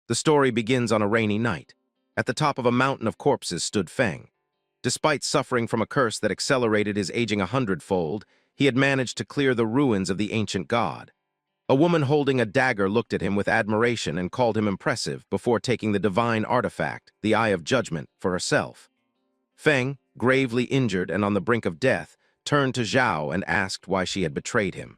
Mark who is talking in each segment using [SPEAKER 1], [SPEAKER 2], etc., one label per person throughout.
[SPEAKER 1] The story begins on a rainy night. At the top of a mountain of corpses stood Fang. Despite suffering from a curse that accelerated his aging 100-fold, he had managed to clear the ruins of the ancient god. A woman holding a dagger looked at him with admiration and called him impressive before taking the divine artifact, the Eye of Judgment, for herself. Fang, gravely injured and on the brink of death, turned to Zhao and asked why she had betrayed him.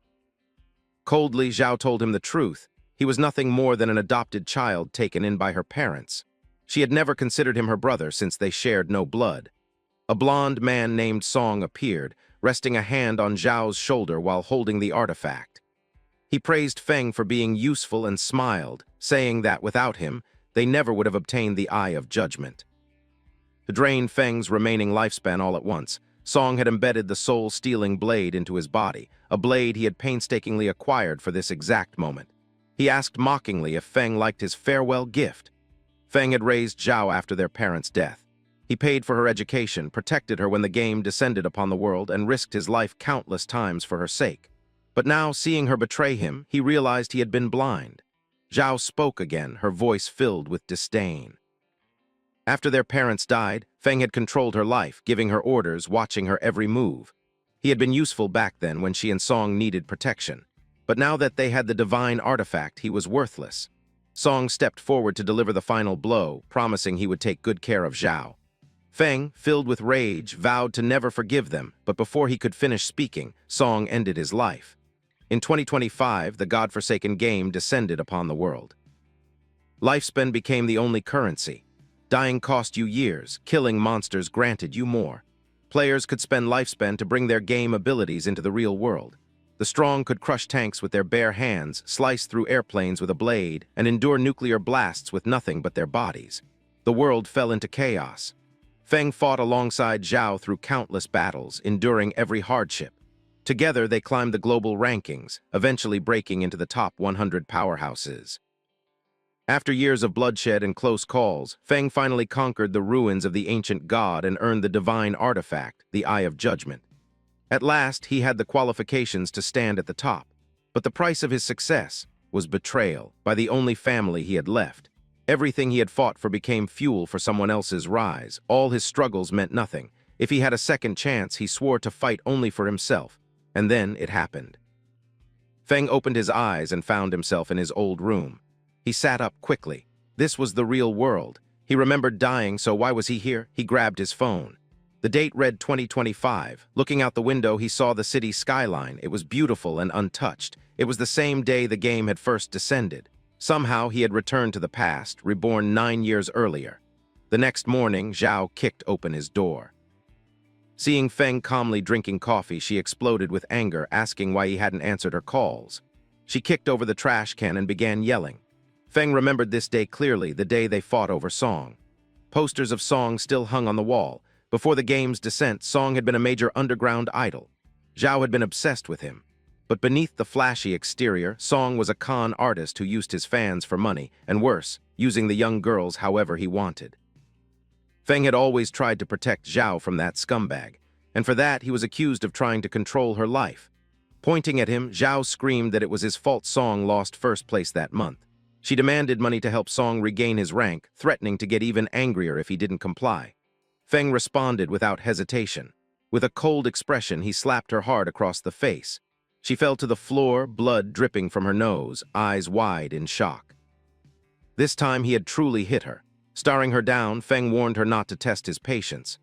[SPEAKER 1] Coldly, Zhao told him the truth. He was nothing more than an adopted child taken in by her parents. She had never considered him her brother since they shared no blood. A blond man named Song appeared, resting a hand on Zhao's shoulder while holding the artifact. He praised Feng for being useful and smiled, saying that without him, they never would have obtained the Eye of Judgment. To drain Feng's remaining lifespan all at once, Song had embedded the soul-stealing blade into his body, a blade he had painstakingly acquired for this exact moment. He asked mockingly if Feng liked his farewell gift. Feng had raised Zhao after their parents' death. He paid for her education, protected her when the game descended upon the world, and risked his life countless times for her sake. But now, seeing her betray him, he realized he had been blind. Zhao spoke again, her voice filled with disdain. After their parents died, Feng had controlled her life, giving her orders, watching her every move. He had been useful back then when she and Song needed protection. But now that they had the divine artifact, he was worthless. Song stepped forward to deliver the final blow, promising he would take good care of Zhao. Feng, filled with rage, vowed to never forgive them, but before he could finish speaking, Song ended his life. In 2025, the godforsaken game descended upon the world. Lifespan became the only currency. Dying cost you years, killing monsters granted you more. Players could spend lifespan to bring their game abilities into the real world. The strong could crush tanks with their bare hands, slice through airplanes with a blade, and endure nuclear blasts with nothing but their bodies. The world fell into chaos. Feng fought alongside Zhao through countless battles, enduring every hardship. Together, they climbed the global rankings, eventually breaking into the top 100 powerhouses. After years of bloodshed and close calls, Feng finally conquered the ruins of the ancient god and earned the divine artifact, the Eye of Judgment. At last, he had the qualifications to stand at the top, but the price of his success was betrayal by the only family he had left. Everything he had fought for became fuel for someone else's rise. All his struggles meant nothing. If he had a second chance, he swore to fight only for himself. And then it happened. Feng opened his eyes and found himself in his old room. He sat up quickly. This was the real world. He remembered dying, so why was he here? He grabbed his phone. The date read 2025. Looking out the window, he saw the city skyline. It was beautiful and untouched. It was the same day the game had first descended. Somehow, he had returned to the past, reborn 9 years earlier. The next morning, Zhao kicked open his door. Seeing Feng calmly drinking coffee, she exploded with anger, asking why he hadn't answered her calls. She kicked over the trash can and began yelling. Feng remembered this day clearly, the day they fought over Song. Posters of Song still hung on the wall. Before the game's descent, Song had been a major underground idol. Zhao had been obsessed with him. But beneath the flashy exterior, Song was a con artist who used his fans for money, and worse, using the young girls however he wanted. Feng had always tried to protect Zhao from that scumbag, and for that he was accused of trying to control her life. Pointing at him, Zhao screamed that it was his fault Song lost first place that month. She demanded money to help Song regain his rank, threatening to get even angrier if he didn't comply. Feng responded without hesitation. With a cold expression, he slapped her hard across the face. She fell to the floor, blood dripping from her nose, eyes wide in shock. This time he had truly hit her. Staring her down, Feng warned her not to test his patience.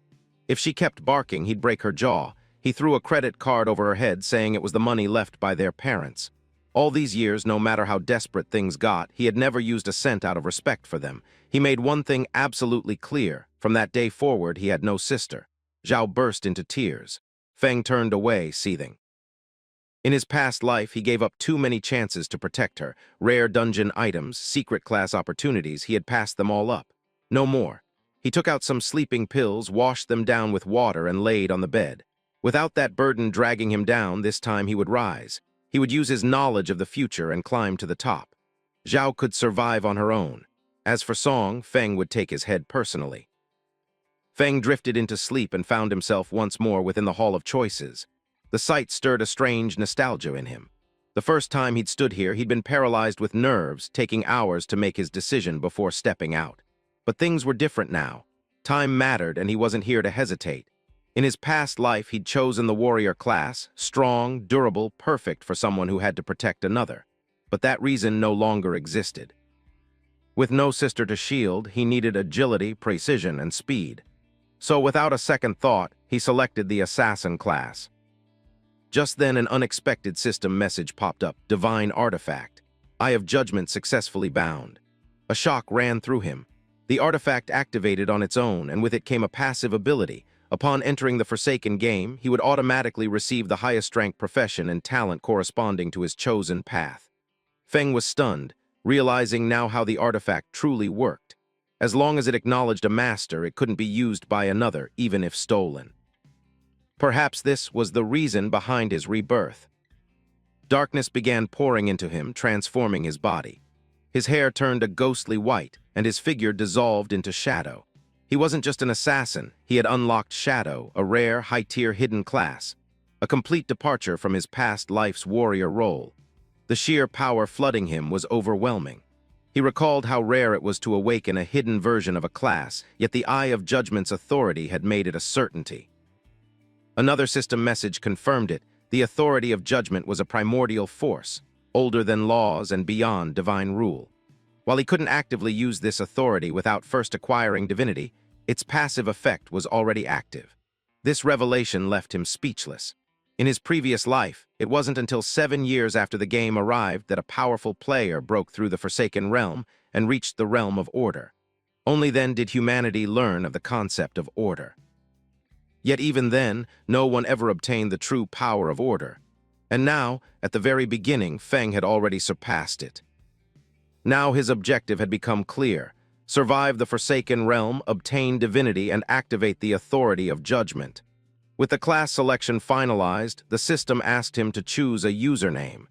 [SPEAKER 1] If she kept barking, he'd break her jaw. He threw a credit card over her head, saying it was the money left by their parents. All these years, no matter how desperate things got, he had never used a cent out of respect for them. He made one thing absolutely clear. From that day forward, he had no sister. Zhao burst into tears. Feng turned away, seething. In his past life, he gave up too many chances to protect her. Rare dungeon items, secret class opportunities, he had passed them all up. No more. He took out some sleeping pills, washed them down with water, and laid on the bed. Without that burden dragging him down, this time he would rise. He would use his knowledge of the future and climb to the top. Zhao could survive on her own. As for Song, Feng would take his head personally. Feng drifted into sleep and found himself once more within the Hall of Choices. The sight stirred a strange nostalgia in him. The first time he'd stood here, he'd been paralyzed with nerves, taking hours to make his decision before stepping out. But things were different now. Time mattered, and he wasn't here to hesitate. In his past life, he'd chosen the warrior class, strong, durable, perfect for someone who had to protect another. But that reason no longer existed. With no sister to shield, he needed agility, precision, and speed. So without a second thought, he selected the assassin class. Just then, an unexpected system message popped up: Divine Artifact. Eye of Judgment successfully bound. A shock ran through him. The artifact activated on its own, and with it came a passive ability. Upon entering the Forsaken game, he would automatically receive the highest rank profession and talent corresponding to his chosen path. Fang was stunned, realizing now how the artifact truly worked. As long as it acknowledged a master, it couldn't be used by another, even if stolen. Perhaps this was the reason behind his rebirth. Darkness began pouring into him, transforming his body. His hair turned a ghostly white, and his figure dissolved into shadow. He wasn't just an assassin, he had unlocked Shadow, a rare, high-tier hidden class. A complete departure from his past life's warrior role. The sheer power flooding him was overwhelming. He recalled how rare it was to awaken a hidden version of a class, yet the Eye of Judgment's authority had made it a certainty. Another system message confirmed it. The authority of judgment was a primordial force, older than laws and beyond divine rule. While he couldn't actively use this authority without first acquiring divinity, its passive effect was already active. This revelation left him speechless. In his previous life, it wasn't until 7 years after the game arrived that a powerful player broke through the Forsaken Realm and reached the realm of order. Only then did humanity learn of the concept of order. Yet even then, no one ever obtained the true power of order. And now, at the very beginning, Fang had already surpassed it. Now his objective had become clear: survive the Forsaken Realm, obtain divinity, and activate the authority of judgment. With the class selection finalized, the system asked him to choose a username.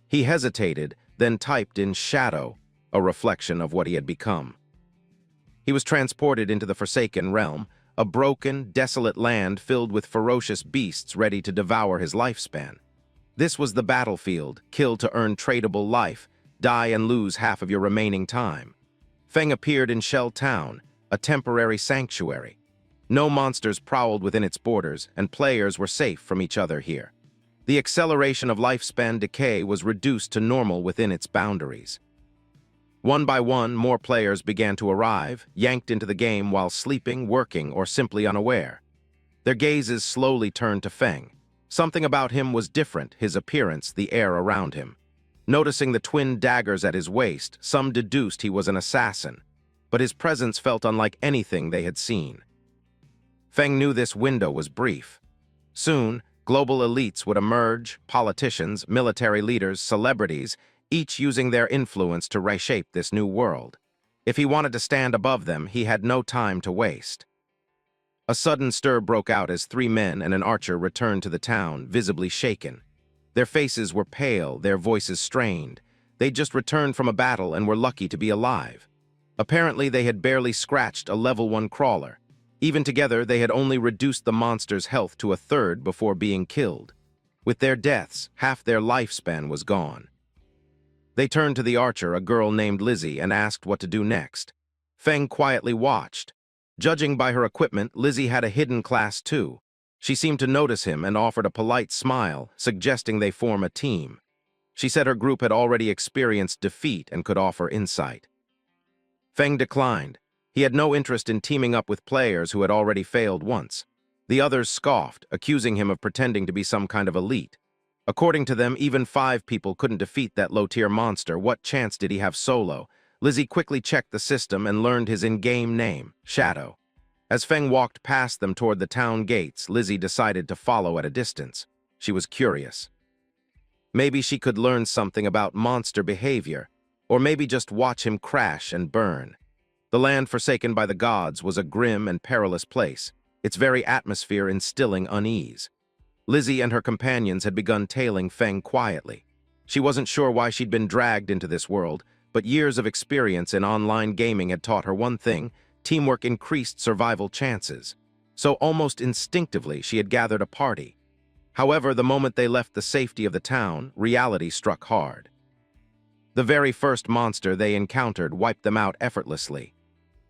[SPEAKER 1] He hesitated, then typed in Shadow, a reflection of what he had become. He was transported into the Forsaken Realm, a broken, desolate land filled with ferocious beasts ready to devour his lifespan. This was the battlefield: kill to earn tradable life, die and lose half of your remaining time. Fang appeared in Shell Town, a temporary sanctuary. No monsters prowled within its borders, and players were safe from each other here. The acceleration of lifespan decay was reduced to normal within its boundaries. One by one, more players began to arrive, yanked into the game while sleeping, working, or simply unaware. Their gazes slowly turned to Fang. Something about him was different: his appearance, the air around him. Noticing the twin daggers at his waist, some deduced he was an assassin, but his presence felt unlike anything they had seen. Fang knew this window was brief. Soon, global elites would emerge: politicians, military leaders, celebrities, each using their influence to reshape this new world. If he wanted to stand above them, he had no time to waste. A sudden stir broke out as 3 men and an archer returned to the town, visibly shaken. Their faces were pale, their voices strained. They'd just returned from a battle and were lucky to be alive. Apparently, they had barely scratched a level 1 crawler. Even together, they had only reduced the monster's health to 1/3 before being killed. With their deaths, half their lifespan was gone. They turned to the archer, a girl named Lizzie, and asked what to do next. Fang quietly watched. Judging by her equipment, Lizzie had a hidden class too. She seemed to notice him and offered a polite smile, suggesting they form a team. She said her group had already experienced defeat and could offer insight. Fang declined. He had no interest in teaming up with players who had already failed once. The others scoffed, accusing him of pretending to be some kind of elite. According to them, even 5 people couldn't defeat that low-tier monster. What chance did he have solo? Lizzie quickly checked the system and learned his in-game name: Shadow. As Fang walked past them toward the town gates, Lizzie decided to follow at a distance. She was curious. Maybe she could learn something about monster behavior, or maybe just watch him crash and burn. The land forsaken by the gods was a grim and perilous place, its very atmosphere instilling unease. Lizzie and her companions had begun tailing Fang quietly. She wasn't sure why she'd been dragged into this world, but years of experience in online gaming had taught her one thing: teamwork increased survival chances. So almost instinctively, she had gathered a party. However, the moment they left the safety of the town, reality struck hard. The very first monster they encountered wiped them out effortlessly.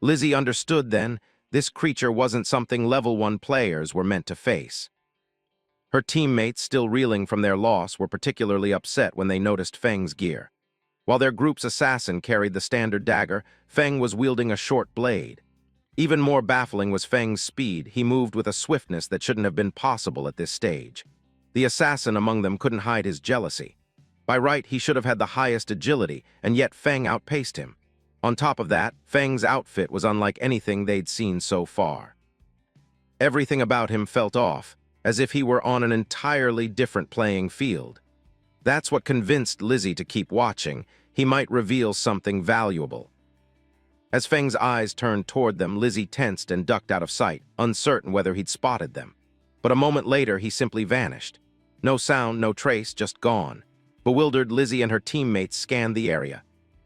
[SPEAKER 1] Lizzie understood then, this creature wasn't something level 1 players were meant to face. Her teammates, still reeling from their loss, were particularly upset when they noticed Fang's gear. While their group's assassin carried the standard dagger, Fang was wielding a short blade. Even more baffling was Fang's speed. He moved with a swiftness that shouldn't have been possible at this stage. The assassin among them couldn't hide his jealousy. By right, he should have had the highest agility, and yet Fang outpaced him. On top of that, Fang's outfit was unlike anything they'd seen so far. Everything about him felt off, as if he were on an entirely different playing field. That's what convinced Lizzie to keep watching. He might reveal something valuable. As Fang's eyes turned toward them, Lizzie tensed and ducked out of sight, uncertain whether he'd spotted them. But a moment later, he simply vanished. No sound, no trace, just gone. Bewildered, Lizzie and her teammates scanned the area.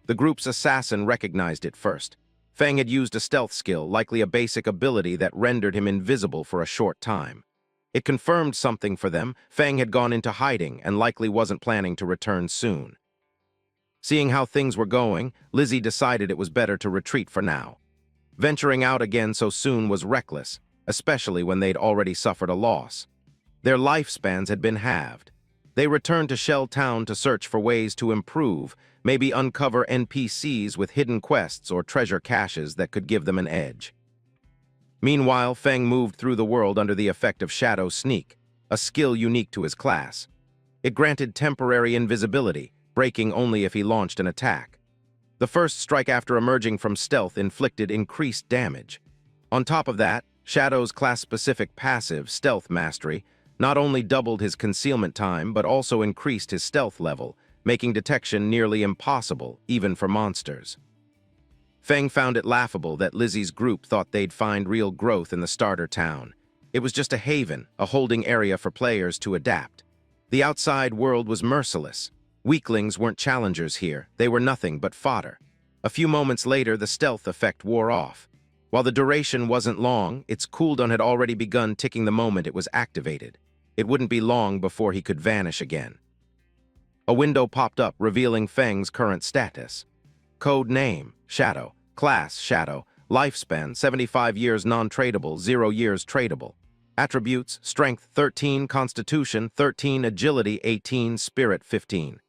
[SPEAKER 1] The group's assassin recognized it first. Fang had used a stealth skill, likely a basic ability that rendered him invisible for a short time. It confirmed something for them. Fang had gone into hiding and likely wasn't planning to return soon. Seeing how things were going, Lizzie decided it was better to retreat for now. Venturing out again so soon was reckless, especially when they'd already suffered a loss. Their lifespans had been halved. They returned to Shell Town to search for ways to improve, maybe uncover NPCs with hidden quests or treasure caches that could give them an edge. Meanwhile, Fang moved through the world under the effect of Shadow Sneak, a skill unique to his class. It granted temporary invisibility, breaking only if he launched an attack. The first strike after emerging from stealth inflicted increased damage. On top of that, Shadow's class-specific passive, Stealth Mastery, not only doubled his concealment time but also increased his stealth level, making detection nearly impossible, even for monsters. Fang found it laughable that Lizzie's group thought they'd find real growth in the starter town. It was just a haven, a holding area for players to adapt. The outside world was merciless. Weaklings weren't challengers here, they were nothing but fodder. A few moments later, the stealth effect wore off. While the duration wasn't long, its cooldown had already begun ticking the moment it was activated. It wouldn't be long before he could vanish again. A window popped up, revealing Fang's current status. Code name, Shadow. Class, Shadow. Lifespan, 75 years non-tradable, 0 years tradable. Attributes, Strength 13, Constitution 13, Agility 18, Spirit 15.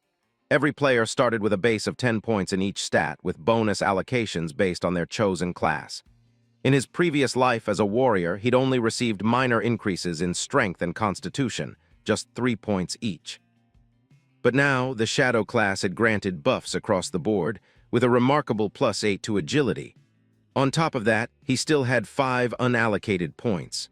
[SPEAKER 1] Every player started with a base of 10 points in each stat, with bonus allocations based on their chosen class. In his previous life as a warrior, he'd only received minor increases in Strength and Constitution, just 3 points each. But now, the Shadow class had granted buffs across the board, with a remarkable +8 to Agility. On top of that, he still had 5 unallocated points.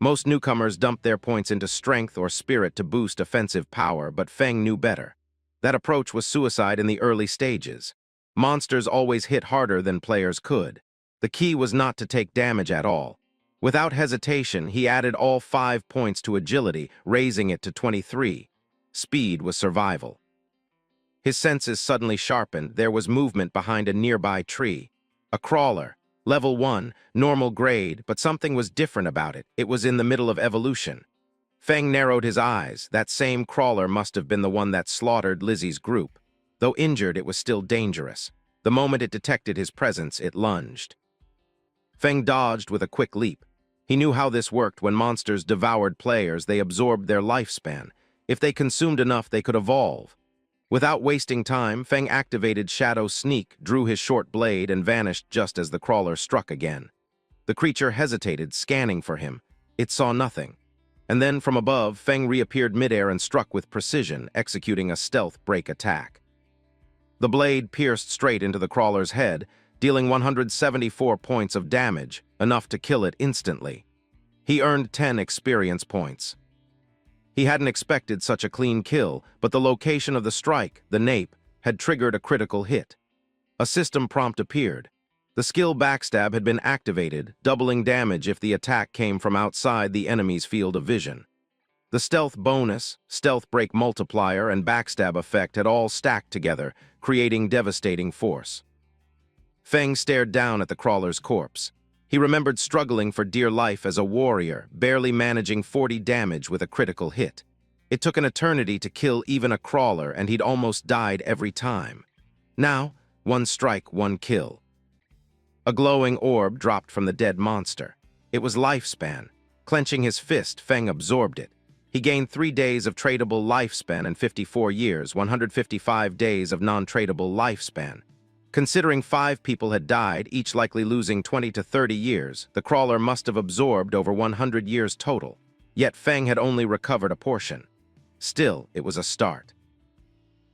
[SPEAKER 1] Most newcomers dumped their points into Strength or Spirit to boost offensive power, but Fang knew better. That approach was suicide in the early stages. Monsters always hit harder than players could. The key was not to take damage at all. Without hesitation, he added all 5 points to Agility, raising it to 23. Speed was survival. His senses suddenly sharpened. There was movement behind a nearby tree. A crawler. Level 1, normal grade, but something was different about it. It was in the middle of evolution. Fang narrowed his eyes. That same crawler must have been the one that slaughtered Lizzie's group. Though injured, it was still dangerous. The moment it detected his presence, it lunged. Fang dodged with a quick leap. He knew how this worked. When monsters devoured players, they absorbed their lifespan. If they consumed enough, they could evolve. Without wasting time, Fang activated Shadow Sneak, drew his short blade, and vanished just as the crawler struck again. The creature hesitated, scanning for him. It saw nothing. And then, from above, Fang reappeared midair and struck with precision, executing a stealth break attack. The blade pierced straight into the crawler's head, dealing 174 points of damage, enough to kill it instantly. He earned 10 experience points. He hadn't expected such a clean kill, but the location of the strike, the nape, had triggered a critical hit. A system prompt appeared. The skill Backstab had been activated, doubling damage if the attack came from outside the enemy's field of vision. The stealth bonus, stealth break multiplier, and backstab effect had all stacked together, creating devastating force. Fang stared down at the crawler's corpse. He remembered struggling for dear life as a warrior, barely managing 40 damage with a critical hit. It took an eternity to kill even a crawler, and he'd almost died every time. Now, one strike, one kill. A glowing orb dropped from the dead monster. It was lifespan. Clenching his fist, Fang absorbed it. He gained 3 days of tradable lifespan and 54 years, 155 days of non-tradable lifespan. Considering 5 people had died, each likely losing 20 to 30 years, the crawler must have absorbed over 100 years total. Yet Fang had only recovered a portion. Still, it was a start.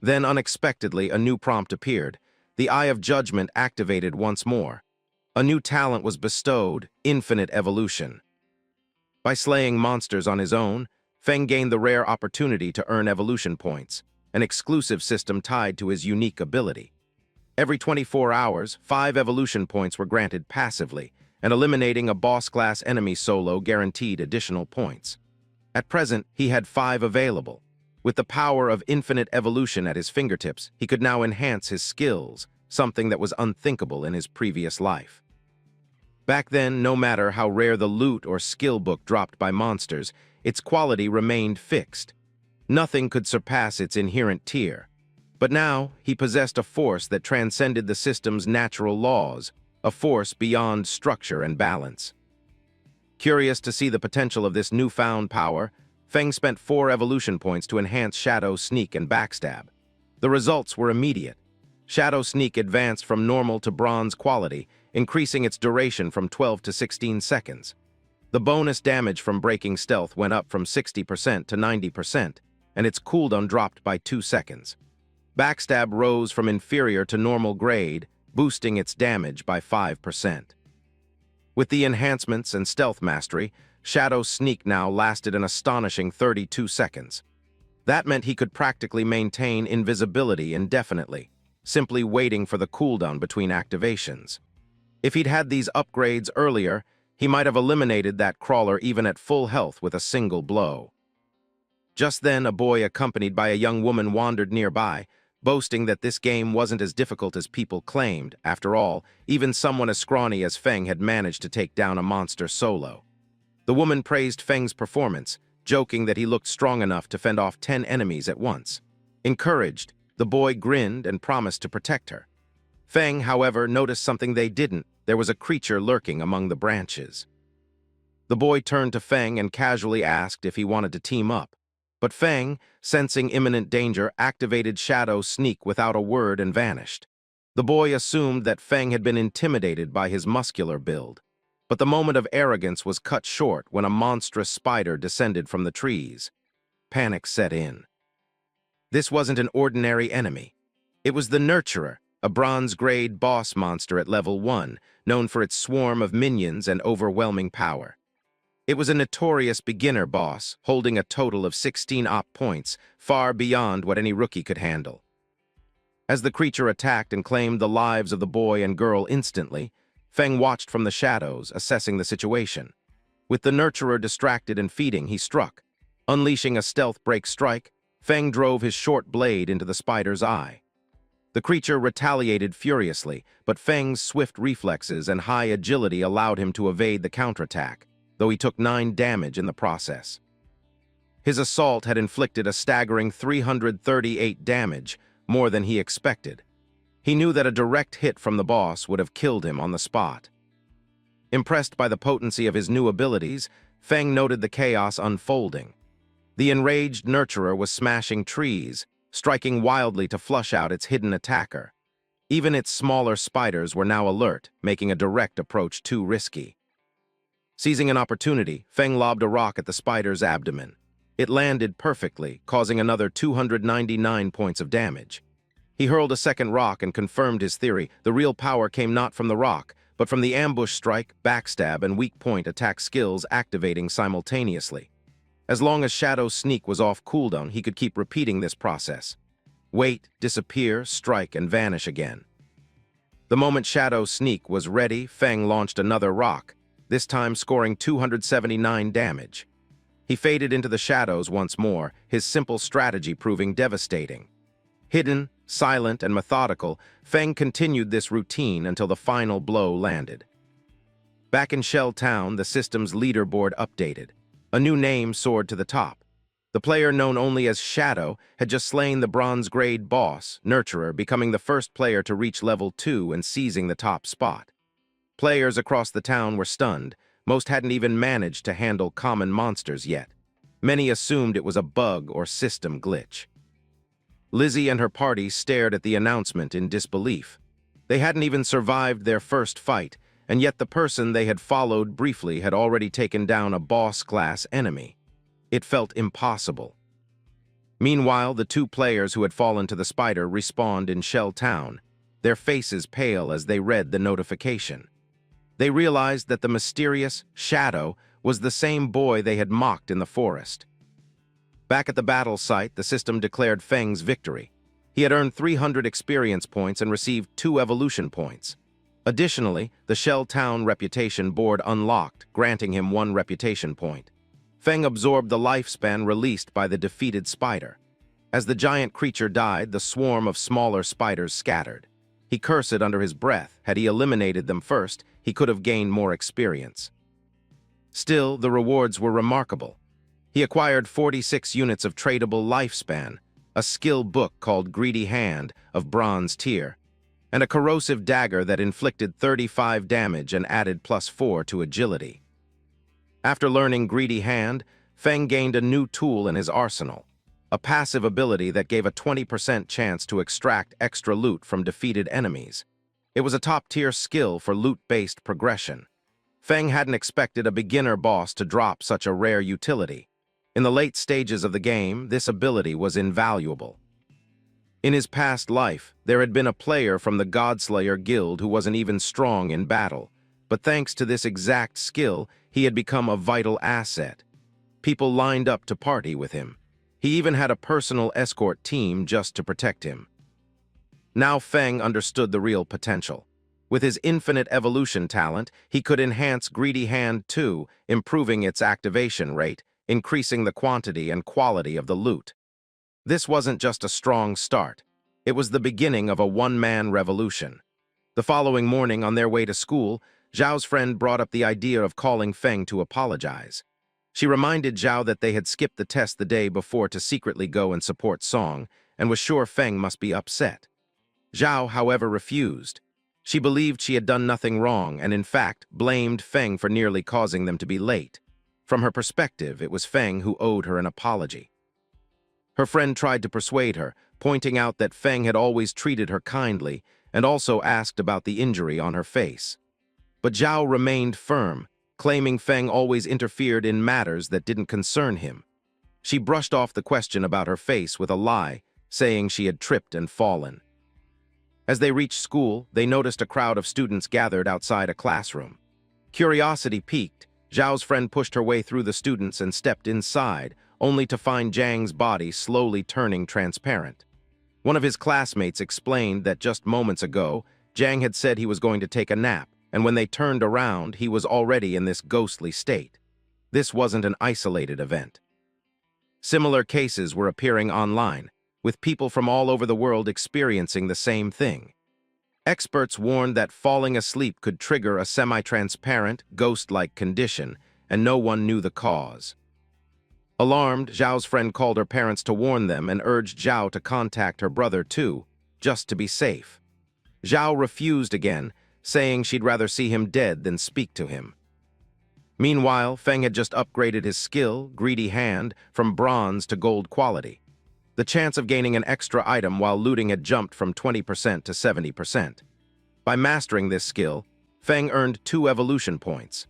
[SPEAKER 1] Then, unexpectedly, a new prompt appeared. The Eye of Judgment activated once more. A new talent was bestowed, Infinite Evolution. By slaying monsters on his own, Fang gained the rare opportunity to earn evolution points, an exclusive system tied to his unique ability. Every 24 hours, 5 evolution points were granted passively, and eliminating a boss-class enemy solo guaranteed additional points. At present, he had 5 available. With the power of infinite evolution at his fingertips, he could now enhance his skills, something that was unthinkable in his previous life. Back then, no matter how rare the loot or skill book dropped by monsters, its quality remained fixed. Nothing could surpass its inherent tier. But now, he possessed a force that transcended the system's natural laws, a force beyond structure and balance. Curious to see the potential of this newfound power, Fang spent 4 evolution points to enhance Shadow Sneak and Backstab. The results were immediate. Shadow Sneak advanced from normal to bronze quality, increasing its duration from 12 to 16 seconds. The bonus damage from breaking stealth went up from 60% to 90%, and its cooldown dropped by 2 seconds. Backstab rose from inferior to normal grade, boosting its damage by 5%. With the enhancements and stealth mastery, Shadow Sneak now lasted an astonishing 32 seconds. That meant he could practically maintain invisibility indefinitely, simply waiting for the cooldown between activations. If he'd had these upgrades earlier, he might have eliminated that crawler even at full health with a single blow. Just then, a boy accompanied by a young woman wandered nearby, boasting that this game wasn't as difficult as people claimed. After all, even someone as scrawny as Fang had managed to take down a monster solo. The woman praised Fang's performance, joking that he looked strong enough to fend off 10 enemies at once. Encouraged, the boy grinned and promised to protect her. Fang, however, noticed something they didn't. There was a creature lurking among the branches. The boy turned to Fang and casually asked if he wanted to team up. But Fang, sensing imminent danger, activated Shadow Sneak without a word and vanished. The boy assumed that Fang had been intimidated by his muscular build. But the moment of arrogance was cut short when a monstrous spider descended from the trees. Panic set in. This wasn't an ordinary enemy. It was the Nurturer, a bronze-grade boss monster at level 1, known for its swarm of minions and overwhelming power. It was a notorious beginner boss, holding a total of 16 op points, far beyond what any rookie could handle. As the creature attacked and claimed the lives of the boy and girl instantly, Fang watched from the shadows, assessing the situation. With the Nurturer distracted and feeding, he struck. Unleashing a stealth break strike, Fang drove his short blade into the spider's eye. The creature retaliated furiously, but Fang's swift reflexes and high agility allowed him to evade the counterattack, though he took 9 damage in the process. His assault had inflicted a staggering 338 damage, more than he expected. He knew that a direct hit from the boss would have killed him on the spot. Impressed by the potency of his new abilities, Fang noted the chaos unfolding. The enraged Nurturer was smashing trees, striking wildly to flush out its hidden attacker. Even its smaller spiders were now alert, making a direct approach too risky. Seizing an opportunity, Fang lobbed a rock at the spider's abdomen. It landed perfectly, causing another 299 points of damage. He hurled a second rock and confirmed his theory. The real power came not from the rock, but from the ambush strike, backstab, and weak point attack skills activating simultaneously. As long as Shadow Sneak was off cooldown, he could keep repeating this process. Wait, disappear, strike, and vanish again. The moment Shadow Sneak was ready, Fang launched another rock, this time scoring 279 damage. He faded into the shadows once more, his simple strategy proving devastating. Hidden, silent, and methodical, Fang continued this routine until the final blow landed. Back in Shell Town, the system's leaderboard updated. A new name soared to the top. The player known only as Shadow had just slain the bronze-grade boss, Nurturer, becoming the first player to reach level 2 and seizing the top spot. Players across the town were stunned. Most hadn't even managed to handle common monsters yet. Many assumed it was a bug or system glitch. Lizzie and her party stared at the announcement in disbelief. They hadn't even survived their first fight, and yet the person they had followed briefly had already taken down a boss-class enemy. It felt impossible. Meanwhile, the two players who had fallen to the spider respawned in Shell Town, their faces pale as they read the notification. They realized that the mysterious Shadow was the same boy they had mocked in the forest. Back at the battle site, the system declared Fang's victory. He had earned 300 experience points and received 2 evolution points. Additionally, the Shell Town reputation board unlocked, granting him 1 reputation point. Fang absorbed the lifespan released by the defeated spider. As the giant creature died, the swarm of smaller spiders scattered. He cursed under his breath. Had he eliminated them first, he could have gained more experience. Still, the rewards were remarkable. He acquired 46 units of tradable lifespan, a skill book called Greedy Hand of bronze tier, and a corrosive dagger that inflicted 35 damage and added +4 to agility. After learning Greedy Hand, Fang gained a new tool in his arsenal, a passive ability that gave a 20% chance to extract extra loot from defeated enemies. It was a top-tier skill for loot-based progression. Fang hadn't expected a beginner boss to drop such a rare utility. In the late stages of the game, this ability was invaluable. In his past life, there had been a player from the Godslayer Guild who wasn't even strong in battle, but thanks to this exact skill, he had become a vital asset. People lined up to party with him. He even had a personal escort team just to protect him. Now Fang understood the real potential. With his infinite evolution talent, he could enhance Greedy Hand too, improving its activation rate, increasing the quantity and quality of the loot. This wasn't just a strong start. It was the beginning of a one-man revolution. The following morning, on their way to school, Zhao's friend brought up the idea of calling Feng to apologize. She reminded Zhao that they had skipped the test the day before to secretly go and support Song, and was sure Feng must be upset. Zhao, however, refused. She believed she had done nothing wrong and, in fact, blamed Feng for nearly causing them to be late. From her perspective, it was Feng who owed her an apology. Her friend tried to persuade her, pointing out that Feng had always treated her kindly and also asked about the injury on her face. But Zhao remained firm, claiming Feng always interfered in matters that didn't concern him. She brushed off the question about her face with a lie, saying she had tripped and fallen. As they reached school, they noticed a crowd of students gathered outside a classroom. Curiosity piqued. Zhao's friend pushed her way through the students and stepped inside, only to find Zhang's body slowly turning transparent. One of his classmates explained that just moments ago, Zhang had said he was going to take a nap, and when they turned around, he was already in this ghostly state. This wasn't an isolated event. Similar cases were appearing online, with people from all over the world experiencing the same thing. Experts warned that falling asleep could trigger a semi-transparent, ghost-like condition, and no one knew the cause. Alarmed, Zhao's friend called her parents to warn them and urged Zhao to contact her brother too, just to be safe. Zhao refused again, saying she'd rather see him dead than speak to him. Meanwhile, Feng had just upgraded his skill, Greedy Hand, from bronze to gold quality. The chance of gaining an extra item while looting had jumped from 20% to 70%. By mastering this skill, Feng earned 2 evolution points.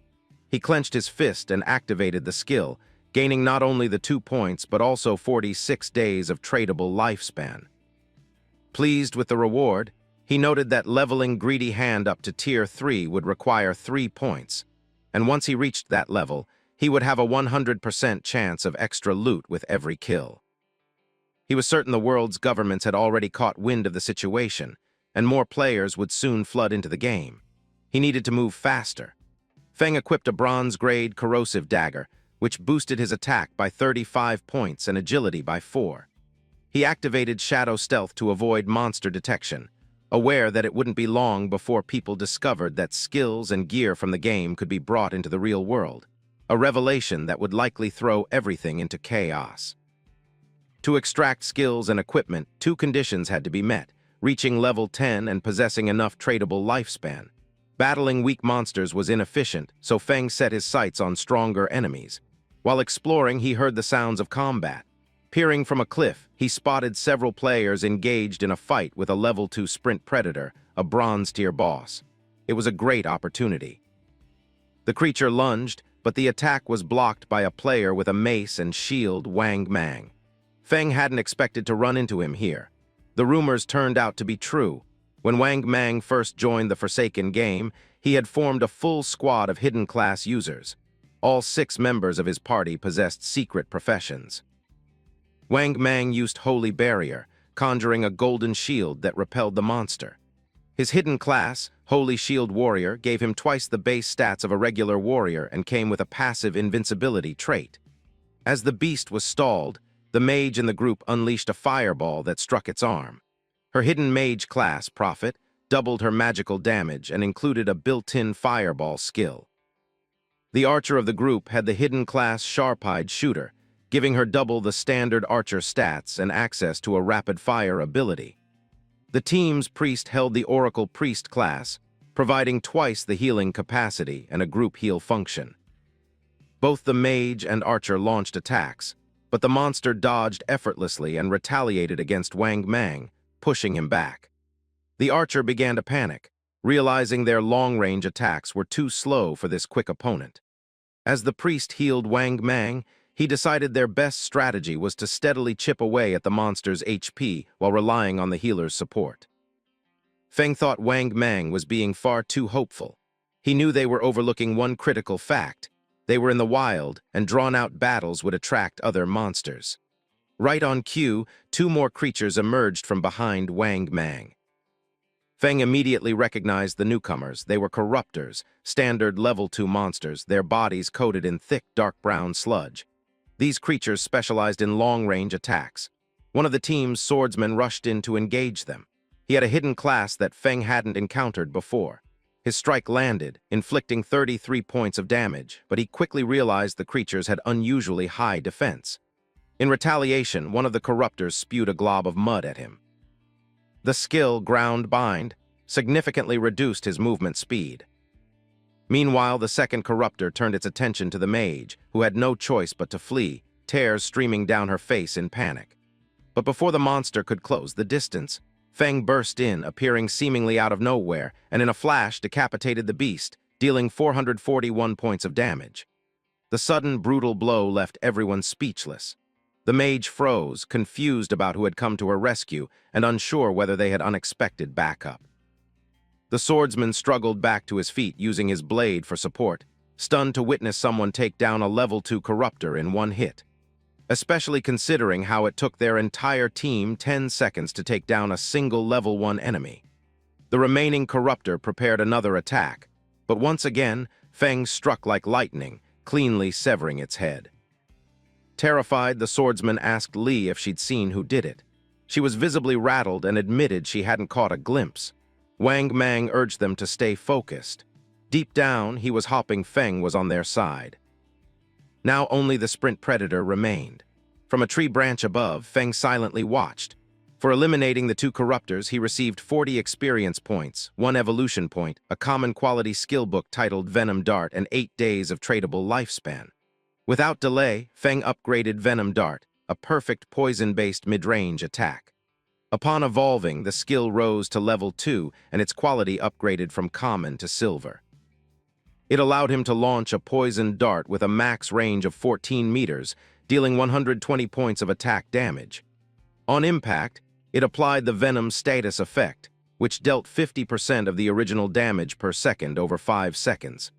[SPEAKER 1] He clenched his fist and activated the skill, gaining not only the 2 points but also 46 days of tradable lifespan. Pleased with the reward, he noted that leveling Greedy Hand up to Tier 3 would require 3 points, and once he reached that level, he would have a 100% chance of extra loot with every kill. He was certain the world's governments had already caught wind of the situation, and more players would soon flood into the game. He needed to move faster. Feng equipped a bronze-grade corrosive dagger, which boosted his attack by 35 points and agility by 4. He activated Shadow Stealth to avoid monster detection, aware that it wouldn't be long before people discovered that skills and gear from the game could be brought into the real world, a revelation that would likely throw everything into chaos. To extract skills and equipment, two conditions had to be met: reaching level 10 and possessing enough tradable lifespan. Battling weak monsters was inefficient, so Fang set his sights on stronger enemies. While exploring, he heard the sounds of combat. Peering from a cliff, he spotted several players engaged in a fight with a level 2 sprint predator, a bronze-tier boss. It was a great opportunity. The creature lunged, but the attack was blocked by a player with a mace and shield, Wang Mang. Fang hadn't expected to run into him here. The rumors turned out to be true. When Wang Mang first joined the Forsaken game, he had formed a full squad of hidden class users. All 6 members of his party possessed secret professions. Wang Mang used Holy Barrier, conjuring a golden shield that repelled the monster. His hidden class, Holy Shield Warrior, gave him twice the base stats of a regular warrior and came with a passive invincibility trait. As the beast was stalled, the mage in the group unleashed a fireball that struck its arm. Her hidden mage class, Prophet, doubled her magical damage and included a built-in fireball skill. The archer of the group had the hidden class Sharp-Eyed Shooter, giving her double the standard archer stats and access to a rapid-fire ability. The team's priest held the Oracle Priest class, providing twice the healing capacity and a group heal function. Both the mage and archer launched attacks, but the monster dodged effortlessly and retaliated against Wang Mang, pushing him back. The archer began to panic, realizing their long-range attacks were too slow for this quick opponent. As the priest healed Wang Mang, he decided their best strategy was to steadily chip away at the monster's HP while relying on the healer's support. Fang thought Wang Mang was being far too hopeful. He knew they were overlooking one critical fact: they were in the wild, and drawn-out battles would attract other monsters. Right on cue, 2 more creatures emerged from behind Wang Mang. Fang immediately recognized the newcomers. They were corruptors, standard level 2 monsters, their bodies coated in thick dark brown sludge. These creatures specialized in long-range attacks. One of the team's swordsmen rushed in to engage them. He had a hidden class that Fang hadn't encountered before. His strike landed, inflicting 33 points of damage, but he quickly realized the creatures had unusually high defense. In retaliation, one of the corruptors spewed a glob of mud at him. The skill Ground Bind significantly reduced his movement speed. Meanwhile, the second corruptor turned its attention to the mage, who had no choice but to flee, tears streaming down her face in panic. But before the monster could close the distance, Fang burst in, appearing seemingly out of nowhere, and in a flash decapitated the beast, dealing 441 points of damage. The sudden, brutal blow left everyone speechless. The mage froze, confused about who had come to her rescue, and unsure whether they had unexpected backup. The swordsman struggled back to his feet, using his blade for support, stunned to witness someone take down a level 2 corruptor in one hit. Especially considering how it took their entire team 10 seconds to take down a single level 1 enemy. The remaining corruptor prepared another attack, but once again, Fang struck like lightning, cleanly severing its head. Terrified, the swordsman asked Li if she'd seen who did it. She was visibly rattled and admitted she hadn't caught a glimpse. Wang Mang urged them to stay focused. Deep down, he was hoping Fang was on their side. Now only the sprint predator remained. From a tree branch above, Fang silently watched. For eliminating the 2 corruptors, he received 40 experience points, 1 evolution point, a common quality skill book titled Venom Dart, and 8 days of tradable lifespan. Without delay, Fang upgraded Venom Dart, a perfect poison-based mid-range attack. Upon evolving, the skill rose to level 2 and its quality upgraded from common to silver. It allowed him to launch a poisoned dart with a max range of 14 meters, dealing 120 points of attack damage. On impact, it applied the Venom status effect, which dealt 50% of the original damage per second over 5 seconds.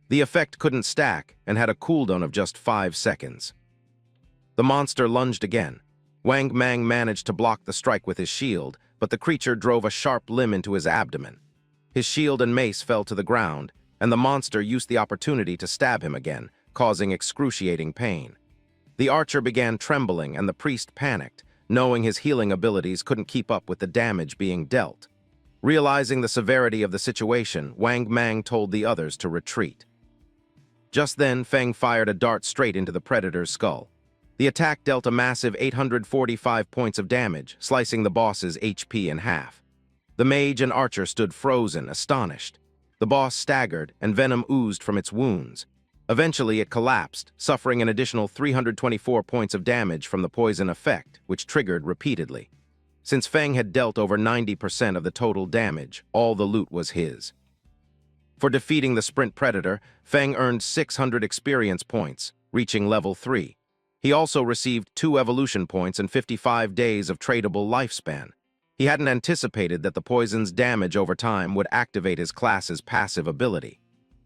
[SPEAKER 1] The effect couldn't stack and had a cooldown of just 5 seconds. The monster lunged again. Wang Mang managed to block the strike with his shield, but the creature drove a sharp limb into his abdomen. His shield and mace fell to the ground, and the monster used the opportunity to stab him again, causing excruciating pain. The archer began trembling, and the priest panicked, knowing his healing abilities couldn't keep up with the damage being dealt. Realizing the severity of the situation, Wang Mang told the others to retreat. Just then, Fang fired a dart straight into the predator's skull. The attack dealt a massive 845 points of damage, slicing the boss's HP in half. The mage and archer stood frozen, astonished. The boss staggered, and venom oozed from its wounds. Eventually, it collapsed, suffering an additional 324 points of damage from the poison effect, which triggered repeatedly. Since Fang had dealt over 90% of the total damage, all the loot was his. For defeating the sprint predator, Fang earned 600 experience points, reaching level 3. He also received 2 evolution points and 55 days of tradable lifespan. He hadn't anticipated that the poison's damage over time would activate his class's passive ability.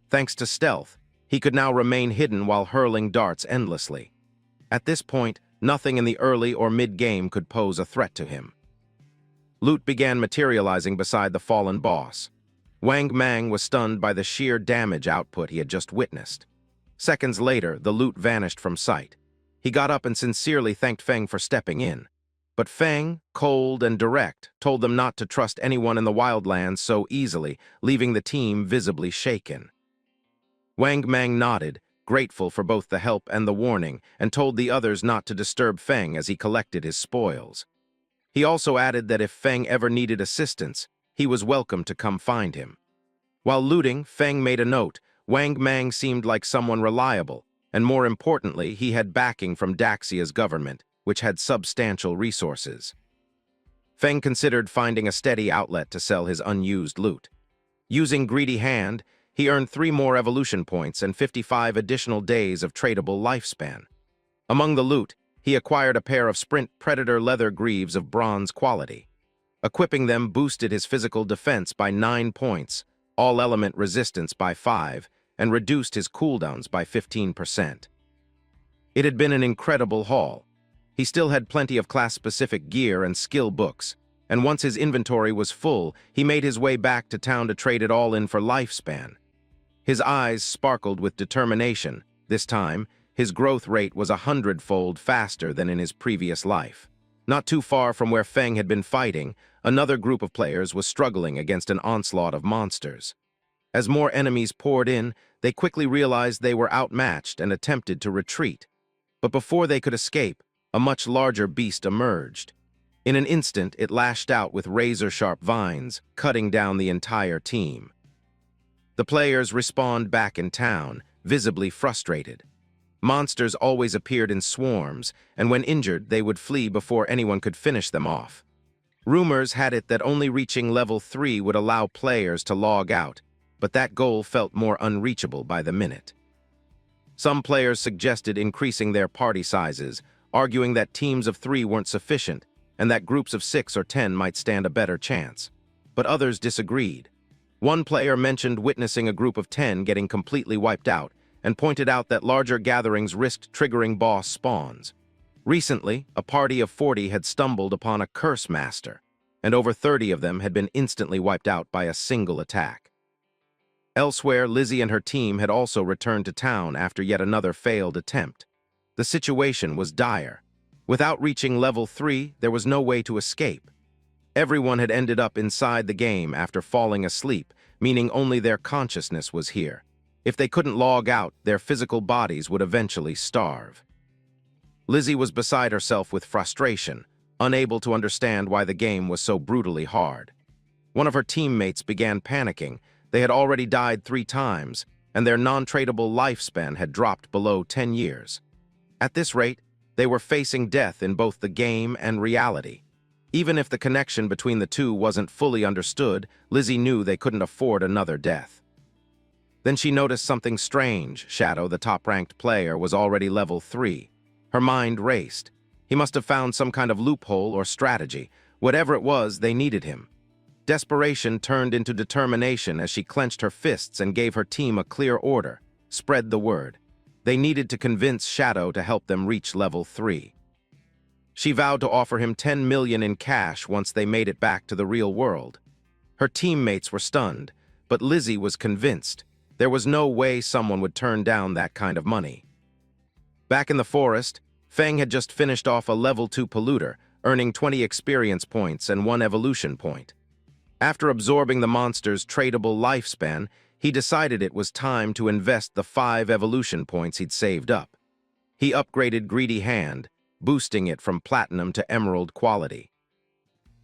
[SPEAKER 1] Thanks to stealth, he could now remain hidden while hurling darts endlessly. At this point, nothing in the early or mid-game could pose a threat to him. Loot began materializing beside the fallen boss. Wang Mang was stunned by the sheer damage output he had just witnessed. Seconds later, the loot vanished from sight. He got up and sincerely thanked Fang for stepping in. But Fang, cold and direct, told them not to trust anyone in the wildlands so easily, leaving the team visibly shaken. Wang Mang nodded, grateful for both the help and the warning, and told the others not to disturb Fang as he collected his spoils. He also added that if Fang ever needed assistance, he was welcome to come find him. While looting, Fang made a note. Wang Mang seemed like someone reliable, and more importantly, he had backing from Daxia's government, which had substantial resources. Fang considered finding a steady outlet to sell his unused loot. Using Greedy Hand, he earned 3 more evolution points and 55 additional days of tradable lifespan. Among the loot, he acquired a pair of Sprint Predator leather greaves of bronze quality. Equipping them boosted his physical defense by 9 points, all-element resistance by 5, and reduced his cooldowns by 15%. It had been an incredible haul. He still had plenty of class-specific gear and skill books, and once his inventory was full, he made his way back to town to trade it all in for lifespan. His eyes sparkled with determination. This time, his growth rate was 100-fold faster than in his previous life. Not too far from where Fang had been fighting, another group of players was struggling against an onslaught of monsters. As more enemies poured in, they quickly realized they were outmatched and attempted to retreat. But before they could escape, a much larger beast emerged. In an instant, it lashed out with razor-sharp vines, cutting down the entire team. The players respawned back in town, visibly frustrated. Monsters always appeared in swarms, and when injured, they would flee before anyone could finish them off. Rumors had it that only reaching level 3 would allow players to log out, but that goal felt more unreachable by the minute. Some players suggested increasing their party sizes, arguing that teams of 3 weren't sufficient, and that groups of 6 or 10 might stand a better chance. But others disagreed. One player mentioned witnessing a group of 10 getting completely wiped out, and pointed out that larger gatherings risked triggering boss spawns. Recently, a party of 40 had stumbled upon a curse master, and over 30 of them had been instantly wiped out by a single attack. Elsewhere, Lizzie and her team had also returned to town after yet another failed attempt. The situation was dire. Without reaching level 3, there was no way to escape. Everyone had ended up inside the game after falling asleep, meaning only their consciousness was here. If they couldn't log out, their physical bodies would eventually starve. Lizzie was beside herself with frustration, unable to understand why the game was so brutally hard. One of her teammates began panicking. They had already died 3 times, and their non-tradable lifespan had dropped below 10 years. At this rate, they were facing death in both the game and reality. Even if the connection between the two wasn't fully understood, Lizzie knew they couldn't afford another death. Then she noticed something strange. Shadow, the top-ranked player, was already level 3. Her mind raced. He must have found some kind of loophole or strategy. Whatever it was, they needed him. Desperation turned into determination as she clenched her fists and gave her team a clear order. Spread the word. They needed to convince Shadow to help them reach level 3. She vowed to offer him 10 million in cash once they made it back to the real world. Her teammates were stunned, but Lizzie was convinced. There was no way someone would turn down that kind of money. Back in the forest, Fang had just finished off a level 2 polluter, earning 20 experience points and 1 evolution point. After absorbing the monster's tradable lifespan, he decided it was time to invest the 5 evolution points he'd saved up. He upgraded Greedy Hand, boosting it from platinum to emerald quality.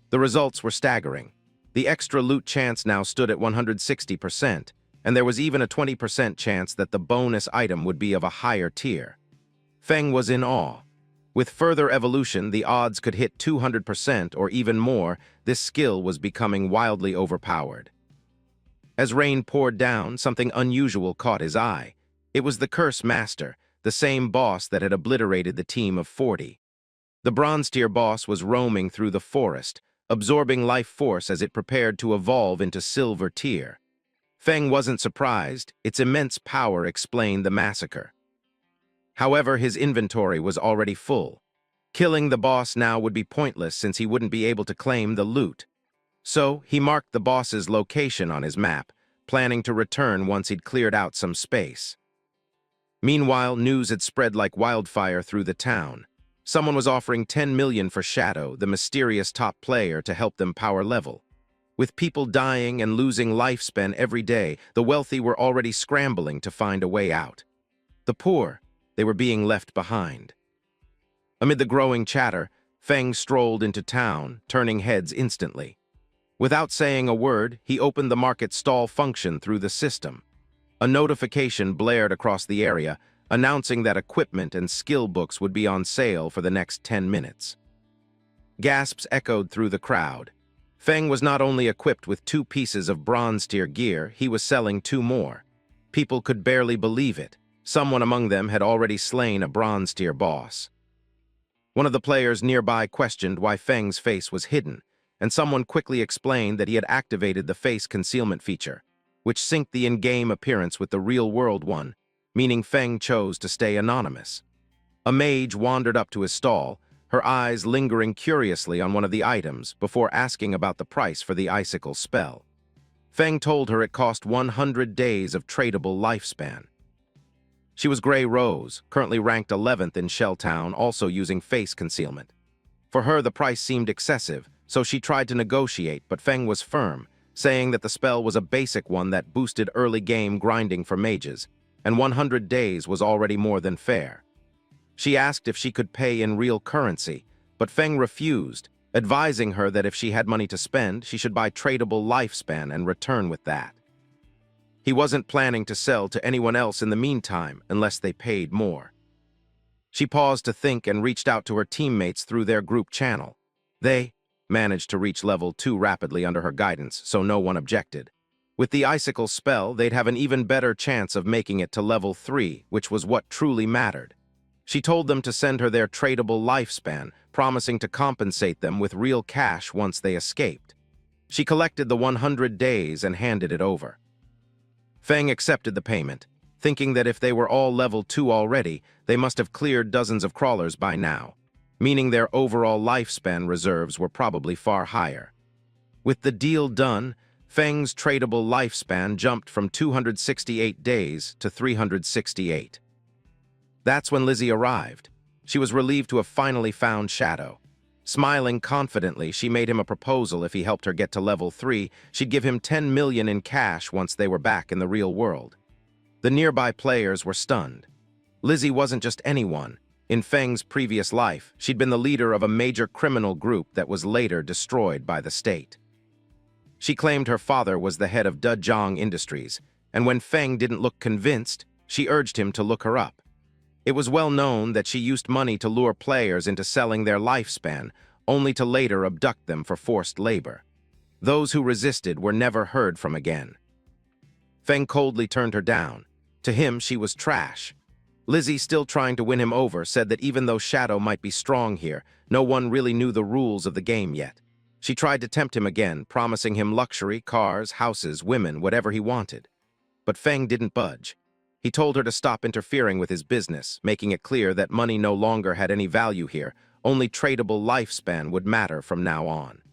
[SPEAKER 1] The results were staggering. The extra loot chance now stood at 160%, and there was even a 20% chance that the bonus item would be of a higher tier. Fang was in awe. With further evolution, the odds could hit 200% or even more. This skill was becoming wildly overpowered. As rain poured down, something unusual caught his eye. It was the Curse Master, the same boss that had obliterated the team of 40. The bronze tier boss was roaming through the forest, absorbing life force as it prepared to evolve into silver tier. Fang wasn't surprised. Its immense power explained the massacre. However, his inventory was already full. Killing the boss now would be pointless since he wouldn't be able to claim the loot. So, he marked the boss's location on his map, planning to return once he'd cleared out some space. Meanwhile, news had spread like wildfire through the town. Someone was offering 10 million for Shadow, the mysterious top player, to help them power level. With people dying and losing lifespan every day, the wealthy were already scrambling to find a way out. The poor, they were being left behind. Amid the growing chatter, Fang strolled into town, turning heads instantly. Without saying a word, he opened the market stall function through the system. A notification blared across the area, announcing that equipment and skill books would be on sale for the next 10 minutes. Gasps echoed through the crowd. Fang was not only equipped with 2 pieces of bronze-tier gear, he was selling 2 more. People could barely believe it. Someone among them had already slain a bronze-tier boss. One of the players nearby questioned why Fang's face was hidden, and someone quickly explained that he had activated the face concealment feature, which synced the in-game appearance with the real-world one, meaning Fang chose to stay anonymous. A mage wandered up to his stall, her eyes lingering curiously on one of the items before asking about the price for the icicle spell. Fang told her it cost 100 days of tradable lifespan. She was Grey Rose, currently ranked 11th in Shelltown, also using face concealment. For her, the price seemed excessive, so she tried to negotiate, but Fang was firm, saying that the spell was a basic one that boosted early-game grinding for mages, and 100 days was already more than fair. She asked if she could pay in real currency, but Fang refused, advising her that if she had money to spend, she should buy tradable lifespan and return with that. He wasn't planning to sell to anyone else in the meantime unless they paid more. She paused to think and reached out to her teammates through their group channel. They managed to reach level 2 rapidly under her guidance, so no one objected. With the icicle spell, they'd have an even better chance of making it to level 3, which was what truly mattered. She told them to send her their tradable lifespan, promising to compensate them with real cash once they escaped. She collected the 100 days and handed it over. Fang accepted the payment, thinking that if they were all level 2 already, they must have cleared dozens of crawlers by now, meaning their overall lifespan reserves were probably far higher. With the deal done, Fang's tradable lifespan jumped from 268 days to 368. That's when Lizzie arrived. She was relieved to have finally found Shadow. Smiling confidently, she made him a proposal. If he helped her get to level 3, she'd give him 10 million in cash once they were back in the real world. The nearby players were stunned. Lizzie wasn't just anyone. In Fang's previous life, she'd been the leader of a major criminal group that was later destroyed by the state. She claimed her father was the head of Dezhong Industries, and when Fang didn't look convinced, she urged him to look her up. It was well known that she used money to lure players into selling their lifespan, only to later abduct them for forced labor. Those who resisted were never heard from again. Fang coldly turned her down. To him, she was trash. Lizzie, still trying to win him over, said that even though Shadow might be strong here, no one really knew the rules of the game yet. She tried to tempt him again, promising him luxury, cars, houses, women, whatever he wanted. But Fang didn't budge. He told her to stop interfering with his business, making it clear that money no longer had any value here, only tradable lifespan would matter from now on.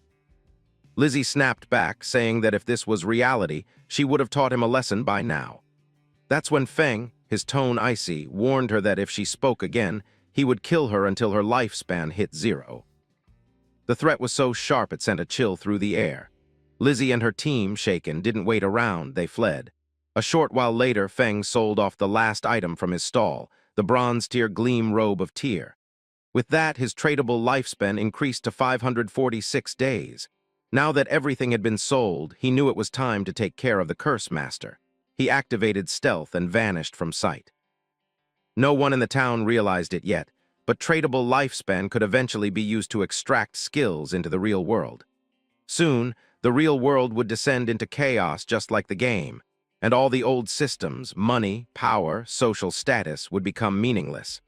[SPEAKER 1] Lizzie snapped back, saying that if this was reality, she would have taught him a lesson by now. That's when Fang, his tone icy, warned her that if she spoke again, he would kill her until her lifespan hit 0. The threat was so sharp it sent a chill through the air. Lizzie and her team, shaken, didn't wait around, they fled. A short while later, Fang sold off the last item from his stall, the bronze-tier gleam robe of Tyr. With that, his tradable lifespan increased to 546 days. Now that everything had been sold, he knew it was time to take care of the Curse Master. He activated stealth and vanished from sight. No one in the town realized it yet, but tradable lifespan could eventually be used to extract skills into the real world. Soon, the real world would descend into chaos just like the game, and all the old systems, money, power, social status, would become meaningless.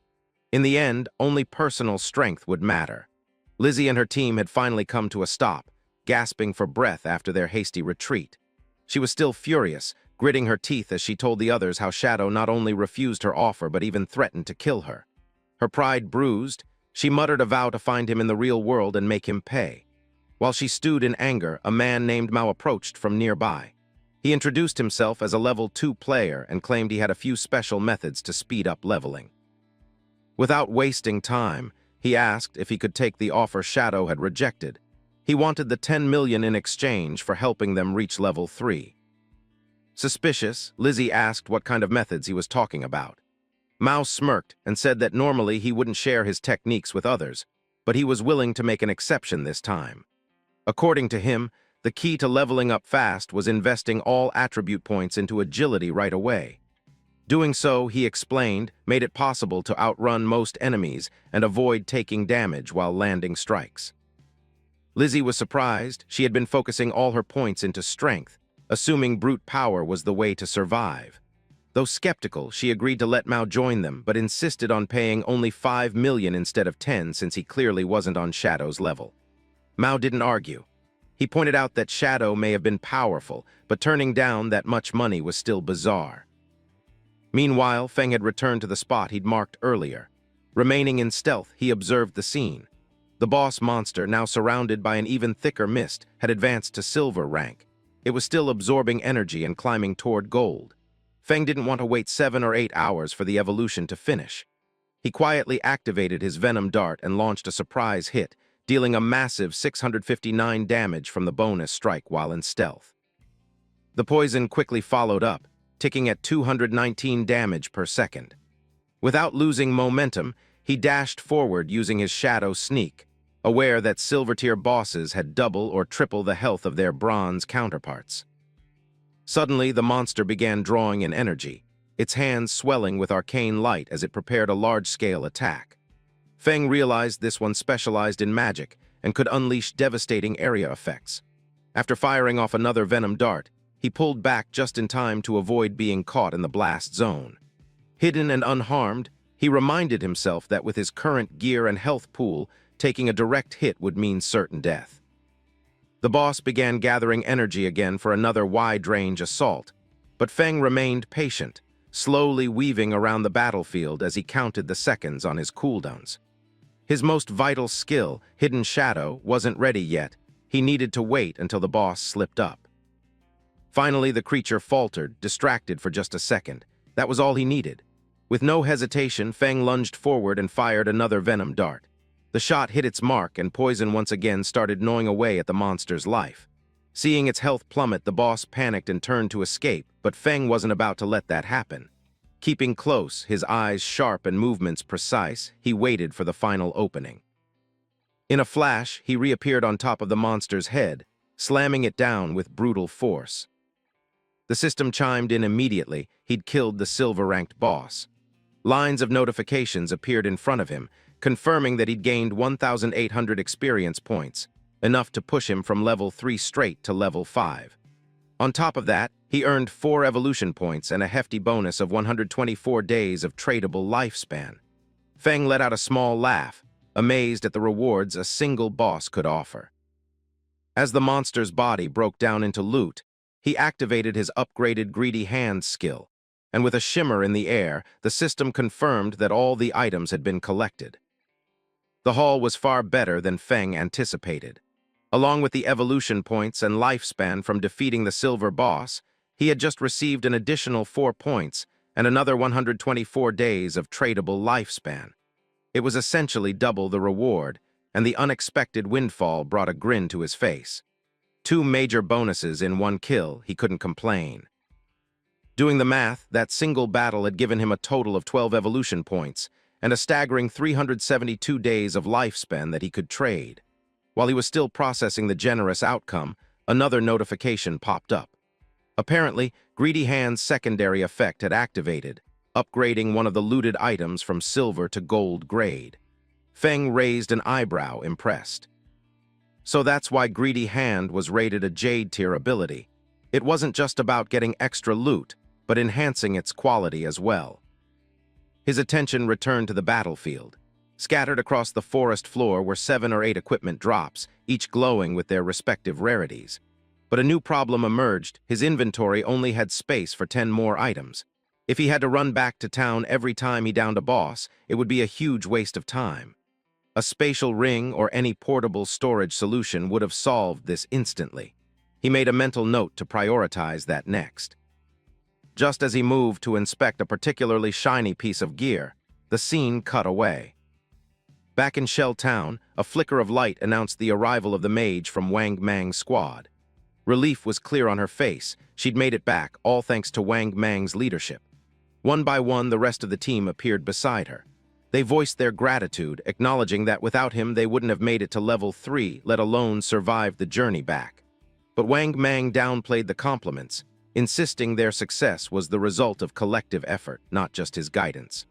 [SPEAKER 1] In the end, only personal strength would matter. Lizzie and her team had finally come to a stop, gasping for breath after their hasty retreat. She was still furious, gritting her teeth as she told the others how Shadow not only refused her offer but even threatened to kill her. Her pride bruised, she muttered a vow to find him in the real world and make him pay. While she stewed in anger, a man named Mao approached from nearby. He introduced himself as a level 2 player and claimed he had a few special methods to speed up leveling. Without wasting time, he asked if he could take the offer Shadow had rejected. He wanted the 10 million in exchange for helping them reach level 3. Suspicious, Lizzie asked what kind of methods he was talking about. Mao smirked and said that normally he wouldn't share his techniques with others, but he was willing to make an exception this time. According to him, the key to leveling up fast was investing all attribute points into agility right away. Doing so, he explained, made it possible to outrun most enemies and avoid taking damage while landing strikes. Lizzie was surprised. She had been focusing all her points into strength, assuming brute power was the way to survive. Though skeptical, she agreed to let Mao join them, but insisted on paying only 5 million instead of 10 since he clearly wasn't on Shadow's level. Mao didn't argue. He pointed out that Shadow may have been powerful, but turning down that much money was still bizarre. Meanwhile, Fang had returned to the spot he'd marked earlier. Remaining in stealth, he observed the scene. The boss monster, now surrounded by an even thicker mist, had advanced to silver rank. It was still absorbing energy and climbing toward gold. Fang didn't want to wait 7 or 8 hours for the evolution to finish. He quietly activated his venom dart and launched a surprise hit, dealing a massive 659 damage from the bonus strike while in stealth. The poison quickly followed up, ticking at 219 damage per second. Without losing momentum, he dashed forward using his shadow sneak, aware that silver-tier bosses had double or triple the health of their bronze counterparts. Suddenly, the monster began drawing in energy, its hands swelling with arcane light as it prepared a large-scale attack. Fang realized this one specialized in magic and could unleash devastating area effects. After firing off another venom dart, he pulled back just in time to avoid being caught in the blast zone. Hidden and unharmed, he reminded himself that with his current gear and health pool, taking a direct hit would mean certain death. The boss began gathering energy again for another wide-range assault, but Fang remained patient, slowly weaving around the battlefield as he counted the seconds on his cooldowns. His most vital skill, Hidden Shadow, wasn't ready yet. He needed to wait until the boss slipped up. Finally, the creature faltered, distracted for just a second. That was all he needed. With no hesitation, Fang lunged forward and fired another venom dart. The shot hit its mark, and poison once again started gnawing away at the monster's life. Seeing its health plummet, the boss panicked and turned to escape, but Fang wasn't about to let that happen. Keeping close, his eyes sharp and movements precise, he waited for the final opening. In a flash, he reappeared on top of the monster's head, slamming it down with brutal force. The system chimed in immediately. He'd killed the silver-ranked boss. Lines of notifications appeared in front of him, confirming that he'd gained 1,800 experience points, enough to push him from level 3 straight to level 5. On top of that, he earned 4 evolution points and a hefty bonus of 124 days of tradable lifespan. Fang let out a small laugh, amazed at the rewards a single boss could offer. As the monster's body broke down into loot, he activated his upgraded Greedy Hands skill, and with a shimmer in the air, the system confirmed that all the items had been collected. The haul was far better than Fang anticipated. Along with the evolution points and lifespan from defeating the silver boss, he had just received an additional 4 points and another 124 days of tradable lifespan. It was essentially double the reward, and the unexpected windfall brought a grin to his face. 2 major bonuses in 1 kill, he couldn't complain. Doing the math, that single battle had given him a total of 12 evolution points and a staggering 372 days of lifespan that he could trade. While he was still processing the generous outcome, another notification popped up. Apparently, Greedy Hand's secondary effect had activated, upgrading one of the looted items from silver to gold grade. Fang raised an eyebrow, impressed. So that's why Greedy Hand was rated a Jade tier ability. It wasn't just about getting extra loot, but enhancing its quality as well. His attention returned to the battlefield. Scattered across the forest floor were 7 or 8 equipment drops, each glowing with their respective rarities. But a new problem emerged. His inventory only had space for 10 more items. If he had to run back to town every time he downed a boss, it would be a huge waste of time. A spatial ring or any portable storage solution would have solved this instantly. He made a mental note to prioritize that next. Just as he moved to inspect a particularly shiny piece of gear, the scene cut away. Back in Shell Town, a flicker of light announced the arrival of the mage from Wang Mang's squad. Relief was clear on her face. She'd made it back, all thanks to Wang Mang's leadership. One by one, the rest of the team appeared beside her. They voiced their gratitude, acknowledging that without him they wouldn't have made it to level 3, let alone survived the journey back. But Wang Mang downplayed the compliments, insisting their success was the result of collective effort, not just his guidance.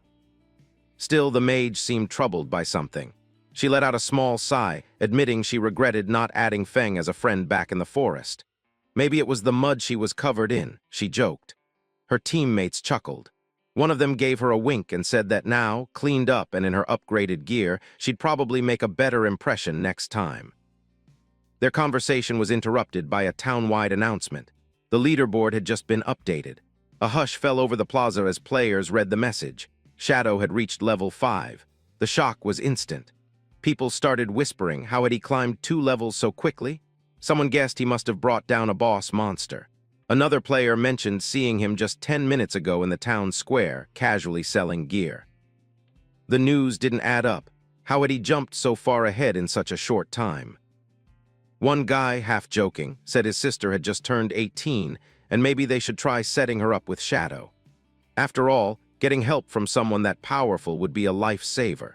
[SPEAKER 1] Still, the mage seemed troubled by something. She let out a small sigh, admitting she regretted not adding Fang as a friend back in the forest. Maybe it was the mud she was covered in, she joked. Her teammates chuckled. One of them gave her a wink and said that now, cleaned up and in her upgraded gear, she'd probably make a better impression next time. Their conversation was interrupted by a town-wide announcement. The leaderboard had just been updated. A hush fell over the plaza as players read the message. Shadow had reached level 5. The shock was instant. People started whispering, how had he climbed 2 levels so quickly? Someone guessed he must have brought down a boss monster. Another player mentioned seeing him just 10 minutes ago in the town square, casually selling gear. The news didn't add up. How had he jumped so far ahead in such a short time? One guy, half joking, said his sister had just turned 18, and maybe they should try setting her up with Shadow. After all, getting help from someone that powerful would be a lifesaver.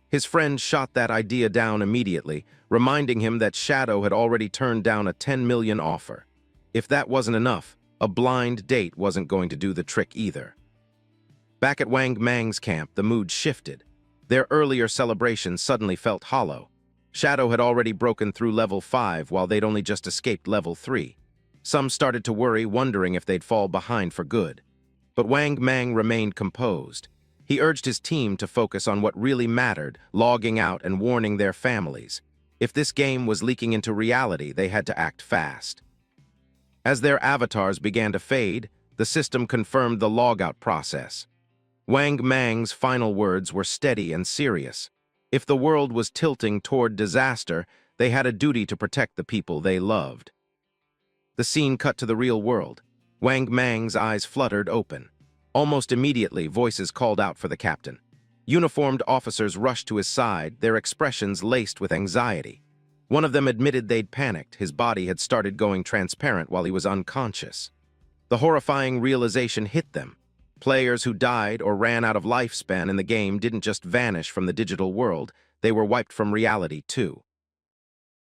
[SPEAKER 1] His friend shot that idea down immediately, reminding him that Shadow had already turned down a 10 million offer. If that wasn't enough, a blind date wasn't going to do the trick either. Back at Wang Mang's camp, the mood shifted. Their earlier celebration suddenly felt hollow. Shadow had already broken through level 5 while they'd only just escaped level 3. Some started to worry, wondering if they'd fall behind for good. But Wang Mang remained composed. He urged his team to focus on what really mattered, logging out and warning their families. If this game was leaking into reality, they had to act fast. As their avatars began to fade, the system confirmed the logout process. Wang Mang's final words were steady and serious. If the world was tilting toward disaster, they had a duty to protect the people they loved. The scene cut to the real world. Wang Mang's eyes fluttered open. Almost immediately, voices called out for the captain. Uniformed officers rushed to his side, their expressions laced with anxiety. One of them admitted they'd panicked. His body had started going transparent while he was unconscious. The horrifying realization hit them. Players who died or ran out of lifespan in the game didn't just vanish from the digital world, they were wiped from reality too.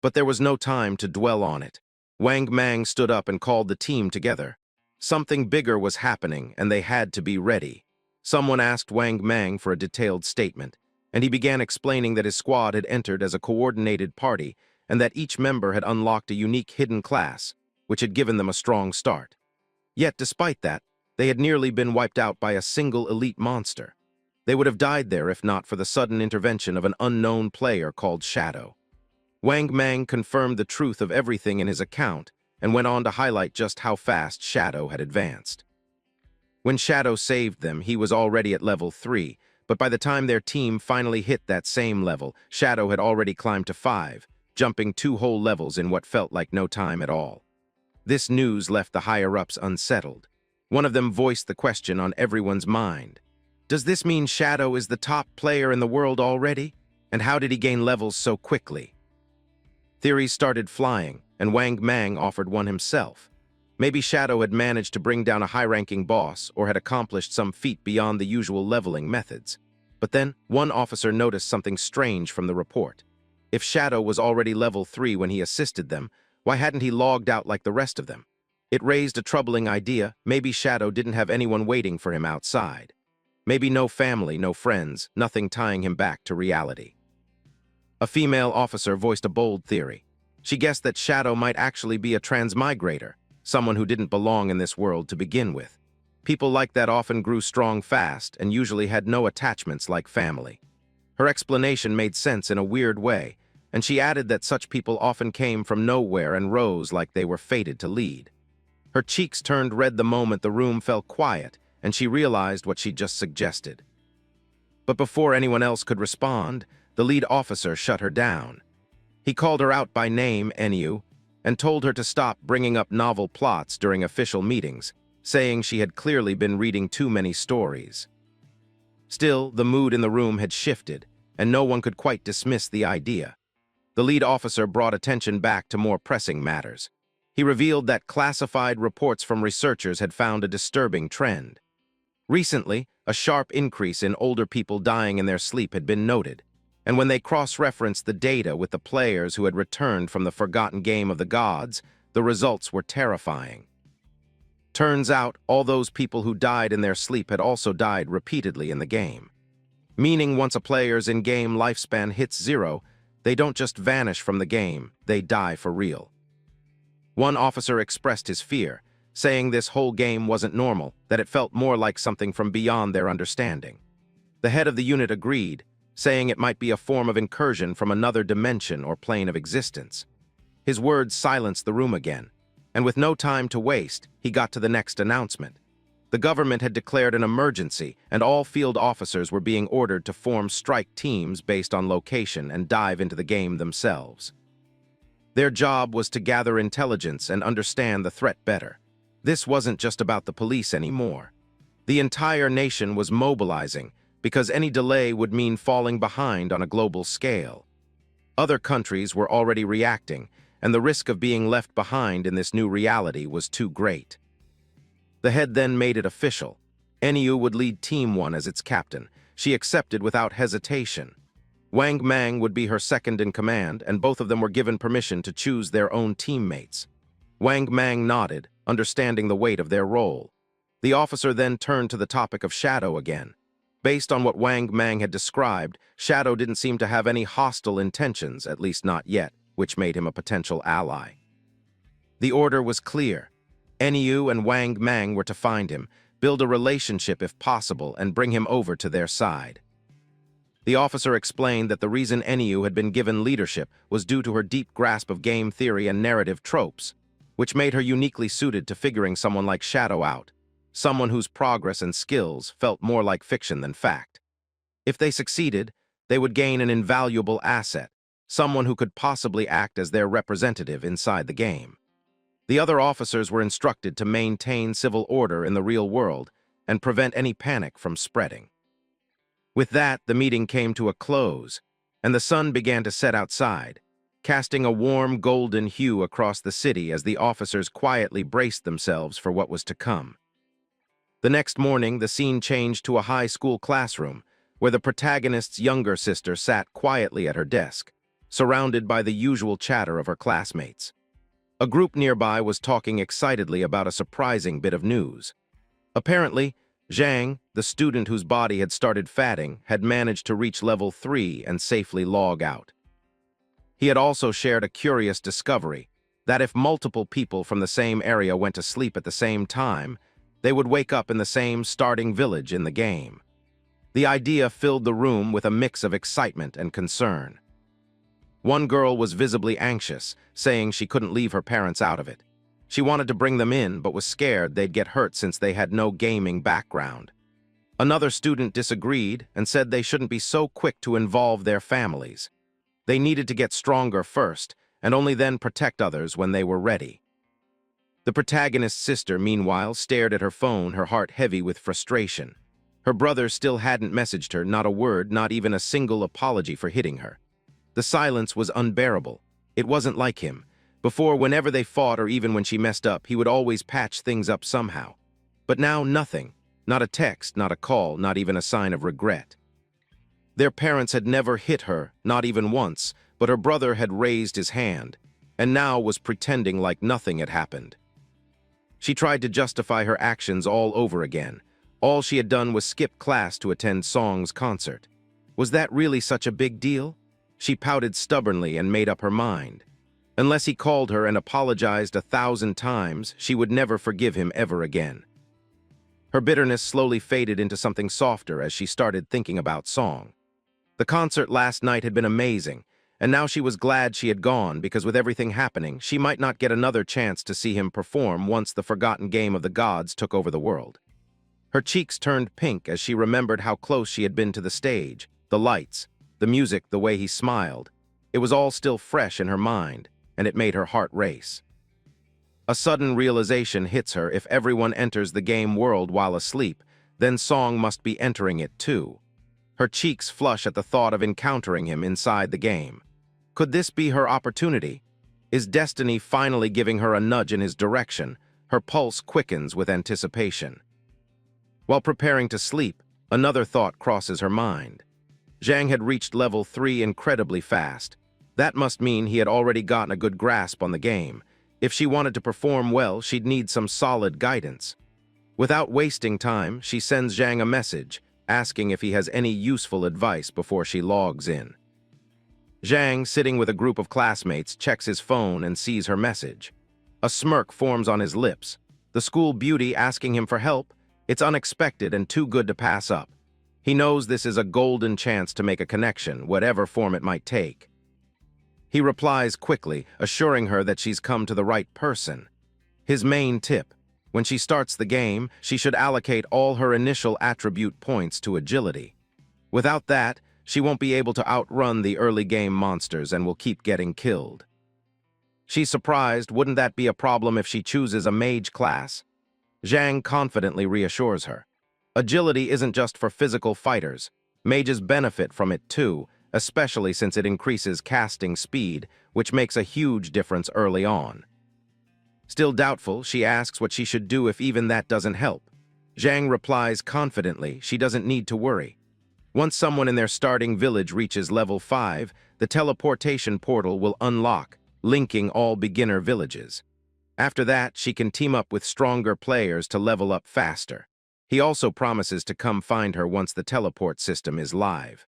[SPEAKER 1] But there was no time to dwell on it. Wang Mang stood up and called the team together. Something bigger was happening, and they had to be ready. Someone asked Wang Mang for a detailed statement, and he began explaining that his squad had entered as a coordinated party and that each member had unlocked a unique hidden class, which had given them a strong start. Yet, despite that, they had nearly been wiped out by a single elite monster. They would have died there if not for the sudden intervention of an unknown player called Shadow. Wang Mang confirmed the truth of everything in his account and went on to highlight just how fast Shadow had advanced. When Shadow saved them, he was already at level 3, but by the time their team finally hit that same level, Shadow had already climbed to 5, jumping 2 whole levels in what felt like no time at all. This news left the higher-ups unsettled. One of them voiced the question on everyone's mind. Does this mean Shadow is the top player in the world already? And how did he gain levels so quickly? Theories started flying, and Wang Mang offered one himself. Maybe Shadow had managed to bring down a high-ranking boss or had accomplished some feat beyond the usual leveling methods. But then, one officer noticed something strange from the report. If Shadow was already level 3 when he assisted them, why hadn't he logged out like the rest of them? It raised a troubling idea. Maybe Shadow didn't have anyone waiting for him outside. Maybe no family, no friends, nothing tying him back to reality. A female officer voiced a bold theory. She guessed that Shadow might actually be a transmigrator, someone who didn't belong in this world to begin with. People like that often grew strong fast and usually had no attachments like family. Her explanation made sense in a weird way, and she added that such people often came from nowhere and rose like they were fated to lead. Her cheeks turned red the moment the room fell quiet, and she realized what she'd just suggested. But before anyone else could respond, the lead officer shut her down. He called her out by name, Enyu, and told her to stop bringing up novel plots during official meetings, saying she had clearly been reading too many stories. Still, the mood in the room had shifted, and no one could quite dismiss the idea. The lead officer brought attention back to more pressing matters. He revealed that classified reports from researchers had found a disturbing trend. Recently, a sharp increase in older people dying in their sleep had been noted, and when they cross-referenced the data with the players who had returned from the forgotten game of the gods, the results were terrifying. Turns out, all those people who died in their sleep had also died repeatedly in the game. Meaning once a player's in-game lifespan hits 0, they don't just vanish from the game, they die for real. One officer expressed his fear, saying this whole game wasn't normal, that it felt more like something from beyond their understanding. The head of the unit agreed, saying it might be a form of incursion from another dimension or plane of existence. His words silenced the room again, and with no time to waste, he got to the next announcement. The government had declared an emergency, and all field officers were being ordered to form strike teams based on location and dive into the game themselves. Their job was to gather intelligence and understand the threat better. This wasn't just about the police anymore. The entire nation was mobilizing, because any delay would mean falling behind on a global scale. Other countries were already reacting, and the risk of being left behind in this new reality was too great. The head then made it official. Enyu would lead Team 1 as its captain. She accepted without hesitation. Wang Mang would be her second in command, and both of them were given permission to choose their own teammates. Wang Mang nodded, understanding the weight of their role. The officer then turned to the topic of Shadow again. Based on what Wang Mang had described, Shadow didn't seem to have any hostile intentions, at least not yet, which made him a potential ally. The order was clear. Enyu and Wang Mang were to find him, build a relationship if possible, and bring him over to their side. The officer explained that the reason Enyu had been given leadership was due to her deep grasp of game theory and narrative tropes, which made her uniquely suited to figuring someone like Shadow out, someone whose progress and skills felt more like fiction than fact. If they succeeded, they would gain an invaluable asset, someone who could possibly act as their representative inside the game. The other officers were instructed to maintain civil order in the real world and prevent any panic from spreading. With that, the meeting came to a close, and the sun began to set outside, casting a warm golden hue across the city as the officers quietly braced themselves for what was to come. The next morning, the scene changed to a high school classroom, where the protagonist's younger sister sat quietly at her desk, surrounded by the usual chatter of her classmates. A group nearby was talking excitedly about a surprising bit of news. Apparently, Zhang, the student whose body had started fatting, had managed to reach level 3 and safely log out. He had also shared a curious discovery, that if multiple people from the same area went to sleep at the same time, they would wake up in the same starting village in the game. The idea filled the room with a mix of excitement and concern. One girl was visibly anxious, saying she couldn't leave her parents out of it. She wanted to bring them in, but was scared they'd get hurt since they had no gaming background. Another student disagreed and said they shouldn't be so quick to involve their families. They needed to get stronger first, and only then protect others when they were ready. The protagonist's sister, meanwhile, stared at her phone, her heart heavy with frustration. Her brother still hadn't messaged her, not a word, not even a single apology for hitting her. The silence was unbearable. It wasn't like him. Before, whenever they fought or even when she messed up, he would always patch things up somehow. But now, nothing. Not a text, not a call, not even a sign of regret. Their parents had never hit her, not even once, but her brother had raised his hand, and now was pretending like nothing had happened. She tried to justify her actions all over again. All she had done was skip class to attend Song's concert. Was that really such a big deal? She pouted stubbornly and made up her mind. Unless he called her and apologized 1,000 times, she would never forgive him ever again. Her bitterness slowly faded into something softer as she started thinking about Song. The concert last night had been amazing, and now she was glad she had gone because with everything happening, she might not get another chance to see him perform once the forgotten game of the gods took over the world. Her cheeks turned pink as she remembered how close she had been to the stage, the lights, the music, the way he smiled. It was all still fresh in her mind, and it made her heart race. A sudden realization hits her: if everyone enters the game world while asleep, then Song must be entering it too. Her cheeks flush at the thought of encountering him inside the game. Could this be her opportunity? Is destiny finally giving her a nudge in his direction? Her pulse quickens with anticipation. While preparing to sleep, another thought crosses her mind. Zhang had reached level 3 incredibly fast. That must mean he had already gotten a good grasp on the game. If she wanted to perform well, she'd need some solid guidance. Without wasting time, she sends Zhang a message, asking if he has any useful advice before she logs in. Zhang, sitting with a group of classmates, checks his phone and sees her message. A smirk forms on his lips. The school beauty asking him for help? It's unexpected and too good to pass up. He knows this is a golden chance to make a connection, whatever form it might take. He replies quickly, assuring her that she's come to the right person. His main tip: when she starts the game, she should allocate all her initial attribute points to agility. Without that, she won't be able to outrun the early game monsters and will keep getting killed. She's surprised. Wouldn't that be a problem if she chooses a mage class? Zhang confidently reassures her. Agility isn't just for physical fighters. Mages benefit from it too, especially since it increases casting speed, which makes a huge difference early on. Still doubtful, she asks what she should do if even that doesn't help. Zhang replies confidently she doesn't need to worry. Once someone in their starting village reaches level 5, the teleportation portal will unlock, linking all beginner villages. After that, she can team up with stronger players to level up faster. He also promises to come find her once the teleport system is live.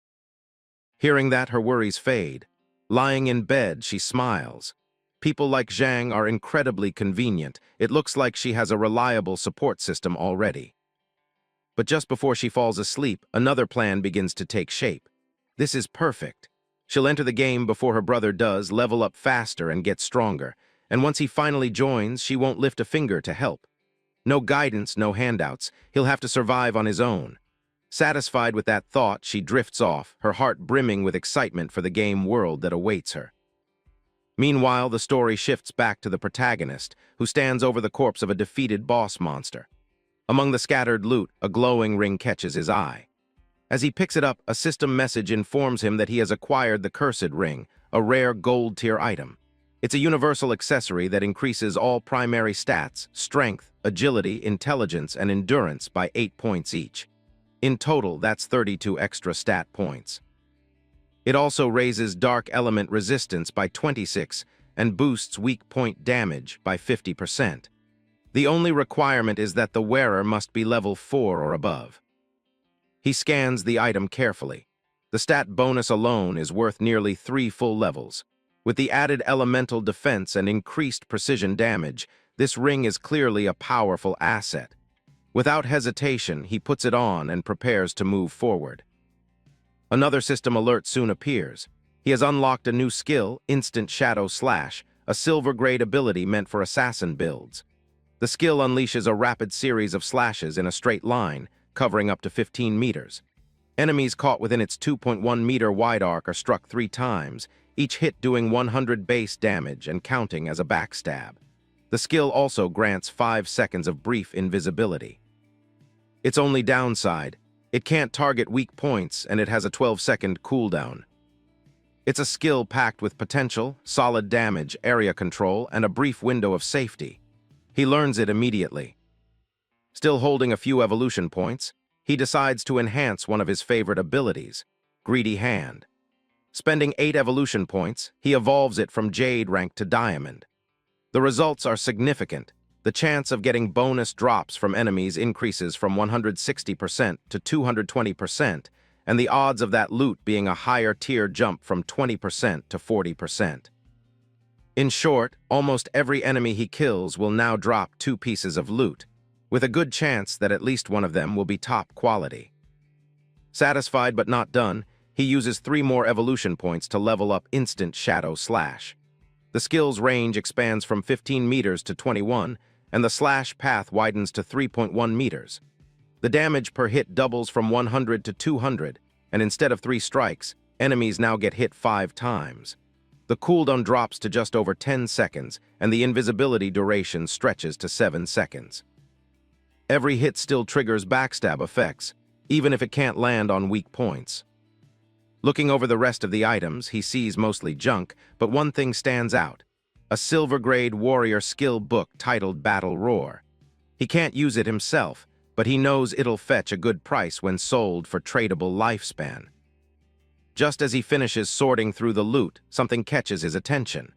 [SPEAKER 1] Hearing that, her worries fade. Lying in bed, she smiles. People like Zhang are incredibly convenient. It looks like she has a reliable support system already. But just before she falls asleep, another plan begins to take shape. This is perfect. She'll enter the game before her brother does, level up faster and get stronger. And once he finally joins, she won't lift a finger to help. No guidance, no handouts. He'll have to survive on his own. Satisfied with that thought, she drifts off, her heart brimming with excitement for the game world that awaits her. Meanwhile, the story shifts back to the protagonist, who stands over the corpse of a defeated boss monster. Among the scattered loot, a glowing ring catches his eye. As he picks it up, a system message informs him that he has acquired the Cursed Ring, a rare gold-tier item. It's a universal accessory that increases all primary stats, strength, agility, intelligence, and endurance by 8 points each. In total, that's 32 extra stat points. It also raises dark element resistance by 26 and boosts weak point damage by 50%. The only requirement is that the wearer must be level 4 or above. He scans the item carefully. The stat bonus alone is worth nearly 3 full levels. With the added elemental defense and increased precision damage, this ring is clearly a powerful asset. Without hesitation, he puts it on and prepares to move forward. Another system alert soon appears. He has unlocked a new skill, Instant Shadow Slash, a silver-grade ability meant for assassin builds. The skill unleashes a rapid series of slashes in a straight line, covering up to 15 meters. Enemies caught within its 2.1-meter wide arc are struck 3 times, each hit doing 100 base damage and counting as a backstab. The skill also grants 5 seconds of brief invisibility. Its only downside: it can't target weak points and it has a 12-second cooldown. It's a skill packed with potential, solid damage, area control, and a brief window of safety. He learns it immediately. Still holding a few evolution points, he decides to enhance one of his favorite abilities, Greedy Hand. Spending 8 evolution points, he evolves it from Jade rank to Diamond. The results are significant. The chance of getting bonus drops from enemies increases from 160% to 220%, and the odds of that loot being a higher tier jump from 20% to 40%. In short, almost every enemy he kills will now drop 2 pieces of loot, with a good chance that at least one of them will be top quality. Satisfied but not done, he uses 3 more evolution points to level up Instant Shadow Slash. The skill's range expands from 15 meters to 21, and the slash path widens to 3.1 meters. The damage per hit doubles from 100 to 200, and instead of 3 strikes, enemies now get hit 5 times. The cooldown drops to just over 10 seconds, and the invisibility duration stretches to 7 seconds. Every hit still triggers backstab effects, even if it can't land on weak points. Looking over the rest of the items, he sees mostly junk, but one thing stands out: a silver-grade warrior skill book titled Battle Roar. He can't use it himself, but he knows it'll fetch a good price when sold for tradable lifespan. Just as he finishes sorting through the loot, something catches his attention.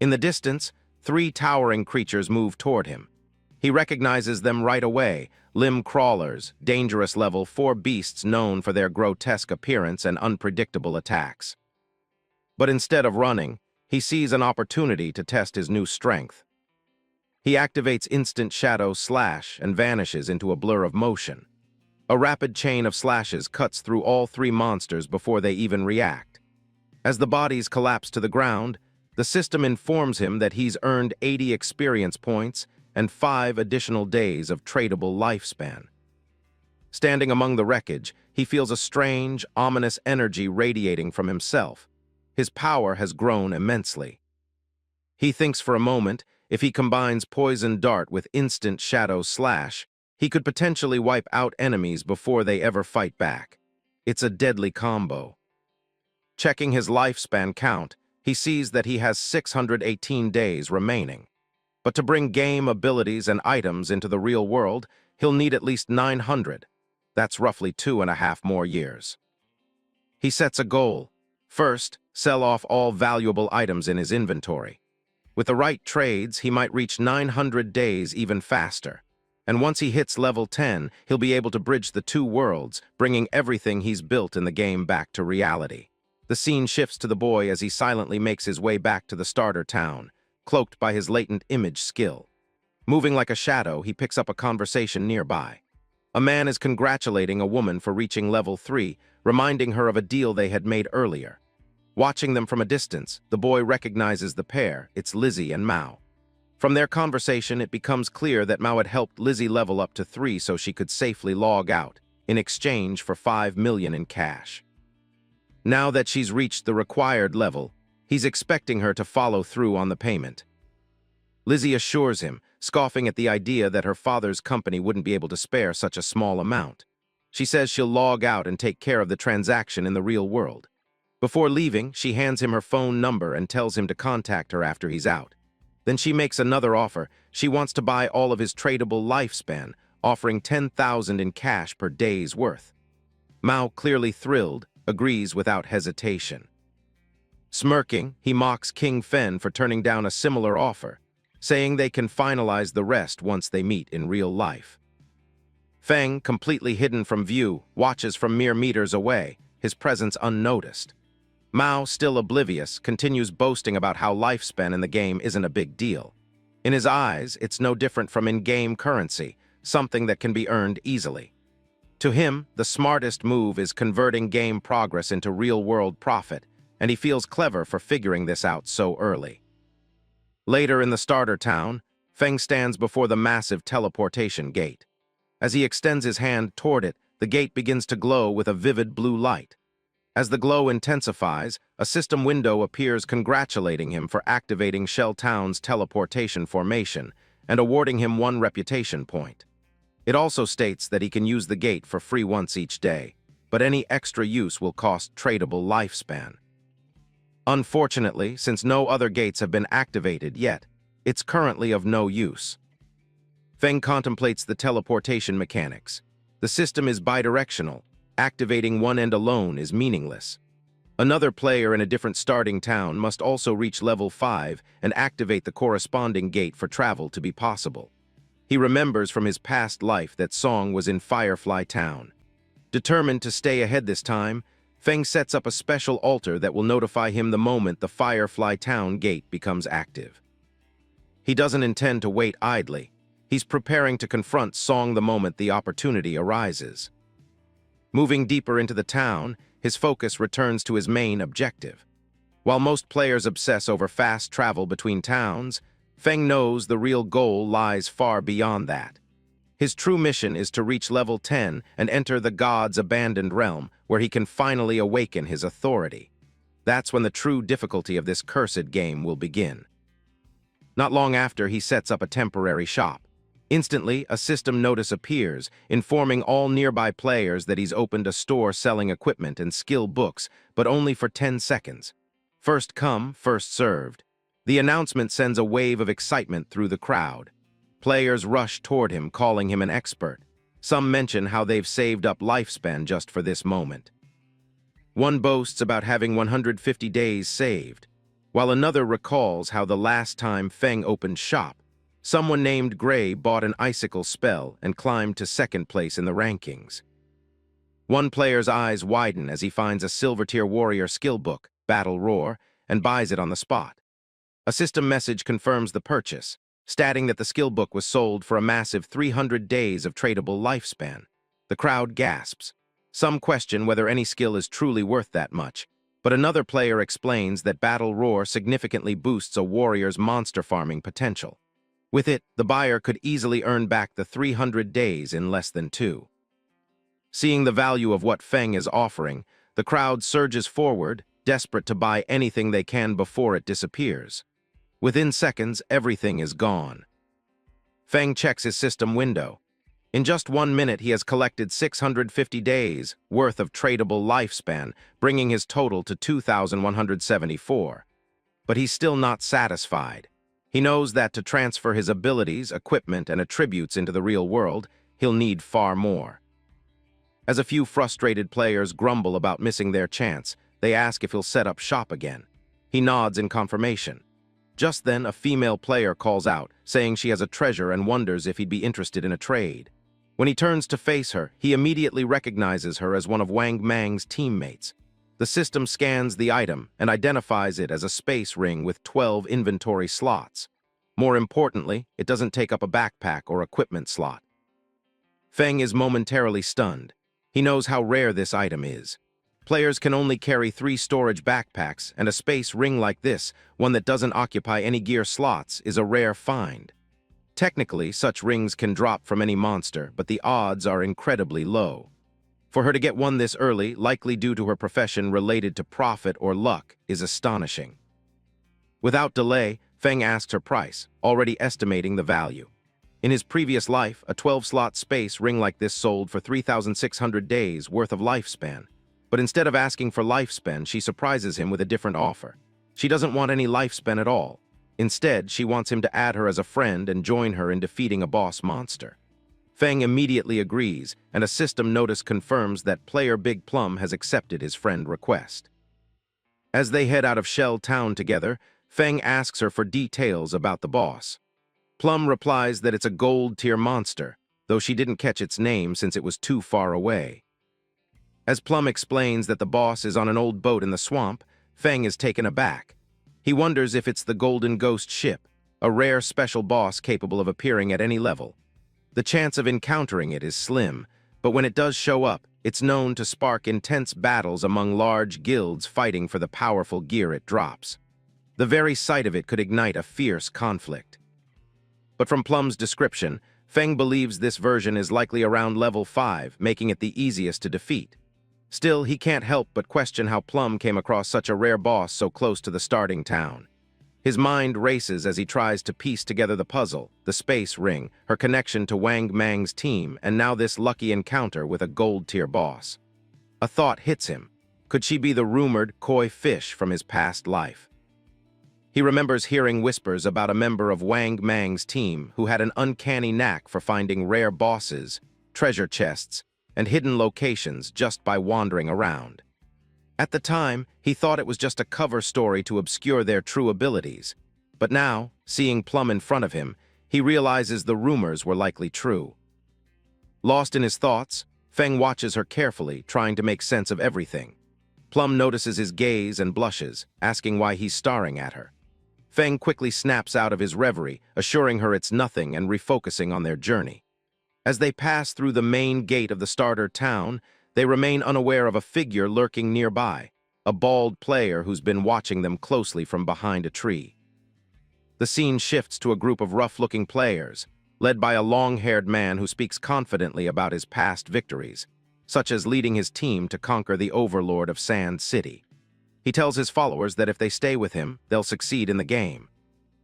[SPEAKER 1] In the distance, 3 towering creatures move toward him. He recognizes them right away: limb crawlers, dangerous level 4 beasts known for their grotesque appearance and unpredictable attacks. But instead of running, he sees an opportunity to test his new strength. He activates Instant Shadow Slash and vanishes into a blur of motion. A rapid chain of slashes cuts through all 3 monsters before they even react. As the bodies collapse to the ground, the system informs him that he's earned 80 experience points and 5 additional days of tradable lifespan. Standing among the wreckage, he feels a strange, ominous energy radiating from himself. His power has grown immensely. He thinks for a moment, if he combines Poison Dart with Instant Shadow Slash, he could potentially wipe out enemies before they ever fight back. It's a deadly combo. Checking his lifespan count, he sees that he has 618 days remaining. But to bring game abilities and items into the real world, he'll need at least 900. That's roughly 2.5 more years. He sets a goal. First, sell off all valuable items in his inventory. With the right trades, he might reach 900 days even faster. And once he hits level 10, he'll be able to bridge the 2 worlds, bringing everything he's built in the game back to reality. The scene shifts to the boy as he silently makes his way back to the starter town, cloaked by his latent image skill. Moving like a shadow, he picks up a conversation nearby. A man is congratulating a woman for reaching level 3, reminding her of a deal they had made earlier. Watching them from a distance, the boy recognizes the pair. It's Lizzie and Mao. From their conversation, it becomes clear that Mao had helped Lizzie level up to 3 so she could safely log out, in exchange for 5 million in cash. Now that she's reached the required level, he's expecting her to follow through on the payment. Lizzie assures him, scoffing at the idea that her father's company wouldn't be able to spare such a small amount. She says she'll log out and take care of the transaction in the real world. Before leaving, she hands him her phone number and tells him to contact her after he's out. Then she makes another offer. She wants to buy all of his tradable lifespan, offering 10,000 in cash per day's worth. Mao, clearly thrilled, agrees without hesitation. Smirking, he mocks King Fen for turning down a similar offer, saying they can finalize the rest once they meet in real life. Fang, completely hidden from view, watches from mere meters away, his presence unnoticed. Mao, still oblivious, continues boasting about how lifespan in the game isn't a big deal. In his eyes, it's no different from in-game currency, something that can be earned easily. To him, the smartest move is converting game progress into real-world profit, and he feels clever for figuring this out so early. Later in the starter town, Feng stands before the massive teleportation gate. As he extends his hand toward it, the gate begins to glow with a vivid blue light. As the glow intensifies, a system window appears congratulating him for activating Shell Town's teleportation formation and awarding him 1 reputation point. It also states that he can use the gate for free once each day, but any extra use will cost tradable lifespan. Unfortunately, since no other gates have been activated yet, it's currently of no use. Fang contemplates the teleportation mechanics. The system is bidirectional. Activating one end alone is meaningless. Another player in a different starting town must also reach level 5 and activate the corresponding gate for travel to be possible. He remembers from his past life that Song was in Firefly Town. Determined to stay ahead this time, Fang sets up a special altar that will notify him the moment the Firefly Town gate becomes active. He doesn't intend to wait idly. He's preparing to confront Song the moment the opportunity arises. Moving deeper into the town, his focus returns to his main objective. While most players obsess over fast travel between towns, Fang knows the real goal lies far beyond that. His true mission is to reach level 10 and enter the god's abandoned realm, where he can finally awaken his authority. That's when the true difficulty of this cursed game will begin. Not long after, he sets up a temporary shop. Instantly, a system notice appears, informing all nearby players that he's opened a store selling equipment and skill books, but only for 10 seconds. First come, first served. The announcement sends a wave of excitement through the crowd. Players rush toward him, calling him an expert. Some mention how they've saved up lifespan just for this moment. One boasts about having 150 days saved, while another recalls how the last time Fang opened shop, someone named Gray bought an icicle spell and climbed to second place in the rankings. One player's eyes widen as he finds a silver-tier warrior skill book, Battle Roar, and buys it on the spot. A system message confirms the purchase, stating that the skill book was sold for a massive 300 days of tradable lifespan. The crowd gasps. Some question whether any skill is truly worth that much, but another player explains that Battle Roar significantly boosts a warrior's monster farming potential. With it, the buyer could easily earn back the 300 days in less than 2. Seeing the value of what Fang is offering, the crowd surges forward, desperate to buy anything they can before it disappears. Within seconds, everything is gone. Fang checks his system window. In just 1 minute, he has collected 650 days worth of tradable lifespan, bringing his total to 2,174. But he's still not satisfied. He knows that to transfer his abilities, equipment, and attributes into the real world, he'll need far more. As a few frustrated players grumble about missing their chance, they ask if he'll set up shop again. He nods in confirmation. Just then, a female player calls out, saying she has a treasure and wonders if he'd be interested in a trade. When he turns to face her, he immediately recognizes her as one of Wang Mang's teammates. The system scans the item and identifies it as a space ring with 12 inventory slots. More importantly, it doesn't take up a backpack or equipment slot. Fang is momentarily stunned. He knows how rare this item is. Players can only carry 3 storage backpacks, and a space ring like this, one that doesn't occupy any gear slots, is a rare find. Technically, such rings can drop from any monster, but the odds are incredibly low. For her to get one this early, likely due to her profession related to profit or luck, is astonishing. Without delay, Fang asks her price, already estimating the value. In his previous life, a 12-slot space ring like this sold for 3,600 days worth of lifespan. But instead of asking for lifespan, she surprises him with a different offer. She doesn't want any lifespan at all. Instead, she wants him to add her as a friend and join her in defeating a boss monster. Fang immediately agrees, and a system notice confirms that player Big Plum has accepted his friend request. As they head out of Shell Town together, Fang asks her for details about the boss. Plum replies that it's a gold-tier monster, though she didn't catch its name since it was too far away. As Plum explains that the boss is on an old boat in the swamp, Fang is taken aback. He wonders if it's the Golden Ghost ship, a rare special boss capable of appearing at any level. The chance of encountering it is slim, but when it does show up, it's known to spark intense battles among large guilds fighting for the powerful gear it drops. The very sight of it could ignite a fierce conflict. But from Plum's description, Fang believes this version is likely around level 5, making it the easiest to defeat. Still, he can't help but question how Plum came across such a rare boss so close to the starting town. His mind races as he tries to piece together the puzzle, the space ring, her connection to Wang Mang's team, and now this lucky encounter with a gold-tier boss. A thought hits him. Could she be the rumored koi fish from his past life? He remembers hearing whispers about a member of Wang Mang's team who had an uncanny knack for finding rare bosses, treasure chests, and hidden locations just by wandering around. At the time, he thought it was just a cover story to obscure their true abilities. But now, seeing Plum in front of him, he realizes the rumors were likely true. Lost in his thoughts, Fang watches her carefully, trying to make sense of everything. Plum notices his gaze and blushes, asking why he's staring at her. Fang quickly snaps out of his reverie, assuring her it's nothing and refocusing on their journey. As they pass through the main gate of the starter town, they remain unaware of a figure lurking nearby, a bald player who's been watching them closely from behind a tree. The scene shifts to a group of rough-looking players, led by a long-haired man who speaks confidently about his past victories, such as leading his team to conquer the overlord of Sand City. He tells his followers that if they stay with him, they'll succeed in the game.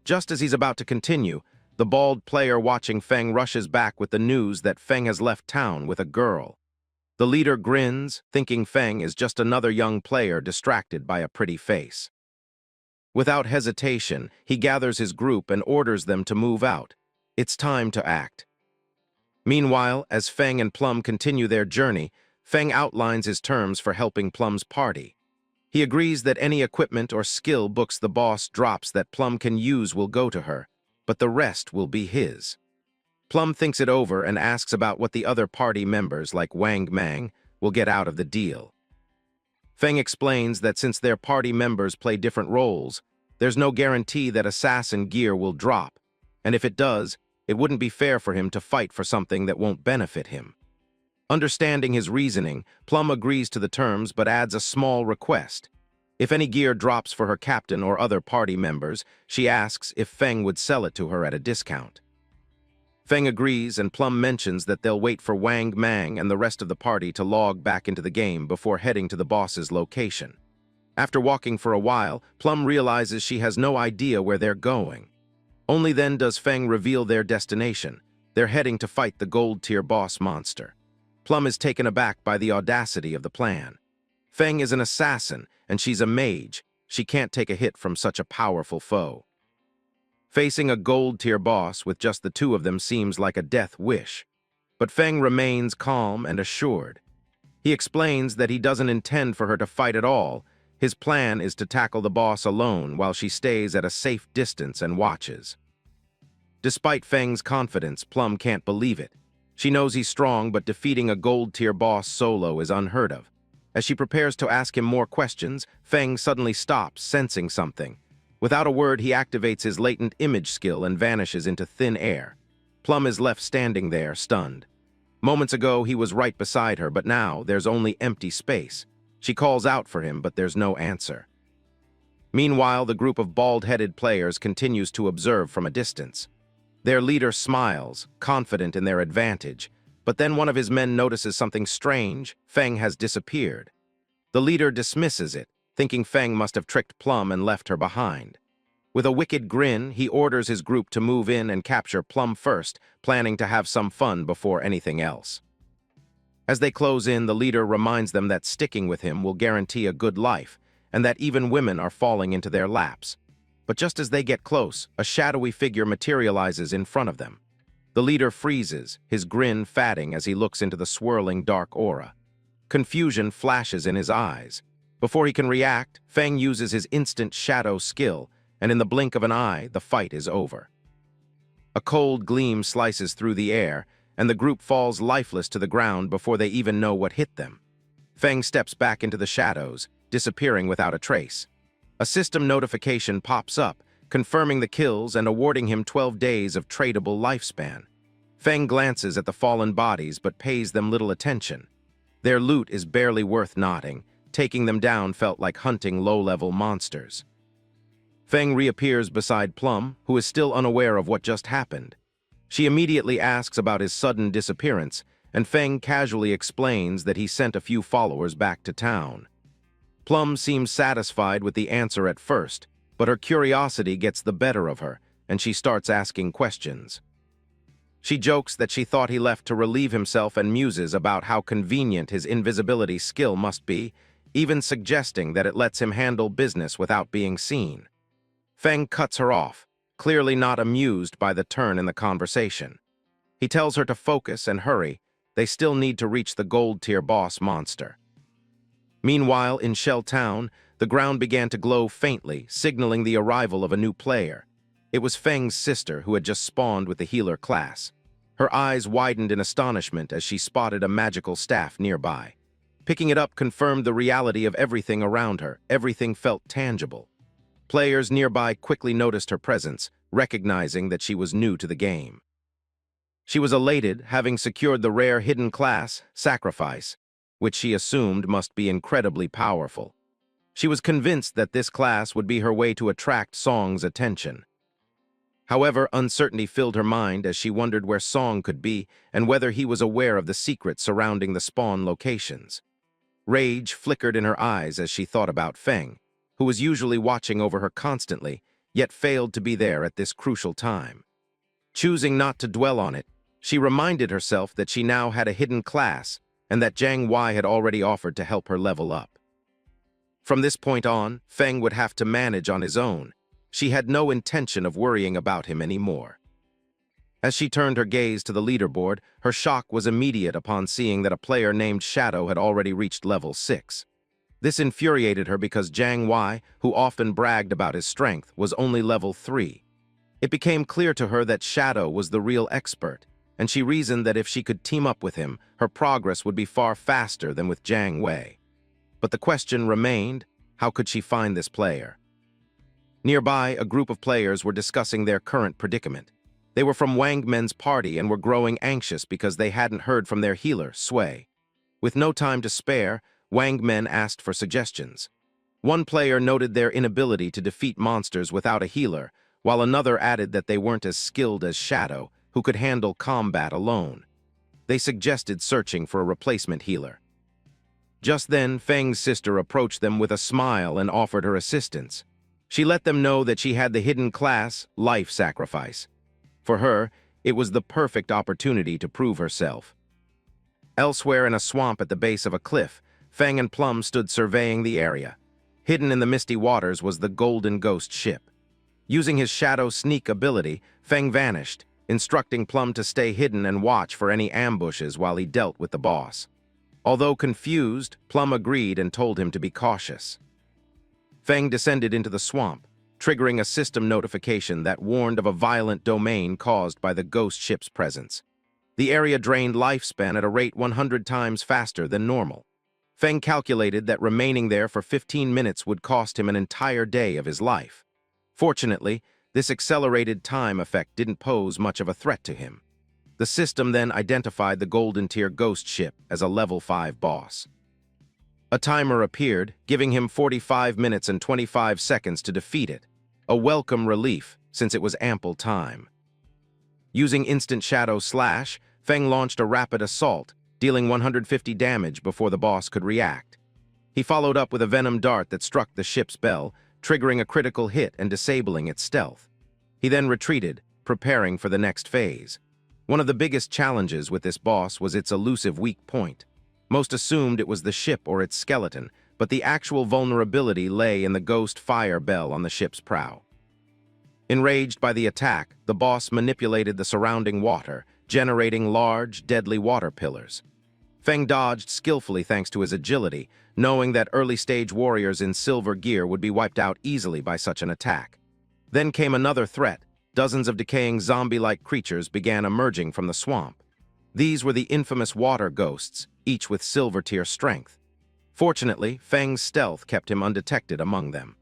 [SPEAKER 1] Just as he's about to continue, the bald player watching Fang rushes back with the news that Fang has left town with a girl. The leader grins, thinking Fang is just another young player distracted by a pretty face. Without hesitation, he gathers his group and orders them to move out. It's time to act. Meanwhile, as Fang and Plum continue their journey, Fang outlines his terms for helping Plum's party. He agrees that any equipment or skill books the boss drops that Plum can use will go to her, but the rest will be his. Plum thinks it over and asks about what the other party members, like Wang Mang, will get out of the deal. Fang explains that since their party members play different roles, there's no guarantee that assassin gear will drop, and if it does, it wouldn't be fair for him to fight for something that won't benefit him. Understanding his reasoning, Plum agrees to the terms but adds a small request. If any gear drops for her captain or other party members, she asks if Fang would sell it to her at a discount. Fang agrees, and Plum mentions that they'll wait for Wang Mang and the rest of the party to log back into the game before heading to the boss's location. After walking for a while, Plum realizes she has no idea where they're going. Only then does Fang reveal their destination. They're heading to fight the gold-tier boss monster. Plum is taken aback by the audacity of the plan. Fang is an assassin, and she's a mage. She can't take a hit from such a powerful foe. Facing a gold-tier boss with just the two of them seems like a death wish. But Fang remains calm and assured. He explains that he doesn't intend for her to fight at all. His plan is to tackle the boss alone while she stays at a safe distance and watches. Despite Fang's confidence, Plum can't believe it. She knows he's strong, but defeating a gold-tier boss solo is unheard of. As she prepares to ask him more questions, Fang suddenly stops, sensing something. Without a word, he activates his latent image skill and vanishes into thin air. Plum is left standing there, stunned. Moments ago, he was right beside her, but now there's only empty space. She calls out for him, but there's no answer. Meanwhile, the group of bald-headed players continues to observe from a distance. Their leader smiles, confident in their advantage, but then one of his men notices something strange. Fang has disappeared. The leader dismisses it, thinking Fang must have tricked Plum and left her behind. With a wicked grin, he orders his group to move in and capture Plum first, planning to have some fun before anything else. As they close in, the leader reminds them that sticking with him will guarantee a good life, and that even women are falling into their laps. But just as they get close, a shadowy figure materializes in front of them. The leader freezes, his grin fading as he looks into the swirling dark aura. Confusion flashes in his eyes. Before he can react, Fang uses his instant shadow skill, and in the blink of an eye, the fight is over. A cold gleam slices through the air, and the group falls lifeless to the ground before they even know what hit them. Fang steps back into the shadows, disappearing without a trace. A system notification pops up, confirming the kills and awarding him 12 days of tradable lifespan. Fang glances at the fallen bodies but pays them little attention. Their loot is barely worth noting. Taking them down felt like hunting low-level monsters. Fang reappears beside Plum, who is still unaware of what just happened. She immediately asks about his sudden disappearance, and Fang casually explains that he sent a few followers back to town. Plum seems satisfied with the answer at first, but her curiosity gets the better of her, and she starts asking questions. She jokes that she thought he left to relieve himself and muses about how convenient his invisibility skill must be. even suggesting that it lets him handle business without being seen. Fang cuts her off, clearly not amused by the turn in the conversation. He tells her to focus and hurry. They still need to reach the gold-tier boss monster. Meanwhile, in Shell Town, the ground began to glow faintly, signaling the arrival of a new player. It was Fang's sister, who had just spawned with the healer class. Her eyes widened in astonishment as she spotted a magical staff nearby. Picking it up confirmed the reality of everything around her. Everything felt tangible. Players nearby quickly noticed her presence, recognizing that she was new to the game. She was elated, having secured the rare hidden class, Sacrifice, which she assumed must be incredibly powerful. She was convinced that this class would be her way to attract Song's attention. However, uncertainty filled her mind as she wondered where Song could be and whether he was aware of the secrets surrounding the spawn locations. Rage flickered in her eyes as she thought about Fang, who was usually watching over her constantly, yet failed to be there at this crucial time. Choosing not to dwell on it, she reminded herself that she now had a hidden class and that Jiang Wei had already offered to help her level up. From this point on, Fang would have to manage on his own. She had no intention of worrying about him anymore. As she turned her gaze to the leaderboard, her shock was immediate upon seeing that a player named Shadow had already reached level 6. This infuriated her because Jiang Wei, who often bragged about his strength, was only level 3. It became clear to her that Shadow was the real expert, and she reasoned that if she could team up with him, her progress would be far faster than with Jiang Wei. But the question remained, how could she find this player? Nearby, a group of players were discussing their current predicament. They were from Wang Men's party and were growing anxious because they hadn't heard from their healer, Sui. With no time to spare, Wang Men asked for suggestions. One player noted their inability to defeat monsters without a healer, while another added that they weren't as skilled as Shadow, who could handle combat alone. They suggested searching for a replacement healer. Just then, Fang's sister approached them with a smile and offered her assistance. She let them know that she had the hidden class, Life Sacrifice. For her, it was the perfect opportunity to prove herself. Elsewhere in a swamp at the base of a cliff, Fang and Plum stood surveying the area. Hidden in the misty waters was the Golden Ghost ship. Using his shadow sneak ability, Fang vanished, instructing Plum to stay hidden and watch for any ambushes while he dealt with the boss. Although confused, Plum agreed and told him to be cautious. Fang descended into the swamp, triggering a system notification that warned of a violent domain caused by the ghost ship's presence. The area drained lifespan at a rate 100 times faster than normal. Fang calculated that remaining there for 15 minutes would cost him an entire day of his life. Fortunately, this accelerated time effect didn't pose much of a threat to him. The system then identified the Golden Tier ghost ship as a level 5 boss. A timer appeared, giving him 45 minutes and 25 seconds to defeat it, a welcome relief since it was ample time. Using Instant Shadow Slash, Fang launched a rapid assault, dealing 150 damage before the boss could react. He followed up with a venom dart that struck the ship's bell, triggering a critical hit and disabling its stealth. He then retreated, preparing for the next phase. One of the biggest challenges with this boss was its elusive weak point. Most assumed it was the ship or its skeleton, but the actual vulnerability lay in the ghost fire bell on the ship's prow. Enraged by the attack, the boss manipulated the surrounding water, generating large, deadly water pillars. Fang dodged skillfully thanks to his agility, knowing that early-stage warriors in silver gear would be wiped out easily by such an attack. Then came another threat. Dozens of decaying zombie-like creatures began emerging from the swamp. These were the infamous water ghosts, each with silver-tier strength. Fortunately, Fang's stealth kept him undetected among them.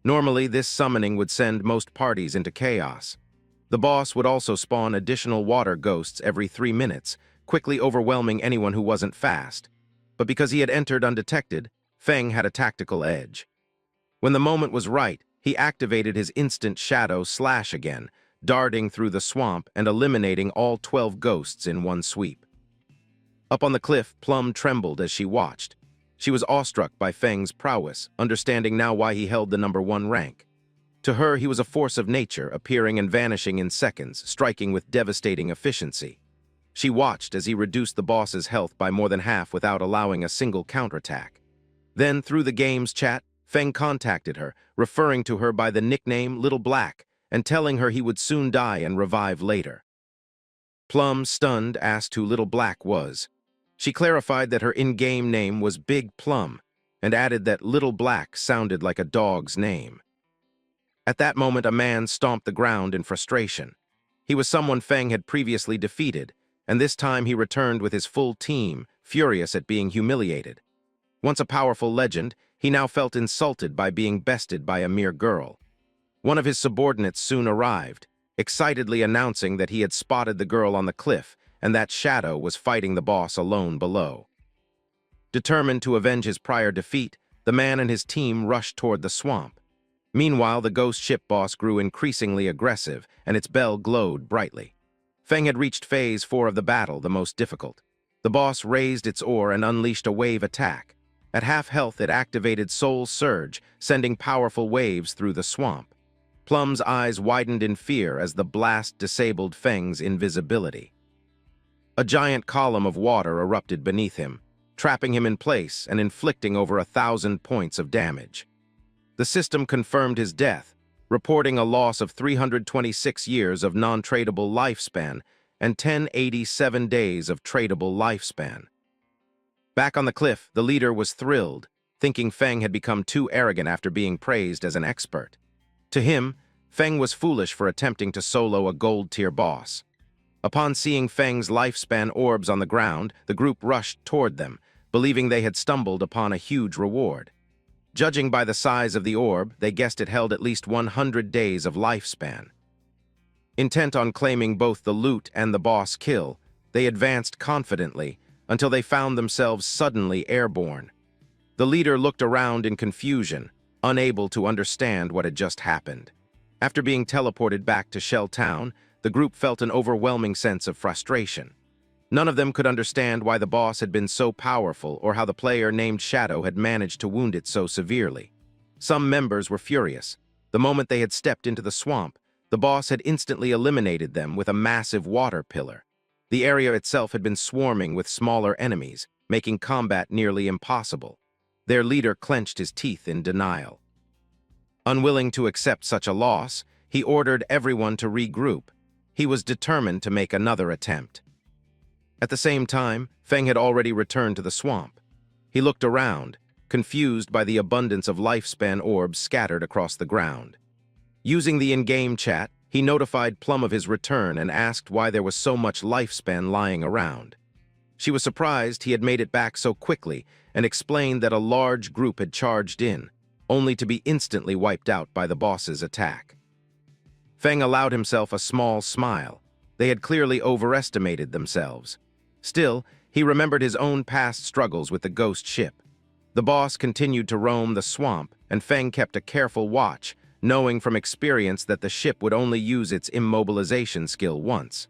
[SPEAKER 1] Normally, this summoning would send most parties into chaos. The boss would also spawn additional water ghosts every 3 minutes, quickly overwhelming anyone who wasn't fast. But because he had entered undetected, Fang had a tactical edge. When the moment was right, he activated his Instant Shadow Slash again, darting through the swamp and eliminating all 12 ghosts in one sweep. Up on the cliff, Plum trembled as she watched. She was awestruck by Fang's prowess, understanding now why he held the #1 rank. To her, he was a force of nature, appearing and vanishing in seconds, striking with devastating efficiency. She watched as he reduced the boss's health by more than half without allowing a single counterattack. Then, through the game's chat, Fang contacted her, referring to her by the nickname Little Black, and telling her he would soon die and revive later. Plum, stunned, asked who Little Black was. She clarified that her in-game name was Big Plum, and added that Little Black sounded like a dog's name. At that moment, a man stomped the ground in frustration. He was someone Fang had previously defeated, and this time he returned with his full team, furious at being humiliated. Once a powerful legend, he now felt insulted by being bested by a mere girl. One of his subordinates soon arrived, excitedly announcing that he had spotted the girl on the cliff and that Shadow was fighting the boss alone below. Determined to avenge his prior defeat, the man and his team rushed toward the swamp. Meanwhile, the ghost ship boss grew increasingly aggressive, and its bell glowed brightly. Fang had reached Phase 4 of the battle, the most difficult. The boss raised its oar and unleashed a wave attack. At half health, it activated Soul Surge, sending powerful waves through the swamp. Plum's eyes widened in fear as the blast disabled Fang's invisibility. A giant column of water erupted beneath him, trapping him in place and inflicting over 1,000 points of damage. The system confirmed his death, reporting a loss of 326 years of non-tradable lifespan and 1087 days of tradable lifespan. Back on the cliff, the leader was thrilled, thinking Fang had become too arrogant after being praised as an expert. To him, Fang was foolish for attempting to solo a gold-tier boss. Upon seeing Fang's lifespan orbs on the ground, the group rushed toward them, believing they had stumbled upon a huge reward. Judging by the size of the orb, they guessed it held at least 100 days of lifespan. Intent on claiming both the loot and the boss kill, they advanced confidently until they found themselves suddenly airborne. The leader looked around in confusion, unable to understand what had just happened. After being teleported back to Shell Town, the group felt an overwhelming sense of frustration. None of them could understand why the boss had been so powerful or how the player named Shadow had managed to wound it so severely. Some members were furious. The moment they had stepped into the swamp, the boss had instantly eliminated them with a massive water pillar. The area itself had been swarming with smaller enemies, making combat nearly impossible. Their leader clenched his teeth in denial. Unwilling to accept such a loss, he ordered everyone to regroup. He was determined to make another attempt. At the same time, Fang had already returned to the swamp. He looked around, confused by the abundance of lifespan orbs scattered across the ground. Using the in-game chat, he notified Plum of his return and asked why there was so much lifespan lying around. She was surprised he had made it back so quickly and explained that a large group had charged in, only to be instantly wiped out by the boss's attack. Fang allowed himself a small smile. They had clearly overestimated themselves. Still, he remembered his own past struggles with the ghost ship. The boss continued to roam the swamp, and Fang kept a careful watch, knowing from experience that the ship would only use its immobilization skill once.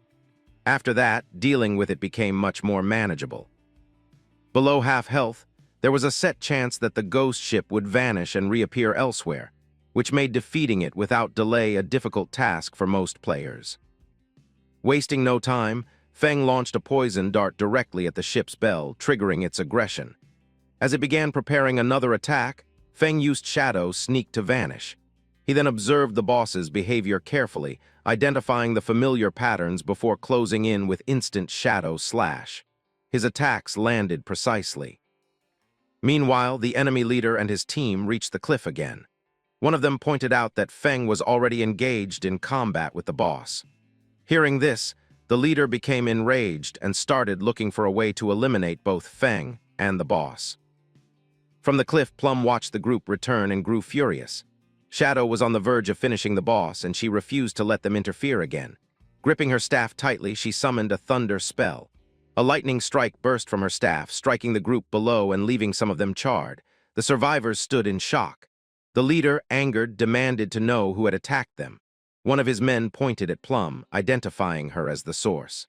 [SPEAKER 1] After that, dealing with it became much more manageable. Below half health, there was a set chance that the ghost ship would vanish and reappear elsewhere, which made defeating it without delay a difficult task for most players. Wasting no time, Fang launched a poison dart directly at the ship's bell, triggering its aggression. As it began preparing another attack, Fang used Shadow Sneak to vanish. He then observed the boss's behavior carefully, identifying the familiar patterns before closing in with instant Shadow Slash. His attacks landed precisely. Meanwhile, the enemy leader and his team reached the cliff again. One of them pointed out that Fang was already engaged in combat with the boss. Hearing this, the leader became enraged and started looking for a way to eliminate both Fang and the boss. From the cliff, Plum watched the group return and grew furious. Shadow was on the verge of finishing the boss, and she refused to let them interfere again. Gripping her staff tightly, she summoned a thunder spell. A lightning strike burst from her staff, striking the group below and leaving some of them charred. The survivors stood in shock. The leader, angered, demanded to know who had attacked them. One of his men pointed at Plum, identifying her as the source.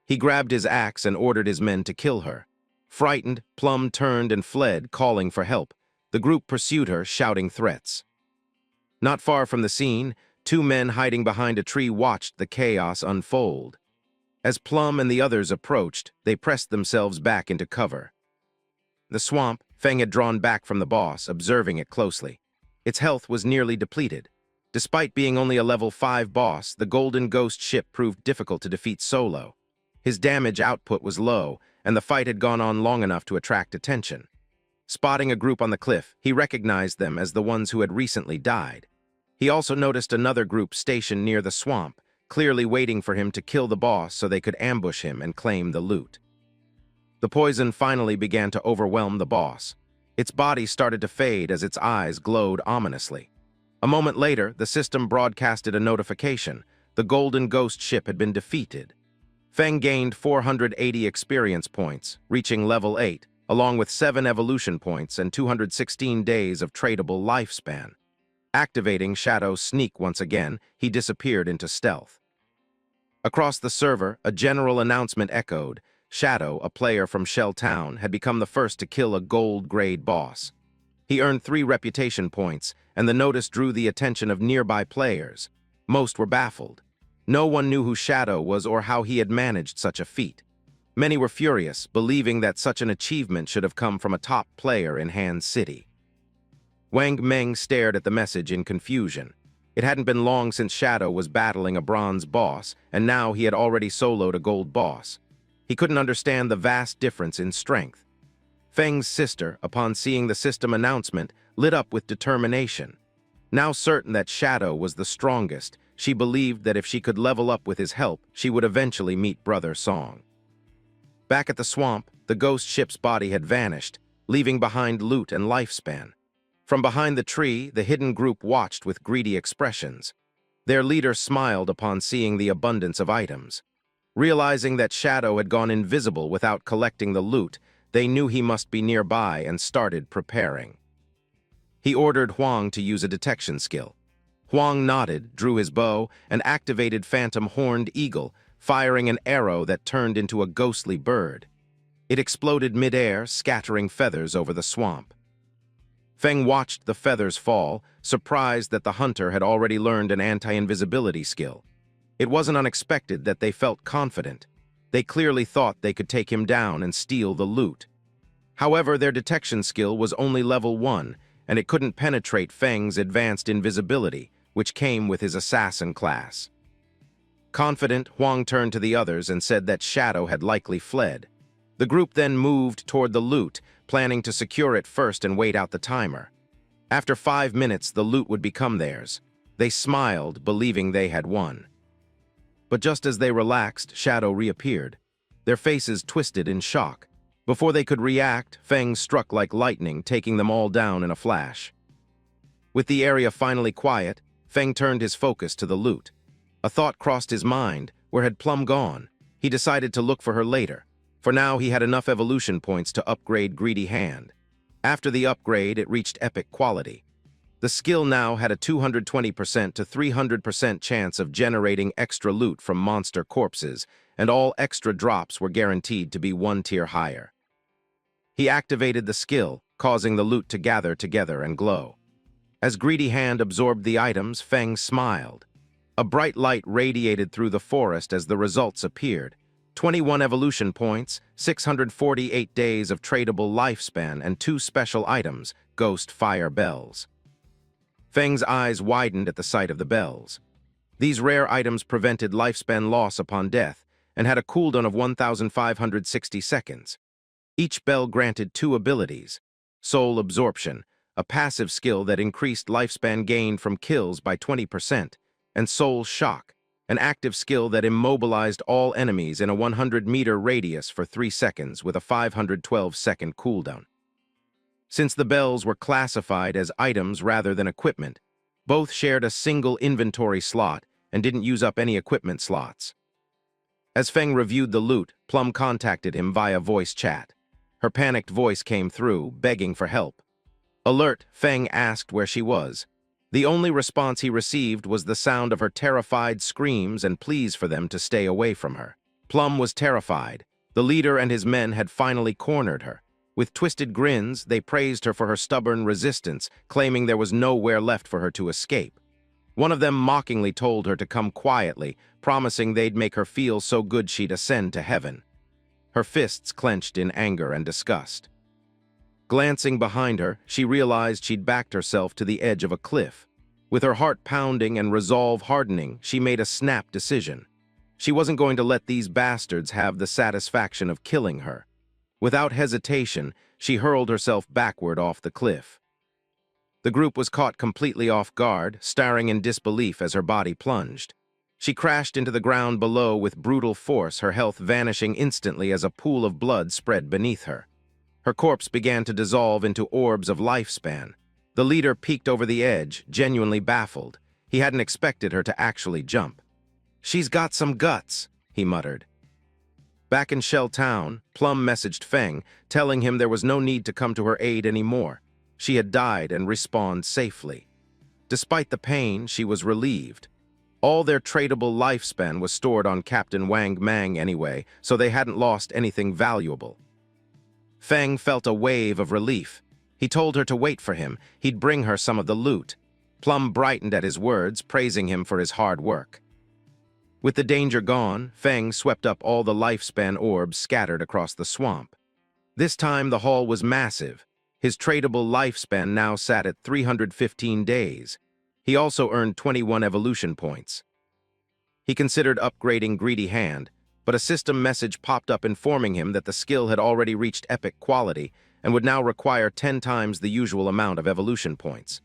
[SPEAKER 1] He grabbed his axe and ordered his men to kill her. Frightened, Plum turned and fled, calling for help. The group pursued her, shouting threats. Not far from the scene, two men hiding behind a tree watched the chaos unfold. As Plum and the others approached, they pressed themselves back into cover. The swamp, Fang had drawn back from the boss, observing it closely. Its health was nearly depleted. Despite being only a level 5 boss, the Golden Ghost ship proved difficult to defeat solo. His damage output was low, and the fight had gone on long enough to attract attention. Spotting a group on the cliff, he recognized them as the ones who had recently died. He also noticed another group stationed near the swamp, clearly waiting for him to kill the boss so they could ambush him and claim the loot. The poison finally began to overwhelm the boss. Its body started to fade as its eyes glowed ominously. A moment later, the system broadcasted a notification. The Golden Ghost ship had been defeated. Fang gained 480 experience points, reaching level 8, along with 7 evolution points and 216 days of tradable lifespan. Activating Shadow's sneak once again, he disappeared into stealth. Across the server, a general announcement echoed. Shadow, a player from Shell Town, had become the first to kill a gold-grade boss. He earned 3 reputation points, and the notice drew the attention of nearby players. Most were baffled. No one knew who Shadow was or how he had managed such a feat. Many were furious, believing that such an achievement should have come from a top player in Han City. Wang Meng stared at the message in confusion. It hadn't been long since Shadow was battling a bronze boss, and now he had already soloed a gold boss. He couldn't understand the vast difference in strength. Fang's sister, upon seeing the system announcement, lit up with determination. Now certain that Shadow was the strongest, she believed that if she could level up with his help, she would eventually meet Brother Song. Back at the swamp, the ghost ship's body had vanished, leaving behind loot and lifespan. From behind the tree, the hidden group watched with greedy expressions. Their leader smiled upon seeing the abundance of items. Realizing that Shadow had gone invisible without collecting the loot, they knew he must be nearby and started preparing. He ordered Huang to use a detection skill. Huang nodded, drew his bow, and activated Phantom Horned Eagle, firing an arrow that turned into a ghostly bird. It exploded mid-air, scattering feathers over the swamp. Fang watched the feathers fall, surprised that the hunter had already learned an anti-invisibility skill. It wasn't unexpected that they felt confident. They clearly thought they could take him down and steal the loot. However, their detection skill was only level 1, and it couldn't penetrate Fang's advanced invisibility, which came with his assassin class. Confident, Huang turned to the others and said that Shadow had likely fled. The group then moved toward the loot, planning to secure it first and wait out the timer. After 5 minutes, the loot would become theirs. They smiled, believing they had won. But just as they relaxed, Shadow reappeared. Their faces twisted in shock. Before they could react, Fang struck like lightning, taking them all down in a flash. With the area finally quiet, Fang turned his focus to the loot. A thought crossed his mind. Where had Plum gone? He decided to look for her later. For now, he had enough evolution points to upgrade Greedy Hand. After the upgrade, it reached epic quality. The skill now had a 220% to 300% chance of generating extra loot from monster corpses, and all extra drops were guaranteed to be 1 tier higher. He activated the skill, causing the loot to gather together and glow. As Greedy Hand absorbed the items, Fang smiled. A bright light radiated through the forest as the results appeared. 21 evolution points, 648 days of tradable lifespan, and 2 special items, Ghost Fire Bells. Fang's eyes widened at the sight of the bells. These rare items prevented lifespan loss upon death and had a cooldown of 1,560 seconds. Each bell granted 2 abilities: Soul Absorption, a passive skill that increased lifespan gained from kills by 20%, and Soul Shock, an active skill that immobilized all enemies in a 100-meter radius for 3 seconds with a 512-second cooldown. Since the bells were classified as items rather than equipment, both shared a single inventory slot and didn't use up any equipment slots. As Fang reviewed the loot, Plum contacted him via voice chat. Her panicked voice came through, begging for help. Alert, Fang asked where she was. The only response he received was the sound of her terrified screams and pleas for them to stay away from her. Plum was terrified. The leader and his men had finally cornered her. With twisted grins, they praised her for her stubborn resistance, claiming there was nowhere left for her to escape. One of them mockingly told her to come quietly, promising they'd make her feel so good she'd ascend to heaven. Her fists clenched in anger and disgust. Glancing behind her, she realized she'd backed herself to the edge of a cliff. With her heart pounding and resolve hardening, she made a snap decision. She wasn't going to let these bastards have the satisfaction of killing her. Without hesitation, she hurled herself backward off the cliff. The group was caught completely off guard, staring in disbelief as her body plunged. She crashed into the ground below with brutal force, her health vanishing instantly as a pool of blood spread beneath her. Her corpse began to dissolve into orbs of lifespan. The leader peeked over the edge, genuinely baffled. He hadn't expected her to actually jump. "She's got some guts," he muttered. Back in Shell Town, Plum messaged Fang, telling him there was no need to come to her aid anymore. She had died and respawned safely. Despite the pain, she was relieved. All their tradable lifespan was stored on Captain Wang Mang anyway, so they hadn't lost anything valuable. Fang felt a wave of relief. He told her to wait for him. He'd bring her some of the loot. Plum brightened at his words, praising him for his hard work. With the danger gone, Fang swept up all the lifespan orbs scattered across the swamp. This time the haul was massive. His tradable lifespan now sat at 315 days. He also earned 21 evolution points. He considered upgrading Greedy Hand, but a system message popped up informing him that the skill had already reached epic quality and would now require 10 times the usual amount of evolution points.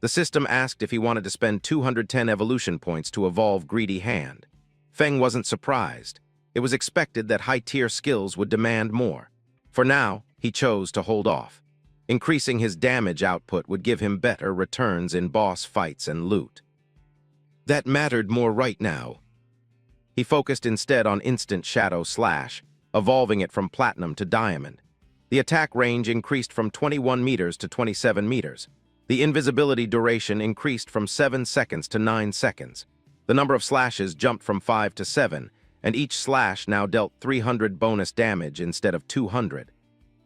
[SPEAKER 1] The system asked if he wanted to spend 210 evolution points to evolve Greedy Hand. Feng wasn't surprised. It was expected that high-tier skills would demand more. For now, he chose to hold off. Increasing his damage output would give him better returns in boss fights and loot. That mattered more right now. He focused instead on Instant Shadow Slash, evolving it from Platinum to Diamond. The attack range increased from 21 meters to 27 meters. The invisibility duration increased from 7 seconds to 9 seconds. The number of slashes jumped from 5 to 7, and each slash now dealt 300 bonus damage instead of 200.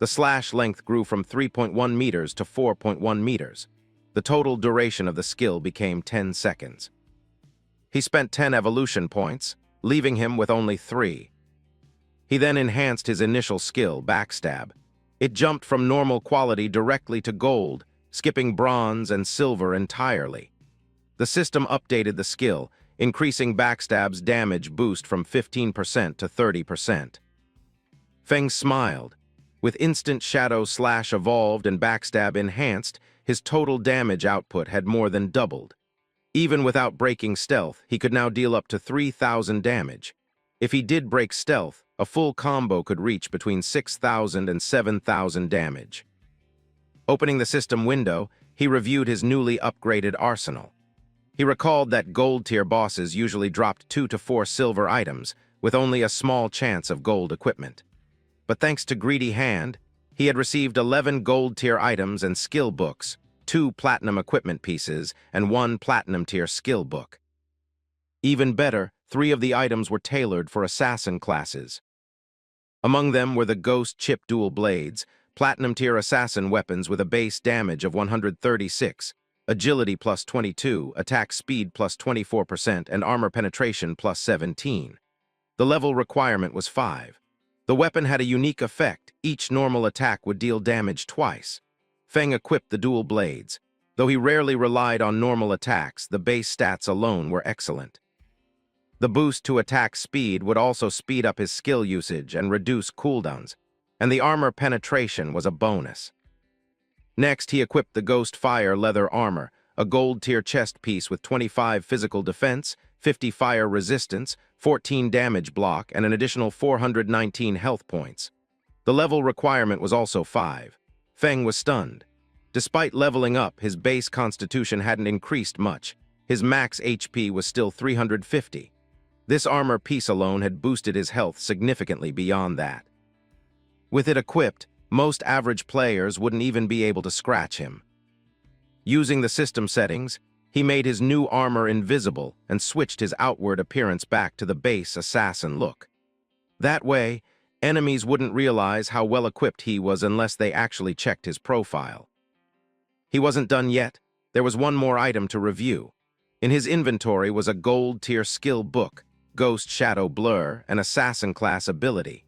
[SPEAKER 1] The slash length grew from 3.1 meters to 4.1 meters. The total duration of the skill became 10 seconds. He spent 10 evolution points, leaving him with only 3. He then enhanced his initial skill, Backstab. It jumped from normal quality directly to gold, skipping bronze and silver entirely. The system updated the skill, increasing Backstab's damage boost from 15% to 30%. Feng smiled. With Instant Shadow Slash evolved and Backstab enhanced, his total damage output had more than doubled. Even without breaking stealth, he could now deal up to 3,000 damage. If he did break stealth, a full combo could reach between 6,000 and 7,000 damage. Opening the system window, he reviewed his newly upgraded arsenal. He recalled that gold-tier bosses usually dropped 2 to 4 silver items, with only a small chance of gold equipment. But thanks to Greedy Hand, he had received 11 gold-tier items and skill books, 2 platinum equipment pieces, and 1 platinum-tier skill book. Even better, 3 of the items were tailored for assassin classes. Among them were the Ghost Chip Dual Blades, platinum-tier assassin weapons with a base damage of 136, agility plus 22, attack speed plus 24%, and armor penetration plus 17. The level requirement was 5. The weapon had a unique effect. Each normal attack would deal damage twice. Feng equipped the dual blades. Though he rarely relied on normal attacks, the base stats alone were excellent. The boost to attack speed would also speed up his skill usage and reduce cooldowns, and the armor penetration was a bonus. Next, he equipped the Ghost Fire leather armor, a gold-tier chest piece with 25 physical defense, 50 fire resistance, 14 damage block, and an additional 419 health points. The level requirement was also 5. Feng was stunned. Despite leveling up, his base constitution hadn't increased much. His max HP was still 350. This armor piece alone had boosted his health significantly beyond that. With it equipped, most average players wouldn't even be able to scratch him. Using the system settings, he made his new armor invisible and switched his outward appearance back to the base assassin look. That way, enemies wouldn't realize how well equipped he was unless they actually checked his profile. He wasn't done yet. There was one more item to review. In his inventory was a gold-tier skill book, Ghost Shadow Blur, an assassin class ability.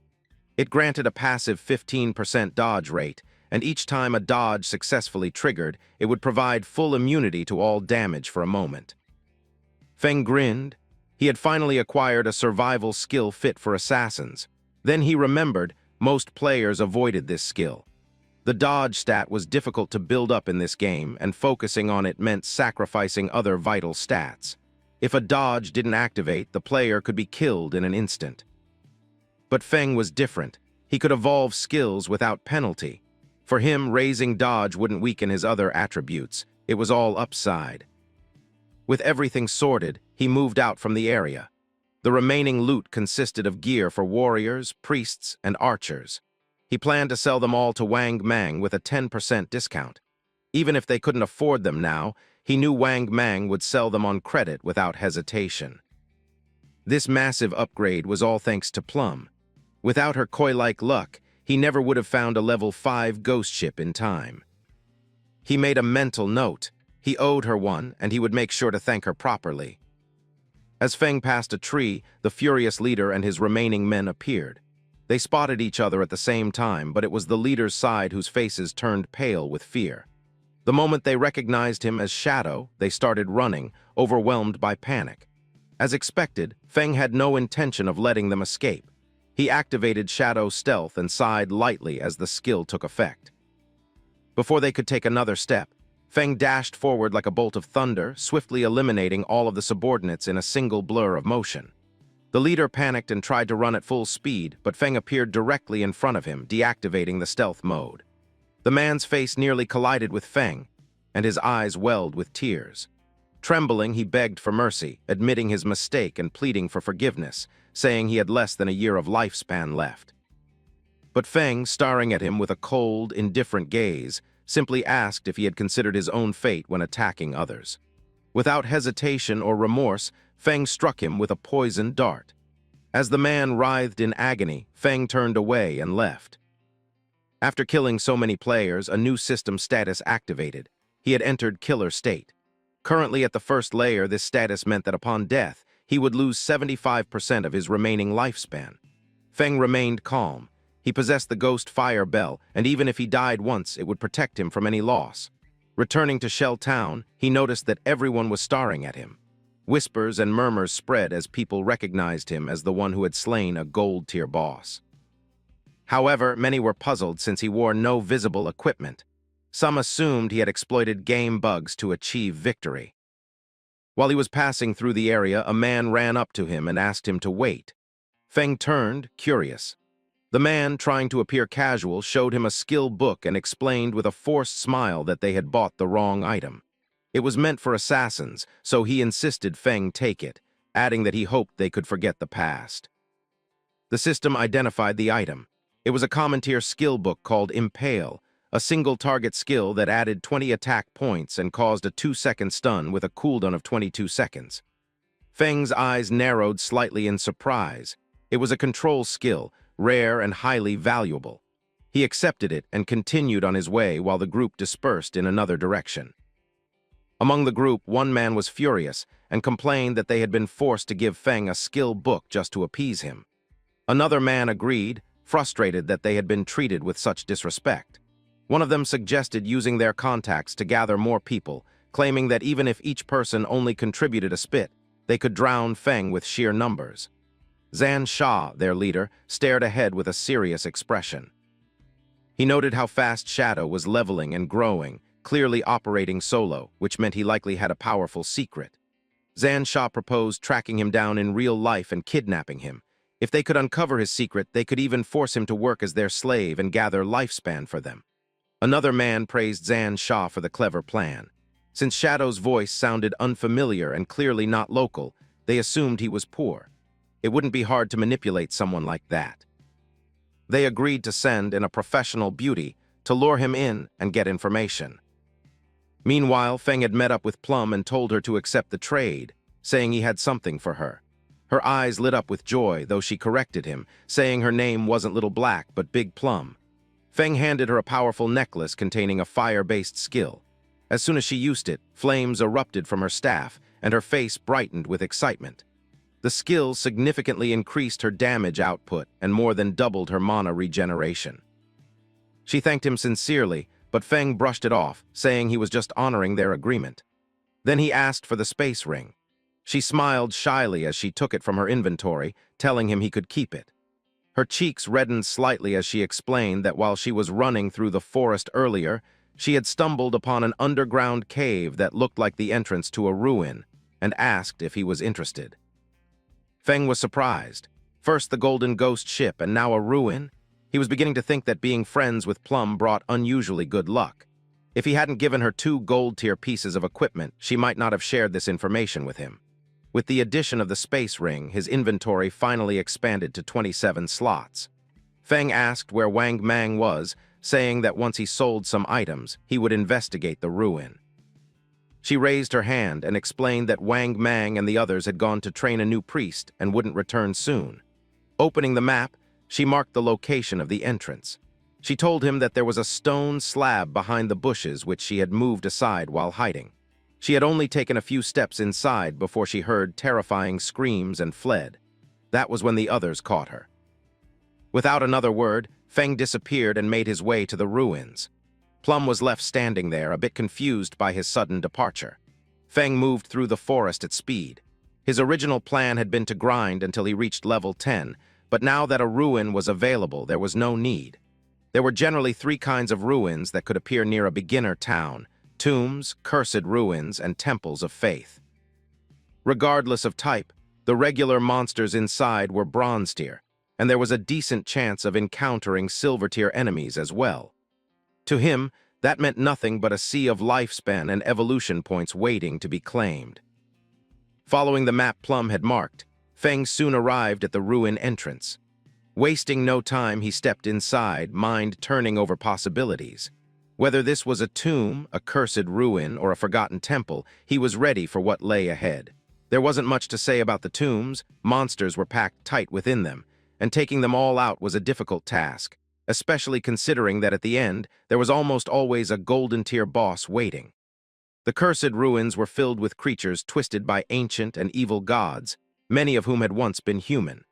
[SPEAKER 1] It granted a passive 15% dodge rate, and each time a dodge successfully triggered, it would provide full immunity to all damage for a moment. Fang grinned. He had finally acquired a survival skill fit for assassins. Then he remembered most players avoided this skill. The dodge stat was difficult to build up in this game, and focusing on it meant sacrificing other vital stats. If a dodge didn't activate, the player could be killed in an instant. But Fang was different. He could evolve skills without penalty. For him, raising dodge wouldn't weaken his other attributes. It was all upside. With everything sorted, he moved out from the area. The remaining loot consisted of gear for warriors, priests, and archers. He planned to sell them all to Wang Mang with a 10% discount. Even if they couldn't afford them now, he knew Wang Mang would sell them on credit without hesitation. This massive upgrade was all thanks to Plum. Without her koi-like luck, he never would have found a level 5 ghost ship in time. He made a mental note. He owed her one, and he would make sure to thank her properly. As Fang passed a tree, the furious leader and his remaining men appeared. They spotted each other at the same time, but it was the leader's side whose faces turned pale with fear. The moment they recognized him as Shadow, they started running, overwhelmed by panic. As expected, Fang had no intention of letting them escape. He activated Shadow's stealth and sighed lightly as the skill took effect. Before they could take another step, Fang dashed forward like a bolt of thunder, swiftly eliminating all of the subordinates in a single blur of motion. The leader panicked and tried to run at full speed, but Fang appeared directly in front of him, deactivating the stealth mode. The man's face nearly collided with Fang, and his eyes welled with tears. Trembling, he begged for mercy, admitting his mistake and pleading for forgiveness, saying he had less than a year of lifespan left. But Fang, staring at him with a cold, indifferent gaze, simply asked if he had considered his own fate when attacking others. Without hesitation or remorse, Fang struck him with a poisoned dart. As the man writhed in agony, Fang turned away and left. After killing so many players, a new system status activated. He had entered killer state. Currently at the first layer, this status meant that upon death, he would lose 75% of his remaining lifespan. Fang remained calm. He possessed the ghost fire bell, and even if he died once, it would protect him from any loss. Returning to Shell Town, he noticed that everyone was staring at him. Whispers and murmurs spread as people recognized him as the one who had slain a gold-tier boss. However, many were puzzled since he wore no visible equipment. Some assumed he had exploited game bugs to achieve victory. While he was passing through the area, a man ran up to him and asked him to wait. Fang turned, curious. The man, trying to appear casual, showed him a skill book and explained with a forced smile that they had bought the wrong item. It was meant for assassins, so he insisted Fang take it, adding that he hoped they could forget the past. The system identified the item. It was a common-tier skill book called Impale, a single-target skill that added 20 attack points and caused a 2-second stun with a cooldown of 22 seconds. Fang's eyes narrowed slightly in surprise. It was a control skill, rare and highly valuable. He accepted it and continued on his way while the group dispersed in another direction. Among the group, one man was furious and complained that they had been forced to give Fang a skill book just to appease him. Another man agreed, frustrated that they had been treated with such disrespect. One of them suggested using their contacts to gather more people, claiming that even if each person only contributed a spit, they could drown Fang with sheer numbers. Zan Shah, their leader, stared ahead with a serious expression. He noted how fast Shadow was leveling and growing, clearly operating solo, which meant he likely had a powerful secret. Zan Shah proposed tracking him down in real life and kidnapping him. If they could uncover his secret, they could even force him to work as their slave and gather lifespan for them. Another man praised Zan Shah for the clever plan. Since Shadow's voice sounded unfamiliar and clearly not local, they assumed he was poor. It wouldn't be hard to manipulate someone like that. They agreed to send in a professional beauty to lure him in and get information. Meanwhile, Fang had met up with Plum and told her to accept the trade, saying he had something for her. Her eyes lit up with joy, though she corrected him, saying her name wasn't Little Black but Big Plum. Fang handed her a powerful necklace containing a fire-based skill. As soon as she used it, flames erupted from her staff, and her face brightened with excitement. The skill significantly increased her damage output and more than doubled her mana regeneration. She thanked him sincerely, but Fang brushed it off, saying he was just honoring their agreement. Then he asked for the space ring. She smiled shyly as she took it from her inventory, telling him he could keep it. Her cheeks reddened slightly as she explained that while she was running through the forest earlier, she had stumbled upon an underground cave that looked like the entrance to a ruin, and asked if he was interested. Feng was surprised. First the Golden Ghost ship, and now a ruin? He was beginning to think that being friends with Plum brought unusually good luck. If he hadn't given her 2 gold-tier pieces of equipment, she might not have shared this information with him. With the addition of the space ring, his inventory finally expanded to 27 slots. Feng asked where Wang Mang was, saying that once he sold some items, he would investigate the ruin. She raised her hand and explained that Wang Mang and the others had gone to train a new priest and wouldn't return soon. Opening the map, she marked the location of the entrance. She told him that there was a stone slab behind the bushes which she had moved aside while hiding. She had only taken a few steps inside before she heard terrifying screams and fled. That was when the others caught her. Without another word, Feng disappeared and made his way to the ruins. Plum was left standing there, a bit confused by his sudden departure. Feng moved through the forest at speed. His original plan had been to grind until he reached level 10, but now that a ruin was available, there was no need. There were generally 3 kinds of ruins that could appear near a beginner town: tombs, cursed ruins, and temples of faith. Regardless of type, the regular monsters inside were bronze tier, and there was a decent chance of encountering silver tier enemies as well. To him, that meant nothing but a sea of lifespan and evolution points waiting to be claimed. Following the map Plum had marked, Feng soon arrived at the ruin entrance. Wasting no time, he stepped inside, mind turning over possibilities. Whether this was a tomb, a cursed ruin, or a forgotten temple, he was ready for what lay ahead. There wasn't much to say about the tombs. Monsters were packed tight within them, and taking them all out was a difficult task, especially considering that at the end, there was almost always a golden tier boss waiting. The cursed ruins were filled with creatures twisted by ancient and evil gods, many of whom had once been human.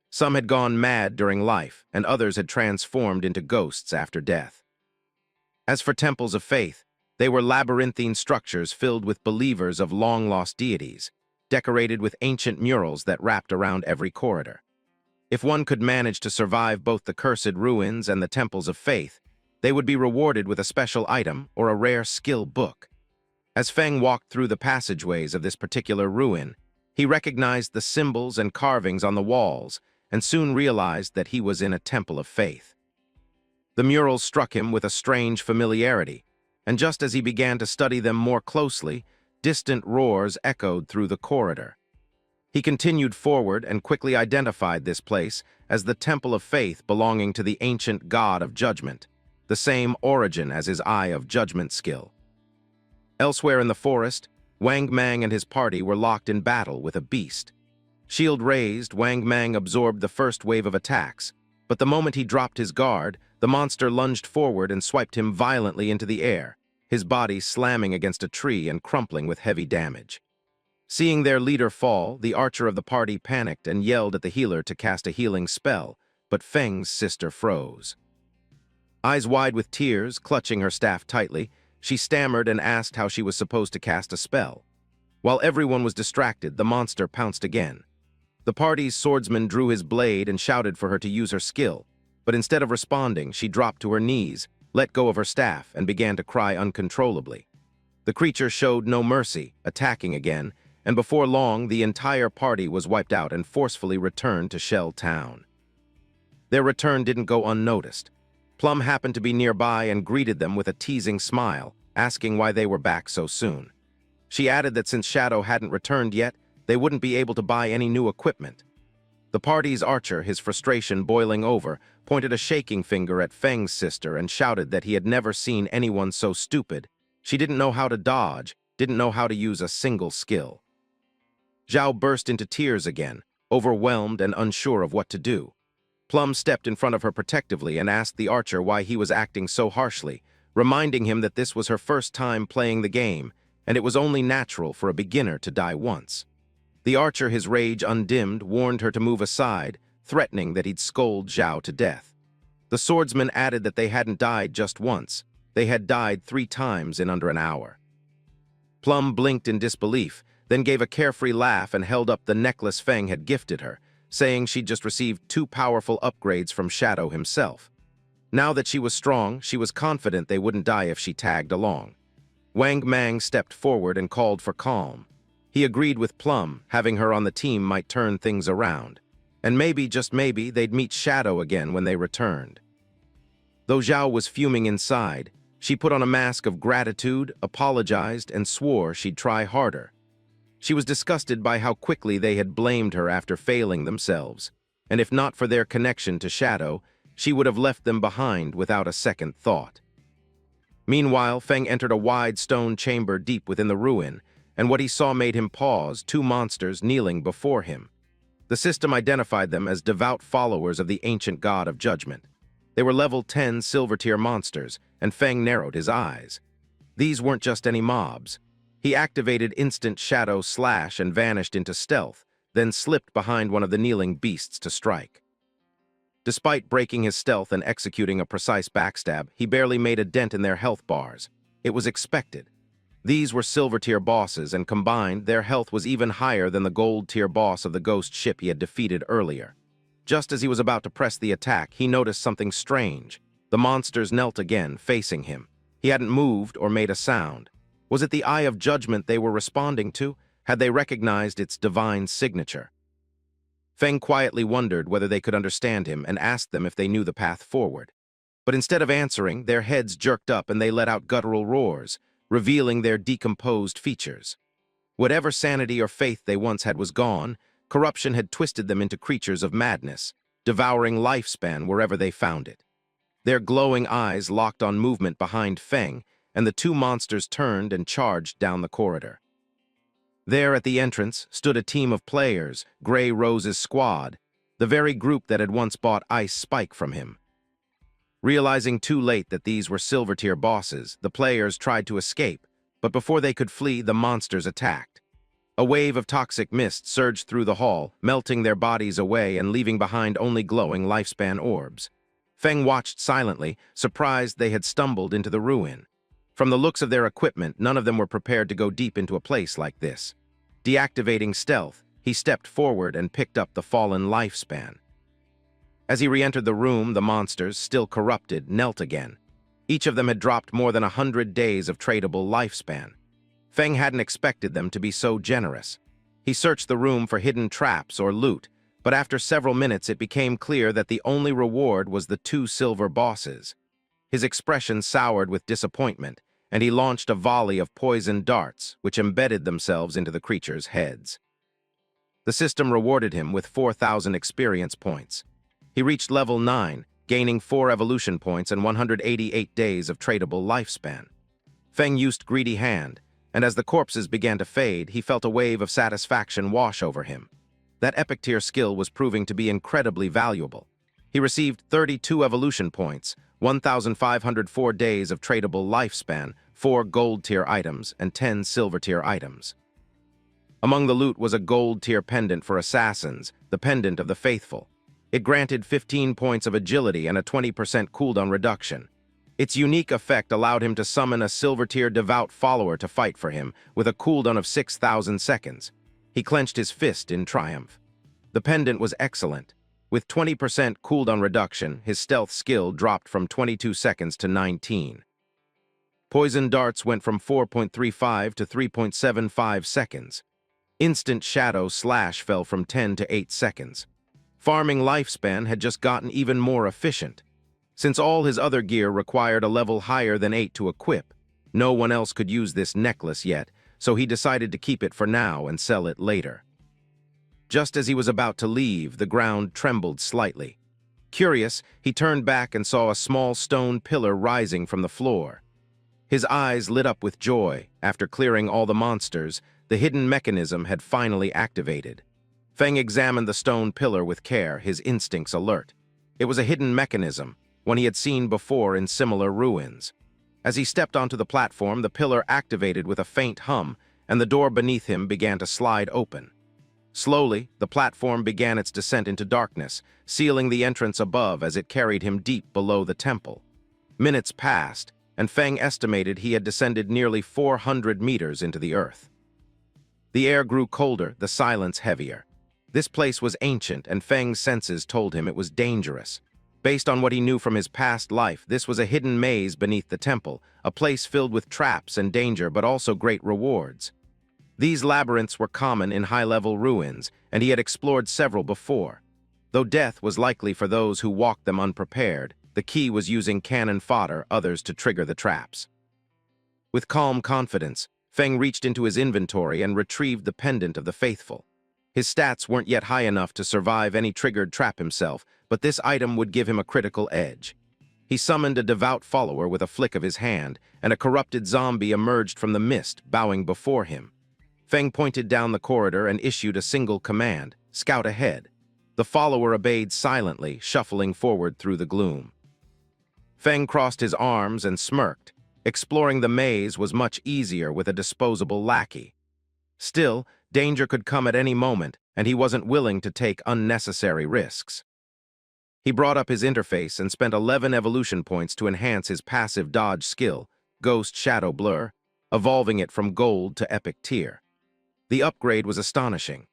[SPEAKER 1] Some had gone mad during life, and others had transformed into ghosts after death. As for temples of faith, they were labyrinthine structures filled with believers of long-lost deities, decorated with ancient murals that wrapped around every corridor. If one could manage to survive both the cursed ruins and the temples of faith, they would be rewarded with a special item or a rare skill book. As Feng walked through the passageways of this particular ruin, he recognized the symbols and carvings on the walls and soon realized that he was in a temple of faith. The murals struck him with a strange familiarity, and just as he began to study them more closely, distant roars echoed through the corridor. He continued forward and quickly identified this place as the Temple of Faith belonging to the ancient god of judgment, the same origin as his Eye of Judgment skill. Elsewhere in the forest, Wang Mang and his party were locked in battle with a beast. Shield raised, Wang Mang absorbed the first wave of attacks, but the moment he dropped his guard, the monster lunged forward and swiped him violently into the air, his body slamming against a tree and crumpling with heavy damage. Seeing their leader fall, the archer of the party panicked and yelled at the healer to cast a healing spell, but Feng's sister froze. Eyes wide with tears, clutching her staff tightly, she stammered and asked how she was supposed to cast a spell. While everyone was distracted, the monster pounced again. The party's swordsman drew his blade and shouted for her to use her skill, but instead of responding, she dropped to her knees, let go of her staff, and began to cry uncontrollably. The creature showed no mercy, attacking again, and before long, the entire party was wiped out and forcefully returned to Shell Town. Their return didn't go unnoticed. Plum happened to be nearby and greeted them with a teasing smile, asking why they were back so soon. She added that since Shadow hadn't returned yet, they wouldn't be able to buy any new equipment. The party's archer, his frustration boiling over, pointed a shaking finger at Feng's sister and shouted that he had never seen anyone so stupid. She didn't know how to dodge, didn't know how to use a single skill. Zhao burst into tears again, overwhelmed and unsure of what to do. Plum stepped in front of her protectively and asked the archer why he was acting so harshly, reminding him that this was her first time playing the game, and it was only natural for a beginner to die once. The archer, his rage undimmed, warned her to move aside, threatening that he'd scold Zhao to death. The swordsman added that they hadn't died just once. They had died 3 times in under an hour. Plum blinked in disbelief, then gave a carefree laugh and held up the necklace Fang had gifted her, saying she'd just received 2 powerful upgrades from Shadow himself. Now that she was strong, she was confident they wouldn't die if she tagged along. Wang Mang stepped forward and called for calm. He agreed with Plum, having her on the team might turn things around. And maybe, just maybe, they'd meet Shadow again when they returned. Though Zhao was fuming inside, she put on a mask of gratitude, apologized, and swore she'd try harder. She was disgusted by how quickly they had blamed her after failing themselves, and if not for their connection to Shadow, she would have left them behind without a second thought. Meanwhile, Fang entered a wide stone chamber deep within the ruin, and what he saw made him pause, 2 monsters kneeling before him. The system identified them as devout followers of the ancient god of judgment. They were level 10 silver-tier monsters, and Fang narrowed his eyes. These weren't just any mobs. He activated instant shadow slash and vanished into stealth, then slipped behind one of the kneeling beasts to strike. Despite breaking his stealth and executing a precise backstab, he barely made a dent in their health bars. It was expected. These were silver-tier bosses, and combined, their health was even higher than the gold-tier boss of the ghost ship he had defeated earlier. Just as he was about to press the attack, he noticed something strange. The monsters knelt again, facing him. He hadn't moved or made a sound. Was it the Eye of Judgment they were responding to? Had they recognized its divine signature? Fang quietly wondered whether they could understand him and asked them if they knew the path forward. But instead of answering, their heads jerked up and they let out guttural roars, revealing their decomposed features. Whatever sanity or faith they once had was gone. Corruption had twisted them into creatures of madness, devouring lifespan wherever they found it. Their glowing eyes locked on movement behind Fang, and the 2 monsters turned and charged down the corridor. There at the entrance stood a team of players, Grey Rose's squad, the very group that had once bought Ice Spike from him. Realizing too late that these were silver-tier bosses, the players tried to escape, but before they could flee, the monsters attacked. A wave of toxic mist surged through the hall, melting their bodies away and leaving behind only glowing lifespan orbs. Fang watched silently, surprised they had stumbled into the ruin. From the looks of their equipment, none of them were prepared to go deep into a place like this. Deactivating stealth, he stepped forward and picked up the fallen lifespan. As he re-entered the room, the monsters, still corrupted, knelt again. Each of them had dropped more than 100 days of tradable lifespan. Fang hadn't expected them to be so generous. He searched the room for hidden traps or loot, but after several minutes it became clear that the only reward was the 2 silver bosses. His expression soured with disappointment, and he launched a volley of poisoned darts, which embedded themselves into the creatures' heads. The system rewarded him with 4,000 experience points. He reached level 9, gaining 4 evolution points and 188 days of tradable lifespan. Fang used Greedy Hand, and as the corpses began to fade, he felt a wave of satisfaction wash over him. That epic-tier skill was proving to be incredibly valuable. He received 32 evolution points, 1,504 days of tradable lifespan, 4 gold-tier items, and 10 silver-tier items. Among the loot was a gold-tier pendant for assassins, the Pendant of the Faithful. It granted 15 points of agility and a 20% cooldown reduction. Its unique effect allowed him to summon a silver-tier devout follower to fight for him, with a cooldown of 6,000 seconds. He clenched his fist in triumph. The pendant was excellent. With 20% cooldown reduction, his stealth skill dropped from 22 seconds to 19. Poison darts went from 4.35 to 3.75 seconds. Instant shadow slash fell from 10 to 8 seconds. Farming lifespan had just gotten even more efficient. Since all his other gear required a level higher than 8 to equip, no one else could use this necklace yet, so he decided to keep it for now and sell it later. Just as he was about to leave, the ground trembled slightly. Curious, he turned back and saw a small stone pillar rising from the floor. His eyes lit up with joy. After clearing all the monsters, the hidden mechanism had finally activated. Fang examined the stone pillar with care, his instincts alert. It was a hidden mechanism, one he had seen before in similar ruins. As he stepped onto the platform, the pillar activated with a faint hum, and the door beneath him began to slide open. Slowly, the platform began its descent into darkness, sealing the entrance above as it carried him deep below the temple. Minutes passed, and Fang estimated he had descended nearly 400 meters into the earth. The air grew colder, the silence heavier. This place was ancient, and Fang's senses told him it was dangerous. Based on what he knew from his past life, this was a hidden maze beneath the temple, a place filled with traps and danger but also great rewards. These labyrinths were common in high-level ruins, and he had explored several before. Though death was likely for those who walked them unprepared, the key was using cannon fodder others to trigger the traps. With calm confidence, Fang reached into his inventory and retrieved the pendant of the faithful. His stats weren't yet high enough to survive any triggered trap himself, but this item would give him a critical edge. He summoned a devout follower with a flick of his hand, and a corrupted zombie emerged from the mist, bowing before him. Fang pointed down the corridor and issued a single command, "Scout ahead." The follower obeyed silently, shuffling forward through the gloom. Fang crossed his arms and smirked. Exploring the maze was much easier with a disposable lackey. Still, danger could come at any moment, and he wasn't willing to take unnecessary risks. He brought up his interface and spent 11 evolution points to enhance his passive dodge skill, Ghost Shadow Blur, evolving it from Gold to Epic Tier. The upgrade was astonishing.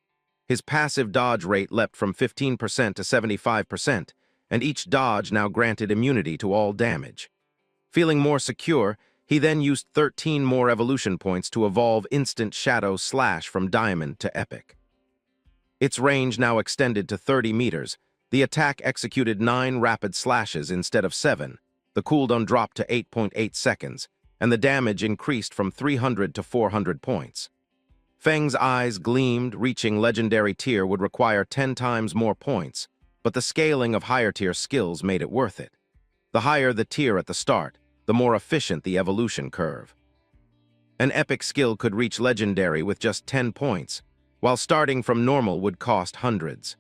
[SPEAKER 1] His passive dodge rate leapt from 15% to 75%, and each dodge now granted immunity to all damage. Feeling more secure, he then used 13 more evolution points to evolve Instant Shadow Slash from Diamond to Epic. Its range now extended to 30 meters. The attack executed 9 rapid slashes instead of 7, the cooldown dropped to 8.8 seconds, and the damage increased from 300 to 400 points. Fang's eyes gleamed. Reaching legendary tier would require 10 times more points, but the scaling of higher-tier skills made it worth it. The higher the tier at the start, the more efficient the evolution curve. An epic skill could reach legendary with just 10 points, while starting from normal would cost hundreds.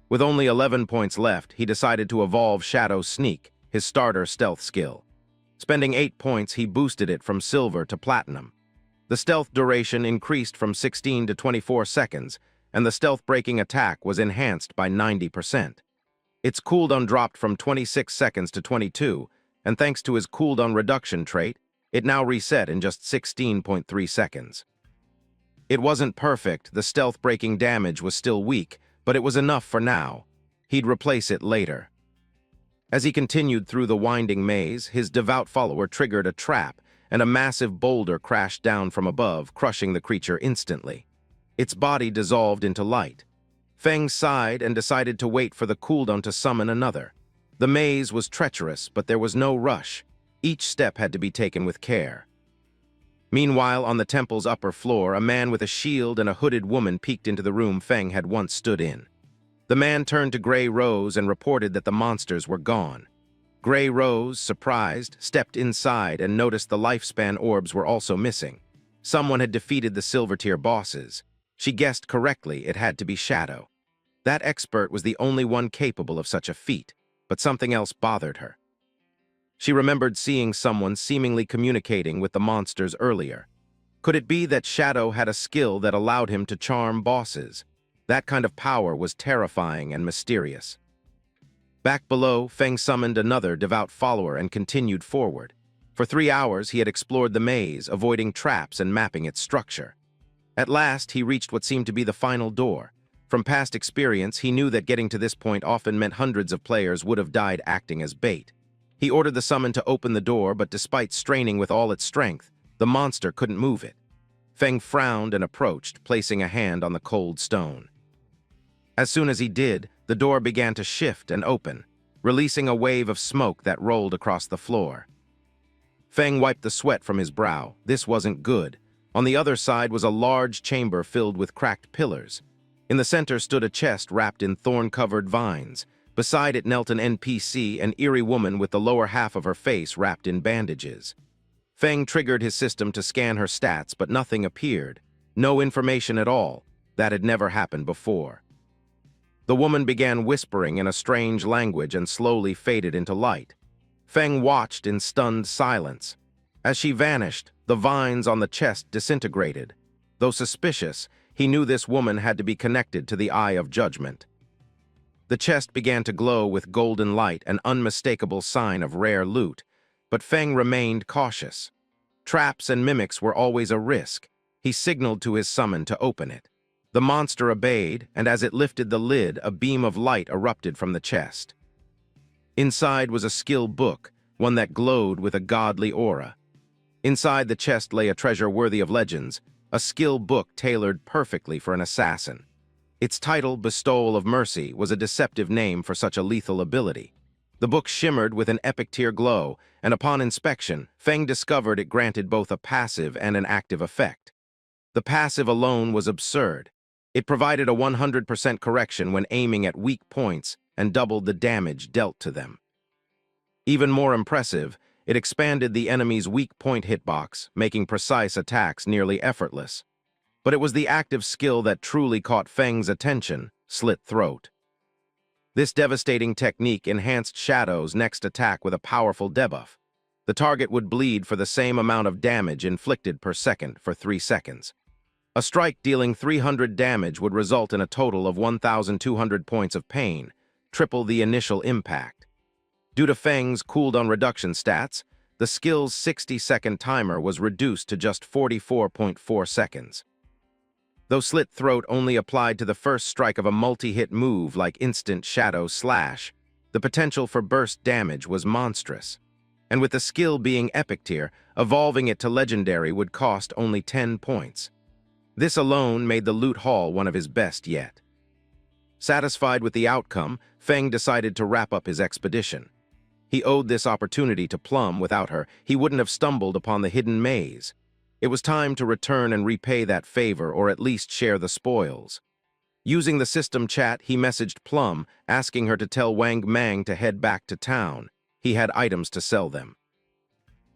[SPEAKER 1] With only 11 points left, he decided to evolve Shadow Sneak, his starter stealth skill. Spending 8 points, he boosted it from silver to platinum. The stealth duration increased from 16 to 24 seconds, and the stealth-breaking attack was enhanced by 90%. Its cooldown dropped from 26 seconds to 22, and thanks to his cooldown reduction trait, it now reset in just 16.3 seconds. It wasn't perfect, the stealth-breaking damage was still weak, but it was enough for now. He'd replace it later. As he continued through the winding maze, his devout follower triggered a trap, and a massive boulder crashed down from above, crushing the creature instantly. Its body dissolved into light. Fang sighed and decided to wait for the cooldown to summon another. The maze was treacherous, but there was no rush. Each step had to be taken with care. Meanwhile, on the temple's upper floor, a man with a shield and a hooded woman peeked into the room Fang had once stood in. The man turned to Grey Rose and reported that the monsters were gone. Grey Rose, surprised, stepped inside and noticed the lifespan orbs were also missing. Someone had defeated the silver-tier bosses. She guessed correctly it had to be Shadow. That expert was the only one capable of such a feat, but something else bothered her. She remembered seeing someone seemingly communicating with the monsters earlier. Could it be that Shadow had a skill that allowed him to charm bosses? That kind of power was terrifying and mysterious. Back below, Fang summoned another devout follower and continued forward. For 3 hours, he had explored the maze, avoiding traps and mapping its structure. At last, he reached what seemed to be the final door. From past experience, he knew that getting to this point often meant hundreds of players would have died acting as bait. He ordered the summon to open the door, but despite straining with all its strength, the monster couldn't move it. Fang frowned and approached, placing a hand on the cold stone. As soon as he did, the door began to shift and open, releasing a wave of smoke that rolled across the floor. Fang wiped the sweat from his brow. This wasn't good. On the other side was a large chamber filled with cracked pillars. In the center stood a chest wrapped in thorn-covered vines. Beside it knelt an NPC, an eerie woman with the lower half of her face wrapped in bandages. Fang triggered his system to scan her stats, but nothing appeared. No information at all. That had never happened before. The woman began whispering in a strange language and slowly faded into light. Fang watched in stunned silence. As she vanished, the vines on the chest disintegrated. Though suspicious, he knew this woman had to be connected to the Eye of Judgment. The chest began to glow with golden light, an unmistakable sign of rare loot, but Fang remained cautious. Traps and mimics were always a risk. He signaled to his summon to open it. The monster obeyed, and as it lifted the lid, a beam of light erupted from the chest. Inside was a skill book, one that glowed with a godly aura. Inside the chest lay a treasure worthy of legends, a skill book tailored perfectly for an assassin. Its title, Bestowal of Mercy, was a deceptive name for such a lethal ability. The book shimmered with an epic-tier glow, and upon inspection, Fang discovered it granted both a passive and an active effect. The passive alone was absurd. It provided a 100% correction when aiming at weak points and doubled the damage dealt to them. Even more impressive, it expanded the enemy's weak point hitbox, making precise attacks nearly effortless. But it was the active skill that truly caught Fang's attention: Slit Throat. This devastating technique enhanced Shadow's next attack with a powerful debuff. The target would bleed for the same amount of damage inflicted per second for 3 seconds. A strike dealing 300 damage would result in a total of 1,200 points of pain, triple the initial impact. Due to Fang's cooldown reduction stats, the skill's 60-second timer was reduced to just 44.4 seconds. Though Slit Throat only applied to the first strike of a multi-hit move like Instant Shadow Slash, the potential for burst damage was monstrous. And with the skill being epic tier, evolving it to legendary would cost only 10 points. This alone made the loot haul one of his best yet. Satisfied with the outcome, Fang decided to wrap up his expedition. He owed this opportunity to Plum. Without her, he wouldn't have stumbled upon the hidden maze. It was time to return and repay that favor, or at least share the spoils. Using the system chat, he messaged Plum, asking her to tell Wang Mang to head back to town. He had items to sell them.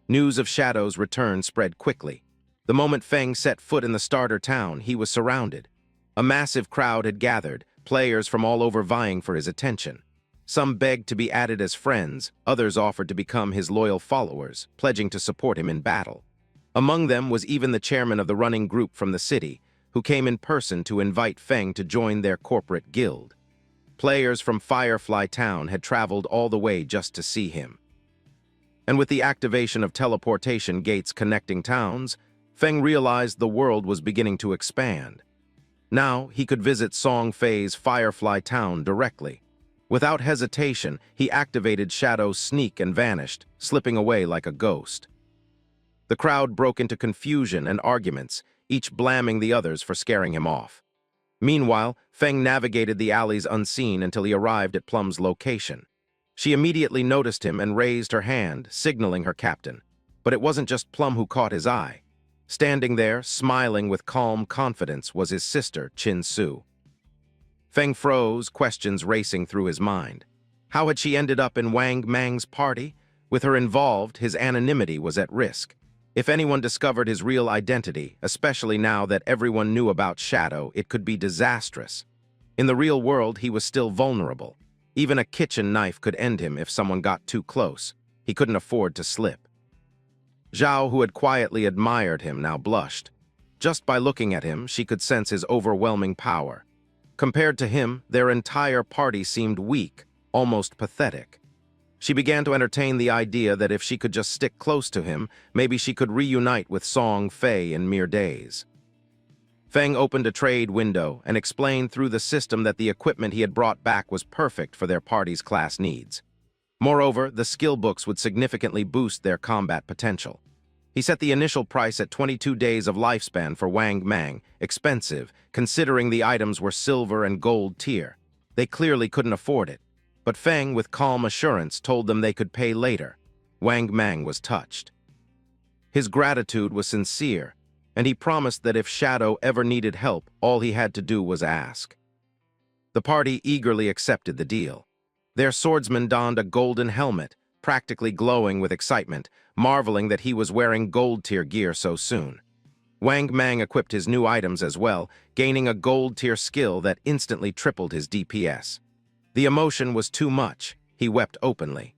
[SPEAKER 1] News of Shadow's return spread quickly. The moment Fang set foot in the starter town, he was surrounded. A massive crowd had gathered, players from all over vying for his attention. Some begged to be added as friends, others offered to become his loyal followers, pledging to support him in battle. Among them was even the chairman of the running group from the city, who came in person to invite Fang to join their corporate guild. Players from Firefly Town had traveled all the way just to see him. And with the activation of teleportation gates connecting towns, Fang realized the world was beginning to expand. Now he could visit Song Fei's Firefly Town directly. Without hesitation, he activated Shadow's sneak and vanished, slipping away like a ghost. The crowd broke into confusion and arguments, each blaming the others for scaring him off. Meanwhile, Fang navigated the alleys unseen until he arrived at Plum's location. She immediately noticed him and raised her hand, signaling her captain. But it wasn't just Plum who caught his eye. Standing there, smiling with calm confidence, was his sister, Chin Su. Fang froze, questions racing through his mind. How had she ended up in Wang Mang's party? With her involved, his anonymity was at risk. If anyone discovered his real identity, especially now that everyone knew about Shadow, it could be disastrous. In the real world, he was still vulnerable. Even a kitchen knife could end him if someone got too close. He couldn't afford to slip. Zhao, who had quietly admired him, now blushed. Just by looking at him, she could sense his overwhelming power. Compared to him, their entire party seemed weak, almost pathetic. She began to entertain the idea that if she could just stick close to him, maybe she could reunite with Song Fei in mere days. Fang opened a trade window and explained through the system that the equipment he had brought back was perfect for their party's class needs. Moreover, the skill books would significantly boost their combat potential. He set the initial price at 22 days of lifespan for Wang Mang, expensive, considering the items were silver and gold tier. They clearly couldn't afford it. But Fang, with calm assurance, told them they could pay later. Wang Mang was touched. His gratitude was sincere, and he promised that if Shadow ever needed help, all he had to do was ask. The party eagerly accepted the deal. Their swordsman donned a golden helmet, practically glowing with excitement, marveling that he was wearing gold-tier gear so soon. Wang Mang equipped his new items as well, gaining a gold-tier skill that instantly tripled his DPS. The emotion was too much. He wept openly.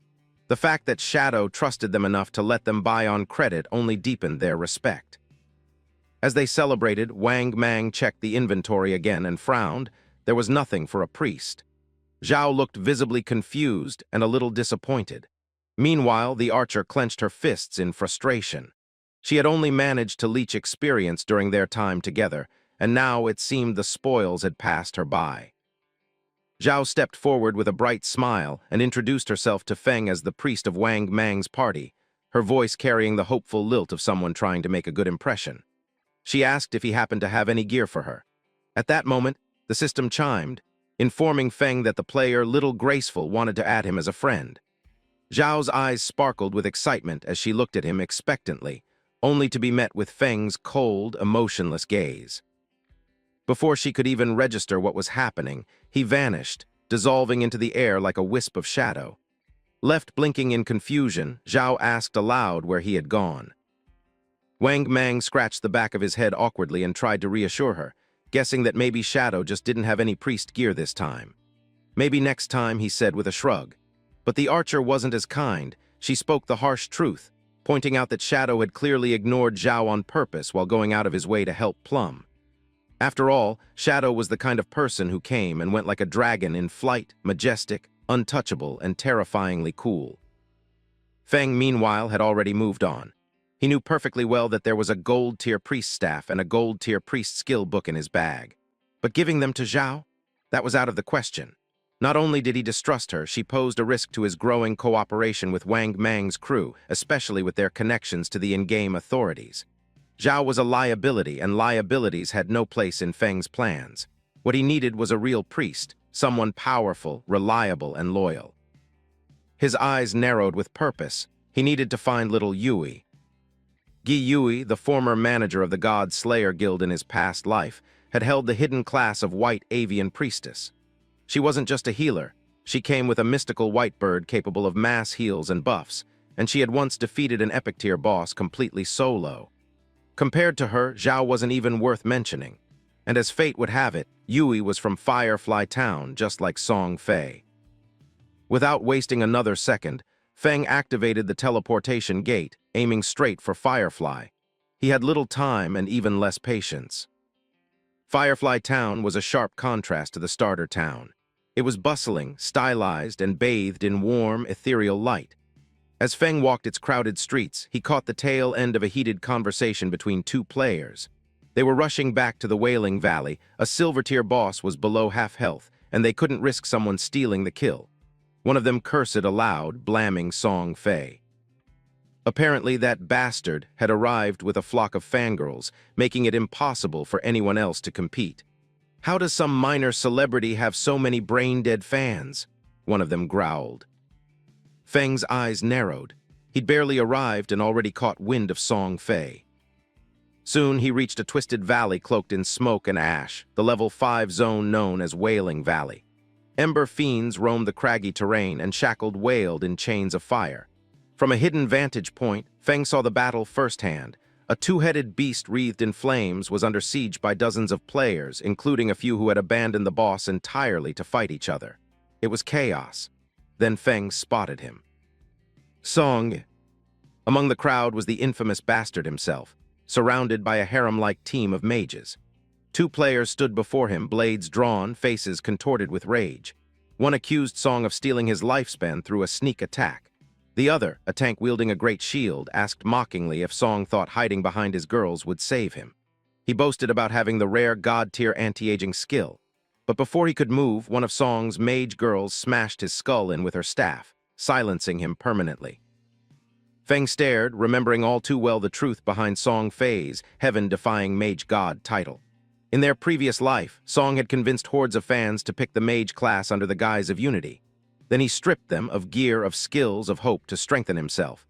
[SPEAKER 1] The fact that Shadow trusted them enough to let them buy on credit only deepened their respect. As they celebrated, Wang Mang checked the inventory again and frowned. There was nothing for a priest. Zhao looked visibly confused and a little disappointed. Meanwhile, the archer clenched her fists in frustration. She had only managed to leech experience during their time together, and now it seemed the spoils had passed her by. Zhao stepped forward with a bright smile and introduced herself to Feng as the priest of Wang Mang's party, her voice carrying the hopeful lilt of someone trying to make a good impression. She asked if he happened to have any gear for her. At that moment, the system chimed, informing Feng that the player Little Graceful wanted to add him as a friend. Zhao's eyes sparkled with excitement as she looked at him expectantly, only to be met with Feng's cold, emotionless gaze. Before she could even register what was happening, he vanished, dissolving into the air like a wisp of shadow. Left blinking in confusion, Zhao asked aloud where he had gone. Wang Mang scratched the back of his head awkwardly and tried to reassure her, guessing that maybe Shadow just didn't have any priest gear this time. Maybe next time, he said with a shrug. But the archer wasn't as kind. She spoke the harsh truth, pointing out that Shadow had clearly ignored Zhao on purpose while going out of his way to help Plum. After all, Shadow was the kind of person who came and went like a dragon in flight, majestic, untouchable, and terrifyingly cool. Feng, meanwhile, had already moved on. He knew perfectly well that there was a gold-tier priest staff and a gold-tier priest skill book in his bag. But giving them to Zhao? That was out of the question. Not only did he distrust her, she posed a risk to his growing cooperation with Wang Mang's crew, especially with their connections to the in-game authorities. Zhao was a liability, and liabilities had no place in Feng's plans. What he needed was a real priest, someone powerful, reliable, and loyal. His eyes narrowed with purpose. He needed to find little Yui. Gi Yui, the former manager of the God Slayer Guild in his past life, had held the hidden class of White Avian Priestess. She wasn't just a healer. She came with a mystical white bird capable of mass heals and buffs, and she had once defeated an epic-tier boss completely solo. Compared to her, Zhao wasn't even worth mentioning. And as fate would have it, Yui was from Firefly Town, just like Song Fei. Without wasting another second, Feng activated the teleportation gate, aiming straight for Firefly. He had little time and even less patience. Firefly Town was a sharp contrast to the starter town. It was bustling, stylized, and bathed in warm, ethereal light. As Feng walked its crowded streets, he caught the tail end of a heated conversation between two players. They were rushing back to the Wailing Valley. A silver-tier boss was below half health, and they couldn't risk someone stealing the kill. One of them cursed aloud, blaming Song Fei. Apparently, that bastard had arrived with a flock of fangirls, making it impossible for anyone else to compete. How does some minor celebrity have so many brain-dead fans? One of them growled. Feng's eyes narrowed. He'd barely arrived and already caught wind of Song Fei. Soon he reached a twisted valley cloaked in smoke and ash, the level 5 zone known as Wailing Valley. Ember fiends roamed the craggy terrain and shackled wailed in chains of fire. From a hidden vantage point, Feng saw the battle firsthand. A two-headed beast wreathed in flames was under siege by dozens of players, including a few who had abandoned the boss entirely to fight each other. It was chaos. Then Feng spotted him. Song. Among the crowd was the infamous bastard himself, surrounded by a harem-like team of mages. Two players stood before him, blades drawn, faces contorted with rage. One accused Song of stealing his lifespan through a sneak attack. The other, a tank wielding a great shield, asked mockingly if Song thought hiding behind his girls would save him. He boasted about having the rare god-tier anti-aging skill. But before he could move, one of Song's mage girls smashed his skull in with her staff, silencing him permanently. Feng stared, remembering all too well the truth behind Song Fei's heaven-defying mage god title. In their previous life, Song had convinced hordes of fans to pick the mage class under the guise of unity. Then he stripped them of gear, of skills, of hope to strengthen himself.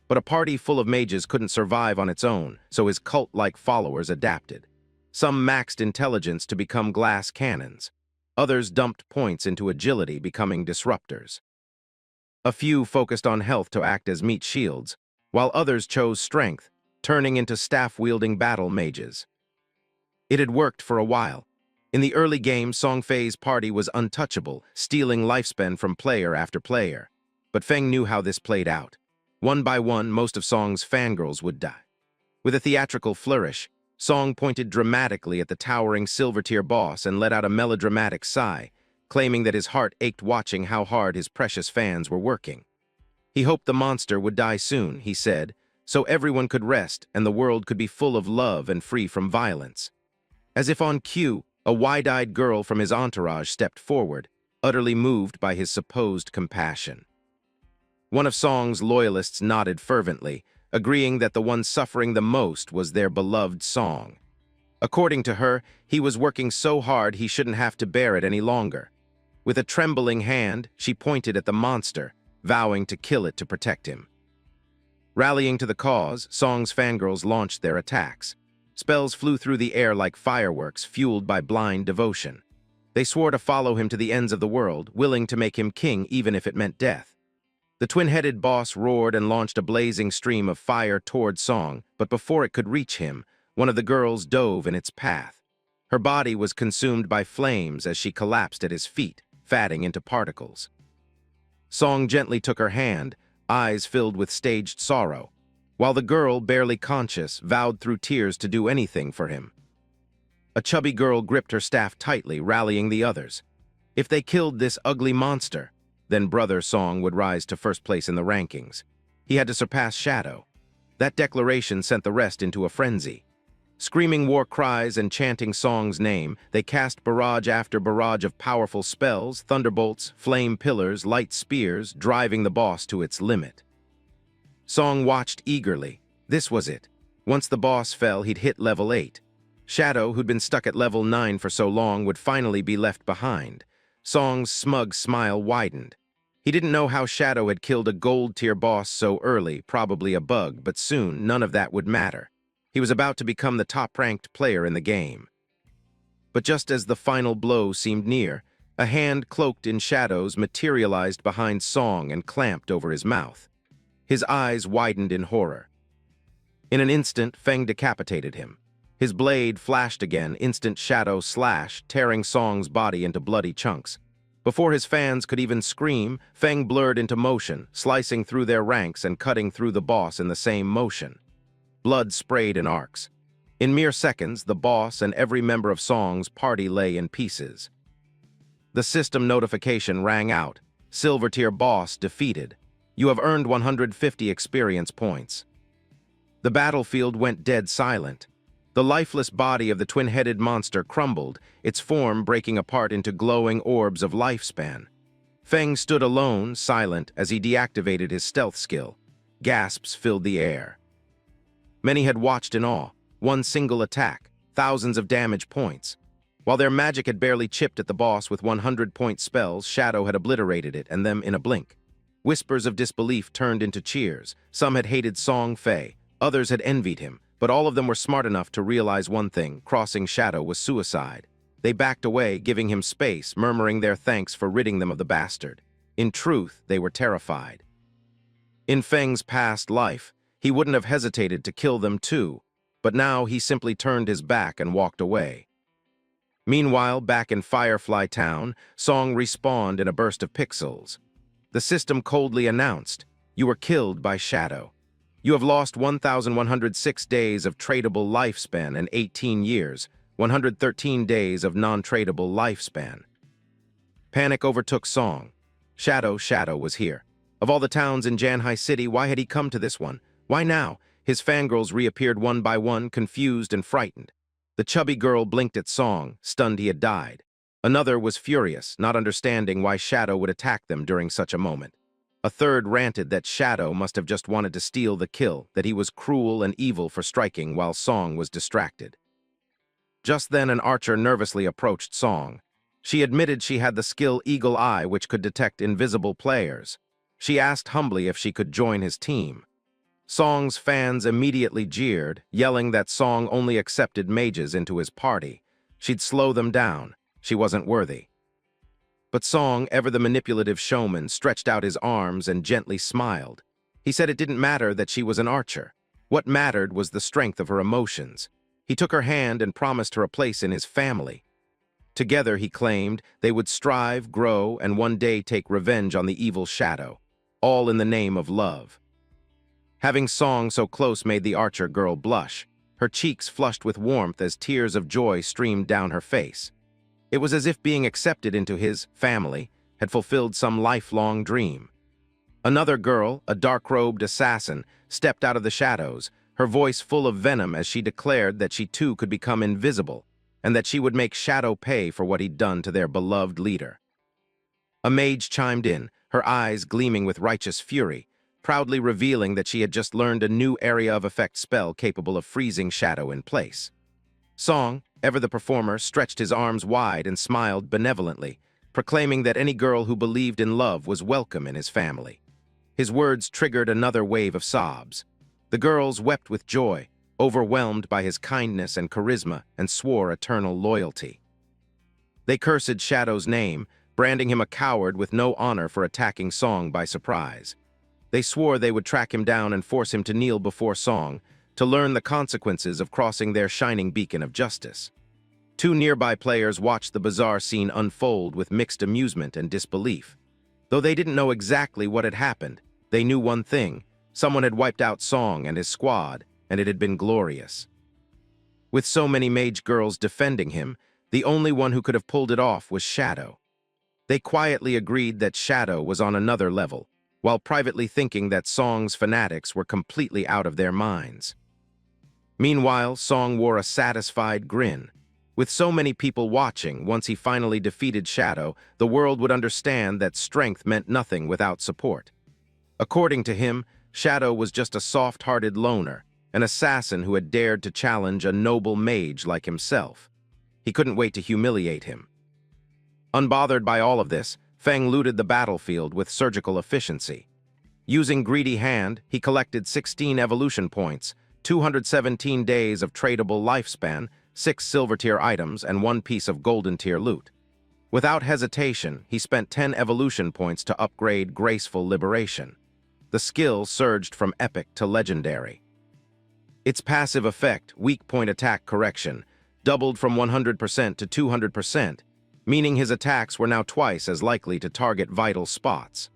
[SPEAKER 1] But a party full of mages couldn't survive on its own, so his cult-like followers adapted. Some maxed intelligence to become glass cannons. Others dumped points into agility, becoming disruptors. A few focused on health to act as meat shields, while others chose strength, turning into staff-wielding battle mages. It had worked for a while. In the early game, Song Fei's party was untouchable, stealing lifespan from player after player. But Feng knew how this played out. One by one, most of Song's fangirls would die. With a theatrical flourish, Song pointed dramatically at the towering silver-tier boss and let out a melodramatic sigh, claiming that his heart ached watching how hard his precious fans were working. He hoped the monster would die soon, he said, so everyone could rest and the world could be full of love and free from violence. As if on cue, a wide-eyed girl from his entourage stepped forward, utterly moved by his supposed compassion. One of Song's loyalists nodded fervently, agreeing that the one suffering the most was their beloved Song. According to her, he was working so hard he shouldn't have to bear it any longer. With a trembling hand, she pointed at the monster, vowing to kill it to protect him. Rallying to the cause, Song's fangirls launched their attacks. Spells flew through the air like fireworks, fueled by blind devotion. They swore to follow him to the ends of the world, willing to make him king even if it meant death. The twin-headed boss roared and launched a blazing stream of fire toward Song, but before it could reach him, one of the girls dove in its path. Her body was consumed by flames as she collapsed at his feet, fatting into particles. Song gently took her hand, eyes filled with staged sorrow, while the girl, barely conscious, vowed through tears to do anything for him. A chubby girl gripped her staff tightly, rallying the others. If they killed this ugly monster, then Brother Song would rise to first place in the rankings. He had to surpass Shadow. That declaration sent the rest into a frenzy. Screaming war cries and chanting Song's name, they cast barrage after barrage of powerful spells, thunderbolts, flame pillars, light spears, driving the boss to its limit. Song watched eagerly. This was it. Once the boss fell, he'd hit level 8. Shadow, who'd been stuck at level 9 for so long, would finally be left behind. Song's smug smile widened. He didn't know how Shadow had killed a gold-tier boss so early, probably a bug, but soon none of that would matter. He was about to become the top-ranked player in the game. But just as the final blow seemed near, a hand cloaked in shadows materialized behind Song and clamped over his mouth. His eyes widened in horror. In an instant, Fang decapitated him. His blade flashed again, instant shadow slash, tearing Song's body into bloody chunks. Before his fans could even scream, Fang blurred into motion, slicing through their ranks and cutting through the boss in the same motion. Blood sprayed in arcs. In mere seconds, the boss and every member of Song's party lay in pieces. The system notification rang out. Silver-tier boss defeated. You have earned 150 experience points. The battlefield went dead silent. The lifeless body of the twin-headed monster crumbled, its form breaking apart into glowing orbs of lifespan. Fang stood alone, silent, as he deactivated his stealth skill. Gasps filled the air. Many had watched in awe. One single attack, thousands of damage points. While their magic had barely chipped at the boss with 100-point spells, Shadow had obliterated it, and them in a blink. Whispers of disbelief turned into cheers. Some had hated Song Fei, others had envied him, but all of them were smart enough to realize one thing: crossing Shadow was suicide. They backed away, giving him space, murmuring their thanks for ridding them of the bastard. In truth, they were terrified. In Feng's past life, he wouldn't have hesitated to kill them too, but now he simply turned his back and walked away. Meanwhile, back in Firefly Town, Song respawned in a burst of pixels. The system coldly announced, "You were killed by Shadow. You have lost 1,106 days of tradable lifespan and 18 years, 113 days of non-tradable lifespan." Panic overtook Song. Shadow was here. Of all the towns in Janhai City, why had he come to this one? Why now? His fangirls reappeared one by one, confused and frightened. The chubby girl blinked at Song, stunned he had died. Another was furious, not understanding why Shadow would attack them during such a moment. A third ranted that Shadow must have just wanted to steal the kill, that he was cruel and evil for striking while Song was distracted. Just then an archer nervously approached Song. She admitted she had the skill Eagle Eye, which could detect invisible players. She asked humbly if she could join his team. Song's fans immediately jeered, yelling that Song only accepted mages into his party. She'd slow them down. She wasn't worthy. But Song, ever the manipulative showman, stretched out his arms and gently smiled. He said it didn't matter that she was an archer. What mattered was the strength of her emotions. He took her hand and promised her a place in his family. Together, he claimed, they would strive, grow, and one day take revenge on the evil Shadow, all in the name of love. Having Song so close made the archer girl blush. her cheeks flushed with warmth as tears of joy streamed down her face. It was as if being accepted into his family had fulfilled some lifelong dream. Another girl, a dark-robed assassin, stepped out of the shadows, her voice full of venom as she declared that she too could become invisible, and that she would make Shadow pay for what he'd done to their beloved leader. A mage chimed in, her eyes gleaming with righteous fury, proudly revealing that she had just learned a new area of effect spell capable of freezing Shadow in place. Song, ever the performer, stretched his arms wide and smiled benevolently, proclaiming that any girl who believed in love was welcome in his family. His words triggered another wave of sobs. The girls wept with joy, overwhelmed by his kindness and charisma, and swore eternal loyalty. They cursed Shadow's name, branding him a coward with no honor for attacking Song by surprise. They swore they would track him down and force him to kneel before Song, to learn the consequences of crossing their shining beacon of justice. Two nearby players watched the bizarre scene unfold with mixed amusement and disbelief. Though they didn't know exactly what had happened, they knew one thing: someone had wiped out Song and his squad, and it had been glorious. With so many mage girls defending him, the only one who could have pulled it off was Shadow. They quietly agreed that Shadow was on another level, while privately thinking that Song's fanatics were completely out of their minds. Meanwhile, Song wore a satisfied grin. With so many people watching, once he finally defeated Shadow, the world would understand that strength meant nothing without support. According to him, Shadow was just a soft-hearted loner, an assassin who had dared to challenge a noble mage like himself. He couldn't wait to humiliate him. Unbothered by all of this, Fang looted the battlefield with surgical efficiency. Using Greedy Hand, he collected 16 evolution points, 217 days of tradable lifespan, 6 silver-tier items, and 1 piece of golden-tier loot. Without hesitation, he spent 10 evolution points to upgrade Graceful Liberation. The skill surged from epic to legendary. Its passive effect, Weak Point Attack Correction, doubled from 100% to 200%, meaning his attacks were now twice as likely to target vital spots.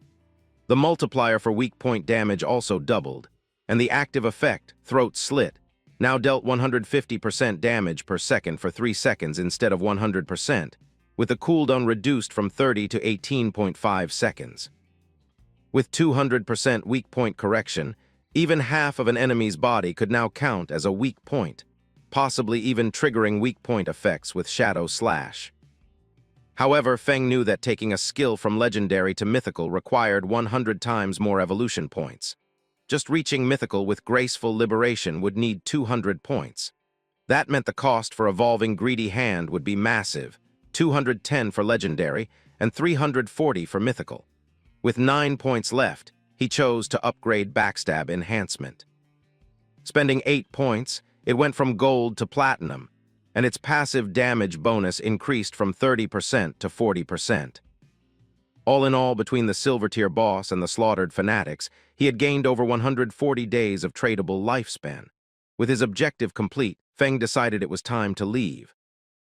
[SPEAKER 1] The multiplier for weak point damage also doubled, and the active effect, Throat Slit, now dealt 150% damage per second for 3 seconds instead of 100%, with the cooldown reduced from 30 to 18.5 seconds. With 200% weak point correction, even half of an enemy's body could now count as a weak point, possibly even triggering weak point effects with Shadow Slash. However, Feng knew that taking a skill from Legendary to Mythical required 100 times more evolution points. Just reaching Mythical with Graceful Liberation would need 200 points. That meant the cost for evolving Greedy Hand would be massive, 210 for Legendary and 340 for Mythical. With 9 points left, he chose to upgrade Backstab Enhancement. Spending 8 points, it went from Gold to Platinum, and its passive damage bonus increased from 30% to 40%. All in all, between the Silver-tier boss and the slaughtered fanatics, he had gained over 140 days of tradable lifespan. With his objective complete, Feng decided it was time to leave.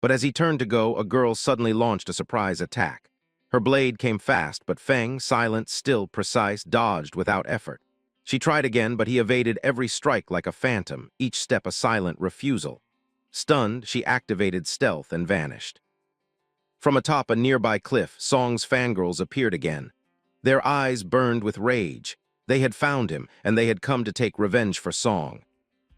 [SPEAKER 1] But as he turned to go, a girl suddenly launched a surprise attack. Her blade came fast, but Feng, silent, still, precise, dodged without effort. She tried again, but he evaded every strike like a phantom, each step a silent refusal. Stunned, she activated stealth and vanished. From atop a nearby cliff, Song's fangirls appeared again. Their eyes burned with rage. They had found him, and they had come to take revenge for Song.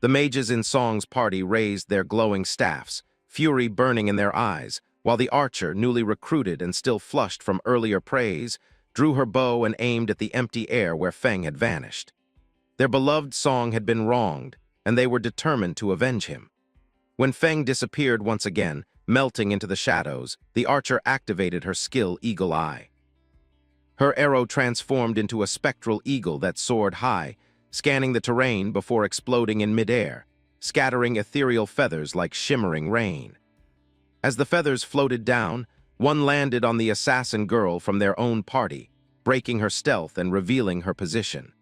[SPEAKER 1] The mages in Song's party raised their glowing staffs, fury burning in their eyes, while the archer, newly recruited and still flushed from earlier praise, drew her bow and aimed at the empty air where Feng had vanished. Their beloved Song had been wronged, and they were determined to avenge him. When Feng disappeared once again, melting into the shadows, the archer activated her skill Eagle Eye. Her arrow transformed into a spectral eagle that soared high, scanning the terrain before exploding in midair, scattering ethereal feathers like shimmering rain. As the feathers floated down, one landed on the assassin girl from their own party, breaking her stealth and revealing her position.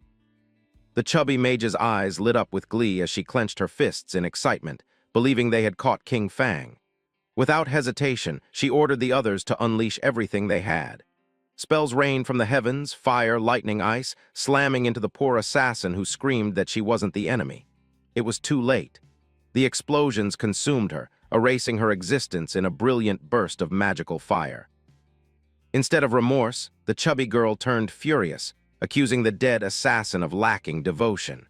[SPEAKER 1] The chubby mage's eyes lit up with glee as she clenched her fists in excitement, believing they had caught King Fang. Without hesitation, she ordered the others to unleash everything they had. Spells rained from the heavens, fire, lightning, ice, slamming into the poor assassin who screamed that she wasn't the enemy. It was too late. The explosions consumed her, erasing her existence in a brilliant burst of magical fire. Instead of remorse, the chubby girl turned furious, accusing the dead assassin of lacking devotion.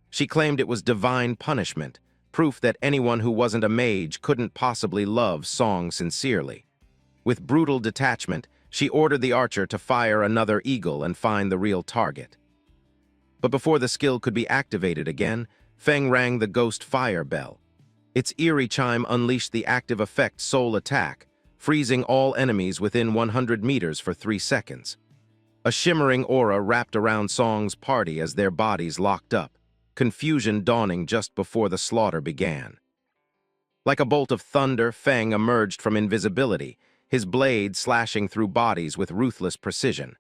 [SPEAKER 1] She claimed it was divine punishment, proof that anyone who wasn't a mage couldn't possibly love Song sincerely. With brutal detachment, she ordered the archer to fire another eagle and find the real target. But before the skill could be activated again, Fang rang the ghost fire bell. Its eerie chime unleashed the active effect Soul Attack, freezing all enemies within 100 meters for 3 seconds. A shimmering aura wrapped around Song's party as their bodies locked up, confusion dawning just before the slaughter began. Like a bolt of thunder, Fang emerged from invisibility, his blade slashing through bodies with ruthless precision.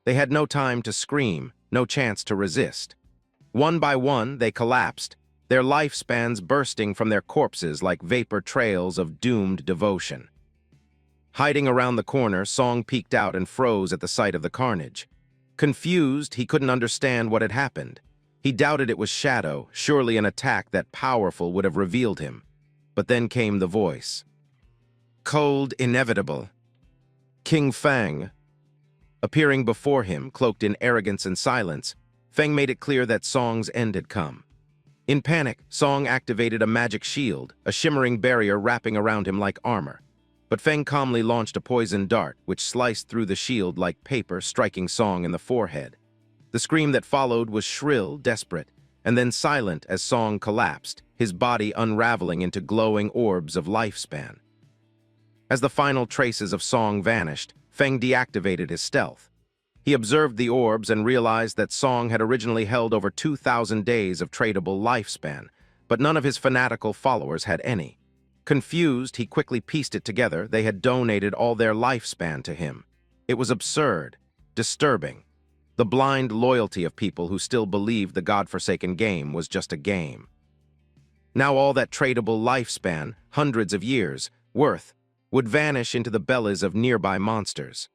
[SPEAKER 1] They had no time to scream, no chance to resist. One by one, they collapsed, their lifespans bursting from their corpses like vapor trails of doomed devotion. Hiding around the corner, Song peeked out and froze at the sight of the carnage. Confused, he couldn't understand what had happened. He doubted it was Shadow, surely an attack that powerful would have revealed him. But then came the voice. Cold, inevitable. King Fang. Appearing before him, cloaked in arrogance and silence, Fang made it clear that Song's end had come. In panic, Song activated a magic shield, a shimmering barrier wrapping around him like armor. But Fang calmly launched a poison dart, which sliced through the shield like paper, striking Song in the forehead. The scream that followed was shrill, desperate, and then silent as Song collapsed, his body unraveling into glowing orbs of lifespan. As the final traces of Song vanished, Fang deactivated his stealth. He observed the orbs and realized that Song had originally held over 2,000 days of tradable lifespan, but none of his fanatical followers had any. Confused, he quickly pieced it together. They had donated all their lifespan to him. It was absurd, disturbing. The blind loyalty of people who still believed the godforsaken game was just a game. Now all that tradable lifespan, hundreds of years, worth, would vanish into the bellies of nearby monsters.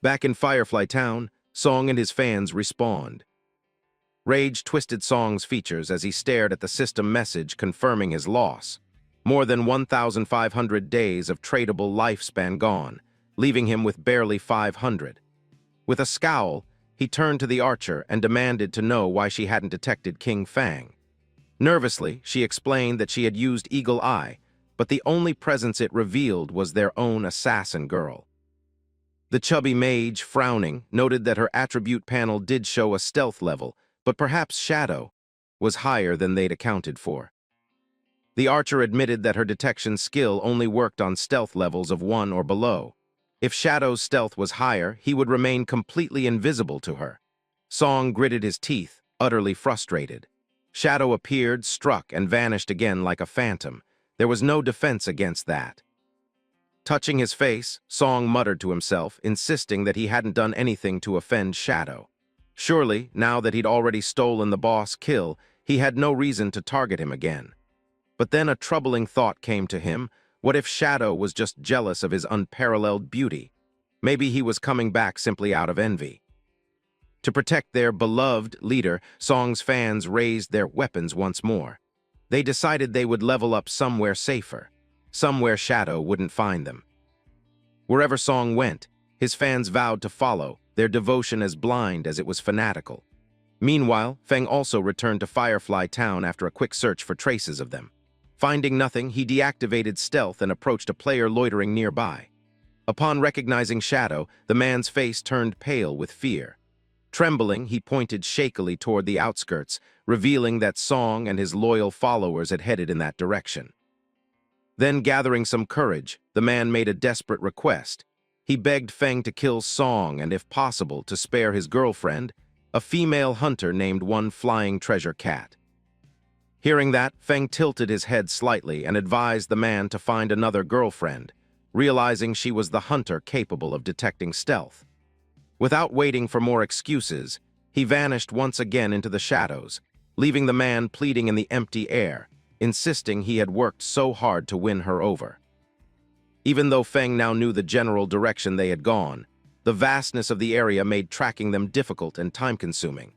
[SPEAKER 1] Back in Firefly Town, Song and his fans respawned. Rage twisted Song's features as he stared at the system message confirming his loss. More than 1,500 days of tradable lifespan gone, leaving him with barely 500. With a scowl, he turned to the archer and demanded to know why she hadn't detected King Fang. Nervously, she explained that she had used Eagle Eye, but the only presence it revealed was their own assassin girl. The chubby mage, frowning, noted that her attribute panel did show a stealth level, but perhaps Shadow was higher than they'd accounted for. The archer admitted that her detection skill only worked on stealth levels of 1 or below. If Shadow's stealth was higher, he would remain completely invisible to her. Song gritted his teeth, utterly frustrated. Shadow appeared, struck, and vanished again like a phantom. There was no defense against that. Touching his face, Song muttered to himself, insisting that he hadn't done anything to offend Shadow. Surely, now that he'd already stolen the boss kill, he had no reason to target him again. But then a troubling thought came to him. What if Shadow was just jealous of his unparalleled beauty? Maybe he was coming back simply out of envy. To protect their beloved leader, Song's fans raised their weapons once more. They decided they would level up somewhere safer, somewhere Shadow wouldn't find them. Wherever Song went, his fans vowed to follow, their devotion as blind as it was fanatical. Meanwhile, Fang also returned to Firefly Town after a quick search for traces of them. Finding nothing, he deactivated stealth and approached a player loitering nearby. Upon recognizing Shadow, the man's face turned pale with fear. Trembling, he pointed shakily toward the outskirts, revealing that Song and his loyal followers had headed in that direction. Then, gathering some courage, the man made a desperate request. He begged Fang to kill Song and, if possible, to spare his girlfriend, a female hunter named One Flying Treasure Cat. Hearing that, Fang tilted his head slightly and advised the man to find another girlfriend, realizing she was the hunter capable of detecting stealth. Without waiting for more excuses, he vanished once again into the shadows, leaving the man pleading in the empty air, insisting he had worked so hard to win her over. Even though Fang now knew the general direction they had gone, the vastness of the area made tracking them difficult and time-consuming.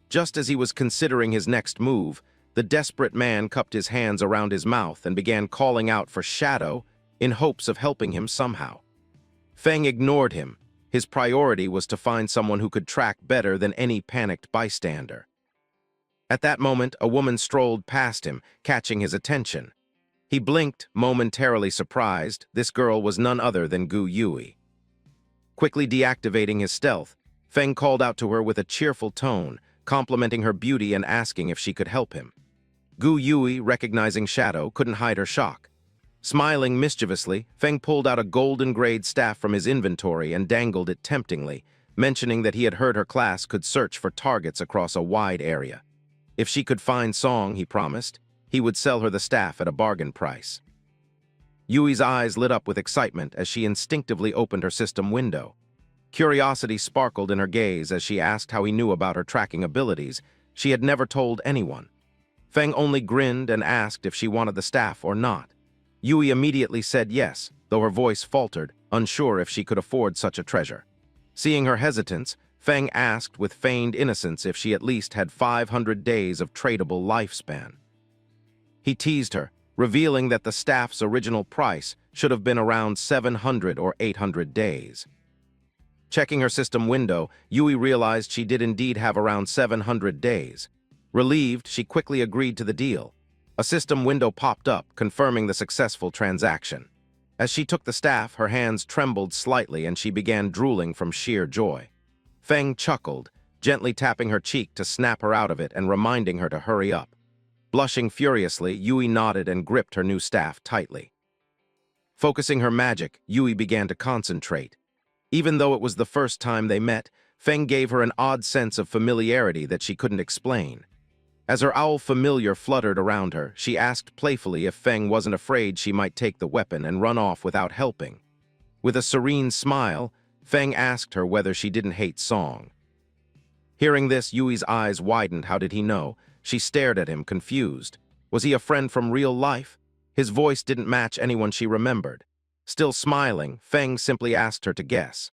[SPEAKER 1] Just as he was considering his next move, the desperate man cupped his hands around his mouth and began calling out for Shadow in hopes of helping him somehow. Fang ignored him. His priority was to find someone who could track better than any panicked bystander. At that moment, a woman strolled past him, catching his attention. He blinked, momentarily surprised. This girl was none other than Gu Yui. Quickly deactivating his stealth, Feng called out to her with a cheerful tone, complimenting her beauty and asking if she could help him. Gu Yui, recognizing Shadow, couldn't hide her shock. Smiling mischievously, Feng pulled out a golden-grade staff from his inventory and dangled it temptingly, mentioning that he had heard her class could search for targets across a wide area. If she could find Song, he promised, he would sell her the staff at a bargain price. Yui's eyes lit up with excitement as she instinctively opened her system window. Curiosity sparkled in her gaze as she asked how he knew about her tracking abilities. She had never told anyone. Feng only grinned and asked if she wanted the staff or not. Yui immediately said yes, though her voice faltered, unsure if she could afford such a treasure. Seeing her hesitance, Feng asked with feigned innocence if she at least had 500 days of tradable lifespan. He teased her, revealing that the staff's original price should have been around 700 or 800 days. Checking her system window, Yui realized she did indeed have around 700 days. Relieved, she quickly agreed to the deal. A system window popped up, confirming the successful transaction. As she took the staff, her hands trembled slightly and she began drooling from sheer joy. Feng chuckled, gently tapping her cheek to snap her out of it and reminding her to hurry up. Blushing furiously, Yui nodded and gripped her new staff tightly. Focusing her magic, Yui began to concentrate. Even though it was the first time they met, Feng gave her an odd sense of familiarity that she couldn't explain. As her owl familiar fluttered around her, she asked playfully if Feng wasn't afraid she might take the weapon and run off without helping. With a serene smile, Feng asked her whether she didn't hate Song. Hearing this, Yui's eyes widened. How did he know? She stared at him, confused. Was he a friend from real life? His voice didn't match anyone she remembered. Still smiling, Feng simply asked her to guess.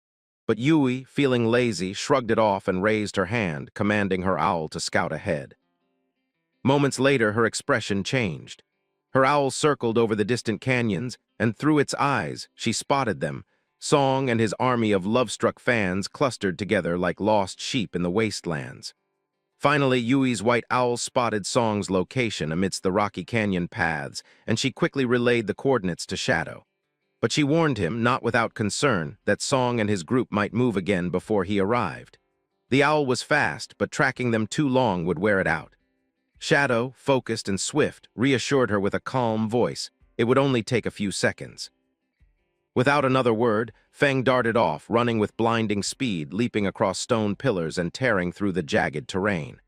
[SPEAKER 1] But Yui, feeling lazy, shrugged it off and raised her hand, commanding her owl to scout ahead. Moments later, her expression changed. Her owl circled over the distant canyons, and through its eyes, she spotted them. Song and his army of love-struck fans clustered together like lost sheep in the wastelands. Finally, Yui's white owl spotted Song's location amidst the rocky canyon paths, and she quickly relayed the coordinates to Shadow. But she warned him, not without concern, that Song and his group might move again before he arrived. The owl was fast, but tracking them too long would wear it out. Shadow, focused and swift, reassured her with a calm voice. It would only take a few seconds. Without another word, Feng darted off, running with blinding speed, leaping across stone pillars and tearing through the jagged terrain.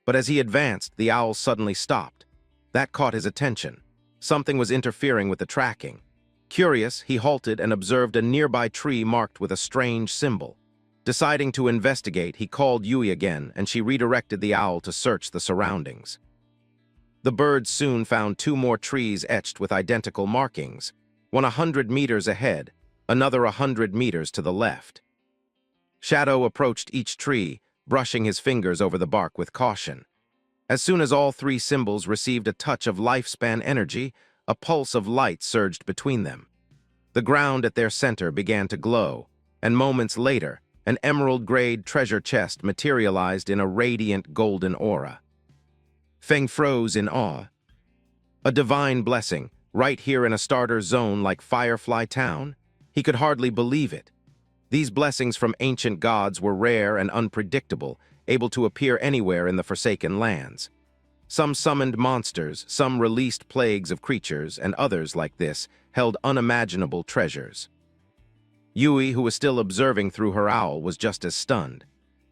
[SPEAKER 1] But as he advanced, the owl suddenly stopped. That caught his attention. Something was interfering with the tracking. Curious, he halted and observed a nearby tree marked with a strange symbol. Deciding to investigate, he called Yui again, and she redirected the owl to search the surroundings. The birds soon found 2 more trees etched with identical markings, one 100 meters ahead, another 100 meters to the left. Shadow approached each tree, brushing his fingers over the bark with caution. As soon as all 3 symbols received a touch of lifespan energy, a pulse of light surged between them. The ground at their center began to glow, and moments later, an emerald-grade treasure chest materialized in a radiant golden aura. Feng froze in awe. A divine blessing, right here in a starter zone like Firefly Town? He could hardly believe it. These blessings from ancient gods were rare and unpredictable, able to appear anywhere in the Forsaken Lands. Some summoned monsters, some released plagues of creatures, and others, like this, held unimaginable treasures. Yui, who was still observing through her owl, was just as stunned.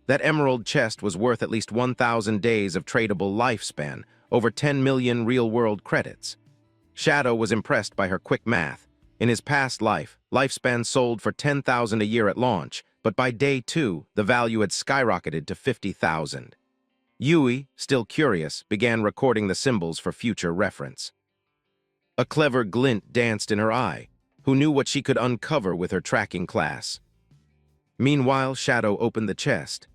[SPEAKER 1] That emerald chest was worth at least 1,000 days of tradable lifespan, over 10 million real-world credits. Shadow was impressed by her quick math. In his past life, lifespan sold for 10,000 a year at launch, but by day 2, the value had skyrocketed to 50,000. Yui, still curious, began recording the symbols for future reference. A clever glint danced in her eye. Who knew what she could uncover with her tracking class? Meanwhile, Shadow opened the chest.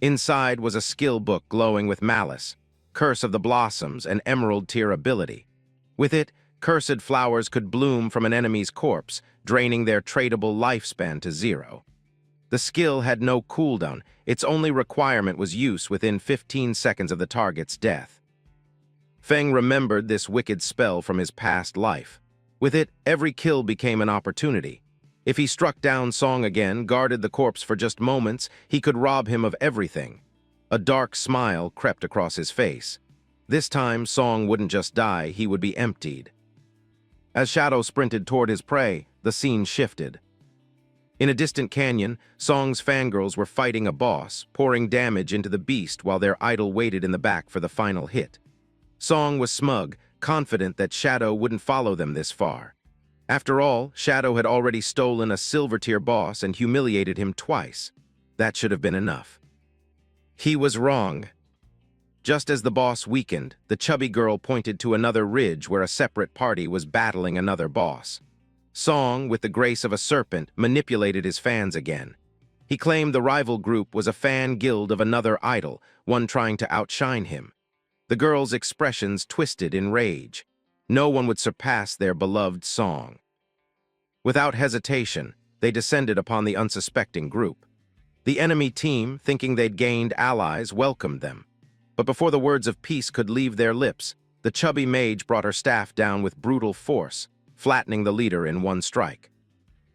[SPEAKER 1] Inside was a skill book glowing with malice. Curse of the Blossoms, an emerald tier ability. With it, cursed flowers could bloom from an enemy's corpse, draining their tradable lifespan to 0. The skill had no cooldown. Its only requirement was use within 15 seconds of the target's death. Fang remembered this wicked spell from his past life. With it, every kill became an opportunity. If he struck down Song again, guarded the corpse for just moments, he could rob him of everything. A dark smile crept across his face. This time, Song wouldn't just die, he would be emptied. As Shadow sprinted toward his prey, the scene shifted. In a distant canyon, Song's fangirls were fighting a boss, pouring damage into the beast while their idol waited in the back for the final hit. Song was smug, confident that Shadow wouldn't follow them this far. After all, Shadow had already stolen a silver-tier boss and humiliated him twice. That should have been enough. He was wrong. Just as the boss weakened, the chubby girl pointed to another ridge where a separate party was battling another boss. Song, with the grace of a serpent, manipulated his fans again. He claimed the rival group was a fan guild of another idol, one trying to outshine him. The girls' expressions twisted in rage. No one would surpass their beloved Song. Without hesitation, they descended upon the unsuspecting group. The enemy team, thinking they'd gained allies, welcomed them. But before the words of peace could leave their lips, the chubby mage brought her staff down with brutal force, flattening the leader in one strike.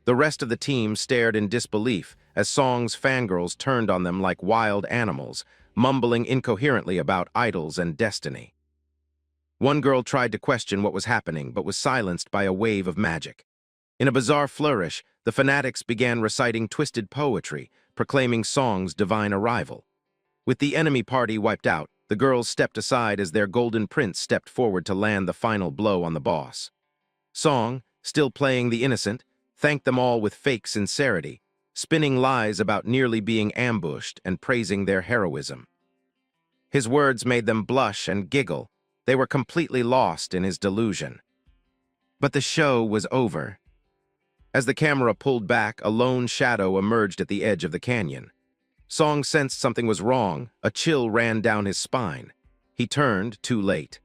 [SPEAKER 1] The rest of the team stared in disbelief as Song's fangirls turned on them like wild animals, mumbling incoherently about idols and destiny. One girl tried to question what was happening but was silenced by a wave of magic. In a bizarre flourish, the fanatics began reciting twisted poetry, proclaiming Song's divine arrival. With the enemy party wiped out, the girls stepped aside as their golden prince stepped forward to land the final blow on the boss. Song, still playing the innocent, thanked them all with fake sincerity, spinning lies about nearly being ambushed and praising their heroism. His words made them blush and giggle. They were completely lost in his delusion. But the show was over. As the camera pulled back, a lone shadow emerged at the edge of the canyon. Song sensed something was wrong. A chill ran down his spine. He turned too late.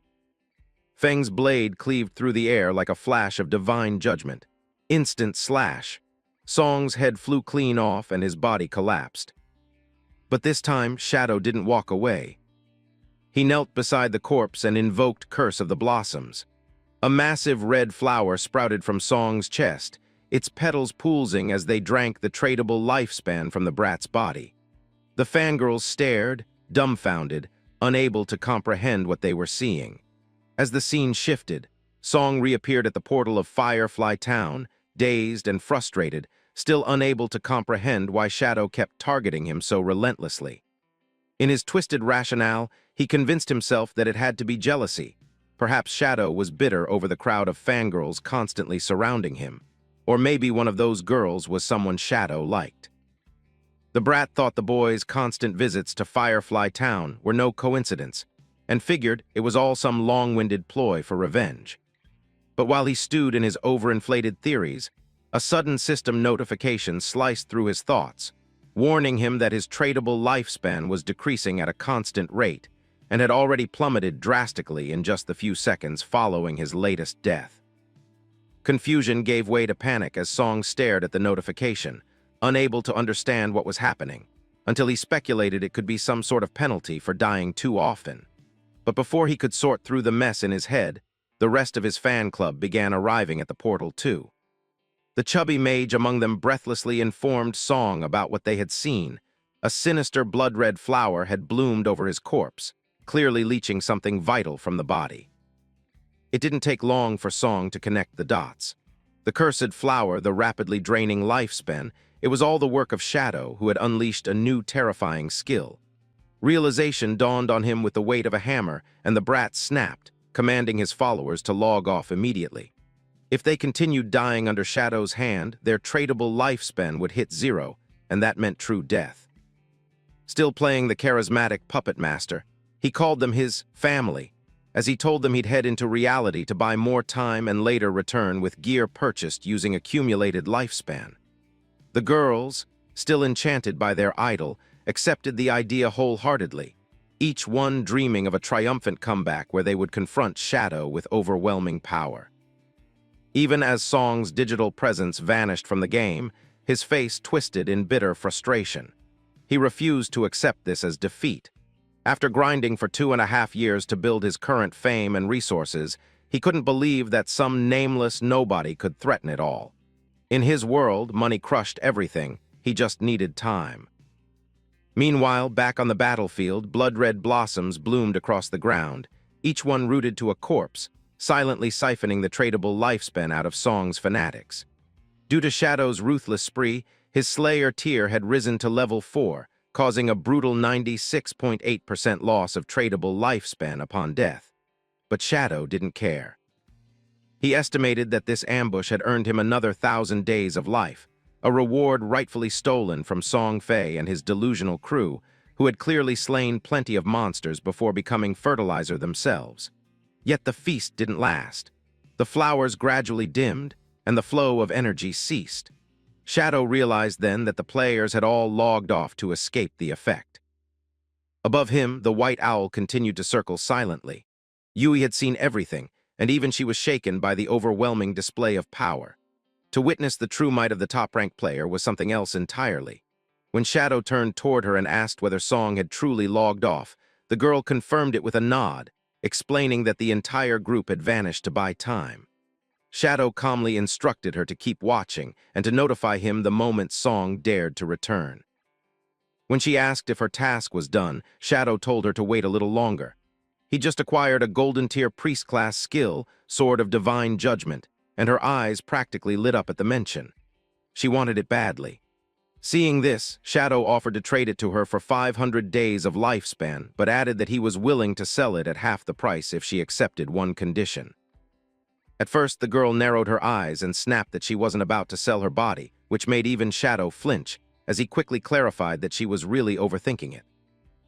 [SPEAKER 1] Fang's blade cleaved through the air like a flash of divine judgment. Instant slash. Song's head flew clean off and his body collapsed. But this time, Shadow didn't walk away. He knelt beside the corpse and invoked Curse of the Blossoms. A massive red flower sprouted from Song's chest, its petals pulsing as they drank the tradable lifespan from the brat's body. The fangirls stared, dumbfounded, unable to comprehend what they were seeing. As the scene shifted, Song reappeared at the portal of Firefly Town, dazed and frustrated, still unable to comprehend why Shadow kept targeting him so relentlessly. In his twisted rationale, he convinced himself that it had to be jealousy. Perhaps Shadow was bitter over the crowd of fangirls constantly surrounding him. Or maybe one of those girls was someone Shadow liked. The brat thought the boy's constant visits to Firefly Town were no coincidence, and figured it was all some long-winded ploy for revenge. But while he stewed in his overinflated theories, a sudden system notification sliced through his thoughts, warning him that his tradable lifespan was decreasing at a constant rate and had already plummeted drastically in just the few seconds following his latest death. Confusion gave way to panic as Song stared at the notification, unable to understand what was happening, until he speculated it could be some sort of penalty for dying too often. But before he could sort through the mess in his head, the rest of his fan club began arriving at the portal too. The chubby mage among them breathlessly informed Song about what they had seen. A sinister blood-red flower had bloomed over his corpse, clearly leaching something vital from the body. It didn't take long for Song to connect the dots. The cursed flower, the rapidly draining lifespan, it was all the work of Shadow, who had unleashed a new terrifying skill. Realization dawned on him with the weight of a hammer, and the brat snapped, commanding his followers to log off immediately. If they continued dying under Shadow's hand, their tradable lifespan would hit 0, and that meant true death. Still playing the charismatic puppet master, he called them his family, as he told them he'd head into reality to buy more time and later return with gear purchased using accumulated lifespan. The girls, still enchanted by their idol, accepted the idea wholeheartedly. each one dreaming of a triumphant comeback where they would confront Shadow with overwhelming power. Even as Song's digital presence vanished from the game, his face twisted in bitter frustration. He refused to accept this as defeat. After grinding for 2.5 years to build his current fame and resources, he couldn't believe that some nameless nobody could threaten it all. In his world, money crushed everything. He just needed time. Meanwhile, back on the battlefield, blood-red blossoms bloomed across the ground, each one rooted to a corpse, silently siphoning the tradable lifespan out of Song's fanatics. Due to Shadow's ruthless spree, his Slayer tier had risen to level 4, causing a brutal 96.8% loss of tradable lifespan upon death. But Shadow didn't care. He estimated that this ambush had earned him another 1,000 days of life, a reward rightfully stolen from Song Fei and his delusional crew, who had clearly slain plenty of monsters before becoming fertilizer themselves. Yet the feast didn't last. The flowers gradually dimmed, and the flow of energy ceased. Shadow realized then that the players had all logged off to escape the effect. Above him, the white owl continued to circle silently. Yui had seen everything, and even she was shaken by the overwhelming display of power. To witness the true might of the top-ranked player was something else entirely. When Shadow turned toward her and asked whether Song had truly logged off, the girl confirmed it with a nod, explaining that the entire group had vanished to buy time. Shadow calmly instructed her to keep watching and to notify him the moment Song dared to return. When she asked if her task was done, Shadow told her to wait a little longer. He just acquired a golden tier priest class skill, Sword of Divine Judgment, and her eyes practically lit up at the mention. She wanted it badly. Seeing this, Shadow offered to trade it to her for 500 days of lifespan, but added that he was willing to sell it at half the price if she accepted one condition. At first, the girl narrowed her eyes and snapped that she wasn't about to sell her body, which made even Shadow flinch, as he quickly clarified that she was really overthinking it.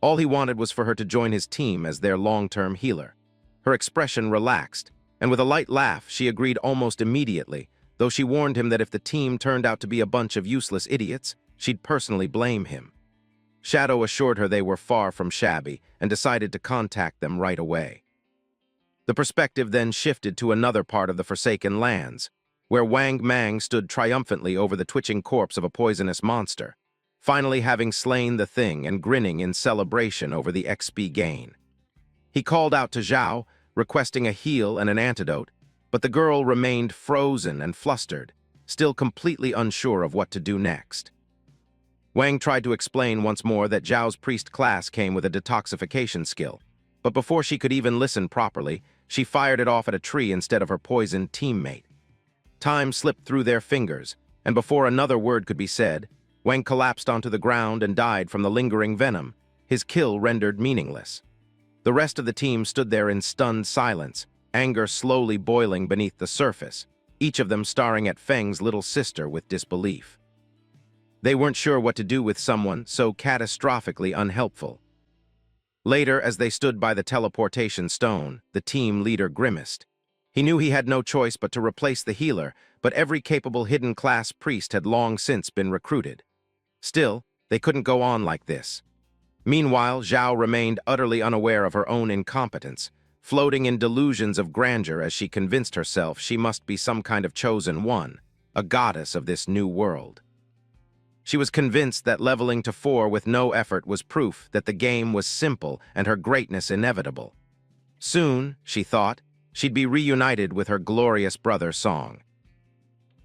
[SPEAKER 1] All he wanted was for her to join his team as their long-term healer. Her expression relaxed, and with a light laugh, she agreed almost immediately, though she warned him that if the team turned out to be a bunch of useless idiots, she'd personally blame him. Shadow assured her they were far from shabby and decided to contact them right away. The perspective then shifted to another part of the Forsaken Lands, where Wang Mang stood triumphantly over the twitching corpse of a poisonous monster, finally having slain the thing and grinning in celebration over the XP gain. He called out to Zhao, requesting a heal and an antidote, but the girl remained frozen and flustered, still completely unsure of what to do next. Wang tried to explain once more that Zhao's priest class came with a detoxification skill, but before she could even listen properly, she fired it off at a tree instead of her poisoned teammate. Time slipped through their fingers, and before another word could be said, Wang collapsed onto the ground and died from the lingering venom, his kill rendered meaningless. The rest of the team stood there in stunned silence, anger slowly boiling beneath the surface, each of them staring at Fang's little sister with disbelief. They weren't sure what to do with someone so catastrophically unhelpful. Later, as they stood by the teleportation stone, the team leader grimaced. He knew he had no choice but to replace the healer, but every capable hidden class priest had long since been recruited. Still, they couldn't go on like this. Meanwhile, Zhao remained utterly unaware of her own incompetence, floating in delusions of grandeur as she convinced herself she must be some kind of chosen one, a goddess of this new world. She was convinced that leveling to 4 with no effort was proof that the game was simple and her greatness inevitable. Soon, she thought, she'd be reunited with her glorious brother Song.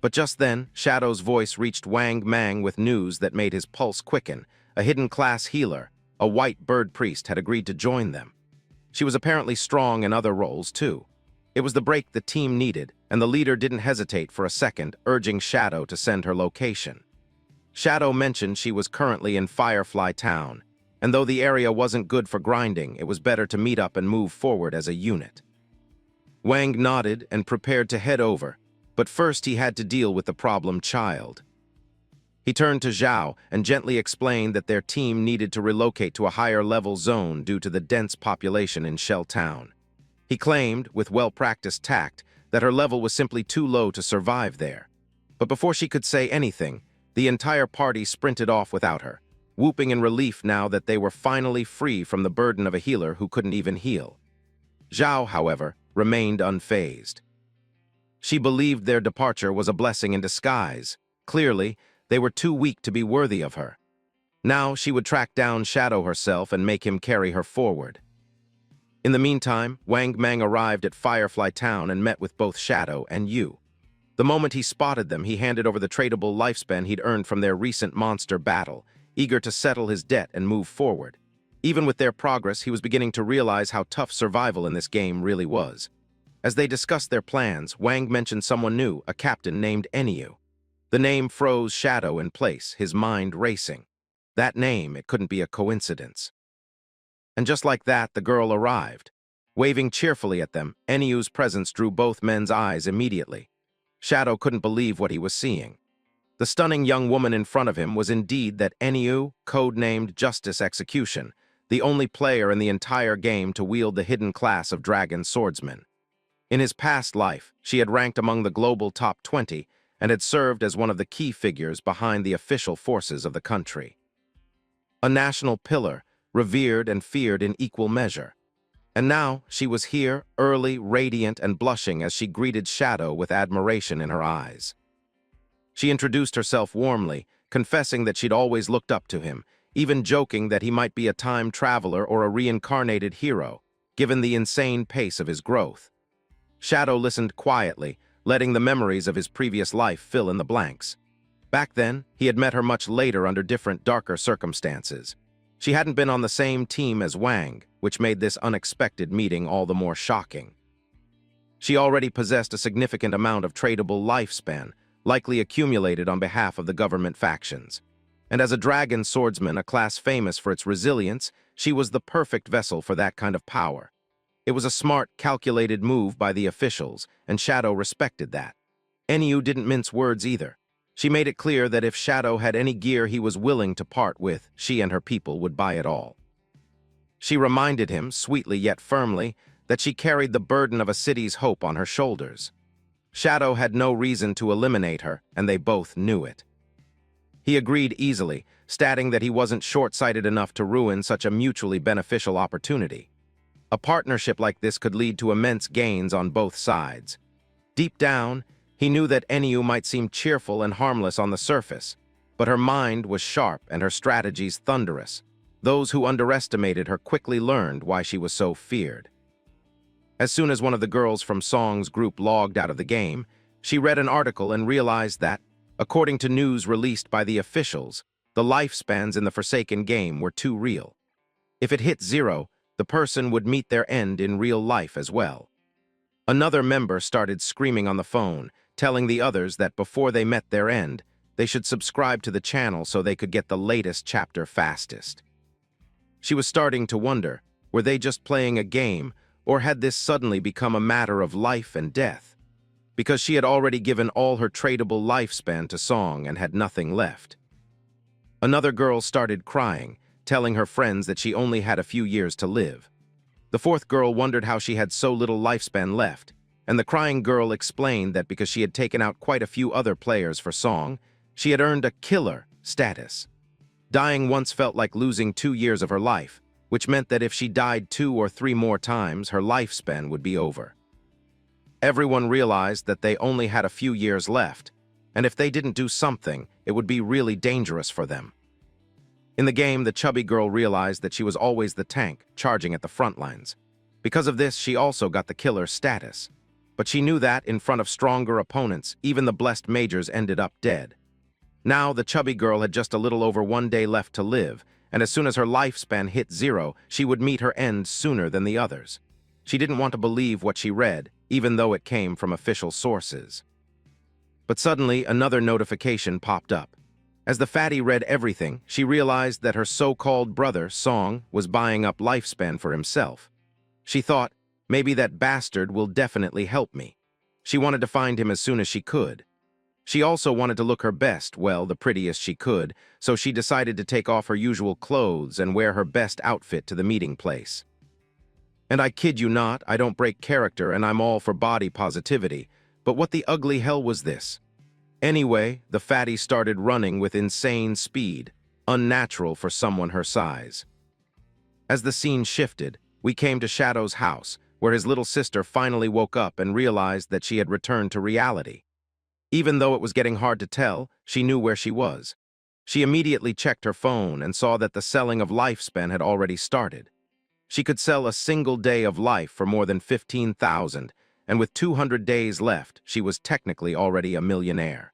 [SPEAKER 1] But just then, Shadow's voice reached Wang Mang with news that made his pulse quicken. A hidden class healer, a white bird priest, had agreed to join them. She was apparently strong in other roles, too. It was the break the team needed, and the leader didn't hesitate for a second, urging Shadow to send her location. Shadow mentioned she was currently in Firefly Town, and though the area wasn't good for grinding, it was better to meet up and move forward as a unit. Wang nodded and prepared to head over, but first he had to deal with the problem child. He turned to Zhao and gently explained that their team needed to relocate to a higher-level zone due to the dense population in Shell Town. He claimed, with well-practiced tact, that her level was simply too low to survive there. But before she could say anything, the entire party sprinted off without her, whooping in relief now that they were finally free from the burden of a healer who couldn't even heal. Zhao, however, remained unfazed. She believed their departure was a blessing in disguise. Clearly, they were too weak to be worthy of her. Now she would track down Shadow herself and make him carry her forward. In the meantime, Wang Mang arrived at Firefly Town and met with both Shadow and Yu. The moment he spotted them, he handed over the tradable lifespan he'd earned from their recent monster battle, eager to settle his debt and move forward. Even with their progress, he was beginning to realize how tough survival in this game really was. As they discussed their plans, Wang mentioned someone new, a captain named Enru. The name froze Shadow in place, his mind racing. That name, it couldn't be a coincidence. And just like that, the girl arrived. Waving cheerfully at them, Enru's presence drew both men's eyes immediately. Shadow couldn't believe what he was seeing. The stunning young woman in front of him was indeed that Enru, codenamed Justice Execution, the only player in the entire game to wield the hidden class of Dragon Swordsman. In his past life, she had ranked among the global top 20 and had served as one of the key figures behind the official forces of the country. A national pillar, revered and feared in equal measure. And now she was here, early, radiant, and blushing as she greeted Shadow with admiration in her eyes. She introduced herself warmly, confessing that she'd always looked up to him, even joking that he might be a time traveler or a reincarnated hero, given the insane pace of his growth. Shadow listened quietly, letting the memories of his previous life fill in the blanks. Back then, he had met her much later under different, darker circumstances. She hadn't been on the same team as Wang, which made this unexpected meeting all the more shocking. She already possessed a significant amount of tradable lifespan, likely accumulated on behalf of the government factions. And as a dragon swordsman, a class famous for its resilience, she was the perfect vessel for that kind of power. It was a smart, calculated move by the officials, and Shadow respected that. Enru didn't mince words either. She made it clear that if Shadow had any gear he was willing to part with, she and her people would buy it all. She reminded him, sweetly yet firmly, that she carried the burden of a city's hope on her shoulders. Shadow had no reason to eliminate her, and they both knew it. He agreed easily, stating that he wasn't short-sighted enough to ruin such a mutually beneficial opportunity. A partnership like this could lead to immense gains on both sides. Deep down, he knew that Enru might seem cheerful and harmless on the surface, but her mind was sharp and her strategies thunderous. Those who underestimated her quickly learned why she was so feared. As soon as one of the girls from Song's group logged out of the game, she read an article and realized that, according to news released by the officials, the lifespans in the Forsaken game were too real. If it hit 0, the person would meet their end in real life as well. Another member started screaming on the phone, telling the others that before they met their end, they should subscribe to the channel so they could get the latest chapter fastest. She was starting to wonder, were they just playing a game, or had this suddenly become a matter of life and death? Because she had already given all her tradable lifespan to Song and had nothing left. Another girl started crying, telling her friends that she only had a few years to live. The fourth girl wondered how she had so little lifespan left, and the crying girl explained that because she had taken out quite a few other players for Song, she had earned a killer status. Dying once felt like losing 2 years of her life, which meant that if she died 2 or 3 more times, her lifespan would be over. Everyone realized that they only had a few years left, and if they didn't do something, it would be really dangerous for them. In the game, the chubby girl realized that she was always the tank, charging at the front lines. Because of this, she also got the killer status. But she knew that, in front of stronger opponents, even the blessed majors ended up dead. Now, the chubby girl had just a little over 1 day left to live, and as soon as her lifespan hit 0, she would meet her end sooner than the others. She didn't want to believe what she read, even though it came from official sources. But suddenly, another notification popped up. As the fatty read everything, she realized that her so-called brother, Song, was buying up lifespan for himself. She thought, maybe that bastard will definitely help me. She wanted to find him as soon as she could. She also wanted to look her best, well, the prettiest she could, so she decided to take off her usual clothes and wear her best outfit to the meeting place. And I kid you not, I don't break character and I'm all for body positivity, but what the ugly hell was this? Anyway, the fatty started running with insane speed. unnatural for someone her size. As the scene shifted, we came to Shadow's house, where his little sister finally woke up and realized that she had returned to reality. Even though it was getting hard to tell, she knew where she was. She immediately checked her phone and saw that the selling of lifespan had already started. She could sell a single day of life for more than 15,000, and with 200 days left, she was technically already a millionaire.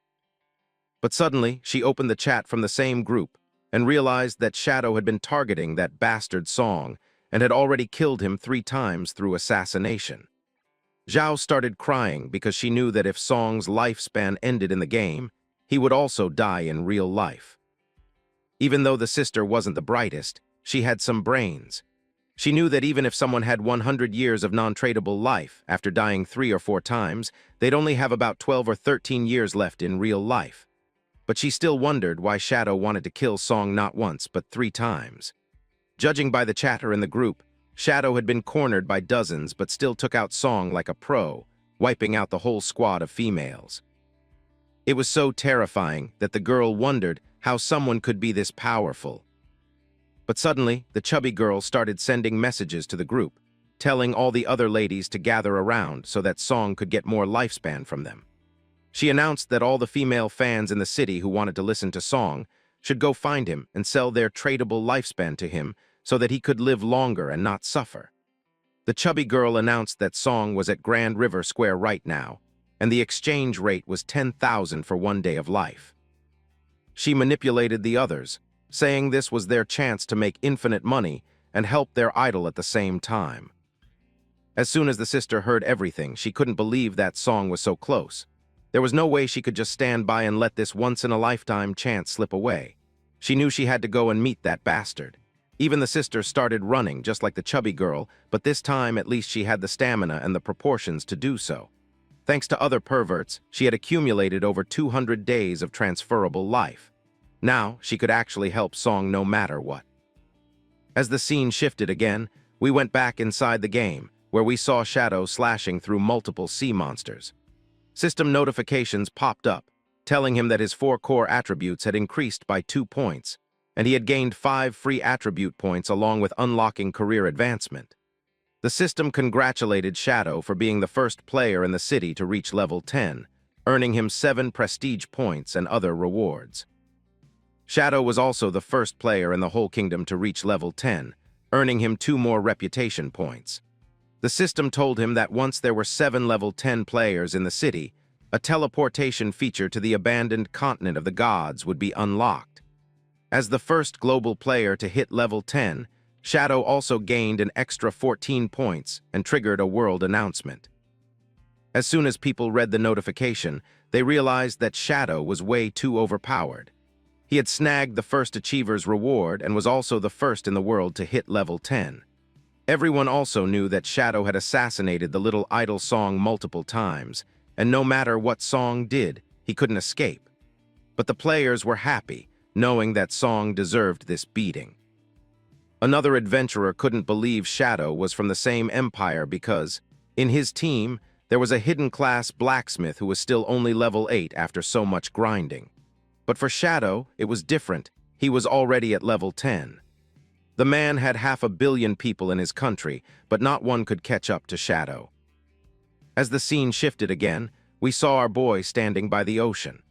[SPEAKER 1] But suddenly, she opened the chat from the same group and realized that Shadow had been targeting that bastard Song and had already killed him 3 times through assassination. Zhao started crying because she knew that if Song's lifespan ended in the game, he would also die in real life. Even though the sister wasn't the brightest, she had some brains. She knew that even if someone had 100 years of non-tradable life, after dying 3 or 4 times, they'd only have about 12 or 13 years left in real life. But she still wondered why Shadow wanted to kill Song not once, but 3 times. Judging by the chatter in the group, Shadow had been cornered by dozens but still took out Song like a pro, wiping out the whole squad of females. It was so terrifying that the girl wondered how someone could be this powerful. But suddenly, the chubby girl started sending messages to the group, telling all the other ladies to gather around so that Song could get more lifespan from them. She announced that all the female fans in the city who wanted to listen to Song should go find him and sell their tradable lifespan to him so that he could live longer and not suffer. The chubby girl announced that Song was at Grand River Square right now, and the exchange rate was 10,000 for 1 day of life. She manipulated the others, saying this was their chance to make infinite money and help their idol at the same time. As soon as the sister heard everything, she couldn't believe that Song was so close. There was no way she could just stand by and let this once-in-a-lifetime chance slip away. She knew she had to go and meet that bastard. Even the sister started running, just like the chubby girl, but this time at least she had the stamina and the proportions to do so. Thanks to other perverts, she had accumulated over 200 days of transferable life. Now, she could actually help Song no matter what. As the scene shifted again, we went back inside the game, where we saw Shadow slashing through multiple sea monsters. System notifications popped up, telling him that his 4 core attributes had increased by 2 points, and he had gained 5 free attribute points along with unlocking career advancement. The system congratulated Shadow for being the first player in the city to reach level 10, earning him 7 prestige points and other rewards. Shadow was also the first player in the whole kingdom to reach level 10, earning him 2 more reputation points. The system told him that once there were 7 level 10 players in the city, a teleportation feature to the abandoned continent of the gods would be unlocked. As the first global player to hit level 10, Shadow also gained an extra 14 points and triggered a world announcement. As soon as people read the notification, they realized that Shadow was way too overpowered. He had snagged the first achiever's reward and was also the first in the world to hit level 10. Everyone also knew that Shadow had assassinated the little idol Song multiple times, and no matter what Song did, he couldn't escape. But the players were happy, knowing that Song deserved this beating. Another adventurer couldn't believe Shadow was from the same empire because, in his team, there was a hidden class blacksmith who was still only level 8 after so much grinding. But for Shadow, it was different. He was already at level 10. The man had 500 million people in his country, but not one could catch up to Shadow. As the scene shifted again, we saw our boy standing by the ocean.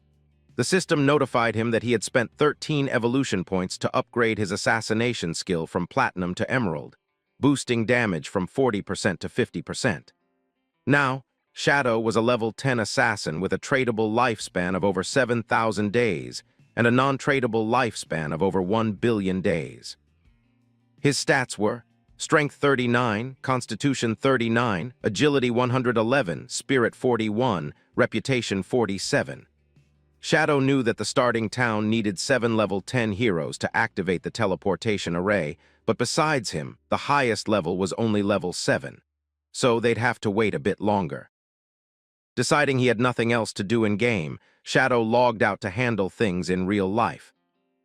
[SPEAKER 1] The system notified him that he had spent 13 evolution points to upgrade his assassination skill from Platinum to Emerald, boosting damage from 40% to 50%. Now, Shadow was a level 10 assassin with a tradable lifespan of over 7,000 days and a non-tradable lifespan of over 1 billion days. His stats were Strength 39, Constitution 39, Agility 111, Spirit 41, Reputation 47. Shadow knew that the starting town needed 7 level 10 heroes to activate the teleportation array, but besides him, the highest level was only level 7, so they'd have to wait a bit longer. Deciding he had nothing else to do in-game, Shadow logged out to handle things in real life.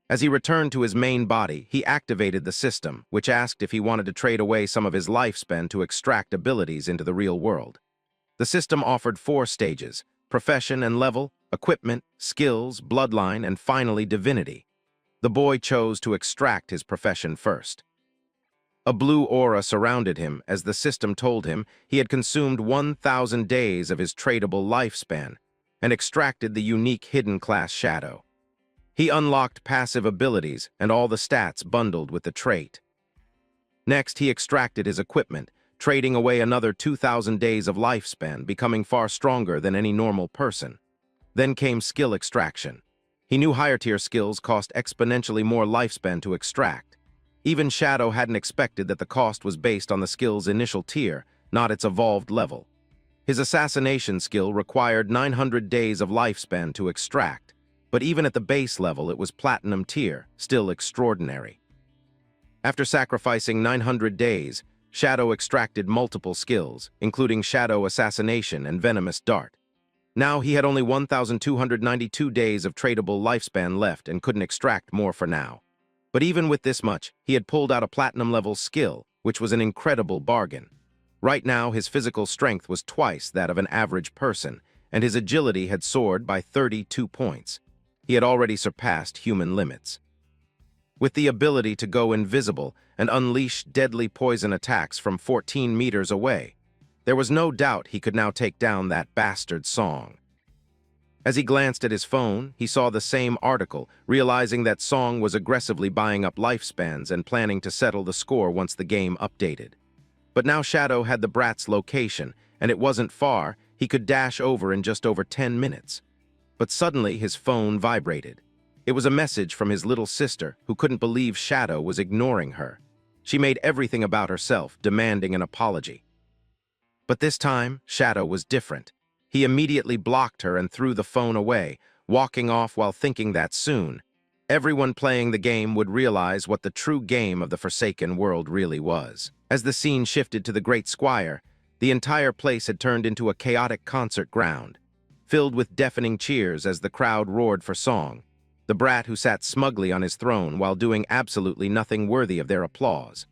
[SPEAKER 1] As he returned to his main body, he activated the system, which asked if he wanted to trade away some of his lifespan to extract abilities into the real world. The system offered 4 stages: profession and level, equipment, skills, bloodline, and finally divinity. the boy chose to extract his profession first. A blue aura surrounded him as the system told him he had consumed 1,000 days of his tradable lifespan and extracted the unique hidden class shadow. He unlocked passive abilities and all the stats bundled with the trait. Next, he extracted his equipment, trading away another 2,000 days of lifespan, becoming far stronger than any normal person. Then came skill extraction. He knew higher-tier skills cost exponentially more lifespan to extract. Even Shadow hadn't expected that the cost was based on the skill's initial tier, not its evolved level. His assassination skill required 900 days of lifespan to extract, but even at the base level it was platinum tier, still extraordinary. After sacrificing 900 days, Shadow extracted multiple skills, including Shadow Assassination and Venomous Dart. Now he had only 1,292 days of tradable lifespan left and couldn't extract more for now. But even with this much, he had pulled out a platinum-level skill, which was an incredible bargain. Right now, his physical strength was twice that of an average person, and his agility had soared by 32 points. He had already surpassed human limits. With the ability to go invisible and unleash deadly poison attacks from 14 meters away, there was no doubt he could now take down that bastard Song. As he glanced at his phone, he saw the same article, realizing that Song was aggressively buying up lifespans and planning to settle the score once the game updated. But now Shadow had the brat's location, and it wasn't far. He could dash over in just over 10 minutes. But suddenly his phone vibrated. It was a message from his little sister, who couldn't believe Shadow was ignoring her. She made everything about herself, demanding an apology. But this time, Shadow was different. He immediately blocked her and threw the phone away, walking off while thinking that soon everyone playing the game would realize what the true game of the Forsaken world really was. As the scene shifted to the Great Squire, the entire place had turned into a chaotic concert ground, filled with deafening cheers as the crowd roared for Song, the brat who sat smugly on his throne while doing absolutely nothing worthy of their applause.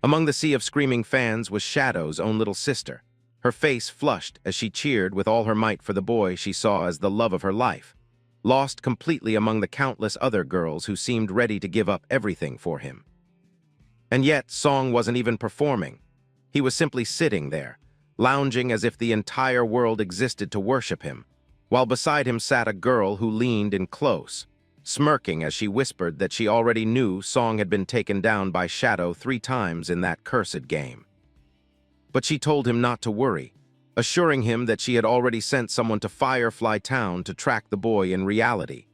[SPEAKER 1] Among the sea of screaming fans was Shadow's own little sister, her face flushed as she cheered with all her might for the boy she saw as the love of her life, lost completely among the countless other girls who seemed ready to give up everything for him. And yet, Song wasn't even performing. He was simply sitting there, lounging as if the entire world existed to worship him, while beside him sat a girl who leaned in close, smirking as she whispered that she already knew Song had been taken down by Shadow 3 times in that cursed game. But she told him not to worry, assuring him that she had already sent someone to Firefly Town to track the boy in reality.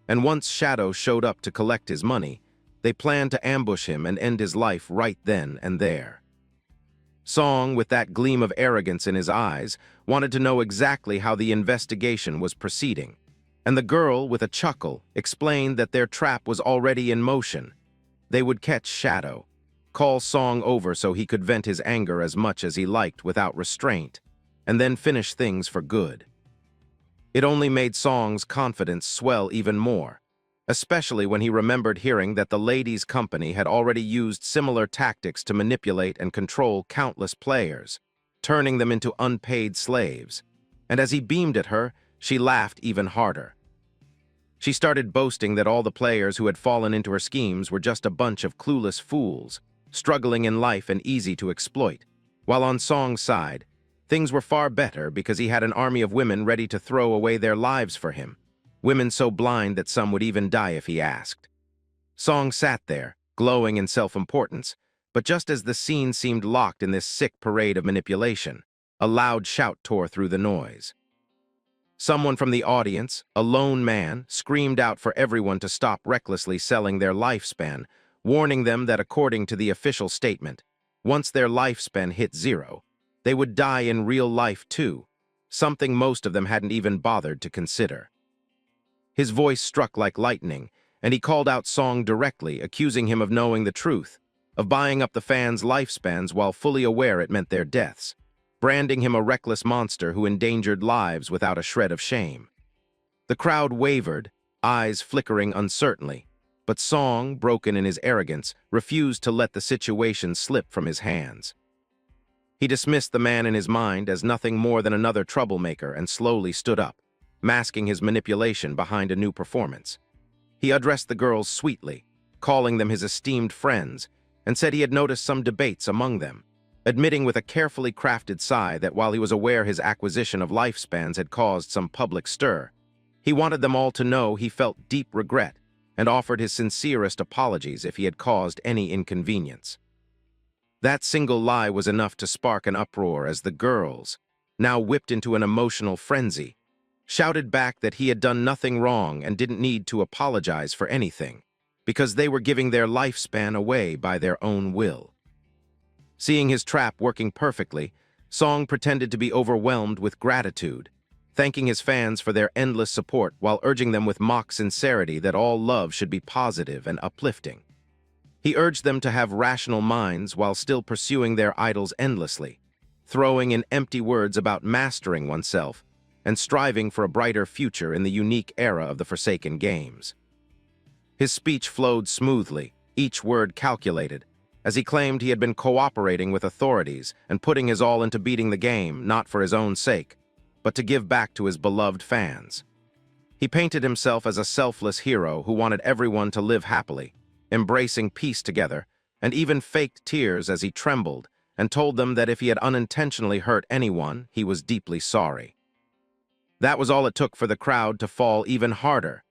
[SPEAKER 1] And once Shadow showed up to collect his money, they planned to ambush him and end his life right then and there. Song, with that gleam of arrogance in his eyes, wanted to know exactly how the investigation was proceeding, and the girl, with a chuckle, explained that their trap was already in motion. They would catch Shadow, call Song over so he could vent his anger as much as he liked without restraint, and then finish things for good. It only made Song's confidence swell even more, especially when he remembered hearing that the ladies' company had already used similar tactics to manipulate and control countless players, turning them into unpaid slaves. And as he beamed at her, she laughed even harder. She started boasting that all the players who had fallen into her schemes were just a bunch of clueless fools, struggling in life and easy to exploit, while on Song's side, things were far better because he had an army of women ready to throw away their lives for him, women so blind that some would even die if he asked. Song sat there, glowing in self-importance, but just as the scene seemed locked in this sick parade of manipulation, a loud shout tore through the noise. Someone from the audience, a lone man, screamed out for everyone to stop recklessly selling their lifespan, warning them that according to the official statement, once their lifespan hit 0, they would die in real life too, something most of them hadn't even bothered to consider. His voice struck like lightning, and he called out Song directly, accusing him of knowing the truth, of buying up the fans' lifespans while fully aware it meant their deaths, branding him a reckless monster who endangered lives without a shred of shame. The crowd wavered, eyes flickering uncertainly, but Song, broken in his arrogance, refused to let the situation slip from his hands. He dismissed the man in his mind as nothing more than another troublemaker and slowly stood up, masking his manipulation behind a new performance. He addressed the girls sweetly, calling them his esteemed friends, and said he had noticed some debates among them, admitting with a carefully crafted sigh that while he was aware his acquisition of lifespans had caused some public stir, he wanted them all to know he felt deep regret and offered his sincerest apologies if he had caused any inconvenience. That single lie was enough to spark an uproar as the girls, now whipped into an emotional frenzy, shouted back that he had done nothing wrong and didn't need to apologize for anything, because they were giving their lifespan away by their own will. Seeing his trap working perfectly, Song pretended to be overwhelmed with gratitude, thanking his fans for their endless support while urging them with mock sincerity that all love should be positive and uplifting. He urged them to have rational minds while still pursuing their idols endlessly, throwing in empty words about mastering oneself and striving for a brighter future in the unique era of the Forsaken Games. His speech flowed smoothly, each word calculated, as he claimed he had been cooperating with authorities and putting his all into beating the game, not for his own sake, but to give back to his beloved fans. He painted himself as a selfless hero who wanted everyone to live happily, embracing peace together, and even faked tears as he trembled and told them that if he had unintentionally hurt anyone, he was deeply sorry. That was all it took for the crowd to fall even harder.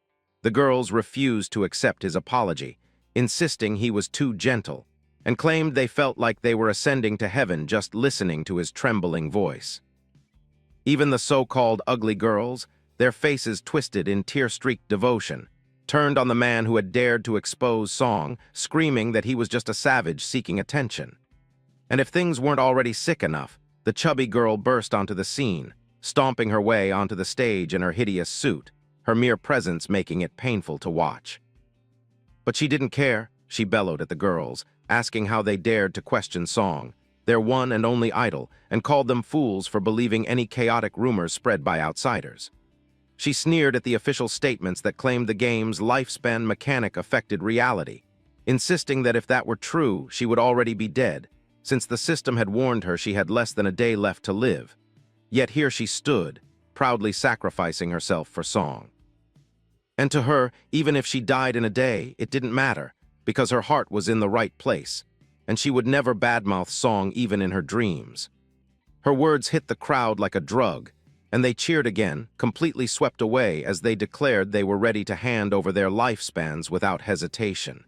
[SPEAKER 1] The girls refused to accept his apology, insisting he was too gentle, and claimed they felt like they were ascending to heaven just listening to his trembling voice. Even the so-called ugly girls, their faces twisted in tear-streaked devotion, turned on the man who had dared to expose Song, screaming that he was just a savage seeking attention. And if things weren't already sick enough, the chubby girl burst onto the scene, stomping her way onto the stage in her hideous suit, her mere presence making it painful to watch. But she didn't care, she bellowed at the girls, asking how they dared to question Song, their one and only idol, and called them fools for believing any chaotic rumors spread by outsiders. She sneered at the official statements that claimed the game's lifespan mechanic affected reality, insisting that if that were true, she would already be dead, since the system had warned her she had less than a day left to live. Yet here she stood, proudly sacrificing herself for Song. And to her, even if she died in a day, it didn't matter, because her heart was in the right place, and she would never badmouth Song even in her dreams. Her words hit the crowd like a drug, and they cheered again, completely swept away as they declared they were ready to hand over their lifespans without hesitation.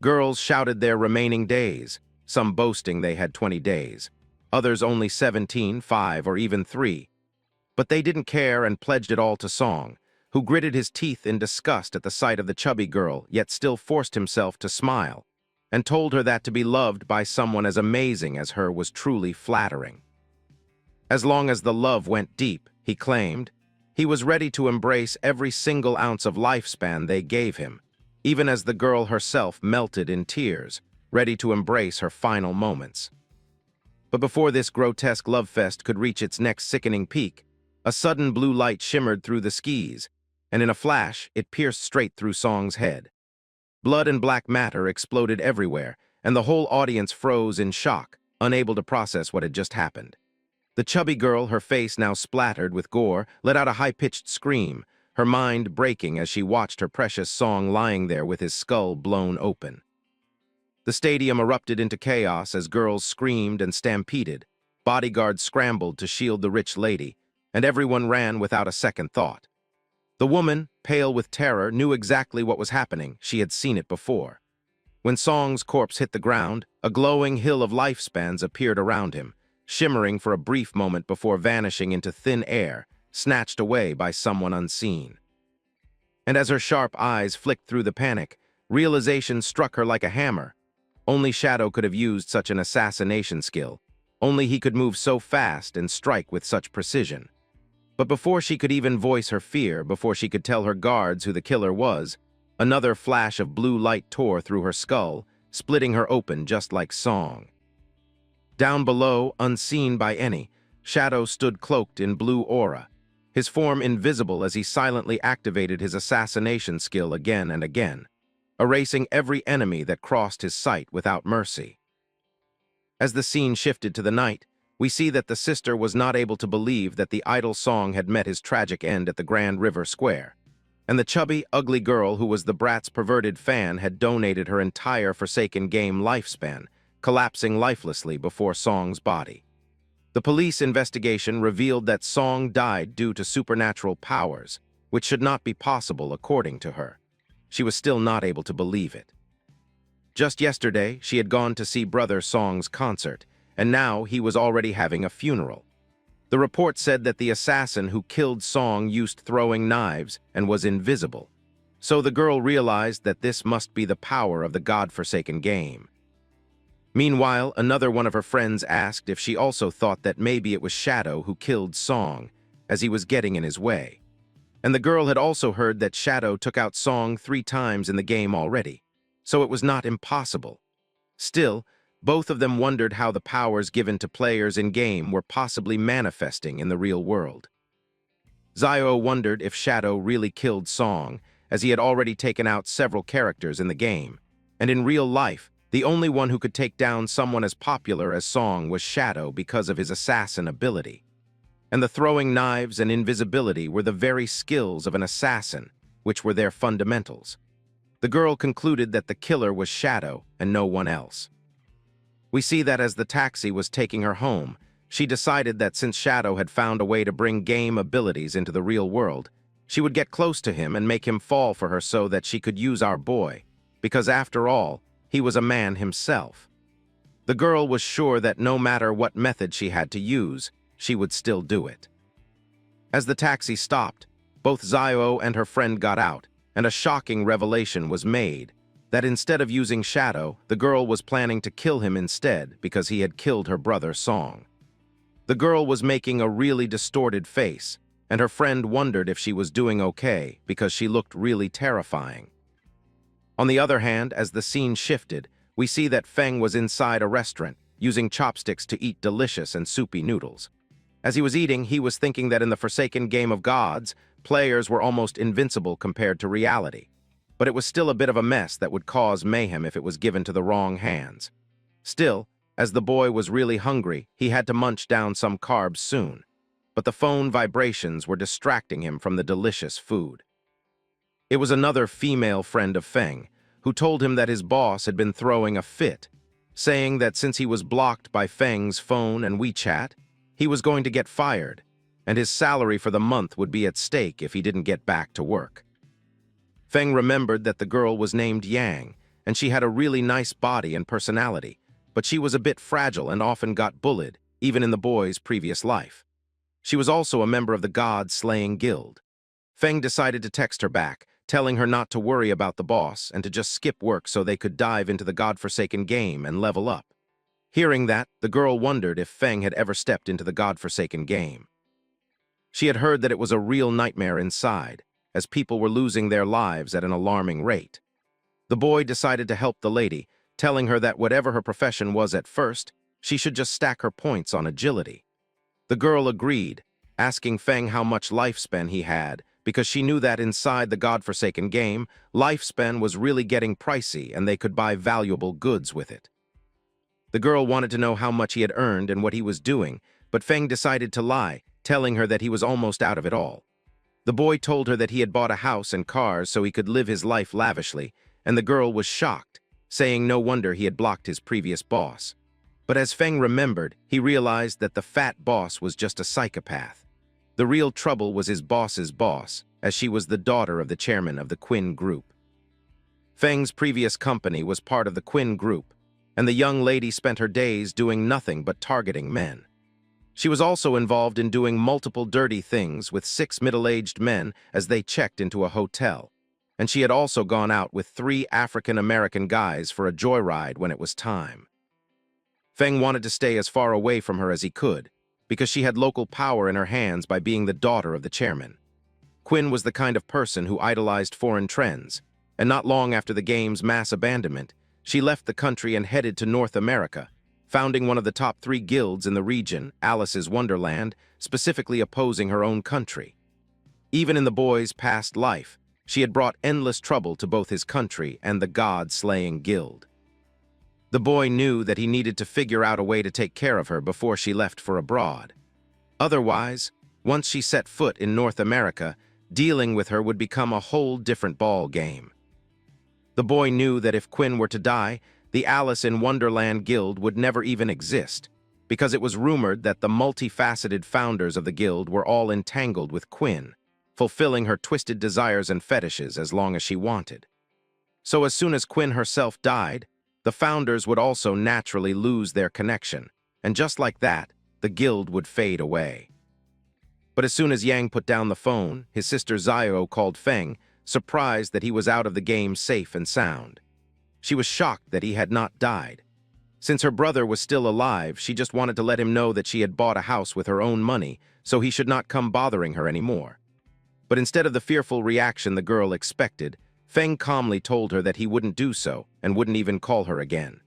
[SPEAKER 1] Girls shouted their remaining days, some boasting they had 20 days, others only 17, 5, or even 3. But they didn't care and pledged it all to Song, who gritted his teeth in disgust at the sight of the chubby girl, yet still forced himself to smile, and told her that to be loved by someone as amazing as her was truly flattering. As long as the love went deep, he claimed, he was ready to embrace every single ounce of lifespan they gave him, even as the girl herself melted in tears, ready to embrace her final moments. But before this grotesque love fest could reach its next sickening peak, a sudden blue light shimmered through the skis, and in a flash, it pierced straight through Song's head. Blood and black matter exploded everywhere, and the whole audience froze in shock, unable to process what had just happened. The chubby girl, her face now splattered with gore, let out a high-pitched scream, her mind breaking as she watched her precious Song lying there with his skull blown open. The stadium erupted into chaos as girls screamed and stampeded, bodyguards scrambled to shield the rich lady, and everyone ran without a second thought. The woman, pale with terror, knew exactly what was happening. She had seen it before. When Song's corpse hit the ground, a glowing hill of lifespans appeared around him, shimmering for a brief moment before vanishing into thin air, snatched away by someone unseen. And as her sharp eyes flicked through the panic, realization struck her like a hammer. Only Shadow could have used such an assassination skill. Only he could move so fast and strike with such precision. But before she could even voice her fear, before she could tell her guards who the killer was, another flash of blue light tore through her skull, splitting her open just like Song. Down below, unseen by any, Shadow stood cloaked in blue aura, his form invisible as he silently activated his assassination skill again and again, erasing every enemy that crossed his sight without mercy. As the scene shifted to the night, we see that the sister was not able to believe that the idol Song had met his tragic end at the Grand River Square. And the chubby, ugly girl who was the brat's perverted fan had donated her entire Forsaken game lifespan, collapsing lifelessly before Song's body. The police investigation revealed that Song died due to supernatural powers, which should not be possible according to her. She was still not able to believe it. Just yesterday, she had gone to see brother Song's concert, and now he was already having a funeral. The report said that the assassin who killed Song used throwing knives and was invisible, so the girl realized that this must be the power of the godforsaken game. Meanwhile, another one of her friends asked if she also thought that maybe it was Shadow who killed Song, as he was getting in his way. And the girl had also heard that Shadow took out Song 3 times in the game already, so it was not impossible. Still, both of them wondered how the powers given to players in-game were possibly manifesting in the real world. Zio wondered if Shadow really killed Song, as he had already taken out several characters in the game, and in real life, the only one who could take down someone as popular as Song was Shadow because of his assassin ability. And the throwing knives and invisibility were the very skills of an assassin, which were their fundamentals. The girl concluded that the killer was Shadow and no one else. We see that as the taxi was taking her home, she decided that since Shadow had found a way to bring game abilities into the real world, she would get close to him and make him fall for her so that she could use our boy, because after all, he was a man himself. The girl was sure that no matter what method she had to use, she would still do it. As the taxi stopped, both Zio and her friend got out, and a shocking revelation was made, that instead of using Shadow, the girl was planning to kill him instead because he had killed her brother Song. The girl was making a really distorted face, and her friend wondered if she was doing okay because she looked really terrifying. On the other hand, as the scene shifted, we see that Fang was inside a restaurant, using chopsticks to eat delicious and soupy noodles. As he was eating, he was thinking that in the Forsaken game of gods, players were almost invincible compared to reality. But it was still a bit of a mess that would cause mayhem if it was given to the wrong hands. Still, as the boy was really hungry, he had to munch down some carbs soon. But the phone vibrations were distracting him from the delicious food. It was another female friend of Fang, who told him that his boss had been throwing a fit, saying that since he was blocked by Fang's phone and WeChat, he was going to get fired, and his salary for the month would be at stake if he didn't get back to work. Fang remembered that the girl was named Yang, and she had a really nice body and personality, but she was a bit fragile and often got bullied, even in the boy's previous life. She was also a member of the God-slaying guild. Fang decided to text her back, telling her not to worry about the boss and to just skip work so they could dive into the godforsaken game and level up. Hearing that, the girl wondered if Fang had ever stepped into the godforsaken game. She had heard that it was a real nightmare inside, as people were losing their lives at an alarming rate. The boy decided to help the lady, telling her that whatever her profession was at first, she should just stack her points on agility. The girl agreed, asking Fang how much lifespan he had, because she knew that inside the godforsaken game, lifespan was really getting pricey and they could buy valuable goods with it. The girl wanted to know how much he had earned and what he was doing, but Fang decided to lie, telling her that he was almost out of it all. The boy told her that he had bought a house and cars so he could live his life lavishly, and the girl was shocked, saying no wonder he had blocked his previous boss. But as Fang remembered, he realized that the fat boss was just a psychopath. The real trouble was his boss's boss, as she was the daughter of the chairman of the Quinn Group. Fang's previous company was part of the Quinn Group, and the young lady spent her days doing nothing but targeting men. She was also involved in doing multiple dirty things with 6 middle-aged men as they checked into a hotel, and she had also gone out with 3 African-American guys for a joyride when it was time. Fang wanted to stay as far away from her as he could, because she had local power in her hands by being the daughter of the chairman. Quinn was the kind of person who idolized foreign trends, and not long after the game's mass abandonment, she left the country and headed to North America, founding one of the top 3 guilds in the region, Alice's Wonderland, specifically opposing her own country. Even in the boy's past life, she had brought endless trouble to both his country and the God-slaying guild. The boy knew that he needed to figure out a way to take care of her before she left for abroad. Otherwise, once she set foot in North America, dealing with her would become a whole different ball game. The boy knew that if Quinn were to die, the Alice in Wonderland Guild would never even exist, because it was rumored that the multifaceted founders of the guild were all entangled with Quinn, fulfilling her twisted desires and fetishes as long as she wanted. So as soon as Quinn herself died, the founders would also naturally lose their connection, and just like that, the guild would fade away. But as soon as Yang put down the phone, his sister Xiao called Fang, surprised that he was out of the game safe and sound. She was shocked that he had not died. Since her brother was still alive, she just wanted to let him know that she had bought a house with her own money, so he should not come bothering her anymore. But instead of the fearful reaction the girl expected, Feng calmly told her that he wouldn't do so and wouldn't even call her again.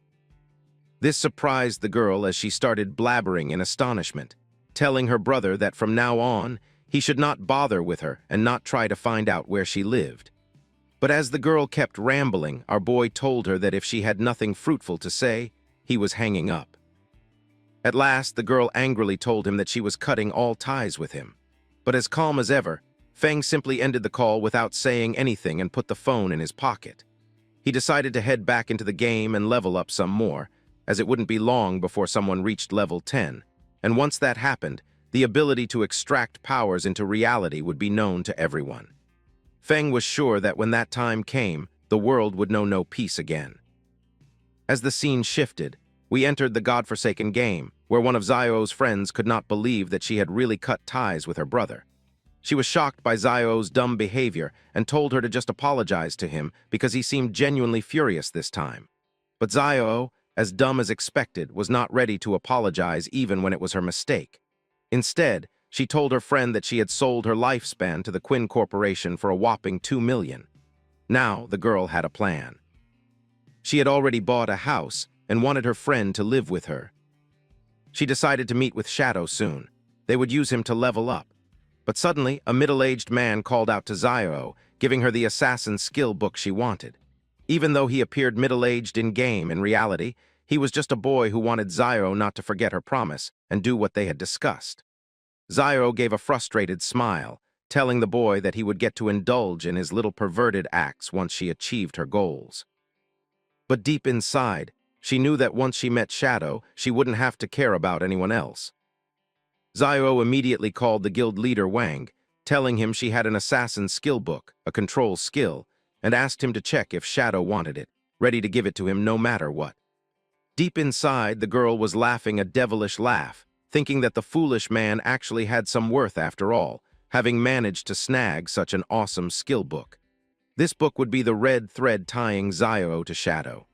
[SPEAKER 1] This surprised the girl as she started blabbering in astonishment, telling her brother that from now on, he should not bother with her and not try to find out where she lived. But as the girl kept rambling, our boy told her that if she had nothing fruitful to say, he was hanging up. At last, the girl angrily told him that she was cutting all ties with him. But as calm as ever, Feng simply ended the call without saying anything and put the phone in his pocket. He decided to head back into the game and level up some more, as it wouldn't be long before someone reached level 10, and once that happened, the ability to extract powers into reality would be known to everyone. Feng was sure that when that time came, the world would know no peace again. As the scene shifted, we entered the godforsaken game, where one of Xiao's friends could not believe that she had really cut ties with her brother. She was shocked by Xiao's dumb behavior and told her to just apologize to him because he seemed genuinely furious this time. But Xiao, as dumb as expected, was not ready to apologize even when it was her mistake. Instead, she told her friend that she had sold her lifespan to the Quinn Corporation for a whopping 2 million. Now, the girl had a plan. She had already bought a house and wanted her friend to live with her. She decided to meet with Shadow soon. They would use him to level up. But suddenly, a middle-aged man called out to Xiao, giving her the assassin skill book she wanted. Even though he appeared middle-aged in-game, in reality, he was just a boy who wanted Xiao not to forget her promise and do what they had discussed. Xiao gave a frustrated smile, telling the boy that he would get to indulge in his little perverted acts once she achieved her goals. But deep inside, she knew that once she met Shadow, she wouldn't have to care about anyone else. Xiao immediately called the guild leader Wang, telling him she had an assassin skill book, a control skill, and asked him to check if Shadow wanted it, ready to give it to him no matter what. Deep inside, the girl was laughing a devilish laugh, thinking that the foolish man actually had some worth after all, having managed to snag such an awesome skill book. This book would be the red thread tying Xiao to Shadow.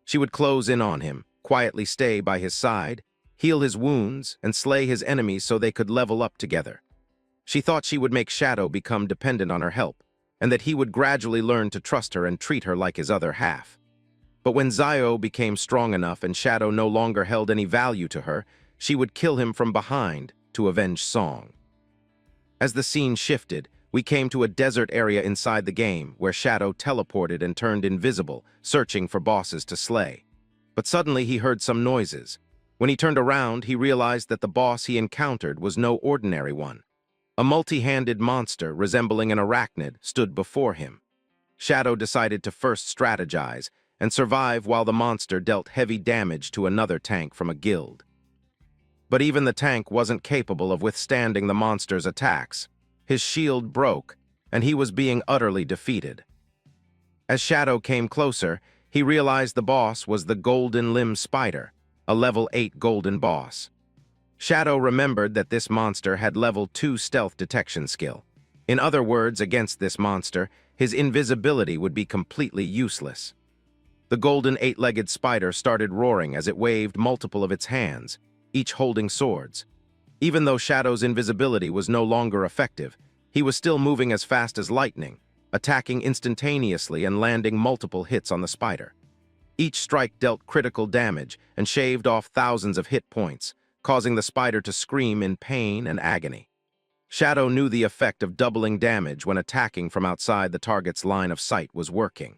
[SPEAKER 1] She would close in on him, quietly stay by his side, heal his wounds, and slay his enemies so they could level up together. She thought she would make Shadow become dependent on her help, and that he would gradually learn to trust her and treat her like his other half. But when Xiao became strong enough and Shadow no longer held any value to her, she would kill him from behind to avenge Song. As the scene shifted, we came to a desert area inside the game where Shadow teleported and turned invisible, searching for bosses to slay. But suddenly he heard some noises. When he turned around, he realized that the boss he encountered was no ordinary one. A multi-handed monster resembling an arachnid stood before him. Shadow decided to first strategize and survive while the monster dealt heavy damage to another tank from a guild. But even the tank wasn't capable of withstanding the monster's attacks. His shield broke, and he was being utterly defeated. As Shadow came closer, he realized the boss was the Golden Limb Spider, a level 8 golden boss. Shadow remembered that this monster had level 2 stealth detection skill. In other words, against this monster, his invisibility would be completely useless. The golden 8-legged spider started roaring as it waved multiple of its hands, each holding swords. Even though Shadow's invisibility was no longer effective, he was still moving as fast as lightning, attacking instantaneously and landing multiple hits on the spider. Each strike dealt critical damage and shaved off thousands of hit points, causing the spider to scream in pain and agony. Shadow knew the effect of doubling damage when attacking from outside the target's line of sight was working.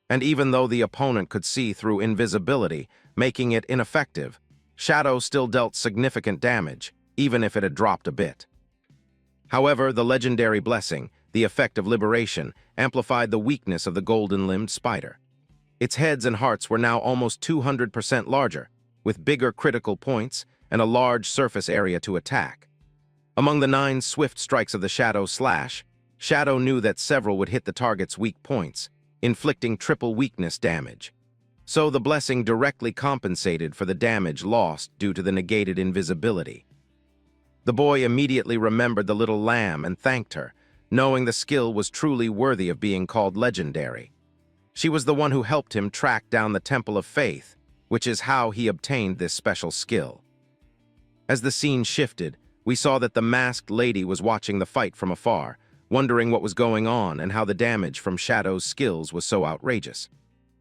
[SPEAKER 1] And even though the opponent could see through invisibility, making it ineffective, Shadow still dealt significant damage, even if it had dropped a bit. However, the legendary blessing, the effect of liberation, amplified the weakness of the golden-limbed spider. Its heads and hearts were now almost 200% larger, with bigger critical points and a large surface area to attack. Among the 9 swift strikes of the Shadow Slash, Shadow knew that several would hit the target's weak points, inflicting triple weakness damage. So the blessing directly compensated for the damage lost due to the negated invisibility. The boy immediately remembered the little lamb and thanked her, knowing the skill was truly worthy of being called legendary. She was the one who helped him track down the Temple of Faith, which is how he obtained this special skill. As the scene shifted, we saw that the masked lady was watching the fight from afar, wondering what was going on and how the damage from Shadow's skills was so outrageous.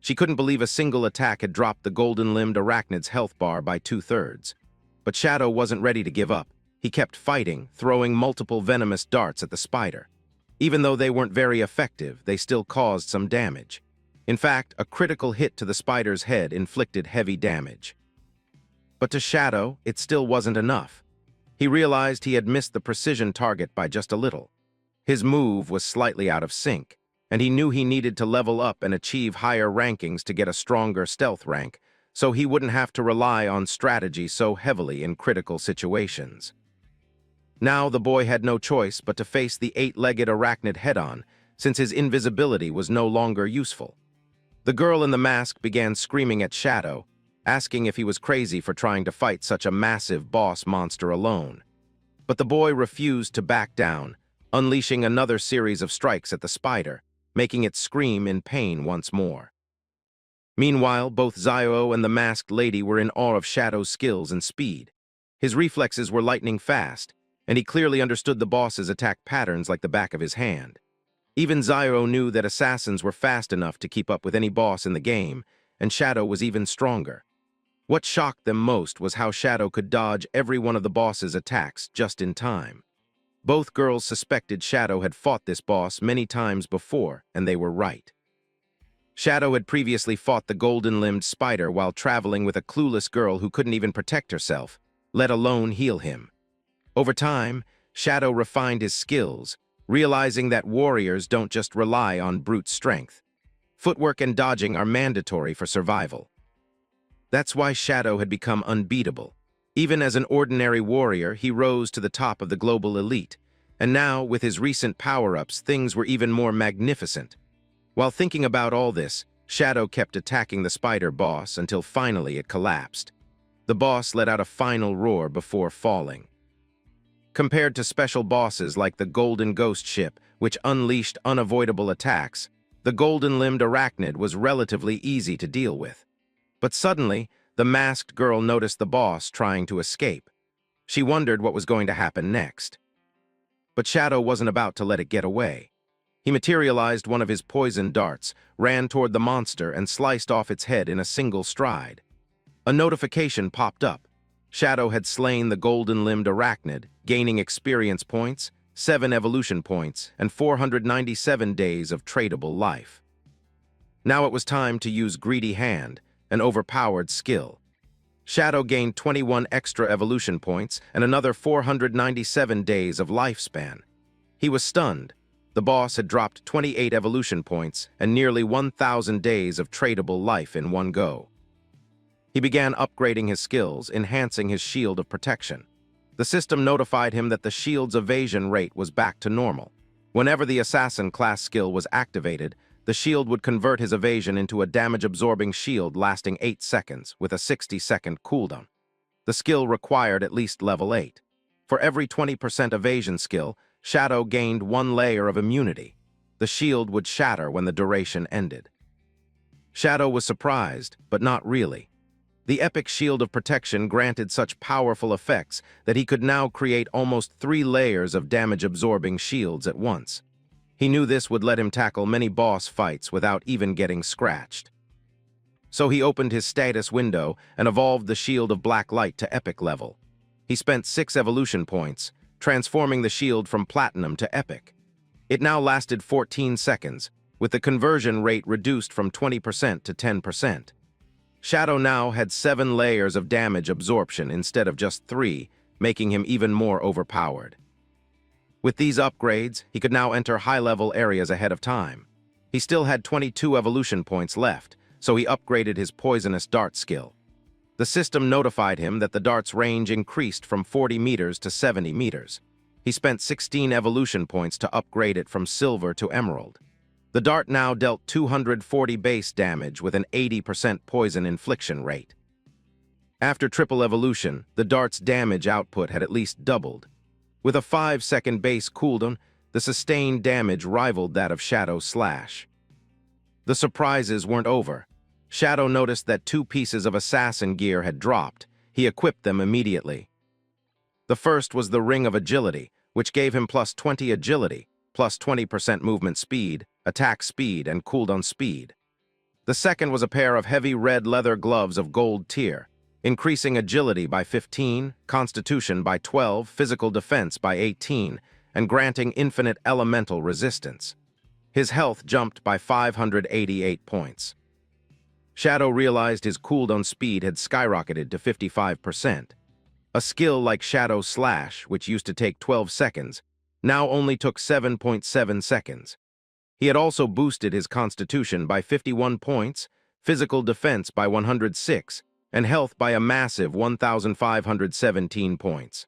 [SPEAKER 1] She couldn't believe a single attack had dropped the golden-limbed arachnid's health bar by 2/3. But Shadow wasn't ready to give up. He kept fighting, throwing multiple venomous darts at the spider. Even though they weren't very effective, they still caused some damage. In fact, a critical hit to the spider's head inflicted heavy damage. But to Shadow, it still wasn't enough. He realized he had missed the precision target by just a little. His move was slightly out of sync, and he knew he needed to level up and achieve higher rankings to get a stronger stealth rank, so he wouldn't have to rely on strategy so heavily in critical situations. Now the boy had no choice but to face the 8-legged arachnid head-on, since his invisibility was no longer useful. The girl in the mask began screaming at Shadow, asking if he was crazy for trying to fight such a massive boss monster alone. But the boy refused to back down, unleashing another series of strikes at the spider, making it scream in pain once more. Meanwhile, both Zio and the masked lady were in awe of Shadow's skills and speed. His reflexes were lightning fast, and he clearly understood the boss's attack patterns like the back of his hand. Even Zio knew that assassins were fast enough to keep up with any boss in the game, and Shadow was even stronger. What shocked them most was how Shadow could dodge every one of the boss's attacks just in time. Both girls suspected Shadow had fought this boss many times before, and they were right. Shadow had previously fought the golden-limbed spider while traveling with a clueless girl who couldn't even protect herself, let alone heal him. Over time, Shadow refined his skills, realizing that warriors don't just rely on brute strength. Footwork and dodging are mandatory for survival. That's why Shadow had become unbeatable. Even as an ordinary warrior, he rose to the top of the global elite, and now, with his recent power-ups, things were even more magnificent. While thinking about all this, Shadow kept attacking the spider boss until finally it collapsed. The boss let out a final roar before falling. Compared to special bosses like the Golden Ghost Ship, which unleashed unavoidable attacks, the golden-limbed arachnid was relatively easy to deal with. But suddenly, the masked girl noticed the boss trying to escape. She wondered what was going to happen next. But Shadow wasn't about to let it get away. He materialized one of his poison darts, ran toward the monster, and sliced off its head in a single stride. A notification popped up. Shadow had slain the golden-limbed arachnid, gaining experience points, 7 evolution points, and 497 days of tradable life. Now it was time to use Greedy Hand, an overpowered skill. Shadow gained 21 extra evolution points and another 497 days of lifespan. He was stunned. The boss had dropped 28 evolution points and nearly 1,000 days of tradable life in one go. He began upgrading his skills, enhancing his shield of protection. The system notified him that the shield's evasion rate was back to normal. Whenever the assassin class skill was activated, the shield would convert his evasion into a damage-absorbing shield lasting 8 seconds with a 60-second cooldown. The skill required at least level 8. For every 20% evasion skill, Shadow gained 1 layer of immunity. The shield would shatter when the duration ended. Shadow was surprised, but not really. The epic shield of protection granted such powerful effects that he could now create almost 3 layers of damage-absorbing shields at once. He knew this would let him tackle many boss fights without even getting scratched. So he opened his status window and evolved the Shield of Black Light to epic level. He spent 6 evolution points, transforming the shield from platinum to epic. It now lasted 14 seconds, with the conversion rate reduced from 20% to 10%. Shadow now had 7 layers of damage absorption instead of just 3, making him even more overpowered. With these upgrades, he could now enter high-level areas ahead of time. He still had 22 evolution points left, so he upgraded his poisonous dart skill. The system notified him that the dart's range increased from 40 meters to 70 meters. He spent 16 evolution points to upgrade it from silver to emerald. The dart now dealt 240 base damage with an 80% poison infliction rate. After triple evolution, the dart's damage output had at least doubled. With a 5-second base cooldown, the sustained damage rivaled that of Shadow Slash. The surprises weren't over. Shadow noticed that 2 pieces of assassin gear had dropped. He equipped them immediately. The first was the Ring of Agility, which gave him plus 20 agility, plus 20% movement speed, attack speed, and cooldown speed. The second was a pair of heavy red leather gloves of gold tier, increasing agility by 15, constitution by 12, physical defense by 18, and granting infinite elemental resistance. His health jumped by 588 points. Shadow realized his cooldown speed had skyrocketed to 55%. A skill like Shadow Slash, which used to take 12 seconds, now only took 7.7 seconds. He had also boosted his constitution by 51 points, physical defense by 106, and health by a massive 1,517 points.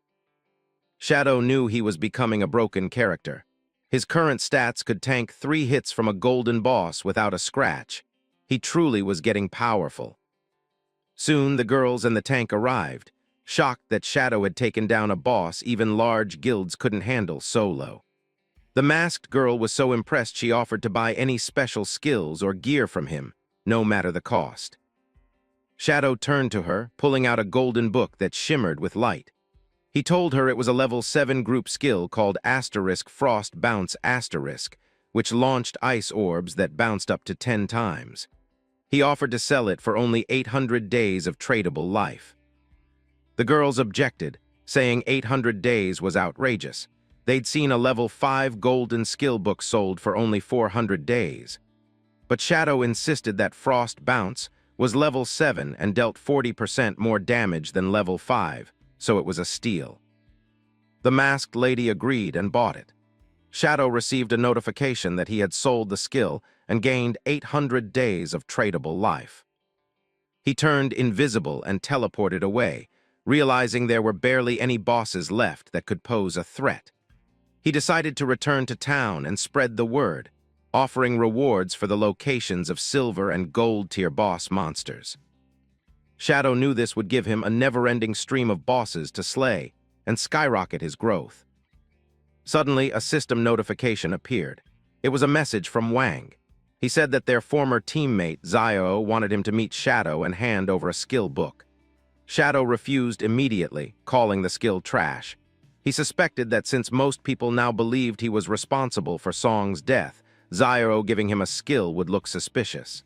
[SPEAKER 1] Shadow knew he was becoming a broken character. His current stats could tank 3 hits from a golden boss without a scratch. He truly was getting powerful. Soon the girls and the tank arrived, shocked that Shadow had taken down a boss even large guilds couldn't handle solo. The masked girl was so impressed she offered to buy any special skills or gear from him, no matter the cost. Shadow turned to her, pulling out a golden book that shimmered with light. He told her it was a level 7 group skill called Frost Bounce *, which launched ice orbs that bounced up to 10 times. He offered to sell it for only 800 days of tradable life. The girls objected, saying 800 days was outrageous. They'd seen a level 5 golden skill book sold for only 400 days. But Shadow insisted that Frost Bounce was level 7 and dealt 40% more damage than level 5, so it was a steal. The masked lady agreed and bought it. Shadow received a notification that he had sold the skill and gained 800 days of tradable life. He turned invisible and teleported away, realizing there were barely any bosses left that could pose a threat. He decided to return to town and spread the word, offering rewards for the locations of silver and gold tier boss monsters. Shadow knew this would give him a never-ending stream of bosses to slay and skyrocket his growth. Suddenly, a system notification appeared. It was a message from Wang. He said that their former teammate, Yahello, wanted him to meet Shadow and hand over a skill book. Shadow refused immediately, calling the skill trash. He suspected that since most people now believed he was responsible for Song's death, Yahello giving him a skill would look suspicious.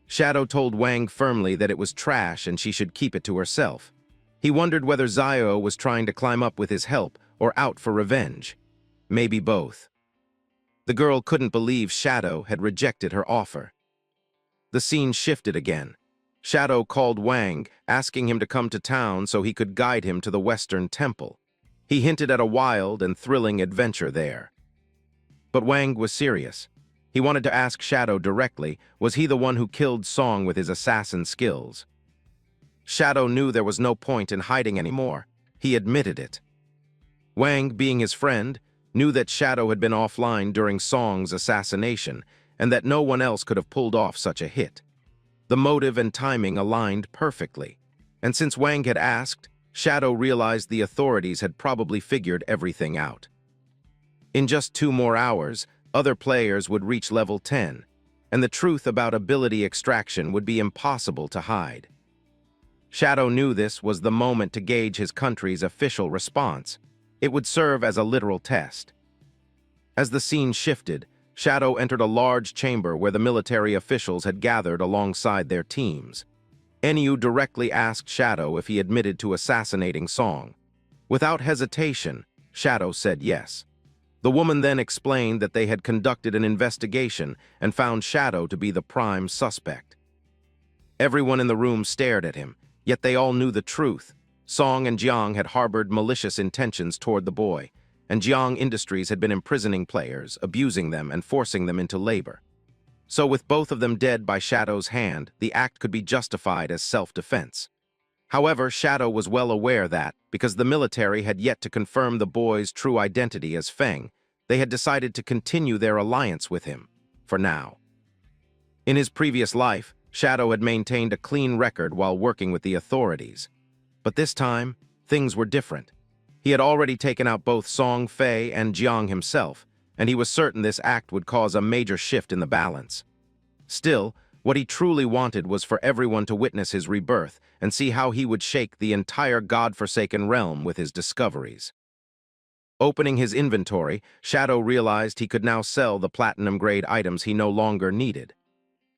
[SPEAKER 1] Shadow told Wang firmly that it was trash and she should keep it to herself. He wondered whether Yahello was trying to climb up with his help or out for revenge. Maybe both. The girl couldn't believe Shadow had rejected her offer. The scene shifted again. Shadow called Wang, asking him to come to town so he could guide him to the Western Temple. He hinted at a wild and thrilling adventure there. But Wang was serious. He wanted to ask Shadow directly, was he the one who killed Song with his assassin skills? Shadow knew there was no point in hiding anymore. He admitted it. Wang, being his friend, knew that Shadow had been offline during Song's assassination and that no one else could have pulled off such a hit. The motive and timing aligned perfectly, and since Wang had asked, Shadow realized the authorities had probably figured everything out. In just 2 more hours, other players would reach level 10, and the truth about ability extraction would be impossible to hide. Shadow knew this was the moment to gauge his country's official response. It would serve as a literal test. As the scene shifted, Shadow entered a large chamber where the military officials had gathered alongside their teams. Enru directly asked Shadow if he admitted to assassinating Song. Without hesitation, Shadow said yes. The woman then explained that they had conducted an investigation and found Shadow to be the prime suspect. Everyone in the room stared at him, yet they all knew the truth. Song and Jiang had harbored malicious intentions toward the boy. and Jiang Industries had been imprisoning players, abusing them, and forcing them into labor. So with both of them dead by Shadow's hand, the act could be justified as self-defense. However, Shadow was well aware that, because the military had yet to confirm the boy's true identity as Fang, they had decided to continue their alliance with him, for now. In his previous life, Shadow had maintained a clean record while working with the authorities. But this time, things were different. He had already taken out both Song Fei and Jiang himself, and he was certain this act would cause a major shift in the balance. Still, what he truly wanted was for everyone to witness his rebirth and see how he would shake the entire God-forsaken realm with his discoveries. Opening his inventory, Shadow realized he could now sell the platinum-grade items he no longer needed.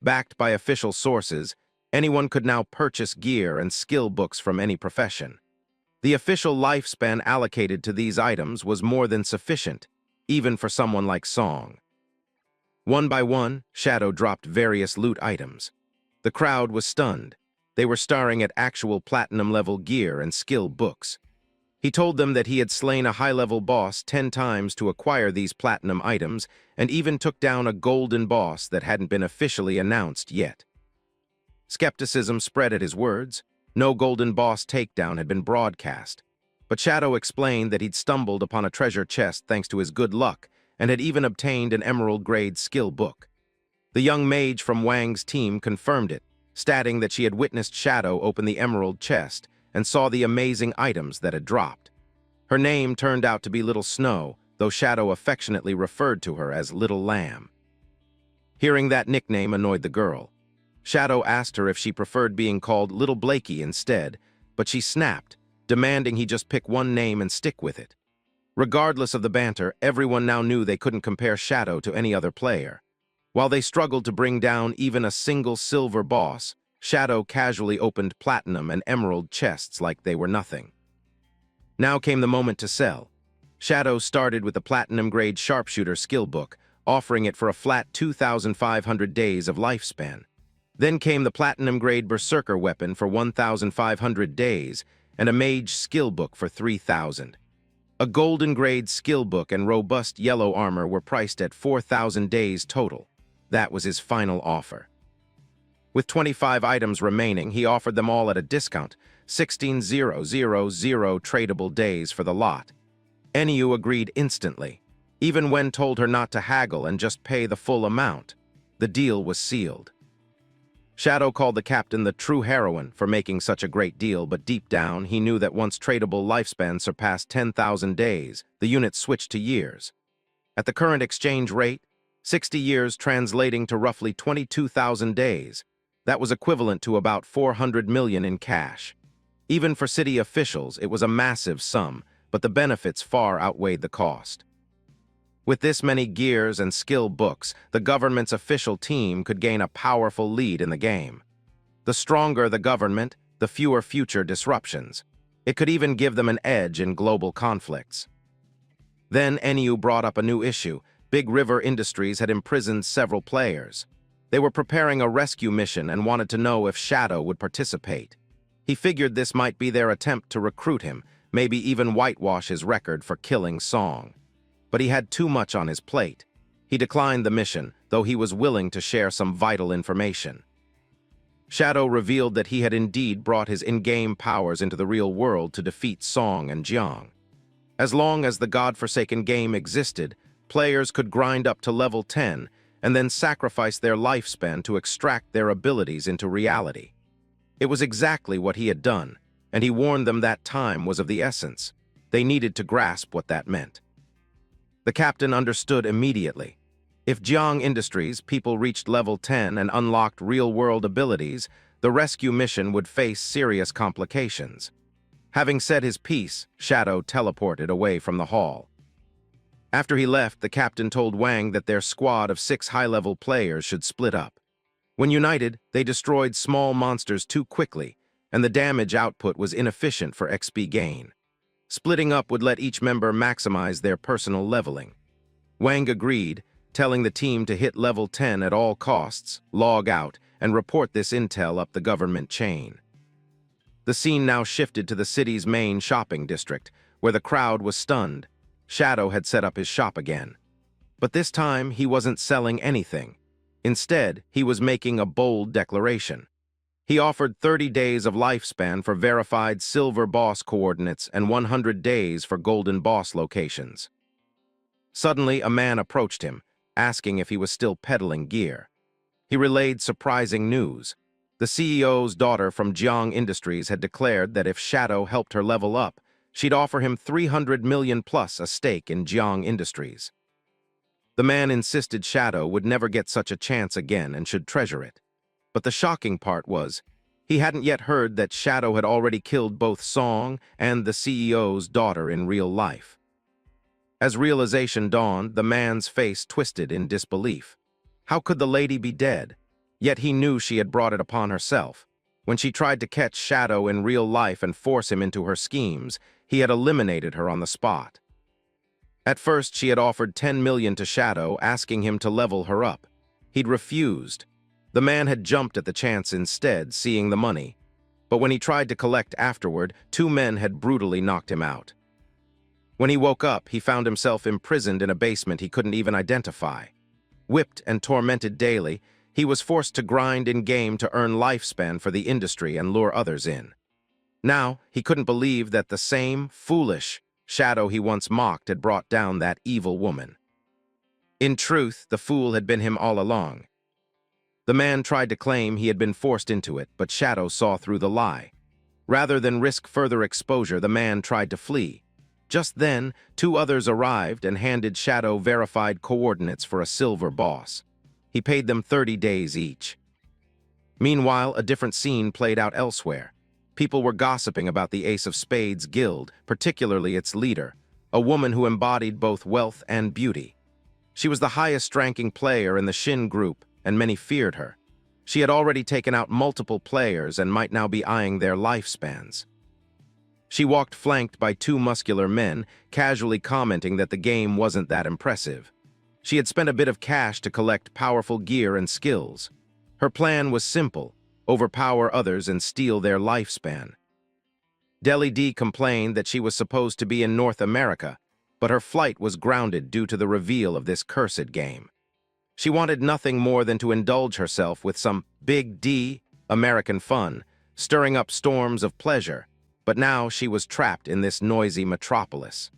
[SPEAKER 1] Backed by official sources, anyone could now purchase gear and skill books from any profession. The official lifespan allocated to these items was more than sufficient, even for someone like Song. One by one, Shadow dropped various loot items. The crowd was stunned. They were staring at actual platinum-level gear and skill books. He told them that he had slain a high-level boss 10 times to acquire these platinum items and even took down a golden boss that hadn't been officially announced yet. Skepticism spread at his words. No golden boss takedown had been broadcast. But Shadow explained that he'd stumbled upon a treasure chest thanks to his good luck and had even obtained an emerald-grade skill book. The young mage from Wang's team confirmed it, stating that she had witnessed Shadow open the emerald chest and saw the amazing items that had dropped. Her name turned out to be Little Snow, though Shadow affectionately referred to her as Little Lamb. Hearing that nickname annoyed the girl. Shadow asked her if she preferred being called Little Blakey instead, but she snapped, demanding he just pick one name and stick with it. Regardless of the banter, everyone now knew they couldn't compare Shadow to any other player. While they struggled to bring down even a single silver boss, Shadow casually opened platinum and emerald chests like they were nothing. Now came the moment to sell. Shadow started with the platinum-grade sharpshooter skill book, offering it for a flat 2,500 days of lifespan. Then came the platinum-grade berserker weapon for 1,500 days and a mage skill book for 3,000. A golden-grade skill book and robust yellow armor were priced at 4,000 days total. That was his final offer. With 25 items remaining, he offered them all at a discount, 16,000 tradable days for the lot. Enyu agreed instantly. Even when told her not to haggle and just pay the full amount, the deal was sealed. Shadow called the captain the true heroine for making such a great deal, but deep down, he knew that once tradable lifespan surpassed 10,000 days, the unit switched to years. At the current exchange rate, 60 years translating to roughly 22,000 days. That was equivalent to about 400 million in cash. Even for city officials, it was a massive sum, but the benefits far outweighed the cost. With this many gears and skill books, the government's official team could gain a powerful lead in the game. The stronger the government, the fewer future disruptions. It could even give them an edge in global conflicts. Then Enyu brought up a new issue. Big River Industries had imprisoned several players. They were preparing a rescue mission and wanted to know if Shadow would participate. He figured this might be their attempt to recruit him, maybe even whitewash his record for killing Song. But he had too much on his plate. He declined the mission, though he was willing to share some vital information. Shadow revealed that he had indeed brought his in-game powers into the real world to defeat Song and Jiang. As long as the God-forsaken game existed, players could grind up to level 10 and then sacrifice their lifespan to extract their abilities into reality. It was exactly what he had done, and he warned them that time was of the essence. They needed to grasp what that meant. The captain understood immediately. If Jiang Industries people reached level 10 and unlocked real-world abilities, the rescue mission would face serious complications. Having said his piece, Shadow teleported away from the hall. After he left, the captain told Wang that their squad of 6 high-level players should split up. When united, they destroyed small monsters too quickly, and the damage output was inefficient for XP gain. Splitting up would let each member maximize their personal leveling. Wang agreed, telling the team to hit level 10 at all costs, log out, and report this intel up the government chain. The scene now shifted to the city's main shopping district, where the crowd was stunned. Shadow had set up his shop again. But this time, he wasn't selling anything. Instead, he was making a bold declaration. He offered 30 days of lifespan for verified silver boss coordinates and 100 days for golden boss locations. Suddenly, a man approached him, asking if he was still peddling gear. He relayed surprising news. The CEO's daughter from Jiang Industries had declared that if Shadow helped her level up, she'd offer him 300 million plus a stake in Jiang Industries. The man insisted Shadow would never get such a chance again and should treasure it. But the shocking part was, he hadn't yet heard that Shadow had already killed both Song and the CEO's daughter in real life. As realization dawned, the man's face twisted in disbelief. How could the lady be dead? Yet he knew she had brought it upon herself. When she tried to catch Shadow in real life and force him into her schemes, he had eliminated her on the spot. At first, she had offered 10 million to Shadow, asking him to level her up. He'd refused. The man had jumped at the chance instead, seeing the money. But when he tried to collect afterward, 2 men had brutally knocked him out. When he woke up, he found himself imprisoned in a basement he couldn't even identify. Whipped and tormented daily, he was forced to grind in-game to earn lifespan for the industry and lure others in. Now, he couldn't believe that the same foolish Shadow he once mocked had brought down that evil woman. In truth, the fool had been him all along. The man tried to claim he had been forced into it, but Shadow saw through the lie. Rather than risk further exposure, the man tried to flee. Just then, 2 others arrived and handed Shadow verified coordinates for a silver boss. He paid them 30 days each. Meanwhile, a different scene played out elsewhere. People were gossiping about the Ace of Spades guild, particularly its leader, a woman who embodied both wealth and beauty. She was the highest-ranking player in the Shin group, and many feared her. She had already taken out multiple players and might now be eyeing their lifespans. She walked flanked by 2 muscular men, casually commenting that the game wasn't that impressive. She had spent a bit of cash to collect powerful gear and skills. Her plan was simple: overpower others and steal their lifespan. Deli D complained that she was supposed to be in North America, but her flight was grounded due to the reveal of this cursed game. She wanted nothing more than to indulge herself with some big D American fun, stirring up storms of pleasure. But now she was trapped in this noisy metropolis.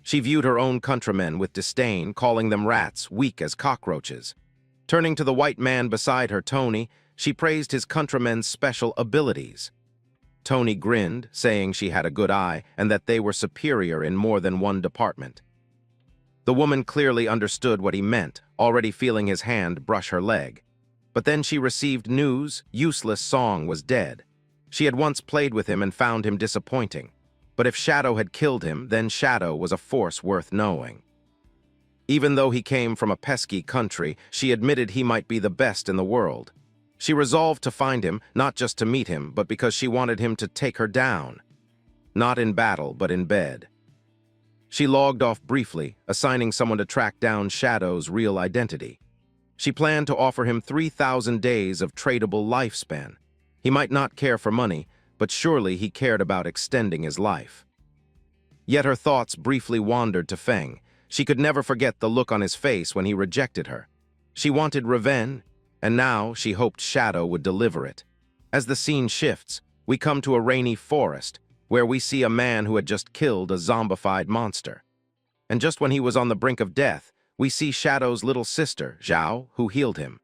[SPEAKER 1] She viewed her own countrymen with disdain, calling them rats, weak as cockroaches. Turning to the white man beside her, Tony, she praised his countrymen's special abilities. Tony grinned, saying she had a good eye and that they were superior in more than one department. The woman clearly understood what he meant, already feeling his hand brush her leg. But then she received news: useless Song was dead. She had once played with him and found him disappointing. But if Shadow had killed him, then Shadow was a force worth knowing. Even though he came from a pesky country, she admitted he might be the best in the world. She resolved to find him, not just to meet him, but because she wanted him to take her down. Not in battle, but in bed. She logged off briefly, assigning someone to track down Shadow's real identity. She planned to offer him 3,000 days of tradable lifespan. He might not care for money, but surely he cared about extending his life. Yet her thoughts briefly wandered to Fang. She could never forget the look on his face when he rejected her. She wanted revenge, and now she hoped Shadow would deliver it. As the scene shifts, we come to a rainy forest, where we see a man who had just killed a zombified monster. And just when he was on the brink of death, we see Shadow's little sister, Zhao, who healed him.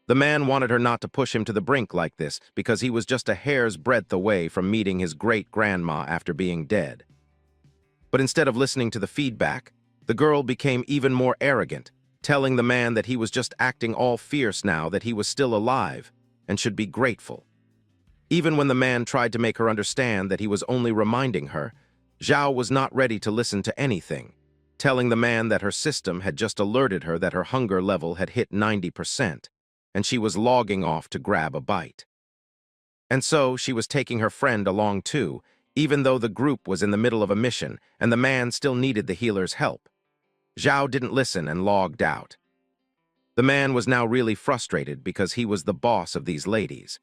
[SPEAKER 1] The man wanted her not to push him to the brink like this because he was just a hair's breadth away from meeting his great-grandma after being dead. But instead of listening to the feedback, the girl became even more arrogant, telling the man that he was just acting all fierce now that he was still alive and should be grateful. Even when the man tried to make her understand that he was only reminding her, Zhao was not ready to listen to anything, telling the man that her system had just alerted her that her hunger level had hit 90%. And she was logging off to grab a bite. And so she was taking her friend along too, even though the group was in the middle of a mission and the man still needed the healer's help. Zhao didn't listen and logged out. The man was now really frustrated because he was the boss of these ladies.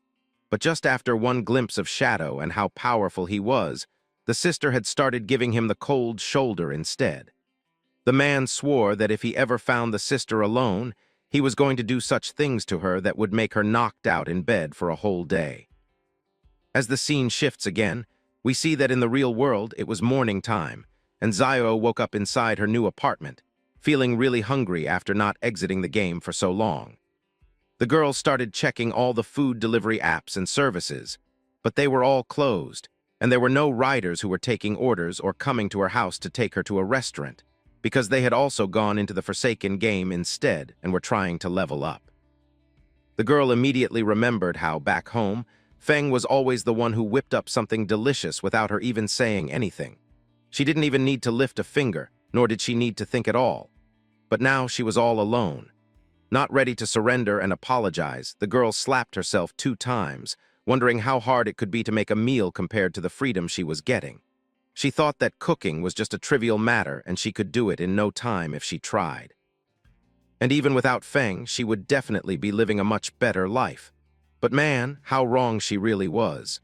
[SPEAKER 1] But just after one glimpse of Shadow and how powerful he was, the sister had started giving him the cold shoulder instead. The man swore that if he ever found the sister alone, he was going to do such things to her that would make her knocked out in bed for a whole day. As the scene shifts again, we see that in the real world it was morning time, and Zio woke up inside her new apartment, feeling really hungry after not exiting the game for so long. The girl started checking all the food delivery apps and services, but they were all closed, and there were no riders who were taking orders or coming to her house to take her to a restaurant, because they had also gone into the Forsaken game instead and were trying to level up. The girl immediately remembered how, back home, Fang was always the one who whipped up something delicious without her even saying anything. She didn't even need to lift a finger, nor did she need to think at all. But now she was all alone. Not ready to surrender and apologize, the girl slapped herself 2 times, wondering how hard it could be to make a meal compared to the freedom she was getting. She thought that cooking was just a trivial matter and she could do it in no time if she tried. And even without Fang, she would definitely be living a much better life. But man, how wrong she really was.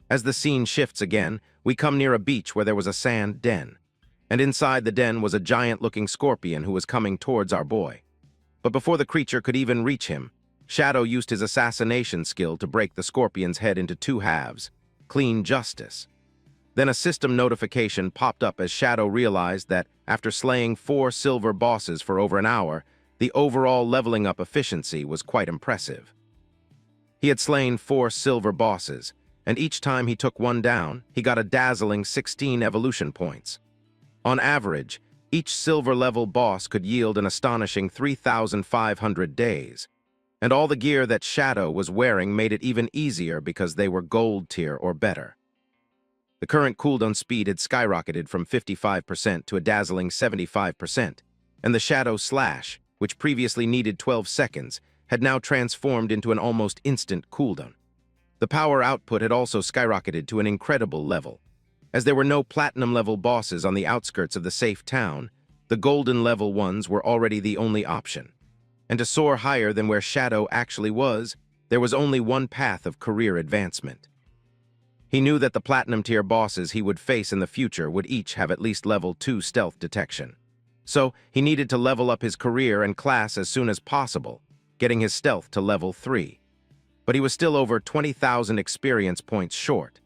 [SPEAKER 1] As the scene shifts again, we come near a beach where there was a sand den. And inside the den was a giant-looking scorpion who was coming towards our boy. But before the creature could even reach him, Shadow used his assassination skill to break the scorpion's head into 2 halves. Clean justice. Then a system notification popped up as Shadow realized that, after slaying 4 silver bosses for over an hour, the overall leveling up efficiency was quite impressive. He had slain 4 silver bosses, and each time he took one down, he got a dazzling 16 evolution points. On average, each silver-level boss could yield an astonishing 3,500 days, and all the gear that Shadow was wearing made it even easier because they were gold tier or better. The current cooldown speed had skyrocketed from 55% to a dazzling 75%, and the Shadow Slash, which previously needed 12 seconds, had now transformed into an almost instant cooldown. The power output had also skyrocketed to an incredible level. As there were no platinum-level bosses on the outskirts of the safe town, the golden-level ones were already the only option. And to soar higher than where Shadow actually was, there was only one path of career advancement. He knew that the platinum-tier bosses he would face in the future would each have at least level 2 stealth detection. So he needed to level up his career and class as soon as possible, getting his stealth to level 3. But he was still over 20,000 experience points short.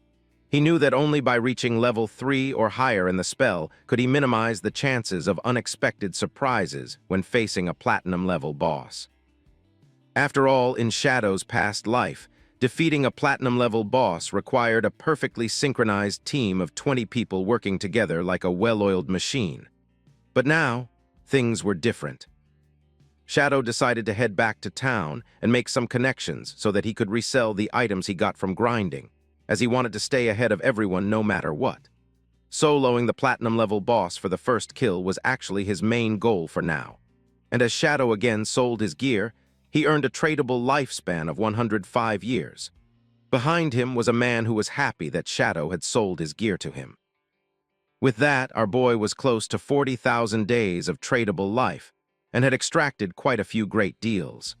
[SPEAKER 1] He knew that only by reaching level 3 or higher in the spell could he minimize the chances of unexpected surprises when facing a platinum-level boss. After all, in Shadow's past life, defeating a platinum-level boss required a perfectly synchronized team of 20 people working together like a well-oiled machine. But now, things were different. Shadow decided to head back to town and make some connections so that he could resell the items he got from grinding, as he wanted to stay ahead of everyone no matter what. Soloing the platinum-level boss for the first kill was actually his main goal for now. And as Shadow again sold his gear, he earned a tradable lifespan of 105 years. Behind him was a man who was happy that Shadow had sold his gear to him. With that, our boy was close to 40,000 days of tradable life, and had extracted quite a few great deals.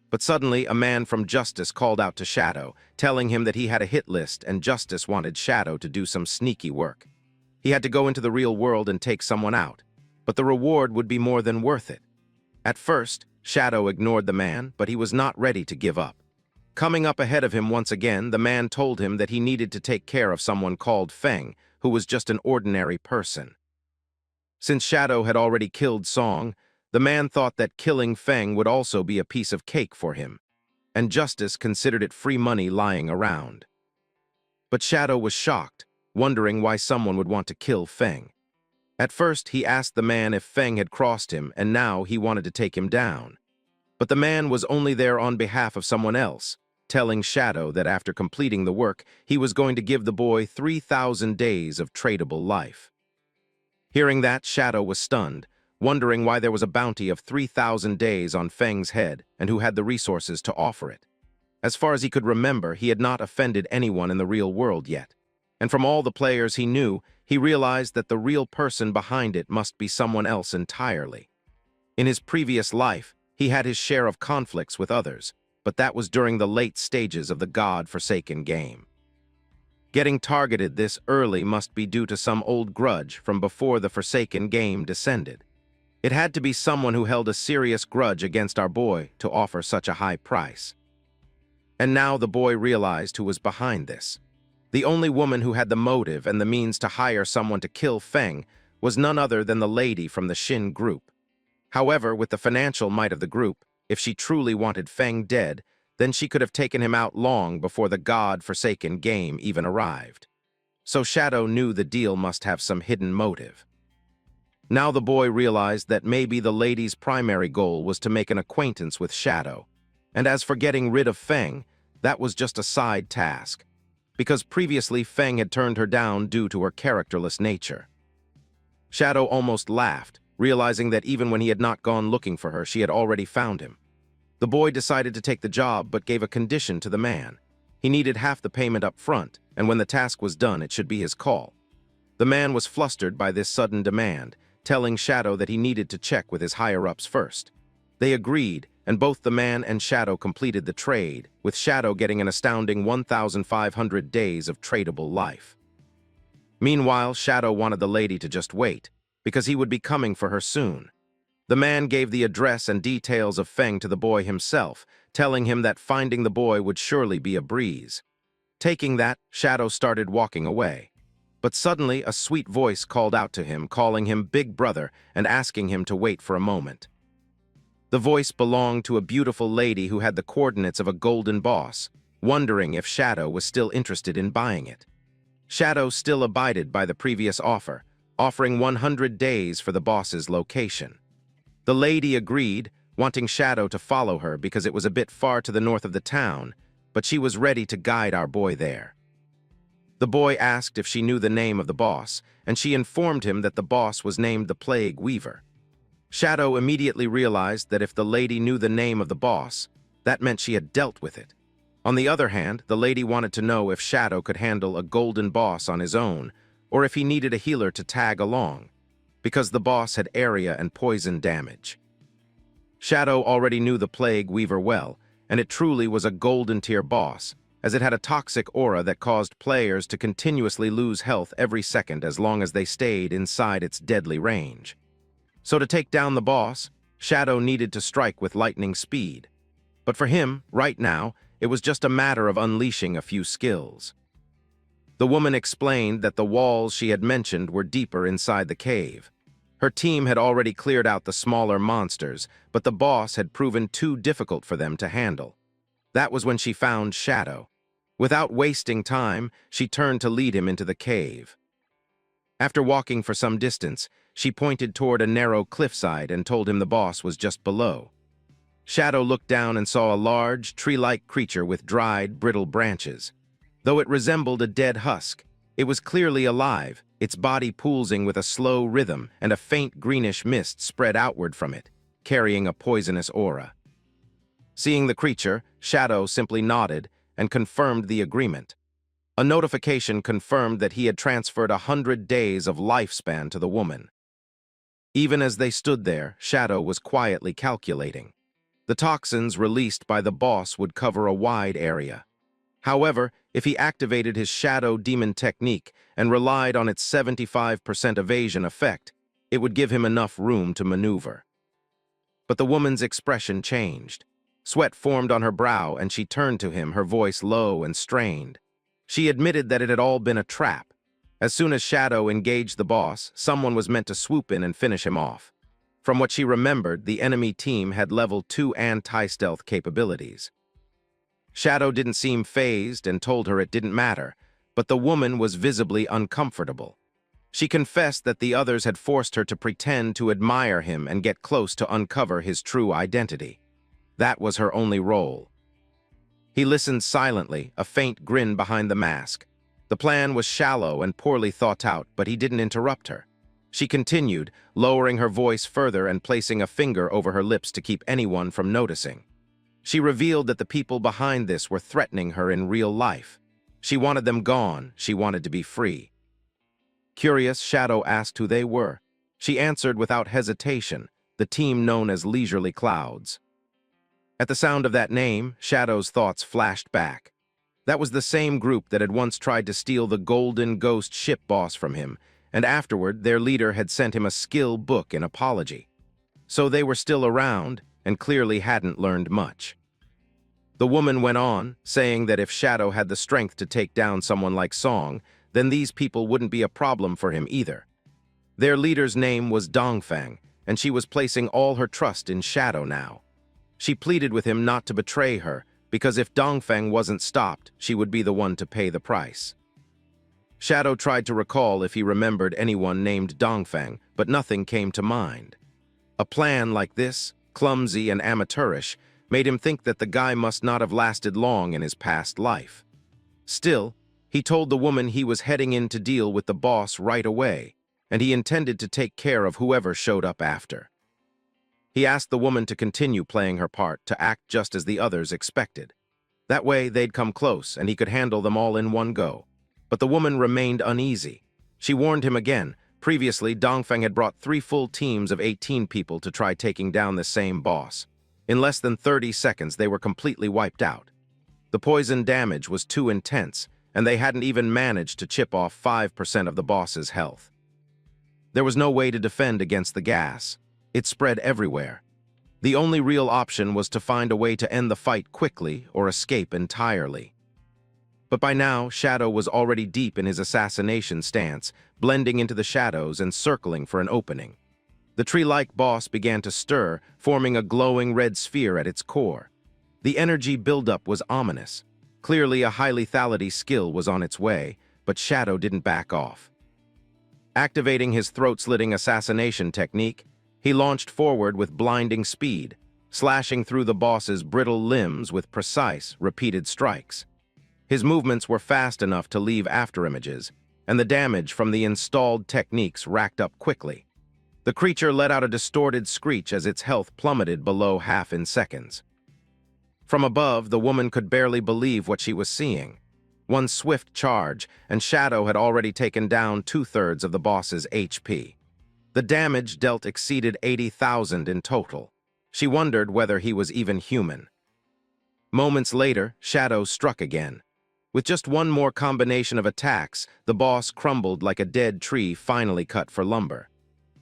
[SPEAKER 1] But suddenly, a man from Justice called out to Shadow, telling him that he had a hit list and Justice wanted Shadow to do some sneaky work. He had to go into the real world and take someone out, but the reward would be more than worth it. At first, Shadow ignored the man, but he was not ready to give up. Coming up ahead of him once again, the man told him that he needed to take care of someone called Fang, who was just an ordinary person. Since Shadow had already killed Song, the man thought that killing Fang would also be a piece of cake for him, and Justice considered it free money lying around. But Shadow was shocked, wondering why someone would want to kill Fang. At first, he asked the man if Fang had crossed him, and now he wanted to take him down. But the man was only there on behalf of someone else, telling Shadow that after completing the work, he was going to give the boy 3,000 days of tradable life. Hearing that, Shadow was stunned, wondering why there was a bounty of 3,000 days on Fang's head and who had the resources to offer it. As far as he could remember, he had not offended anyone in the real world yet, and from all the players he knew, he realized that the real person behind it must be someone else entirely. In his previous life, he had his share of conflicts with others, but that was during the late stages of the God-forsaken game. Getting targeted this early must be due to some old grudge from before the Forsaken game descended. It had to be someone who held a serious grudge against our boy to offer such a high price. And now the boy realized who was behind this. The only woman who had the motive and the means to hire someone to kill Fang was none other than the lady from the Shin group. However, with the financial might of the group, if she truly wanted Fang dead, then she could have taken him out long before the God-forsaken game even arrived. So Shadow knew the deal must have some hidden motive. Now the boy realized that maybe the lady's primary goal was to make an acquaintance with Shadow. And as for getting rid of Fang, that was just a side task, because previously Fang had turned her down due to her characterless nature. Shadow almost laughed, realizing that even when he had not gone looking for her, she had already found him. The boy decided to take the job but gave a condition to the man. He needed half the payment up front, and when the task was done, it should be his call. The man was flustered by this sudden demand, telling Shadow that he needed to check with his higher-ups first. They agreed, and both the man and Shadow completed the trade, with Shadow getting an astounding 1,500 days of tradable life. Meanwhile, Shadow wanted the lady to just wait, because he would be coming for her soon. The man gave the address and details of Fang to the boy himself, telling him that finding the boy would surely be a breeze. Taking that, Shadow started walking away. But suddenly, a sweet voice called out to him, calling him Big Brother and asking him to wait for a moment. The voice belonged to a beautiful lady who had the coordinates of a golden boss, wondering if Shadow was still interested in buying it. Shadow still abided by the previous offer, offering 100 days for the boss's location. The lady agreed, wanting Shadow to follow her because it was a bit far to the north of the town, but she was ready to guide our boy there. The boy asked if she knew the name of the boss, and she informed him that the boss was named the Plague Weaver. Shadow immediately realized that if the lady knew the name of the boss, that meant she had dealt with it. On the other hand, the lady wanted to know if Shadow could handle a golden boss on his own, or if he needed a healer to tag along, because the boss had area and poison damage. Shadow already knew the Plague Weaver well, and it truly was a golden-tier boss, as it had a toxic aura that caused players to continuously lose health every second as long as they stayed inside its deadly range. So to take down the boss, Shadow needed to strike with lightning speed. But for him, right now, it was just a matter of unleashing a few skills. The woman explained that the walls she had mentioned were deeper inside the cave. Her team had already cleared out the smaller monsters, but the boss had proven too difficult for them to handle. That was when she found Shadow. Without wasting time, she turned to lead him into the cave. After walking for some distance, she pointed toward a narrow cliffside and told him the boss was just below. Shadow looked down and saw a large, tree-like creature with dried, brittle branches. Though it resembled a dead husk, it was clearly alive, its body pulsing with a slow rhythm, and a faint greenish mist spread outward from it, carrying a poisonous aura. Seeing the creature, Shadow simply nodded and confirmed the agreement. A notification confirmed that he had transferred 100 days of lifespan to the woman. Even as they stood there, Shadow was quietly calculating. The toxins released by the boss would cover a wide area. However, if he activated his Shadow Demon technique and relied on its 75% evasion effect, it would give him enough room to maneuver. But the woman's expression changed. Sweat formed on her brow and she turned to him, her voice low and strained. She admitted that it had all been a trap. As soon as Shadow engaged the boss, someone was meant to swoop in and finish him off. From what she remembered, the enemy team had level 2 anti-stealth capabilities. Shadow didn't seem fazed and told her it didn't matter, but the woman was visibly uncomfortable. She confessed that the others had forced her to pretend to admire him and get close to uncover his true identity. That was her only role. He listened silently, a faint grin behind the mask. The plan was shallow and poorly thought out, but he didn't interrupt her. She continued, lowering her voice further and placing a finger over her lips to keep anyone from noticing. She revealed that the people behind this were threatening her in real life. She wanted them gone, she wanted to be free. Curious, Shadow asked who they were. She answered without hesitation, the team known as Leisurely Clouds. At the sound of that name, Shadow's thoughts flashed back. That was the same group that had once tried to steal the Golden Ghost ship boss from him, and afterward their leader had sent him a skill book in apology. So they were still around, and clearly hadn't learned much. The woman went on, saying that if Shadow had the strength to take down someone like Song, then these people wouldn't be a problem for him either. Their leader's name was Dongfang, and she was placing all her trust in Shadow now. She pleaded with him not to betray her, because if Dongfang wasn't stopped, she would be the one to pay the price. Shadow tried to recall if he remembered anyone named Dongfang, but nothing came to mind. A plan like this, clumsy and amateurish, made him think that the guy must not have lasted long in his past life. Still, he told the woman he was heading in to deal with the boss right away, and he intended to take care of whoever showed up after. He asked the woman to continue playing her part, to act just as the others expected. That way they'd come close and he could handle them all in one go. But the woman remained uneasy. She warned him again. Previously, Dongfeng had brought 3 full teams of 18 people to try taking down the same boss. In less than 30 seconds, they were completely wiped out. The poison damage was too intense, and they hadn't even managed to chip off 5% of the boss's health. There was no way to defend against the gas. It spread everywhere. The only real option was to find a way to end the fight quickly or escape entirely. But by now, Shadow was already deep in his assassination stance, blending into the shadows and circling for an opening. The tree-like boss began to stir, forming a glowing red sphere at its core. The energy buildup was ominous. Clearly, a high lethality skill was on its way, but Shadow didn't back off. Activating his throat-slitting assassination technique, he launched forward with blinding speed, slashing through the boss's brittle limbs with precise, repeated strikes. His movements were fast enough to leave afterimages, and the damage from the installed techniques racked up quickly. The creature let out a distorted screech as its health plummeted below half in seconds. From above, the woman could barely believe what she was seeing. One swift charge, and Shadow had already taken down 2/3 of the boss's HP. The damage dealt exceeded 80,000 in total. She wondered whether he was even human. Moments later, Shadow struck again. With just one more combination of attacks, the boss crumbled like a dead tree finally cut for lumber.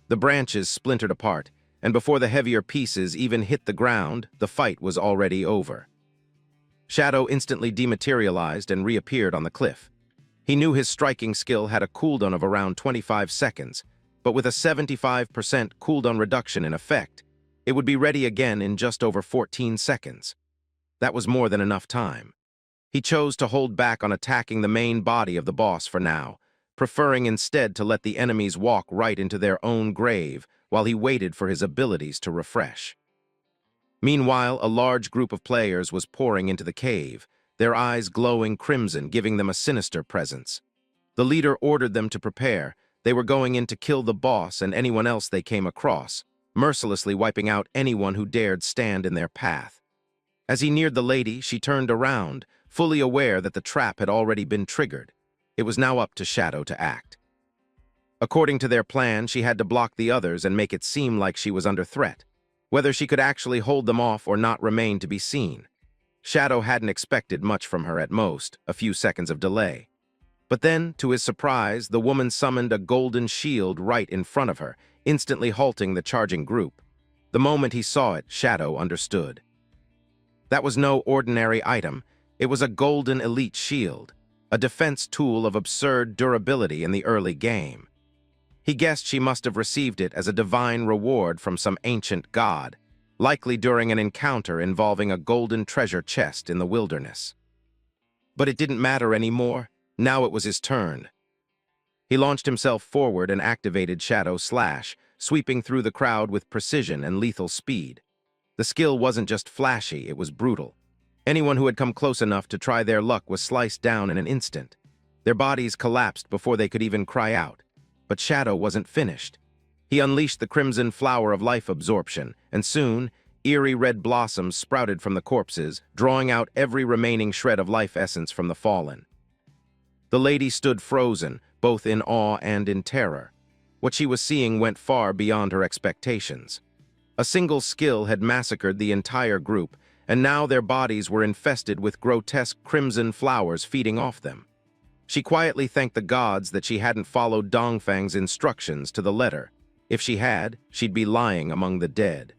[SPEAKER 1] The branches splintered apart, and before the heavier pieces even hit the ground, the fight was already over. Shadow instantly dematerialized and reappeared on the cliff. He knew his striking skill had a cooldown of around 25 seconds, but with a 75% cooldown reduction in effect, it would be ready again in just over 14 seconds. That was more than enough time. He chose to hold back on attacking the main body of the boss for now, preferring instead to let the enemies walk right into their own grave while he waited for his abilities to refresh. Meanwhile, a large group of players was pouring into the cave, their eyes glowing crimson, giving them a sinister presence. The leader ordered them to prepare. They were going in to kill the boss and anyone else they came across, mercilessly wiping out anyone who dared stand in their path. As he neared the lady, she turned around, fully aware that the trap had already been triggered. It was now up to Shadow to act. According to their plan, she had to block the others and make it seem like she was under threat. Whether she could actually hold them off or not remained to be seen. Shadow hadn't expected much from her at most, a few seconds of delay. But then, to his surprise, the woman summoned a golden shield right in front of her, instantly halting the charging group. The moment he saw it, Shadow understood. That was no ordinary item. It was a golden elite shield, a defense tool of absurd durability in the early game. He guessed she must have received it as a divine reward from some ancient god, likely during an encounter involving a golden treasure chest in the wilderness. But it didn't matter anymore. Now it was his turn. He launched himself forward and activated Shadow Slash, sweeping through the crowd with precision and lethal speed. The skill wasn't just flashy, it was brutal. Anyone who had come close enough to try their luck was sliced down in an instant. Their bodies collapsed before they could even cry out. But Shadow wasn't finished. He unleashed the crimson flower of life absorption, and soon, eerie red blossoms sprouted from the corpses, drawing out every remaining shred of life essence from the fallen. The lady stood frozen, both in awe and in terror. What she was seeing went far beyond her expectations. A single skill had massacred the entire group, and now their bodies were infested with grotesque crimson flowers feeding off them. She quietly thanked the gods that she hadn't followed Dongfang's instructions to the letter. If she had, she'd be lying among the dead.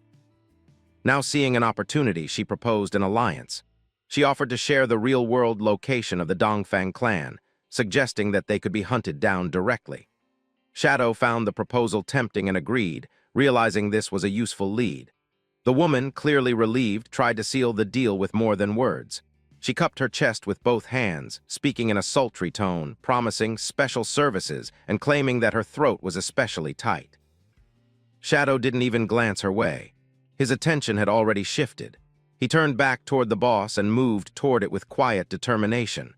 [SPEAKER 1] Now seeing an opportunity, she proposed an alliance. She offered to share the real-world location of the Dongfang clan, suggesting that they could be hunted down directly. Shadow found the proposal tempting and agreed, realizing this was a useful lead. The woman, clearly relieved, tried to seal the deal with more than words. She cupped her chest with both hands, speaking in a sultry tone, promising special services and claiming that her throat was especially tight. Shadow didn't even glance her way. His attention had already shifted. He turned back toward the boss and moved toward it with quiet determination.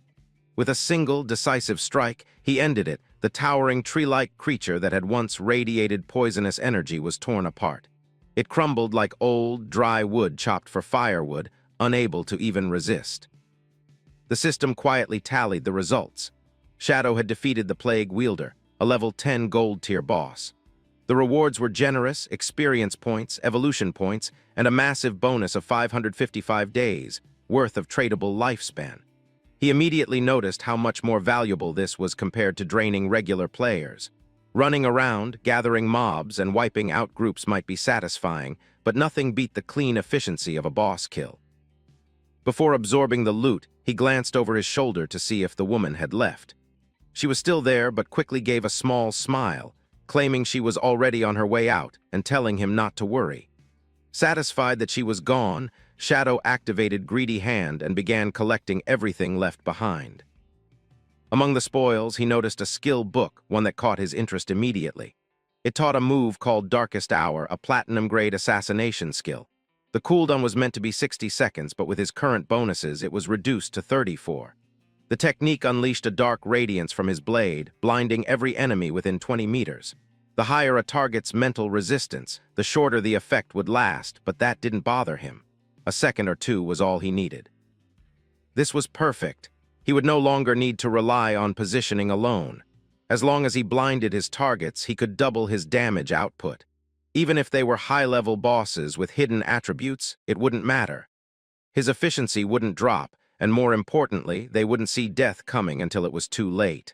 [SPEAKER 1] With a single, decisive strike, he ended it. The towering tree-like creature that had once radiated poisonous energy was torn apart. It crumbled like old, dry wood chopped for firewood, unable to even resist. The system quietly tallied the results. Shadow had defeated the Plague Wielder, a level 10 gold-tier boss. The rewards were generous: experience points, evolution points, and a massive bonus of 555 days, worth of tradable lifespan. He immediately noticed how much more valuable this was compared to draining regular players. Running around, gathering mobs, and wiping out groups might be satisfying, but nothing beat the clean efficiency of a boss kill. Before absorbing the loot, he glanced over his shoulder to see if the woman had left. She was still there, but quickly gave a small smile, claiming she was already on her way out and telling him not to worry. Satisfied that she was gone, Shadow activated Greedy Hand and began collecting everything left behind. Among the spoils, he noticed a skill book, one that caught his interest immediately. It taught a move called Darkest Hour, a platinum-grade assassination skill. The cooldown was meant to be 60 seconds, but with his current bonuses, it was reduced to 34. The technique unleashed a dark radiance from his blade, blinding every enemy within 20 meters. The higher a target's mental resistance, the shorter the effect would last, but that didn't bother him. A second or two was all he needed. This was perfect. He would no longer need to rely on positioning alone. As long as he blinded his targets, he could double his damage output. Even if they were high-level bosses with hidden attributes, it wouldn't matter. His efficiency wouldn't drop, and more importantly, they wouldn't see death coming until it was too late.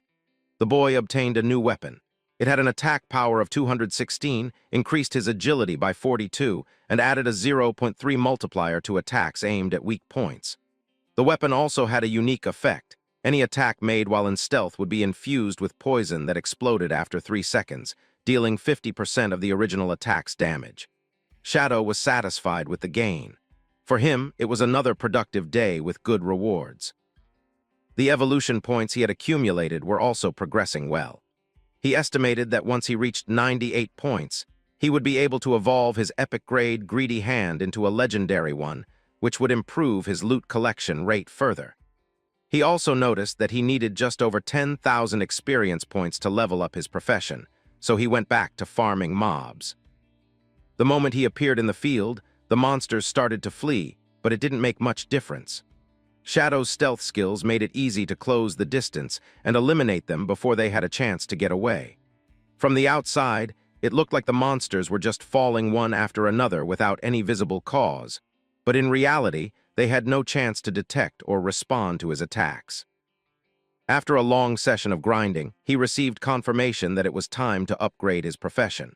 [SPEAKER 1] The boy obtained a new weapon. It had an attack power of 216, increased his agility by 42, and added a 0.3 multiplier to attacks aimed at weak points. The weapon also had a unique effect. Any attack made while in stealth would be infused with poison that exploded after 3 seconds, dealing 50% of the original attack's damage. Shadow was satisfied with the gain. For him, it was another productive day with good rewards. The evolution points he had accumulated were also progressing well. He estimated that once he reached 98 points, he would be able to evolve his epic-grade Greedy Hand into a legendary one, which would improve his loot collection rate further. He also noticed that he needed just over 10,000 experience points to level up his profession, so he went back to farming mobs. The moment he appeared in the field, the monsters started to flee, but it didn't make much difference. Shadow's stealth skills made it easy to close the distance and eliminate them before they had a chance to get away. From the outside, it looked like the monsters were just falling one after another without any visible cause, but in reality, they had no chance to detect or respond to his attacks. After a long session of grinding, he received confirmation that it was time to upgrade his profession.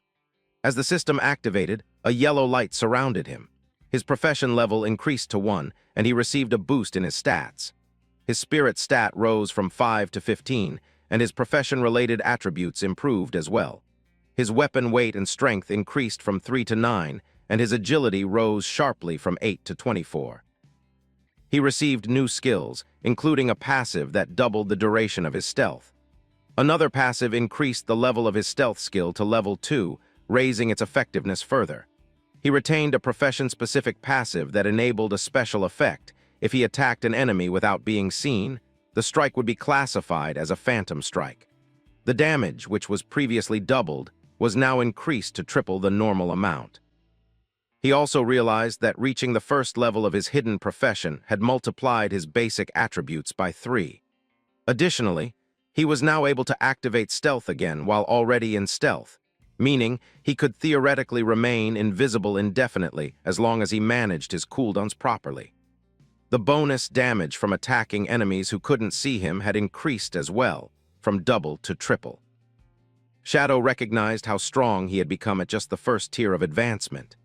[SPEAKER 1] As the system activated, a yellow light surrounded him. His profession level increased to 1, and he received a boost in his stats. His spirit stat rose from 5 to 15, and his profession-related attributes improved as well. His weapon weight and strength increased from 3 to 9, and his agility rose sharply from 8 to 24. He received new skills, including a passive that doubled the duration of his stealth. Another passive increased the level of his stealth skill to level 2, raising its effectiveness further. He retained a profession-specific passive that enabled a special effect. If he attacked an enemy without being seen, the strike would be classified as a phantom strike. The damage, which was previously doubled, was now increased to triple the normal amount. He also realized that reaching the first level of his hidden profession had multiplied his basic attributes by 3. Additionally, he was now able to activate stealth again while already in stealth. meaning he could theoretically remain invisible indefinitely as long as he managed his cooldowns properly. The bonus damage from attacking enemies who couldn't see him had increased as well, from double to triple. Shadow recognized how strong he had become at just the first tier of advancement.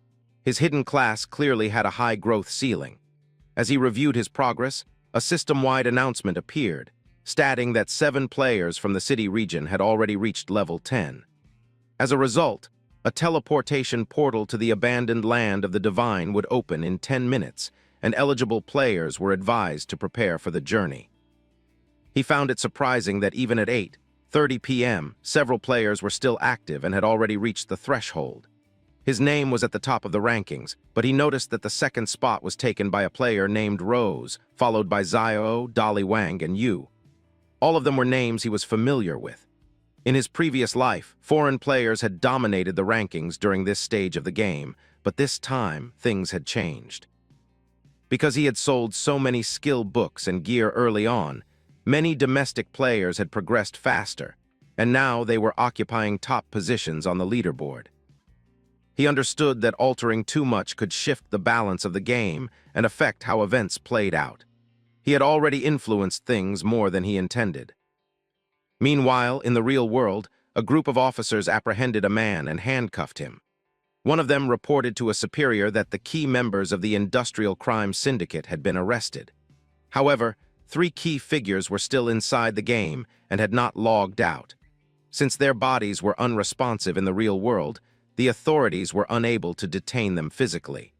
[SPEAKER 1] His hidden class clearly had a high growth ceiling. As he reviewed his progress, a system-wide announcement appeared, stating that 7 players from the city region had already reached level 10. As a result, a teleportation portal to the abandoned land of the Divine would open in 10 minutes, and eligible players were advised to prepare for the journey. He found it surprising that even at 8:30 p.m., several players were still active and had already reached the threshold. His name was at the top of the rankings, but he noticed that the second spot was taken by a player named Rose, followed by Zio, Dolly Wang, and Yu. All of them were names he was familiar with. In his previous life, foreign players had dominated the rankings during this stage of the game, but this time, things had changed. Because he had sold so many skill books and gear early on, many domestic players had progressed faster, and now they were occupying top positions on the leaderboard. He understood that altering too much could shift the balance of the game and affect how events played out. He had already influenced things more than he intended. Meanwhile, in the real world, a group of officers apprehended a man and handcuffed him. One of them reported to a superior that the key members of the industrial crime syndicate had been arrested. However, 3 key figures were still inside the game and had not logged out. Since their bodies were unresponsive in the real world, the authorities were unable to detain them physically.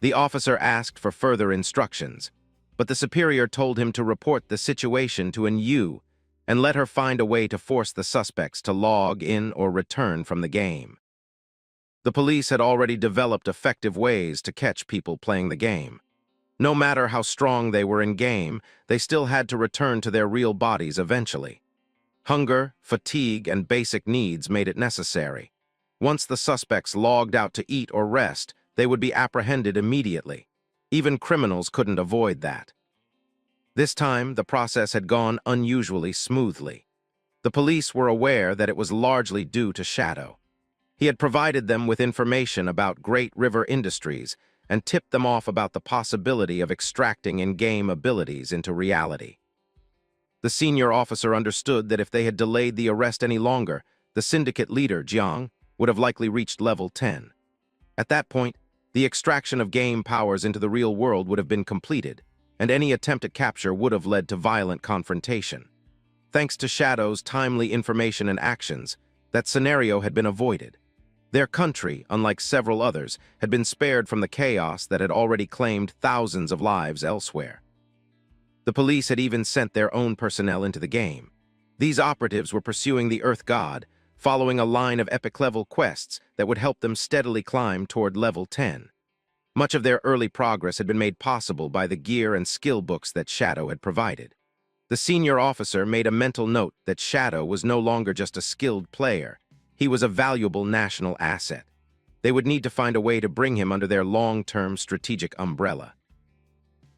[SPEAKER 1] The officer asked for further instructions, but the superior told him to report the situation to an Yu and let her find a way to force the suspects to log in or return from the game. The police had already developed effective ways to catch people playing the game. No matter how strong they were in-game, they still had to return to their real bodies eventually. Hunger, fatigue, and basic needs made it necessary. Once the suspects logged out to eat or rest, they would be apprehended immediately. Even criminals couldn't avoid that. This time, the process had gone unusually smoothly. The police were aware that it was largely due to Shadow. He had provided them with information about Great River Industries and tipped them off about the possibility of extracting in-game abilities into reality. The senior officer understood that if they had delayed the arrest any longer, the syndicate leader, Jiang, would have likely reached level 10. At that point, the extraction of game powers into the real world would have been completed, and any attempt at capture would have led to violent confrontation. Thanks to Shadow's timely information and actions, that scenario had been avoided. Their country, unlike several others, had been spared from the chaos that had already claimed thousands of lives elsewhere. The police had even sent their own personnel into the game. These operatives were pursuing the Earth God, following a line of epic-level quests that would help them steadily climb toward level 10. Much of their early progress had been made possible by the gear and skill books that Shadow had provided. The senior officer made a mental note that Shadow was no longer just a skilled player. He was a valuable national asset. They would need to find a way to bring him under their long-term strategic umbrella.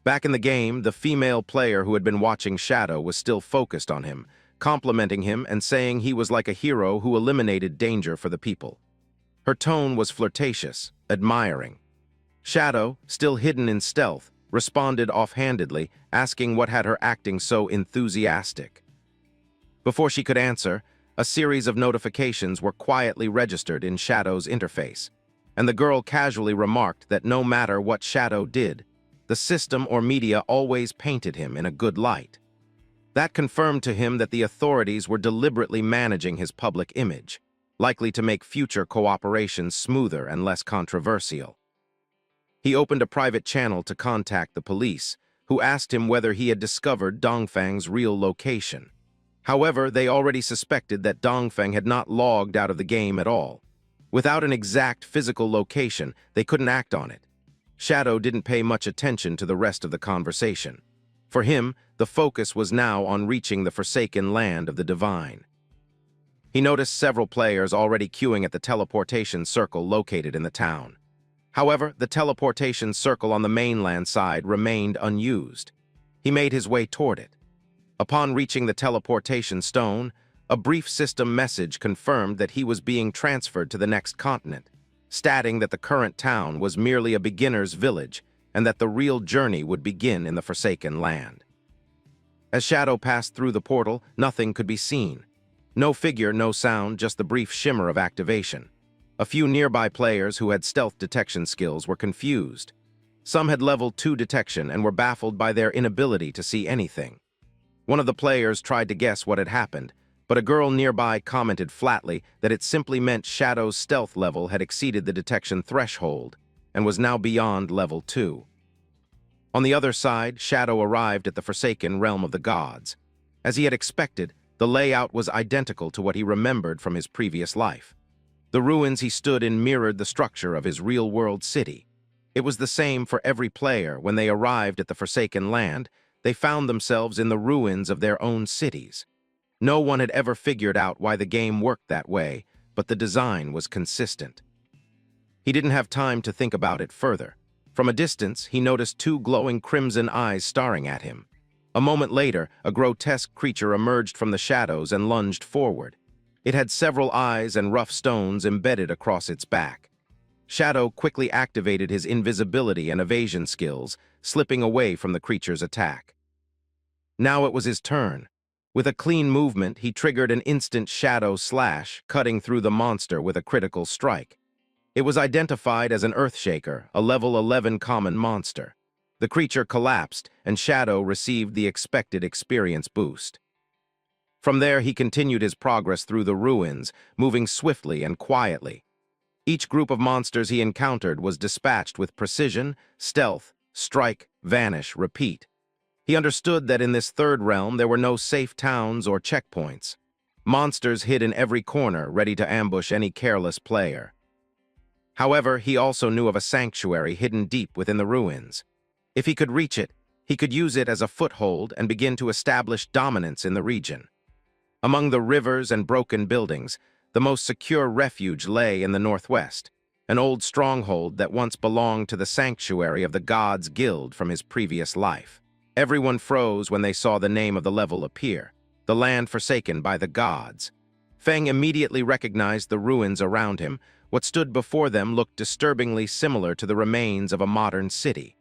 [SPEAKER 1] Back in the game, the female player who had been watching Shadow was still focused on him, complimenting him and saying he was like a hero who eliminated danger for the people. Her tone was flirtatious, admiring. Shadow, still hidden in stealth, responded offhandedly, asking what had her acting so enthusiastic. Before she could answer, a series of notifications were quietly registered in Shadow's interface, and the girl casually remarked that no matter what Shadow did, the system or media always painted him in a good light. That confirmed to him that the authorities were deliberately managing his public image, likely to make future cooperation smoother and less controversial. He opened a private channel to contact the police, who asked him whether he had discovered Dongfang's real location. However, they already suspected that Dongfang had not logged out of the game at all. Without an exact physical location, they couldn't act on it. Shadow didn't pay much attention to the rest of the conversation. For him, the focus was now on reaching the forsaken land of the Divine. He noticed several players already queuing at the teleportation circle located in the town. However, the teleportation circle on the mainland side remained unused. He made his way toward it. Upon reaching the teleportation stone, a brief system message confirmed that he was being transferred to the next continent, stating that the current town was merely a beginner's village and that the real journey would begin in the Forsaken Land. As Shadow passed through the portal, nothing could be seen. No figure, no sound, just the brief shimmer of activation. A few nearby players who had stealth detection skills were confused. Some had level 2 detection and were baffled by their inability to see anything. One of the players tried to guess what had happened, but a girl nearby commented flatly that it simply meant Shadow's stealth level had exceeded the detection threshold and was now beyond level 2. On the other side, Shadow arrived at the Forsaken Realm of the Gods. As he had expected, the layout was identical to what he remembered from his previous life. The ruins he stood in mirrored the structure of his real-world city. It was the same for every player. When they arrived at the Forsaken Land, they found themselves in the ruins of their own cities. No one had ever figured out why the game worked that way, but the design was consistent. He didn't have time to think about it further. From a distance, he noticed 2 glowing crimson eyes staring at him. A moment later, a grotesque creature emerged from the shadows and lunged forward. It had several eyes and rough stones embedded across its back. Shadow quickly activated his invisibility and evasion skills, slipping away from the creature's attack. Now it was his turn. With a clean movement, he triggered an instant shadow slash, cutting through the monster with a critical strike. It was identified as an Earthshaker, a level 11 common monster. The creature collapsed, and Shadow received the expected experience boost. From there, he continued his progress through the ruins, moving swiftly and quietly. Each group of monsters he encountered was dispatched with precision, stealth, strike, vanish, repeat. He understood that in this third realm there were no safe towns or checkpoints. Monsters hid in every corner, ready to ambush any careless player. However, he also knew of a sanctuary hidden deep within the ruins. If he could reach it, he could use it as a foothold and begin to establish dominance in the region. Among the rivers and broken buildings, the most secure refuge lay in the northwest, an old stronghold that once belonged to the sanctuary of the Gods Guild from his previous life. Everyone froze when they saw the name of the level appear, the land forsaken by the gods. Fang immediately recognized the ruins around him. What stood before them looked disturbingly similar to the remains of a modern city.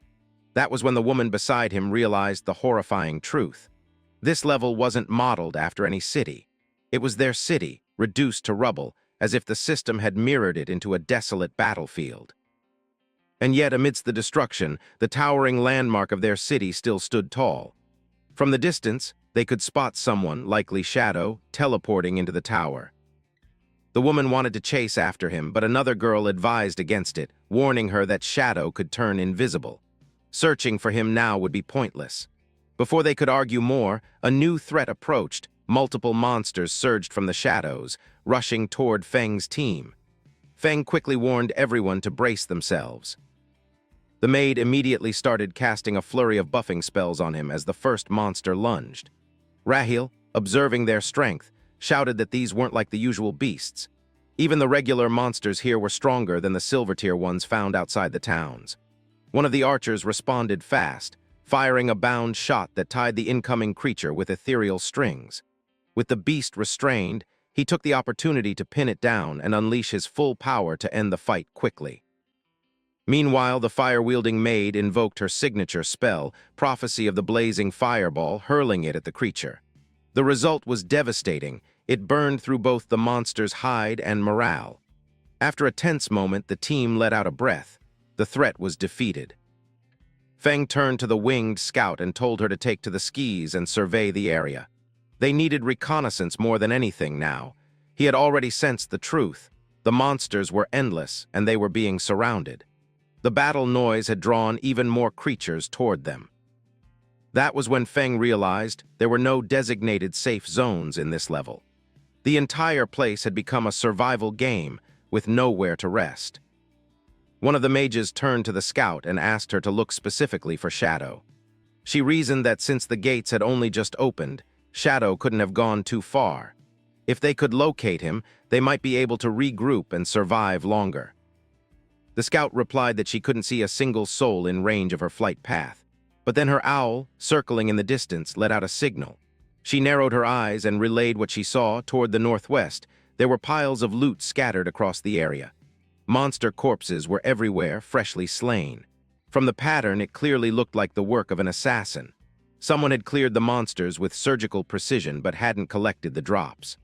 [SPEAKER 1] That was when the woman beside him realized the horrifying truth. This level wasn't modeled after any city. It was their city, reduced to rubble, as if the system had mirrored it into a desolate battlefield. And yet, amidst the destruction, the towering landmark of their city still stood tall. From the distance, they could spot someone, likely Shadow, teleporting into the tower. The woman wanted to chase after him, but another girl advised against it, warning her that Shadow could turn invisible. Searching for him now would be pointless. Before they could argue more, a new threat approached. Multiple monsters surged from the shadows, rushing toward Fang's team. Fang quickly warned everyone to brace themselves. The maid immediately started casting a flurry of buffing spells on him as the first monster lunged. Rahil, observing their strength, shouted that these weren't like the usual beasts. Even the regular monsters here were stronger than the silver-tier ones found outside the towns. One of the archers responded fast, firing a bound shot that tied the incoming creature with ethereal strings. With the beast restrained, he took the opportunity to pin it down and unleash his full power to end the fight quickly. Meanwhile, the fire-wielding maid invoked her signature spell, Prophecy of the Blazing Fireball, hurling it at the creature. The result was devastating. It burned through both the monster's hide and morale. After a tense moment, the team let out a breath. The threat was defeated. Fang turned to the winged scout and told her to take to the skis and survey the area. They needed reconnaissance more than anything now. He had already sensed the truth. The monsters were endless, and they were being surrounded. The battle noise had drawn even more creatures toward them. That was when Fang realized there were no designated safe zones in this level. The entire place had become a survival game, with nowhere to rest. One of the mages turned to the scout and asked her to look specifically for Shadow. She reasoned that since the gates had only just opened, Shadow couldn't have gone too far. If they could locate him, they might be able to regroup and survive longer. The scout replied that she couldn't see a single soul in range of her flight path. But then her owl, circling in the distance, let out a signal. She narrowed her eyes and relayed what she saw toward the northwest. There were piles of loot scattered across the area. Monster corpses were everywhere, freshly slain. From the pattern, it clearly looked like the work of an assassin. Someone had cleared the monsters with surgical precision but hadn't collected the drops.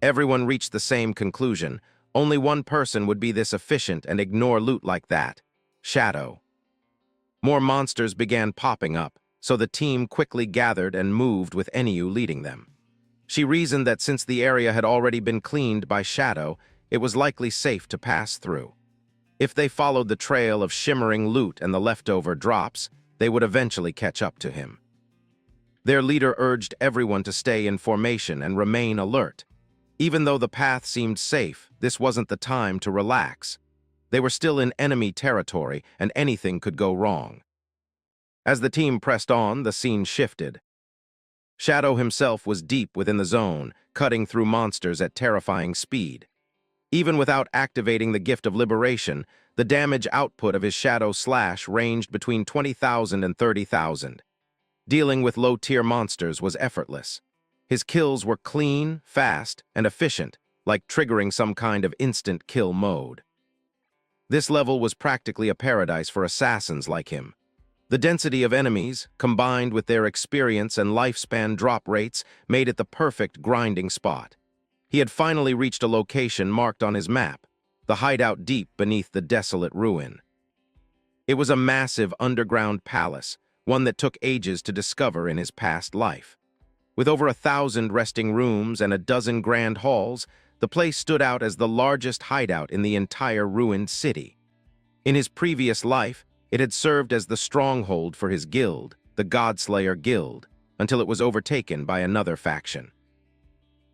[SPEAKER 1] Everyone reached the same conclusion. Only one person would be this efficient and ignore loot like that: Shadow. More monsters began popping up, so the team quickly gathered and moved with Enyu leading them. She reasoned that since the area had already been cleaned by Shadow, it was likely safe to pass through. If they followed the trail of shimmering loot and the leftover drops, they would eventually catch up to him. Their leader urged everyone to stay in formation and remain alert. Even though the path seemed safe, this wasn't the time to relax. They were still in enemy territory, and anything could go wrong. As the team pressed on, the scene shifted. Shadow himself was deep within the zone, cutting through monsters at terrifying speed. Even without activating the gift of liberation, the damage output of his Shadow Slash ranged between 20,000 and 30,000. Dealing with low-tier monsters was effortless. His kills were clean, fast, and efficient, like triggering some kind of instant kill mode. This level was practically a paradise for assassins like him. The density of enemies, combined with their experience and lifespan drop rates, made it the perfect grinding spot. He had finally reached a location marked on his map, the hideout deep beneath the desolate ruin. It was a massive underground palace, one that took ages to discover in his past life. With over 1,000 resting rooms and a dozen grand halls, the place stood out as the largest hideout in the entire ruined city. In his previous life, it had served as the stronghold for his guild, the Godslayer Guild, until it was overtaken by another faction.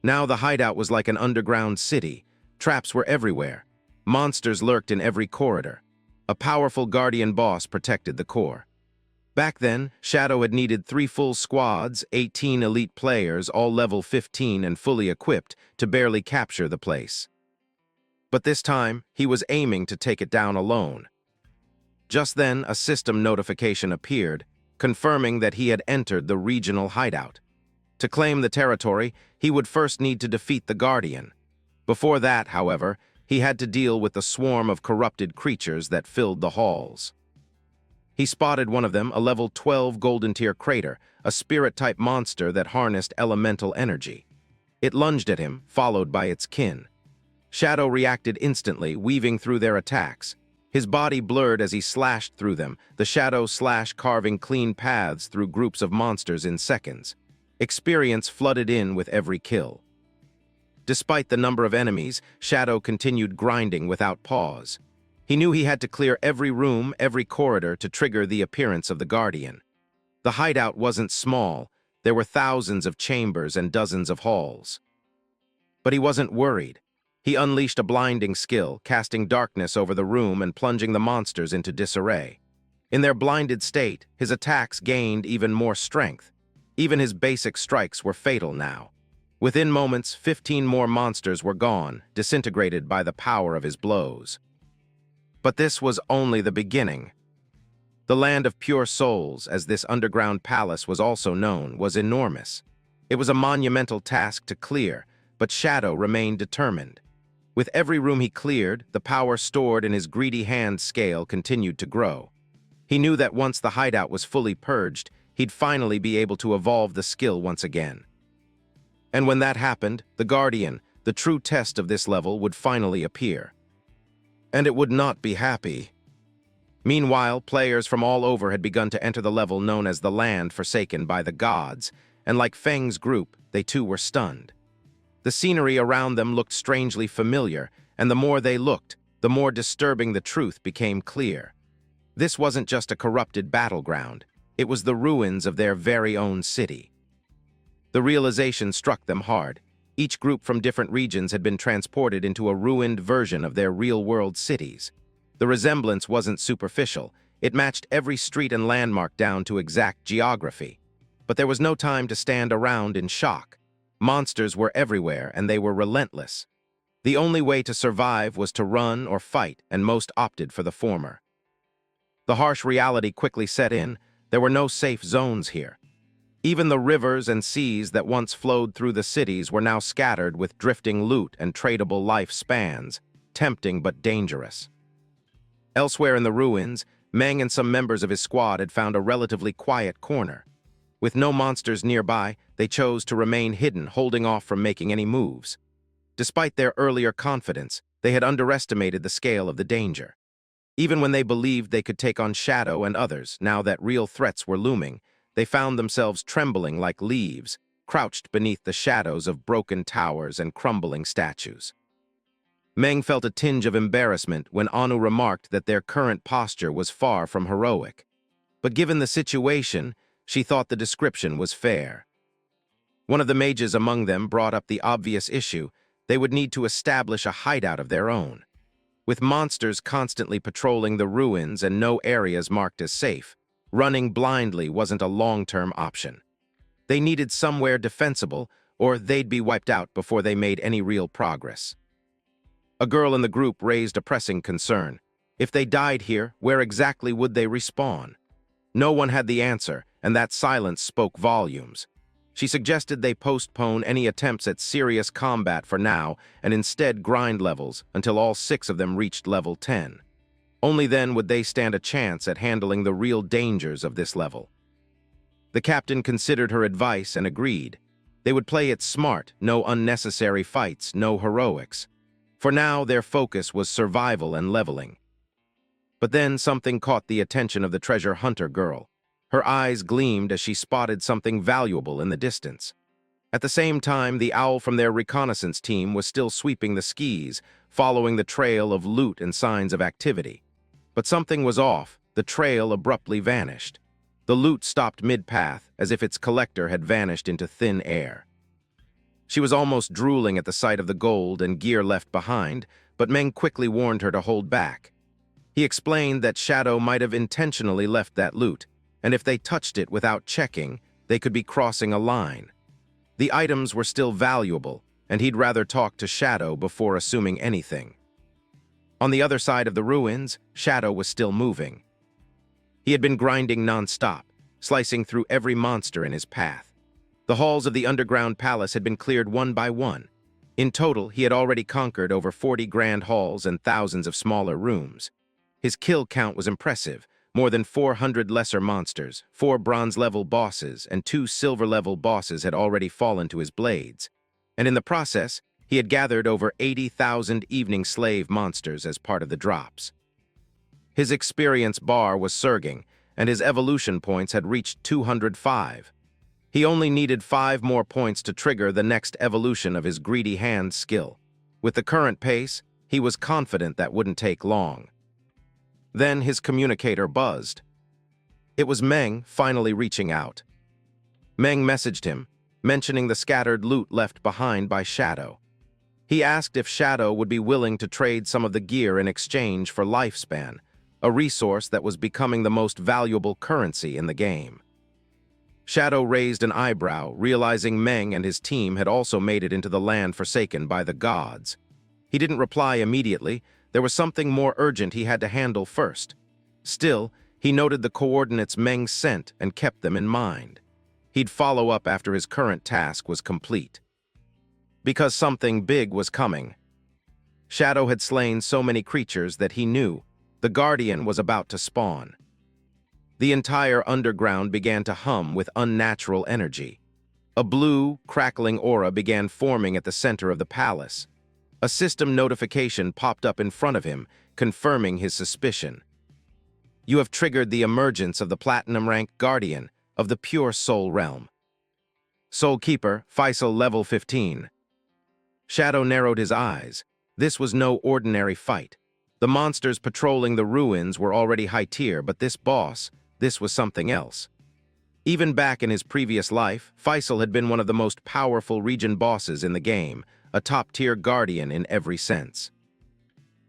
[SPEAKER 1] Now the hideout was like an underground city. Traps were everywhere. Monsters lurked in every corridor. A powerful guardian boss protected the core. Back then, Shadow had needed 3 full squads, 18 elite players, all level 15 and fully equipped, to barely capture the place. But this time, he was aiming to take it down alone. Just then, a system notification appeared, confirming that he had entered the regional hideout. To claim the territory, he would first need to defeat the Guardian. Before that, however, he had to deal with the swarm of corrupted creatures that filled the halls. He spotted one of them, a level 12 Golden Tier Crater, a spirit-type monster that harnessed elemental energy. It lunged at him, followed by its kin. Shadow reacted instantly, weaving through their attacks. His body blurred as he slashed through them, the Shadow Slash carving clean paths through groups of monsters in seconds. Experience flooded in with every kill. Despite the number of enemies, Shadow continued grinding without pause. He knew he had to clear every room, every corridor to trigger the appearance of the Guardian. The hideout wasn't small. There were thousands of chambers and dozens of halls. But he wasn't worried. He unleashed a blinding skill, casting darkness over the room and plunging the monsters into disarray. In their blinded state, his attacks gained even more strength. Even his basic strikes were fatal now. Within moments, 15 more monsters were gone, disintegrated by the power of his blows. But this was only the beginning. The land of pure souls, as this underground palace was also known, was enormous. It was a monumental task to clear, but Shadow remained determined. With every room he cleared, the power stored in his greedy hand scale continued to grow. He knew that once the hideout was fully purged, he'd finally be able to evolve the skill once again. And when that happened, the Guardian, the true test of this level, would finally appear. And it would not be happy. Meanwhile, players from all over had begun to enter the level known as the Land Forsaken by the Gods, and like Fang's group, they too were stunned. The scenery around them looked strangely familiar, and the more they looked, the more disturbing the truth became clear. This wasn't just a corrupted battleground. It was the ruins of their very own city. The realization struck them hard. Each group from different regions had been transported into a ruined version of their real-world cities. The resemblance wasn't superficial. It matched every street and landmark down to exact geography. But there was no time to stand around in shock. Monsters were everywhere, and they were relentless. The only way to survive was to run or fight, and most opted for the former. The harsh reality quickly set in. There were no safe zones here. Even the rivers and seas that once flowed through the cities were now scattered with drifting loot and tradable life spans, tempting but dangerous. Elsewhere in the ruins, Meng and some members of his squad had found a relatively quiet corner. With no monsters nearby, they chose to remain hidden, holding off from making any moves. Despite their earlier confidence, they had underestimated the scale of the danger. Even when they believed they could take on Shadow and others, now that real threats were looming, they found themselves trembling like leaves, crouched beneath the shadows of broken towers and crumbling statues. Meng felt a tinge of embarrassment when Anu remarked that their current posture was far from heroic. But given the situation, she thought the description was fair. One of the mages among them brought up the obvious issue: they would need to establish a hideout of their own. With monsters constantly patrolling the ruins and no areas marked as safe, running blindly wasn't a long-term option. They needed somewhere defensible, or they'd be wiped out before they made any real progress. A girl in the group raised a pressing concern. If they died here, where exactly would they respawn? No one had the answer, and that silence spoke volumes. She suggested they postpone any attempts at serious combat for now and instead grind levels until all 6 of them reached level 10. Only then would they stand a chance at handling the real dangers of this level. The captain considered her advice and agreed. They would play it smart, no unnecessary fights, no heroics. For now, their focus was survival and leveling. But then something caught the attention of the treasure hunter girl. Her eyes gleamed as she spotted something valuable in the distance. At the same time, the owl from their reconnaissance team was still sweeping the skis, following the trail of loot and signs of activity. But something was off. The trail abruptly vanished. The loot stopped mid-path, as if its collector had vanished into thin air. She was almost drooling at the sight of the gold and gear left behind, but Meng quickly warned her to hold back. He explained that Shadow might have intentionally left that loot, and if they touched it without checking, they could be crossing a line. The items were still valuable, and he'd rather talk to Shadow before assuming anything. On the other side of the ruins, Shadow was still moving. He had been grinding non-stop, slicing through every monster in his path. The halls of the underground palace had been cleared one by one. In total, he had already conquered over 40 grand halls and thousands of smaller rooms. His kill count was impressive. More than 400 lesser monsters, 4 bronze-level bosses, and 2 silver-level bosses had already fallen to his blades. And in the process, he had gathered over 80,000 evening slave monsters as part of the drops. His experience bar was surging, and his evolution points had reached 205. He only needed 5 more points to trigger the next evolution of his greedy hand skill. With the current pace, he was confident that wouldn't take long. Then his communicator buzzed. It was Meng finally reaching out. Meng messaged him, mentioning the scattered loot left behind by Shadow. He asked if Shadow would be willing to trade some of the gear in exchange for lifespan, a resource that was becoming the most valuable currency in the game. Shadow raised an eyebrow, realizing Meng and his team had also made it into the land forsaken by the gods. He didn't reply immediately. There was something more urgent he had to handle first. Still, he noted the coordinates Meng sent and kept them in mind. He'd follow up after his current task was complete. Because something big was coming. Shadow had slain so many creatures that he knew the Guardian was about to spawn. The entire underground began to hum with unnatural energy. A blue, crackling aura began forming at the center of the palace. A system notification popped up in front of him, confirming his suspicion. You have triggered the emergence of the Platinum-ranked Guardian of the Pure Soul Realm. Soul Keeper, Faisal level 15. Shadow narrowed his eyes. This was no ordinary fight. The monsters patrolling the ruins were already high tier, but this was something else. Even back in his previous life, Faisal had been one of the most powerful region bosses in the game, a top-tier guardian in every sense.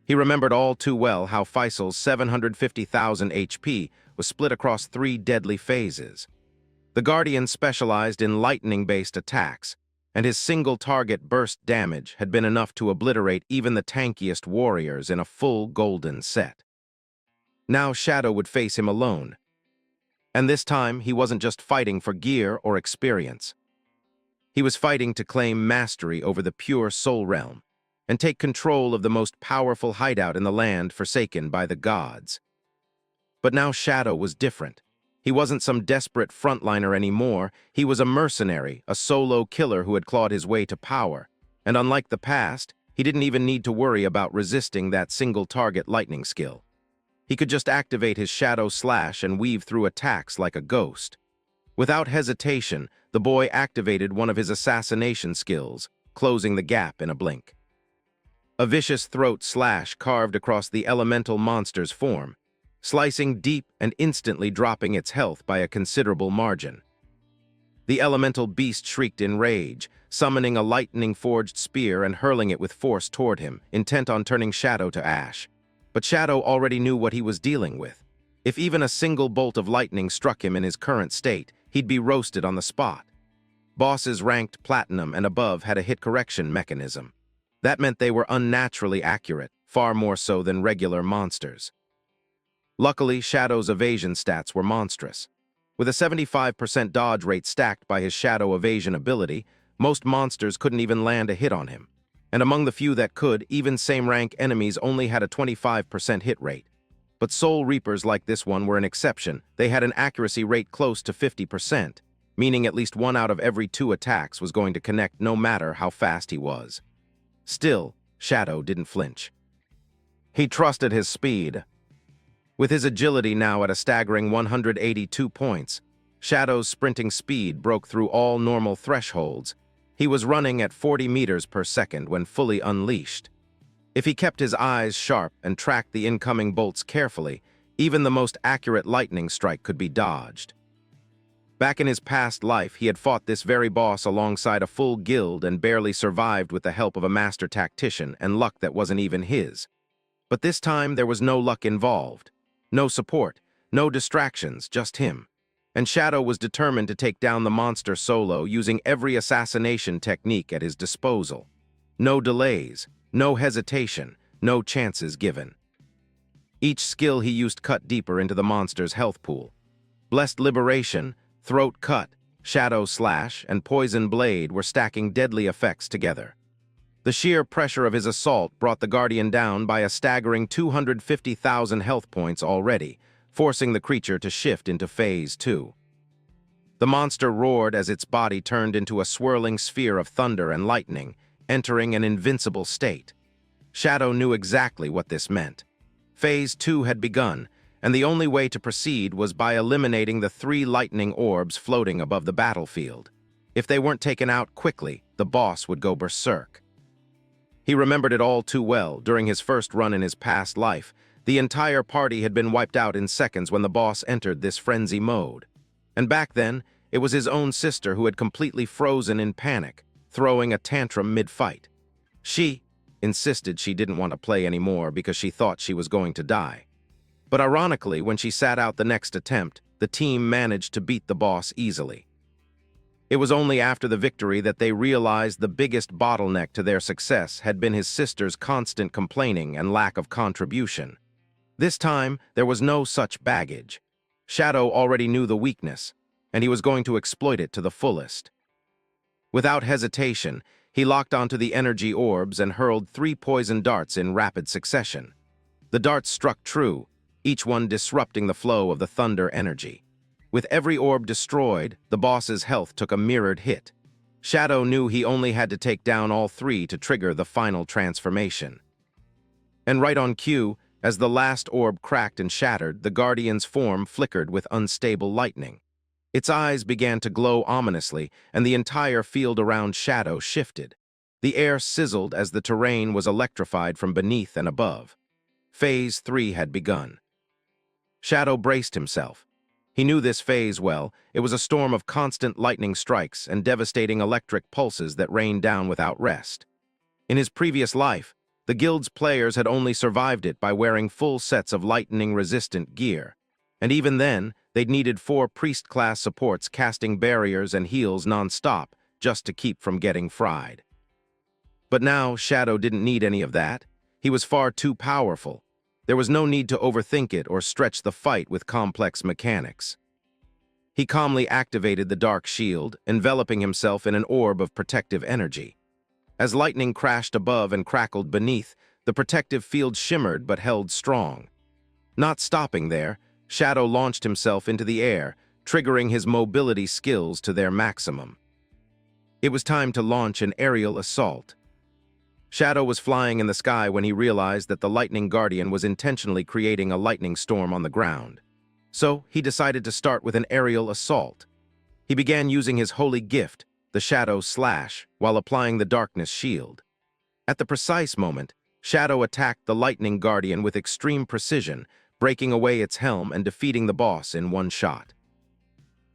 [SPEAKER 1] He remembered all too well how Faisal's 750,000 HP was split across 3 deadly phases. The Guardian specialized in lightning-based attacks, and his single-target burst damage had been enough to obliterate even the tankiest warriors in a full golden set. Now Shadow would face him alone. And this time, he wasn't just fighting for gear or experience. He was fighting to claim mastery over the pure soul realm and take control of the most powerful hideout in the land forsaken by the gods. But now Shadow was different. He wasn't some desperate frontliner anymore. He was a mercenary, a solo killer who had clawed his way to power. And unlike the past, he didn't even need to worry about resisting that single-target lightning skill. He could just activate his Shadow Slash and weave through attacks like a ghost. Without hesitation, the boy activated one of his assassination skills, closing the gap in a blink. A vicious throat slash carved across the elemental monster's form, slicing deep and instantly dropping its health by a considerable margin. The elemental beast shrieked in rage, summoning a lightning-forged spear and hurling it with force toward him, intent on turning Shadow to ash. But Shadow already knew what he was dealing with. If even a single bolt of lightning struck him in his current state, he'd be roasted on the spot. Bosses ranked Platinum and above had a hit correction mechanism. That meant they were unnaturally accurate, far more so than regular monsters. Luckily, Shadow's evasion stats were monstrous. With a 75% dodge rate stacked by his Shadow evasion ability, most monsters couldn't even land a hit on him. And among the few that could, even same-rank enemies only had a 25% hit rate. But Soul Reapers like this one were an exception. They had an accuracy rate close to 50%, meaning at least 1 out of every 2 attacks was going to connect no matter how fast he was. Still, Shadow didn't flinch. He trusted his speed. With his agility now at a staggering 182 points, Shadow's sprinting speed broke through all normal thresholds. He was running at 40 meters per second when fully unleashed. If he kept his eyes sharp and tracked the incoming bolts carefully, even the most accurate lightning strike could be dodged. Back in his past life, he had fought this very boss alongside a full guild and barely survived with the help of a master tactician and luck that wasn't even his. But this time, there was no luck involved. No support, no distractions, just him. And Shadow was determined to take down the monster solo using every assassination technique at his disposal. No delays, no hesitation, no chances given. Each skill he used cut deeper into the monster's health pool. Blessed Liberation, Throat Cut, Shadow Slash, and Poison Blade were stacking deadly effects together. The sheer pressure of his assault brought the Guardian down by a staggering 250,000 health points already, forcing the creature to shift into Phase 2. The monster roared as its body turned into a swirling sphere of thunder and lightning, entering an invincible state. Shadow knew exactly what this meant. Phase 2 had begun, and the only way to proceed was by eliminating the 3 lightning orbs floating above the battlefield. If they weren't taken out quickly, the boss would go berserk. He remembered it all too well. During his first run in his past life, the entire party had been wiped out in seconds when the boss entered this frenzy mode. And back then, it was his own sister who had completely frozen in panic, throwing a tantrum mid-fight. She insisted she didn't want to play anymore because she thought she was going to die. But ironically, when she sat out the next attempt, the team managed to beat the boss easily. It was only after the victory that they realized the biggest bottleneck to their success had been his sister's constant complaining and lack of contribution. This time, there was no such baggage. Shadow already knew the weakness, and he was going to exploit it to the fullest. Without hesitation, he locked onto the energy orbs and hurled 3 poison darts in rapid succession. The darts struck true, each one disrupting the flow of the thunder energy. With every orb destroyed, the boss's health took a mirrored hit. Shadow knew he only had to take down all 3 to trigger the final transformation. And right on cue, as the last orb cracked and shattered, the Guardian's form flickered with unstable lightning. Its eyes began to glow ominously, and the entire field around Shadow shifted. The air sizzled as the terrain was electrified from beneath and above. Phase 3 had begun. Shadow braced himself. He knew this phase well. It was a storm of constant lightning strikes and devastating electric pulses that rained down without rest. In his previous life, the guild's players had only survived it by wearing full sets of lightning-resistant gear. And even then, they'd needed 4 priest-class supports casting barriers and heals non-stop just to keep from getting fried. But now, Shadow didn't need any of that. He was far too powerful. There was no need to overthink it or stretch the fight with complex mechanics. He calmly activated the dark shield, enveloping himself in an orb of protective energy. As lightning crashed above and crackled beneath, the protective field shimmered but held strong. Not stopping there, Shadow launched himself into the air, triggering his mobility skills to their maximum. It was time to launch an aerial assault. Shadow was flying in the sky when he realized that the Lightning Guardian was intentionally creating a lightning storm on the ground. So, he decided to start with an aerial assault. He began using his holy gift, the Shadow Slash, while applying the Darkness Shield. At the precise moment, Shadow attacked the Lightning Guardian with extreme precision, breaking away its helm and defeating the boss in one shot.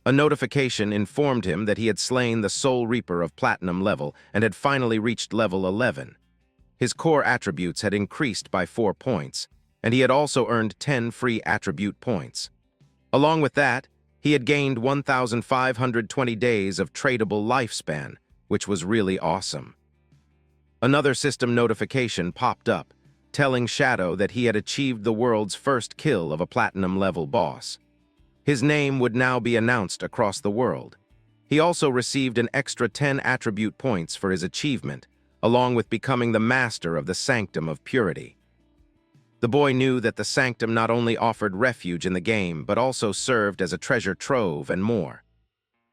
[SPEAKER 1] A notification informed him that he had slain the Soul Reaper of Platinum level and had finally reached level 11. His core attributes had increased by 4 points, and he had also earned 10 free attribute points. Along with that, he had gained 1,520 days of tradable lifespan, which was really awesome. Another system notification popped up, telling Shadow that he had achieved the world's first kill of a platinum-level boss. His name would now be announced across the world. He also received an extra 10 attribute points for his achievement, along with becoming the master of the Sanctum of Purity. The boy knew that the Sanctum not only offered refuge in the game, but also served as a treasure trove and more.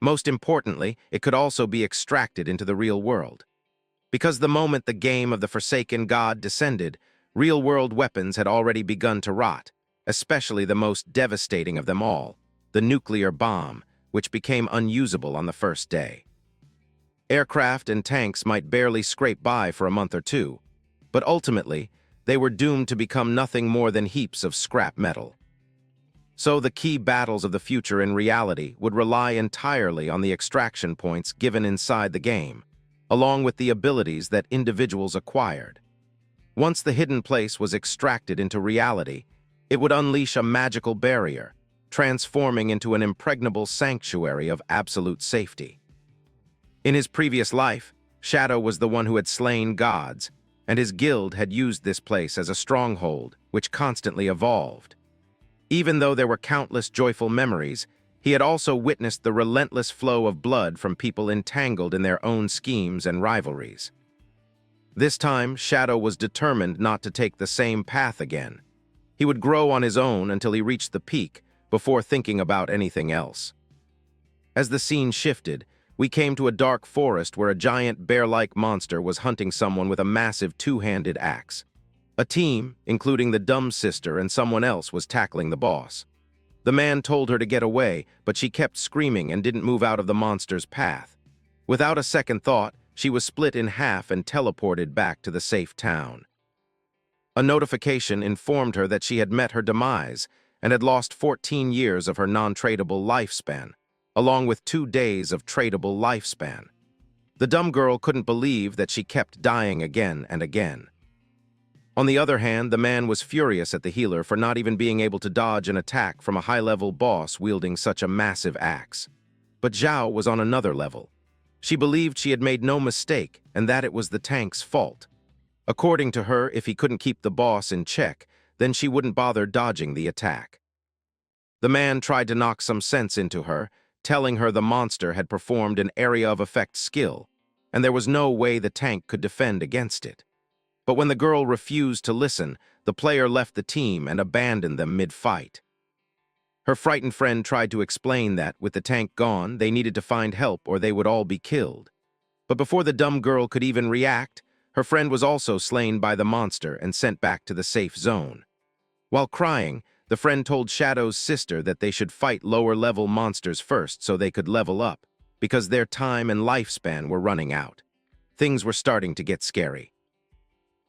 [SPEAKER 1] Most importantly, it could also be extracted into the real world. Because the moment the game of the Forsaken God descended, real-world weapons had already begun to rot, especially the most devastating of them all, the nuclear bomb, which became unusable on the first day. Aircraft and tanks might barely scrape by for a month or two, but ultimately, they were doomed to become nothing more than heaps of scrap metal. So the key battles of the future in reality would rely entirely on the extraction points given inside the game, along with the abilities that individuals acquired. Once the hidden place was extracted into reality, it would unleash a magical barrier, transforming into an impregnable sanctuary of absolute safety. In his previous life, Shadow was the one who had slain gods, and his guild had used this place as a stronghold, which constantly evolved. Even though there were countless joyful memories, he had also witnessed the relentless flow of blood from people entangled in their own schemes and rivalries. This time, Shadow was determined not to take the same path again. He would grow on his own until he reached the peak, before thinking about anything else. As the scene shifted, we came to a dark forest where a giant bear-like monster was hunting someone with a massive two-handed axe. A team, including the dumb sister and someone else, was tackling the boss. The man told her to get away, but she kept screaming and didn't move out of the monster's path. Without a second thought, she was split in half and teleported back to the safe town. A notification informed her that she had met her demise and had lost 14 years of her non-tradable lifespan, along with 2 days of tradable lifespan. The dumb girl couldn't believe that she kept dying again and again. On the other hand, the man was furious at the healer for not even being able to dodge an attack from a high-level boss wielding such a massive axe. But Zhao was on another level. She believed she had made no mistake and that it was the tank's fault. According to her, if he couldn't keep the boss in check, then she wouldn't bother dodging the attack. The man tried to knock some sense into her, telling her the monster had performed an area of effect skill, and there was no way the tank could defend against it. But when the girl refused to listen, the player left the team and abandoned them mid-fight. Her frightened friend tried to explain that, with the tank gone, they needed to find help or they would all be killed. But before the dumb girl could even react, her friend was also slain by the monster and sent back to the safe zone. While crying, the friend told Shadow's sister that they should fight lower-level monsters first so they could level up, because their time and lifespan were running out. Things were starting to get scary.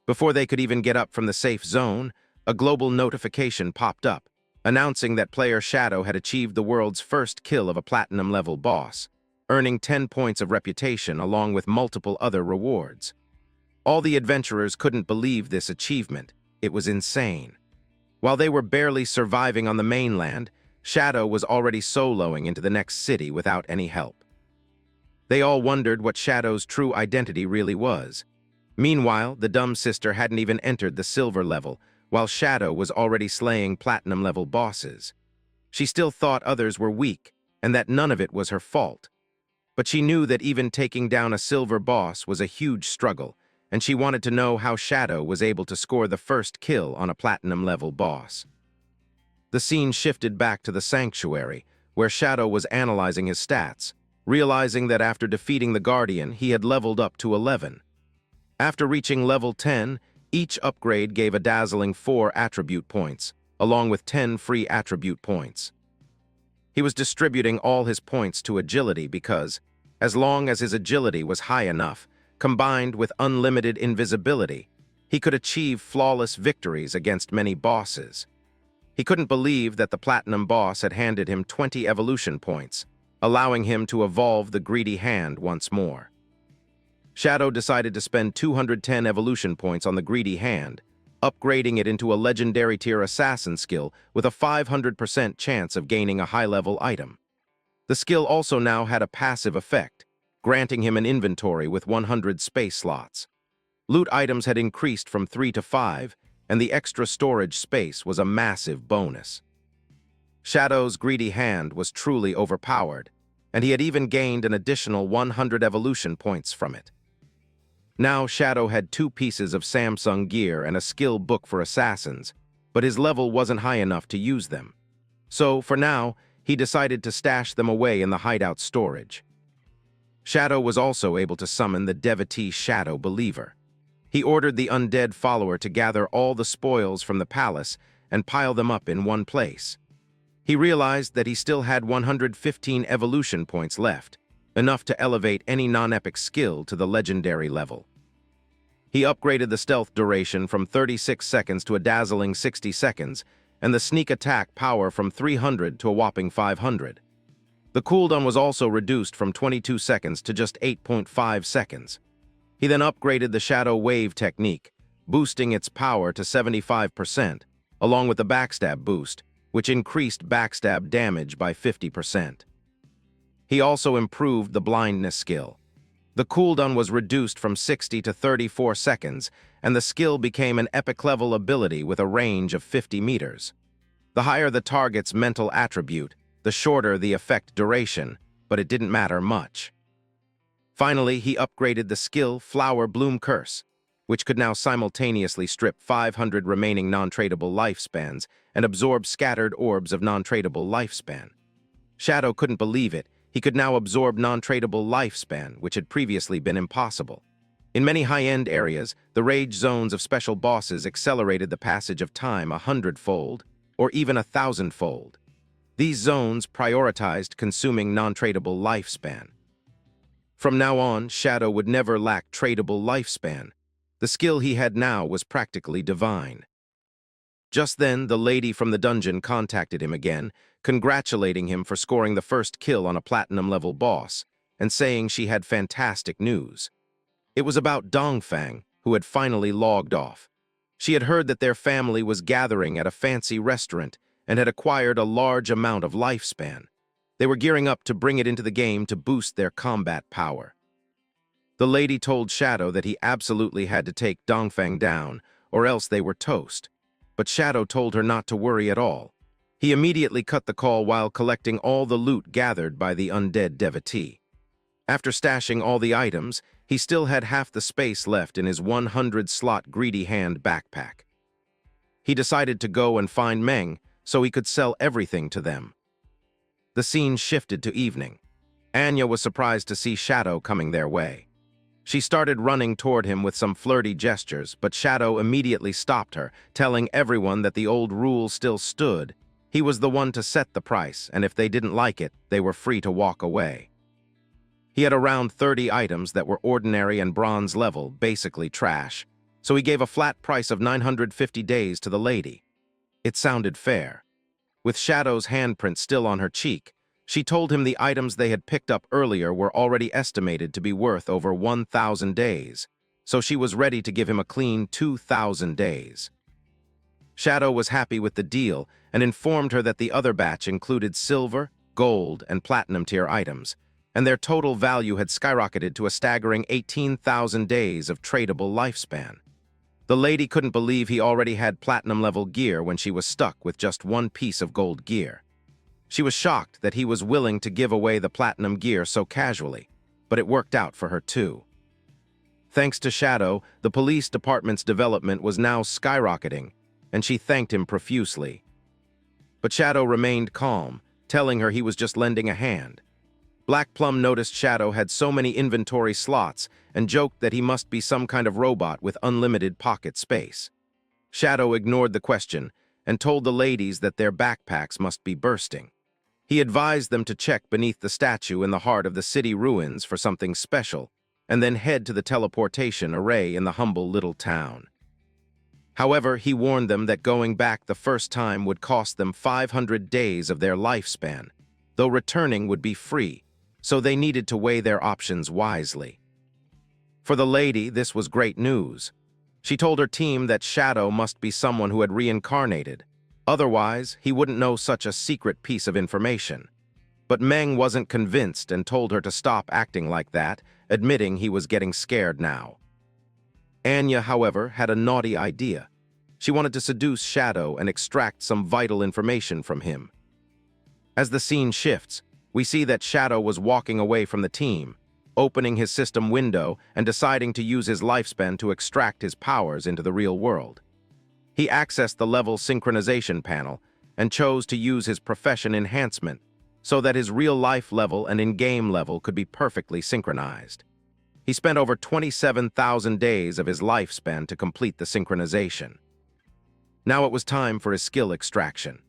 [SPEAKER 1] Before they could even get up from the safe zone, a global notification popped up, announcing that player Shadow had achieved the world's first kill of a platinum-level boss, earning 10 points of reputation along with multiple other rewards. All the adventurers couldn't believe this achievement. It was insane. While they were barely surviving on the mainland, Shadow was already soloing into the next city without any help. They all wondered what Shadow's true identity really was. Meanwhile, the dumb sister hadn't even entered the silver level, while Shadow was already slaying platinum-level bosses. She still thought others were weak, and that none of it was her fault. But she knew that even taking down a silver boss was a huge struggle, and she wanted to know how Shadow was able to score the first kill on a platinum-level boss. The scene shifted back to the sanctuary, where Shadow was analyzing his stats, realizing that after defeating the Guardian, he had leveled up to 11. After reaching level 10, each upgrade gave a dazzling 4 attribute points, along with 10 free attribute points. He was distributing all his points to agility because, as long as his agility was high enough, combined with unlimited invisibility, he could achieve flawless victories against many bosses. He couldn't believe that the Platinum boss had handed him 20 evolution points, allowing him to evolve the Greedy Hand once more. Shadow decided to spend 210 evolution points on the Greedy Hand, upgrading it into a legendary tier assassin skill with a 500% chance of gaining a high-level item. The skill also now had a passive effect, granting him an inventory with 100 space slots. Loot items had increased from 3 to 5, and the extra storage space was a massive bonus. Shadow's Greedy Hand was truly overpowered, and he had even gained an additional 100 evolution points from it. Now Shadow had 2 pieces of Samsung gear and a skill book for assassins, but his level wasn't high enough to use them. So, for now, he decided to stash them away in the hideout storage. Shadow was also able to summon the devotee Shadow Believer. He ordered the undead follower to gather all the spoils from the palace and pile them up in one place. He realized that he still had 115 evolution points left, enough to elevate any non-epic skill to the legendary level. He upgraded the stealth duration from 36 seconds to a dazzling 60 seconds, and the sneak attack power from 300 to a whopping 500. The cooldown was also reduced from 22 seconds to just 8.5 seconds. He then upgraded the Shadow Wave technique, boosting its power to 75%, along with the backstab boost, which increased backstab damage by 50%. He also improved the blindness skill. The cooldown was reduced from 60 to 34 seconds, and the skill became an epic-level ability with a range of 50 meters. The higher the target's mental attribute, the shorter the effect duration, but it didn't matter much. Finally, he upgraded the skill Flower Bloom Curse, which could now simultaneously strip 500 remaining non-tradable lifespans and absorb scattered orbs of non-tradable lifespan. Shadow couldn't believe it. He could now absorb non-tradable lifespan, which had previously been impossible. In many high-end areas, the rage zones of special bosses accelerated the passage of time 100-fold, or even 1,000-fold. These zones prioritized consuming non-tradable lifespan. From now on, Shadow would never lack tradable lifespan. The skill he had now was practically divine. Just then, the lady from the dungeon contacted him again, congratulating him for scoring the first kill on a platinum-level boss, and saying she had fantastic news. It was about Fang, who had finally logged off. She had heard that their family was gathering at a fancy restaurant and had acquired a large amount of lifespan. They were gearing up to bring it into the game to boost their combat power. The lady told Shadow that he absolutely had to take Fang down, or else they were toast. But Shadow told her not to worry at all. He immediately cut the call while collecting all the loot gathered by the undead devotee. After stashing all the items, he still had half the space left in his 100-slot Greedy Hand backpack. He decided to go and find Meng so he could sell everything to them. The scene shifted to evening. Anya was surprised to see Shadow coming their way. She started running toward him with some flirty gestures, but Shadow immediately stopped her, telling everyone that the old rule still stood. He was the one to set the price, and if they didn't like it, they were free to walk away. He had around 30 items that were ordinary and bronze level, basically trash, so he gave a flat price of 950 days to the lady. It sounded fair. With Shadow's handprint still on her cheek, she told him the items they had picked up earlier were already estimated to be worth over 1,000 days, so she was ready to give him a clean 2,000 days. Shadow was happy with the deal and informed her that the other batch included silver, gold, and platinum tier items, and their total value had skyrocketed to a staggering 18,000 days of tradable lifespan. The lady couldn't believe he already had platinum-level gear when she was stuck with just one piece of gold gear. She was shocked that he was willing to give away the platinum gear so casually, but it worked out for her too. Thanks to Shadow, the police department's development was now skyrocketing, and she thanked him profusely. But Shadow remained calm, telling her he was just lending a hand. Black Plum noticed Shadow had so many inventory slots and joked that he must be some kind of robot with unlimited pocket space. Shadow ignored the question and told the ladies that their backpacks must be bursting. He advised them to check beneath the statue in the heart of the city ruins for something special, and then head to the teleportation array in the humble little town. However, he warned them that going back the first time would cost them 500 days of their lifespan, though returning would be free, so they needed to weigh their options wisely. For the lady, this was great news. She told her team that Shadow must be someone who had reincarnated. Otherwise, he wouldn't know such a secret piece of information. But Meng wasn't convinced and told her to stop acting like that, admitting he was getting scared now. Anya, however, had a naughty idea. She wanted to seduce Shadow and extract some vital information from him. As the scene shifts, we see that Shadow was walking away from the team, opening his system window and deciding to use his lifespan to extract his powers into the real world. He accessed the level synchronization panel and chose to use his profession enhancement so that his real-life level and in-game level could be perfectly synchronized. He spent over 27,000 days of his lifespan to complete the synchronization. Now it was time for his skill extraction.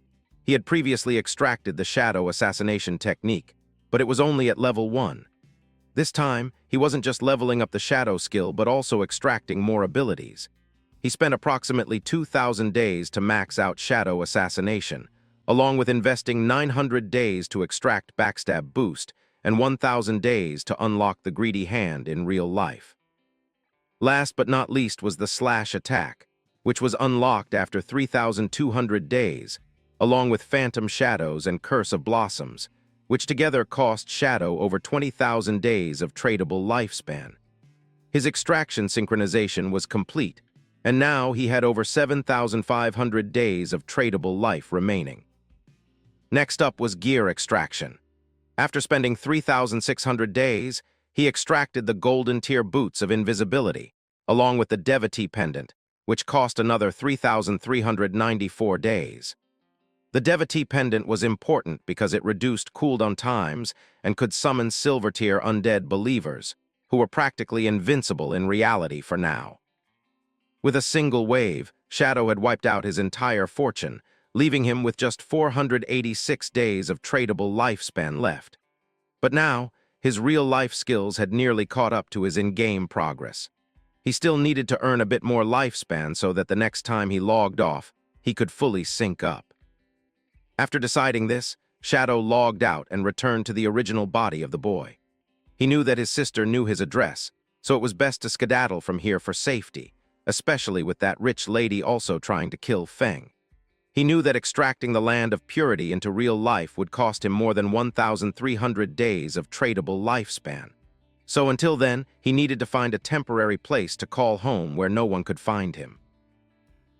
[SPEAKER 1] He had previously extracted the Shadow assassination technique, but it was only at level 1. This time, he wasn't just leveling up the Shadow skill but also extracting more abilities. He spent approximately 2,000 days to max out Shadow assassination, along with investing 900 days to extract backstab boost and 1,000 days to unlock the greedy hand in real life. Last but not least was the slash attack, which was unlocked after 3,200 days, along with Phantom Shadows and Curse of Blossoms, which together cost Shadow over 20,000 days of tradable lifespan. His extraction synchronization was complete, and now he had over 7,500 days of tradable life remaining. Next up was gear extraction. After spending 3,600 days, he extracted the golden tier boots of invisibility, along with the Devotee pendant, which cost another 3,394 days. The Devotee pendant was important because it reduced cooldown times and could summon silver tier undead believers, who were practically invincible in reality for now. With a single wave, Shadow had wiped out his entire fortune, leaving him with just 486 days of tradable lifespan left. But now, his real-life skills had nearly caught up to his in-game progress. He still needed to earn a bit more lifespan so that the next time he logged off, he could fully sync up. After deciding this, Shadow logged out and returned to the original body of the boy. He knew that his sister knew his address, so it was best to skedaddle from here for safety, especially with that rich lady also trying to kill Fang. He knew that extracting the land of purity into real life would cost him more than 1,300 days of tradable lifespan. So until then, he needed to find a temporary place to call home where no one could find him.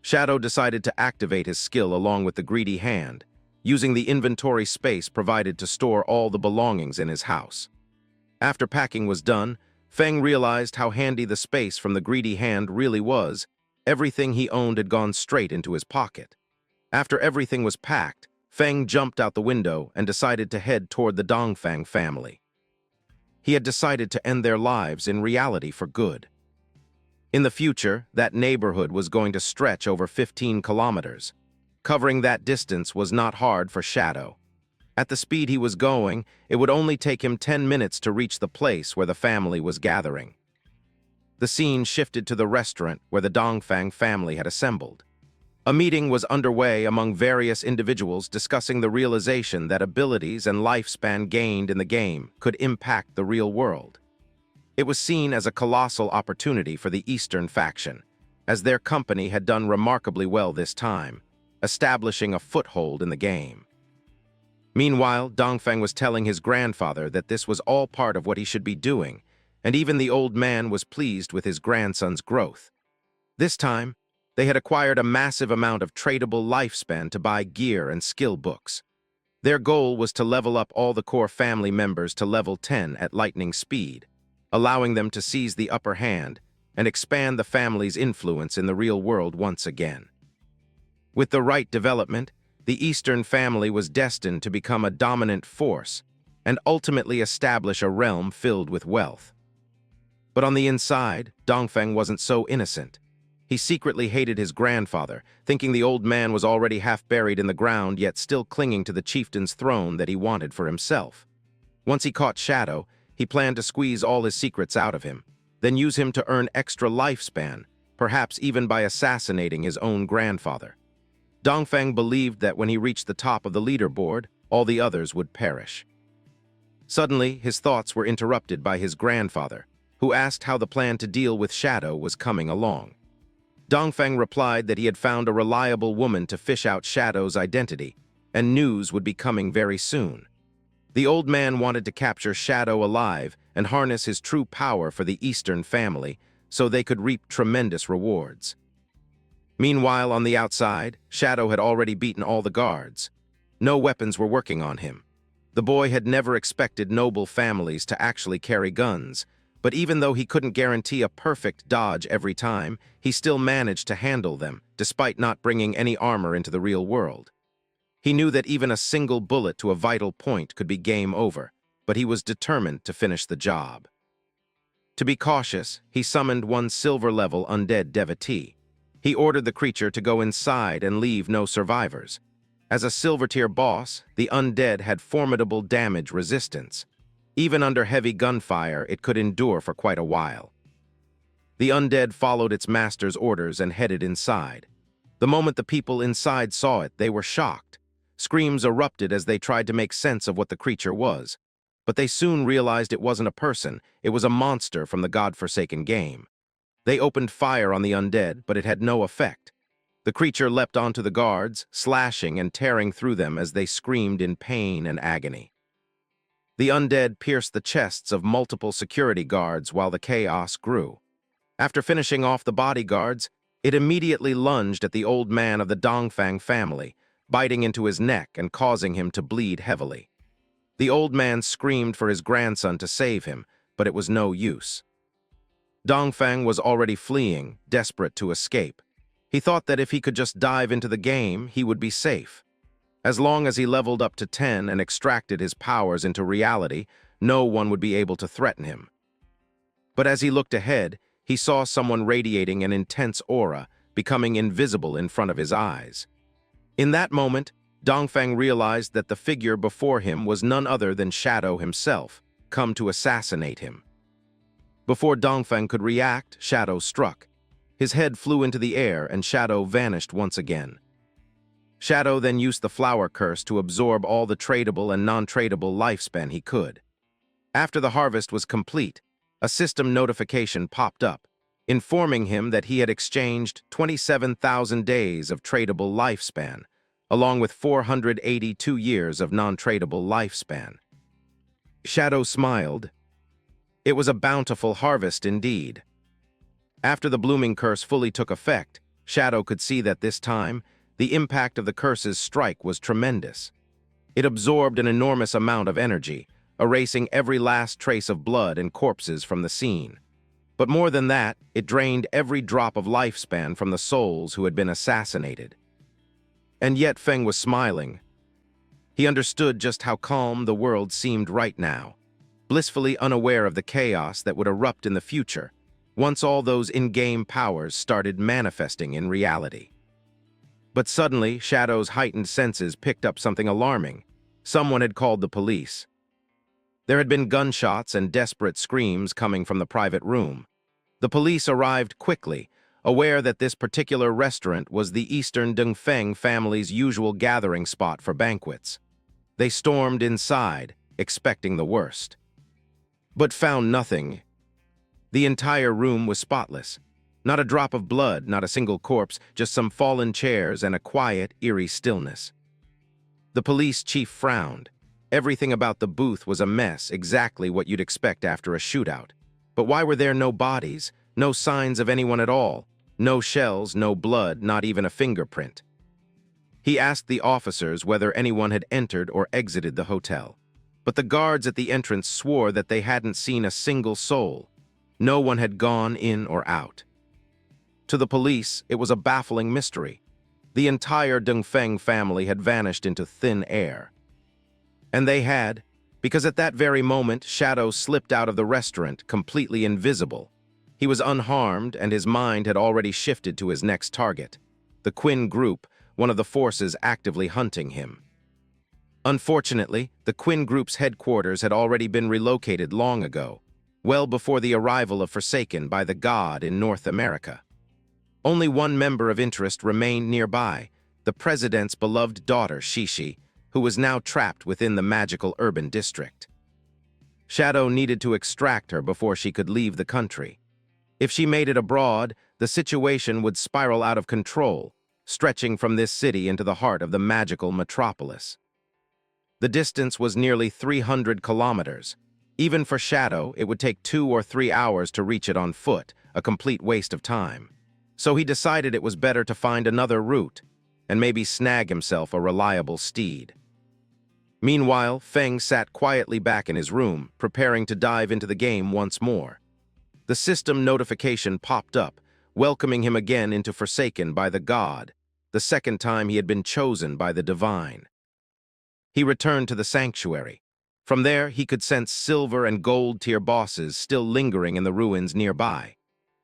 [SPEAKER 1] Shadow decided to activate his skill along with the greedy hand, using the inventory space provided to store all the belongings in his house. After packing was done, Fang realized how handy the space from the greedy hand really was. Everything he owned had gone straight into his pocket. After everything was packed, Fang jumped out the window and decided to head toward the Dongfang family. He had decided to end their lives in reality for good. In the future, that neighborhood was going to stretch over 15 kilometers. Covering that distance was not hard for Shadow. At the speed he was going, it would only take him 10 minutes to reach the place where the family was gathering. The scene shifted to the restaurant where the Dongfang family had assembled. A meeting was underway among various individuals discussing the realization that abilities and lifespan gained in the game could impact the real world. It was seen as a colossal opportunity for the Eastern faction, as their company had done remarkably well this time, establishing a foothold in the game. Meanwhile, Dongfang was telling his grandfather that this was all part of what he should be doing, and even the old man was pleased with his grandson's growth. This time, they had acquired a massive amount of tradable lifespan to buy gear and skill books. Their goal was to level up all the core family members to level 10 at lightning speed, allowing them to seize the upper hand and expand the family's influence in the real world once again. With the right development, the Eastern family was destined to become a dominant force and ultimately establish a realm filled with wealth. But on the inside, Dongfeng wasn't so innocent. He secretly hated his grandfather, thinking the old man was already half buried in the ground yet still clinging to the chieftain's throne that he wanted for himself. Once he caught Shadow, he planned to squeeze all his secrets out of him, then use him to earn extra lifespan, perhaps even by assassinating his own grandfather. Dongfeng believed that when he reached the top of the leaderboard, all the others would perish. Suddenly, his thoughts were interrupted by his grandfather, who asked how the plan to deal with Shadow was coming along. Dongfeng replied that he had found a reliable woman to fish out Shadow's identity, and news would be coming very soon. The old man wanted to capture Shadow alive and harness his true power for the Eastern family so they could reap tremendous rewards. Meanwhile, on the outside, Shadow had already beaten all the guards. No weapons were working on him. The boy had never expected noble families to actually carry guns, but even though he couldn't guarantee a perfect dodge every time, he still managed to handle them, despite not bringing any armor into the real world. He knew that even a single bullet to a vital point could be game over, but he was determined to finish the job. To be cautious, he summoned one silver-level undead devotee. He ordered the creature to go inside and leave no survivors. As a silver-tier boss, the undead had formidable damage resistance. Even under heavy gunfire, it could endure for quite a while. The undead followed its master's orders and headed inside. The moment the people inside saw it, they were shocked. Screams erupted as they tried to make sense of what the creature was. But they soon realized it wasn't a person, it was a monster from the godforsaken game. They opened fire on the undead, but it had no effect. The creature leapt onto the guards, slashing and tearing through them as they screamed in pain and agony. The undead pierced the chests of multiple security guards while the chaos grew. After finishing off the bodyguards, it immediately lunged at the old man of the Dongfang family, biting into his neck and causing him to bleed heavily. The old man screamed for his grandson to save him, but it was no use. Dongfang was already fleeing, desperate to escape. He thought that if he could just dive into the game, he would be safe. As long as he leveled up to 10 and extracted his powers into reality, no one would be able to threaten him. But as he looked ahead, he saw someone radiating an intense aura, becoming invisible in front of his eyes. In that moment, Dongfang realized that the figure before him was none other than Shadow himself, come to assassinate him. Before Dongfang could react, Shadow struck. His head flew into the air and Shadow vanished once again. Shadow then used the flower curse to absorb all the tradable and non-tradable lifespan he could. After the harvest was complete, a system notification popped up, informing him that he had exchanged 27,000 days of tradable lifespan, along with 482 years of non-tradable lifespan. Shadow smiled. It was a bountiful harvest indeed. After the blooming curse fully took effect, Shadow could see that this time, the impact of the curse's strike was tremendous. It absorbed an enormous amount of energy, erasing every last trace of blood and corpses from the scene. But more than that, it drained every drop of lifespan from the souls who had been assassinated. And yet Fang was smiling. He understood just how calm the world seemed right now, blissfully unaware of the chaos that would erupt in the future, once all those in-game powers started manifesting in reality. But suddenly, Shadow's heightened senses picked up something alarming. Someone had called the police. There had been gunshots and desperate screams coming from the private room. The police arrived quickly, aware that this particular restaurant was the Eastern Dongfeng family's usual gathering spot for banquets. They stormed inside, expecting the worst. But found nothing. The entire room was spotless. Not a drop of blood, not a single corpse, just some fallen chairs and a quiet, eerie stillness. The police chief frowned. Everything about the booth was a mess, exactly what you'd expect after a shootout. But why were there no bodies, no signs of anyone at all? No shells, no blood, not even a fingerprint. He asked the officers whether anyone had entered or exited the hotel. But the guards at the entrance swore that they hadn't seen a single soul. No one had gone in or out. To the police, it was a baffling mystery. The entire Dongfeng family had vanished into thin air. And they had, because at that very moment, Shadow slipped out of the restaurant, completely invisible. He was unharmed, and his mind had already shifted to his next target, the Quinn Group, one of the forces actively hunting him. Unfortunately, the Quinn Group's headquarters had already been relocated long ago, well before the arrival of Forsaken by the God in North America. Only one member of interest remained nearby, the president's beloved daughter, Shishi, who was now trapped within the magical urban district. Shadow needed to extract her before she could leave the country. If she made it abroad, the situation would spiral out of control, stretching from this city into the heart of the magical metropolis. The distance was nearly 300 kilometers. Even for Shadow, it would take 2 or 3 hours to reach it on foot, a complete waste of time. So he decided it was better to find another route, and maybe snag himself a reliable steed. Meanwhile, Fang sat quietly back in his room, preparing to dive into the game once more. The system notification popped up, welcoming him again into Forsaken by the God, the second time he had been chosen by the Divine. He returned to the sanctuary. From there, he could sense silver and gold tier bosses still lingering in the ruins nearby.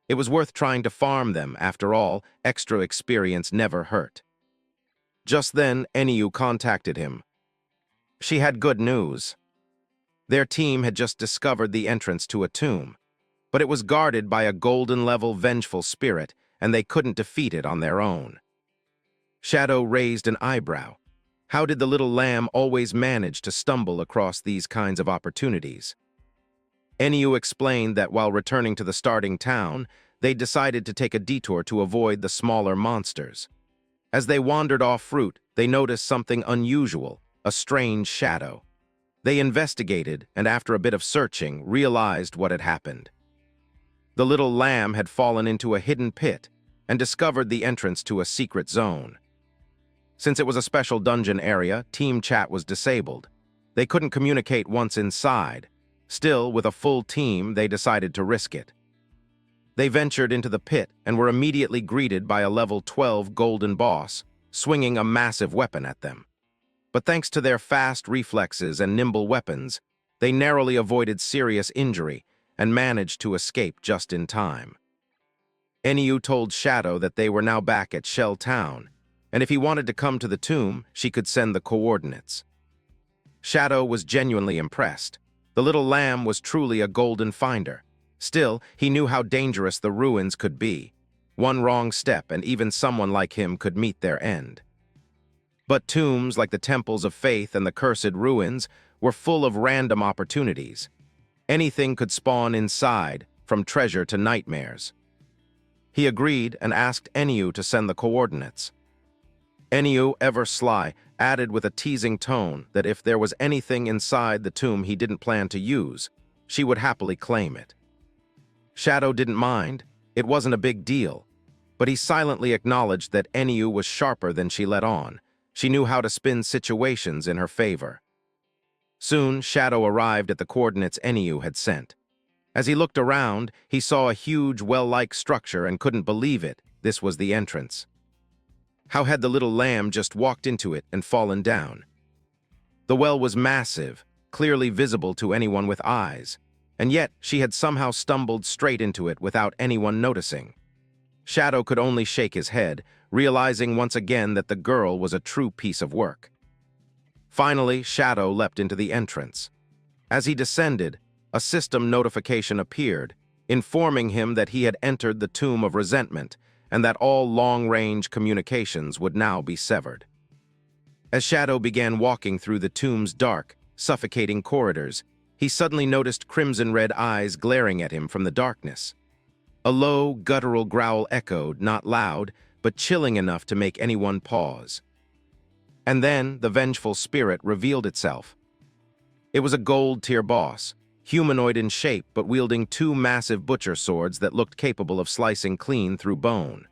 [SPEAKER 1] It was worth trying to farm them, after all, extra experience never hurt. Just then, Enyu contacted him. She had good news. Their team had just discovered the entrance to a tomb, but it was guarded by a golden-level vengeful spirit, and they couldn't defeat it on their own. Shadow raised an eyebrow. How did the little lamb always manage to stumble across these kinds of opportunities? Enyu explained that while returning to the starting town, they decided to take a detour to avoid the smaller monsters. As they wandered off route, they noticed something unusual, a strange shadow. They investigated, and after a bit of searching, realized what had happened. The little lamb had fallen into a hidden pit and discovered the entrance to a secret zone. Since it was a special dungeon area, team chat was disabled. They couldn't communicate once inside. Still, with a full team, they decided to risk it. They ventured into the pit and were immediately greeted by a level 12 golden boss, swinging a massive weapon at them. But thanks to their fast reflexes and nimble weapons, they narrowly avoided serious injury and managed to escape just in time. Enyu told Shadow that they were now back at Shell Town, and if he wanted to come to the tomb, she could send the coordinates. Shadow was genuinely impressed. The little lamb was truly a golden finder. Still, he knew how dangerous the ruins could be. One wrong step and even someone like him could meet their end. But tombs, like the temples of faith and the cursed ruins, were full of random opportunities. Anything could spawn inside, from treasure to nightmares. He agreed and asked Enyu to send the coordinates. Enyu, ever sly, added with a teasing tone that if there was anything inside the tomb he didn't plan to use, she would happily claim it. Shadow didn't mind. It wasn't a big deal. But he silently acknowledged that Enyu was sharper than she let on. She knew how to spin situations in her favor. Soon, Shadow arrived at the coordinates Enyu had sent. As he looked around, he saw a huge well-like structure and couldn't believe it. This was the entrance. How had the little lamb just walked into it and fallen down? The well was massive, clearly visible to anyone with eyes, and yet she had somehow stumbled straight into it without anyone noticing. Shadow could only shake his head, realizing once again that the girl was a true piece of work. Finally, Shadow leapt into the entrance. As he descended, a system notification appeared, informing him that he had entered the Tomb of Resentment and that all long-range communications would now be severed. As Shadow began walking through the tomb's dark, suffocating corridors, he suddenly noticed crimson-red eyes glaring at him from the darkness. A low, guttural growl echoed, not loud, but chilling enough to make anyone pause. And then the vengeful spirit revealed itself. It was a gold-tier boss, humanoid in shape but wielding 2 massive butcher swords that looked capable of slicing clean through bone.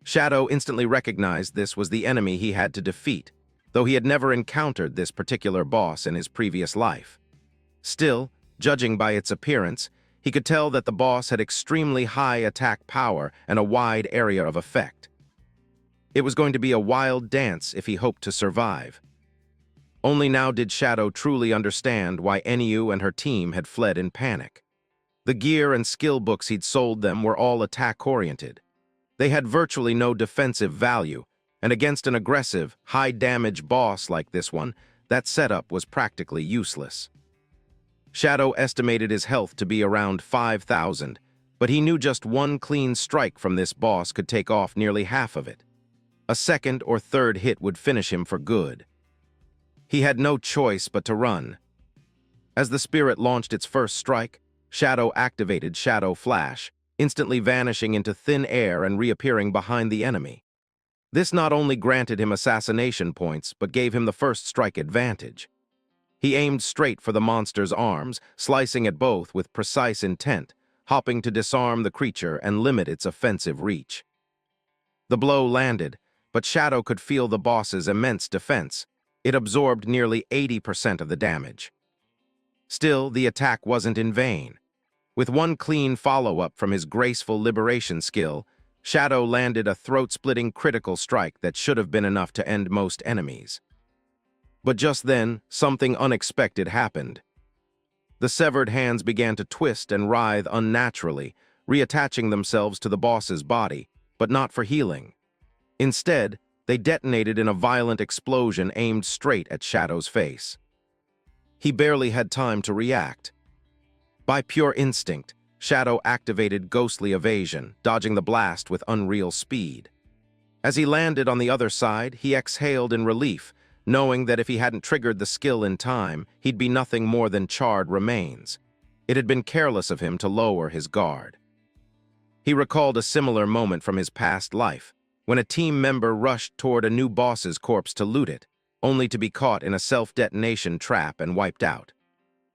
[SPEAKER 1] Shadow instantly recognized this was the enemy he had to defeat, though he had never encountered this particular boss in his previous life. Still, judging by its appearance, he could tell that the boss had extremely high attack power and a wide area of effect. It was going to be a wild dance if he hoped to survive. Only now did Shadow truly understand why Enyu and her team had fled in panic. The gear and skill books he'd sold them were all attack-oriented. They had virtually no defensive value, and against an aggressive, high-damage boss like this one, that setup was practically useless. Shadow estimated his health to be around 5,000, but he knew just one clean strike from this boss could take off nearly half of it. A second or third hit would finish him for good. He had no choice but to run. As the spirit launched its first strike, Shadow activated Shadow Flash, instantly vanishing into thin air and reappearing behind the enemy. This not only granted him assassination points, but gave him the first strike advantage. He aimed straight for the monster's arms, slicing at both with precise intent, hopping to disarm the creature and limit its offensive reach. The blow landed, but Shadow could feel the boss's immense defense. It absorbed nearly 80% of the damage. Still, the attack wasn't in vain. With one clean follow-up from his graceful liberation skill, Shadow landed a throat-splitting critical strike that should have been enough to end most enemies. But just then, something unexpected happened. The severed hands began to twist and writhe unnaturally, reattaching themselves to the boss's body, but not for healing. Instead, they detonated in a violent explosion aimed straight at Shadow's face. He barely had time to react. By pure instinct, Shadow activated ghostly evasion, dodging the blast with unreal speed. As he landed on the other side, he exhaled in relief, knowing that if he hadn't triggered the skill in time, he'd be nothing more than charred remains. It had been careless of him to lower his guard. He recalled a similar moment from his past life, when a team member rushed toward a new boss's corpse to loot it, only to be caught in a self-detonation trap and wiped out.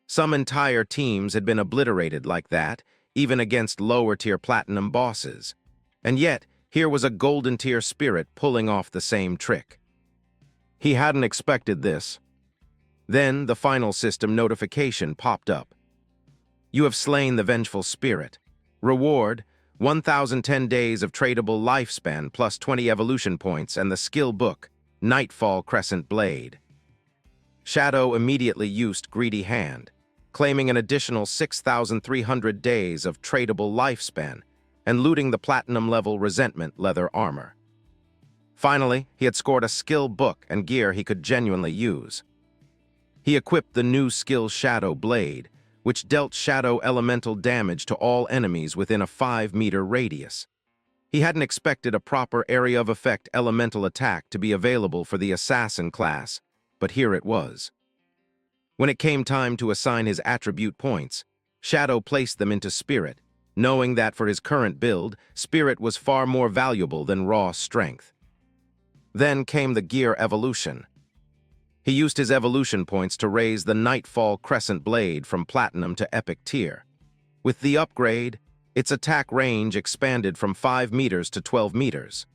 [SPEAKER 1] Some entire teams had been obliterated like that, even against lower-tier platinum bosses. And yet, here was a golden-tier spirit pulling off the same trick. He hadn't expected this. Then, the final system notification popped up. You have slain the vengeful spirit. Reward, 1,010 days of tradable lifespan plus 20 evolution points and the skill book, Nightfall Crescent Blade. Shadow immediately used Greedy Hand, claiming an additional 6,300 days of tradable lifespan and looting the platinum-level Resentment leather armor. Finally, he had scored a skill book and gear he could genuinely use. He equipped the new skill Shadow Blade, which dealt shadow elemental damage to all enemies within a 5-meter radius. He hadn't expected a proper area of effect elemental attack to be available for the assassin class, but here it was. When it came time to assign his attribute points, Shadow placed them into Spirit, knowing that for his current build, Spirit was far more valuable than raw strength. Then came the gear evolution. He used his evolution points to raise the Nightfall Crescent Blade from Platinum to Epic tier. With the upgrade, its attack range expanded from 5 meters to 12 meters.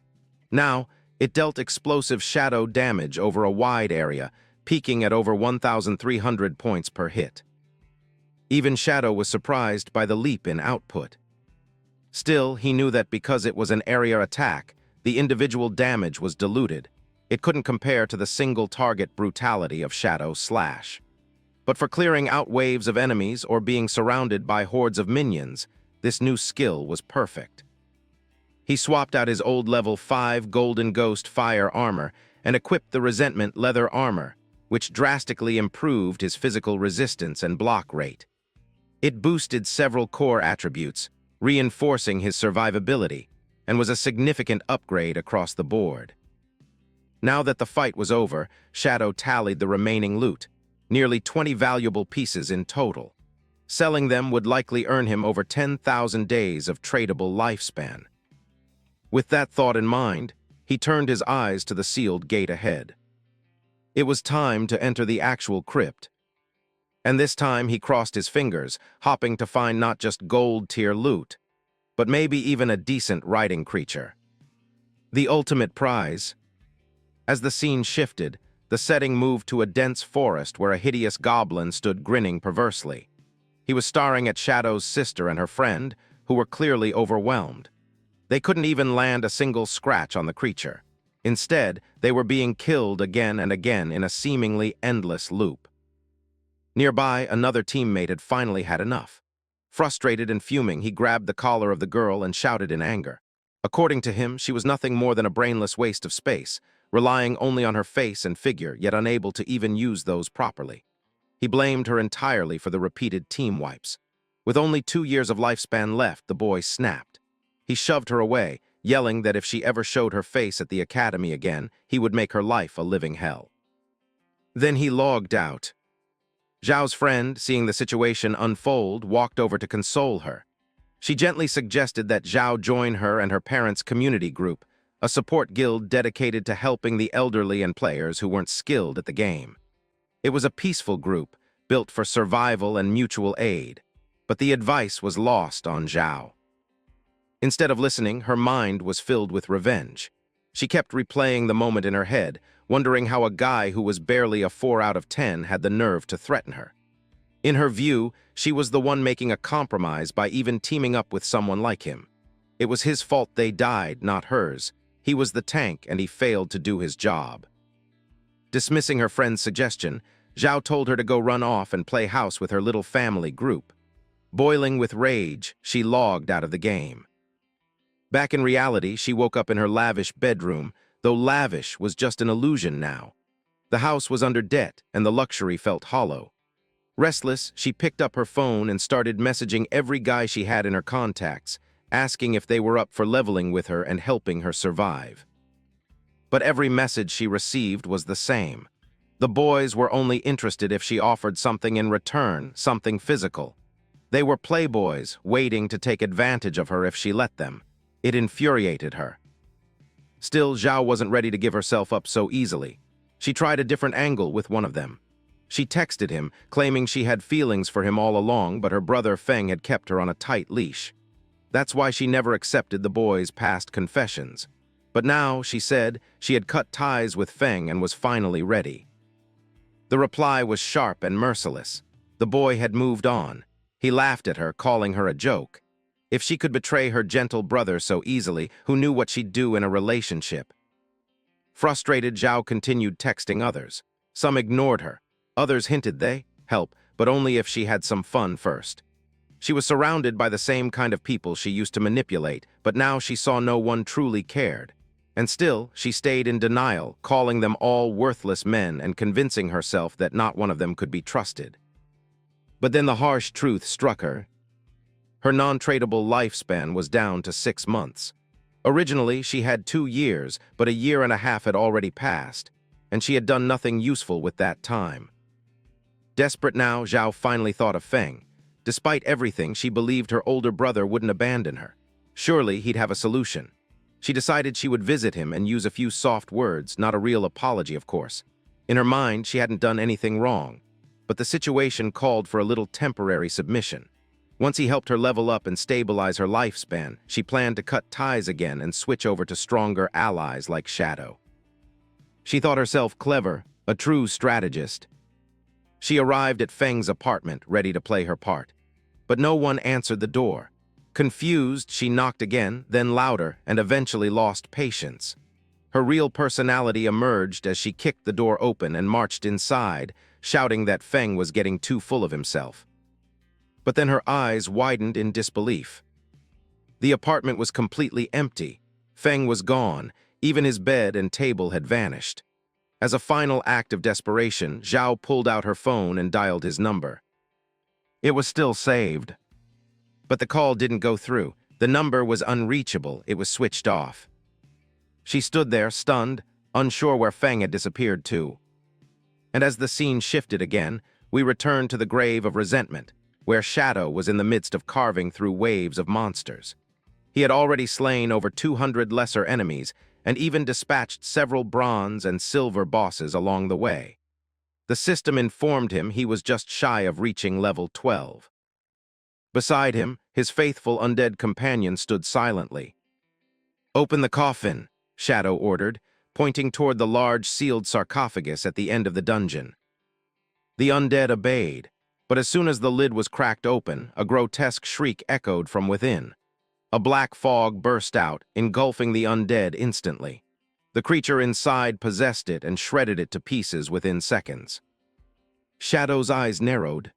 [SPEAKER 1] Now, it dealt explosive shadow damage over a wide area, peaking at over 1,300 points per hit. Even Shadow was surprised by the leap in output. Still, he knew that because it was an area attack, the individual damage was diluted. It couldn't compare to the single-target brutality of Shadow Slash. But for clearing out waves of enemies or being surrounded by hordes of minions, this new skill was perfect. He swapped out his old level 5 Golden Ghost fire armor and equipped the Resentment leather armor, which drastically improved his physical resistance and block rate. It boosted several core attributes, reinforcing his survivability, and was a significant upgrade across the board. Now that the fight was over, Shadow tallied the remaining loot, nearly 20 valuable pieces in total. Selling them would likely earn him over 10,000 days of tradable lifespan. With that thought in mind, he turned his eyes to the sealed gate ahead. It was time to enter the actual crypt. And this time he crossed his fingers, hoping to find not just gold-tier loot, but maybe even a decent riding creature. The ultimate prize. As the scene shifted, the setting moved to a dense forest where a hideous goblin stood grinning perversely. He was staring at Shadow's sister and her friend, who were clearly overwhelmed. They couldn't even land a single scratch on the creature. Instead, they were being killed again and again in a seemingly endless loop. Nearby, another teammate had finally had enough. Frustrated and fuming, he grabbed the collar of the girl and shouted in anger. According to him, she was nothing more than a brainless waste of space, relying only on her face and figure, yet unable to even use those properly. He blamed her entirely for the repeated team wipes. With only 2 years of lifespan left, the boy snapped. He shoved her away, yelling that if she ever showed her face at the academy again, he would make her life a living hell. Then he logged out. Zhao's friend, seeing the situation unfold, walked over to console her. She gently suggested that Zhao join her and her parents' community group, a support guild dedicated to helping the elderly and players who weren't skilled at the game. It was a peaceful group, built for survival and mutual aid, but the advice was lost on Zhao. Instead of listening, her mind was filled with revenge. She kept replaying the moment in her head, wondering how a guy who was barely a 4 out of 10 had the nerve to threaten her. In her view, she was the one making a compromise by even teaming up with someone like him. It was his fault they died, not hers. He was the tank, and he failed to do his job. Dismissing her friend's suggestion, Zhao told her to go run off and play house with her little family group. Boiling with rage, she logged out of the game. Back in reality, she woke up in her lavish bedroom, though lavish was just an illusion now. The house was under debt, and the luxury felt hollow. Restless, she picked up her phone and started messaging every guy she had in her contacts, asking if they were up for leveling with her and helping her survive. But every message she received was the same. The boys were only interested if she offered something in return, something physical. They were playboys, waiting to take advantage of her if she let them. It infuriated her. Still, Zhao wasn't ready to give herself up so easily. She tried a different angle with one of them. She texted him, claiming she had feelings for him all along, but her brother Fang had kept her on a tight leash. That's why she never accepted the boy's past confessions. But now, she said, she had cut ties with Fang and was finally ready. The reply was sharp and merciless. The boy had moved on. He laughed at her, calling her a joke. If she could betray her gentle brother so easily, who knew what she'd do in a relationship? Frustrated, Zhao continued texting others. Some ignored her. Others hinted they help, but only if she had some fun first. She was surrounded by the same kind of people she used to manipulate, but now she saw no one truly cared. And still, she stayed in denial, calling them all worthless men and convincing herself that not one of them could be trusted. But then the harsh truth struck her. Her non-tradable lifespan was down to 6 months. Originally, she had 2 years, but a year and a half had already passed, and she had done nothing useful with that time. Desperate now, Zhao finally thought of Fang. Despite everything, she believed her older brother wouldn't abandon her. Surely he'd have a solution. She decided she would visit him and use a few soft words, not a real apology, of course. In her mind, she hadn't done anything wrong, but the situation called for a little temporary submission. Once he helped her level up and stabilize her lifespan, she planned to cut ties again and switch over to stronger allies like Shadow. She thought herself clever, a true strategist. She arrived at Fang's apartment, ready to play her part. But no one answered the door. Confused, she knocked again, then louder, and eventually lost patience. Her real personality emerged as she kicked the door open and marched inside, shouting that Fang was getting too full of himself. But then her eyes widened in disbelief. The apartment was completely empty. Fang was gone. Even his bed and table had vanished. As a final act of desperation, Zhao pulled out her phone and dialed his number. It was still saved. But the call didn't go through. The number was unreachable. It was switched off. She stood there, stunned, unsure where Fang had disappeared to. And as the scene shifted again, we returned to the grave of resentment, where Shadow was in the midst of carving through waves of monsters. He had already slain over 200 lesser enemies, and even dispatched several bronze and silver bosses along the way. The system informed him he was just shy of reaching level 12. Beside him, his faithful undead companion stood silently. "Open the coffin," Shadow ordered, pointing toward the large sealed sarcophagus at the end of the dungeon. The undead obeyed, but as soon as the lid was cracked open, a grotesque shriek echoed from within. A black fog burst out, engulfing the undead instantly. The creature inside possessed it and shredded it to pieces within seconds. Shadow's eyes narrowed.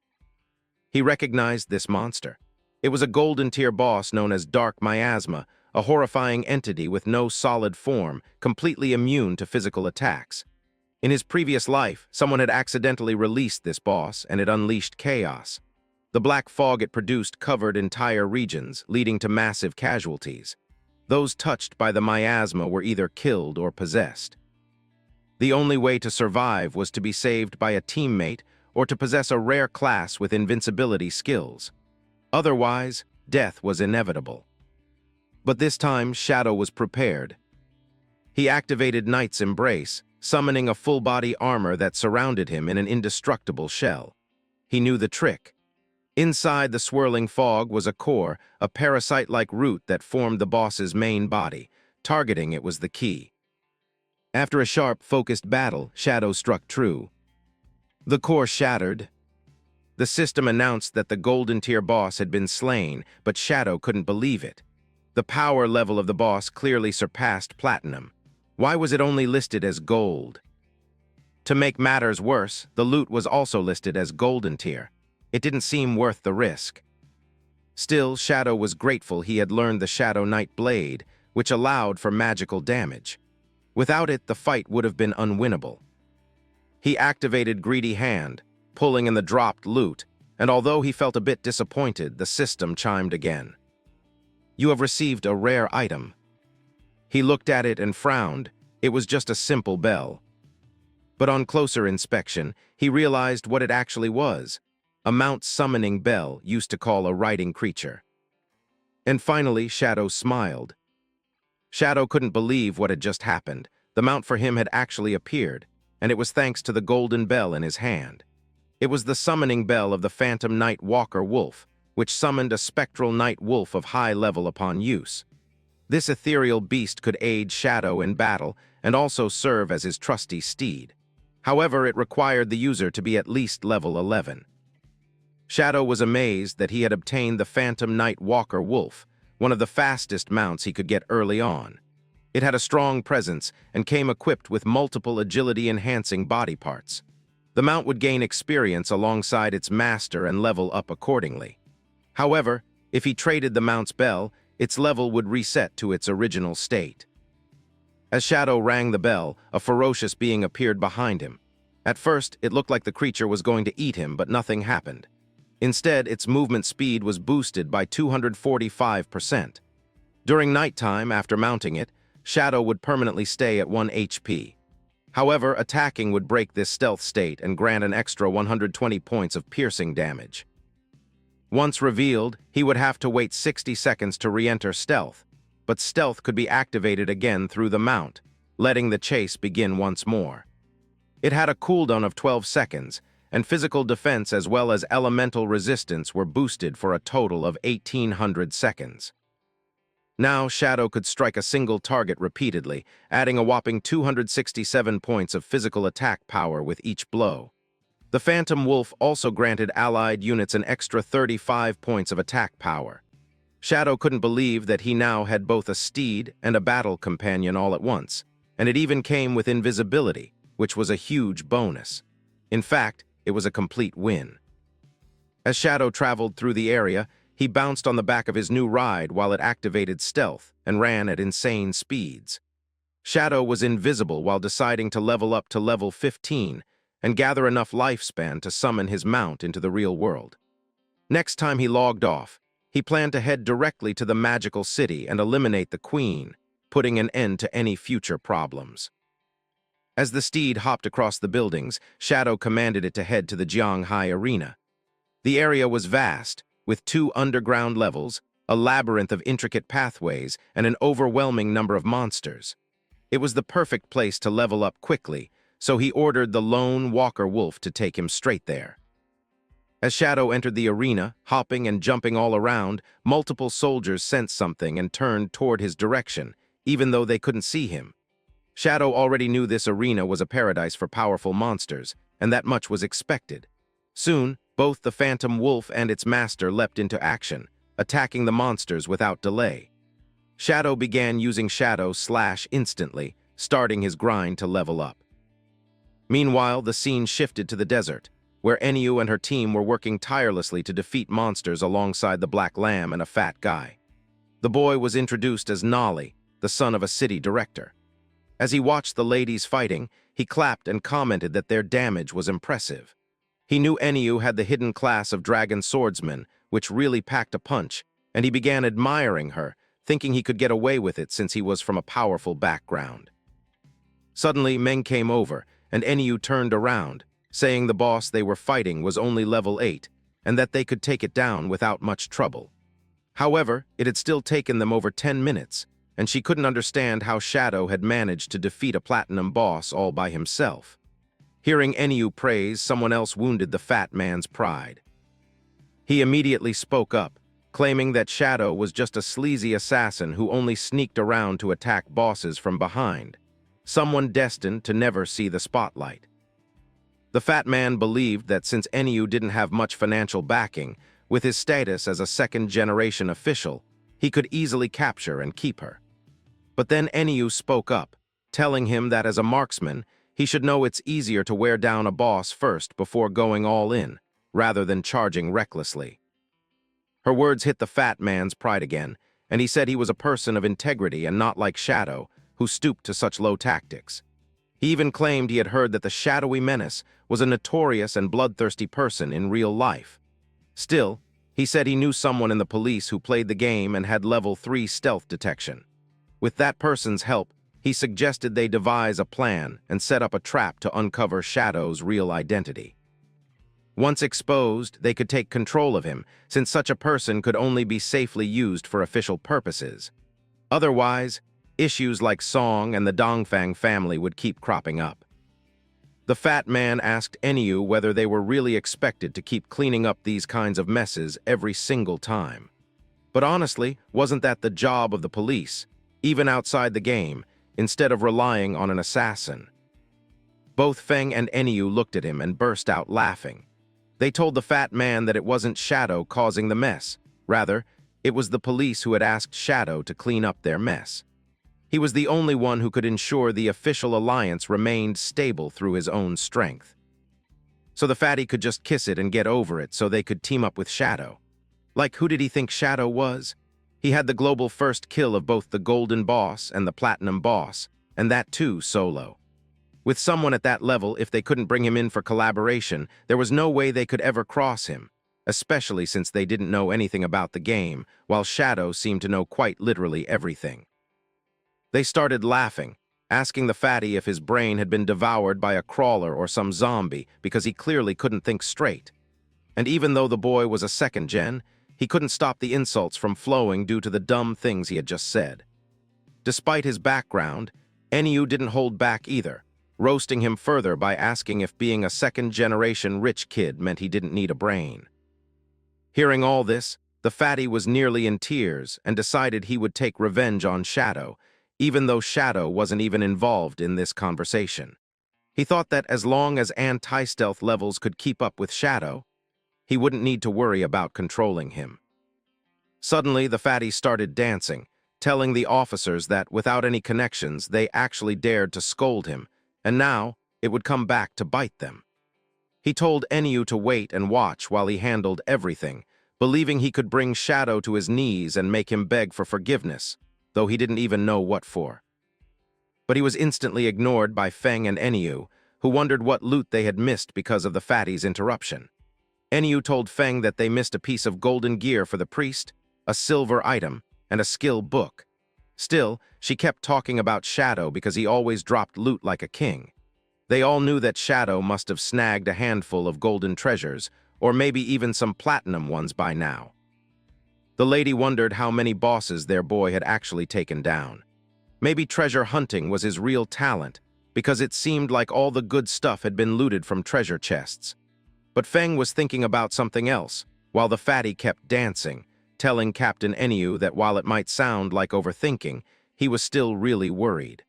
[SPEAKER 1] He recognized this monster. It was a golden-tier boss known as Dark Miasma, a horrifying entity with no solid form, completely immune to physical attacks. In his previous life, someone had accidentally released this boss, and it unleashed chaos. The black fog it produced covered entire regions, leading to massive casualties. Those touched by the miasma were either killed or possessed. The only way to survive was to be saved by a teammate or to possess a rare class with invincibility skills. Otherwise, death was inevitable. But this time, Shadow was prepared. He activated Knight's Embrace, summoning a full-body armor that surrounded him in an indestructible shell. He knew the trick. Inside the swirling fog was a core, a parasite-like root that formed the boss's main body. Targeting it was the key. After a sharp, focused battle, Shadow struck true. The core shattered. The system announced that the golden-tier boss had been slain, but Shadow couldn't believe it. The power level of the boss clearly surpassed platinum. Why was it only listed as gold? To make matters worse, the loot was also listed as golden tier. It didn't seem worth the risk. Still, Shadow was grateful he had learned the Shadow Knight Blade, which allowed for magical damage. Without it, the fight would have been unwinnable. He activated Greedy Hand, pulling in the dropped loot, and although he felt a bit disappointed, the system chimed again. "You have received a rare item." He looked at it and frowned. It was just a simple bell. But on closer inspection, he realized what it actually was: a mount-summoning bell used to call a riding creature. And finally, Shadow smiled. Shadow couldn't believe what had just happened. The mount for him had actually appeared, and it was thanks to the golden bell in his hand. It was the summoning bell of the Phantom Night Walker Wolf, which summoned a spectral night wolf of high level upon use. This ethereal beast could aid Shadow in battle and also serve as his trusty steed. However, it required the user to be at least level 11. Shadow was amazed that he had obtained the Phantom Night Walker Wolf, one of the fastest mounts he could get early on. It had a strong presence and came equipped with multiple agility-enhancing body parts. The mount would gain experience alongside its master and level up accordingly. However, if he traded the mount's bell, its level would reset to its original state. As Shadow rang the bell, a ferocious being appeared behind him. At first, it looked like the creature was going to eat him, but nothing happened. Instead, its movement speed was boosted by 245%. During nighttime, after mounting it, Shadow would permanently stay at 1 HP. However, attacking would break this stealth state and grant an extra 120 points of piercing damage. Once revealed, he would have to wait 60 seconds to re-enter stealth, but stealth could be activated again through the mount, letting the chase begin once more. It had a cooldown of 12 seconds, and physical defense as well as elemental resistance were boosted for a total of 1,800 seconds. Now, Shadow could strike a single target repeatedly, adding a whopping 267 points of physical attack power with each blow. The Phantom Wolf also granted allied units an extra 35 points of attack power. Shadow couldn't believe that he now had both a steed and a battle companion all at once, and it even came with invisibility, which was a huge bonus. In fact, it was a complete win. As Shadow traveled through the area, he bounced on the back of his new ride while it activated stealth and ran at insane speeds. Shadow was invisible while deciding to level up to level 15 and gather enough lifespan to summon his mount into the real world. Next time he logged off, he planned to head directly to the magical city and eliminate the queen, putting an end to any future problems. As the steed hopped across the buildings, Shadow commanded it to head to the Jianghai Arena. The area was vast, with 2 underground levels, a labyrinth of intricate pathways, and an overwhelming number of monsters. It was the perfect place to level up quickly, so he ordered the lone Walker Wolf to take him straight there. As Shadow entered the arena, hopping and jumping all around, multiple soldiers sensed something and turned toward his direction, even though they couldn't see him. Shadow already knew this arena was a paradise for powerful monsters, and that much was expected. Soon, both the Phantom Wolf and its master leapt into action, attacking the monsters without delay. Shadow began using Shadow Slash instantly, starting his grind to level up. Meanwhile, the scene shifted to the desert, where Enyu and her team were working tirelessly to defeat monsters alongside the Black Lamb and a fat guy. The boy was introduced as Nolly, the son of a city director. As he watched the ladies fighting, he clapped and commented that their damage was impressive. He knew Enyu had the hidden class of Dragon Swordsman, which really packed a punch, and he began admiring her, thinking he could get away with it since he was from a powerful background. Suddenly, Meng came over, and Enyu turned around, saying the boss they were fighting was only level 8, and that they could take it down without much trouble. However, it had still taken them over 10 minutes, and she couldn't understand how Shadow had managed to defeat a platinum boss all by himself. Hearing Enyu praise, someone else wounded the fat man's pride. He immediately spoke up, claiming that Shadow was just a sleazy assassin who only sneaked around to attack bosses from behind, someone destined to never see the spotlight. The fat man believed that since Enyu didn't have much financial backing, with his status as a second-generation official, he could easily capture and keep her. But then Enyu spoke up, telling him that as a marksman, he should know it's easier to wear down a boss first before going all in, rather than charging recklessly. Her words hit the fat man's pride again, and he said he was a person of integrity and not like Shadow, who stooped to such low tactics. He even claimed he had heard that the shadowy menace was a notorious and bloodthirsty person in real life. Still, he said he knew someone in the police who played the game and had level 3 stealth detection. With that person's help, he suggested they devise a plan and set up a trap to uncover Shadow's real identity. Once exposed, they could take control of him, since such a person could only be safely used for official purposes. Otherwise, issues like Song and the Dongfang family would keep cropping up. The fat man asked Enyu whether they were really expected to keep cleaning up these kinds of messes every single time. But honestly, wasn't that the job of the police, even outside the game, instead of relying on an assassin? Both Fang and Enyu looked at him and burst out laughing. They told the fat man that it wasn't Shadow causing the mess. Rather, it was the police who had asked Shadow to clean up their mess. He was the only one who could ensure the official alliance remained stable through his own strength. So the fatty could just kiss it and get over it so they could team up with Shadow. Like, who did he think Shadow was? He had the global first kill of both the Golden Boss and the Platinum Boss, and that too solo. With someone at that level, if they couldn't bring him in for collaboration, there was no way they could ever cross him, especially since they didn't know anything about the game, while Shadow seemed to know quite literally everything. They started laughing, asking the fatty if his brain had been devoured by a crawler or some zombie because he clearly couldn't think straight. And even though the boy was a second gen, he couldn't stop the insults from flowing due to the dumb things he had just said. Despite his background, Enyu didn't hold back either, roasting him further by asking if being a second-generation rich kid meant he didn't need a brain. Hearing all this, the fatty was nearly in tears and decided he would take revenge on Shadow, even though Shadow wasn't even involved in this conversation. He thought that as long as anti-stealth levels could keep up with Shadow, he wouldn't need to worry about controlling him. Suddenly, the fatty started dancing, telling the officers that without any connections, they actually dared to scold him, and now it would come back to bite them. He told Enyu to wait and watch while he handled everything, believing he could bring Shadow to his knees and make him beg for forgiveness, though he didn't even know what for. But he was instantly ignored by Fang and Enyu, who wondered what loot they had missed because of the fatty's interruption. Enyu told Fang that they missed a piece of golden gear for the priest, a silver item, and a skill book. Still, she kept talking about Shadow because he always dropped loot like a king. They all knew that Shadow must have snagged a handful of golden treasures, or maybe even some platinum ones by now. The lady wondered how many bosses their boy had actually taken down. Maybe treasure hunting was his real talent, because it seemed like all the good stuff had been looted from treasure chests. But Fang was thinking about something else, while the fatty kept dancing, telling Captain Enyu that while it might sound like overthinking, he was still really worried.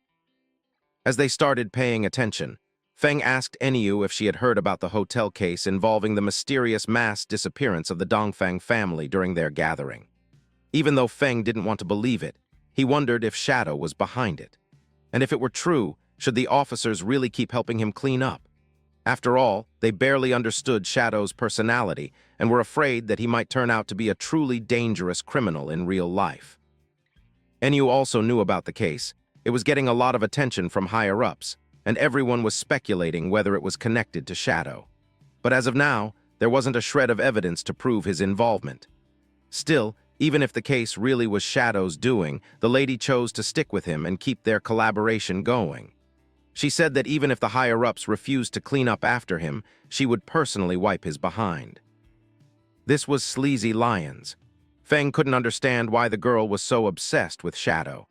[SPEAKER 1] As they started paying attention, Fang asked Enyu if she had heard about the hotel case involving the mysterious mass disappearance of the Dongfang family during their gathering. Even though Feng didn't want to believe it, he wondered if Shadow was behind it. And if it were true, should the officers really keep helping him clean up? After all, they barely understood Shadow's personality and were afraid that he might turn out to be a truly dangerous criminal in real life. Enyu also knew about the case. It was getting a lot of attention from higher-ups, and everyone was speculating whether it was connected to Shadow. But as of now, there wasn't a shred of evidence to prove his involvement. Still, even if the case really was Shadow's doing, the lady chose to stick with him and keep their collaboration going. She said that even if the higher-ups refused to clean up after him, she would personally wipe his behind. This was Sleazy Lions. Feng couldn't understand why the girl was so obsessed with Shadow.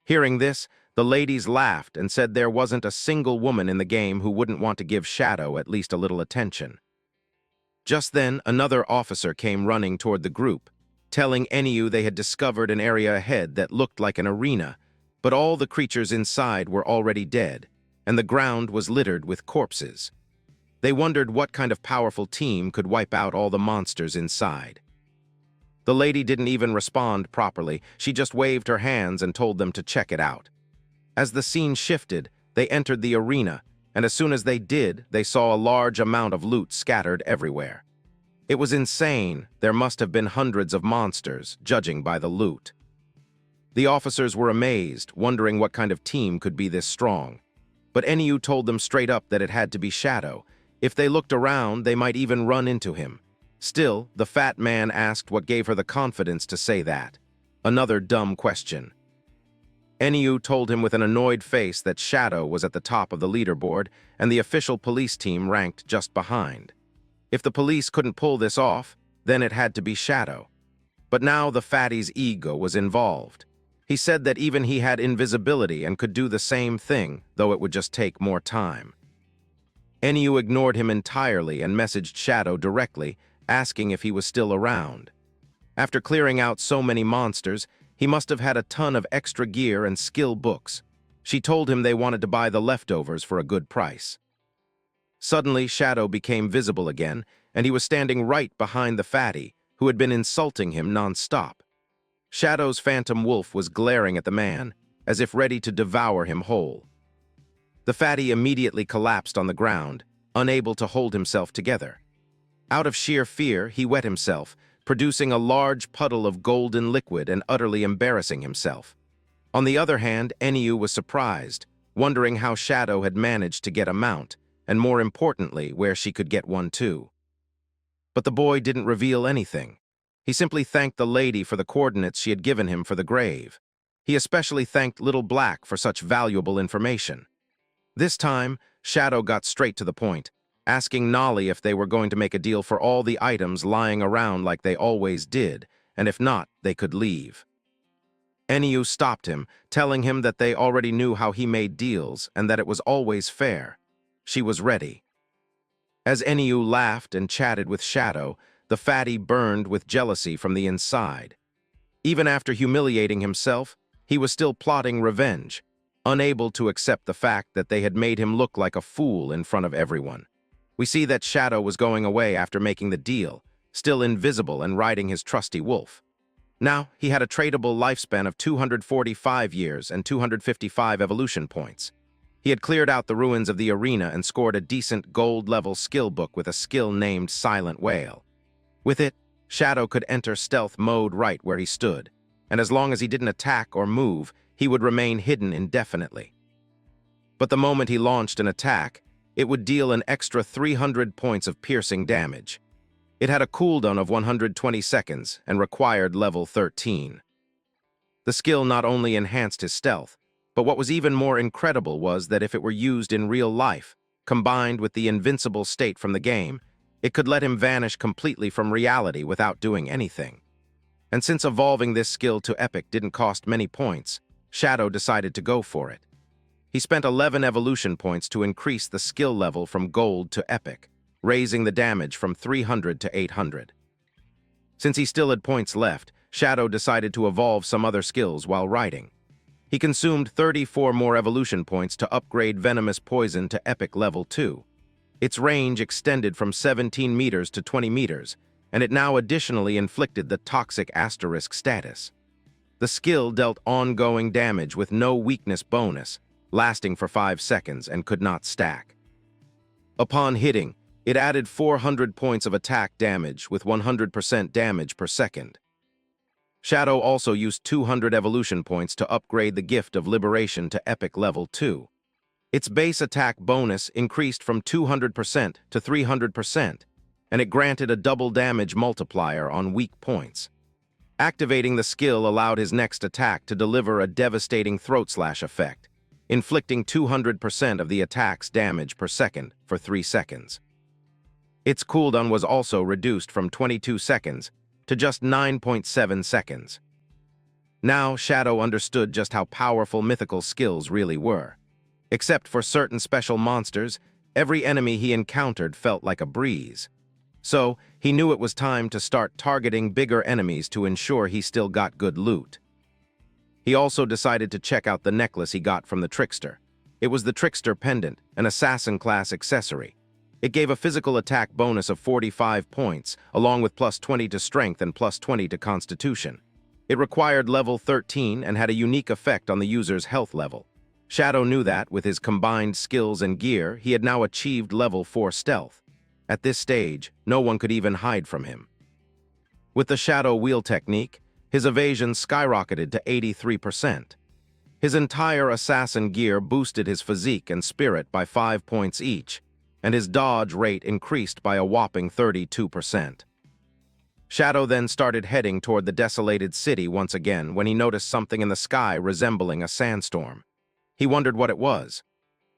[SPEAKER 1] Hearing this, the ladies laughed and said there wasn't a single woman in the game who wouldn't want to give Shadow at least a little attention. Just then, another officer came running toward the group, telling Enyu they had discovered an area ahead that looked like an arena, but all the creatures inside were already dead, and the ground was littered with corpses. They wondered what kind of powerful team could wipe out all the monsters inside. The lady didn't even respond properly. She just waved her hands and told them to check it out. As the scene shifted, they entered the arena, and as soon as they did, they saw a large amount of loot scattered everywhere. It was insane. There must have been hundreds of monsters, judging by the loot. The officers were amazed, wondering what kind of team could be this strong. But Enyu told them straight up that it had to be Shadow. If they looked around, they might even run into him. Still, the fat man asked what gave her the confidence to say that. Another dumb question. Enyu told him with an annoyed face that Shadow was at the top of the leaderboard and the official police team ranked just behind. If the police couldn't pull this off, then it had to be Shadow. But now the fatty's ego was involved. He said that even he had invisibility and could do the same thing, though it would just take more time. Enyu ignored him entirely and messaged Shadow directly, asking if he was still around. After clearing out so many monsters, he must have had a ton of extra gear and skill books. She told him they wanted to buy the leftovers for a good price. Suddenly, Shadow became visible again, and he was standing right behind the fatty, who had been insulting him non-stop. Shadow's phantom wolf was glaring at the man, as if ready to devour him whole. The fatty immediately collapsed on the ground, unable to hold himself together. Out of sheer fear, he wet himself, producing a large puddle of golden liquid and utterly embarrassing himself. On the other hand, Enyu was surprised, wondering how Shadow had managed to get a mount, and more importantly, where she could get one too. But the boy didn't reveal anything. He simply thanked the lady for the coordinates she had given him for the grave. He especially thanked Little Black for such valuable information. This time, Shadow got straight to the point, asking Nolly if they were going to make a deal for all the items lying around like they always did, and if not, they could leave. Enyu stopped him, telling him that they already knew how he made deals and that it was always fair. She was ready. As Enyu laughed and chatted with Shadow, the fatty burned with jealousy from the inside. Even after humiliating himself, he was still plotting revenge, unable to accept the fact that they had made him look like a fool in front of everyone. We see that Shadow was going away after making the deal, still invisible and riding his trusty wolf. Now, he had a tradable lifespan of 245 years and 255 evolution points. He had cleared out the ruins of the arena and scored a decent gold-level skill book with a skill named Silent Whale. With it, Shadow could enter stealth mode right where he stood, and as long as he didn't attack or move, he would remain hidden indefinitely. But the moment he launched an attack, it would deal an extra 300 points of piercing damage. It had a cooldown of 120 seconds and required level 13. The skill not only enhanced his stealth, but what was even more incredible was that if it were used in real life, combined with the invincible state from the game, it could let him vanish completely from reality without doing anything. And since evolving this skill to Epic didn't cost many points, Shadow decided to go for it. He spent 11 evolution points to increase the skill level from Gold to Epic, raising the damage from 300 to 800. Since he still had points left, Shadow decided to evolve some other skills while riding. He consumed 34 more evolution points to upgrade Venomous Poison to Epic Level 2. Its range extended from 17 meters to 20 meters, and it now additionally inflicted the Toxic Asterisk status. The skill dealt ongoing damage with no weakness bonus, lasting for 5 seconds and could not stack. Upon hitting, it added 400 points of attack damage with 100% damage per second. Shadow also used 200 evolution points to upgrade the Gift of Liberation to Epic Level 2. Its base attack bonus increased from 200% to 300%, and it granted a double damage multiplier on weak points. Activating the skill allowed his next attack to deliver a devastating throat slash effect, inflicting 200% of the attack's damage per second for 3 seconds. Its cooldown was also reduced from 22 seconds to just 9.7 seconds. Now, Shadow understood just how powerful mythical skills really were. Except for certain special monsters, every enemy he encountered felt like a breeze. So, he knew it was time to start targeting bigger enemies to ensure he still got good loot. He also decided to check out the necklace he got from the Trickster. It was the Trickster Pendant, an assassin-class accessory. It gave a physical attack bonus of 45 points, along with plus 20 to Strength and plus 20 to Constitution. It required level 13 and had a unique effect on the user's health level. Shadow knew that, with his combined skills and gear, he had now achieved level 4 stealth. At this stage, no one could even hide from him. With the Shadow Wheel technique, his evasion skyrocketed to 83%. His entire assassin gear boosted his physique and spirit by 5 points each, and his dodge rate increased by a whopping 32%. Shadow then started heading toward the desolated city once again when he noticed something in the sky resembling a sandstorm. He wondered what it was.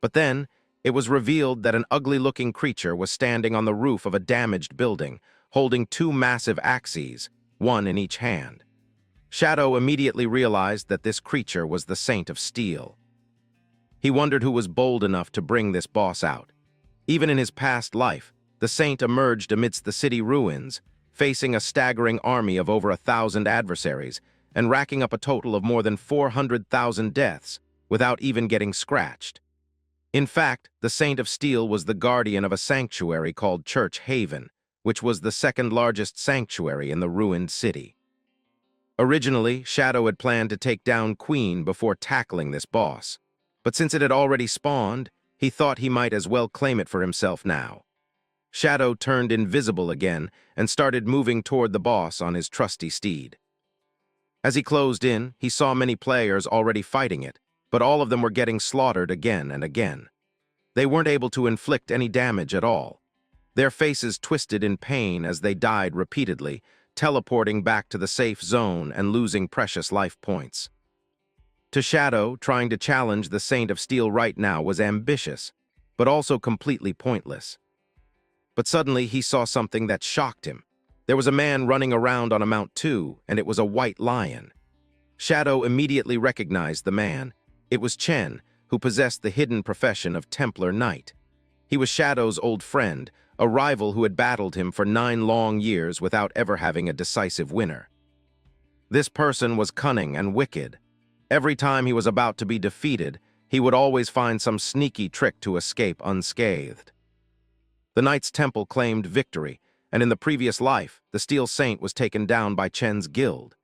[SPEAKER 1] But then, it was revealed that an ugly-looking creature was standing on the roof of a damaged building, holding 2 massive axes, one in each hand. Shadow immediately realized that this creature was the Saint of Steel. He wondered who was bold enough to bring this boss out. Even in his past life, the Saint emerged amidst the city ruins, facing a staggering army of over 1,000 adversaries and racking up a total of more than 400,000 deaths without even getting scratched. In fact, the Saint of Steel was the guardian of a sanctuary called Church Haven, which was the second largest sanctuary in the ruined city. Originally, Shadow had planned to take down Queen before tackling this boss, but since it had already spawned, he thought he might as well claim it for himself now. Shadow turned invisible again and started moving toward the boss on his trusty steed. As he closed in, he saw many players already fighting it, but all of them were getting slaughtered again and again. They weren't able to inflict any damage at all. Their faces twisted in pain as they died repeatedly, teleporting back to the safe zone and losing precious life points. To Shadow, trying to challenge the Saint of Steel right now was ambitious, but also completely pointless. But suddenly he saw something that shocked him. There was a man running around on a Mount 2, and it was a white lion. Shadow immediately recognized the man. It was Chen, who possessed the hidden profession of Templar Knight. He was Shadow's old friend, a rival who had battled him for 9 long years without ever having a decisive winner. This person was cunning and wicked. Every time he was about to be defeated, he would always find some sneaky trick to escape unscathed. The Knight's Temple claimed victory, and in the previous life, the Steel Saint was taken down by Chen's guild.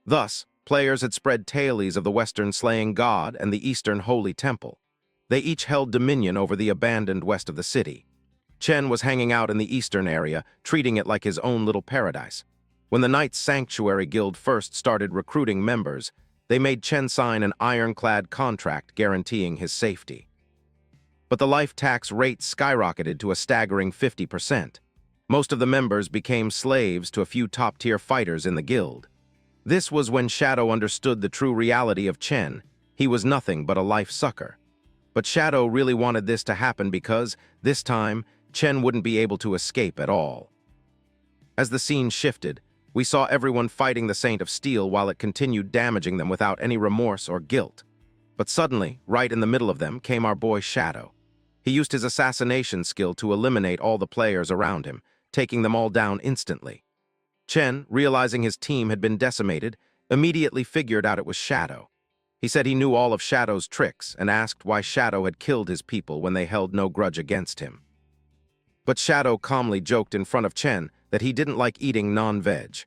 [SPEAKER 1] Thus, players had spread tales of the Western Slaying God and the Eastern Holy Temple. They each held dominion over the abandoned west of the city. Chen was hanging out in the eastern area, treating it like his own little paradise. When the Knight's Sanctuary Guild first started recruiting members, they made Chen sign an ironclad contract guaranteeing his safety. But the life tax rate skyrocketed to a staggering 50%. Most of the members became slaves to a few top-tier fighters in the guild. This was when Shadow understood the true reality of Chen. He was nothing but a life sucker. But Shadow really wanted this to happen because, this time, Chen wouldn't be able to escape at all. As the scene shifted, we saw everyone fighting the Saint of Steel while it continued damaging them without any remorse or guilt. But suddenly, right in the middle of them, came our boy Shadow. He used his assassination skill to eliminate all the players around him, taking them all down instantly. Chen, realizing his team had been decimated, immediately figured out it was Shadow. He said he knew all of Shadow's tricks and asked why Shadow had killed his people when they held no grudge against him. But Shadow calmly joked in front of Chen that he didn't like eating non-veg.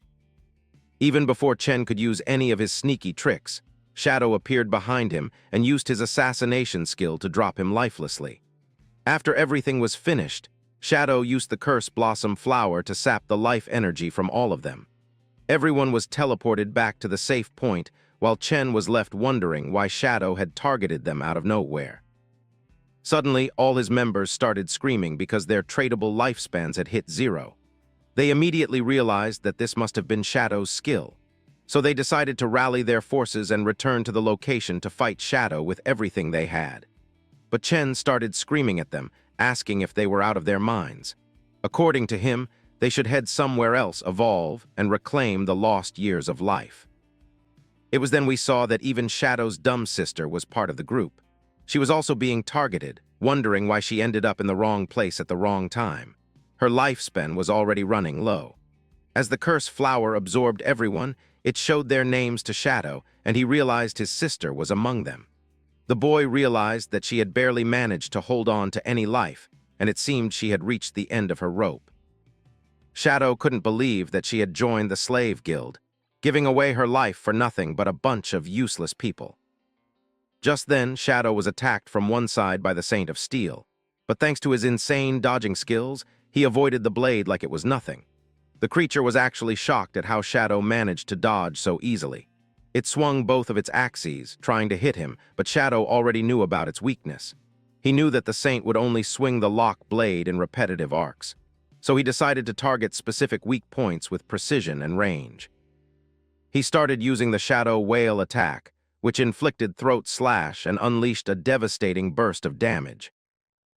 [SPEAKER 1] Even before Chen could use any of his sneaky tricks, Shadow appeared behind him and used his assassination skill to drop him lifelessly. After everything was finished, Shadow used the Curse Blossom flower to sap the life energy from all of them. Everyone was teleported back to the safe point, while Chen was left wondering why Shadow had targeted them out of nowhere. Suddenly, all his members started screaming because their tradable lifespans had hit 0. They immediately realized that this must have been Shadow's skill, so they decided to rally their forces and return to the location to fight Shadow with everything they had. But Chen started screaming at them, asking if they were out of their minds. According to him, they should head somewhere else, evolve, and reclaim the lost years of life. It was then we saw that even Shadow's dumb sister was part of the group. She was also being targeted, wondering why she ended up in the wrong place at the wrong time. Her lifespan was already running low. As the curse flower absorbed everyone, it showed their names to Shadow, and he realized his sister was among them. The boy realized that she had barely managed to hold on to any life, and it seemed she had reached the end of her rope. Shadow couldn't believe that she had joined the slave guild, giving away her life for nothing but a bunch of useless people. Just then, Shadow was attacked from one side by the Saint of Steel, but thanks to his insane dodging skills, he avoided the blade like it was nothing. The creature was actually shocked at how Shadow managed to dodge so easily. It swung both of its axes, trying to hit him, but Shadow already knew about its weakness. He knew that the Saint would only swing the lock blade in repetitive arcs, so he decided to target specific weak points with precision and range. He started using the Shadow Whale attack, which inflicted throat slash and unleashed a devastating burst of damage.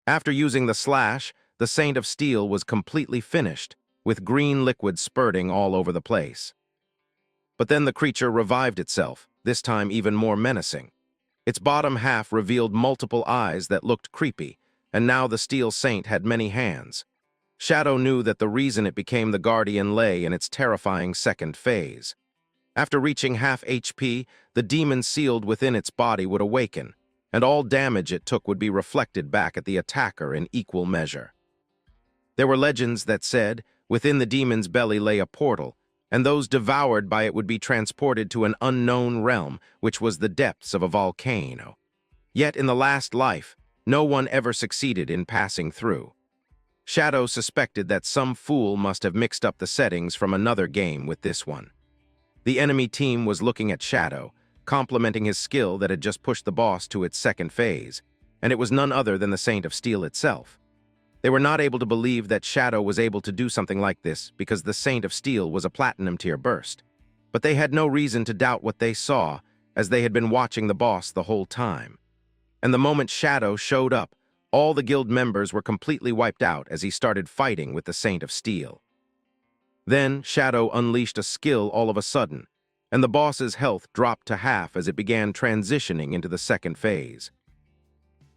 [SPEAKER 1] After using the slash, the Saint of Steel was completely finished, with green liquid spurting all over the place. But then the creature revived itself, this time even more menacing. Its bottom half revealed multiple eyes that looked creepy, and now the Steel Saint had many hands. Shadow knew that the reason it became the Guardian lay in its terrifying second phase. After reaching half HP, the demon sealed within its body would awaken, and all damage it took would be reflected back at the attacker in equal measure. There were legends that said, within the demon's belly lay a portal, and those devoured by it would be transported to an unknown realm, which was the depths of a volcano. Yet in the last life, no one ever succeeded in passing through. Shadow suspected that some fool must have mixed up the settings from another game with this one. The enemy team was looking at Shadow, complimenting his skill that had just pushed the boss to its second phase, and it was none other than the Saint of Steel itself. They were not able to believe that Shadow was able to do something like this because the Saint of Steel was a Platinum tier burst. But they had no reason to doubt what they saw, as they had been watching the boss the whole time. And the moment Shadow showed up, all the guild members were completely wiped out as he started fighting with the Saint of Steel. Then Shadow unleashed a skill all of a sudden, and the boss's health dropped to half as it began transitioning into the second phase.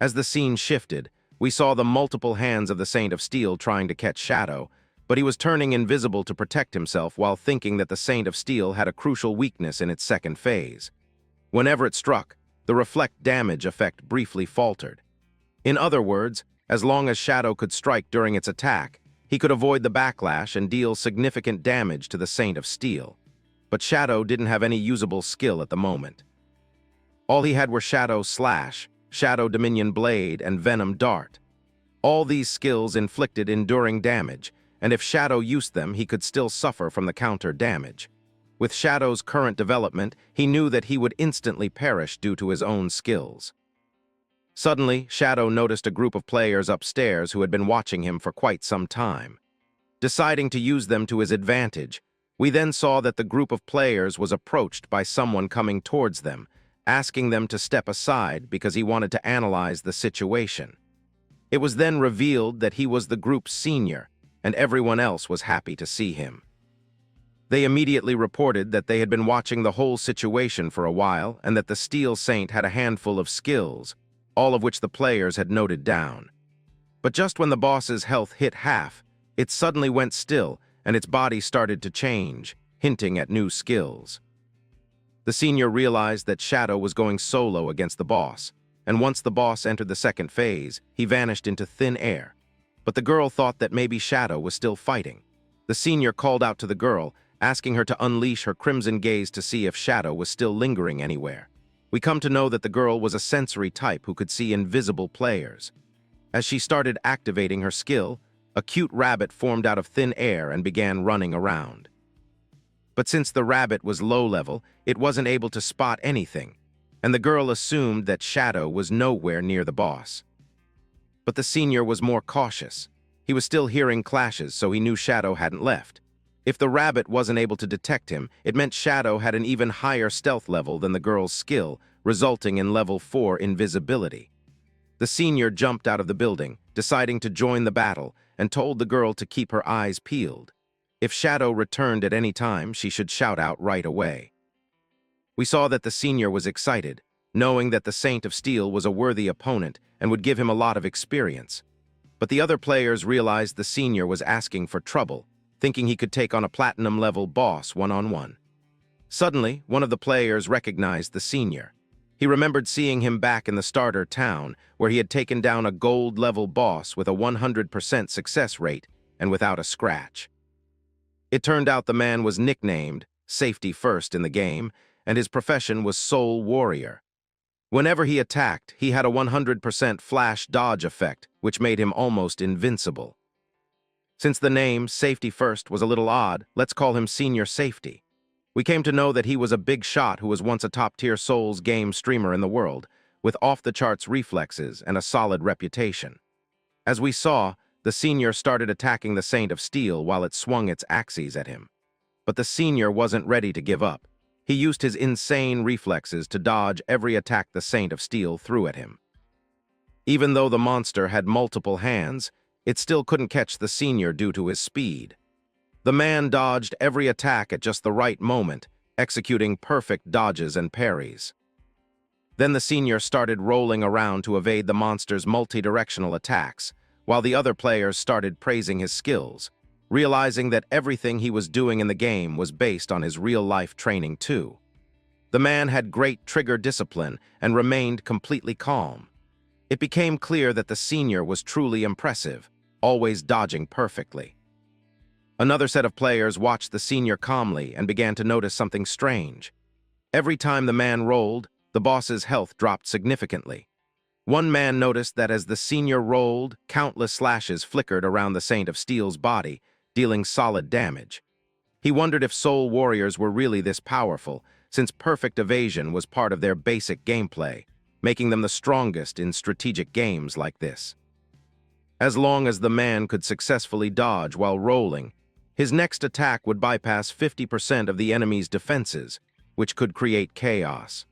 [SPEAKER 1] As the scene shifted, we saw the multiple hands of the Saint of Steel trying to catch Shadow, but he was turning invisible to protect himself while thinking that the Saint of Steel had a crucial weakness in its second phase. Whenever it struck, the reflect damage effect briefly faltered. In other words, as long as Shadow could strike during its attack, he could avoid the backlash and deal significant damage to the Saint of Steel. But Shadow didn't have any usable skill at the moment. All he had were Shadow Slash, Shadow Dominion Blade, and Venom Dart. All these skills inflicted enduring damage, and if Shadow used them, he could still suffer from the counter damage. With Shadow's current development, he knew that he would instantly perish due to his own skills. Suddenly, Shadow noticed a group of players upstairs who had been watching him for quite some time. Deciding to use them to his advantage, we then saw that the group of players was approached by someone coming towards them, asking them to step aside because he wanted to analyze the situation. It was then revealed that he was the group's senior, and everyone else was happy to see him. They immediately reported that they had been watching the whole situation for a while and that the Steel Saint had a handful of skills, all of which the players had noted down. But just when the boss's health hit half, it suddenly went still and its body started to change, hinting at new skills. The senior realized that Shadow was going solo against the boss, and once the boss entered the second phase, he vanished into thin air. But the girl thought that maybe Shadow was still fighting. The senior called out to the girl, asking her to unleash her crimson gaze to see if Shadow was still lingering anywhere. We come to know that the girl was a sensory type who could see invisible players. As she started activating her skill, a cute rabbit formed out of thin air and began running around. But since the rabbit was low level, it wasn't able to spot anything, and the girl assumed that Shadow was nowhere near the boss. But the senior was more cautious. He was still hearing clashes, so he knew Shadow hadn't left. If the rabbit wasn't able to detect him, it meant Shadow had an even higher stealth level than the girl's skill, resulting in level 4 invisibility. The senior jumped out of the building, deciding to join the battle, and told the girl to keep her eyes peeled. If Shadow returned at any time, she should shout out right away. We saw that the senior was excited, knowing that the Saint of Steel was a worthy opponent and would give him a lot of experience. But the other players realized the senior was asking for trouble, thinking he could take on a platinum-level boss one-on-one. Suddenly, one of the players recognized the senior. He remembered seeing him back in the starter town, where he had taken down a gold-level boss with a 100% success rate and without a scratch. It turned out the man was nicknamed Safety First in the game, and his profession was Soul Warrior. Whenever he attacked, he had a 100% flash dodge effect, which made him almost invincible. Since the name Safety First was a little odd, let's call him Senior Safety. We came to know that he was a big shot who was once a top-tier Souls game streamer in the world, with off-the-charts reflexes and a solid reputation. As we saw, the senior started attacking the Saint of Steel while it swung its axes at him. But the senior wasn't ready to give up. He used his insane reflexes to dodge every attack the Saint of Steel threw at him. Even though the monster had multiple hands, it still couldn't catch the senior due to his speed. The man dodged every attack at just the right moment, executing perfect dodges and parries. Then the senior started rolling around to evade the monster's multi-directional attacks, while the other players started praising his skills, realizing that everything he was doing in the game was based on his real-life training too. The man had great trigger discipline and remained completely calm. It became clear that the senior was truly impressive, always dodging perfectly. Another set of players watched the senior calmly and began to notice something strange. Every time the man rolled, the boss's health dropped significantly. One man noticed that as the senior rolled, countless slashes flickered around the Saint of Steel's body, dealing solid damage. He wondered if Soul Warriors were really this powerful, since perfect evasion was part of their basic gameplay, making them the strongest in strategic games like this. As long as the man could successfully dodge while rolling, his next attack would bypass 50% of the enemy's defenses, which could create chaos.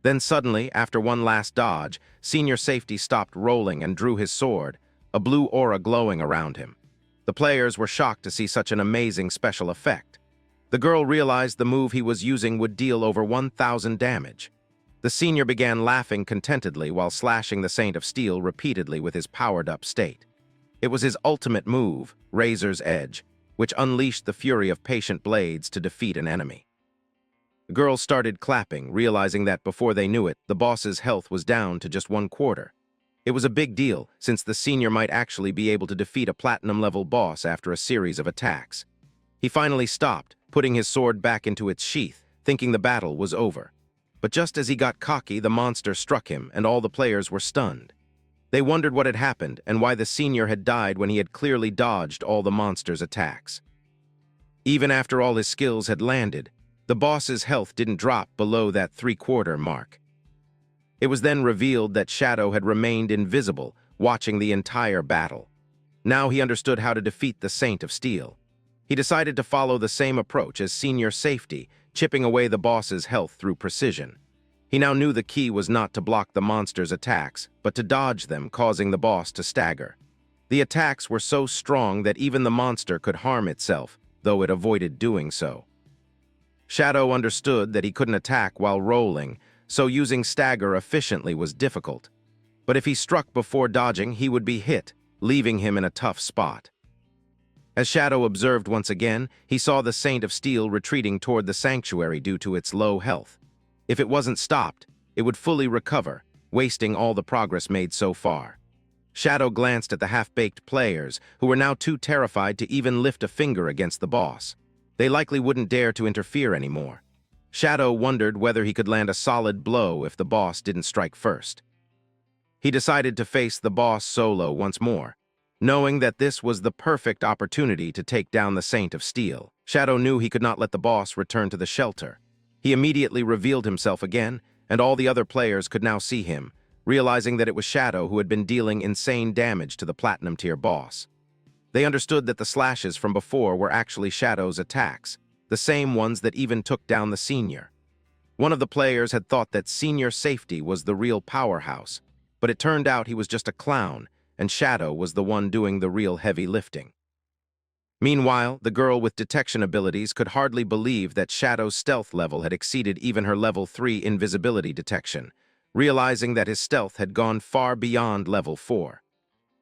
[SPEAKER 1] Then suddenly, after one last dodge, Senior Safety stopped rolling and drew his sword, a blue aura glowing around him. The players were shocked to see such an amazing special effect. The girl realized the move he was using would deal over 1,000 damage. The senior began laughing contentedly while slashing the Saint of Steel repeatedly with his powered-up state. It was his ultimate move, Razor's Edge, which unleashed the fury of patient blades to defeat an enemy. The girls started clapping, realizing that before they knew it, the boss's health was down to just 1/4. It was a big deal, since the senior might actually be able to defeat a platinum-level boss after a series of attacks. He finally stopped, putting his sword back into its sheath, thinking the battle was over. But just as he got cocky, the monster struck him, and all the players were stunned. They wondered what had happened and why the senior had died when he had clearly dodged all the monster's attacks. Even after all his skills had landed, the boss's health didn't drop below that 3/4 mark. It was then revealed that Shadow had remained invisible, watching the entire battle. Now he understood how to defeat the Saint of Steel. He decided to follow the same approach as Senior Safety, chipping away the boss's health through precision. He now knew the key was not to block the monster's attacks, but to dodge them, causing the boss to stagger. The attacks were so strong that even the monster could harm itself, though it avoided doing so. Shadow understood that he couldn't attack while rolling, so using stagger efficiently was difficult. But if he struck before dodging, he would be hit, leaving him in a tough spot. As Shadow observed once again, he saw the Saint of Steel retreating toward the sanctuary due to its low health. If it wasn't stopped, it would fully recover, wasting all the progress made so far. Shadow glanced at the half-baked players, who were now too terrified to even lift a finger against the boss. They likely wouldn't dare to interfere anymore. Shadow wondered whether he could land a solid blow if the boss didn't strike first. He decided to face the boss solo once more, knowing that this was the perfect opportunity to take down the Saint of Steel. Shadow knew he could not let the boss return to the shelter. He immediately revealed himself again, and all the other players could now see him, realizing that it was Shadow who had been dealing insane damage to the Platinum Tier boss. They understood that the slashes from before were actually Shadow's attacks, the same ones that even took down the Senior. One of the players had thought that Senior Safety was the real powerhouse, but it turned out he was just a clown, and Shadow was the one doing the real heavy lifting. Meanwhile, the girl with detection abilities could hardly believe that Shadow's stealth level had exceeded even her level 3 invisibility detection, realizing that his stealth had gone far beyond level 4.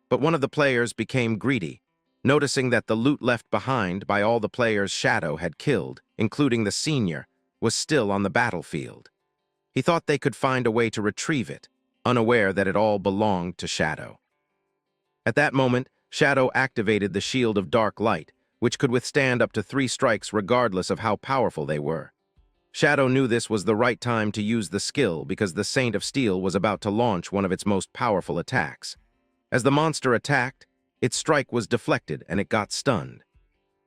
[SPEAKER 1] But one of the players became greedy, noticing that the loot left behind by all the players Shadow had killed, including the Senior, was still on the battlefield. He thought they could find a way to retrieve it, unaware that it all belonged to Shadow. At that moment, Shadow activated the Shield of Dark Light, which could withstand up to 3 strikes regardless of how powerful they were. Shadow knew this was the right time to use the skill because the Saint of Steel was about to launch one of its most powerful attacks. As the monster attacked, its strike was deflected and it got stunned.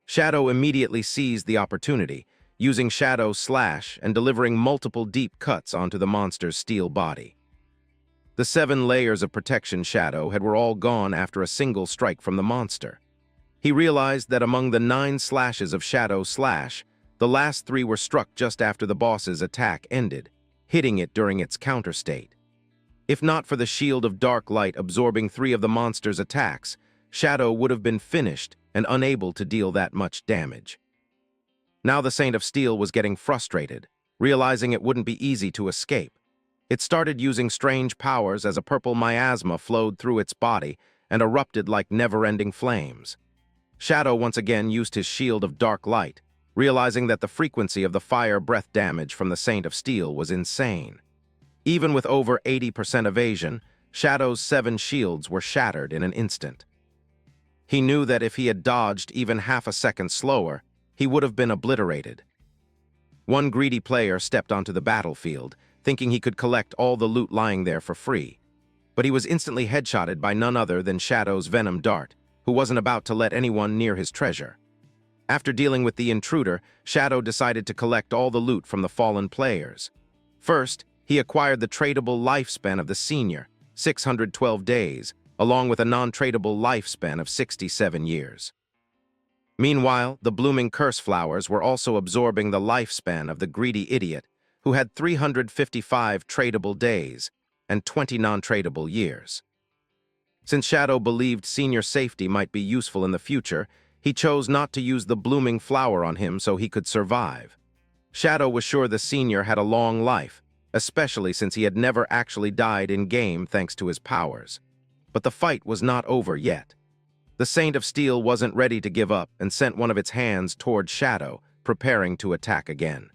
[SPEAKER 1] Shadow immediately seized the opportunity, using Shadow Slash and delivering multiple deep cuts onto the monster's steel body. The 7 layers of protection Shadow were all gone after a single strike from the monster. He realized that among the 9 slashes of Shadow Slash, the last 3 were struck just after the boss's attack ended, hitting it during its counter state. If not for the Shield of Dark Light absorbing 3 of the monster's attacks, Shadow would have been finished and unable to deal that much damage. Now the Saint of Steel was getting frustrated, realizing it wouldn't be easy to escape. It started using strange powers as a purple miasma flowed through its body and erupted like never-ending flames. Shadow once again used his Shield of Dark Light, realizing that the frequency of the fire breath damage from the Saint of Steel was insane. Even with over 80% evasion, Shadow's 7 shields were shattered in an instant. He knew that if he had dodged even half a second slower, he would have been obliterated. One greedy player stepped onto the battlefield, thinking he could collect all the loot lying there for free. But he was instantly headshotted by none other than Shadow's Venom Dart, who wasn't about to let anyone near his treasure. After dealing with the intruder, Shadow decided to collect all the loot from the fallen players. First, he acquired the tradable lifespan of the Senior, 612 days, along with a non-tradable lifespan of 67 years. Meanwhile, the blooming curse flowers were also absorbing the lifespan of the greedy idiot, who had 355 tradable days and 20 non-tradable years. Since Shadow believed Senior Safety might be useful in the future, he chose not to use the blooming flower on him so he could survive. Shadow was sure the Senior had a long life, especially since he had never actually died in-game thanks to his powers. But the fight was not over yet. The Saint of Steel wasn't ready to give up and sent one of its hands toward Shadow, preparing to attack again.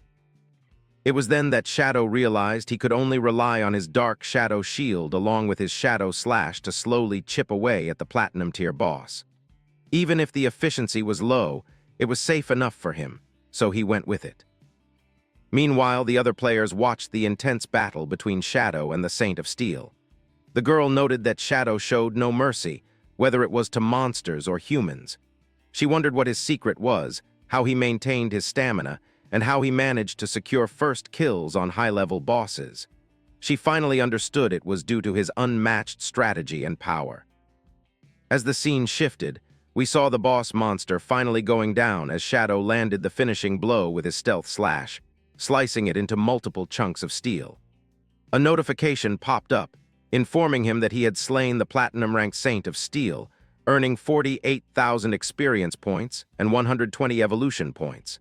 [SPEAKER 1] It was then that Shadow realized he could only rely on his Dark Shadow Shield along with his Shadow Slash to slowly chip away at the Platinum Tier boss. Even if the efficiency was low, it was safe enough for him, so he went with it. Meanwhile, the other players watched the intense battle between Shadow and the Saint of Steel. The girl noted that Shadow showed no mercy, whether it was to monsters or humans. She wondered what his secret was, how he maintained his stamina, and how he managed to secure first kills on high-level bosses. She finally understood it was due to his unmatched strategy and power. As the scene shifted, we saw the boss monster finally going down as Shadow landed the finishing blow with his stealth slash, slicing it into multiple chunks of steel. A notification popped up, informing him that he had slain the platinum-ranked Saint of Steel, earning 48,000 experience points and 120 evolution points.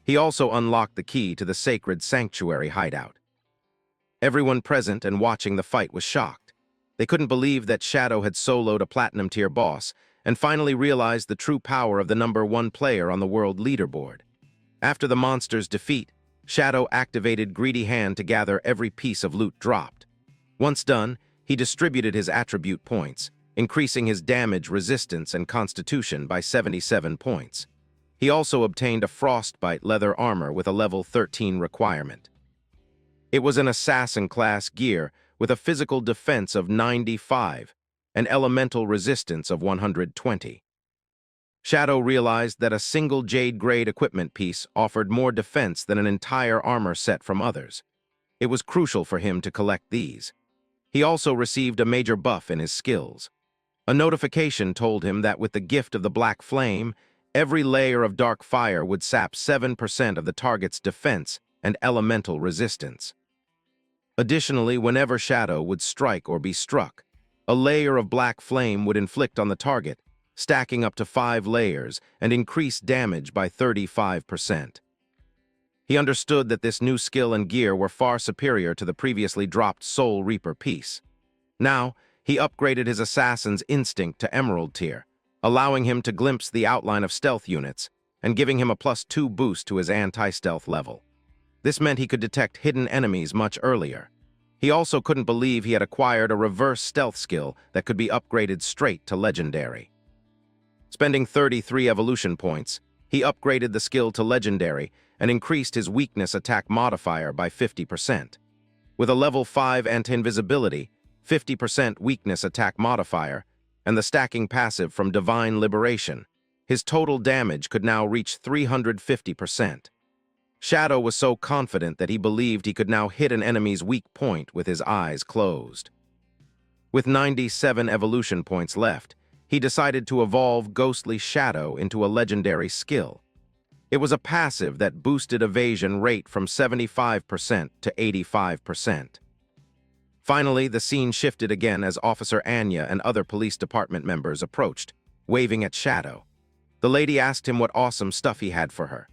[SPEAKER 1] He also unlocked the key to the sacred sanctuary hideout. Everyone present and watching the fight was shocked. They couldn't believe that Shadow had soloed a platinum-tier boss, and finally realized the true power of the #1 player on the world leaderboard. After the monster's defeat, Shadow activated Greedy Hand to gather every piece of loot dropped. Once done, he distributed his attribute points, increasing his damage, resistance, and constitution by 77 points. He also obtained a frostbite leather armor with a level 13 requirement. It was an assassin-class gear with a physical defense of 95 and elemental resistance of 120. Shadow realized that a single Jade-grade equipment piece offered more defense than an entire armor set from others. It was crucial for him to collect these. He also received a major buff in his skills. A notification told him that with the gift of the Black Flame, every layer of dark fire would sap 7% of the target's defense and elemental resistance. Additionally, whenever Shadow would strike or be struck, a layer of black flame would inflict on the target, stacking up to 5 layers and increase damage by 35%. He understood that this new skill and gear were far superior to the previously dropped Soul Reaper piece. Now, he upgraded his Assassin's Instinct to Emerald tier, allowing him to glimpse the outline of stealth units and giving him a +2 boost to his anti-stealth level. This meant he could detect hidden enemies much earlier. He also couldn't believe he had acquired a reverse stealth skill that could be upgraded straight to Legendary. Spending 33 evolution points, he upgraded the skill to Legendary and increased his weakness attack modifier by 50%. With a level 5 anti-invisibility, 50% weakness attack modifier, and the stacking passive from Divine Liberation, his total damage could now reach 350%. Shadow was so confident that he believed he could now hit an enemy's weak point with his eyes closed. With 97 evolution points left, he decided to evolve Ghostly Shadow into a legendary skill. It was a passive that boosted evasion rate from 75% to 85%. Finally, the scene shifted again as Officer Anya and other police department members approached, waving at Shadow. The lady asked him what awesome stuff he had for her.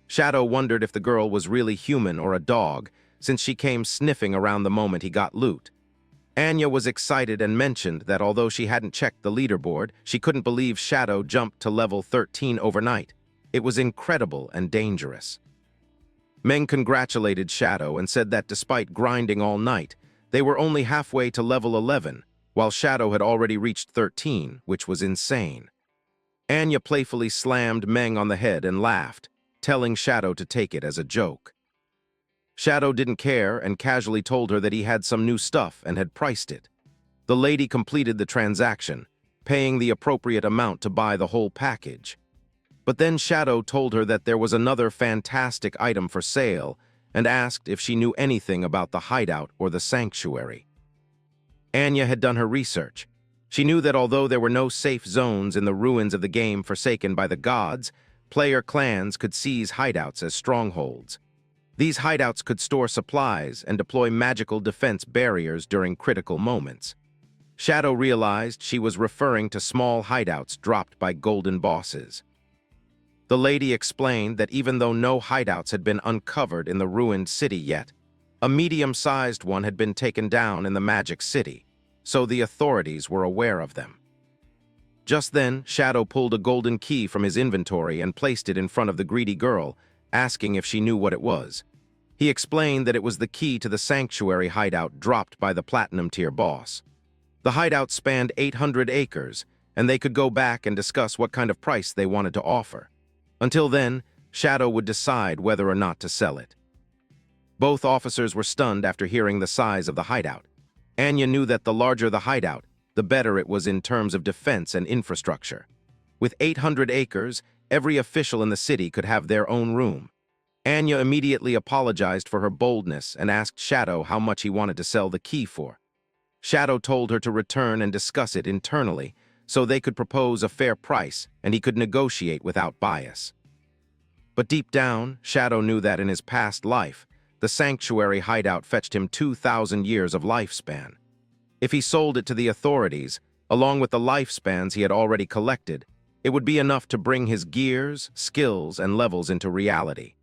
[SPEAKER 1] Shadow wondered if the girl was really human or a dog, since she came sniffing around the moment he got loot. Anya was excited and mentioned that although she hadn't checked the leaderboard, she couldn't believe Shadow jumped to level 13 overnight. It was incredible and dangerous. Meng congratulated Shadow and said that despite grinding all night, they were only halfway to level 11, while Shadow had already reached 13, which was insane. Anya playfully slammed Meng on the head and laughed, telling Shadow to take it as a joke. Shadow didn't care and casually told her that he had some new stuff and had priced it. The lady completed the transaction, paying the appropriate amount to buy the whole package. But then Shadow told her that there was another fantastic item for sale and asked if she knew anything about the hideout or the sanctuary. Anya had done her research. She knew that although there were no safe zones in the ruins of the game forsaken by the gods, player clans could seize hideouts as strongholds. These hideouts could store supplies and deploy magical defense barriers during critical moments. Shadow realized she was referring to small hideouts dropped by golden bosses. The lady explained that even though no hideouts had been uncovered in the ruined city yet, a medium-sized one had been taken down in the Magic City, so the authorities were aware of them. Just then, Shadow pulled a golden key from his inventory and placed it in front of the greedy girl, asking if she knew what it was. He explained that it was the key to the sanctuary hideout dropped by the Platinum tier boss. The hideout spanned 800 acres, and they could go back and discuss what kind of price they wanted to offer. Until then, Shadow would decide whether or not to sell it. Both officers were stunned after hearing the size of the hideout. Anya knew that the larger the hideout, the better it was in terms of defense and infrastructure. With 800 acres, every official in the city could have their own room. Anya immediately apologized for her boldness and asked Shadow how much he wanted to sell the key for. Shadow told her to return and discuss it internally, so they could propose a fair price and he could negotiate without bias. But deep down, Shadow knew that in his past life, the sanctuary hideout fetched him 2,000 years of lifespan. If he sold it to the authorities, along with the lifespans he had already collected, it would be enough to bring his gears, skills, and levels into reality.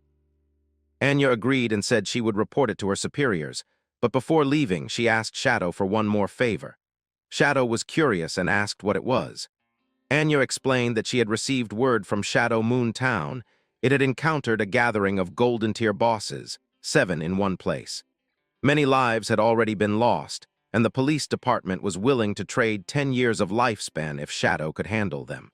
[SPEAKER 1] Anya agreed and said she would report it to her superiors, but before leaving, she asked Shadow for one more favor. Shadow was curious and asked what it was. Anya explained that she had received word from Shadow Moon Town. It had encountered a gathering of Golden Tier bosses, 7 in one place. Many lives had already been lost, and the police department was willing to trade 10 years of lifespan if Shadow could handle them.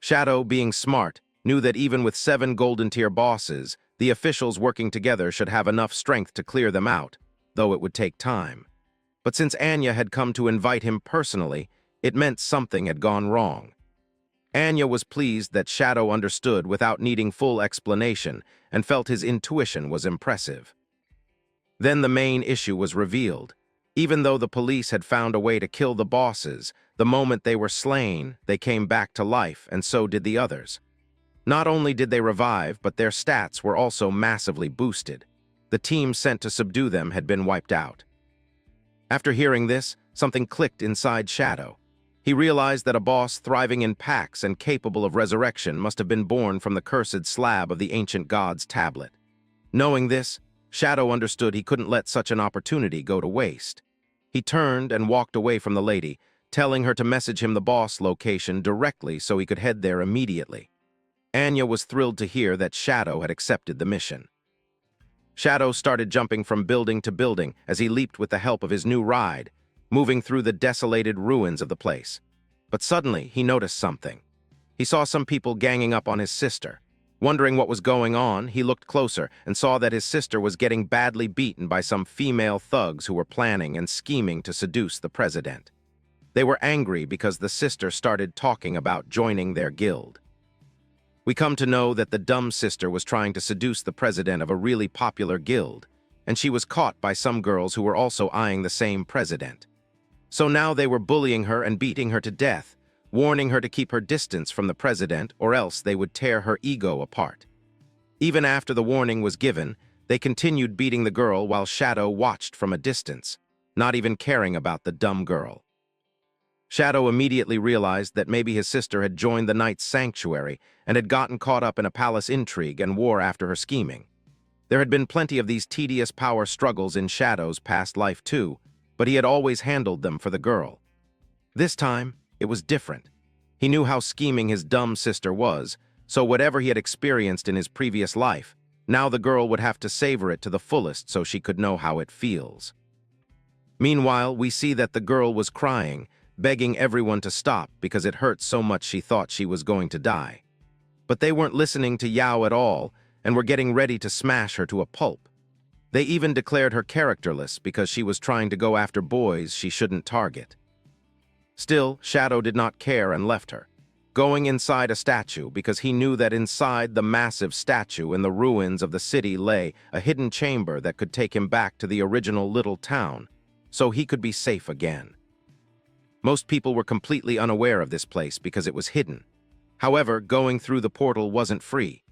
[SPEAKER 1] Shadow, being smart, knew that even with 7 Golden Tier bosses, the officials working together should have enough strength to clear them out, though it would take time. But since Anya had come to invite him personally, it meant something had gone wrong. Anya was pleased that Shadow understood without needing full explanation and felt his intuition was impressive. Then the main issue was revealed. Even though the police had found a way to kill the bosses, the moment they were slain, they came back to life, and so did the others. Not only did they revive, but their stats were also massively boosted. The team sent to subdue them had been wiped out. After hearing this, something clicked inside Shadow. He realized that a boss thriving in packs and capable of resurrection must have been born from the cursed slab of the ancient god's tablet. Knowing this, Shadow understood he couldn't let such an opportunity go to waste. He turned and walked away from the lady, telling her to message him the boss location directly so he could head there immediately. Anya was thrilled to hear that Shadow had accepted the mission. Shadow started jumping from building to building as he leaped with the help of his new ride, moving through the desolated ruins of the place. But suddenly, he noticed something. He saw some people ganging up on his sister. Wondering what was going on, he looked closer and saw that his sister was getting badly beaten by some female thugs who were planning and scheming to seduce the president. They were angry because the sister started talking about joining their guild. We come to know that the dumb sister was trying to seduce the president of a really popular guild, and she was caught by some girls who were also eyeing the same president. So now they were bullying her and beating her to death, warning her to keep her distance from the president or else they would tear her ego apart. Even after the warning was given, they continued beating the girl while Shadow watched from a distance, not even caring about the dumb girl. Shadow immediately realized that maybe his sister had joined the Knight's Sanctuary and had gotten caught up in a palace intrigue and war after her scheming. There had been plenty of these tedious power struggles in Shadow's past life too, but he had always handled them for the girl. This time, it was different. He knew how scheming his dumb sister was, so whatever he had experienced in his previous life, now the girl would have to savor it to the fullest so she could know how it feels. Meanwhile, we see that the girl was crying, begging everyone to stop because it hurt so much she thought she was going to die. But they weren't listening to Yao at all and were getting ready to smash her to a pulp. They even declared her characterless because she was trying to go after boys she shouldn't target. Still, Shadow did not care and left her, going inside a statue because he knew that inside the massive statue in the ruins of the city lay a hidden chamber that could take him back to the original little town, so he could be safe again. Most people were completely unaware of this place because it was hidden. However, going through the portal wasn't free.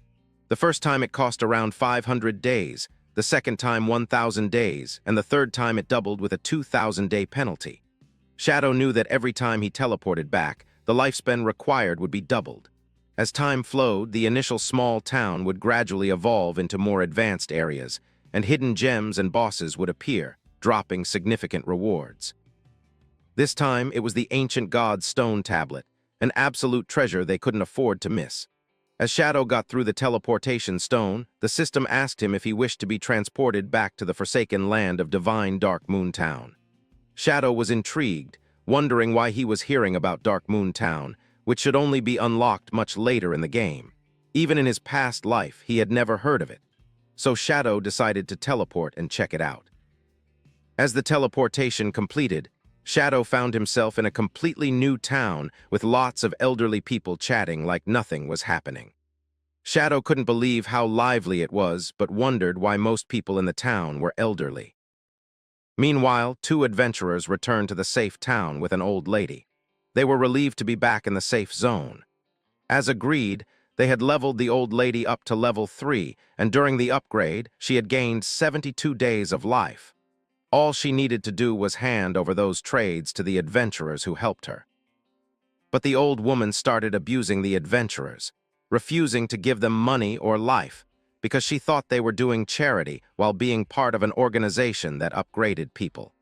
[SPEAKER 1] The first time it cost around 500 days, the second time 1,000 days, and the third time it doubled with a 2,000-day penalty. Shadow knew that every time he teleported back, the lifespan required would be doubled. As time flowed, the initial small town would gradually evolve into more advanced areas, and hidden gems and bosses would appear, dropping significant rewards. This time, it was the ancient god's stone tablet, an absolute treasure they couldn't afford to miss. As Shadow got through the teleportation stone, the system asked him if he wished to be transported back to the forsaken land of divine Dark Moon Town. Shadow was intrigued, wondering why he was hearing about Dark Moon Town, which should only be unlocked much later in the game. Even in his past life, he had never heard of it. So Shadow decided to teleport and check it out. As the teleportation completed, Shadow found himself in a completely new town with lots of elderly people chatting like nothing was happening. Shadow couldn't believe how lively it was, but wondered why most people in the town were elderly. Meanwhile, 2 adventurers returned to the safe town with an old lady. They were relieved to be back in the safe zone. As agreed, they had leveled the old lady up to level 3, and during the upgrade, she had gained 72 days of life. All she needed to do was hand over those trades to the adventurers who helped her. But the old woman started abusing the adventurers, refusing to give them money or life, because she thought they were doing charity while being part of an organization that upgraded people.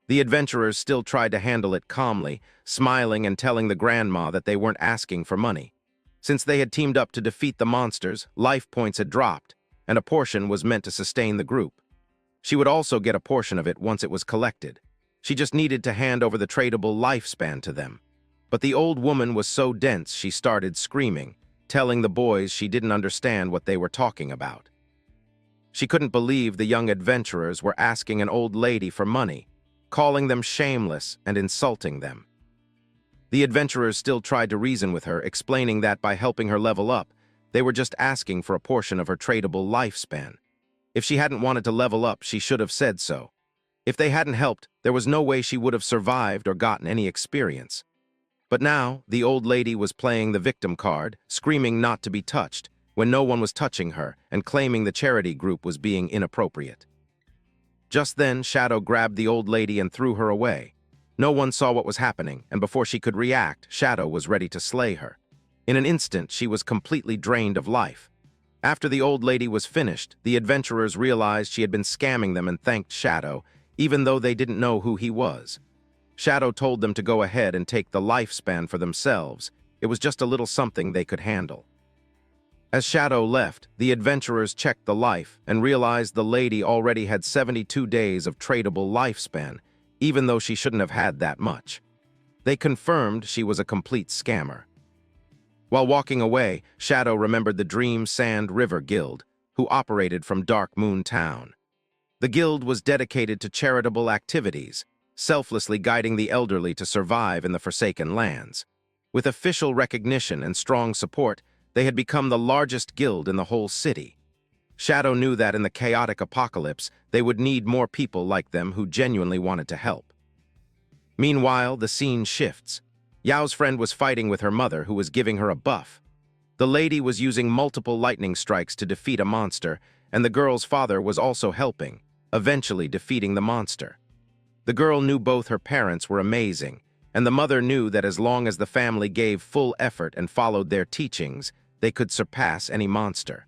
[SPEAKER 1] The adventurers still tried to handle it calmly, smiling and telling the grandma that they weren't asking for money. Since they had teamed up to defeat the monsters, life points had dropped, and a portion was meant to sustain the group. She would also get a portion of it once it was collected. She just needed to hand over the tradable lifespan to them. But the old woman was so dense she started screaming, telling the boys she didn't understand what they were talking about. She couldn't believe the young adventurers were asking an old lady for money, calling them shameless and insulting them. The adventurers still tried to reason with her, explaining that by helping her level up, they were just asking for a portion of her tradable lifespan. If she hadn't wanted to level up, she should have said so. If they hadn't helped, there was no way she would have survived or gotten any experience. But now, the old lady was playing the victim card, screaming not to be touched, when no one was touching her, and claiming the charity group was being inappropriate. Just then, Shadow grabbed the old lady and threw her away. No one saw what was happening, and before she could react, Shadow was ready to slay her. In an instant, she was completely drained of life. After the old lady was finished, the adventurers realized she had been scamming them and thanked Shadow, even though they didn't know who he was. Shadow told them to go ahead and take the lifespan for themselves. It was just a little something they could handle. As Shadow left, the adventurers checked the life and realized the lady already had 72 days of tradable lifespan, even though she shouldn't have had that much. They confirmed she was a complete scammer. While walking away, Shadow remembered the Dream Sand River Guild, who operated from Dark Moon Town. The guild was dedicated to charitable activities, selflessly guiding the elderly to survive in the Forsaken Lands. With official recognition and strong support, they had become the largest guild in the whole city. Shadow knew that in the chaotic apocalypse, they would need more people like them who genuinely wanted to help. Meanwhile, the scene shifts. Yao's friend was fighting with her mother, who was giving her a buff. The lady was using multiple lightning strikes to defeat a monster, and the girl's father was also helping, eventually defeating the monster. The girl knew both her parents were amazing, and the mother knew that as long as the family gave full effort and followed their teachings, they could surpass any monster.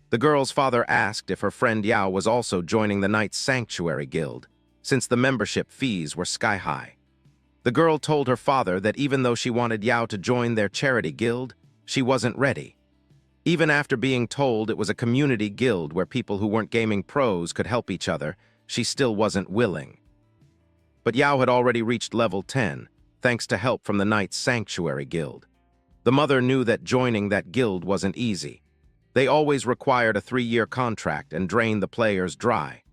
[SPEAKER 1] The girl's father asked if her friend Yao was also joining the Knight's Sanctuary Guild, since the membership fees were sky-high. The girl told her father that even though she wanted Yao to join their charity guild, she wasn't ready. Even after being told it was a community guild where people who weren't gaming pros could help each other, she still wasn't willing. But Yao had already reached level 10, thanks to help from the Knight's Sanctuary Guild. The mother knew that joining that guild wasn't easy. They always required a 3-year contract and drained the players dry.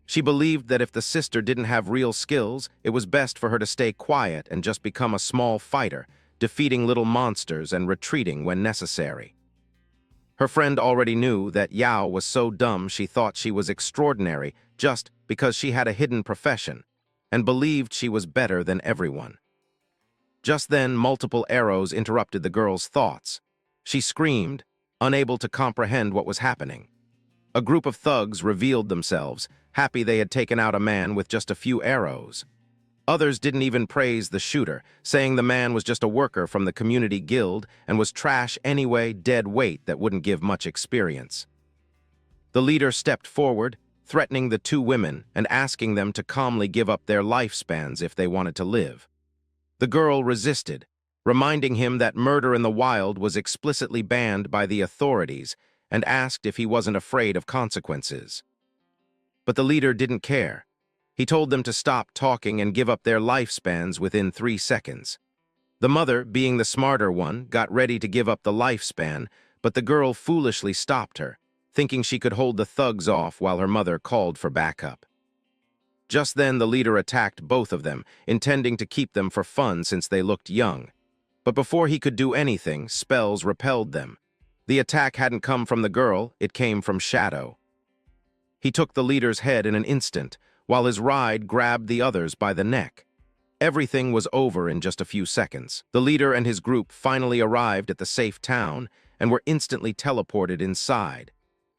[SPEAKER 1] She believed that if the sister didn't have real skills, it was best for her to stay quiet and just become a small fighter, defeating little monsters and retreating when necessary. Her friend already knew that Yao was so dumb she thought she was extraordinary just because she had a hidden profession, and believed she was better than everyone. Just then, multiple arrows interrupted the girl's thoughts. She screamed, unable to comprehend what was happening. A group of thugs revealed themselves, happy they had taken out a man with just a few arrows. Others didn't even praise the shooter, saying the man was just a worker from the community guild and was trash anyway, dead weight that wouldn't give much experience. The leader stepped forward, threatening the 2 women and asking them to calmly give up their lifespans if they wanted to live. The girl resisted, reminding him that murder in the wild was explicitly banned by the authorities, and asked if he wasn't afraid of consequences. But the leader didn't care. He told them to stop talking and give up their lifespans within 3 seconds. The mother, being the smarter one, got ready to give up the lifespan, but the girl foolishly stopped her, thinking she could hold the thugs off while her mother called for backup. Just then, the leader attacked both of them, intending to keep them for fun since they looked young. But before he could do anything, spells repelled them. The attack hadn't come from the girl, it came from Shadow. He took the leader's head in an instant, while his ride grabbed the others by the neck. Everything was over in just a few seconds. The leader and his group finally arrived at the safe town and were instantly teleported inside.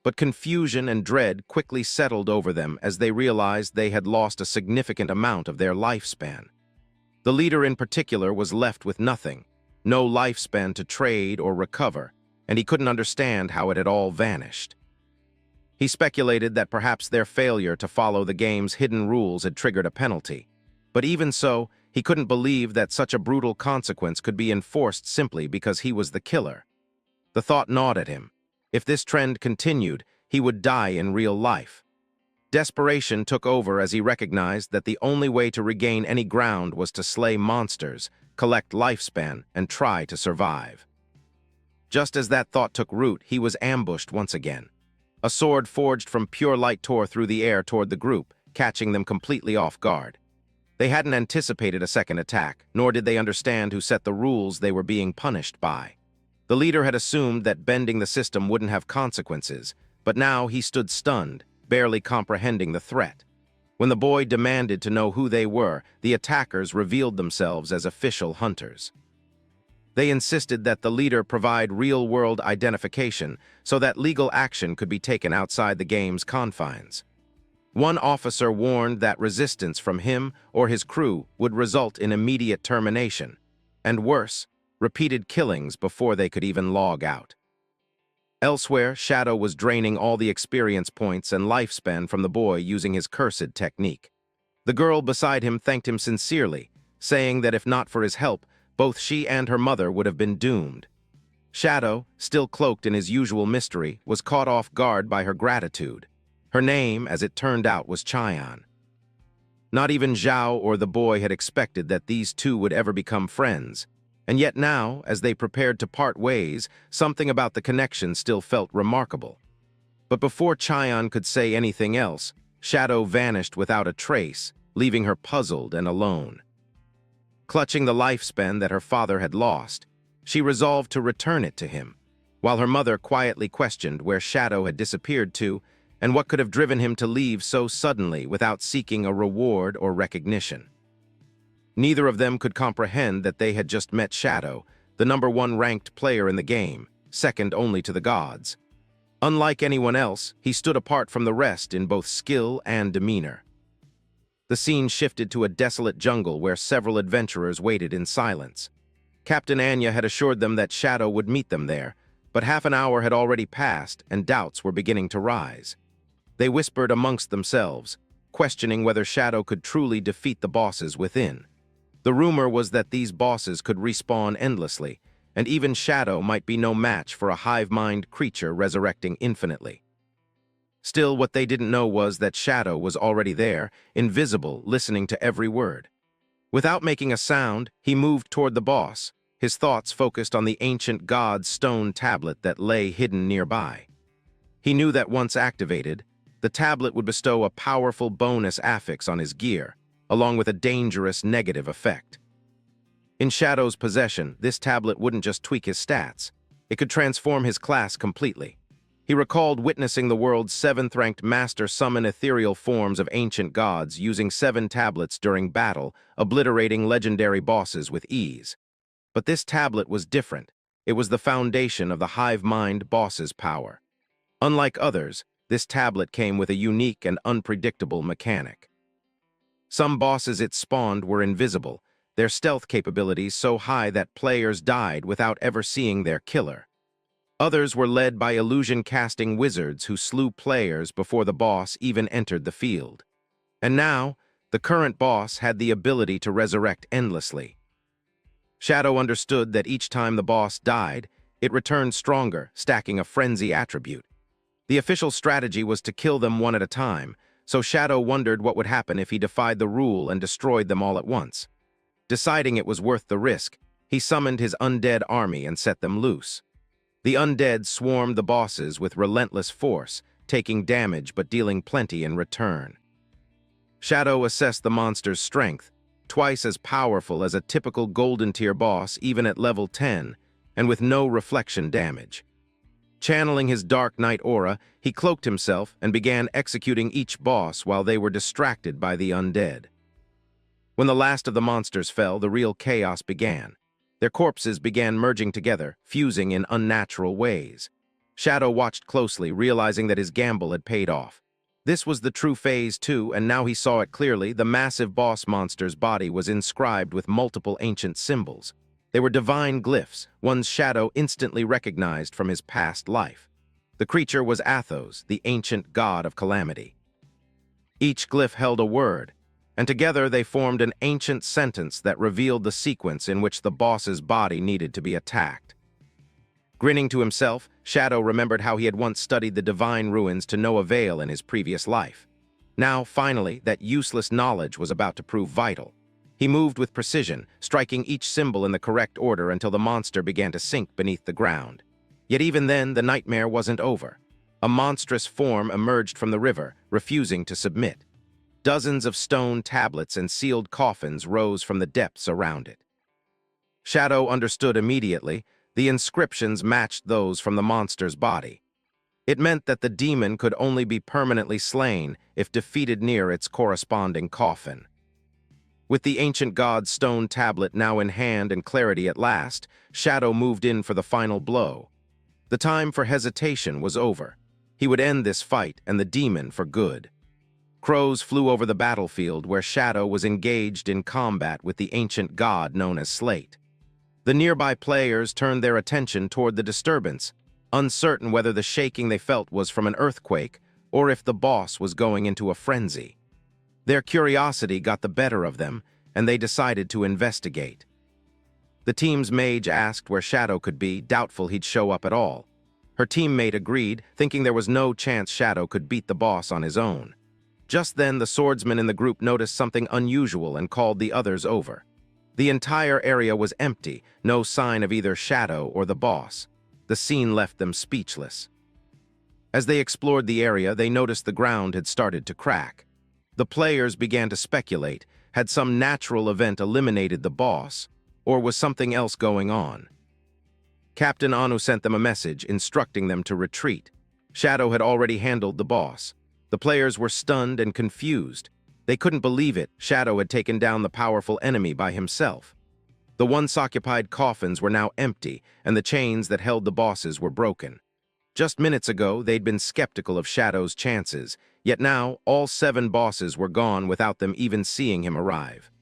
[SPEAKER 1] But confusion and dread quickly settled over them as they realized they had lost a significant amount of their lifespan. The leader in particular was left with nothing, no lifespan to trade or recover, and he couldn't understand how it had all vanished. He speculated that perhaps their failure to follow the game's hidden rules had triggered a penalty. But even so, he couldn't believe that such a brutal consequence could be enforced simply because he was the killer. The thought gnawed at him. If this trend continued, he would die in real life. Desperation took over as he recognized that the only way to regain any ground was to slay monsters, collect lifespan, and try to survive. Just as that thought took root, he was ambushed once again. A sword forged from pure light tore through the air toward the group, catching them completely off guard. They hadn't anticipated a second attack, nor did they understand who set the rules they were being punished by. The leader had assumed that bending the system wouldn't have consequences, but now he stood stunned, barely comprehending the threat. When the boy demanded to know who they were, the attackers revealed themselves as official hunters. They insisted that the leader provide real-world identification so that legal action could be taken outside the game's confines. One officer warned that resistance from him or his crew would result in immediate termination, and worse, repeated killings before they could even log out. Elsewhere, Shadow was draining all the experience points and lifespan from the boy using his cursed technique. The girl beside him thanked him sincerely, saying that if not for his help, both she and her mother would have been doomed. Shadow, still cloaked in his usual mystery, was caught off guard by her gratitude. Her name, as it turned out, was Chyan. Not even Zhao or the boy had expected that these two would ever become friends, and yet now, as they prepared to part ways, something about the connection still felt remarkable. But before Chyan could say anything else, Shadow vanished without a trace, leaving her puzzled and alone. Clutching the lifespan that her father had lost, she resolved to return it to him, while her mother quietly questioned where Shadow had disappeared to and what could have driven him to leave so suddenly without seeking a reward or recognition. Neither of them could comprehend that they had just met Shadow, the #1 ranked player in the game, second only to the gods. Unlike anyone else, he stood apart from the rest in both skill and demeanor. The scene shifted to a desolate jungle where several adventurers waited in silence. Captain Anya had assured them that Shadow would meet them there, but half an hour had already passed and doubts were beginning to rise. They whispered amongst themselves, questioning whether Shadow could truly defeat the bosses within. The rumor was that these bosses could respawn endlessly, and even Shadow might be no match for a hive-mind creature resurrecting infinitely. Still, what they didn't know was that Shadow was already there, invisible, listening to every word. Without making a sound, he moved toward the boss, his thoughts focused on the ancient god's stone tablet that lay hidden nearby. He knew that once activated, the tablet would bestow a powerful bonus affix on his gear, along with a dangerous negative effect. In Shadow's possession, this tablet wouldn't just tweak his stats, it could transform his class completely. He recalled witnessing the world's 7th-ranked master summon ethereal forms of ancient gods using 7 tablets during battle, obliterating legendary bosses with ease. But this tablet was different. It was the foundation of the hive mind boss's power. Unlike others, this tablet came with a unique and unpredictable mechanic. Some bosses it spawned were invisible, their stealth capabilities so high that players died without ever seeing their killer. Others were led by illusion-casting wizards who slew players before the boss even entered the field. And now, the current boss had the ability to resurrect endlessly. Shadow understood that each time the boss died, it returned stronger, stacking a frenzy attribute. The official strategy was to kill them one at a time, so Shadow wondered what would happen if he defied the rule and destroyed them all at once. Deciding it was worth the risk, he summoned his undead army and set them loose. The undead swarmed the bosses with relentless force, taking damage but dealing plenty in return. Shadow assessed the monster's strength, twice as powerful as a typical golden tier boss even at level 10, and with no reflection damage. Channeling his Dark Knight aura, he cloaked himself and began executing each boss while they were distracted by the undead. When the last of the monsters fell, the real chaos began. Their corpses began merging together, fusing in unnatural ways. Shadow watched closely, realizing that his gamble had paid off. This was the true Phase 2, and now he saw it clearly. The massive boss monster's body was inscribed with multiple ancient symbols. They were divine glyphs, ones Shadow instantly recognized from his past life. The creature was Athos, the ancient god of calamity. Each glyph held a word, and together they formed an ancient sentence that revealed the sequence in which the boss's body needed to be attacked. Grinning to himself, Shadow remembered how he had once studied the divine ruins to no avail in his previous life. Now, finally, that useless knowledge was about to prove vital. He moved with precision, striking each symbol in the correct order until the monster began to sink beneath the ground. Yet even then, the nightmare wasn't over. A monstrous form emerged from the river, refusing to submit. Dozens of stone tablets and sealed coffins rose from the depths around it. Shadow understood immediately. The inscriptions matched those from the monster's body. It meant that the demon could only be permanently slain if defeated near its corresponding coffin. With the ancient god's stone tablet now in hand and clarity at last, Shadow moved in for the final blow. The time for hesitation was over. He would end this fight and the demon for good. Crows flew over the battlefield where Shadow was engaged in combat with the ancient god known as Slate. The nearby players turned their attention toward the disturbance, uncertain whether the shaking they felt was from an earthquake or if the boss was going into a frenzy. Their curiosity got the better of them, and they decided to investigate. The team's mage asked where Shadow could be, doubtful he'd show up at all. Her teammate agreed, thinking there was no chance Shadow could beat the boss on his own. Just then, the swordsman in the group noticed something unusual and called the others over. The entire area was empty, no sign of either Shadow or the boss. The scene left them speechless. As they explored the area, they noticed the ground had started to crack. The players began to speculate, had some natural event eliminated the boss, or was something else going on? Captain Anu sent them a message instructing them to retreat. Shadow had already handled the boss. The players were stunned and confused. They couldn't believe it. Shadow had taken down the powerful enemy by himself. The once-occupied coffins were now empty, and the chains that held the bosses were broken. Just minutes ago, they'd been skeptical of Shadow's chances, yet now all 7 bosses were gone without them even seeing him arrive.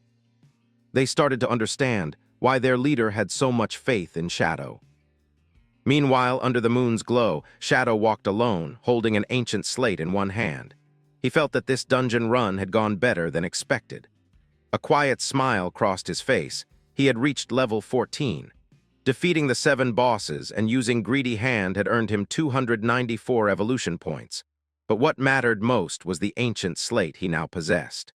[SPEAKER 1] They started to understand why their leader had so much faith in Shadow. Meanwhile, under the moon's glow, Shadow walked alone, holding an ancient slate in one hand. He felt that this dungeon run had gone better than expected. A quiet smile crossed his face. He had reached level 14. Defeating the 7 bosses and using Greedy Hand had earned him 294 evolution points. But what mattered most was the ancient slate he now possessed.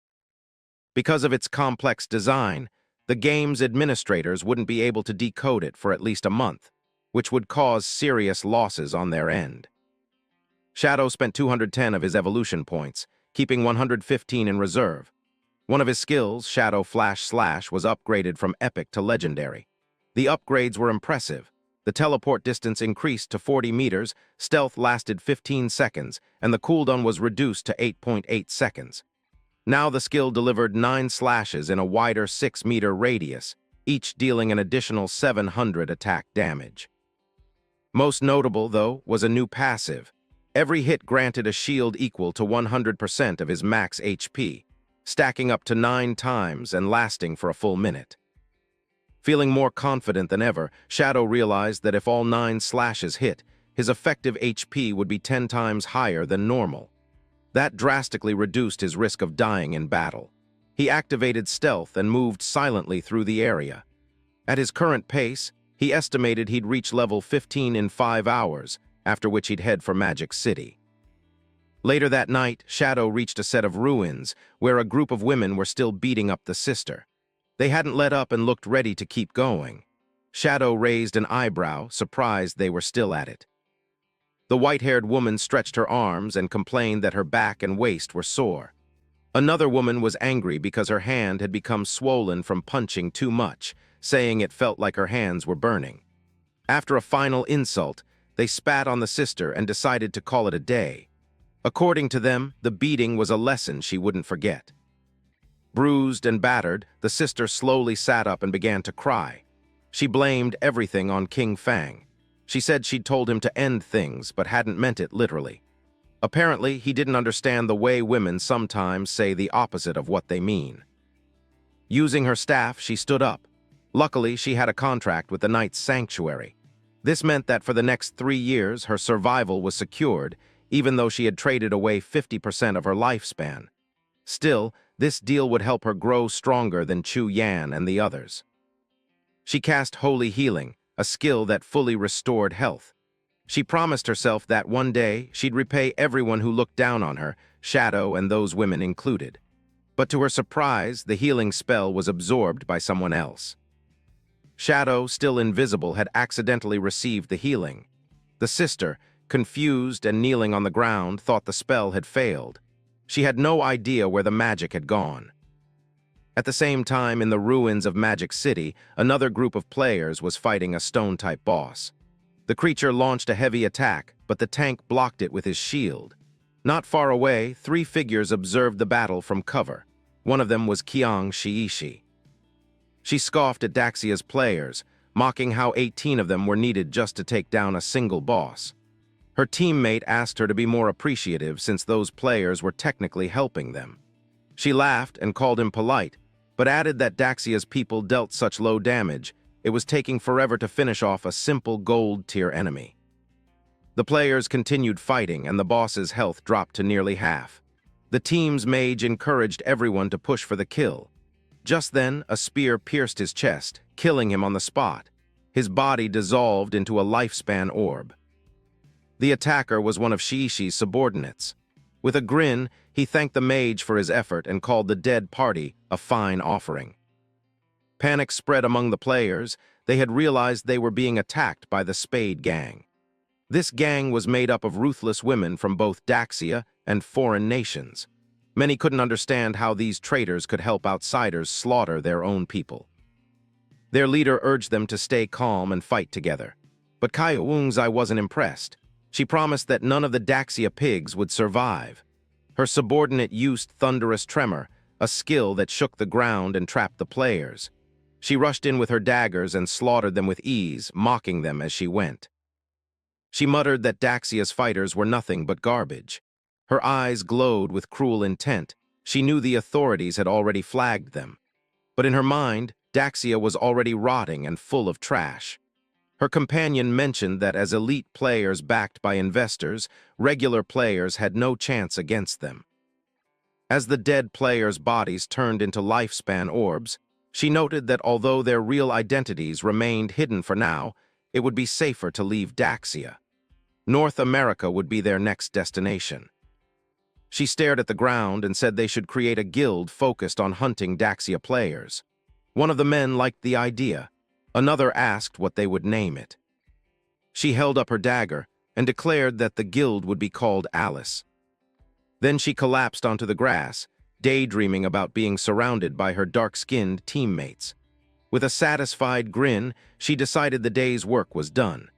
[SPEAKER 1] Because of its complex design, the game's administrators wouldn't be able to decode it for at least a month, which would cause serious losses on their end. Shadow spent 210 of his evolution points, keeping 115 in reserve. One of his skills, Shadow Flash Slash, was upgraded from Epic to Legendary. The upgrades were impressive. The teleport distance increased to 40 meters, stealth lasted 15 seconds, and the cooldown was reduced to 8.8 seconds. Now the skill delivered 9 slashes in a wider 6-meter radius, each dealing an additional 700 attack damage. Most notable, though, was a new passive. Every hit granted a shield equal to 100% of his max HP, stacking up to 9 times and lasting for a full minute. Feeling more confident than ever, Shadow realized that if all 9 slashes hit, his effective HP would be 10 times higher than normal. That drastically reduced his risk of dying in battle. He activated stealth and moved silently through the area. At his current pace, he estimated he'd reach level 15 in 5 hours, after which he'd head for Magic City. Later that night, Shadow reached a set of ruins where a group of women were still beating up the sister. They hadn't let up and looked ready to keep going. Shadow raised an eyebrow, surprised they were still at it. The white-haired woman stretched her arms and complained that her back and waist were sore. Another woman was angry because her hand had become swollen from punching too much, saying it felt like her hands were burning. After a final insult, they spat on the sister and decided to call it a day. According to them, the beating was a lesson she wouldn't forget. Bruised and battered, the sister slowly sat up and began to cry. She blamed everything on King Fang. She said she'd told him to end things, but hadn't meant it literally. Apparently, he didn't understand the way women sometimes say the opposite of what they mean. Using her staff, she stood up. Luckily, she had a contract with the Knight's Sanctuary. This meant that for the next 3 years, her survival was secured, even though she had traded away 50% of her lifespan. Still, this deal would help her grow stronger than Chu Yan and the others. She cast Holy Healing, a skill that fully restored health. She promised herself that one day she'd repay everyone who looked down on her, Shadow and those women included. But to her surprise, the healing spell was absorbed by someone else. Shadow, still invisible, had accidentally received the healing. The sister, confused and kneeling on the ground, thought the spell had failed. She had no idea where the magic had gone. At the same time, in the ruins of Magic City, another group of players was fighting a stone-type boss. The creature launched a heavy attack, but the tank blocked it with his shield. Not far away, 3 figures observed the battle from cover. One of them was Qiang Shiishi. She scoffed at Daxia's players, mocking how 18 of them were needed just to take down a single boss. Her teammate asked her to be more appreciative since those players were technically helping them. She laughed and called him polite, but added that Daxia's people dealt such low damage, it was taking forever to finish off a simple gold-tier enemy. The players continued fighting, and the boss's health dropped to nearly half. The team's mage encouraged everyone to push for the kill. Just then, a spear pierced his chest, killing him on the spot. His body dissolved into a lifespan orb. The attacker was one of Shiishi's subordinates. With a grin, he thanked the mage for his effort and called the dead party a fine offering. Panic spread among the players. They had realized they were being attacked by the Spade Gang. This gang was made up of ruthless women from both Daxia and foreign nations. Many couldn't understand how these traitors could help outsiders slaughter their own people. Their leader urged them to stay calm and fight together. But Kaya Wungzai wasn't impressed. She promised that none of the Daxia pigs would survive. Her subordinate used Thunderous Tremor, a skill that shook the ground and trapped the players. She rushed in with her daggers and slaughtered them with ease, mocking them as she went. She muttered that Daxia's fighters were nothing but garbage. Her eyes glowed with cruel intent. She knew the authorities had already flagged them. But in her mind, Daxia was already rotting and full of trash. Her companion mentioned that as elite players backed by investors, regular players had no chance against them. As the dead players' bodies turned into lifespan orbs, she noted that although their real identities remained hidden for now, it would be safer to leave Daxia. North America would be their next destination. She stared at the ground and said they should create a guild focused on hunting Daxia players. One of the men liked the idea. Another asked what they would name it. She held up her dagger and declared that the guild would be called Alice. Then she collapsed onto the grass, daydreaming about being surrounded by her dark-skinned teammates. With a satisfied grin, she decided the day's work was done.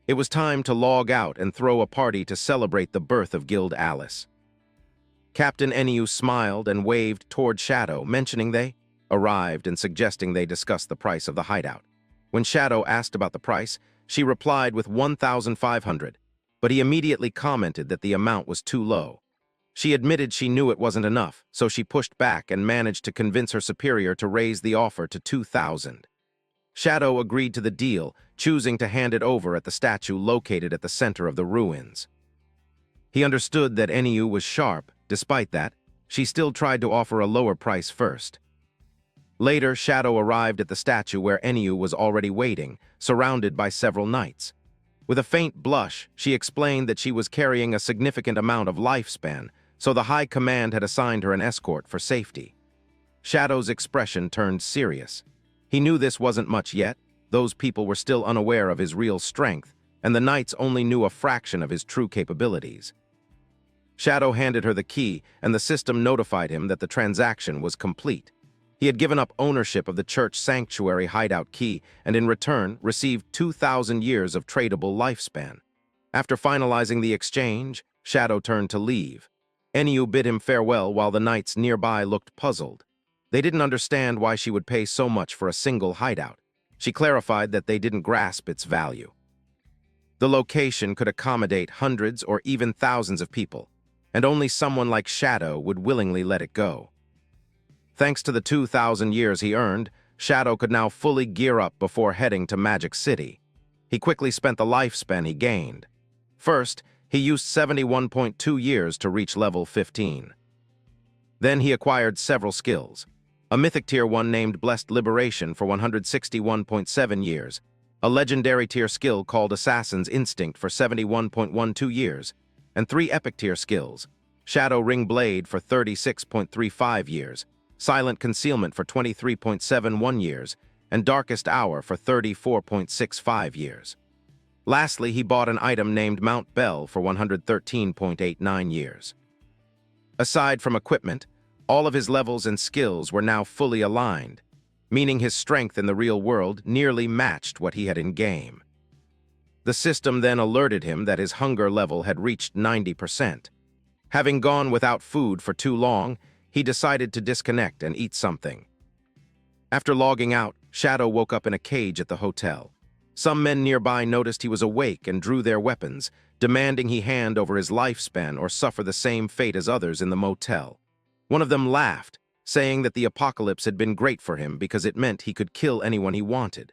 [SPEAKER 1] It was time to log out and throw a party to celebrate the birth of Guild Alice. Captain Enyu smiled and waved toward Shadow, mentioning they arrived and suggesting they discuss the price of the hideout. When Shadow asked about the price, she replied with 1,500, but he immediately commented that the amount was too low. She admitted she knew it wasn't enough, so she pushed back and managed to convince her superior to raise the offer to 2,000. Shadow agreed to the deal, choosing to hand it over at the statue located at the center of the ruins. He understood that Enyu was sharp. Despite that, she still tried to offer a lower price first. Later, Shadow arrived at the statue where Enyu was already waiting, surrounded by several knights. With a faint blush, she explained that she was carrying a significant amount of lifespan, so the High Command had assigned her an escort for safety. Shadow's expression turned serious. He knew this wasn't much yet. Those people were still unaware of his real strength, and the knights only knew a fraction of his true capabilities. Shadow handed her the key, and the system notified him that the transaction was complete. He had given up ownership of the church sanctuary hideout key and in return received 2,000 years of tradable lifespan. After finalizing the exchange, Shadow turned to leave. Enyu bid him farewell while the knights nearby looked puzzled. They didn't understand why she would pay so much for a single hideout. She clarified that they didn't grasp its value. The location could accommodate hundreds or even thousands of people, and only someone like Shadow would willingly let it go. Thanks to the 2,000 years he earned, Shadow could now fully gear up before heading to Magic City. He quickly spent the lifespan he gained. First, he used 71.2 years to reach level 15. Then he acquired several skills. A mythic tier 1 named Blessed Liberation for 161.7 years, a legendary tier skill called Assassin's Instinct for 71.12 years, and 3 epic tier skills, Shadow Ring Blade for 36.35 years, Silent Concealment for 23.71 years, and Darkest Hour for 34.65 years. Lastly, he bought an item named Mount Bell for 113.89 years. Aside from equipment, all of his levels and skills were now fully aligned, meaning his strength in the real world nearly matched what he had in-game. The system then alerted him that his hunger level had reached 90%. Having gone without food for too long, he decided to disconnect and eat something. After logging out, Shadow woke up in a cage at the hotel. Some men nearby noticed he was awake and drew their weapons, demanding he hand over his lifespan or suffer the same fate as others in the motel. One of them laughed, saying that the apocalypse had been great for him because it meant he could kill anyone he wanted.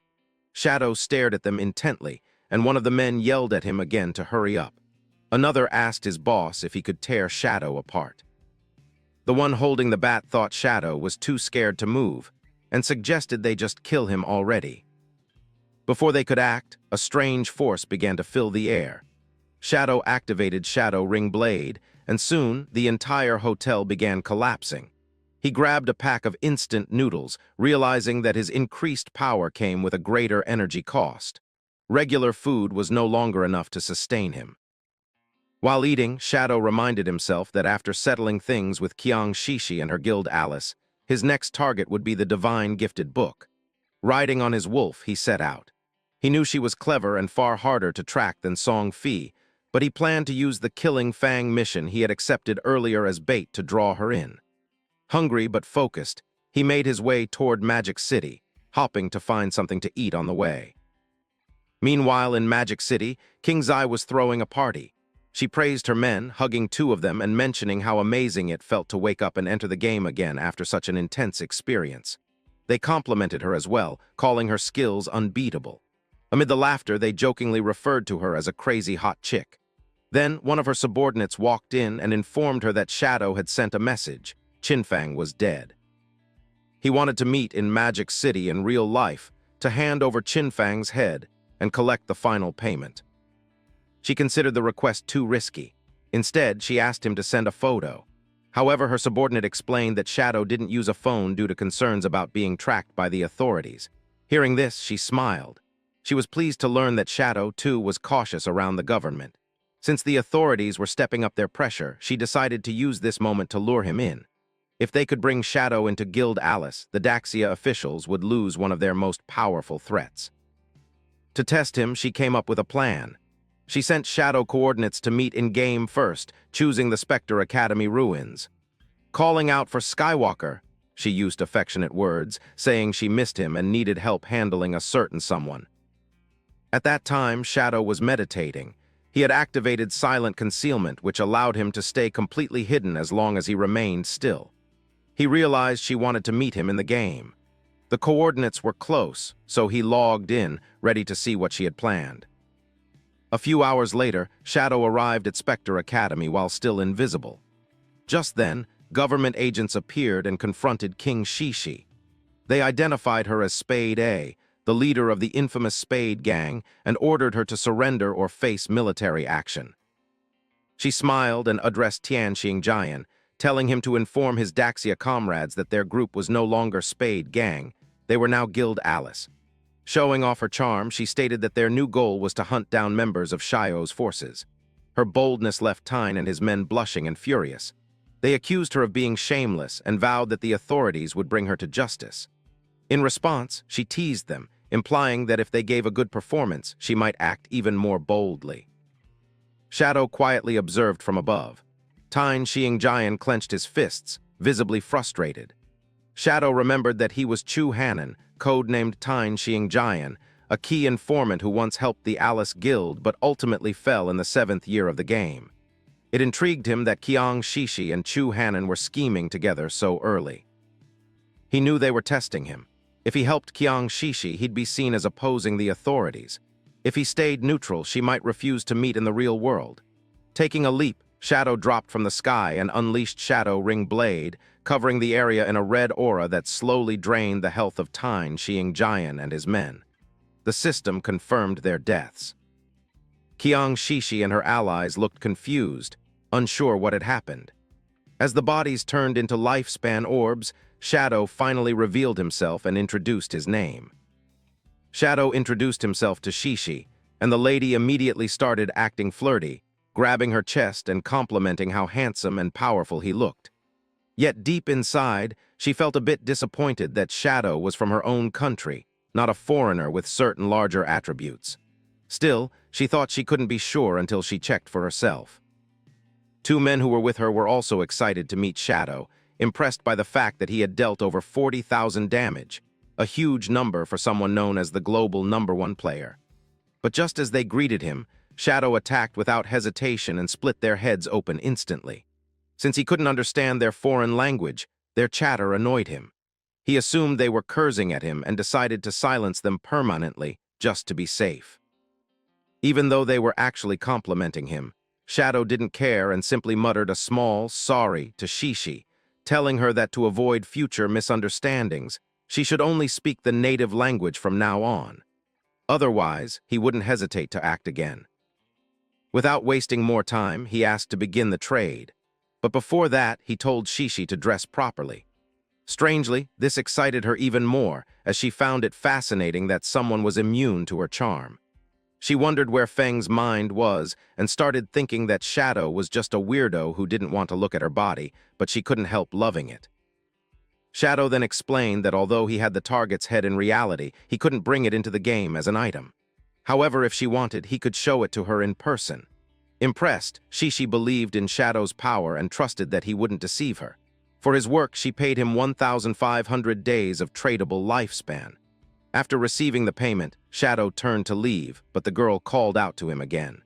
[SPEAKER 1] Shadow stared at them intently, and one of the men yelled at him again to hurry up. Another asked his boss if he could tear Shadow apart. The one holding the bat thought Shadow was too scared to move, and suggested they just kill him already. Before they could act, a strange force began to fill the air. Shadow activated Shadow Ring Blade, and soon the entire hotel began collapsing. He grabbed a pack of instant noodles, realizing that his increased power came with a greater energy cost. Regular food was no longer enough to sustain him. While eating, Shadow reminded himself that after settling things with Qiang Shishi and her guild Alice, his next target would be the divine gifted book. Riding on his wolf, he set out. He knew she was clever and far harder to track than Song Fi, but he planned to use the killing Fang mission he had accepted earlier as bait to draw her in. Hungry but focused, he made his way toward Magic City, hopping to find something to eat on the way. Meanwhile, in Magic City, King Zai was throwing a party. She praised her men, hugging 2 of them and mentioning how amazing it felt to wake up and enter the game again after such an intense experience. They complimented her as well, calling her skills unbeatable. Amid the laughter, they jokingly referred to her as a crazy hot chick. Then, one of her subordinates walked in and informed her that Shadow had sent a message. Qinfang was dead. He wanted to meet in Magic City in real life, to hand over Qinfang's head and collect the final payment. She considered the request too risky. Instead, she asked him to send a photo. However, her subordinate explained that Shadow didn't use a phone due to concerns about being tracked by the authorities. Hearing this, she smiled. She was pleased to learn that Shadow, too, was cautious around the government. Since the authorities were stepping up their pressure, she decided to use this moment to lure him in. If they could bring Shadow into Guild Alice, the Daxia officials would lose one of their most powerful threats. To test him, she came up with a plan. She sent Shadow coordinates to meet in-game first, choosing the Spectre Academy ruins. Calling out for Skywalker, she used affectionate words, saying she missed him and needed help handling a certain someone. At that time, Shadow was meditating. He had activated silent concealment, which allowed him to stay completely hidden as long as he remained still. He realized she wanted to meet him in the game. The coordinates were close, so he logged in, ready to see what she had planned. A few hours later, Shadow arrived at Spectre Academy while still invisible. Just then, government agents appeared and confronted King Shishi. They identified her as Spade A, the leader of the infamous Spade Gang, and ordered her to surrender or face military action. She smiled and addressed Tian Xingjian, telling him to inform his Daxia comrades that their group was no longer Spade Gang, they were now Guild Alice. Showing off her charm, she stated that their new goal was to hunt down members of Shio's forces. Her boldness left Tyne and his men blushing and furious. They accused her of being shameless and vowed that the authorities would bring her to justice. In response, she teased them, implying that if they gave a good performance, she might act even more boldly. Shadow quietly observed from above. Tyne Xingjian clenched his fists, visibly frustrated. Shadow remembered that he was Chu Hanan, codenamed Tyne Xingjian, a key informant who once helped the Alice Guild but ultimately fell in the 7th year of the game. It intrigued him that Qiang Shishi and Chu Hanan were scheming together so early. He knew they were testing him. If he helped Qiang Shishi, he'd be seen as opposing the authorities. If he stayed neutral, she might refuse to meet in the real world. Taking a leap, Shadow dropped from the sky and unleashed Shadow Ring Blade, covering the area in a red aura that slowly drained the health of Tyne, Jian, and his men. The system confirmed their deaths. Qiang Shishi and her allies looked confused, unsure what had happened. As the bodies turned into lifespan orbs, Shadow finally revealed himself and introduced his name. Shadow introduced himself to Shishi, and the lady immediately started acting flirty, grabbing her chest and complimenting how handsome and powerful he looked. Yet deep inside, she felt a bit disappointed that Shadow was from her own country, not a foreigner with certain larger attributes. Still, she thought she couldn't be sure until she checked for herself. Two men who were with her were also excited to meet Shadow, impressed by the fact that he had dealt over 40,000 damage, a huge number for someone known as the global #1 player. But just as they greeted him, Shadow attacked without hesitation and split their heads open instantly. Since he couldn't understand their foreign language, their chatter annoyed him. He assumed they were cursing at him and decided to silence them permanently, just to be safe. Even though they were actually complimenting him, Shadow didn't care and simply muttered a small sorry to Shishi, telling her that to avoid future misunderstandings, she should only speak the native language from now on. Otherwise, he wouldn't hesitate to act again. Without wasting more time, he asked to begin the trade. But before that, he told Shishi to dress properly. Strangely, this excited her even more, as she found it fascinating that someone was immune to her charm. She wondered where Fang's mind was and started thinking that Shadow was just a weirdo who didn't want to look at her body, but she couldn't help loving it. Shadow then explained that although he had the target's head in reality, he couldn't bring it into the game as an item. However, if she wanted, he could show it to her in person. Impressed, Shishi believed in Shadow's power and trusted that he wouldn't deceive her. For his work, she paid him 1,500 days of tradable lifespan. After receiving the payment, Shadow turned to leave, but the girl called out to him again.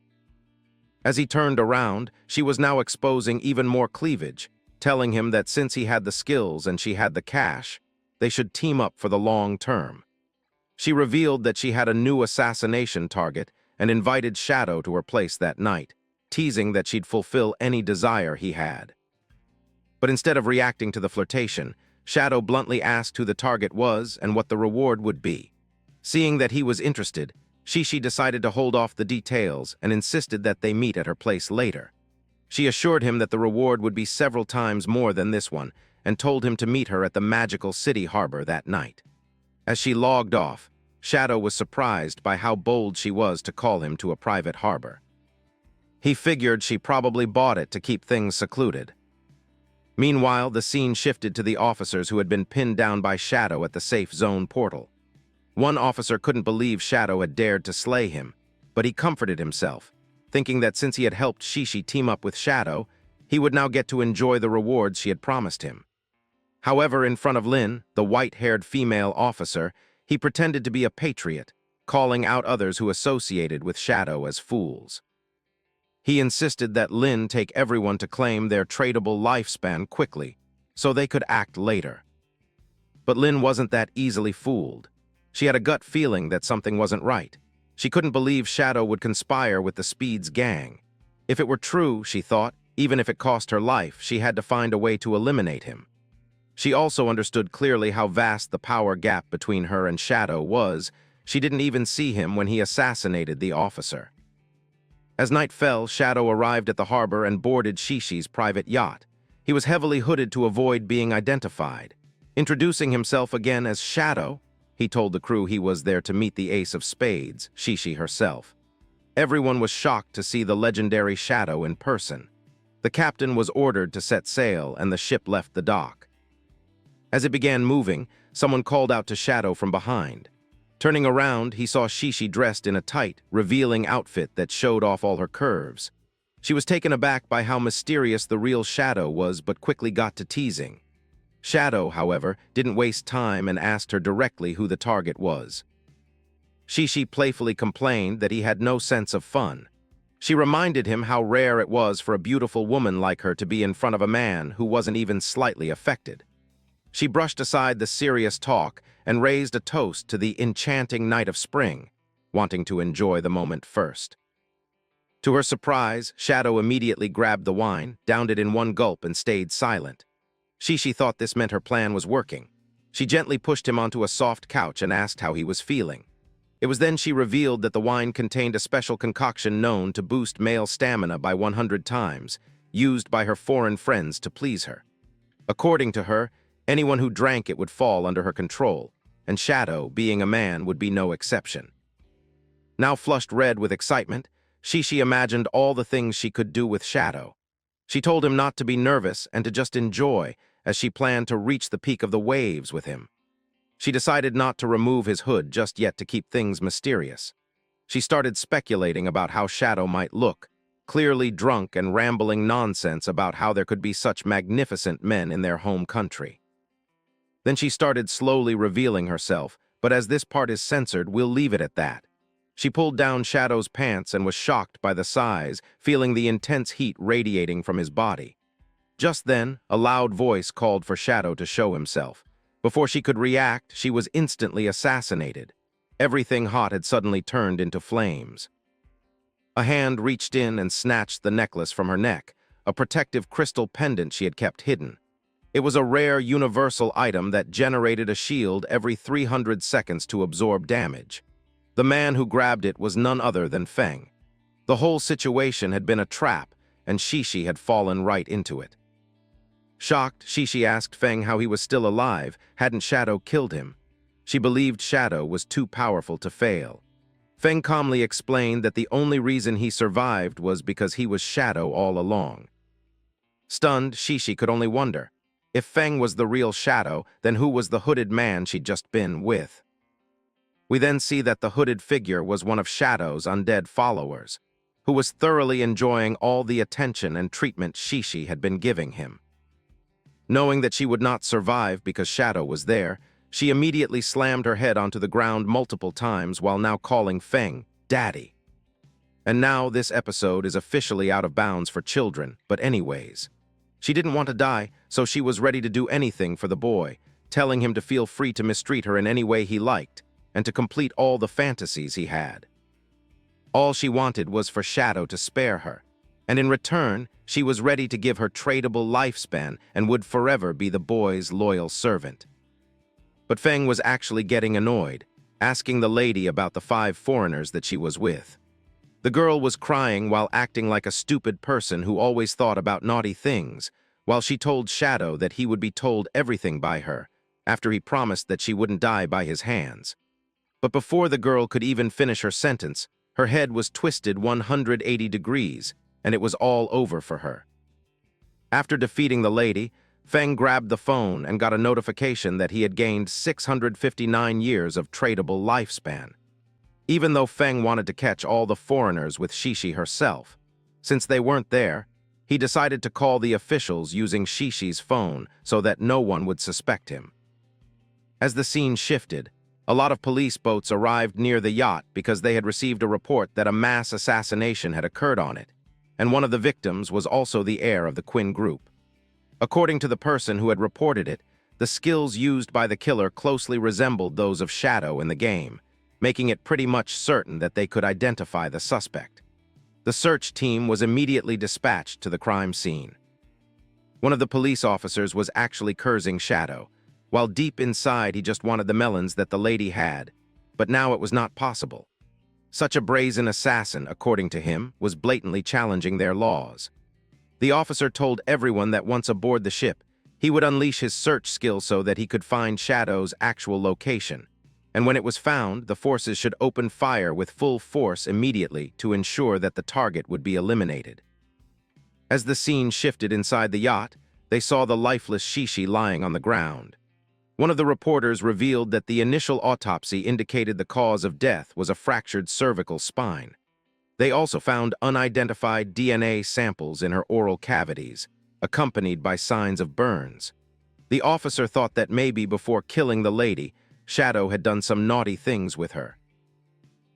[SPEAKER 1] As he turned around, she was now exposing even more cleavage, telling him that since he had the skills and she had the cash, they should team up for the long term. She revealed that she had a new assassination target and invited Shadow to her place that night, teasing that she'd fulfill any desire he had. But instead of reacting to the flirtation, Shadow bluntly asked who the target was and what the reward would be. Seeing that he was interested, Shishi decided to hold off the details and insisted that they meet at her place later. She assured him that the reward would be several times more than this one and told him to meet her at the magical city harbor that night. As she logged off, Shadow was surprised by how bold she was to call him to a private harbor. He figured she probably bought it to keep things secluded. Meanwhile, the scene shifted to the officers who had been pinned down by Shadow at the safe zone portal. One officer couldn't believe Shadow had dared to slay him, but he comforted himself, thinking that since he had helped Shishi team up with Shadow, he would now get to enjoy the rewards she had promised him. However, in front of Lin, the white-haired female officer, he pretended to be a patriot, calling out others who associated with Shadow as fools. He insisted that Lin take everyone to claim their tradable lifespan quickly, so they could act later. But Lin wasn't that easily fooled. She had a gut feeling that something wasn't right. She couldn't believe Shadow would conspire with the Speed's gang. If it were true, she thought, even if it cost her life, she had to find a way to eliminate him. She also understood clearly how vast the power gap between her and Shadow was. She didn't even see him when he assassinated the officer. As night fell, Shadow arrived at the harbor and boarded Shishi's private yacht. He was heavily hooded to avoid being identified. Introducing himself again as Shadow, he told the crew he was there to meet the Ace of Spades, Shishi herself. Everyone was shocked to see the legendary Shadow in person. The captain was ordered to set sail and the ship left the dock. As it began moving, someone called out to Shadow from behind. Turning around, he saw Shishi dressed in a tight, revealing outfit that showed off all her curves. She was taken aback by how mysterious the real Shadow was, but quickly got to teasing. Shadow, however, didn't waste time and asked her directly who the target was. Shishi playfully complained that he had no sense of fun. She reminded him how rare it was for a beautiful woman like her to be in front of a man who wasn't even slightly affected. She brushed aside the serious talk and raised a toast to the enchanting night of spring. wanting to enjoy the moment first. To her surprise, Shadow immediately grabbed the wine, downed it in one gulp, and stayed silent. Shishi thought this meant her plan was working. She gently pushed him onto a soft couch and asked how he was feeling. It was then she revealed that the wine contained a special concoction known to boost male stamina by 100 times, used by her foreign friends to please her. According to her, anyone who drank it would fall under her control, and Shadow, being a man, would be no exception. Now flushed red with excitement, Shishi imagined all the things she could do with Shadow. She told him not to be nervous and to just enjoy, as she planned to reach the peak of the waves with him. She decided not to remove his hood just yet to keep things mysterious. She started speculating about how Shadow might look, clearly drunk and rambling nonsense about how there could be such magnificent men in their home country. Then she started slowly revealing herself, but as this part is censored, we'll leave it at that. She pulled down Shadow's pants and was shocked by the size, feeling the intense heat radiating from his body. Just then, a loud voice called for Shadow to show himself. Before she could react, she was instantly assassinated. Everything hot had suddenly turned into flames. A hand reached in and snatched the necklace from her neck, a protective crystal pendant she had kept hidden. It was a rare universal item that generated a shield every 300 seconds to absorb damage. The man who grabbed it was none other than Fang. The whole situation had been a trap, and Shishi had fallen right into it. Shocked, Shishi asked Fang how he was still alive, hadn't Shadow killed him. She believed Shadow was too powerful to fail. Fang calmly explained that the only reason he survived was because he was Shadow all along. Stunned, Shishi could only wonder. If Fang was the real Shadow, then who was the hooded man she'd just been with? We then see that the hooded figure was one of Shadow's undead followers, who was thoroughly enjoying all the attention and treatment Shishi had been giving him. Knowing that she would not survive because Shadow was there, she immediately slammed her head onto the ground multiple times while now calling Fang Daddy. And now this episode is officially out of bounds for children, but anyways. She didn't want to die, so she was ready to do anything for the boy, telling him to feel free to mistreat her in any way he liked, and to complete all the fantasies he had. All she wanted was for Shadow to spare her, and in return, she was ready to give her tradable lifespan and would forever be the boy's loyal servant. But Fang was actually getting annoyed, asking the lady about the 5 foreigners that she was with. The girl was crying while acting like a stupid person who always thought about naughty things, while she told Shadow that he would be told everything by her, after he promised that she wouldn't die by his hands. But before the girl could even finish her sentence, her head was twisted 180 degrees, and it was all over for her. After defeating the lady, Fang grabbed the phone and got a notification that he had gained 659 years of tradable lifespan. Even though Fang wanted to catch all the foreigners with Shishi herself, since they weren't there, he decided to call the officials using Shishi's phone so that no one would suspect him. As the scene shifted, a lot of police boats arrived near the yacht because they had received a report that a mass assassination had occurred on it, and one of the victims was also the heir of the Quinn group. According to the person who had reported it, the skills used by the killer closely resembled those of Shadow in the game, making it pretty much certain that they could identify the suspect. The search team was immediately dispatched to the crime scene. One of the police officers was actually cursing Shadow, while deep inside he just wanted the melons that the lady had, but now it was not possible. Such a brazen assassin, according to him, was blatantly challenging their laws. The officer told everyone that once aboard the ship, he would unleash his search skills so that he could find Shadow's actual location, and when it was found, the forces should open fire with full force immediately to ensure that the target would be eliminated. As the scene shifted inside the yacht, they saw the lifeless Shishi lying on the ground. One of the reporters revealed that the initial autopsy indicated the cause of death was a fractured cervical spine. They also found unidentified DNA samples in her oral cavities, accompanied by signs of burns. The officer thought that maybe before killing the lady, Shadow had done some naughty things with her.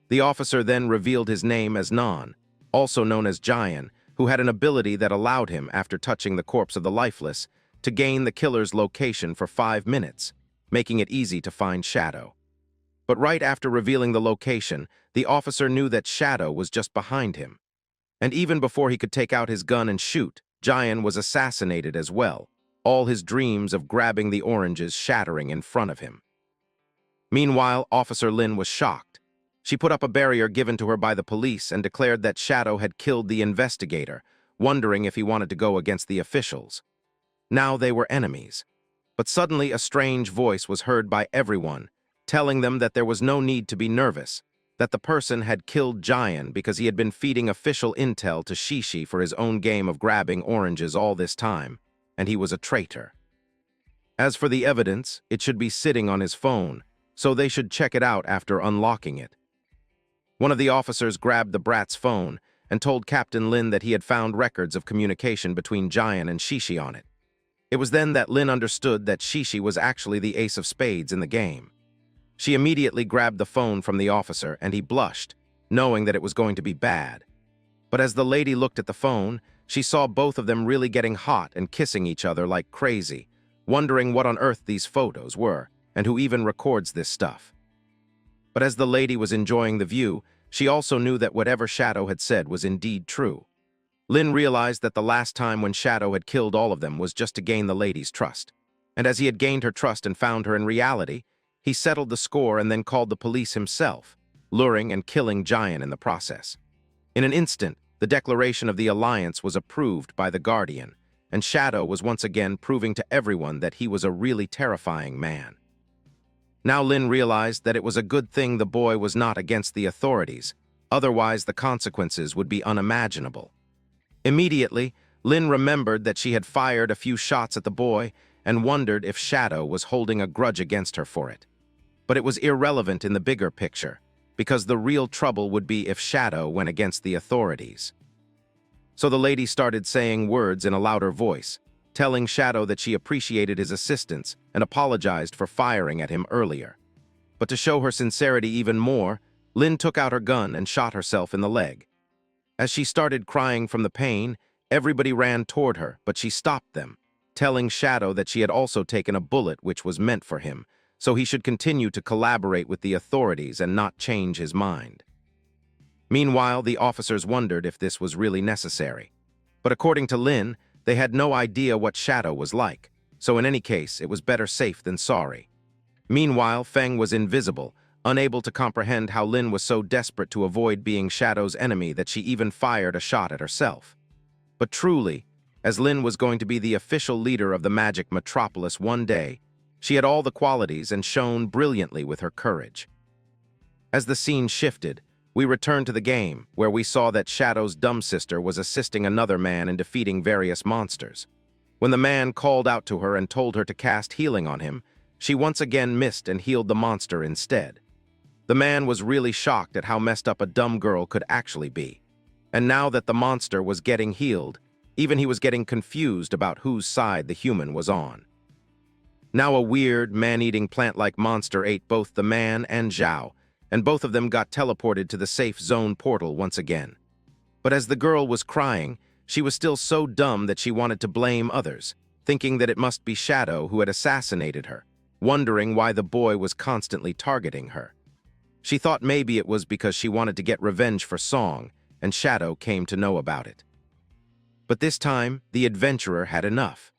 [SPEAKER 1] The officer then revealed his name as Nan, also known as Giant, who had an ability that allowed him, after touching the corpse of the lifeless, to gain the killer's location for 5 minutes, making it easy to find Shadow. But right after revealing the location, the officer knew that Shadow was just behind him. And even before he could take out his gun and shoot, Jian was assassinated as well, all his dreams of grabbing the oranges shattering in front of him. Meanwhile, Officer Lin was shocked. She put up a barrier given to her by the police and declared that Shadow had killed the investigator, wondering if he wanted to go against the officials. Now they were enemies. But suddenly a strange voice was heard by everyone, telling them that there was no need to be nervous, that the person had killed Jian because he had been feeding official intel to Shishi for his own game of grabbing oranges all this time, and he was a traitor. As for the evidence, it should be sitting on his phone, so they should check it out after unlocking it. One of the officers grabbed the brat's phone and told Captain Lin that he had found records of communication between Jian and Shishi on it. It was then that Lin understood that Shishi was actually the ace of spades in the game. She immediately grabbed the phone from the officer and he blushed, knowing that it was going to be bad. But as the lady looked at the phone, she saw both of them really getting hot and kissing each other like crazy, wondering what on earth these photos were and who even records this stuff. But as the lady was enjoying the view, she also knew that whatever Shadow had said was indeed true. Lin realized that the last time when Shadow had killed all of them was just to gain the lady's trust. And as he had gained her trust and found her in reality, he settled the score and then called the police himself, luring and killing Jian in the process. In an instant, the declaration of the alliance was approved by the Guardian, and Shadow was once again proving to everyone that he was a really terrifying man. Now Lin realized that it was a good thing the boy was not against the authorities, otherwise the consequences would be unimaginable. Immediately, Lin remembered that she had fired a few shots at the boy and wondered if Shadow was holding a grudge against her for it. But it was irrelevant in the bigger picture, because the real trouble would be if Shadow went against the authorities. So the lady started saying words in a louder voice, telling Shadow that she appreciated his assistance and apologized for firing at him earlier. But to show her sincerity even more, Lin took out her gun and shot herself in the leg. As she started crying from the pain, everybody ran toward her, but she stopped them, telling Shadow that she had also taken a bullet which was meant for him, so he should continue to collaborate with the authorities and not change his mind. Meanwhile, the officers wondered if this was really necessary. But according to Lin, they had no idea what Shadow was like, so in any case, it was better safe than sorry. Meanwhile, Fang was invisible, unable to comprehend how Lin was so desperate to avoid being Shadow's enemy that she even fired a shot at herself. But truly, as Lin was going to be the official leader of the magic metropolis one day, she had all the qualities and shone brilliantly with her courage. As the scene shifted, we returned to the game, where we saw that Shadow's dumb sister was assisting another man in defeating various monsters. When the man called out to her and told her to cast healing on him, she once again missed and healed the monster instead. The man was really shocked at how messed up a dumb girl could actually be. And now that the monster was getting healed, even he was getting confused about whose side the human was on. Now a weird, man-eating plant-like monster ate both the man and Zhao, and both of them got teleported to the safe zone portal once again. But as the girl was crying, she was still so dumb that she wanted to blame others, thinking that it must be Shadow who had assassinated her, wondering why the boy was constantly targeting her. She thought maybe it was because she wanted to get revenge for Song, and Shadow came to know about it. But this time, the adventurer had enough.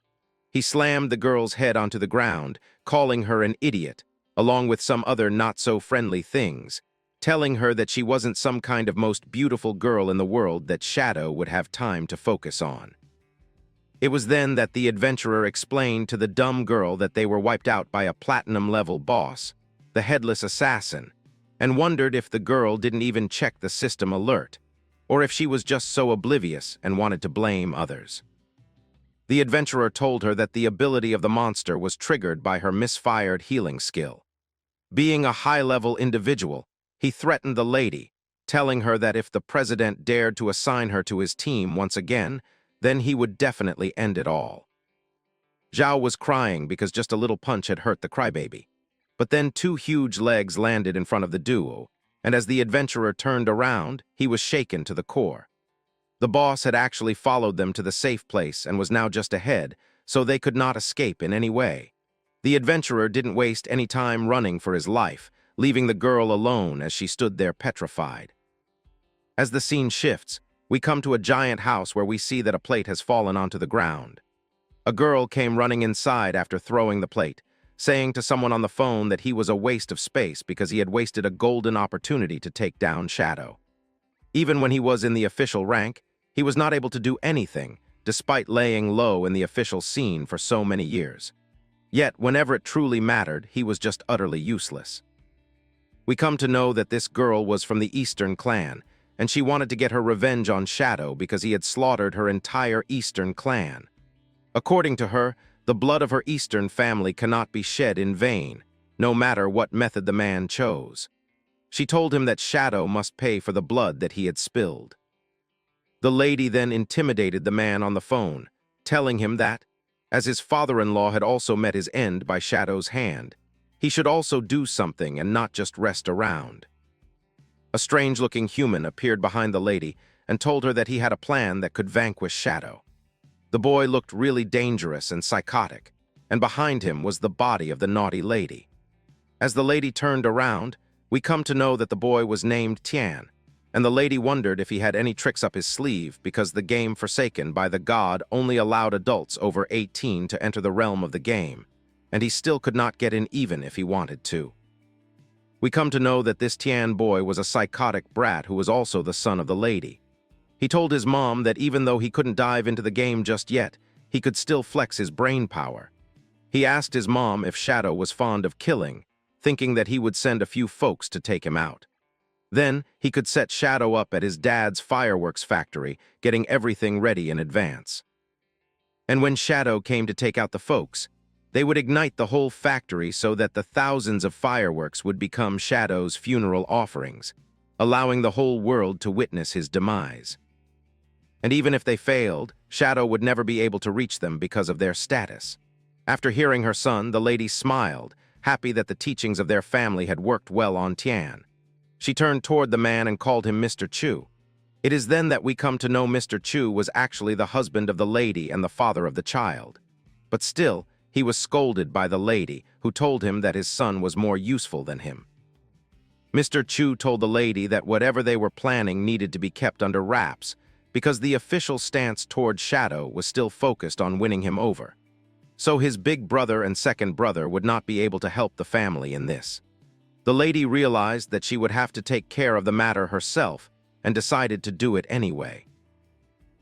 [SPEAKER 1] He slammed the girl's head onto the ground, calling her an idiot, along with some other not-so-friendly things, telling her that she wasn't some kind of most beautiful girl in the world that Shadow would have time to focus on. It was then that the adventurer explained to the dumb girl that they were wiped out by a platinum-level boss, the headless assassin, and wondered if the girl didn't even check the system alert, or if she was just so oblivious and wanted to blame others. The adventurer told her that the ability of the monster was triggered by her misfired healing skill. Being a high-level individual, he threatened the lady, telling her that if the president dared to assign her to his team once again, then he would definitely end it all. Zhao was crying because just a little punch had hurt the crybaby. But then two huge legs landed in front of the duo, and as the adventurer turned around, he was shaken to the core. The boss had actually followed them to the safe place and was now just ahead, so they could not escape in any way. The adventurer didn't waste any time running for his life, leaving the girl alone as she stood there petrified. As the scene shifts, we come to a giant house where we see that a plate has fallen onto the ground. A girl came running inside after throwing the plate, saying to someone on the phone that he was a waste of space because he had wasted a golden opportunity to take down Shadow. Even when he was in the official rank, he was not able to do anything, despite laying low in the official scene for so many years. Yet, whenever it truly mattered, he was just utterly useless. We come to know that this girl was from the Eastern clan, and she wanted to get her revenge on Shadow because he had slaughtered her entire Eastern clan. According to her, the blood of her Eastern family cannot be shed in vain, no matter what method the man chose. She told him that Shadow must pay for the blood that he had spilled. The lady then intimidated the man on the phone, telling him that, as his father-in-law had also met his end by Shadow's hand, he should also do something and not just rest around. A strange-looking human appeared behind the lady and told her that he had a plan that could vanquish Shadow. The boy looked really dangerous and psychotic, and behind him was the body of the naughty lady. As the lady turned around, we come to know that the boy was named Tian, and the lady wondered if he had any tricks up his sleeve because the game forsaken by the god only allowed adults over 18 to enter the realm of the game, and he still could not get in even if he wanted to. We come to know that this Tian boy was a psychotic brat who was also the son of the lady. He told his mom that even though he couldn't dive into the game just yet, he could still flex his brain power. He asked his mom if Shadow was fond of killing, thinking that he would send a few folks to take him out. Then, he could set Shadow up at his dad's fireworks factory, getting everything ready in advance. And when Shadow came to take out the folks, they would ignite the whole factory so that the thousands of fireworks would become Shadow's funeral offerings, allowing the whole world to witness his demise. And even if they failed, Shadow would never be able to reach them because of their status. After hearing her son, the lady smiled, happy that the teachings of their family had worked well on Tian. She turned toward the man and called him Mr. Chu. It is then that we come to know Mr. Chu was actually the husband of the lady and the father of the child. But still, he was scolded by the lady, who told him that his son was more useful than him. Mr. Chu told the lady that whatever they were planning needed to be kept under wraps, because the official stance toward Shadow was still focused on winning him over. So his big brother and second brother would not be able to help the family in this. The lady realized that she would have to take care of the matter herself and decided to do it anyway.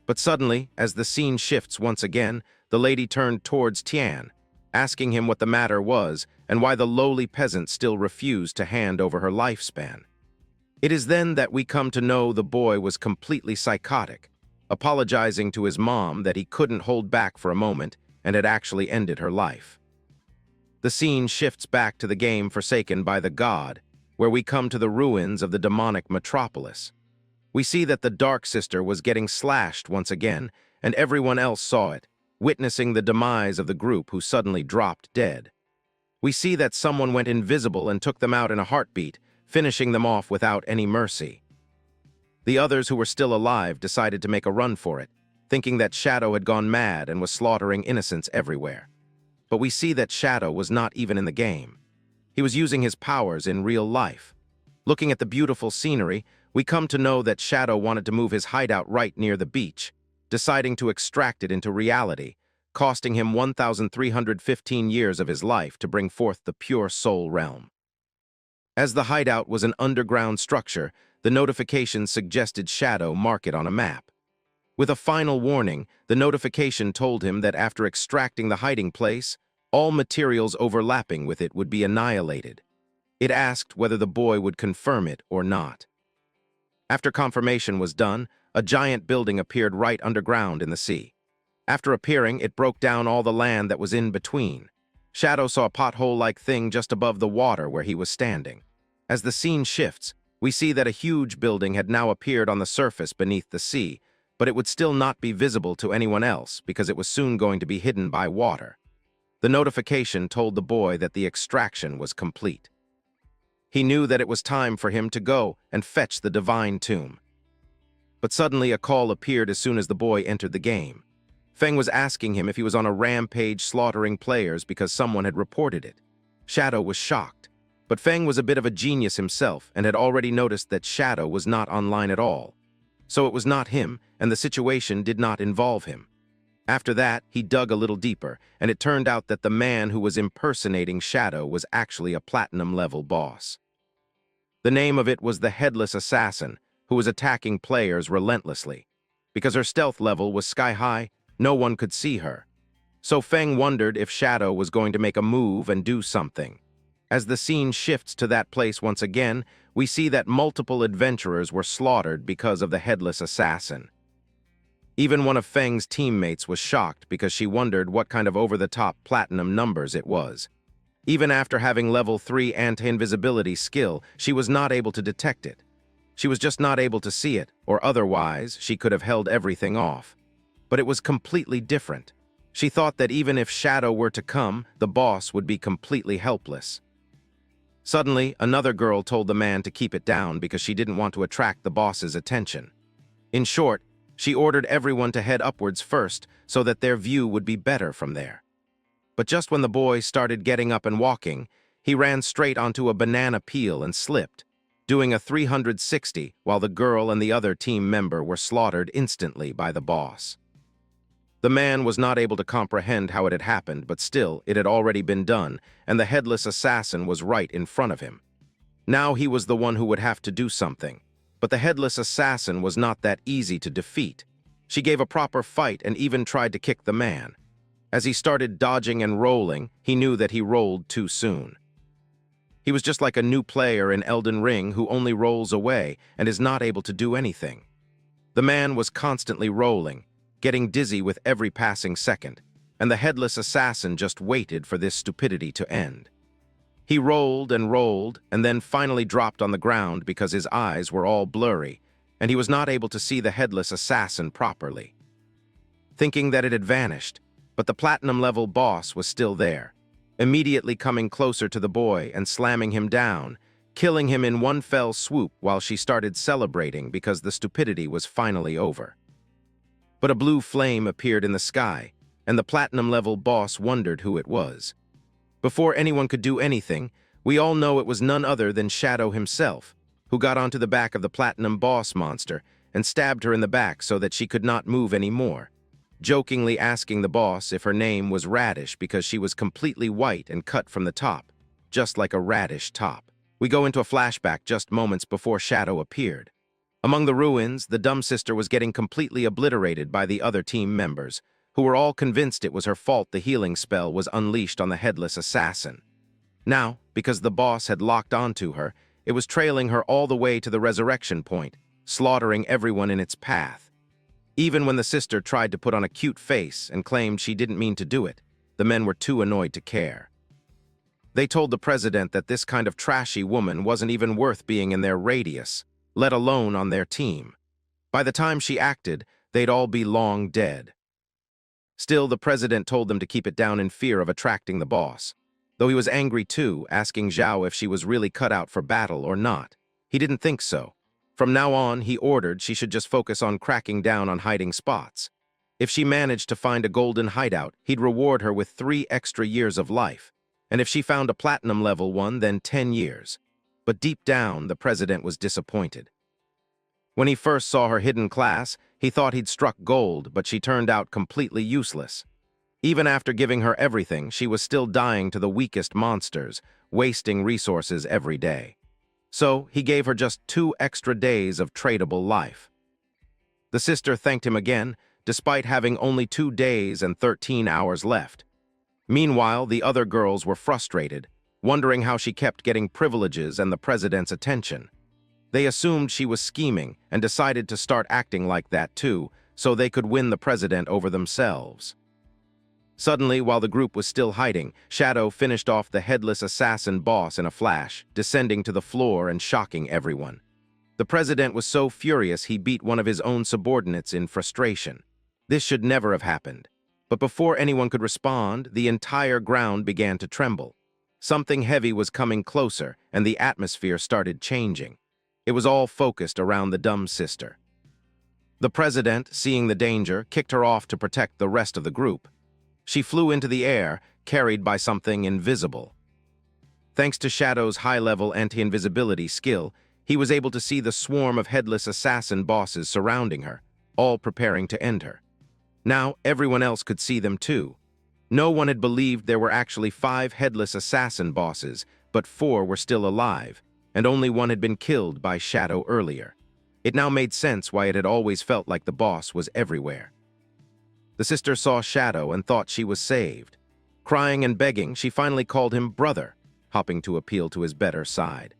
[SPEAKER 1] But suddenly, as the scene shifts once again, the lady turned towards Tian, asking him what the matter was and why the lowly peasant still refused to hand over her lifespan. It is then that we come to know the boy was completely psychotic, apologizing to his mom that he couldn't hold back for a moment and had actually ended her life. The scene shifts back to the game forsaken by the god, where we come to the ruins of the demonic metropolis. We see that the Dark Sister was getting slashed once again, and everyone else saw it, witnessing the demise of the group who suddenly dropped dead. We see that someone went invisible and took them out in a heartbeat, finishing them off without any mercy. The others who were still alive decided to make a run for it, thinking that Shadow had gone mad and was slaughtering innocents everywhere. But we see that Shadow was not even in the game. He was using his powers in real life. Looking at the beautiful scenery, we come to know that Shadow wanted to move his hideout right near the beach, deciding to extract it into reality, costing him 1,315 years of his life to bring forth the pure soul realm. As the hideout was an underground structure, the notification suggested Shadow mark it on a map. With a final warning, the notification told him that after extracting the hiding place, all materials overlapping with it would be annihilated. It asked whether the boy would confirm it or not. After confirmation was done, a giant building appeared right underground in the sea. After appearing, it broke down all the land that was in between. Shadow saw a pothole-like thing just above the water where he was standing. As the scene shifts, we see that a huge building had now appeared on the surface beneath the sea, but it would still not be visible to anyone else because it was soon going to be hidden by water. The notification told the boy that the extraction was complete. He knew that it was time for him to go and fetch the divine tomb. But suddenly a call appeared as soon as the boy entered the game. Fang was asking him if he was on a rampage slaughtering players because someone had reported it. Shadow was shocked. But Fang was a bit of a genius himself and had already noticed that Shadow was not online at all. So it was not him, and the situation did not involve him. After that, he dug a little deeper, and it turned out that the man who was impersonating Shadow was actually a platinum-level boss. The name of it was the Headless Assassin, who was attacking players relentlessly. Because her stealth level was sky-high, no one could see her. So Fang wondered if Shadow was going to make a move and do something. As the scene shifts to that place once again, we see that multiple adventurers were slaughtered because of the Headless Assassin. Even one of Fang's teammates was shocked because she wondered what kind of over-the-top platinum numbers it was. Even after having level 3 anti-invisibility skill, she was not able to detect it. She was just not able to see it, or otherwise she could have held everything off. But it was completely different. She thought that even if Shadow were to come, the boss would be completely helpless. Suddenly, another girl told the man to keep it down because she didn't want to attract the boss's attention. In short, she ordered everyone to head upwards first so that their view would be better from there. But just when the boy started getting up and walking, he ran straight onto a banana peel and slipped, doing a 360 while the girl and the other team member were slaughtered instantly by the boss. The man was not able to comprehend how it had happened, but still, it had already been done, and the Headless Assassin was right in front of him. Now he was the one who would have to do something. But the Headless Assassin was not that easy to defeat. She gave a proper fight and even tried to kick the man. As he started dodging and rolling, he knew that he rolled too soon. He was just like a new player in Elden Ring who only rolls away and is not able to do anything. The man was constantly rolling, getting dizzy with every passing second, and the Headless Assassin just waited for this stupidity to end. He rolled, and then finally dropped on the ground because his eyes were all blurry, and he was not able to see the Headless Assassin properly. Thinking that it had vanished, but the platinum-level boss was still there, immediately coming closer to the boy and slamming him down, killing him in one fell swoop while she started celebrating because the stupidity was finally over. But a blue flame appeared in the sky, and the platinum-level boss wondered who it was. Before anyone could do anything, we all know it was none other than Shadow himself, who got onto the back of the platinum boss monster and stabbed her in the back so that she could not move anymore, jokingly asking the boss if her name was Radish because she was completely white and cut from the top, just like a radish top. We go into a flashback just moments before Shadow appeared. Among the ruins, the dumb sister was getting completely obliterated by the other team members, who were all convinced it was her fault the healing spell was unleashed on the Headless Assassin. Now, because the boss had locked onto her, it was trailing her all the way to the resurrection point, slaughtering everyone in its path. Even when the sister tried to put on a cute face and claimed she didn't mean to do it, the men were too annoyed to care. They told the president that this kind of trashy woman wasn't even worth being in their radius, let alone on their team. By the time she acted, they'd all be long dead. Still, the president told them to keep it down in fear of attracting the boss. Though he was angry too, asking Zhao if she was really cut out for battle or not. He didn't think so. From now on, he ordered she should just focus on cracking down on hiding spots. If she managed to find a golden hideout, he'd reward her with 3 extra years of life. And if she found a platinum level one, then 10 years. But deep down, the president was disappointed. When he first saw her hidden class, he thought he'd struck gold, but she turned out completely useless. Even after giving her everything, she was still dying to the weakest monsters, wasting resources every day. So, he gave her just 2 extra days of tradable life. The sister thanked him again, despite having only 2 days and 13 hours left. Meanwhile, the other girls were frustrated, wondering how she kept getting privileges and the president's attention. They assumed she was scheming and decided to start acting like that too, so they could win the president over themselves. Suddenly, while the group was still hiding, Shadow finished off the Headless Assassin boss in a flash, descending to the floor and shocking everyone. The president was so furious he beat one of his own subordinates in frustration. This should never have happened. But before anyone could respond, the entire ground began to tremble. Something heavy was coming closer, and the atmosphere started changing. It was all focused around the dumb sister. The president, seeing the danger, kicked her off to protect the rest of the group. She flew into the air, carried by something invisible. Thanks to Shadow's high-level anti-invisibility skill, he was able to see the swarm of headless assassin bosses surrounding her, all preparing to end her. Now, everyone else could see them too. No one had believed there were actually 5 headless assassin bosses, but 4 were still alive, and only one had been killed by Shadow earlier. It now made sense why it had always felt like the boss was everywhere. The sister saw Shadow and thought she was saved. Crying and begging, she finally called him brother, hoping to appeal to his better side.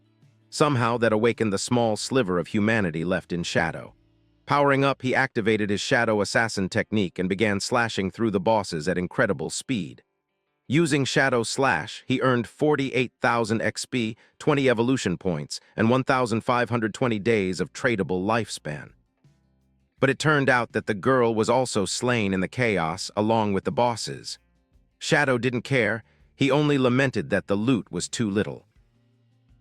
[SPEAKER 1] Somehow that awakened the small sliver of humanity left in Shadow. Powering up, he activated his Shadow Assassin technique and began slashing through the bosses at incredible speed. Using Shadow Slash, he earned 48,000 XP, 20 evolution points, and 1,520 days of tradable lifespan. But it turned out that the girl was also slain in the chaos along with the bosses. Shadow didn't care, he only lamented that the loot was too little.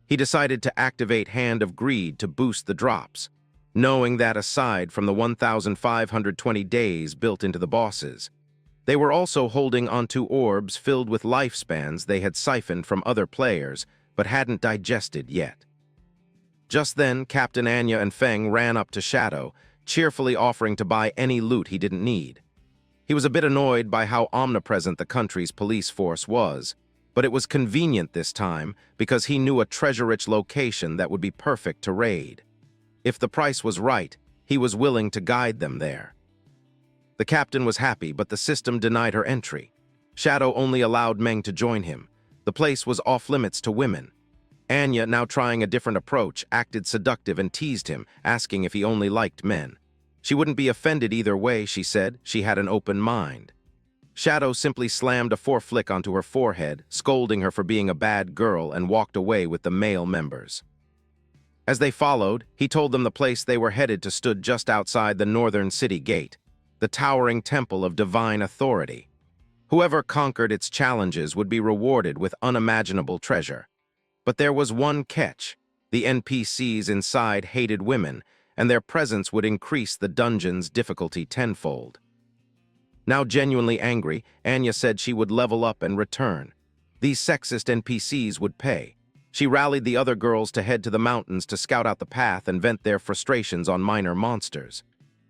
[SPEAKER 1] He decided to activate Hand of Greed to boost the drops, knowing that aside from the 1,520 days built into the bosses, they were also holding onto orbs filled with lifespans they had siphoned from other players but hadn't digested yet. Just then, Captain Anya and Fang ran up to Shadow, cheerfully offering to buy any loot he didn't need. He was a bit annoyed by how omnipresent the country's police force was, but it was convenient this time because he knew a treasure-rich location that would be perfect to raid. If the price was right, he was willing to guide them there. The captain was happy, but the system denied her entry. Shadow only allowed Meng to join him. The place was off-limits to women. Anya, now trying a different approach, acted seductive and teased him, asking if he only liked men. She wouldn't be offended either way, she said. She had an open mind. Shadow simply slammed a foreflick onto her forehead, scolding her for being a bad girl, and walked away with the male members. As they followed, he told them the place they were headed to stood just outside the northern city gate, the towering temple of divine authority. Whoever conquered its challenges would be rewarded with unimaginable treasure. But there was one catch. The NPCs inside hated women, and their presence would increase the dungeon's difficulty tenfold. Now genuinely angry, Anya said she would level up and return. These sexist NPCs would pay. She rallied the other girls to head to the mountains to scout out the path and vent their frustrations on minor monsters.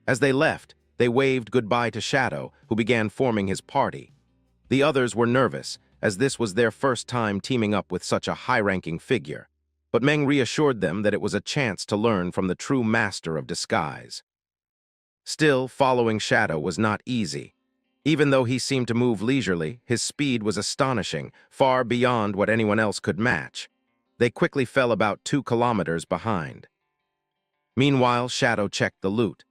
[SPEAKER 1] As they left, they waved goodbye to Shadow, who began forming his party. The others were nervous, as this was their first time teaming up with such a high-ranking figure. But Meng reassured them that it was a chance to learn from the true master of disguise. Still, following Shadow was not easy. Even though he seemed to move leisurely, his speed was astonishing, far beyond what anyone else could match. They quickly fell about 2 kilometers behind. Meanwhile, Shadow checked the loot.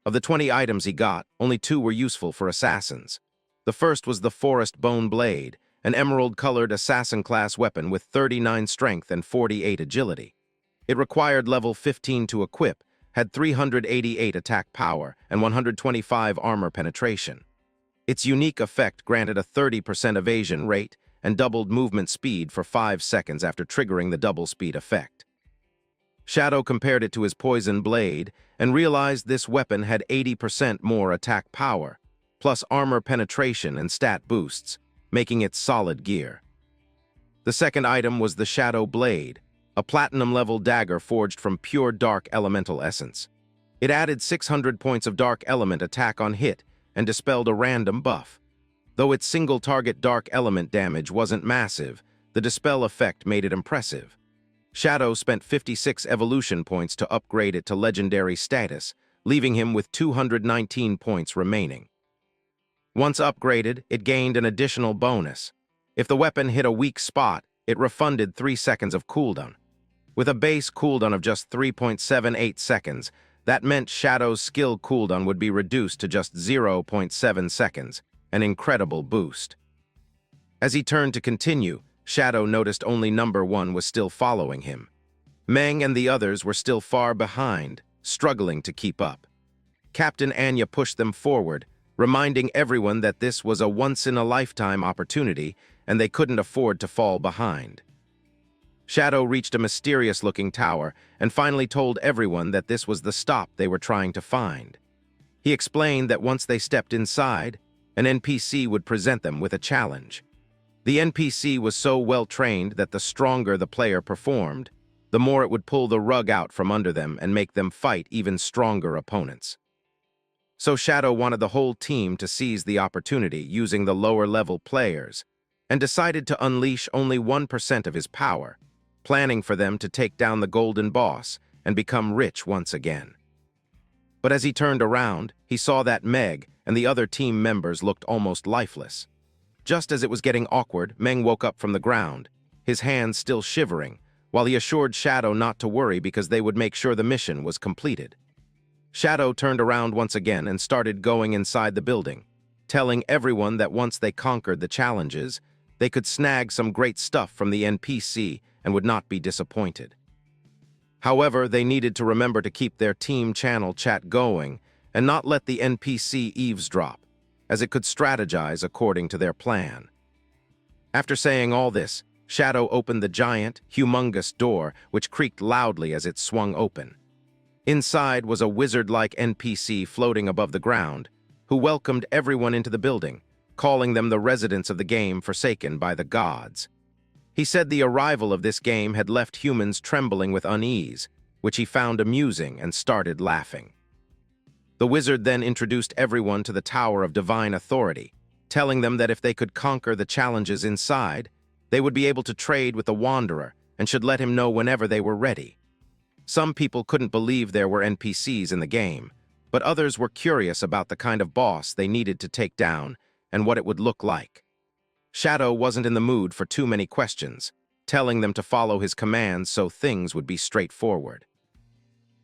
[SPEAKER 1] Of the 20 items he got, only 2 were useful for assassins. The first was the Forest Bone Blade, an emerald-colored assassin-class weapon with 39 strength and 48 agility. It required level 15 to equip, had 388 attack power, and 125 armor penetration. Its unique effect granted a 30% evasion rate and doubled movement speed for 5 seconds after triggering the double speed effect. Shadow compared it to his poison blade and realized this weapon had 80% more attack power, plus armor penetration and stat boosts, making it solid gear. The second item was the Shadow Blade, a platinum-level dagger forged from pure dark elemental essence. It added 600 points of dark element attack on hit and dispelled a random buff. Though its single-target dark element damage wasn't massive, the dispel effect made it impressive. Shadow spent 56 evolution points to upgrade it to legendary status, leaving him with 219 points remaining. Once upgraded, it gained an additional bonus. If the weapon hit a weak spot, it refunded 3 seconds of cooldown. With a base cooldown of just 3.78 seconds, that meant Shadow's skill cooldown would be reduced to just 0.7 seconds, an incredible boost. As he turned to continue, Shadow noticed only number 1 was still following him. Meng and the others were still far behind, struggling to keep up. Captain Anya pushed them forward, reminding everyone that this was a once-in-a-lifetime opportunity and they couldn't afford to fall behind. Shadow reached a mysterious-looking tower and finally told everyone that this was the stop they were trying to find. He explained that once they stepped inside, an NPC would present them with a challenge. The NPC was so well trained that the stronger the player performed, the more it would pull the rug out from under them and make them fight even stronger opponents. So Shadow wanted the whole team to seize the opportunity using the lower-level players, and decided to unleash only 1% of his power, planning for them to take down the golden boss and become rich once again. But as he turned around, he saw that Meg and the other team members looked almost lifeless. Just as it was getting awkward, Meng woke up from the ground, his hands still shivering, while he assured Shadow not to worry because they would make sure the mission was completed. Shadow turned around once again and started going inside the building, telling everyone that once they conquered the challenges, they could snag some great stuff from the NPC and would not be disappointed. However, they needed to remember to keep their team channel chat going and not let the NPC eavesdrop, as it could strategize according to their plan. After saying all this, Shadow opened the giant, humongous door, which creaked loudly as it swung open. Inside was a wizard-like NPC floating above the ground, who welcomed everyone into the building, calling them the residents of the game forsaken by the gods. He said the arrival of this game had left humans trembling with unease, which he found amusing and started laughing. The wizard then introduced everyone to the Tower of Divine Authority, telling them that if they could conquer the challenges inside, they would be able to trade with the Wanderer and should let him know whenever they were ready. Some people couldn't believe there were NPCs in the game, but others were curious about the kind of boss they needed to take down and what it would look like. Shadow wasn't in the mood for too many questions, telling them to follow his commands so things would be straightforward.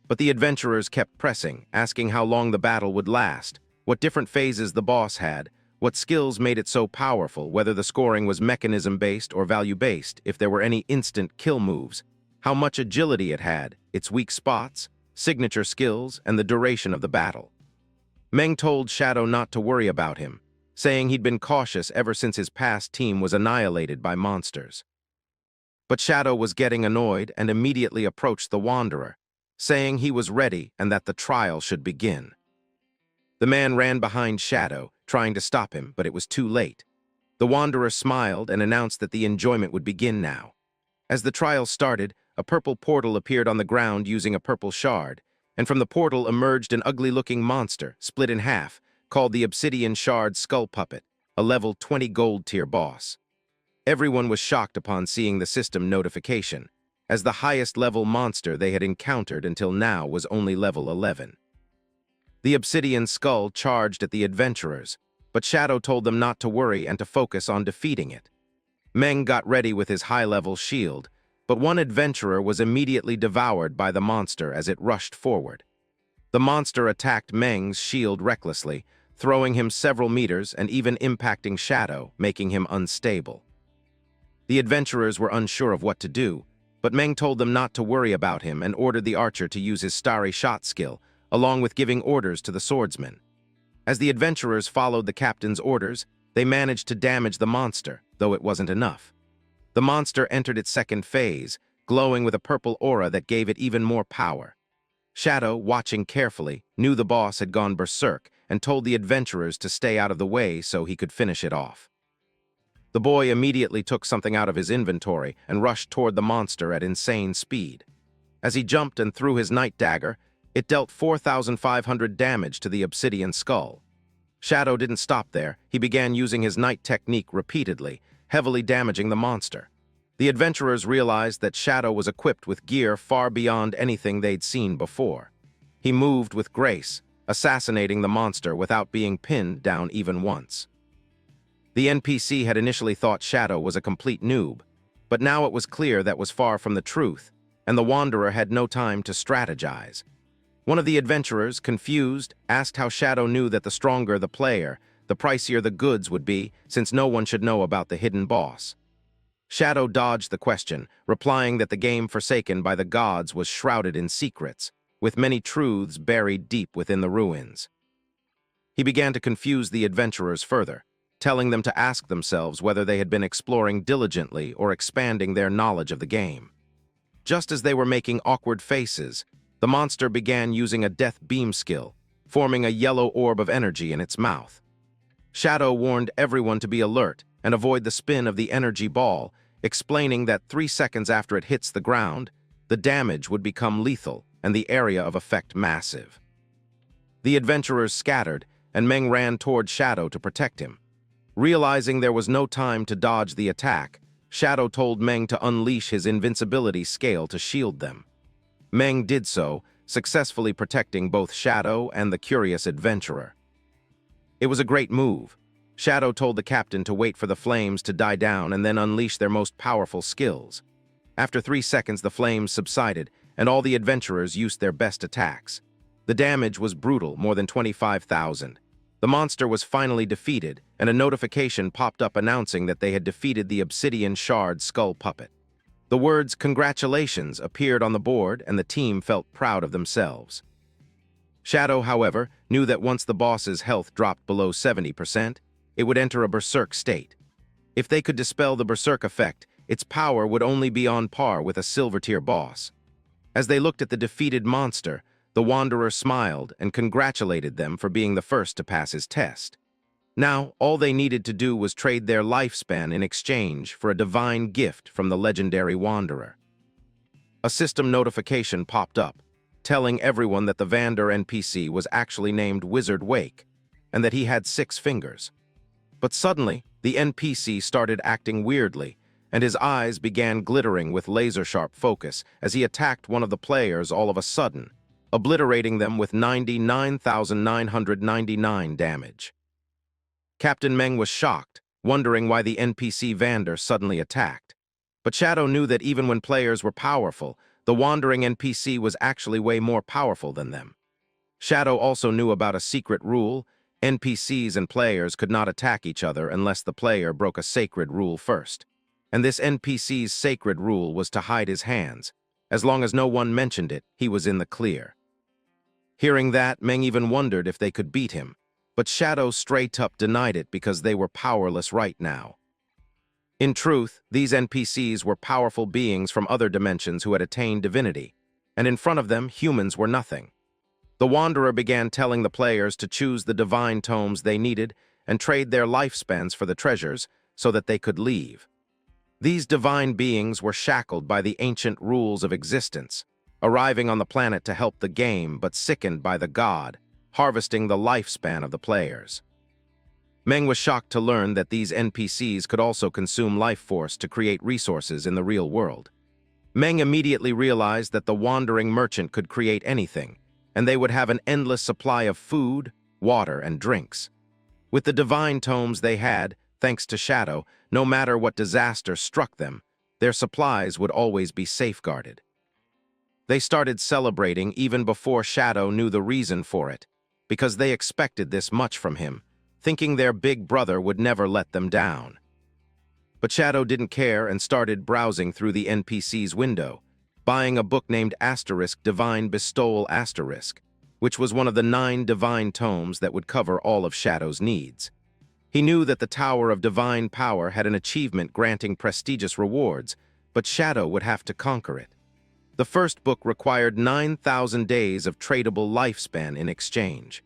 [SPEAKER 1] But the adventurers kept pressing, asking how long the battle would last, what different phases the boss had, what skills made it so powerful, whether the scoring was mechanism-based or value-based, if there were any instant kill moves, how much agility it had, its weak spots, signature skills, and the duration of the battle. Meng told Shadow not to worry about him, saying he'd been cautious ever since his past team was annihilated by monsters. But Shadow was getting annoyed and immediately approached the Wanderer, saying he was ready and that the trial should begin. The man ran behind Shadow, trying to stop him, but it was too late. The Wanderer smiled and announced that the enjoyment would begin now. As the trial started, a purple portal appeared on the ground using a purple shard, and from the portal emerged an ugly-looking monster, split in half, called the Obsidian Shard Skull Puppet, a level 20 gold tier boss. Everyone was shocked upon seeing the system notification, as the highest level monster they had encountered until now was only level 11. The Obsidian Skull charged at the adventurers, but Shadow told them not to worry and to focus on defeating it. Meng got ready with his high-level shield, but one adventurer was immediately devoured by the monster as it rushed forward. The monster attacked Meng's shield recklessly, throwing him several meters and even impacting Shadow, making him unstable. The adventurers were unsure of what to do, but Meng told them not to worry about him and ordered the archer to use his starry shot skill, along with giving orders to the swordsman. As the adventurers followed the captain's orders, they managed to damage the monster, though it wasn't enough. The monster entered its second phase, glowing with a purple aura that gave it even more power. Shadow, watching carefully, knew the boss had gone berserk and told the adventurers to stay out of the way so he could finish it off. The boy immediately took something out of his inventory and rushed toward the monster at insane speed. As he jumped and threw his night dagger, it dealt 4,500 damage to the obsidian skull. Shadow didn't stop there. He began using his night technique repeatedly, heavily damaging the monster. The adventurers realized that Shadow was equipped with gear far beyond anything they'd seen before. He moved with grace, assassinating the monster without being pinned down even once. The NPC had initially thought Shadow was a complete noob, but now it was clear that was far from the truth, and the Wanderer had no time to strategize. One of the adventurers, confused, asked how Shadow knew that the stronger the player, the pricier the goods would be, since no one should know about the hidden boss. Shadow dodged the question, replying that the game forsaken by the gods was shrouded in secrets, with many truths buried deep within the ruins. He began to confuse the adventurers further, telling them to ask themselves whether they had been exploring diligently or expanding their knowledge of the game. Just as they were making awkward faces, the monster began using a death beam skill, forming a yellow orb of energy in its mouth. Shadow warned everyone to be alert and avoid the spin of the energy ball, explaining that 3 seconds after it hits the ground, the damage would become lethal and the area of effect massive. The adventurers scattered, and Meng ran toward Shadow to protect him. Realizing there was no time to dodge the attack, Shadow told Meng to unleash his invincibility scale to shield them. Meng did so, successfully protecting both Shadow and the curious adventurer. It was a great move. Shadow told the captain to wait for the flames to die down and then unleash their most powerful skills. After 3 seconds, the flames subsided, and all the adventurers used their best attacks. The damage was brutal, more than 25,000. The monster was finally defeated, and a notification popped up announcing that they had defeated the obsidian shard skull puppet. The words "Congratulations" appeared on the board, and the team felt proud of themselves. Shadow, however, knew that once the boss's health dropped below 70%, it would enter a berserk state. If they could dispel the berserk effect, its power would only be on par with a silver-tier boss. As they looked at the defeated monster, the Wanderer smiled and congratulated them for being the first to pass his test. Now, all they needed to do was trade their lifespan in exchange for a divine gift from the legendary Wanderer. A system notification popped up, telling everyone that the Vander NPC was actually named Wizard Wake, and that he had 6 fingers. But suddenly, the NPC started acting weirdly, and his eyes began glittering with laser-sharp focus as he attacked one of the players all of a sudden, obliterating them with 99,999 damage. Captain Meng was shocked, wondering why the NPC Vander suddenly attacked. But Shadow knew that even when players were powerful, the wandering NPC was actually way more powerful than them. Shadow also knew about a secret rule: NPCs and players could not attack each other unless the player broke a sacred rule first. And this NPC's sacred rule was to hide his hands. As long as no one mentioned it, he was in the clear. Hearing that, Meng even wondered if they could beat him, but Shadow straight up denied it because they were powerless right now. In truth, these NPCs were powerful beings from other dimensions who had attained divinity, and in front of them, humans were nothing. The Wanderer began telling the players to choose the divine tomes they needed and trade their lifespans for the treasures so that they could leave. These divine beings were shackled by the ancient rules of existence, arriving on the planet to help the game but sickened by the god, harvesting the lifespan of the players. Meng was shocked to learn that these NPCs could also consume life force to create resources in the real world. Meng immediately realized that the wandering merchant could create anything, and they would have an endless supply of food, water, and drinks. With the divine tomes they had, thanks to Shadow, no matter what disaster struck them, their supplies would always be safeguarded. They started celebrating even before Shadow knew the reason for it, because they expected this much from him, thinking their big brother would never let them down. But Shadow didn't care and started browsing through the NPC's window, buying a book named Divine Bestowal *, which was one of the 9 divine tomes that would cover all of Shadow's needs. He knew that the Tower of Divine Power had an achievement granting prestigious rewards, but Shadow would have to conquer it. The first book required 9,000 days of tradable lifespan in exchange.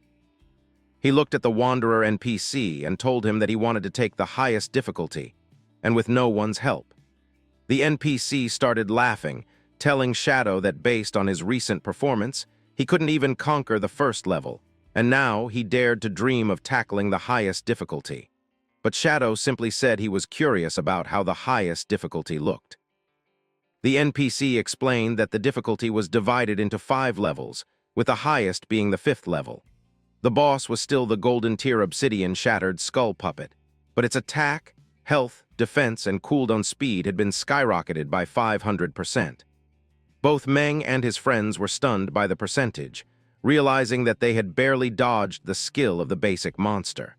[SPEAKER 1] He looked at the Wanderer NPC and told him that he wanted to take the highest difficulty, and with no one's help. The NPC started laughing, telling Shadow that based on his recent performance, he couldn't even conquer the first level, and now he dared to dream of tackling the highest difficulty. But Shadow simply said he was curious about how the highest difficulty looked. The NPC explained that the difficulty was divided into 5 levels, with the highest being the 5th level. The boss was still the golden-tier obsidian shattered skull puppet, but its attack, health, defense, and cooldown speed had been skyrocketed by 500%. Both Meng and his friends were stunned by the percentage, realizing that they had barely dodged the skill of the basic monster.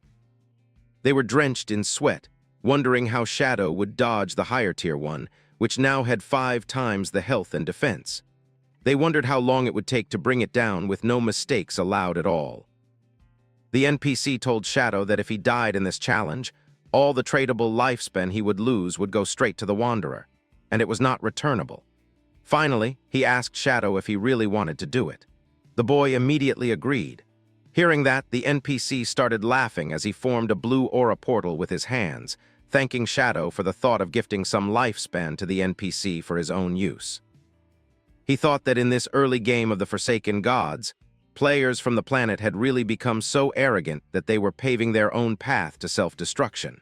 [SPEAKER 1] They were drenched in sweat, wondering how Shadow would dodge the higher-tier one, which now had 5 times the health and defense. They wondered how long it would take to bring it down with no mistakes allowed at all. The NPC told Shadow that if he died in this challenge, all the tradable lifespan he would lose would go straight to the Wanderer, and it was not returnable. Finally, he asked Shadow if he really wanted to do it. The boy immediately agreed. Hearing that, the NPC started laughing as he formed a blue aura portal with his hands, thanking Shadow for the thought of gifting some lifespan to the NPC for his own use. He thought that in this early game of the Forsaken Gods, players from the planet had really become so arrogant that they were paving their own path to self-destruction.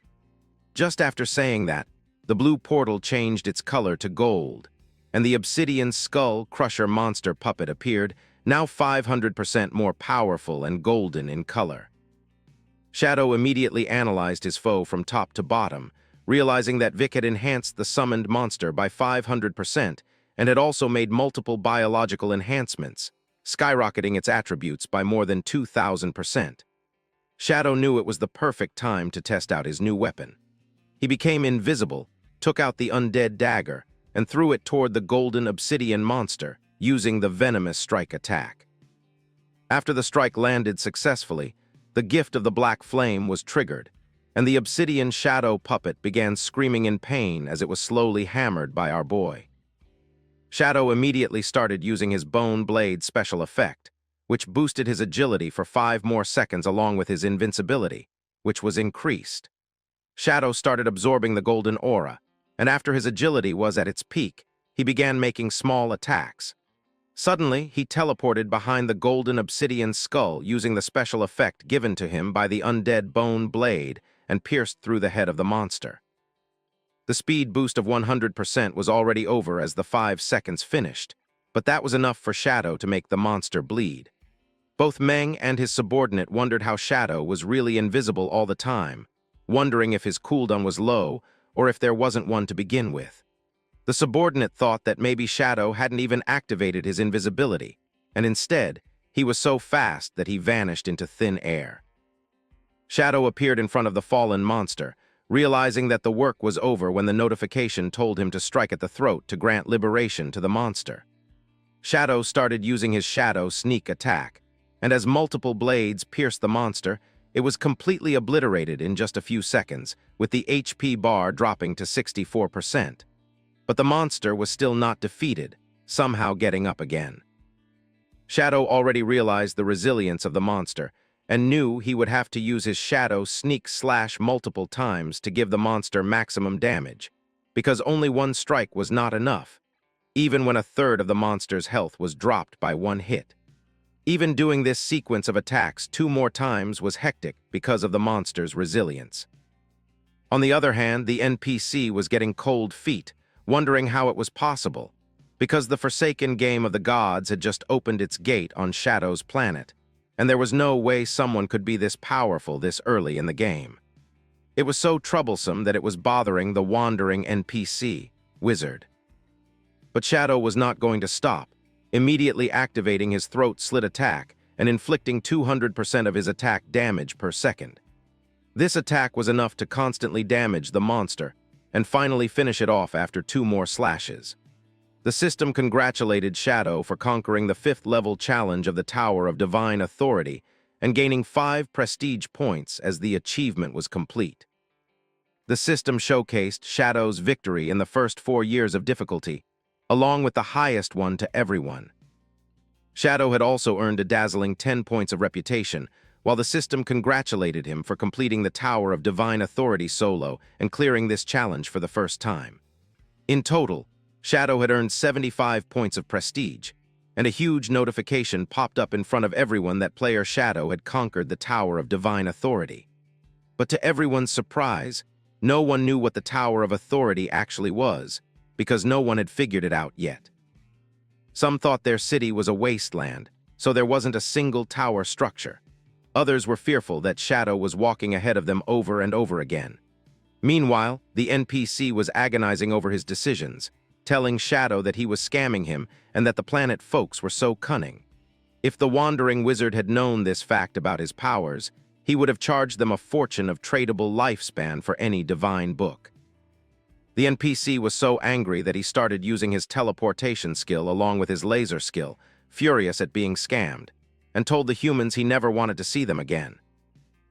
[SPEAKER 1] Just after saying that, the blue portal changed its color to gold, and the obsidian skull crusher monster puppet appeared, now 500% more powerful and golden in color. Shadow immediately analyzed his foe from top to bottom, realizing that Vic had enhanced the summoned monster by 500% and had also made multiple biological enhancements, skyrocketing its attributes by more than 2,000%. Shadow knew it was the perfect time to test out his new weapon. He became invisible, took out the undead dagger, and threw it toward the golden obsidian monster, using the venomous strike attack. After the strike landed successfully, the gift of the black flame was triggered, and the obsidian shadow puppet began screaming in pain as it was slowly hammered by our boy. Shadow immediately started using his bone blade special effect, which boosted his agility for 5 more seconds along with his invincibility, which was increased. Shadow started absorbing the golden aura, and after his agility was at its peak, he began making small attacks. Suddenly, he teleported behind the golden obsidian skull using the special effect given to him by the undead bone blade and pierced through the head of the monster. The speed boost of 100% was already over as the 5 seconds finished, but that was enough for Shadow to make the monster bleed. Both Meng and his subordinate wondered how Shadow was really invisible all the time, wondering if his cooldown was low or if there wasn't one to begin with. The subordinate thought that maybe Shadow hadn't even activated his invisibility, and instead, he was so fast that he vanished into thin air. Shadow appeared in front of the fallen monster, realizing that the work was over when the notification told him to strike at the throat to grant liberation to the monster. Shadow started using his shadow sneak attack, and as multiple blades pierced the monster, it was completely obliterated in just a few seconds, with the HP bar dropping to 64%. But the monster was still not defeated, somehow getting up again. Shadow already realized the resilience of the monster, and knew he would have to use his shadow sneak slash multiple times to give the monster maximum damage, because only one strike was not enough, even when a third of the monster's health was dropped by one hit. Even doing this sequence of attacks 2 more times was hectic because of the monster's resilience. On the other hand, the NPC was getting cold feet, wondering how it was possible, because the Forsaken Game of the Gods had just opened its gate on Shadow's planet, and there was no way someone could be this powerful this early in the game. It was so troublesome that it was bothering the wandering NPC, Wizard. But Shadow was not going to stop, immediately activating his throat-slit attack and inflicting 200% of his attack damage per second. This attack was enough to constantly damage the monster and finally finish it off after 2 more slashes. The system congratulated Shadow for conquering the 5th-level challenge of the Tower of Divine Authority and gaining 5 prestige points as the achievement was complete. The system showcased Shadow's victory in the first 4 years of difficulty, along with the highest one to everyone. Shadow had also earned a dazzling 10 points of reputation, while the system congratulated him for completing the Tower of Divine Authority solo and clearing this challenge for the first time. In total, Shadow had earned 75 points of prestige, and a huge notification popped up in front of everyone that player Shadow had conquered the Tower of Divine Authority. But to everyone's surprise, no one knew what the Tower of Authority actually was, because no one had figured it out yet. Some thought their city was a wasteland, so there wasn't a single tower structure. Others were fearful that Shadow was walking ahead of them over and over again. Meanwhile, the NPC was agonizing over his decisions, telling Shadow that he was scamming him and that the planet folks were so cunning. If the wandering wizard had known this fact about his powers, he would have charged them a fortune of tradable lifespan for any divine book. The NPC was so angry that he started using his teleportation skill along with his laser skill, furious at being scammed, and told the humans he never wanted to see them again.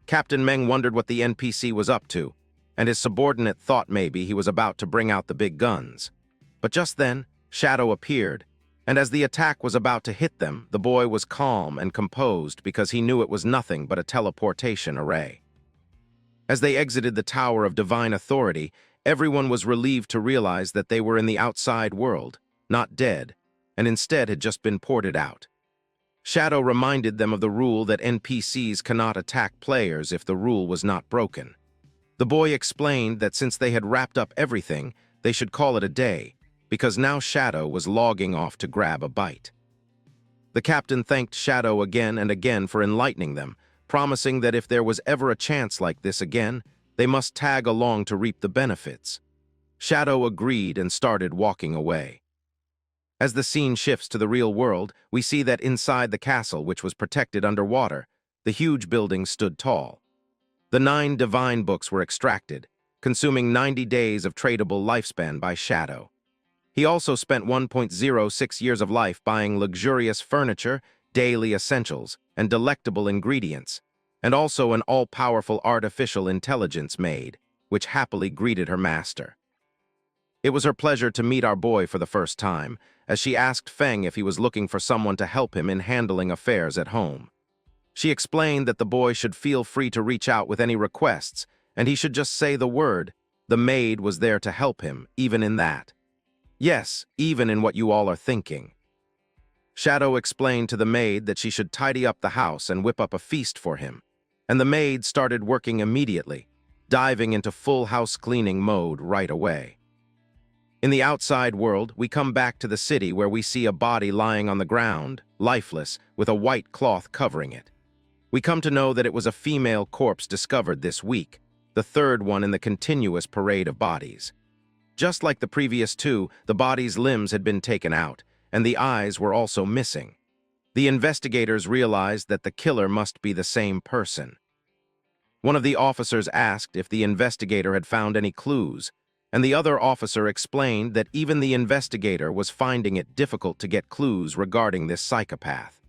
[SPEAKER 1] Captain Meng wondered what the NPC was up to, and his subordinate thought maybe he was about to bring out the big guns. But just then, Shadow appeared, and as the attack was about to hit them, the boy was calm and composed because he knew it was nothing but a teleportation array. As they exited the Tower of Divine Authority, everyone was relieved to realize that they were in the outside world, not dead, and instead had just been ported out. Shadow reminded them of the rule that NPCs cannot attack players if the rule was not broken. The boy explained that since they had wrapped up everything, they should call it a day, because now Shadow was logging off to grab a bite. The captain thanked Shadow again and again for enlightening them, promising that if there was ever a chance like this again, they must tag along to reap the benefits. Shadow agreed and started walking away. As the scene shifts to the real world, we see that inside the castle, which was protected underwater, the huge building stood tall. The 9 divine books were extracted, consuming 90 days of tradable lifespan by Shadow. He also spent 1.06 years of life buying luxurious furniture, daily essentials, and delectable ingredients, and also an all-powerful artificial intelligence maid, which happily greeted her master. It was her pleasure to meet our boy for the first time, as she asked Fang if he was looking for someone to help him in handling affairs at home. She explained that the boy should feel free to reach out with any requests, and he should just say the word. The maid was there to help him, even in that. Yes, even in what you all are thinking. Shadow explained to the maid that she should tidy up the house and whip up a feast for him, and the maid started working immediately, diving into full house cleaning mode right away. In the outside world, we come back to the city where we see a body lying on the ground, lifeless, with a white cloth covering it. We come to know that it was a female corpse discovered this week, the third one in the continuous parade of bodies. Just like the previous 2, the body's limbs had been taken out, and the eyes were also missing. The investigators realized that the killer must be the same person. One of the officers asked if the investigator had found any clues, and the other officer explained that even the investigator was finding it difficult to get clues regarding this psychopath.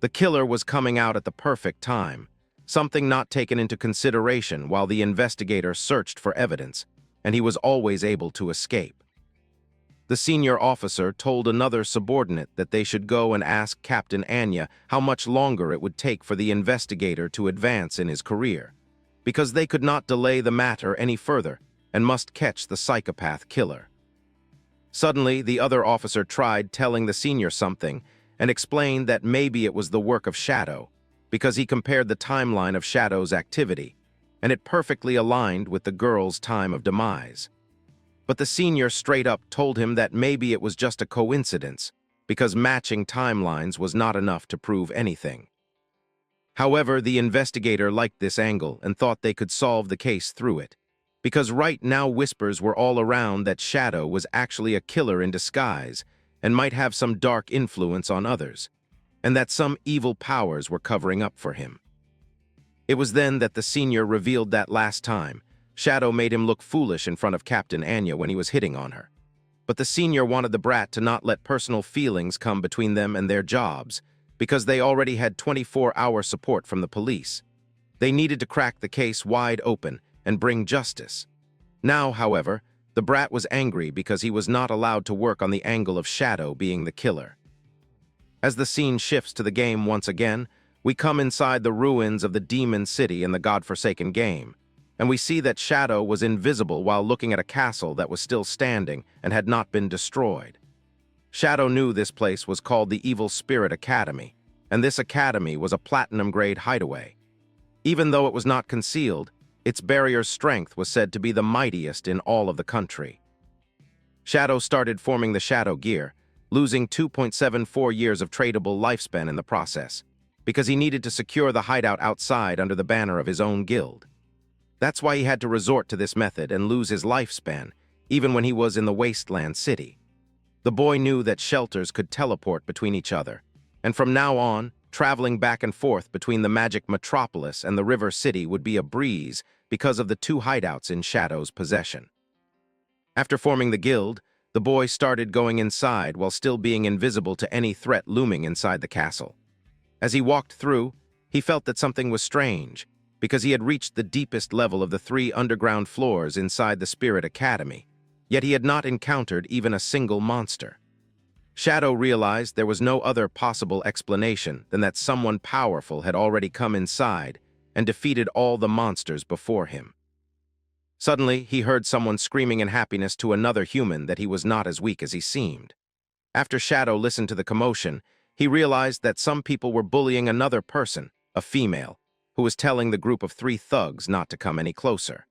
[SPEAKER 1] The killer was coming out at the perfect time, something not taken into consideration while the investigator searched for evidence, and he was always able to escape. The senior officer told another subordinate that they should go and ask Captain Anya how much longer it would take for the investigator to advance in his career, because they could not delay the matter any further and must catch the psychopath killer. Suddenly, the other officer tried telling the senior something and explained that maybe it was the work of Shadow, because he compared the timeline of Shadow's activity, and it perfectly aligned with the girl's time of demise. But the senior straight up told him that maybe it was just a coincidence, because matching timelines was not enough to prove anything. However, the investigator liked this angle and thought they could solve the case through it, because right now whispers were all around that Shadow was actually a killer in disguise and might have some dark influence on others, and that some evil powers were covering up for him. It was then that the senior revealed that last time, Shadow made him look foolish in front of Captain Anya when he was hitting on her. But the senior wanted the brat to not let personal feelings come between them and their jobs, because they already had 24-hour support from the police. They needed to crack the case wide open and bring justice. Now, however, the brat was angry because he was not allowed to work on the angle of Shadow being the killer. As the scene shifts to the game once again, we come inside the ruins of the demon city in the godforsaken game, and we see that Shadow was invisible while looking at a castle that was still standing and had not been destroyed. Shadow knew this place was called the Evil Spirit Academy, and this academy was a platinum-grade hideaway. Even though it was not concealed, its barrier's strength was said to be the mightiest in all of the country. Shadow started forming the Shadow Gear, losing 2.74 years of tradable lifespan in the process, because he needed to secure the hideout outside under the banner of his own guild. That's why he had to resort to this method and lose his lifespan, even when he was in the wasteland city. The boy knew that shelters could teleport between each other, and from now on, traveling back and forth between the magic metropolis and the river city would be a breeze because of the 2 hideouts in Shadow's possession. After forming the guild, the boy started going inside while still being invisible to any threat looming inside the castle. As he walked through, he felt that something was strange, because he had reached the deepest level of the 3 underground floors inside the Spirit Academy, yet he had not encountered even a single monster. Shadow realized there was no other possible explanation than that someone powerful had already come inside and defeated all the monsters before him. Suddenly, he heard someone screaming in happiness to another human that he was not as weak as he seemed. After Shadow listened to the commotion, he realized that some people were bullying another person, a female, who was telling the group of 3 thugs not to come any closer.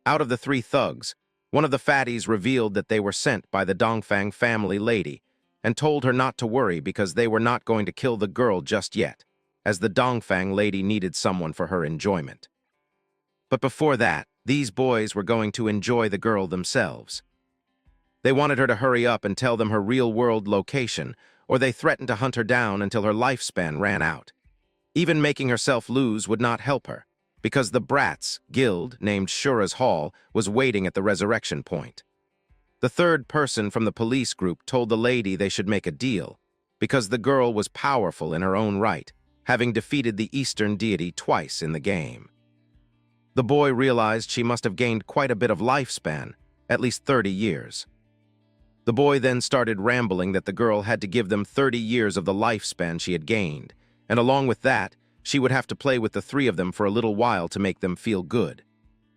[SPEAKER 1] Out of the 3 thugs, one of the fatties revealed that they were sent by the Dongfang family lady and told her not to worry because they were not going to kill the girl just yet, as the Dongfang lady needed someone for her enjoyment. But before that, these boys were going to enjoy the girl themselves. They wanted her to hurry up and tell them her real-world location, or they threatened to hunt her down until her lifespan ran out. Even making herself lose would not help her, because the Brats guild named Shura's Hall was waiting at the resurrection point. The third person from the police group told the lady they should make a deal, because the girl was powerful in her own right, having defeated the Eastern deity twice in the game. The boy realized she must have gained quite a bit of lifespan, at least 30 years. The boy then started rambling that the girl had to give them 30 years of the lifespan she had gained, and along with that, she would have to play with the 3 of them for a little while to make them feel good.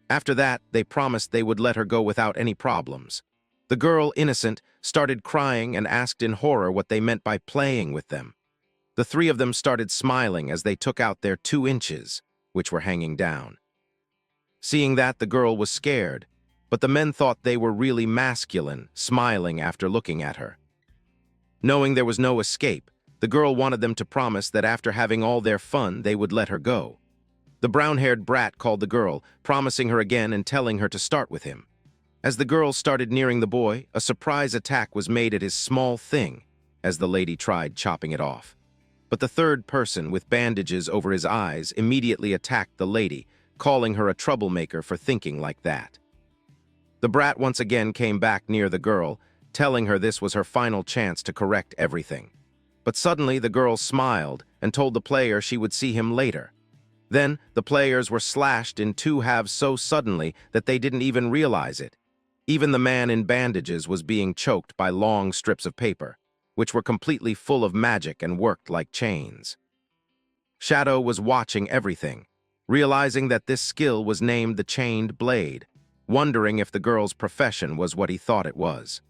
[SPEAKER 1] After that, they promised they would let her go without any problems. The girl, innocent, started crying and asked in horror what they meant by playing with them. The 3 of them started smiling as they took out their 2 inches, which were hanging down. Seeing that, the girl was scared, but the men thought they were really masculine, smiling after looking at her. Knowing there was no escape, the girl wanted them to promise that after having all their fun, they would let her go. The brown-haired brat called the girl, promising her again and telling her to start with him. As the girl started nearing the boy, a surprise attack was made at his small thing, as the lady tried chopping it off. But the third person, with bandages over his eyes, immediately attacked the lady, calling her a troublemaker for thinking like that. The brat once again came back near the girl, telling her this was her final chance to correct everything. But suddenly the girl smiled and told the player she would see him later. Then the players were slashed in 2 halves so suddenly that they didn't even realize it. Even the man in bandages was being choked by long strips of paper, which were completely full of magic and worked like chains. Shadow was watching everything, realizing that this skill was named the Chained Blade, wondering if the girl's profession was what he thought it was.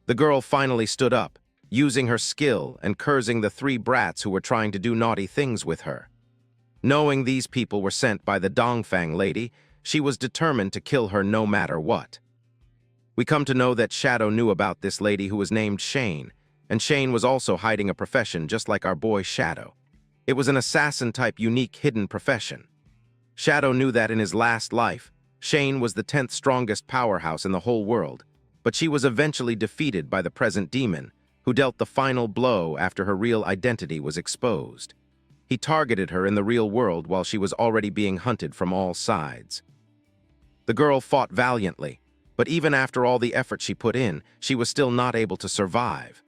[SPEAKER 1] The girl finally stood up, using her skill and cursing the 3 brats who were trying to do naughty things with her. Knowing these people were sent by the Dongfang lady, she was determined to kill her no matter what. We come to know that Shadow knew about this lady who was named Shane, and Shane was also hiding a profession just like our boy Shadow. It was an assassin-type unique hidden profession. Shadow knew that in his last life, Shane was the 10th strongest powerhouse in the whole world, but she was eventually defeated by the present demon, who dealt the final blow after her real identity was exposed. He targeted her in the real world while she was already being hunted from all sides. The girl fought valiantly, but even after all the effort she put in, she was still not able to survive.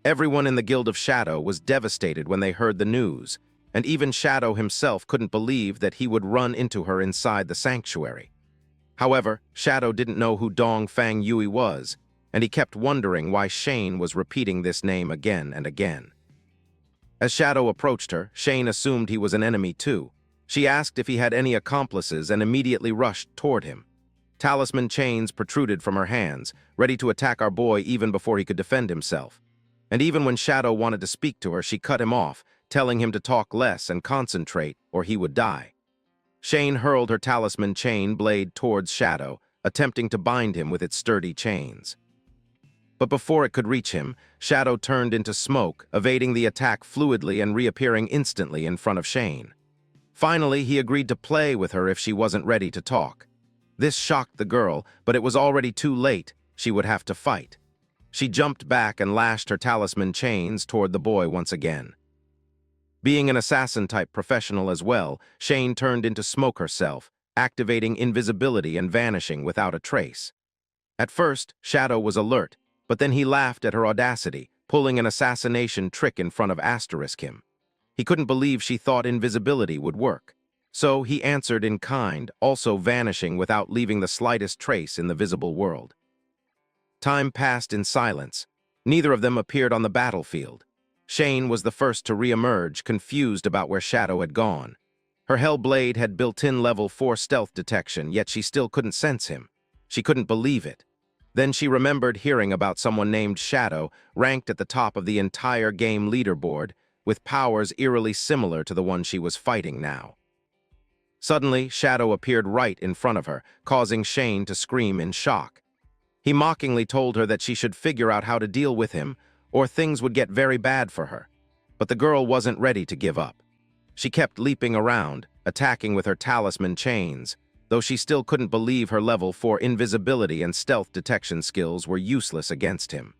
[SPEAKER 1] Everyone in the Guild of Shadow was devastated when they heard the news, and even Shadow himself couldn't believe that he would run into her inside the sanctuary. However, Shadow didn't know who Dongfang Yui was, and he kept wondering why Shane was repeating this name again and again. As Shadow approached her, Shane assumed he was an enemy too. She asked if he had any accomplices and immediately rushed toward him. Talisman chains protruded from her hands, ready to attack our boy even before he could defend himself. And even when Shadow wanted to speak to her, she cut him off, telling him to talk less and concentrate, or he would die. Shane hurled her talisman chain blade towards Shadow, attempting to bind him with its sturdy chains. But before it could reach him, Shadow turned into smoke, evading the attack fluidly and reappearing instantly in front of Shane. Finally, he agreed to play with her if she wasn't ready to talk. This shocked the girl, but it was already too late. She would have to fight. She jumped back and lashed her talisman chains toward the boy once again. Being an assassin-type professional as well, Shane turned into smoke herself, activating invisibility and vanishing without a trace. At first, Shadow was alert, but then he laughed at her audacity, pulling an assassination trick in front of him. He couldn't believe she thought invisibility would work. So he answered in kind, also vanishing without leaving the slightest trace in the visible world. Time passed in silence. Neither of them appeared on the battlefield. Shane was the first to re-emerge, confused about where Shadow had gone. Her Hell Blade had built-in level 4 stealth detection, yet she still couldn't sense him. She couldn't believe it. Then she remembered hearing about someone named Shadow, ranked at the top of the entire game leaderboard, with powers eerily similar to the one she was fighting now. Suddenly, Shadow appeared right in front of her, causing Shane to scream in shock. He mockingly told her that she should figure out how to deal with him, or things would get very bad for her. But the girl wasn't ready to give up. She kept leaping around, attacking with her talisman chains, though she still couldn't believe her level 4 invisibility and stealth detection skills were useless against him.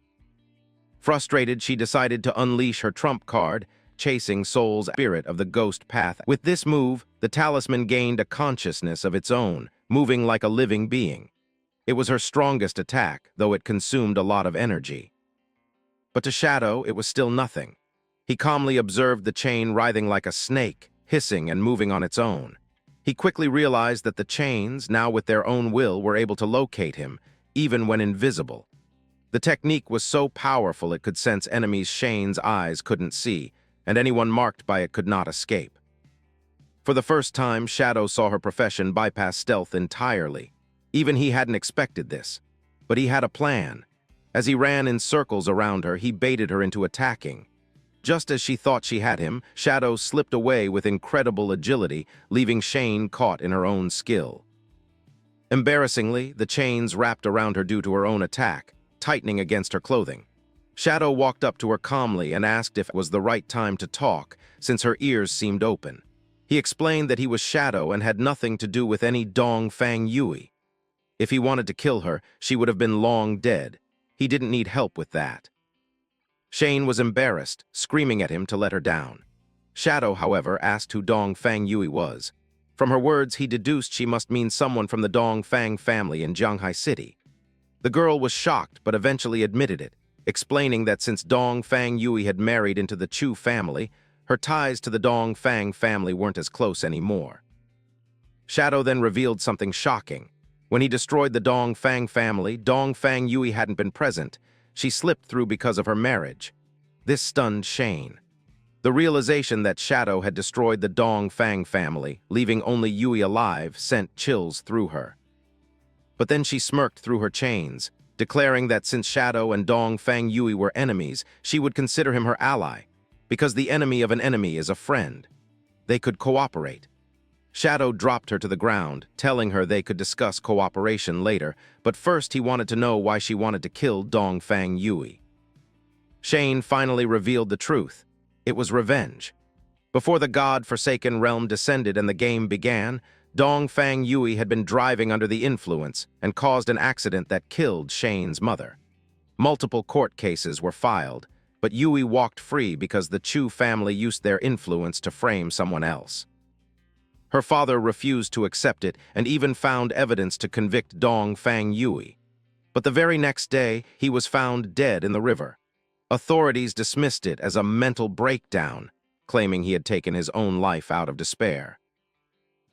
[SPEAKER 1] Frustrated, she decided to unleash her trump card, chasing Soul's spirit of the ghost path. With this move, the talisman gained a consciousness of its own, moving like a living being. It was her strongest attack, though it consumed a lot of energy. But to Shadow, it was still nothing. He calmly observed the chain writhing like a snake, hissing and moving on its own. He quickly realized that the chains, now with their own will, were able to locate him, even when invisible. The technique was so powerful it could sense enemies Shane's eyes couldn't see, and anyone marked by it could not escape. For the first time, Shadow saw her profession bypass stealth entirely. Even he hadn't expected this. But he had a plan. As he ran in circles around her, he baited her into attacking. Just as she thought she had him, Shadow slipped away with incredible agility, leaving Shane caught in her own skill. Embarrassingly, the chains wrapped around her due to her own attack, tightening against her clothing. Shadow walked up to her calmly and asked if it was the right time to talk, since her ears seemed open. He explained that he was Shadow and had nothing to do with any Dong Fang Yui. If he wanted to kill her, she would have been long dead. He didn't need help with that. Shane was embarrassed, screaming at him to let her down. Shadow, however, asked who Dong Fang Yui was. From her words, he deduced she must mean someone from the Dong Fang family in Jianghai City. The girl was shocked, but eventually admitted it, explaining that since Dong Fang Yui had married into the Chu family, her ties to the Dong Fang family weren't as close anymore. Shadow then revealed something shocking. When he destroyed the Dong Fang family, Dong Fang Yui hadn't been present. She slipped through because of her marriage. This stunned Shane. The realization that Shadow had destroyed the Dong Fang family, leaving only Yui alive, sent chills through her. But then she smirked through her chains, declaring that since Shadow and Dong Fang Yui were enemies, she would consider him her ally, because the enemy of an enemy is a friend. They could cooperate. Shadow dropped her to the ground, telling her they could discuss cooperation later, but first he wanted to know why she wanted to kill Dong Fang Yui. Shane finally revealed the truth. It was revenge. Before the God-forsaken realm descended and the game began, Dong Fang Yui had been driving under the influence and caused an accident that killed Shane's mother. Multiple court cases were filed, but Yui walked free because the Chu family used their influence to frame someone else. Her father refused to accept it and even found evidence to convict Dong Fang Yui. But the very next day, he was found dead in the river. Authorities dismissed it as a mental breakdown, claiming he had taken his own life out of despair.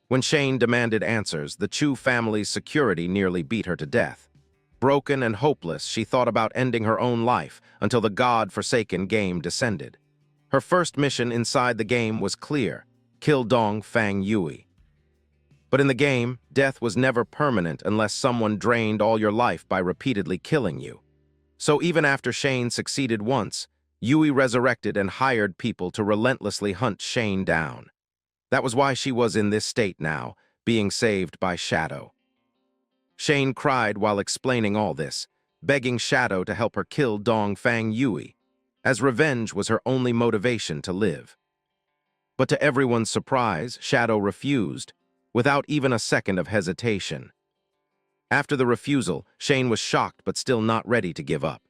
[SPEAKER 1] When Shane demanded answers, the Chu family's security nearly beat her to death. Broken and hopeless, she thought about ending her own life until the God-forsaken game descended. Her first mission inside the game was clear: kill Dong Fang Yui. But in the game, death was never permanent unless someone drained all your life by repeatedly killing you. So even after Shane succeeded once, Yui resurrected and hired people to relentlessly hunt Shane down. That was why she was in this state now, being saved by Shadow. Shane cried while explaining all this, begging Shadow to help her kill Dong Fang Yui, as revenge was her only motivation to live. But to everyone's surprise, Shadow refused, without even a second of hesitation. After the refusal, Shane was shocked but still not ready to give up.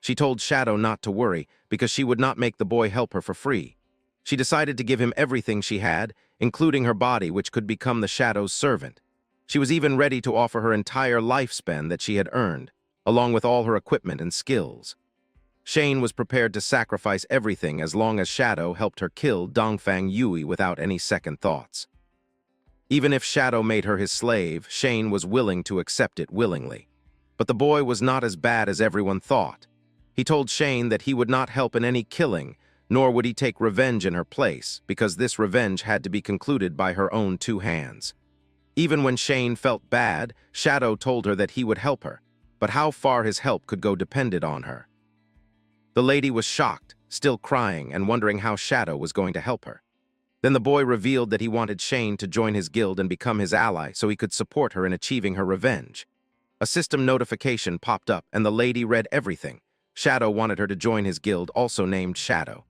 [SPEAKER 1] She told Shadow not to worry because she would not make the boy help her for free. She decided to give him everything she had, including her body, which could become the Shadow's servant. She was even ready to offer her entire lifespan that she had earned, along with all her equipment and skills. Shane was prepared to sacrifice everything as long as Shadow helped her kill Dong Fang Yui without any second thoughts. Even if Shadow made her his slave, Shane was willing to accept it willingly. But the boy was not as bad as everyone thought. He told Shane that he would not help in any killing, nor would he take revenge in her place, because this revenge had to be concluded by her own two hands. Even when Shane felt bad, Shadow told her that he would help her, but how far his help could go depended on her. The lady was shocked, still crying and wondering how Shadow was going to help her. Then the boy revealed that he wanted Shane to join his guild and become his ally so he could support her in achieving her revenge. A system notification popped up and the lady read everything. Shadow wanted her to join his guild, also named Shadow.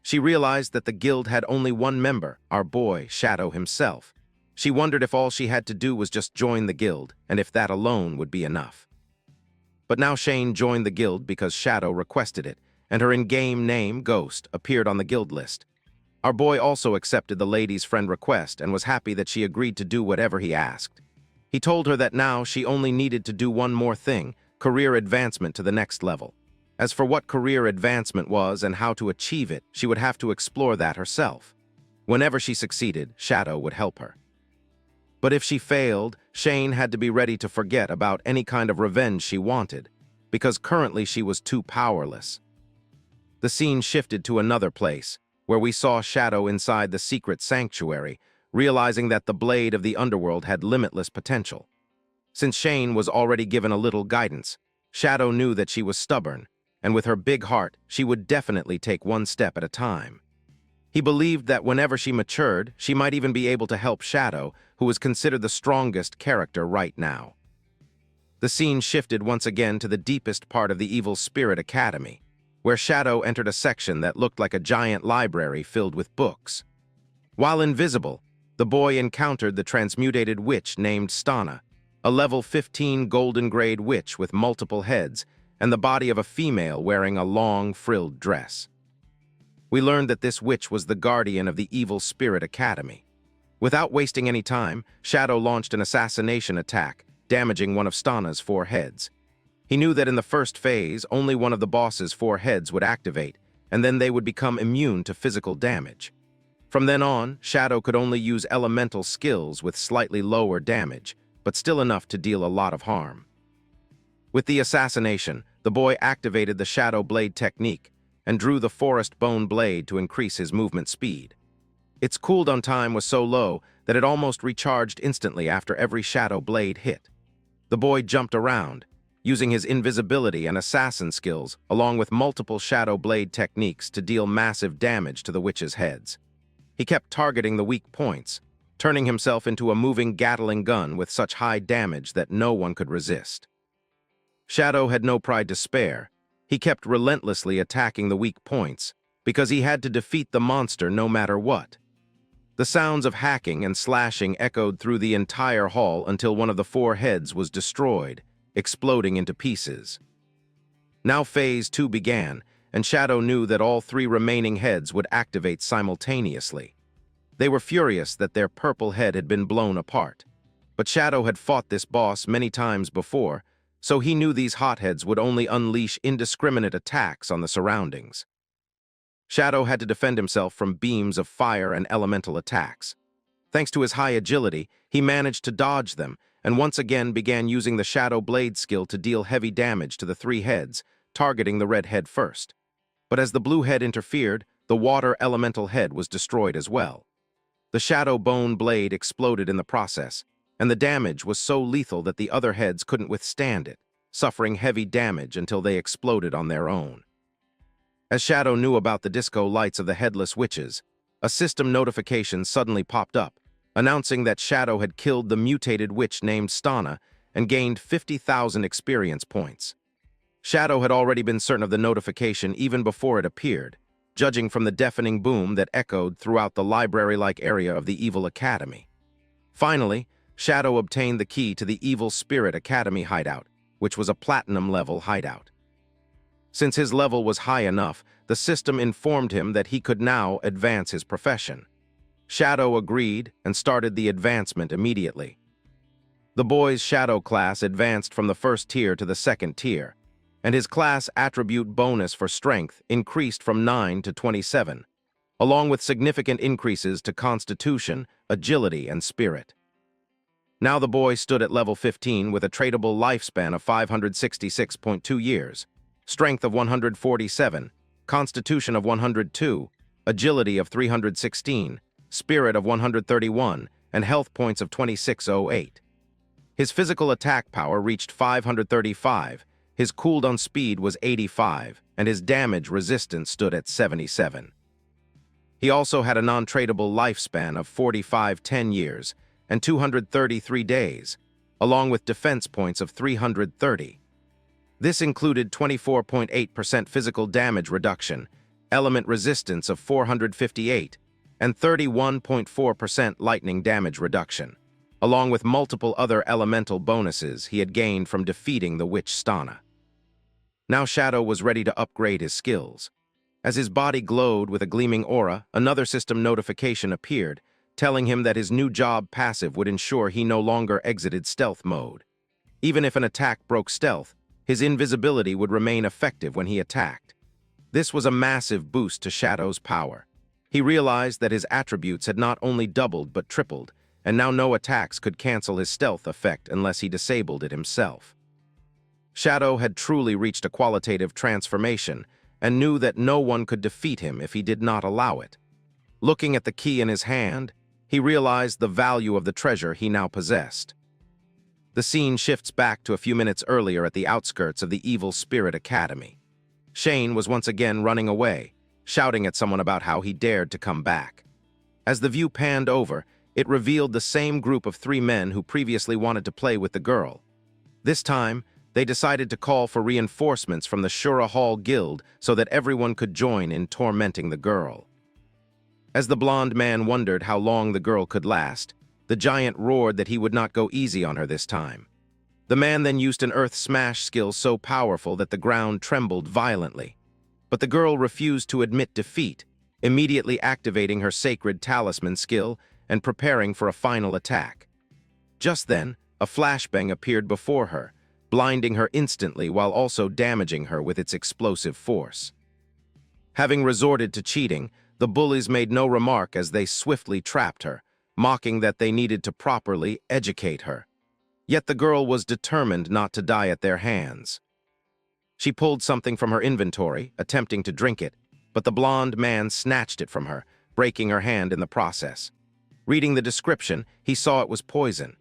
[SPEAKER 1] She realized that the guild had only one member, our boy, Shadow himself. She wondered if all she had to do was just join the guild, and if that alone would be enough. But now Shane joined the guild because Shadow requested it, and her in-game name, Ghost, appeared on the guild list. Our boy also accepted the lady's friend request and was happy that she agreed to do whatever he asked. He told her that now she only needed to do one more thing, career advancement to the next level. As for what career advancement was and how to achieve it, she would have to explore that herself. Whenever she succeeded, Shadow would help her. But if she failed, Shane had to be ready to forget about any kind of revenge she wanted, because currently she was too powerless. The scene shifted to another place, where we saw Shadow inside the secret sanctuary, realizing that the blade of the underworld had limitless potential. Since Shane was already given a little guidance, Shadow knew that she was stubborn, and with her big heart, she would definitely take one step at a time. He believed that whenever she matured, she might even be able to help Shadow, who was considered the strongest character right now. The scene shifted once again to the deepest part of the Evil Spirit Academy, where Shadow entered a section that looked like a giant library filled with books. While invisible, the boy encountered the transmutated witch named Stana, a level 15 golden grade witch with multiple heads and the body of a female wearing a long, frilled dress. We learned that this witch was the guardian of the Evil Spirit Academy. Without wasting any time, Shadow launched an assassination attack, damaging one of Stana's 4 heads. He knew that in the first phase, only one of the boss's 4 heads would activate, and then they would become immune to physical damage. From then on, Shadow could only use elemental skills with slightly lower damage, but still enough to deal a lot of harm. With the assassination, the boy activated the Shadow Blade technique and drew the Forest Bone Blade to increase his movement speed. Its cooldown time was so low that it almost recharged instantly after every Shadow Blade hit. The boy jumped around, using his invisibility and assassin skills, along with multiple Shadow Blade techniques to deal massive damage to the witches' heads. He kept targeting the weak points, turning himself into a moving Gatling gun with such high damage that no one could resist. Shadow had no pride to spare. He kept relentlessly attacking the weak points, because he had to defeat the monster no matter what. The sounds of hacking and slashing echoed through the entire hall until one of the 4 heads was destroyed, exploding into pieces. Now Phase 2 began, and Shadow knew that all 3 remaining heads would activate simultaneously. They were furious that their purple head had been blown apart. But Shadow had fought this boss many times before, so he knew these hotheads would only unleash indiscriminate attacks on the surroundings. Shadow had to defend himself from beams of fire and elemental attacks. Thanks to his high agility, he managed to dodge them, and once again began using the Shadow Blade skill to deal heavy damage to the 3 heads, targeting the red head first. But as the blue head interfered, the water elemental head was destroyed as well. The Shadow Bone Blade exploded in the process, and the damage was so lethal that the other heads couldn't withstand it, suffering heavy damage until they exploded on their own. As Shadow knew about the disco lights of the Headless Witches, a system notification suddenly popped up, announcing that Shadow had killed the mutated witch named Stana and gained 50,000 experience points. Shadow had already been certain of the notification even before it appeared, judging from the deafening boom that echoed throughout the library-like area of the Evil Academy. Finally, Shadow obtained the key to the Evil Spirit Academy hideout, which was a platinum-level hideout. Since his level was high enough, the system informed him that he could now advance his profession. Shadow agreed and started the advancement immediately. The boy's Shadow class advanced from the first tier to the second tier, and his class attribute bonus for strength increased from 9 to 27, along with significant increases to constitution, agility, and spirit. Now the boy stood at level 15 with a tradable lifespan of 566.2 years, strength of 147, Constitution of 102, Agility of 316, Spirit of 131, and Health points of 2608. His physical attack power reached 535, his cooldown speed was 85, and his damage resistance stood at 77. He also had a non-tradable lifespan of 10 years and 233 days, along with defense points of 330. This included 24.8% physical damage reduction, element resistance of 458, and 31.4% lightning damage reduction, along with multiple other elemental bonuses he had gained from defeating the witch Stana. Now Shadow was ready to upgrade his skills. As his body glowed with a gleaming aura, another system notification appeared, telling him that his new job passive would ensure he no longer exited stealth mode. Even if an attack broke stealth, his invisibility would remain effective when he attacked. This was a massive boost to Shadow's power. He realized that his attributes had not only doubled but tripled, and now no attacks could cancel his stealth effect unless he disabled it himself. Shadow had truly reached a qualitative transformation and knew that no one could defeat him if he did not allow it. Looking at the key in his hand, he realized the value of the treasure he now possessed. The scene shifts back to a few minutes earlier at the outskirts of the Evil Spirit Academy. Shane was once again running away, shouting at someone about how he dared to come back. As the view panned over, it revealed the same group of 3 men who previously wanted to play with the girl. This time, they decided to call for reinforcements from the Shura Hall Guild so that everyone could join in tormenting the girl. As the blonde man wondered how long the girl could last, the giant roared that he would not go easy on her this time. The man then used an earth smash skill so powerful that the ground trembled violently. But the girl refused to admit defeat, immediately activating her sacred talisman skill and preparing for a final attack. Just then, a flashbang appeared before her, blinding her instantly while also damaging her with its explosive force. Having resorted to cheating, the bullies made no remark as they swiftly trapped her, mocking that they needed to properly educate her. Yet the girl was determined not to die at their hands. She pulled something from her inventory, attempting to drink it, but the blonde man snatched it from her, breaking her hand in the process. Reading the description, he saw it was poison.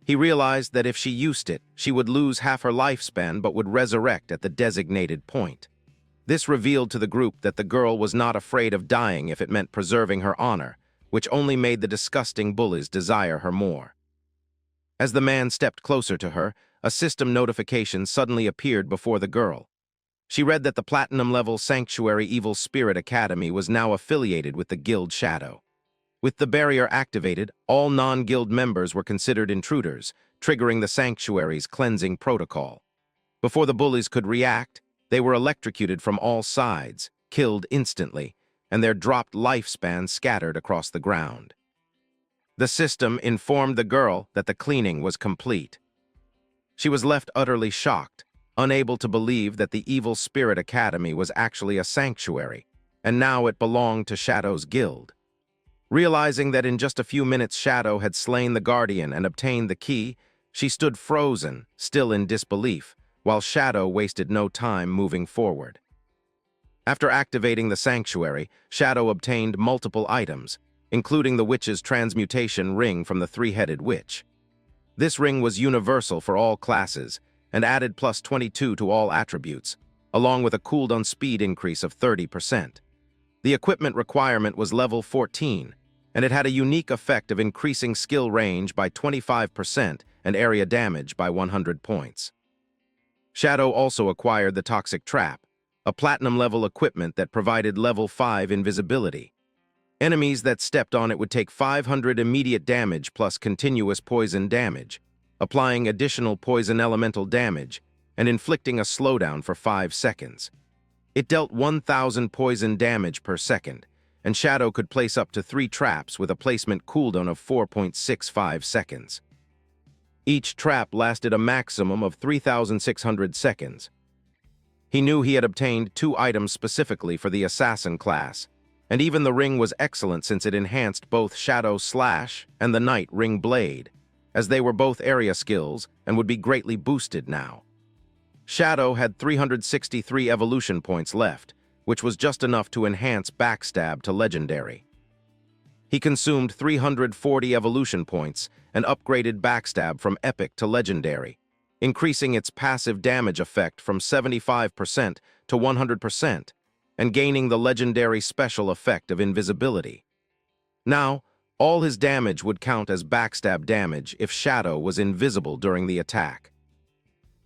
[SPEAKER 1] He realized that if she used it, she would lose half her lifespan but would resurrect at the designated point. This revealed to the group that the girl was not afraid of dying if it meant preserving her honor, which only made the disgusting bullies desire her more. As the man stepped closer to her, a system notification suddenly appeared before the girl. She read that the platinum-level Sanctuary Evil Spirit Academy was now affiliated with the Guild Shadow. With the barrier activated, all non-guild members were considered intruders, triggering the Sanctuary's cleansing protocol. Before the bullies could react, they were electrocuted from all sides, killed instantly, and their dropped lifespan scattered across the ground. The system informed the girl that the cleaning was complete. She was left utterly shocked, unable to believe that the Evil Spirit Academy was actually a sanctuary, and now it belonged to Shadow's guild. Realizing that in just a few minutes Shadow had slain the Guardian and obtained the key, she stood frozen, still in disbelief, while Shadow wasted no time moving forward. After activating the sanctuary, Shadow obtained multiple items, including the witch's transmutation ring from the three-headed witch. This ring was universal for all classes and added plus 22 to all attributes, along with a cooldown speed increase of 30%. The equipment requirement was level 14, and it had a unique effect of increasing skill range by 25% and area damage by 100 points. Shadow also acquired the Toxic Trap, a platinum-level equipment that provided level 5 invisibility. Enemies that stepped on it would take 500 immediate damage plus continuous poison damage, applying additional poison elemental damage and inflicting a slowdown for 5 seconds. It dealt 1,000 poison damage per second, and Shadow could place up to 3 traps with a placement cooldown of 4.65 seconds. Each trap lasted a maximum of 3,600 seconds. He knew he had obtained 2 items specifically for the Assassin class, and even the ring was excellent since it enhanced both Shadow Slash and the Night Ring Blade, as they were both area skills and would be greatly boosted now. Shadow had 363 evolution points left, which was just enough to enhance Backstab to Legendary. He consumed 340 evolution points and upgraded Backstab from Epic to Legendary, increasing its passive damage effect from 75% to 100%, and gaining the legendary special effect of invisibility. Now, all his damage would count as Backstab damage if Shadow was invisible during the attack.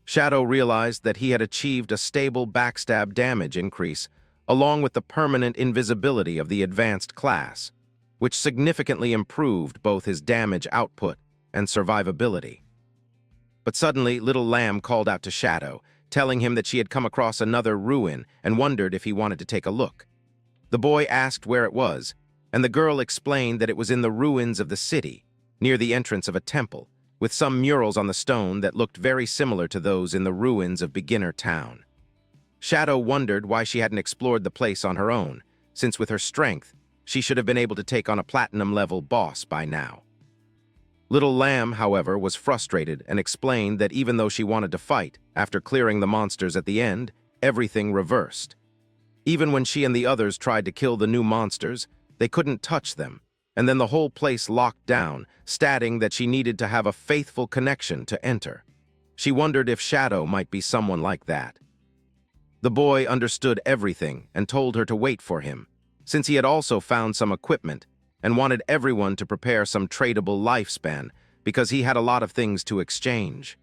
[SPEAKER 1] Shadow realized that he had achieved a stable Backstab damage increase along with the permanent invisibility of the advanced class, which significantly improved both his damage output and survivability. But suddenly, Little Lamb called out to Shadow, telling him that she had come across another ruin and wondered if he wanted to take a look. The boy asked where it was, and the girl explained that it was in the ruins of the city, near the entrance of a temple, with some murals on the stone that looked very similar to those in the ruins of Beginner Town. Shadow wondered why she hadn't explored the place on her own, since with her strength, she should have been able to take on a platinum-level boss by now. Little Lamb, however, was frustrated and explained that even though she wanted to fight, after clearing the monsters at the end, everything reversed. Even when she and the others tried to kill the new monsters, they couldn't touch them, and then the whole place locked down, stating that she needed to have a faithful connection to enter. She wondered if Shadow might be someone like that. The boy understood everything and told her to wait for him, since he had also found some equipment and wanted everyone to prepare some tradable lifespan because he had a lot of things to exchange.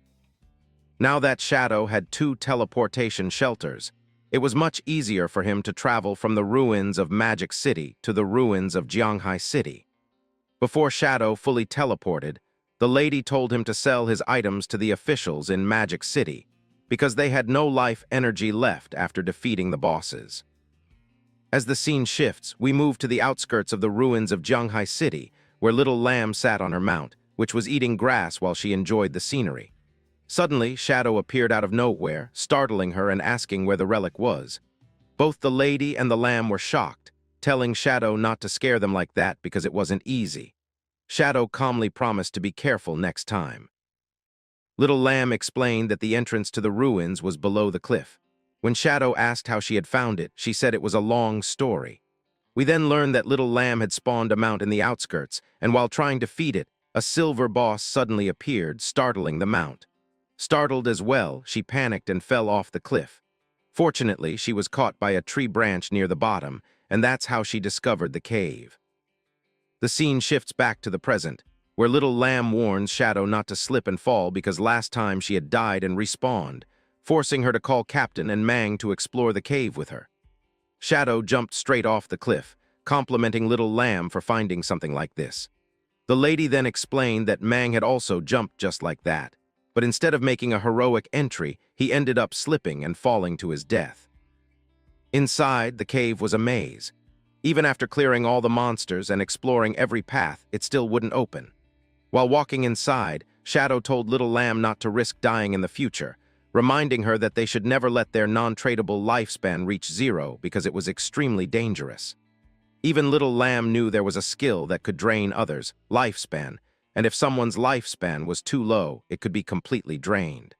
[SPEAKER 1] Now that Shadow had 2 teleportation shelters, it was much easier for him to travel from the ruins of Magic City to the ruins of Jianghai City. Before Shadow fully teleported, the lady told him to sell his items to the officials in Magic City because they had no life energy left after defeating the bosses. As the scene shifts, we move to the outskirts of the ruins of Jianghai City, where Little Lamb sat on her mount, which was eating grass while she enjoyed the scenery. Suddenly, Shadow appeared out of nowhere, startling her and asking where the relic was. Both the lady and the lamb were shocked, telling Shadow not to scare them like that because it wasn't easy. Shadow calmly promised to be careful next time. Little Lamb explained that the entrance to the ruins was below the cliff. When Shadow asked how she had found it, she said it was a long story. We then learned that Little Lamb had spawned a mount in the outskirts, and while trying to feed it, a silver boss suddenly appeared, startling the mount. Startled as well, she panicked and fell off the cliff. Fortunately, she was caught by a tree branch near the bottom, and that's how she discovered the cave. The scene shifts back to the present, where Little Lamb warns Shadow not to slip and fall because last time she had died and respawned, forcing her to call Captain and Mang to explore the cave with her. Shadow jumped straight off the cliff, complimenting Little Lamb for finding something like this. The lady then explained that Mang had also jumped just like that, but instead of making a heroic entry, he ended up slipping and falling to his death. Inside, the cave was a maze. Even after clearing all the monsters and exploring every path, it still wouldn't open. While walking inside, Shadow told Little Lamb not to risk dying in the future, reminding her that they should never let their non-tradable lifespan reach 0 because it was extremely dangerous. Even Little Lamb knew there was a skill that could drain others' lifespan, and if someone's lifespan was too low, it could be completely drained.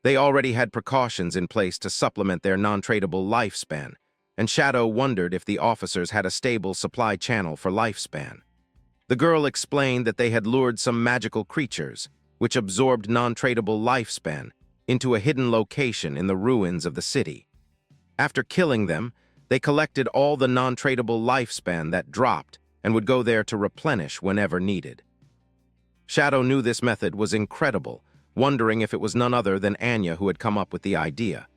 [SPEAKER 1] They already had precautions in place to supplement their non-tradable lifespan, and Shadow wondered if the officers had a stable supply channel for lifespan. The girl explained that they had lured some magical creatures, which absorbed non-tradable lifespan, into a hidden location in the ruins of the city. After killing them, they collected all the non-tradable lifespan that dropped and would go there to replenish whenever needed. Shadow knew this method was incredible, wondering if it was none other than Anya who had come up with the idea.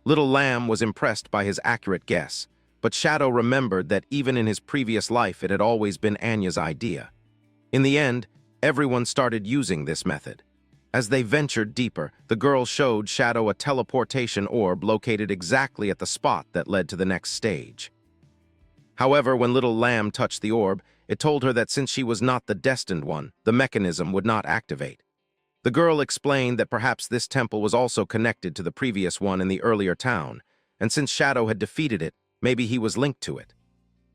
[SPEAKER 1] Little Lamb was impressed by his accurate guess, but Shadow remembered that even in his previous life it had always been Anya's idea. In the end, everyone started using this method. As they ventured deeper, the girl showed Shadow a teleportation orb located exactly at the spot that led to the next stage. However, when Little Lamb touched the orb, it told her that since she was not the destined one, the mechanism would not activate. The girl explained that perhaps this temple was also connected to the previous one in the earlier town, and since Shadow had defeated it, maybe he was linked to it.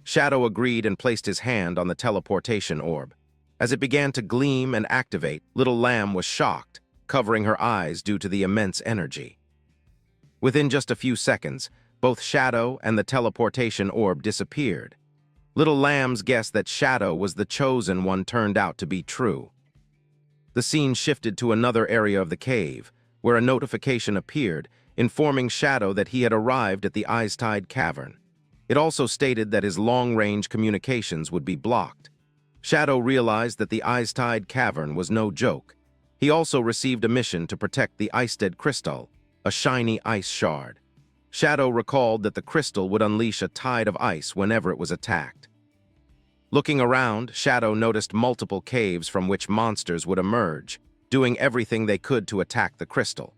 [SPEAKER 1] Shadow agreed and placed his hand on the teleportation orb. As it began to gleam and activate, Little Lamb was shocked, covering her eyes due to the immense energy. Within just a few seconds, both Shadow and the teleportation orb disappeared. Little lambs guessed that Shadow was the chosen one turned out to be true. The scene shifted to another area of the cave, where a notification appeared, informing Shadow that he had arrived at the Eyes-Tide Cavern. It also stated that his long-range communications would be blocked. Shadow realized that the Eyes-Tide Cavern was no joke. He also received a mission to protect the Iced Crystal, a shiny ice shard. Shadow recalled that the crystal would unleash a tide of ice whenever it was attacked. Looking around, Shadow noticed multiple caves from which monsters would emerge, doing everything they could to attack the crystal.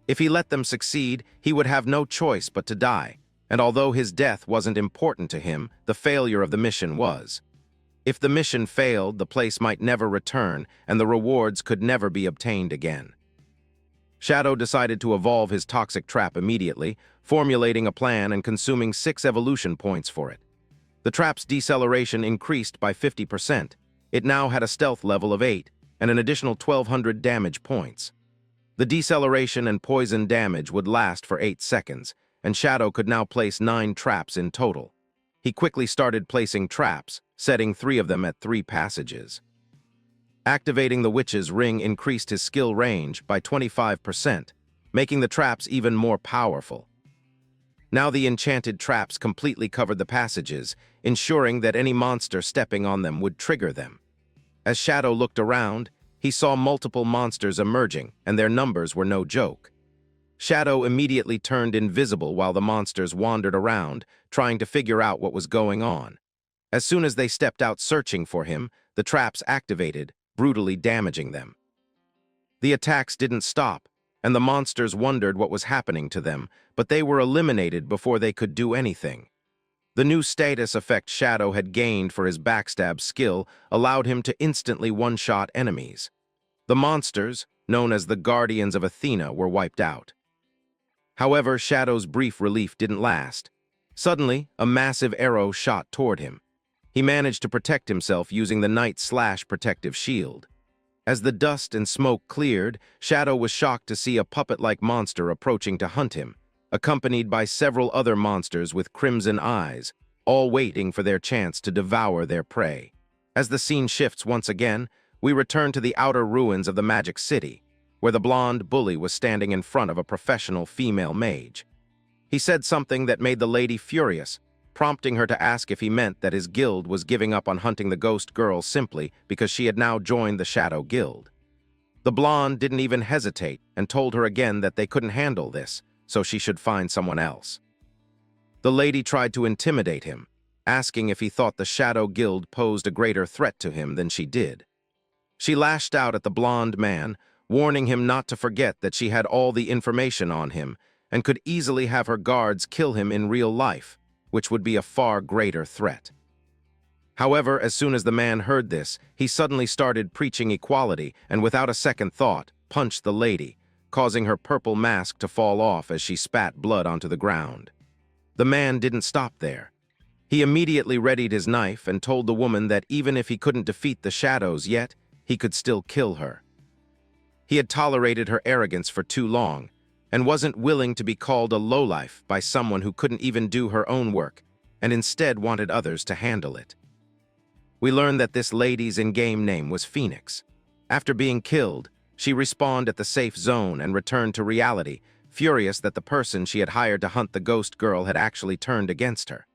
[SPEAKER 1] If he let them succeed, he would have no choice but to die, and although his death wasn't important to him, the failure of the mission was. If the mission failed, the place might never return, and the rewards could never be obtained again. Shadow decided to evolve his toxic trap immediately, formulating a plan and consuming 6 evolution points for it. The trap's deceleration increased by 50%. It now had a stealth level of 8 and an additional 1,200 damage points. The deceleration and poison damage would last for 8 seconds, and Shadow could now place 9 traps in total. He quickly started placing traps, setting 3 of them at 3 passages. Activating the witch's ring increased his skill range by 25%, making the traps even more powerful. Now the enchanted traps completely covered the passages, ensuring that any monster stepping on them would trigger them. As Shadow looked around, he saw multiple monsters emerging, and their numbers were no joke. Shadow immediately turned invisible while the monsters wandered around, trying to figure out what was going on. As soon as they stepped out searching for him, the traps activated, brutally damaging them. The attacks didn't stop, and the monsters wondered what was happening to them, but they were eliminated before they could do anything. The new status effect Shadow had gained for his backstab skill allowed him to instantly one-shot enemies. The monsters, known as the Guardians of Athena, were wiped out. However, Shadow's brief relief didn't last. Suddenly, a massive arrow shot toward him. He managed to protect himself using the Night/protective shield. As the dust and smoke cleared, Shadow was shocked to see a puppet-like monster approaching to hunt him, accompanied by several other monsters with crimson eyes, all waiting for their chance to devour their prey. As the scene shifts once again, we return to the outer ruins of the Magic City, where the blonde bully was standing in front of a professional female mage. He said something that made the lady furious, prompting her to ask if he meant that his guild was giving up on hunting the ghost girl simply because she had now joined the Shadow Guild. The blonde didn't even hesitate and told her again that they couldn't handle this, so she should find someone else. The lady tried to intimidate him, asking if he thought the Shadow Guild posed a greater threat to him than she did. She lashed out at the blonde man, warning him not to forget that she had all the information on him and could easily have her guards kill him in real life, which would be a far greater threat. However, as soon as the man heard this, he suddenly started preaching equality and without a second thought, punched the lady, causing her purple mask to fall off as she spat blood onto the ground. The man didn't stop there. He immediately readied his knife and told the woman that even if he couldn't defeat the shadows yet, he could still kill her. He had tolerated her arrogance for too long, and wasn't willing to be called a lowlife by someone who couldn't even do her own work, and instead wanted others to handle it. We learned that this lady's in-game name was Phoenix. After being killed, she respawned at the safe zone and returned to reality, furious that the person she had hired to hunt the ghost girl had actually turned against her.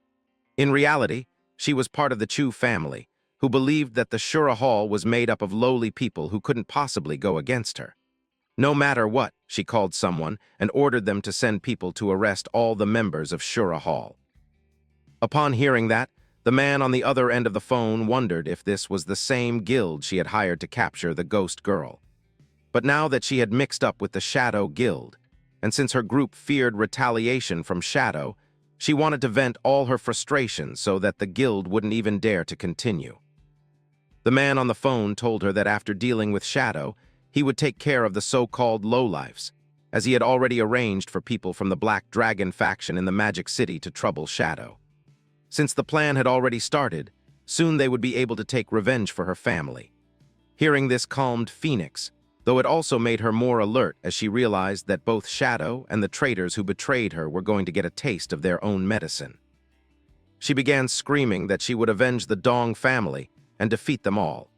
[SPEAKER 1] In reality, she was part of the Chu family, who believed that the Shura Hall was made up of lowly people who couldn't possibly go against her. No matter what, she called someone and ordered them to send people to arrest all the members of Shura Hall. Upon hearing that, the man on the other end of the phone wondered if this was the same guild she had hired to capture the ghost girl. But now that she had mixed up with the Shadow Guild, and since her group feared retaliation from Shadow, she wanted to vent all her frustration so that the guild wouldn't even dare to continue. The man on the phone told her that after dealing with Shadow, he would take care of the so-called lowlifes, as he had already arranged for people from the Black Dragon faction in the Magic City to trouble Shadow. Since the plan had already started, soon they would be able to take revenge for her family. Hearing this calmed Phoenix, though it also made her more alert as she realized that both Shadow and the traitors who betrayed her were going to get a taste of their own medicine. She began screaming that she would avenge the Dong family and defeat them all.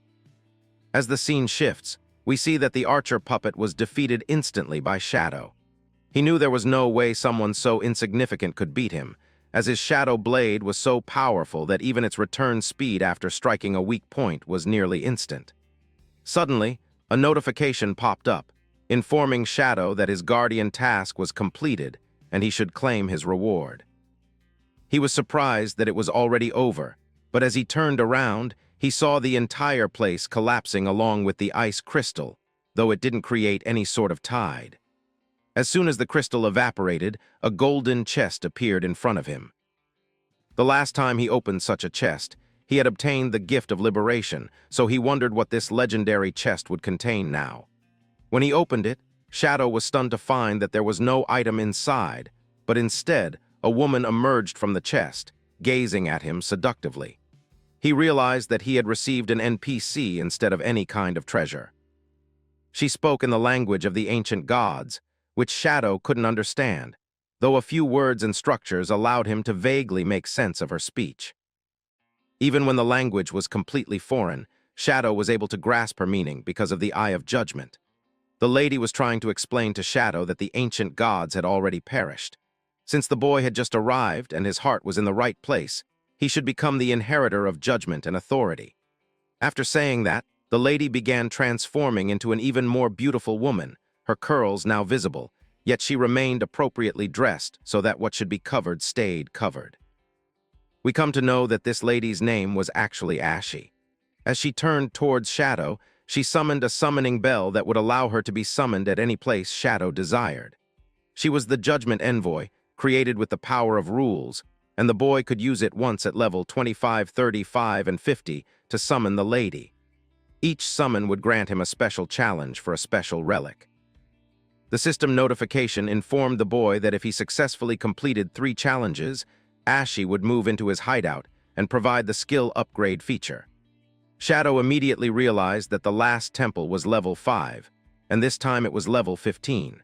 [SPEAKER 1] As the scene shifts, we see that the archer puppet was defeated instantly by Shadow. He knew there was no way someone so insignificant could beat him, as his shadow blade was so powerful that even its return speed after striking a weak point was nearly instant. Suddenly, a notification popped up, informing Shadow that his guardian task was completed and he should claim his reward. He was surprised that it was already over, but as he turned around, he saw the entire place collapsing along with the ice crystal, though it didn't create any sort of tide. As soon as the crystal evaporated, a golden chest appeared in front of him. The last time he opened such a chest, he had obtained the gift of liberation, so he wondered what this legendary chest would contain now. When he opened it, Shadow was stunned to find that there was no item inside, but instead, a woman emerged from the chest, gazing at him seductively. He realized that he had received an NPC instead of any kind of treasure. She spoke in the language of the ancient gods, which Shadow couldn't understand, though a few words and structures allowed him to vaguely make sense of her speech. Even when the language was completely foreign, Shadow was able to grasp her meaning because of the Eye of Judgment. The lady was trying to explain to Shadow that the ancient gods had already perished. Since the boy had just arrived and his heart was in the right place, he should become the inheritor of judgment and authority. After saying that, the lady began transforming into an even more beautiful woman, her curls now visible, yet she remained appropriately dressed so that what should be covered stayed covered. We come to know that this lady's name was actually Ashy. As she turned towards Shadow, she summoned a summoning bell that would allow her to be summoned at any place Shadow desired. She was the Judgment Envoy, created with the power of rules, and the boy could use it once at level 25, 35, and 50 to summon the lady. Each summon would grant him a special challenge for a special relic. The system notification informed the boy that if he successfully completed 3 challenges, Ashy would move into his hideout and provide the skill upgrade feature. Shadow immediately realized that the last temple was level 5, and this time it was level 15.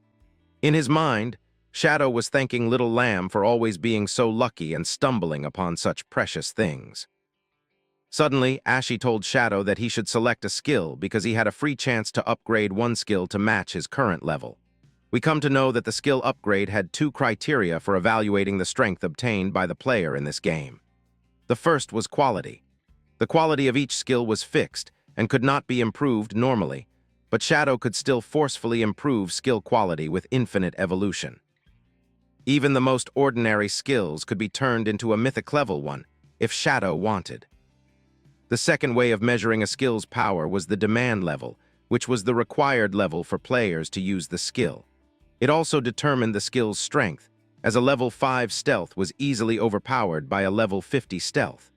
[SPEAKER 1] In his mind, Shadow was thanking Little Lamb for always being so lucky and stumbling upon such precious things. Suddenly, Ashy told Shadow that he should select a skill because he had a free chance to upgrade one skill to match his current level. We come to know that the skill upgrade had 2 criteria for evaluating the strength obtained by the player in this game. The first was quality. The quality of each skill was fixed and could not be improved normally, but Shadow could still forcefully improve skill quality with infinite evolution. Even the most ordinary skills could be turned into a mythic level one, if Shadow wanted. The second way of measuring a skill's power was the demand level, which was the required level for players to use the skill. It also determined the skill's strength, as a level 5 stealth was easily overpowered by a level 50 stealth.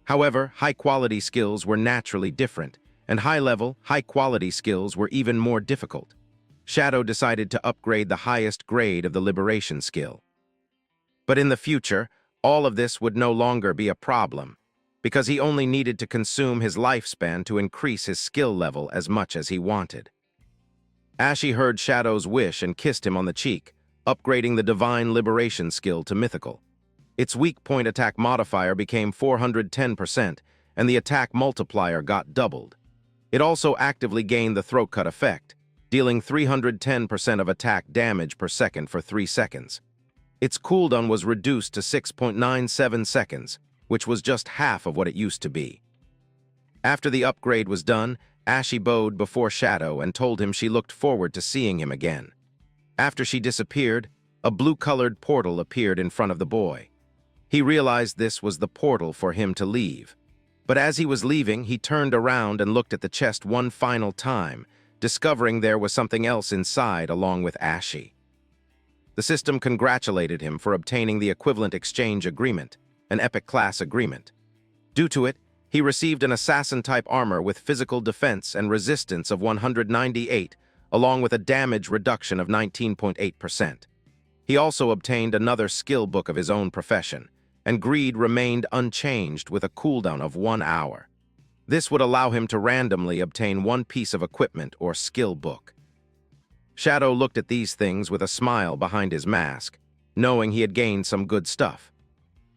[SPEAKER 1] However, high-quality skills were naturally different, and high-level, high-quality skills were even more difficult. Shadow decided to upgrade the highest grade of the liberation skill. But in the future, all of this would no longer be a problem, because he only needed to consume his lifespan to increase his skill level as much as he wanted. Ashy heard Shadow's wish and kissed him on the cheek, upgrading the Divine Liberation skill to Mythical. Its weak point attack modifier became 410%, and the attack multiplier got doubled. It also actively gained the throat cut effect, dealing 310% of attack damage per second for 3 seconds. Its cooldown was reduced to 6.97 seconds, which was just half of what it used to be. After the upgrade was done, Ashy bowed before Shadow and told him she looked forward to seeing him again. After she disappeared, a blue-colored portal appeared in front of the boy. He realized this was the portal for him to leave. But as he was leaving, he turned around and looked at the chest one final time, discovering there was something else inside along with Ashy. The system congratulated him for obtaining the equivalent exchange agreement, an epic class agreement. Due to it, he received an assassin-type armor with physical defense and resistance of 198, along with a damage reduction of 19.8%. He also obtained another skill book of his own profession, and greed remained unchanged with a cooldown of 1 hour. This would allow him to randomly obtain one piece of equipment or skill book. Shadow looked at these things with a smile behind his mask, knowing he had gained some good stuff.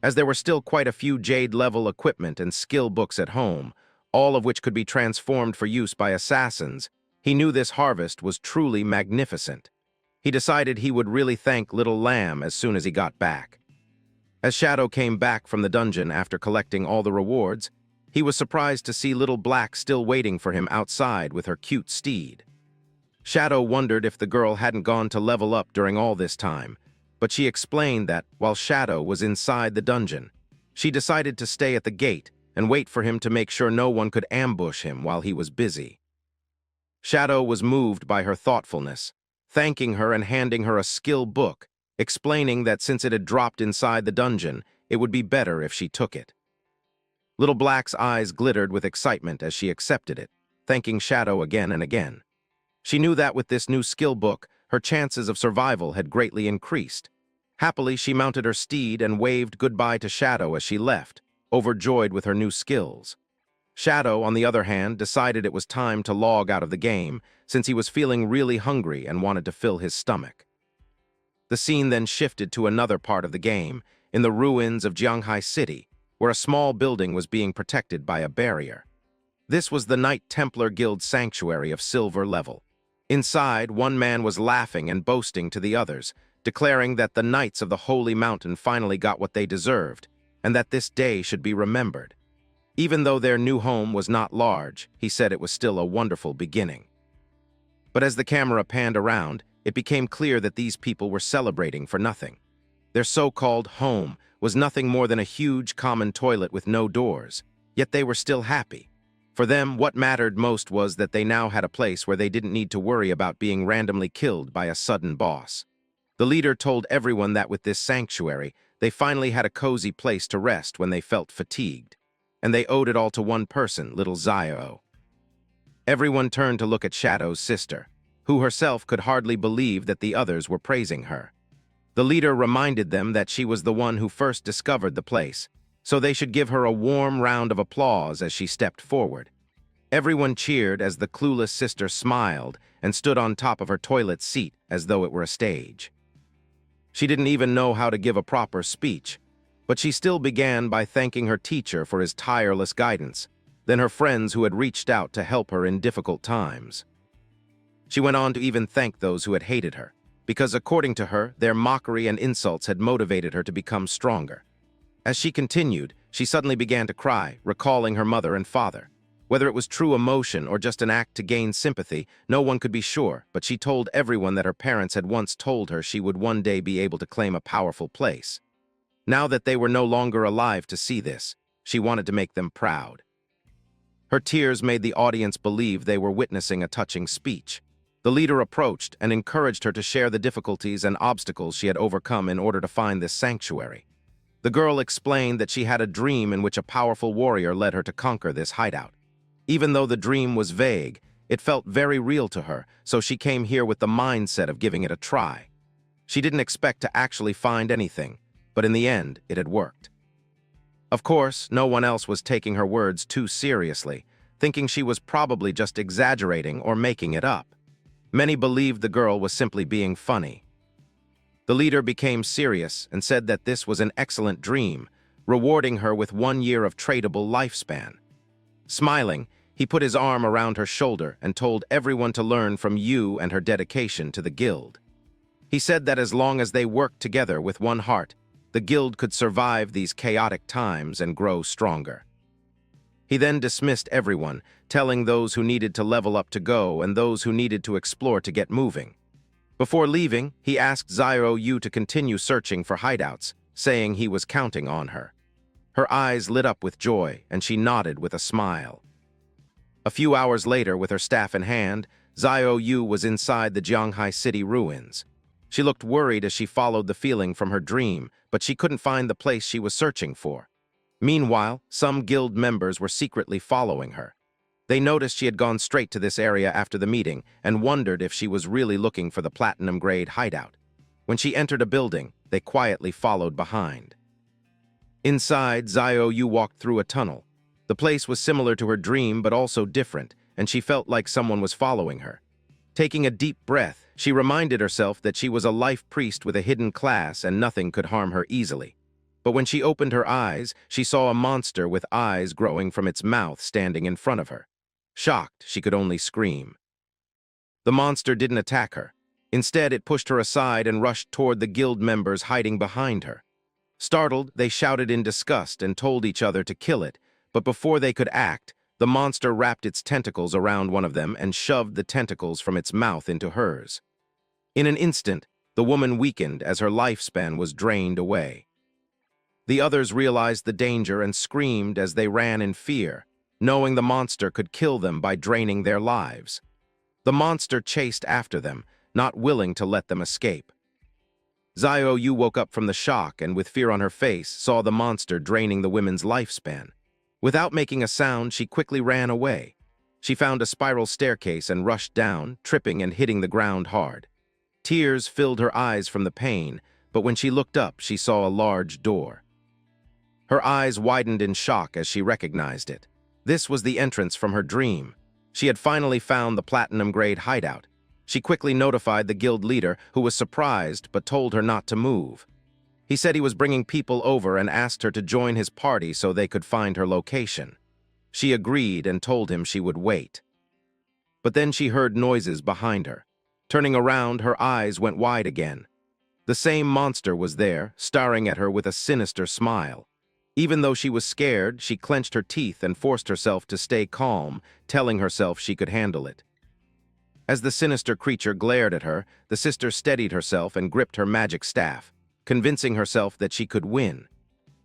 [SPEAKER 1] As there were still quite a few Jade-level equipment and skill books at home, all of which could be transformed for use by assassins, he knew this harvest was truly magnificent. He decided he would really thank Little Lamb as soon as he got back. As Shadow came back from the dungeon after collecting all the rewards, he was surprised to see Little Black still waiting for him outside with her cute steed. Shadow wondered if the girl hadn't gone to level up during all this time, but she explained that, while Shadow was inside the dungeon, she decided to stay at the gate and wait for him to make sure no one could ambush him while he was busy. Shadow was moved by her thoughtfulness, thanking her and handing her a skill book, explaining that since it had dropped inside the dungeon, it would be better if she took it. Little Black's eyes glittered with excitement as she accepted it, thanking Shadow again and again. She knew that with this new skill book, her chances of survival had greatly increased. Happily, she mounted her steed and waved goodbye to Shadow as she left, overjoyed with her new skills. Shadow, on the other hand, decided it was time to log out of the game, since he was feeling really hungry and wanted to fill his stomach. The scene then shifted to another part of the game, in the ruins of Jianghai City, where a small building was being protected by a barrier. This was the Knight Templar Guild sanctuary of silver level. Inside, one man was laughing and boasting to the others, declaring that the Knights of the Holy Mountain finally got what they deserved, and that this day should be remembered. Even though their new home was not large, he said it was still a wonderful beginning. But as the camera panned around, it became clear that these people were celebrating for nothing. Their so-called home was nothing more than a huge common toilet with no doors, yet they were still happy. For them, what mattered most was that they now had a place where they didn't need to worry about being randomly killed by a sudden boss. The leader told everyone that with this sanctuary, they finally had a cozy place to rest when they felt fatigued. And they owed it all to one person, little Yahello. Everyone turned to look at Shadow's sister, who herself could hardly believe that the others were praising her. The leader reminded them that she was the one who first discovered the place, so they should give her a warm round of applause as she stepped forward. Everyone cheered as the clueless sister smiled and stood on top of her toilet seat as though it were a stage. She didn't even know how to give a proper speech, but she still began by thanking her teacher for his tireless guidance, then her friends who had reached out to help her in difficult times. She went on to even thank those who had hated her, because according to her, their mockery and insults had motivated her to become stronger. As she continued, she suddenly began to cry, recalling her mother and father. Whether it was true emotion or just an act to gain sympathy, no one could be sure, but she told everyone that her parents had once told her she would one day be able to claim a powerful place. Now that they were no longer alive to see this, she wanted to make them proud. Her tears made the audience believe they were witnessing a touching speech. The leader approached and encouraged her to share the difficulties and obstacles she had overcome in order to find this sanctuary. The girl explained that she had a dream in which a powerful warrior led her to conquer this hideout. Even though the dream was vague, it felt very real to her, so she came here with the mindset of giving it a try. She didn't expect to actually find anything, but in the end, it had worked. Of course, no one else was taking her words too seriously, thinking she was probably just exaggerating or making it up. Many believed the girl was simply being funny. The leader became serious and said that this was an excellent dream, rewarding her with 1 year of tradable lifespan. Smiling, he put his arm around her shoulder and told everyone to learn from you and her dedication to the guild. He said that as long as they worked together with one heart, the guild could survive these chaotic times and grow stronger. He then dismissed everyone, telling those who needed to level up to go and those who needed to explore to get moving. Before leaving, he asked Yu to continue searching for hideouts, saying he was counting on her. Her eyes lit up with joy, and she nodded with a smile. A few hours later, with her staff in hand, Yu was inside the Jianghai City ruins. She looked worried as she followed the feeling from her dream, but she couldn't find the place she was searching for. Meanwhile, some guild members were secretly following her. They noticed she had gone straight to this area after the meeting and wondered if she was really looking for the platinum-grade hideout. When she entered a building, they quietly followed behind. Inside, Yu walked through a tunnel. The place was similar to her dream, but also different, and she felt like someone was following her. Taking a deep breath, she reminded herself that she was a life priest with a hidden class and nothing could harm her easily. But when she opened her eyes, she saw a monster with eyes growing from its mouth standing in front of her. Shocked, she could only scream. The monster didn't attack her. Instead, it pushed her aside and rushed toward the guild members hiding behind her. Startled, they shouted in disgust and told each other to kill it, but before they could act, the monster wrapped its tentacles around one of them and shoved the tentacles from its mouth into hers. In an instant, the woman weakened as her lifespan was drained away. The others realized the danger and screamed as they ran in fear, knowing the monster could kill them by draining their lives. The monster chased after them, not willing to let them escape. Xiaoyu woke up from the shock and, with fear on her face, saw the monster draining the women's lifespan. Without making a sound, she quickly ran away. She found a spiral staircase and rushed down, tripping and hitting the ground hard. Tears filled her eyes from the pain, but when she looked up, she saw a large door. Her eyes widened in shock as she recognized it. This was the entrance from her dream. She had finally found the platinum-grade hideout. She quickly notified the guild leader, who was surprised but told her not to move. He said he was bringing people over and asked her to join his party so they could find her location. She agreed and told him she would wait. But then she heard noises behind her. Turning around, her eyes went wide again. The same monster was there, staring at her with a sinister smile. Even though she was scared, she clenched her teeth and forced herself to stay calm, telling herself she could handle it. As the sinister creature glared at her, the sister steadied herself and gripped her magic staff, convincing herself that she could win.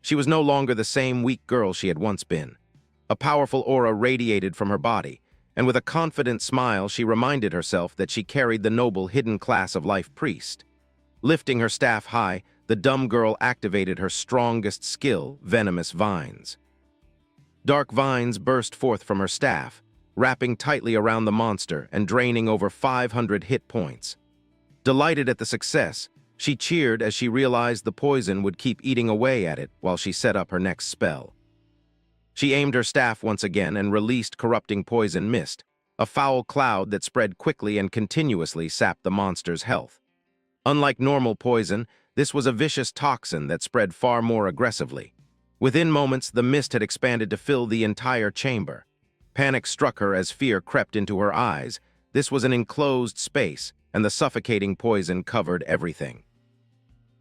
[SPEAKER 1] She was no longer the same weak girl she had once been. A powerful aura radiated from her body, and with a confident smile she reminded herself that she carried the noble hidden class of life priest. Lifting her staff high, the dumb girl activated her strongest skill, venomous vines. Dark vines burst forth from her staff, wrapping tightly around the monster and draining over 500 hit points. Delighted at the success, she cheered as she realized the poison would keep eating away at it while she set up her next spell. She aimed her staff once again and released corrupting poison mist, a foul cloud that spread quickly and continuously sapped the monster's health. Unlike normal poison, this was a vicious toxin that spread far more aggressively. Within moments, the mist had expanded to fill the entire chamber. Panic struck her as fear crept into her eyes. This was an enclosed space, and the suffocating poison covered everything.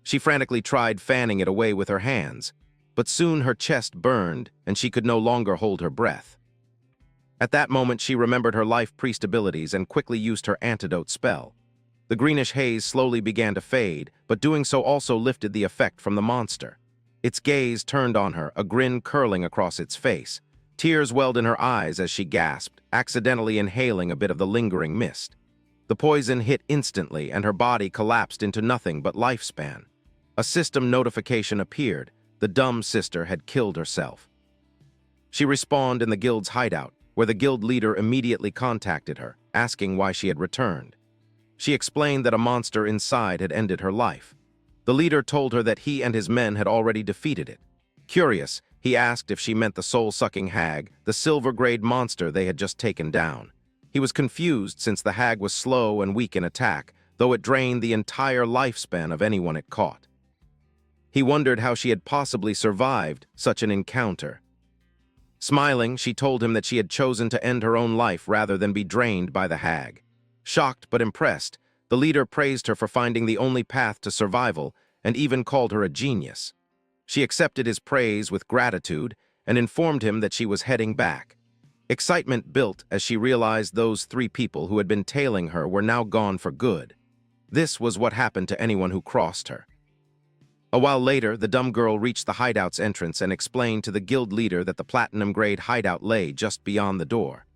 [SPEAKER 1] She frantically tried fanning it away with her hands, but soon her chest burned and she could no longer hold her breath. At that moment, she remembered her life priest abilities and quickly used her antidote spell. The greenish haze slowly began to fade, but doing so also lifted the effect from the monster. Its gaze turned on her, a grin curling across its face. Tears welled in her eyes as she gasped, accidentally inhaling a bit of the lingering mist. The poison hit instantly, and her body collapsed into nothing but lifespan. A system notification appeared. The dumb sister had killed herself. She respawned in the guild's hideout, where the guild leader immediately contacted her, asking why she had returned. She explained that a monster inside had ended her life. The leader told her that he and his men had already defeated it. Curious, he asked if she meant the soul-sucking hag, the silver-grade monster they had just taken down. He was confused since the hag was slow and weak in attack, though it drained the entire lifespan of anyone it caught. He wondered how she had possibly survived such an encounter. Smiling, she told him that she had chosen to end her own life rather than be drained by the hag. Shocked but impressed, the leader praised her for finding the only path to survival and even called her a genius. She accepted his praise with gratitude and informed him that she was heading back. Excitement built as she realized those 3 people who had been tailing her were now gone for good. This was what happened to anyone who crossed her. A while later, the dumb girl reached the hideout's entrance and explained to the guild leader that the platinum-grade hideout lay just beyond the door.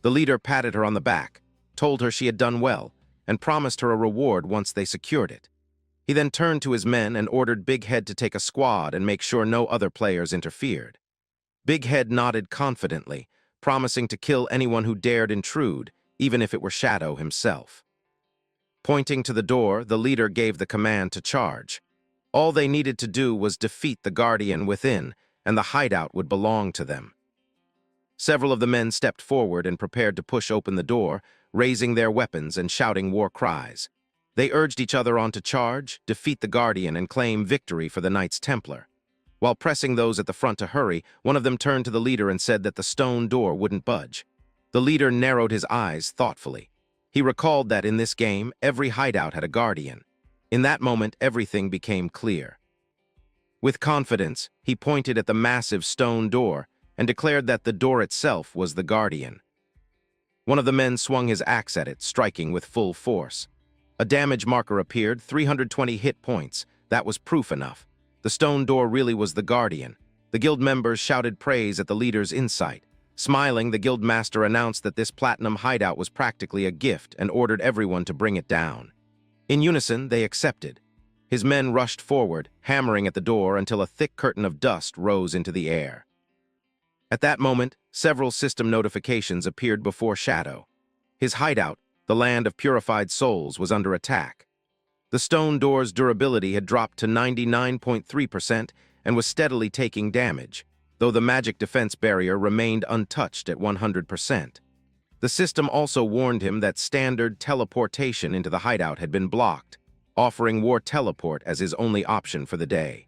[SPEAKER 1] The leader patted her on the back, told her she had done well, and promised her a reward once they secured it. He then turned to his men and ordered Big Head to take a squad and make sure no other players interfered. Big Head nodded confidently, promising to kill anyone who dared intrude, even if it were Shadow himself. Pointing to the door, the leader gave the command to charge. All they needed to do was defeat the guardian within, and the hideout would belong to them. Several of the men stepped forward and prepared to push open the door, raising their weapons and shouting war cries. They urged each other on to charge, defeat the Guardian, and claim victory for the Knights Templar. While pressing those at the front to hurry, one of them turned to the leader and said that the stone door wouldn't budge. The leader narrowed his eyes thoughtfully. He recalled that in this game, every hideout had a Guardian. In that moment, everything became clear. With confidence, he pointed at the massive stone door and declared that the door itself was the Guardian. One of the men swung his axe at it, striking with full force. A damage marker appeared, 320 hit points. That was proof enough. The stone door really was the Guardian. The guild members shouted praise at the leader's insight. Smiling, the guild master announced that this platinum hideout was practically a gift and ordered everyone to bring it down. In unison, they accepted. His men rushed forward, hammering at the door until a thick curtain of dust rose into the air. At that moment, several system notifications appeared before Shadow. His hideout, the land of purified souls, was under attack. The stone door's durability had dropped to 99.3% and was steadily taking damage, though the magic defense barrier remained untouched at 100%. The system also warned him that standard teleportation into the hideout had been blocked, offering War Teleport as his only option for the day.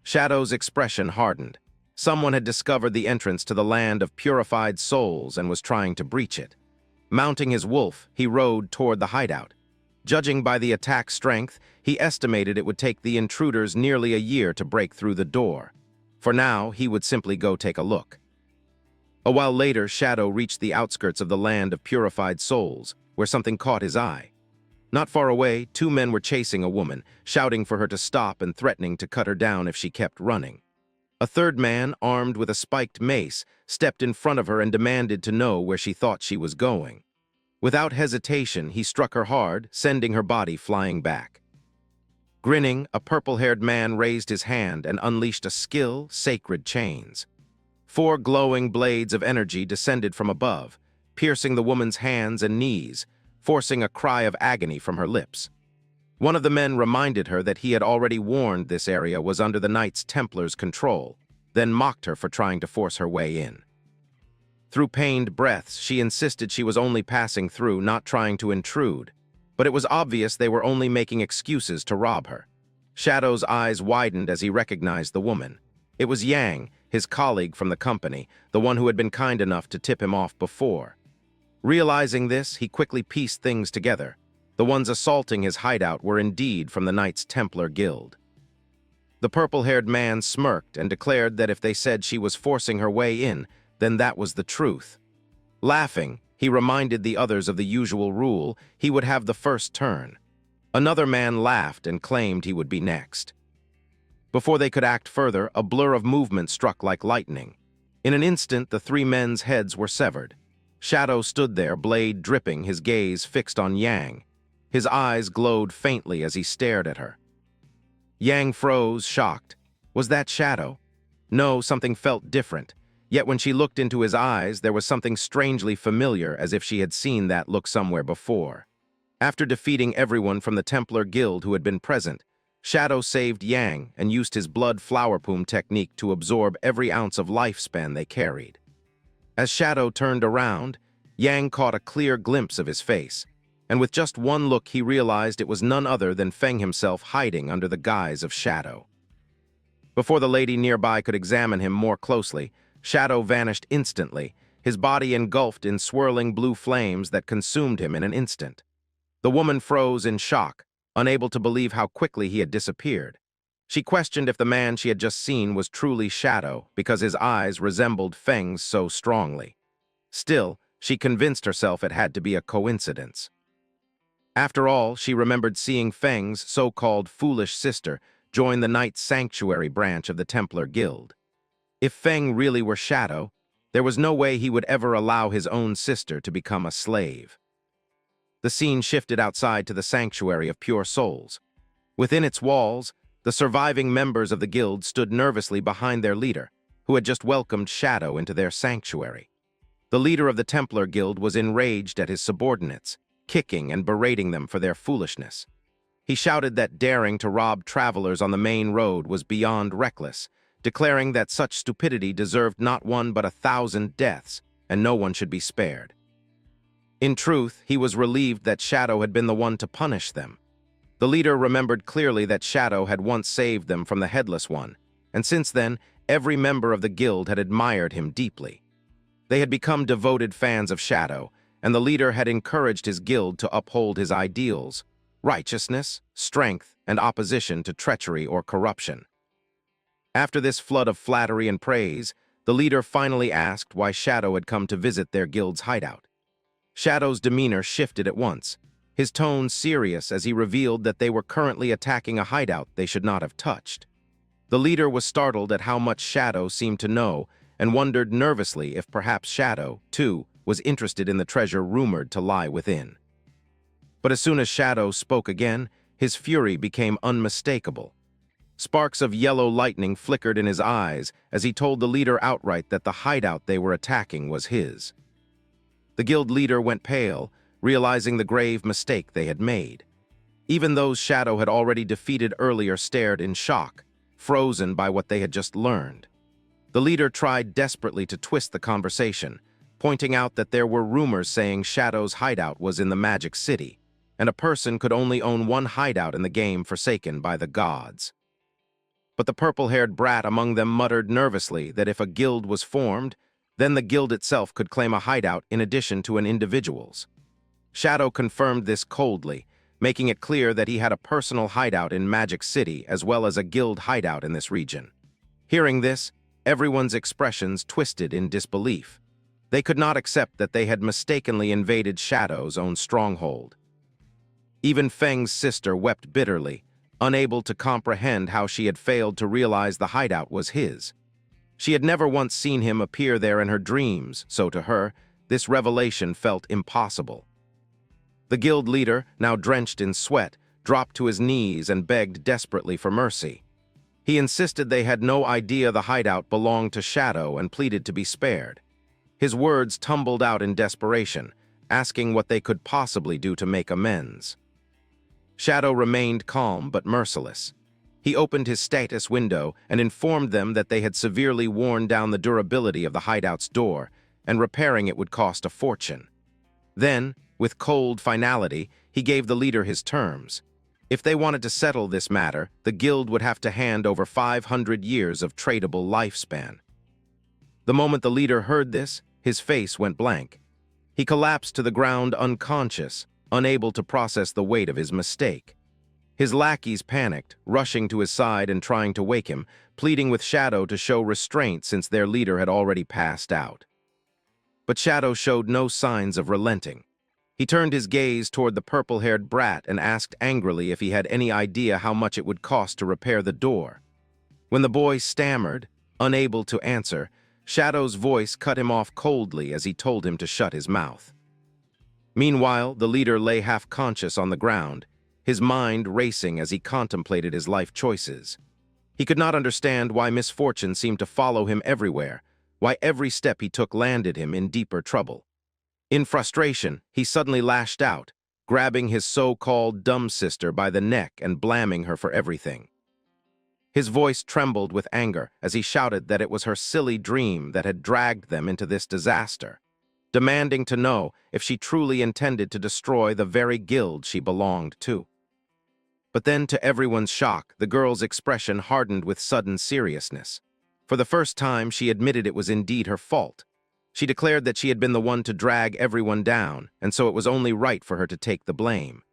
[SPEAKER 1] Shadow's expression hardened. Someone had discovered the entrance to the land of purified souls and was trying to breach it. Mounting his wolf, he rode toward the hideout. Judging by the attack strength, he estimated it would take the intruders nearly a year to break through the door. For now, he would simply go take a look. A while later, Shadow reached the outskirts of the land of purified souls, where something caught his eye. Not far away, two men were chasing a woman, shouting for her to stop and threatening to cut her down if she kept running. A third man, armed with a spiked mace, stepped in front of her and demanded to know where she thought she was going. Without hesitation, he struck her hard, sending her body flying back. Grinning, a purple-haired man raised his hand and unleashed a skill, Sacred Chains. 4 glowing blades of energy descended from above, piercing the woman's hands and knees, forcing a cry of agony from her lips. One of the men reminded her that he had already warned this area was under the Knights Templar's control, then mocked her for trying to force her way in. Through pained breaths, she insisted she was only passing through, not trying to intrude. But it was obvious they were only making excuses to rob her. Shadow's eyes widened as he recognized the woman. It was Yang, his colleague from the company, the one who had been kind enough to tip him off before. Realizing this, he quickly pieced things together. The ones assaulting his hideout were indeed from the Knights Templar Guild. The purple-haired man smirked and declared that if they said she was forcing her way in, then that was the truth. Laughing, he reminded the others of the usual rule: he would have the first turn. Another man laughed and claimed he would be next. Before they could act further, a blur of movement struck like lightning. In an instant, the 3 men's heads were severed. Shadow stood there, blade dripping, his gaze fixed on Yang. His eyes glowed faintly as he stared at her. Yang froze, shocked. Was that Shadow? No, something felt different. Yet when she looked into his eyes, there was something strangely familiar, as if she had seen that look somewhere before. After defeating everyone from the Templar Guild who had been present, Shadow saved Yang and used his blood flower plume technique to absorb every ounce of lifespan they carried. As Shadow turned around, Yang caught a clear glimpse of his face, and with just one look he realized it was none other than Fang himself hiding under the guise of Shadow. Before the lady nearby could examine him more closely, Shadow vanished instantly, his body engulfed in swirling blue flames that consumed him in an instant. The woman froze in shock, unable to believe how quickly he had disappeared. She questioned if the man she had just seen was truly Shadow, because his eyes resembled Fang's so strongly. Still, she convinced herself it had to be a coincidence. After all, she remembered seeing Fang's so-called foolish sister join the Knights' Sanctuary branch of the Templar Guild. If Fang really were Shadow, there was no way he would ever allow his own sister to become a slave. The scene shifted outside to the Sanctuary of Pure Souls. Within its walls, the surviving members of the guild stood nervously behind their leader, who had just welcomed Shadow into their sanctuary. The leader of the Templar Guild was enraged at his subordinates, kicking and berating them for their foolishness. He shouted that daring to rob travelers on the main road was beyond reckless, declaring that such stupidity deserved not one but 1,000 deaths, and no one should be spared. In truth, he was relieved that Shadow had been the one to punish them. The leader remembered clearly that Shadow had once saved them from the Headless One, and since then, every member of the guild had admired him deeply. They had become devoted fans of Shadow, and the leader had encouraged his guild to uphold his ideals: righteousness, strength, and opposition to treachery or corruption. After this flood of flattery and praise, the leader finally asked why Shadow had come to visit their guild's hideout. Shadow's demeanor shifted at once, his tone serious as he revealed that they were currently attacking a hideout they should not have touched. The leader was startled at how much Shadow seemed to know and wondered nervously if perhaps Shadow, too, was interested in the treasure rumored to lie within. But as soon as Shadow spoke again, his fury became unmistakable. Sparks of yellow lightning flickered in his eyes as he told the leader outright that the hideout they were attacking was his. The guild leader went pale, realizing the grave mistake they had made. Even those Shadow had already defeated earlier stared in shock, frozen by what they had just learned. The leader tried desperately to twist the conversation, pointing out that there were rumors saying Shadow's hideout was in the Magic City, and a person could only own one hideout in the game forsaken by the gods. But the purple-haired brat among them muttered nervously that if a guild was formed, then the guild itself could claim a hideout in addition to an individual's. Shadow confirmed this coldly, making it clear that he had a personal hideout in Magic City as well as a guild hideout in this region. Hearing this, everyone's expressions twisted in disbelief. They could not accept that they had mistakenly invaded Shadow's own stronghold. Even Fang's sister wept bitterly, unable to comprehend how she had failed to realize the hideout was his. She had never once seen him appear there in her dreams, so to her, this revelation felt impossible. The guild leader, now drenched in sweat, dropped to his knees and begged desperately for mercy. He insisted they had no idea the hideout belonged to Shadow and pleaded to be spared. His words tumbled out in desperation, asking what they could possibly do to make amends. Shadow remained calm but merciless. He opened his status window and informed them that they had severely worn down the durability of the hideout's door, and repairing it would cost a fortune. Then, with cold finality, he gave the leader his terms. If they wanted to settle this matter, the guild would have to hand over 500 years of tradable lifespan. The moment the leader heard this, his face went blank. He collapsed to the ground unconscious, unable to process the weight of his mistake. His lackeys panicked, rushing to his side and trying to wake him, pleading with Shadow to show restraint since their leader had already passed out. But Shadow showed no signs of relenting. He turned his gaze toward the purple-haired brat and asked angrily if he had any idea how much it would cost to repair the door. When the boy stammered, unable to answer, Shadow's voice cut him off coldly as he told him to shut his mouth. Meanwhile, the leader lay half-conscious on the ground, his mind racing as he contemplated his life choices. He could not understand why misfortune seemed to follow him everywhere, why every step he took landed him in deeper trouble. In frustration, he suddenly lashed out, grabbing his so-called dumb sister by the neck and blaming her for everything. His voice trembled with anger as he shouted that it was her silly dream that had dragged them into this disaster, demanding to know if she truly intended to destroy the very guild she belonged to. But then, to everyone's shock, the girl's expression hardened with sudden seriousness. For the first time, she admitted it was indeed her fault. She declared that she had been the one to drag everyone down, and so it was only right for her to take the blame.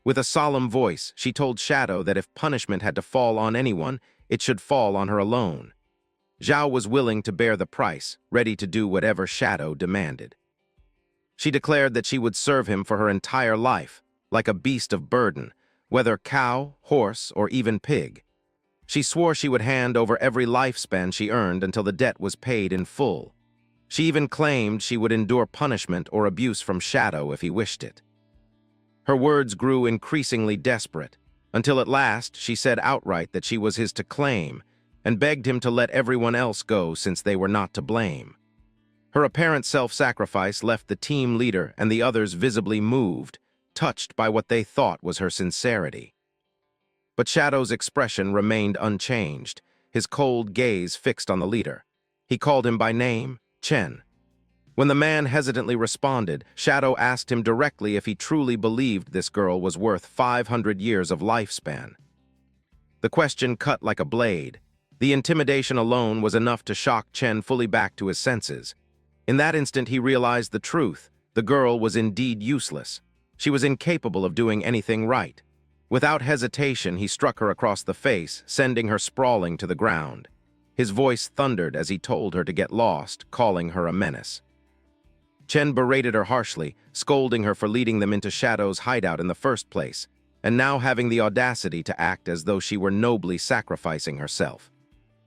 [SPEAKER 1] With a solemn voice, she told Shadow that if punishment had to fall on anyone, it should fall on her alone. Zhao was willing to bear the price, ready to do whatever Shadow demanded. She declared that she would serve him for her entire life, like a beast of burden, whether cow, horse, or even pig. She swore she would hand over every lifespan she earned until the debt was paid in full. She even claimed she would endure punishment or abuse from Shadow if he wished it. Her words grew increasingly desperate, until at last she said outright that she was his to claim, and begged him to let everyone else go since they were not to blame. Her apparent self-sacrifice left the team leader and the others visibly moved, touched by what they thought was her sincerity. But Shadow's expression remained unchanged, his cold gaze fixed on the leader. He called him by name, Chen. When the man hesitantly responded, Shadow asked him directly if he truly believed this girl was worth 500 years of lifespan. The question cut like a blade. The intimidation alone was enough to shock Chen fully back to his senses. In that instant, he realized the truth. The girl was indeed useless. She was incapable of doing anything right. Without hesitation, he struck her across the face, sending her sprawling to the ground. His voice thundered as he told her to get lost, calling her a menace. Chen berated her harshly, scolding her for leading them into Shadow's hideout in the first place, and now having the audacity to act as though she were nobly sacrificing herself.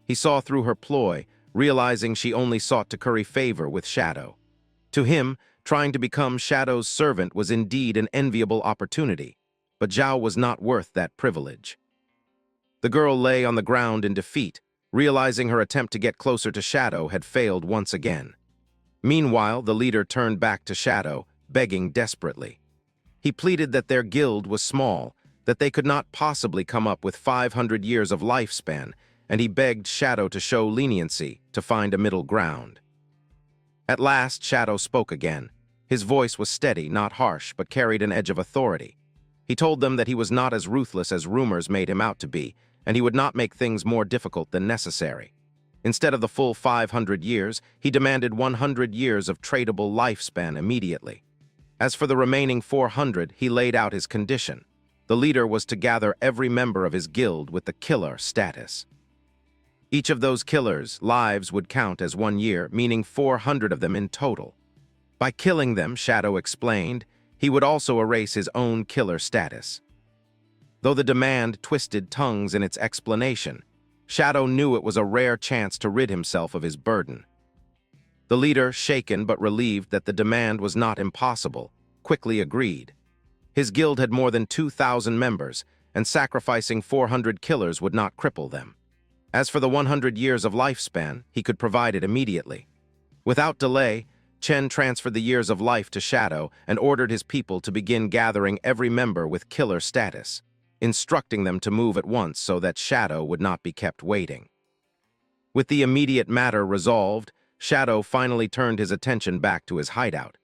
[SPEAKER 1] He saw through her ploy, realizing she only sought to curry favor with Shadow. To him, trying to become Shadow's servant was indeed an enviable opportunity, but Zhao was not worth that privilege. The girl lay on the ground in defeat, realizing her attempt to get closer to Shadow had failed once again. Meanwhile, the leader turned back to Shadow, begging desperately. He pleaded that their guild was small, that they could not possibly come up with 500 years of lifespan, and he begged Shadow to show leniency, to find a middle ground. At last, Shadow spoke again. His voice was steady, not harsh, but carried an edge of authority. He told them that he was not as ruthless as rumors made him out to be, and he would not make things more difficult than necessary. Instead of the full 500 years, he demanded 100 years of tradable lifespan immediately. As for the remaining 400, he laid out his condition. The leader was to gather every member of his guild with the killer status. Each of those killers' lives would count as 1 year, meaning 400 of them in total. By killing them, Shadow explained, he would also erase his own killer status. Though the demand twisted tongues in its explanation, Shadow knew it was a rare chance to rid himself of his burden. The leader, shaken but relieved that the demand was not impossible, quickly agreed. His guild had more than 2,000 members, and sacrificing 400 killers would not cripple them. As for the 100 years of lifespan, he could provide it immediately. Without delay, Chen transferred the years of life to Shadow and ordered his people to begin gathering every member with killer status, instructing them to move at once so that Shadow would not be kept waiting. With the immediate matter resolved, Shadow finally turned his attention back to his hideout.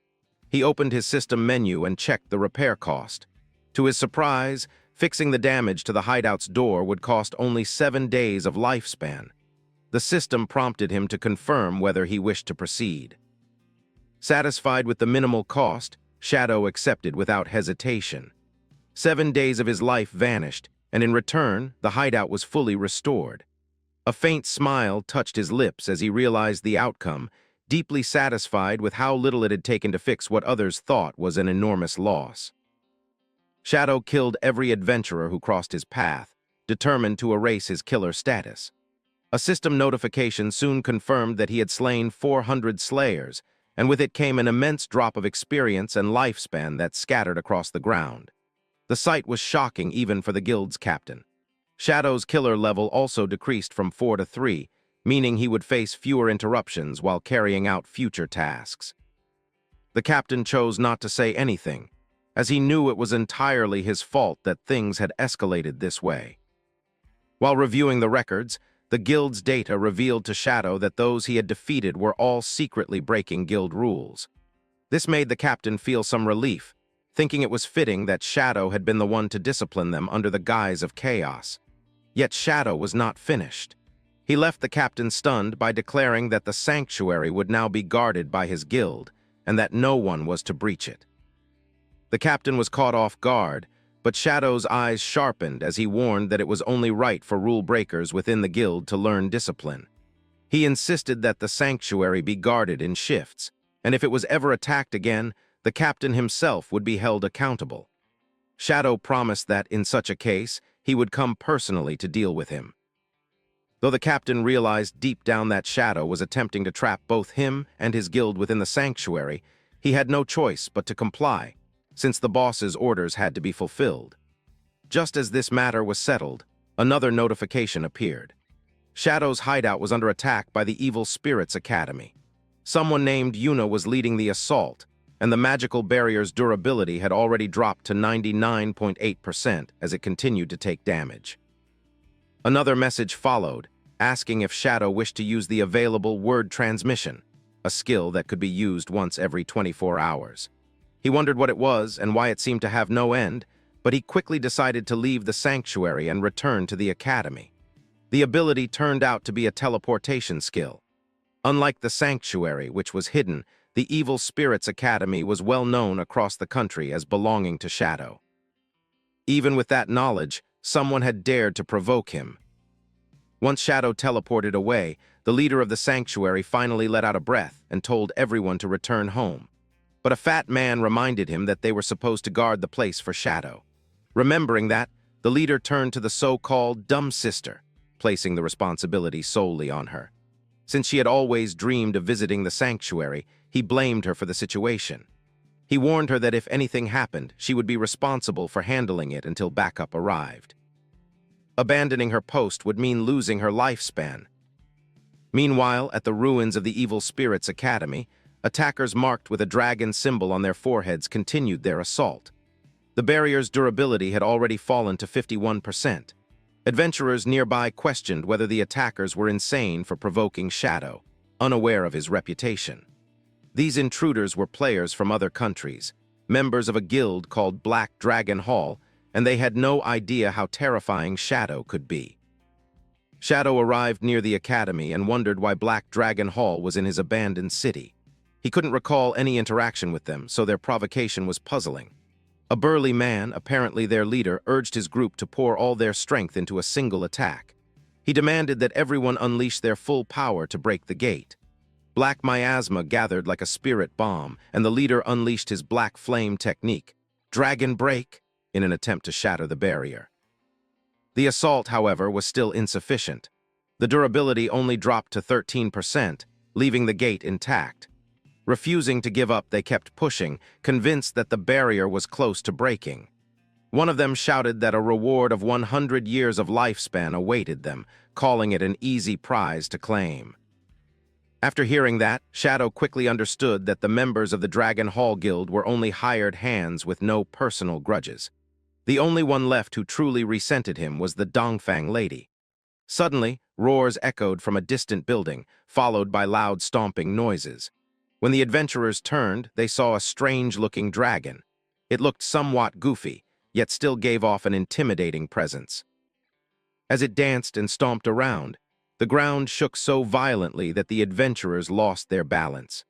[SPEAKER 1] He opened his system menu and checked the repair cost. To his surprise, fixing the damage to the hideout's door would cost only 7 days of lifespan. The system prompted him to confirm whether he wished to proceed. Satisfied with the minimal cost, Shadow accepted without hesitation. 7 days of his life vanished, and in return, the hideout was fully restored. A faint smile touched his lips as he realized the outcome, deeply satisfied with how little it had taken to fix what others thought was an enormous loss. Shadow killed every adventurer who crossed his path, determined to erase his killer status. A system notification soon confirmed that he had slain 400 slayers, and with it came an immense drop of experience and lifespan that scattered across the ground. The sight was shocking even for the guild's captain. Shadow's killer level also decreased from 4 to 3, meaning he would face fewer interruptions while carrying out future tasks. The captain chose not to say anything, as he knew it was entirely his fault that things had escalated this way. While reviewing the records, the guild's data revealed to Shadow that those he had defeated were all secretly breaking guild rules. This made the captain feel some relief, thinking it was fitting that Shadow had been the one to discipline them under the guise of chaos. Yet Shadow was not finished. He left the captain stunned by declaring that the sanctuary would now be guarded by his guild, and that no one was to breach it. The captain was caught off guard, but Shadow's eyes sharpened as he warned that it was only right for rule breakers within the guild to learn discipline. He insisted that the sanctuary be guarded in shifts, and if it was ever attacked again, the captain himself would be held accountable. Shadow promised that, in such a case, he would come personally to deal with him. Though the captain realized deep down that Shadow was attempting to trap both him and his guild within the sanctuary, he had no choice but to comply, since the boss's orders had to be fulfilled. Just as this matter was settled, another notification appeared. Shadow's hideout was under attack by the Evil Spirits Academy. Someone named Yuna was leading the assault, and the magical barrier's durability had already dropped to 99.8% as it continued to take damage. Another message followed, asking if Shadow wished to use the available word transmission, a skill that could be used once every 24 hours. He wondered what it was and why it seemed to have no end, but he quickly decided to leave the sanctuary and return to the academy. The ability turned out to be a teleportation skill. Unlike the sanctuary, which was hidden, the Evil Spirits Academy was well known across the country as belonging to Shadow. Even with that knowledge, someone had dared to provoke him. Once Shadow teleported away, the leader of the sanctuary finally let out a breath and told everyone to return home. But a fat man reminded him that they were supposed to guard the place for Shadow. Remembering that, the leader turned to the so-called dumb sister, placing the responsibility solely on her. Since she had always dreamed of visiting the sanctuary, he blamed her for the situation. He warned her that if anything happened, she would be responsible for handling it until backup arrived. Abandoning her post would mean losing her lifespan. Meanwhile, at the ruins of the Evil Spirits Academy, attackers marked with a dragon symbol on their foreheads continued their assault. The barrier's durability had already fallen to 51%. Adventurers nearby questioned whether the attackers were insane for provoking Shadow, unaware of his reputation. These intruders were players from other countries, members of a guild called Black Dragon Hall, and they had no idea how terrifying Shadow could be. Shadow arrived near the academy and wondered why Black Dragon Hall was in his abandoned city. He couldn't recall any interaction with them, so their provocation was puzzling. A burly man, apparently their leader, urged his group to pour all their strength into a single attack. He demanded that everyone unleash their full power to break the gate. Black miasma gathered like a spirit bomb, and the leader unleashed his black flame technique, Dragon Break, in an attempt to shatter the barrier. The assault, however, was still insufficient. The durability only dropped to 13%, leaving the gate intact. Refusing to give up, they kept pushing, convinced that the barrier was close to breaking. One of them shouted that a reward of 100 years of lifespan awaited them, calling it an easy prize to claim. After hearing that, Shadow quickly understood that the members of the Dragon Hall Guild were only hired hands with no personal grudges. The only one left who truly resented him was the Dongfang lady. Suddenly, roars echoed from a distant building, followed by loud stomping noises. When the adventurers turned, they saw a strange-looking dragon. It looked somewhat goofy, yet still gave off an intimidating presence. As it danced and stomped around, the ground shook so violently that the adventurers lost their balance.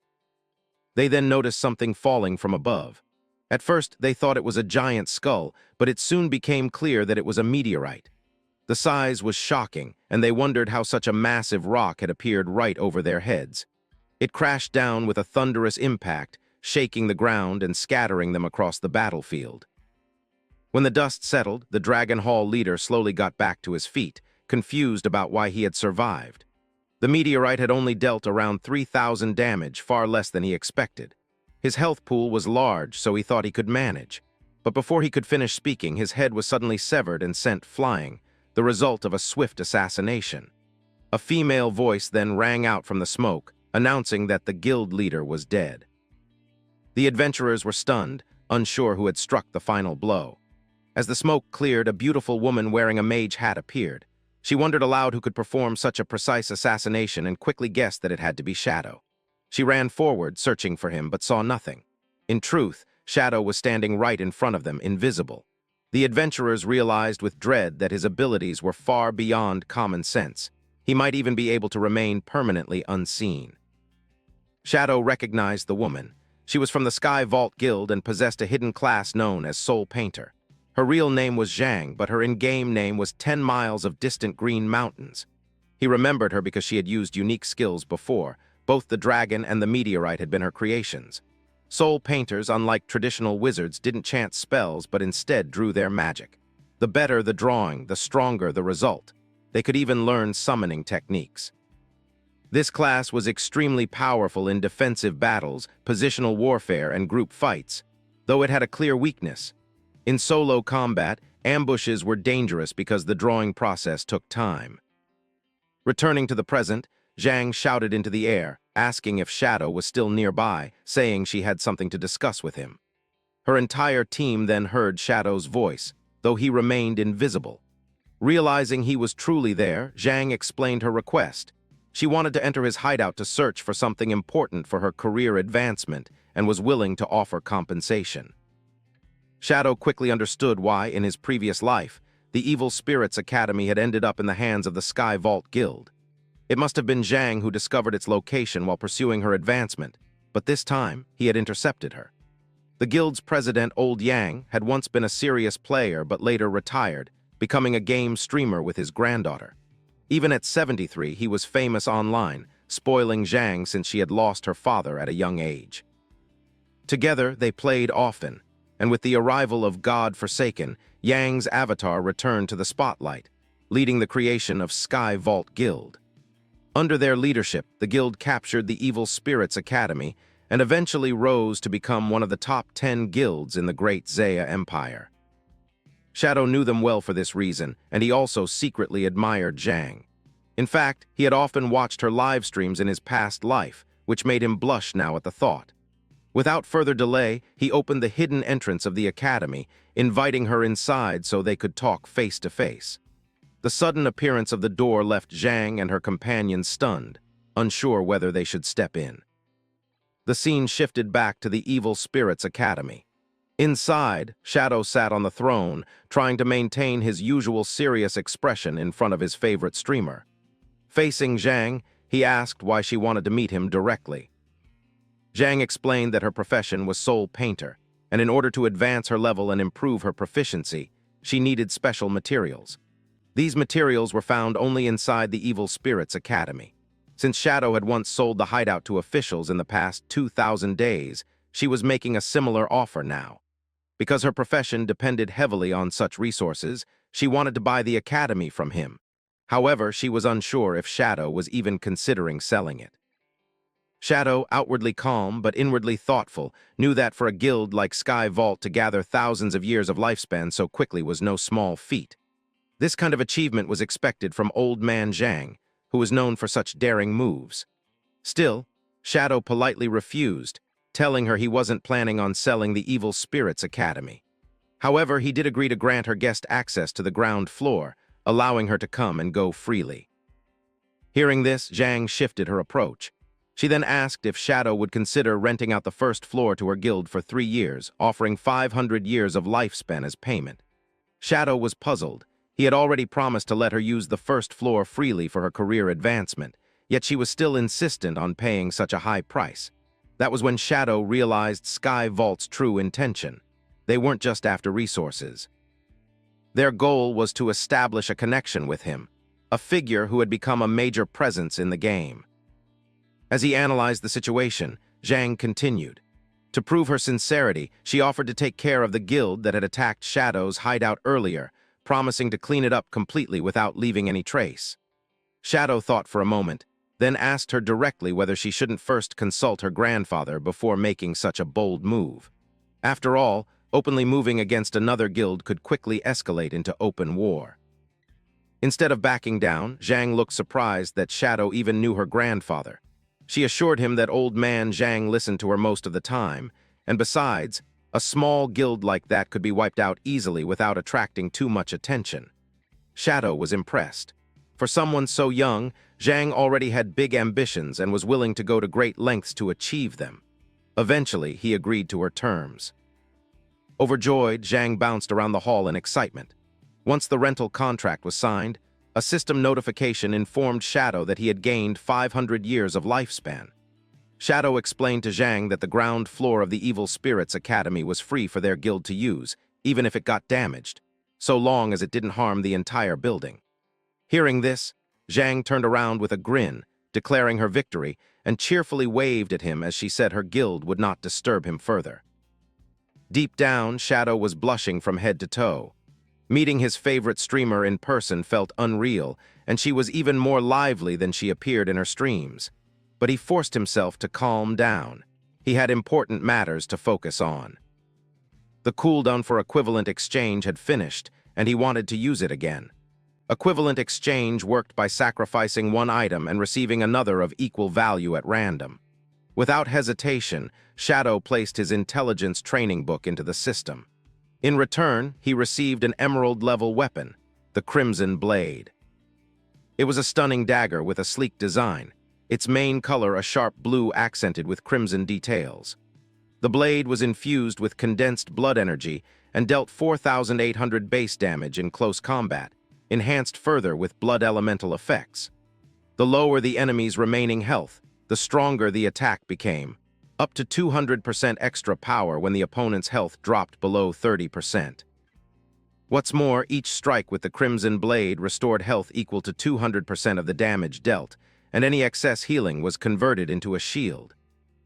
[SPEAKER 1] They then noticed something falling from above. At first, they thought it was a giant skull, but it soon became clear that it was a meteorite. The size was shocking, and they wondered how such a massive rock had appeared right over their heads. It crashed down with a thunderous impact, shaking the ground and scattering them across the battlefield. When the dust settled, the Dragon Hall leader slowly got back to his feet, confused about why he had survived. The meteorite had only dealt around 3,000 damage, far less than he expected. His health pool was large, so he thought he could manage. But before he could finish speaking, his head was suddenly severed and sent flying, the result of a swift assassination. A female voice then rang out from the smoke, announcing that the guild leader was dead. The adventurers were stunned, unsure who had struck the final blow. As the smoke cleared, a beautiful woman wearing a mage hat appeared. She wondered aloud who could perform such a precise assassination and quickly guessed that it had to be Shadow. She ran forward, searching for him, but saw nothing. In truth, Shadow was standing right in front of them, invisible. The adventurers realized with dread that his abilities were far beyond common sense. He might even be able to remain permanently unseen. Shadow recognized the woman. She was from the Sky Vault Guild and possessed a hidden class known as Soul Painter. Her real name was Zhang, but her in-game name was 10 miles of distant green mountains. He remembered her because she had used unique skills before. Both the dragon and the meteorite had been her creations. Soul Painters, unlike traditional wizards, didn't chant spells, but instead drew their magic. The better the drawing, the stronger the result. They could even learn summoning techniques. This class was extremely powerful in defensive battles, positional warfare, and group fights, though it had a clear weakness. In solo combat, ambushes were dangerous because the drawing process took time. Returning to the present, Zhang shouted into the air, asking if Shadow was still nearby, saying she had something to discuss with him. Her entire team then heard Shadow's voice, though he remained invisible. Realizing he was truly there, Zhang explained her request. She wanted to enter his hideout to search for something important for her career advancement and was willing to offer compensation. Shadow quickly understood why, in his previous life, the Evil Spirits Academy had ended up in the hands of the Sky Vault Guild. It must have been Zhang who discovered its location while pursuing her advancement, but this time he had intercepted her. The guild's president, Old Yang, had once been a serious player but later retired, becoming a game streamer with his granddaughter. Even at 73, he was famous online, spoiling Zhang since she had lost her father at a young age. Together, they played often, and with the arrival of God Forsaken, Yang's avatar returned to the spotlight, leading the creation of Sky Vault Guild. Under their leadership, the guild captured the Evil Spirits Academy and eventually rose to become one of the top 10 guilds in the Great Zaya Empire. Shadow knew them well for this reason, and he also secretly admired Zhang. In fact, he had often watched her live streams in his past life, which made him blush now at the thought. Without further delay, he opened the hidden entrance of the academy, inviting her inside so they could talk face to face. The sudden appearance of the door left Zhang and her companions stunned, unsure whether they should step in. The scene shifted back to the Evil Spirits Academy. Inside, Shadow sat on the throne, trying to maintain his usual serious expression in front of his favorite streamer. Facing Zhang, he asked why she wanted to meet him directly. Zhang explained that her profession was soul painter, and in order to advance her level and improve her proficiency, she needed special materials. These materials were found only inside the Evil Spirits Academy. Since Shadow had once sold the hideout to officials in the past 2,000 days, she was making a similar offer now. Because her profession depended heavily on such resources, she wanted to buy the academy from him. However, she was unsure if Shadow was even considering selling it. Shadow, outwardly calm but inwardly thoughtful, knew that for a guild like Sky Vault to gather thousands of years of lifespan so quickly was no small feat. This kind of achievement was expected from Old Man Zhang, who was known for such daring moves. Still, Shadow politely refused, telling her he wasn't planning on selling the Evil Spirits Academy. However, he did agree to grant her guest access to the ground floor, allowing her to come and go freely. Hearing this, Zhang shifted her approach. She then asked if Shadow would consider renting out the first floor to her guild for 3 years, offering 500 years of lifespan as payment. Shadow was puzzled. He had already promised to let her use the first floor freely for her career advancement, yet she was still insistent on paying such a high price. That was when Shadow realized Sky Vault's true intention. They weren't just after resources. Their goal was to establish a connection with him, a figure who had become a major presence in the game. As he analyzed the situation, Zhang continued. To prove her sincerity, she offered to take care of the guild that had attacked Shadow's hideout earlier, promising to clean it up completely without leaving any trace. Shadow thought for a moment, then asked her directly whether she shouldn't first consult her grandfather before making such a bold move. After all, openly moving against another guild could quickly escalate into open war. Instead of backing down, Zhang looked surprised that Shadow even knew her grandfather. She assured him that Old Man Zhang listened to her most of the time, and besides, a small guild like that could be wiped out easily without attracting too much attention. Shadow was impressed. For someone so young, Zhang already had big ambitions and was willing to go to great lengths to achieve them. Eventually, he agreed to her terms. Overjoyed, Zhang bounced around the hall in excitement. Once the rental contract was signed, a system notification informed Shadow that he had gained 500 years of lifespan. Shadow explained to Zhang that the ground floor of the Evil Spirits Academy was free for their guild to use, even if it got damaged, so long as it didn't harm the entire building. Hearing this, Zhang turned around with a grin, declaring her victory, and cheerfully waved at him as she said her guild would not disturb him further. Deep down, Shadow was blushing from head to toe. Meeting his favorite streamer in person felt unreal, and she was even more lively than she appeared in her streams. But he forced himself to calm down. He had important matters to focus on. The cooldown for equivalent exchange had finished, and he wanted to use it again. Equivalent exchange worked by sacrificing one item and receiving another of equal value at random. Without hesitation, Shadow placed his intelligence training book into the system. In return, he received an emerald-level weapon. the Crimson Blade. It was a stunning dagger with a sleek design, its main color a sharp blue accented with crimson details. The blade was infused with condensed blood energy and dealt 4,800 base damage in close combat, enhanced further with blood elemental effects. The lower the enemy's remaining health, the stronger the attack became, up to 200% extra power when the opponent's health dropped below 30%. What's more, each strike with the Crimson Blade restored health equal to 200% of the damage dealt, and any excess healing was converted into a shield.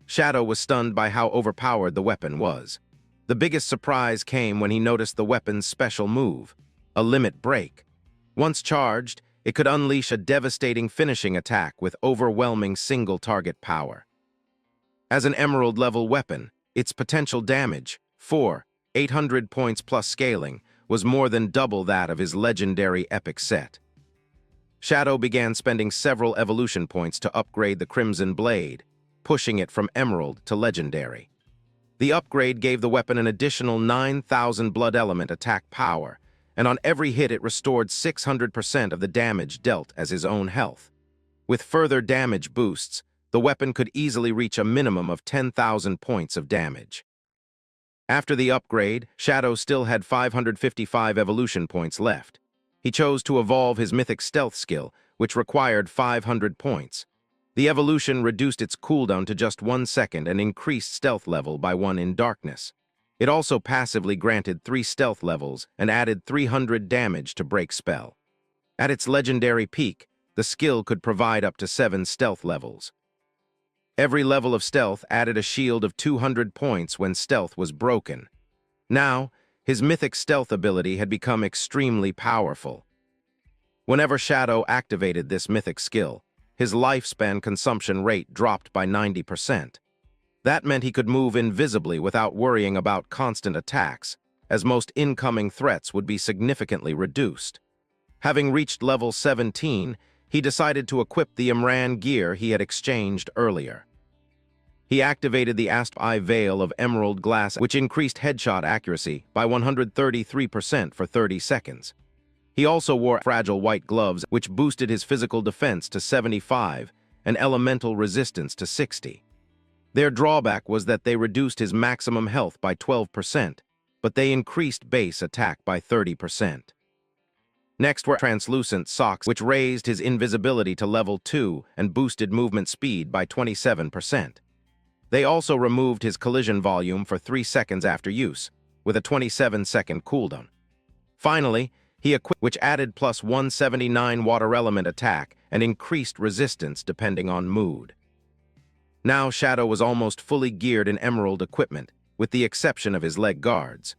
[SPEAKER 1] Shadow was stunned by how overpowered the weapon was. The biggest surprise came when he noticed the weapon's special move, a limit break. Once charged, it could unleash a devastating finishing attack with overwhelming single-target power. As an Emerald-level weapon, its potential damage, 800 points plus scaling, was more than double that of his legendary epic set. Shadow began spending several evolution points to upgrade the Crimson Blade, pushing it from Emerald to Legendary. The upgrade gave the weapon an additional 9,000 blood element attack power, and on every hit it restored 600% of the damage dealt as his own health. With further damage boosts, the weapon could easily reach a minimum of 10,000 points of damage. After the upgrade, Shadow still had 555 evolution points left. He chose to evolve his mythic stealth skill, which required 500 points. The evolution reduced its cooldown to just 1 second and increased stealth level by 1 in darkness. It also passively granted 3 stealth levels and added 300 damage to break spell. At its legendary peak, the skill could provide up to 7 stealth levels. Every level of stealth added a shield of 200 points when stealth was broken. Now, his mythic stealth ability had become extremely powerful. Whenever Shadow activated this mythic skill, his lifespan consumption rate dropped by 90%. That meant he could move invisibly without worrying about constant attacks, as most incoming threats would be significantly reduced. Having reached level 17, he decided to equip the Imran gear he had exchanged earlier. He activated the Asp Eye Veil of Emerald Glass, which increased headshot accuracy by 133% for 30 seconds. He also wore fragile white gloves, which boosted his physical defense to 75 and elemental resistance to 60. Their drawback was that they reduced his maximum health by 12%, but they increased base attack by 30%. Next were translucent socks, which raised his invisibility to level 2 and boosted movement speed by 27%. They also removed his collision volume for 3 seconds after use, with a 27-second cooldown. Finally, he equipped which added plus 179 water element attack and increased resistance depending on mood. Now Shadow was almost fully geared in emerald equipment, with the exception of his leg guards.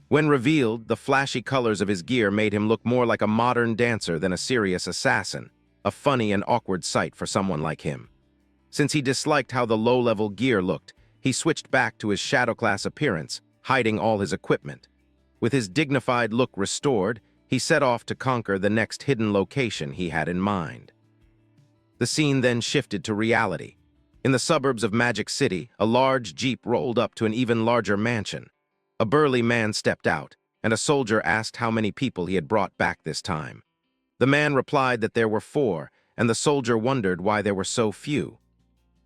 [SPEAKER 1] When revealed, the flashy colors of his gear made him look more like a modern dancer than a serious assassin, a funny and awkward sight for someone like him. Since he disliked how the low-level gear looked, he switched back to his Shadow class appearance, hiding all his equipment. With his dignified look restored, he set off to conquer the next hidden location he had in mind. The scene then shifted to reality. In the suburbs of Magic City, a large jeep rolled up to an even larger mansion. A burly man stepped out, and a soldier asked how many people he had brought back this time. The man replied that there were 4, and the soldier wondered why there were so few.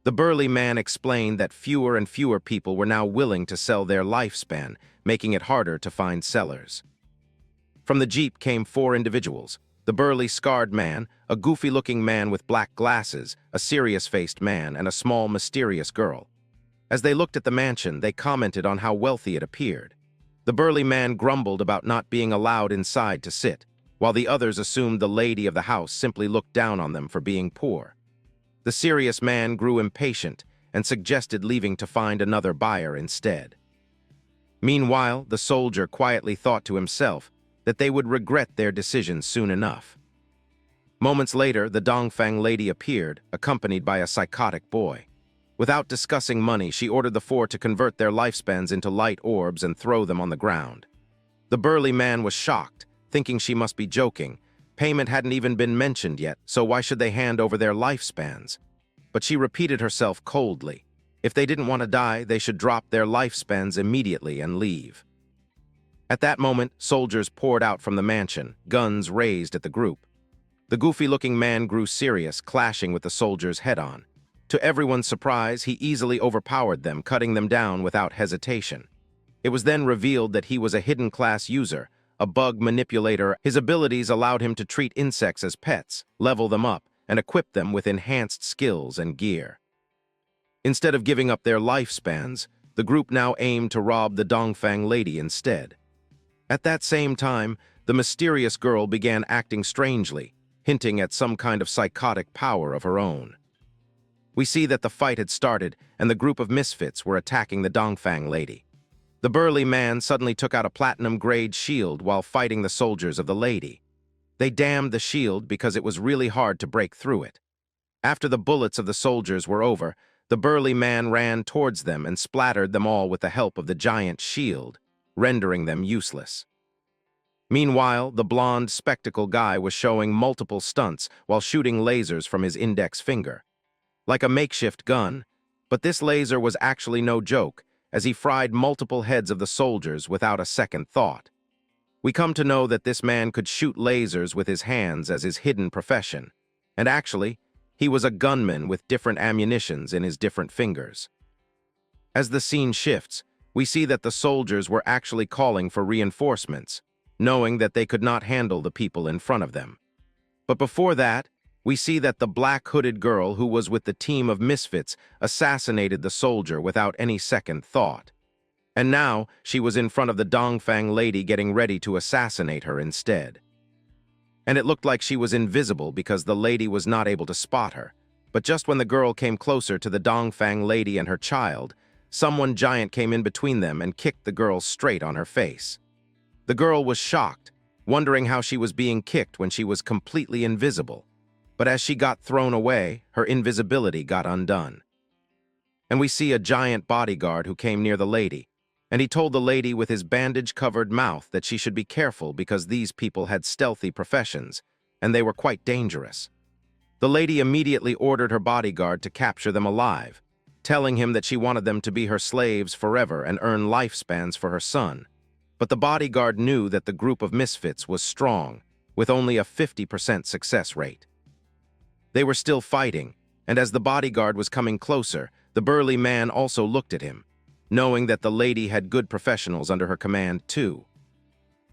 [SPEAKER 1] The burly man explained that fewer and fewer people were now willing to sell their lifespan, making it harder to find sellers. From the jeep came 4 individuals: the burly, scarred man, a goofy-looking man with black glasses, a serious-faced man, and a small, mysterious girl. As they looked at the mansion, they commented on how wealthy it appeared. The burly man grumbled about not being allowed inside to sit, while the others assumed the lady of the house simply looked down on them for being poor. The serious man grew impatient and suggested leaving to find another buyer instead. Meanwhile, the soldier quietly thought to himself that they would regret their decision soon enough. Moments later, the Dongfang lady appeared, accompanied by a psychotic boy. Without discussing money, she ordered the 4 to convert their lifespans into light orbs and throw them on the ground. The burly man was shocked, thinking she must be joking. Payment hadn't even been mentioned yet, so why should they hand over their lifespans? But she repeated herself coldly. If they didn't want to die, they should drop their lifespans immediately and leave. At that moment, soldiers poured out from the mansion, guns raised at the group. The goofy-looking man grew serious, clashing with the soldiers head-on. To everyone's surprise, he easily overpowered them, cutting them down without hesitation. It was then revealed that he was a hidden class user, a bug manipulator. His abilities allowed him to treat insects as pets, level them up, and equip them with enhanced skills and gear. Instead of giving up their lifespans, the group now aimed to rob the Dongfang lady instead. At that same time, the mysterious girl began acting strangely, hinting at some kind of psychotic power of her own. We see that the fight had started, and the group of misfits were attacking the Dongfang lady. The burly man suddenly took out a platinum-grade shield while fighting the soldiers of the lady. They damned the shield because it was really hard to break through it. After the bullets of the soldiers were over, the burly man ran towards them and splattered them all with the help of the giant shield, rendering them useless. Meanwhile, the blonde spectacle guy was showing multiple stunts while shooting lasers from his index finger. Like a makeshift gun, but this laser was actually no joke, as he fried multiple heads of the soldiers without a second thought. We come to know that this man could shoot lasers with his hands as his hidden profession, and actually, he was a gunman with different ammunitions in his different fingers. As the scene shifts, we see that the soldiers were actually calling for reinforcements, knowing that they could not handle the people in front of them. But before that, we see that the black-hooded girl who was with the team of misfits assassinated the soldier without any second thought. And now, she was in front of the Dongfang lady getting ready to assassinate her instead. And it looked like she was invisible because the lady was not able to spot her. But just when the girl came closer to the Dongfang lady and her child, someone giant came in between them and kicked the girl straight on her face. The girl was shocked, wondering how she was being kicked when she was completely invisible. But as she got thrown away, her invisibility got undone. And we see a giant bodyguard who came near the lady, and he told the lady with his bandage-covered mouth that she should be careful because these people had stealthy professions, and they were quite dangerous. The lady immediately ordered her bodyguard to capture them alive, telling him that she wanted them to be her slaves forever and earn lifespans for her son. But the bodyguard knew that the group of misfits was strong, with only a 50% success rate. They were still fighting, and as the bodyguard was coming closer, the burly man also looked at him, knowing that the lady had good professionals under her command too.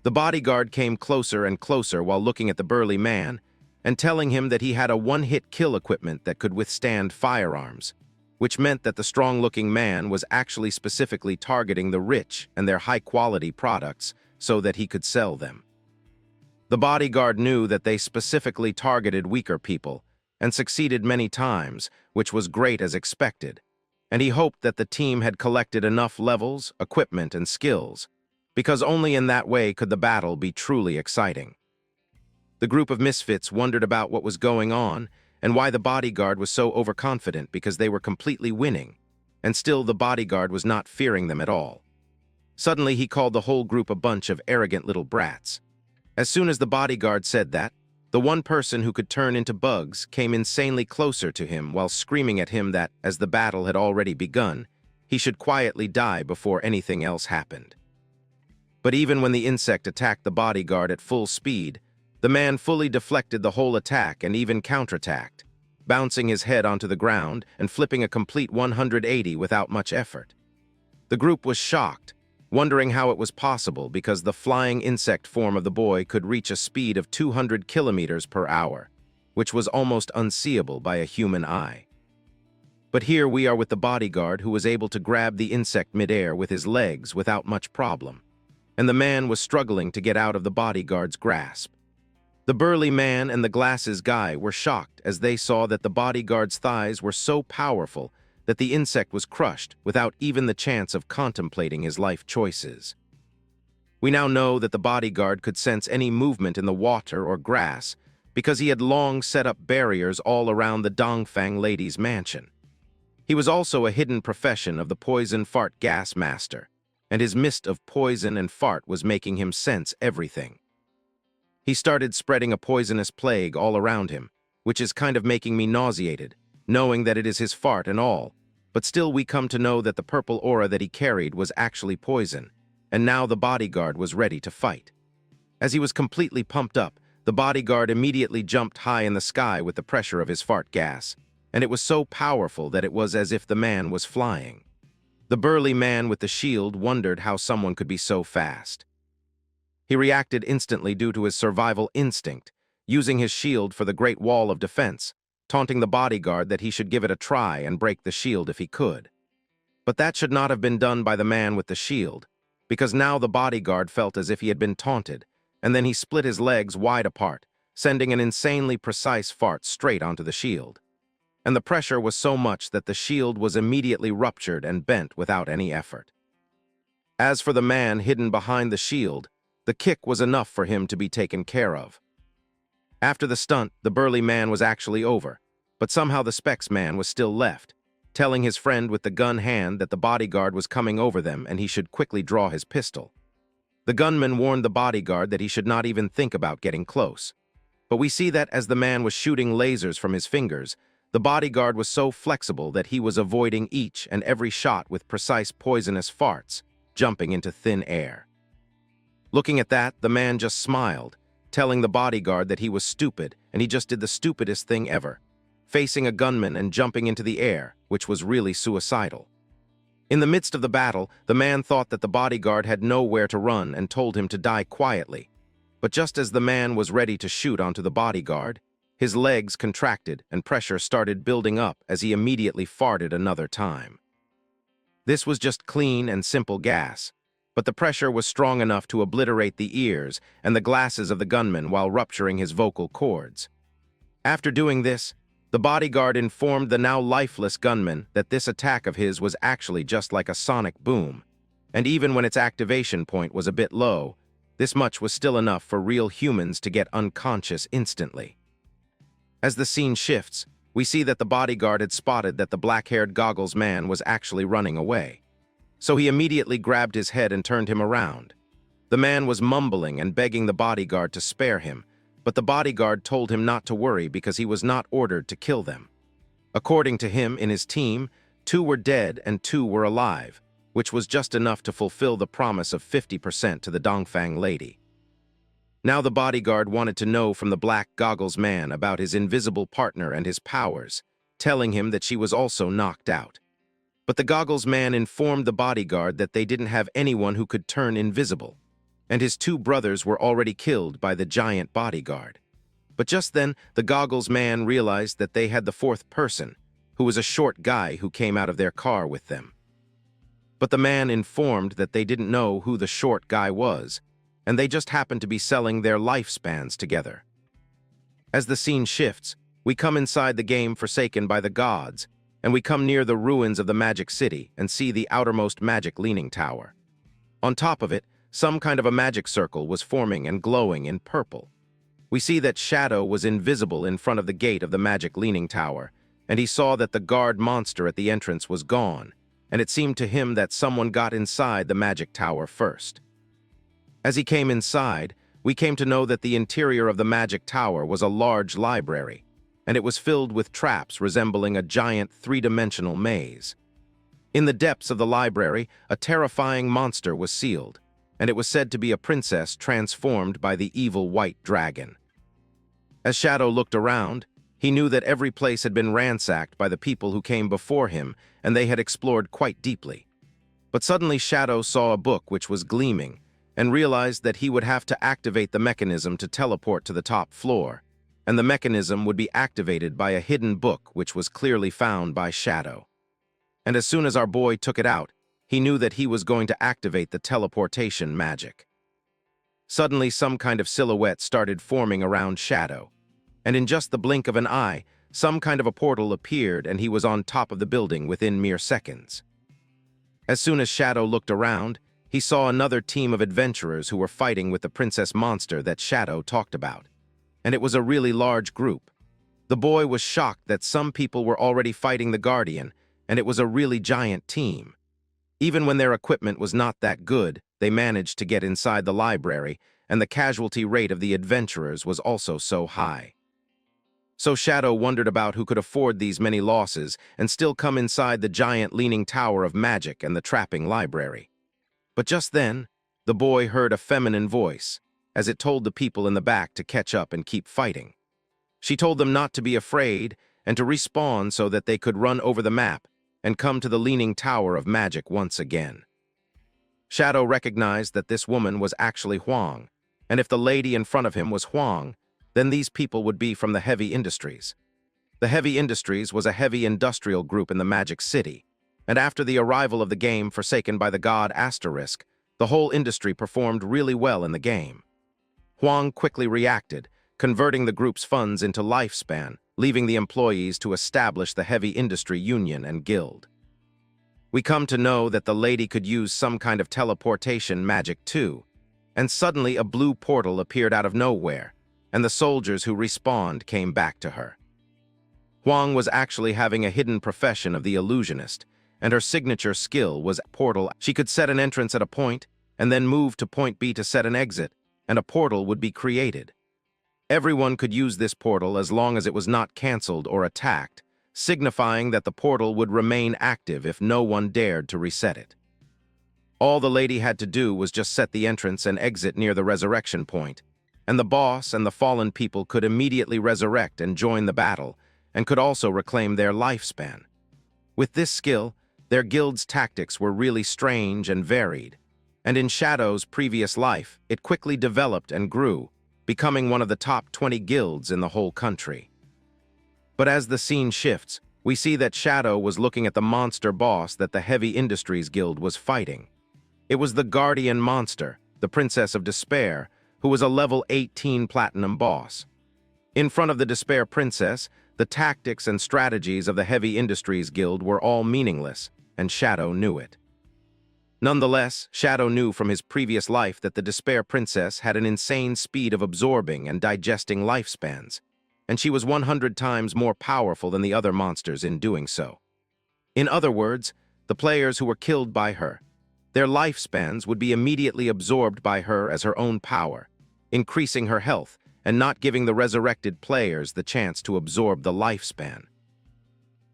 [SPEAKER 1] The bodyguard came closer and closer while looking at the burly man and telling him that he had a one-hit kill equipment that could withstand firearms, which meant that the strong-looking man was actually specifically targeting the rich and their high-quality products so that he could sell them. The bodyguard knew that they specifically targeted weaker people and succeeded many times, which was great as expected, and he hoped that the team had collected enough levels, equipment, and skills, because only in that way could the battle be truly exciting. The group of misfits wondered about what was going on and why the bodyguard was so overconfident because they were completely winning, and still the bodyguard was not fearing them at all. Suddenly he called the whole group a bunch of arrogant little brats. As soon as the bodyguard said that, the one person who could turn into bugs came insanely closer to him while screaming at him that, as the battle had already begun, he should quietly die before anything else happened. But even when the insect attacked the bodyguard at full speed, the man fully deflected the whole attack and even counterattacked, bouncing his head onto the ground and flipping a complete 180 without much effort. The group was shocked, wondering how it was possible because the flying insect form of the boy could reach a speed of 200 kilometers per hour, which was almost unseeable by a human eye. But here we are with the bodyguard who was able to grab the insect midair with his legs without much problem, and the man was struggling to get out of the bodyguard's grasp. The burly man and the glasses guy were shocked as they saw that the bodyguard's thighs were so powerful that the insect was crushed without even the chance of contemplating his life choices. We now know that the bodyguard could sense any movement in the water or grass because he had long set up barriers all around the Dongfang lady's mansion. He was also a hidden profession of the poison fart gas master, and his mist of poison and fart was making him sense everything. He started spreading a poisonous plague all around him, which is kind of making me nauseated, knowing that it is his fart and all, but still we come to know that the purple aura that he carried was actually poison, and now the bodyguard was ready to fight. As he was completely pumped up, the bodyguard immediately jumped high in the sky with the pressure of his fart gas, and it was so powerful that it was as if the man was flying. The burly man with the shield wondered how someone could be so fast. He reacted instantly due to his survival instinct, using his shield for the great wall of defense, taunting the bodyguard that he should give it a try and break the shield if he could. But that should not have been done by the man with the shield, because now the bodyguard felt as if he had been taunted, and then he split his legs wide apart, sending an insanely precise fart straight onto the shield. And the pressure was so much that the shield was immediately ruptured and bent without any effort. As for the man hidden behind the shield, the kick was enough for him to be taken care of. After the stunt, the burly man was actually over, but somehow the Specs man was still left, telling his friend with the gun hand that the bodyguard was coming over them and he should quickly draw his pistol. The gunman warned the bodyguard that he should not even think about getting close. But we see that as the man was shooting lasers from his fingers, the bodyguard was so flexible that he was avoiding each and every shot with precise poisonous farts, jumping into thin air. Looking at that, the man just smiled, telling the bodyguard that he was stupid and he just did the stupidest thing ever, facing a gunman and jumping into the air, which was really suicidal. In the midst of the battle, the man thought that the bodyguard had nowhere to run and told him to die quietly. But just as the man was ready to shoot onto the bodyguard, his legs contracted and pressure started building up as he immediately farted another time. This was just clean and simple gas, but the pressure was strong enough to obliterate the ears and the glasses of the gunman while rupturing his vocal cords. After doing this, the bodyguard informed the now lifeless gunman that this attack of his was actually just like a sonic boom, and even when its activation point was a bit low, this much was still enough for real humans to get unconscious instantly. As the scene shifts, we see that the bodyguard had spotted that the black-haired goggles man was actually running away. So he immediately grabbed his head and turned him around. The man was mumbling and begging the bodyguard to spare him, but the bodyguard told him not to worry because he was not ordered to kill them. According to him, in his team, 2 were dead and 2 were alive, which was just enough to fulfill the promise of 50% to the Dongfang lady. Now the bodyguard wanted to know from the black goggles man about his invisible partner and his powers, telling him that she was also knocked out. But the goggles man informed the bodyguard that they didn't have anyone who could turn invisible, and his 2 brothers were already killed by the giant bodyguard. But just then, the goggles man realized that they had the 4th person, who was a short guy who came out of their car with them. But the man informed that they didn't know who the short guy was, and they just happened to be selling their lifespans together. As the scene shifts, we come inside the game forsaken by the gods, and we come near the ruins of the magic city and see the outermost magic leaning tower. On top of it, some kind of a magic circle was forming and glowing in purple. We see that Shadow was invisible in front of the gate of the magic leaning tower, and he saw that the guard monster at the entrance was gone, and it seemed to him that someone got inside the magic tower first. As he came inside, we came to know that the interior of the magic tower was a large library, and it was filled with traps resembling a giant 3-dimensional maze. In the depths of the library, a terrifying monster was sealed, and it was said to be a princess transformed by the evil white dragon. As Shadow looked around, he knew that every place had been ransacked by the people who came before him, and they had explored quite deeply. But suddenly Shadow saw a book which was gleaming, and realized that he would have to activate the mechanism to teleport to the top floor, and the mechanism would be activated by a hidden book which was clearly found by Shadow. And as soon as our boy took it out, he knew that he was going to activate the teleportation magic. Suddenly, some kind of silhouette started forming around Shadow, and in just the blink of an eye, some kind of a portal appeared and he was on top of the building within mere seconds. As soon as Shadow looked around, he saw another team of adventurers who were fighting with the princess monster that Shadow talked about, and it was a really large group. The boy was shocked that some people were already fighting the Guardian, and it was a really giant team. Even when their equipment was not that good, they managed to get inside the library, and the casualty rate of the adventurers was also so high. So Shadow wondered about who could afford these many losses and still come inside the giant leaning tower of magic and the trapping library. But just then, the boy heard a feminine voice, as it told the people in the back to catch up and keep fighting. She told them not to be afraid and to respawn so that they could run over the map and come to the Leaning Tower of Magic once again. Shadow recognized that this woman was actually Huang, and if the lady in front of him was Huang, then these people would be from the Heavy Industries. The Heavy Industries was a heavy industrial group in the Magic City, and after the arrival of the game forsaken by the god Asterisk, the whole industry performed really well in the game. Huang quickly reacted, converting the group's funds into lifespan, leaving the employees to establish the Heavy Industry Union and Guild. We come to know that the lady could use some kind of teleportation magic too, and suddenly a blue portal appeared out of nowhere, and the soldiers who respawned came back to her. Huang was actually having a hidden profession of the illusionist, and her signature skill was portal. She could set an entrance at a point, and then move to point B to set an exit, and a portal would be created. Everyone could use this portal as long as it was not cancelled or attacked, signifying that the portal would remain active if no one dared to reset it. All the lady had to do was just set the entrance and exit near the resurrection point, and the boss and the fallen people could immediately resurrect and join the battle, and could also reclaim their lifespan. With this skill, their guild's tactics were really strange and varied, and in Shadow's previous life, it quickly developed and grew, becoming one of the top 20 guilds in the whole country. But as the scene shifts, we see that Shadow was looking at the monster boss that the Heavy Industries Guild was fighting. It was the Guardian Monster, the Princess of Despair, who was a level 18 Platinum boss. In front of the Despair Princess, the tactics and strategies of the Heavy Industries Guild were all meaningless, and Shadow knew it. Nonetheless, Shadow knew from his previous life that the Despair Princess had an insane speed of absorbing and digesting lifespans, and she was 100 times more powerful than the other monsters in doing so. In other words, the players who were killed by her, their lifespans would be immediately absorbed by her as her own power, increasing her health and not giving the resurrected players the chance to absorb the lifespan.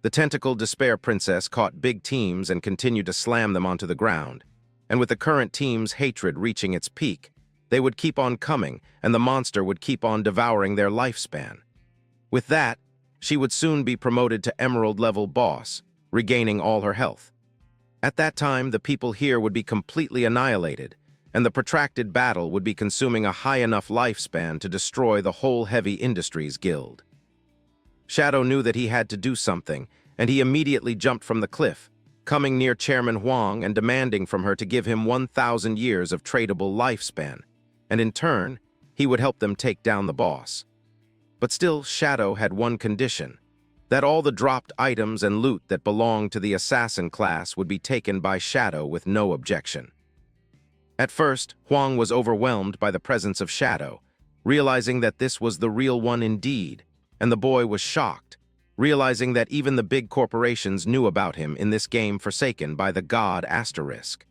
[SPEAKER 1] The tentacled Despair Princess caught big teams and continued to slam them onto the ground, and with the current team's hatred reaching its peak, they would keep on coming and the monster would keep on devouring their lifespan. With that, she would soon be promoted to Emerald-level boss, regaining all her health. At that time, the people here would be completely annihilated, and the protracted battle would be consuming a high enough lifespan to destroy the whole Heavy Industries Guild. Shadow knew that he had to do something, and he immediately jumped from the cliff, coming near Chairman Huang and demanding from her to give him 1,000 years of tradable lifespan, and in turn, he would help them take down the boss. But still, Shadow had one condition, that all the dropped items and loot that belonged to the assassin class would be taken by Shadow with no objection. At first, Huang was overwhelmed by the presence of Shadow, realizing that this was the real one indeed, and the boy was shocked, realizing that even the big corporations knew about him in this game forsaken by the god Asterisk.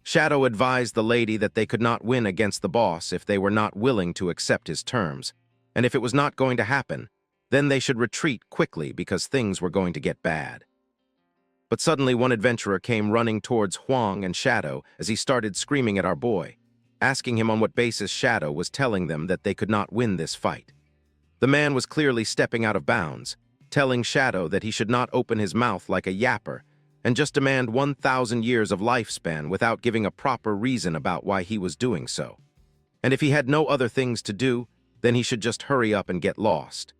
[SPEAKER 1] Shadow advised the lady that they could not win against the boss if they were not willing to accept his terms, and if it was not going to happen, then they should retreat quickly because things were going to get bad. But suddenly one adventurer came running towards Huang and Shadow as he started screaming at our boy, asking him on what basis Shadow was telling them that they could not win this fight. The man was clearly stepping out of bounds, telling Shadow that he should not open his mouth like a yapper and just demand 1,000 years of lifespan without giving a proper reason about why he was doing so. And if he had no other things to do, then he should just hurry up and get lost.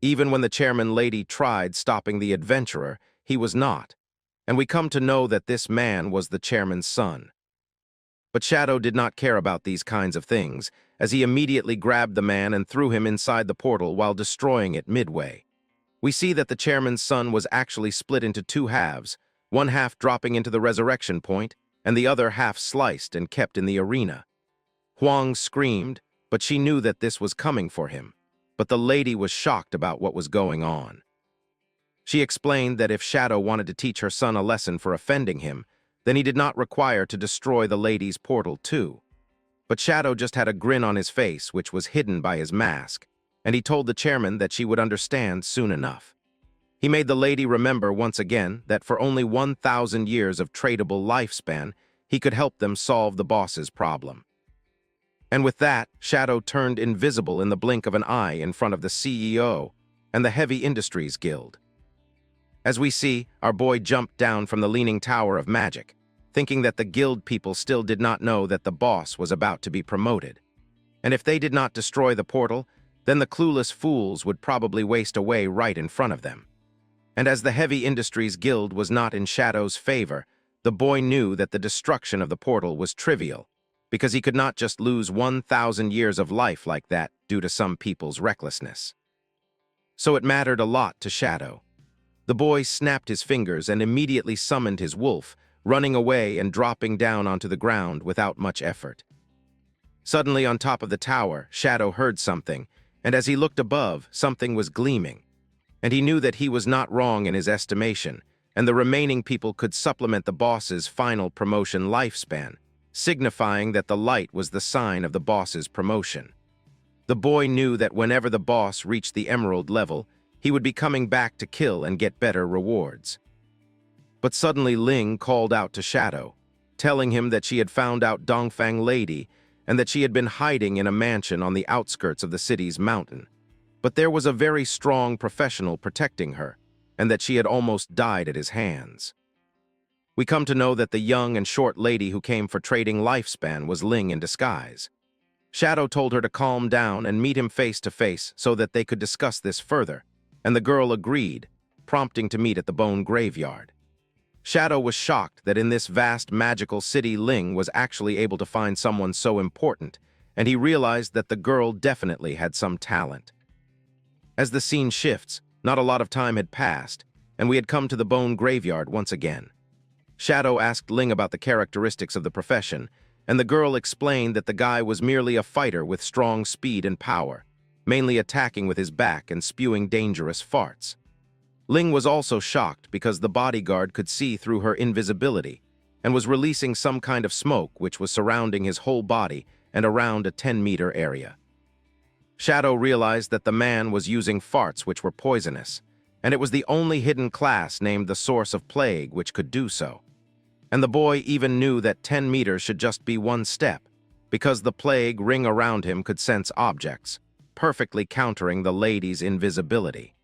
[SPEAKER 1] Even when the chairman lady tried stopping the adventurer, he was not, and we come to know that this man was the chairman's son. But Shadow did not care about these kinds of things, as he immediately grabbed the man and threw him inside the portal while destroying it midway. We see that the chairman's son was actually split into two halves, one half dropping into the resurrection point, and the other half sliced and kept in the arena. Huang screamed, but she knew that this was coming for him, but the lady was shocked about what was going on. She explained that if Shadow wanted to teach her son a lesson for offending him, then he did not require to destroy the lady's portal too. But Shadow just had a grin on his face, which was hidden by his mask, and he told the chairman that she would understand soon enough. He made the lady remember once again that for only 1,000 years of tradable lifespan, he could help them solve the boss's problem. And with that, Shadow turned invisible in the blink of an eye in front of the CEO and the Heavy Industries Guild. As we see, our boy jumped down from the Leaning Tower of Magic, thinking that the guild people still did not know that the boss was about to be promoted. And if they did not destroy the portal, then the clueless fools would probably waste away right in front of them. And as the Heavy Industries Guild was not in Shadow's favor, the boy knew that the destruction of the portal was trivial, because he could not just lose 1,000 years of life like that due to some people's recklessness. So it mattered a lot to Shadow. The boy snapped his fingers and immediately summoned his wolf, running away and dropping down onto the ground without much effort. Suddenly, on top of the tower, Shadow heard something, and as he looked above, something was gleaming. And he knew that he was not wrong in his estimation, and the remaining people could supplement the boss's final promotion lifespan, signifying that the light was the sign of the boss's promotion. The boy knew that whenever the boss reached the emerald level, he would be coming back to kill and get better rewards. But suddenly Ling called out to Shadow, telling him that she had found out Dongfang Lady and that she had been hiding in a mansion on the outskirts of the city's mountain. But there was a very strong professional protecting her, and that she had almost died at his hands. We come to know that the young and short lady who came for trading lifespan was Ling in disguise. Shadow told her to calm down and meet him face to face so that they could discuss this further, and the girl agreed, prompting to meet at the bone graveyard. Shadow was shocked that in this vast magical city Ling was actually able to find someone so important, and he realized that the girl definitely had some talent. As the scene shifts, not a lot of time had passed, and we had come to the bone graveyard once again. Shadow asked Ling about the characteristics of the profession, and the girl explained that the guy was merely a fighter with strong speed and power, mainly attacking with his back and spewing dangerous farts. Ling was also shocked because the bodyguard could see through her invisibility and was releasing some kind of smoke which was surrounding his whole body and around a 10-meter area. Shadow realized that the man was using farts which were poisonous, and it was the only hidden class named the Source of Plague which could do so. And the boy even knew that 10 meters should just be one step, because the plague ring around him could sense objects, perfectly countering the lady's invisibility.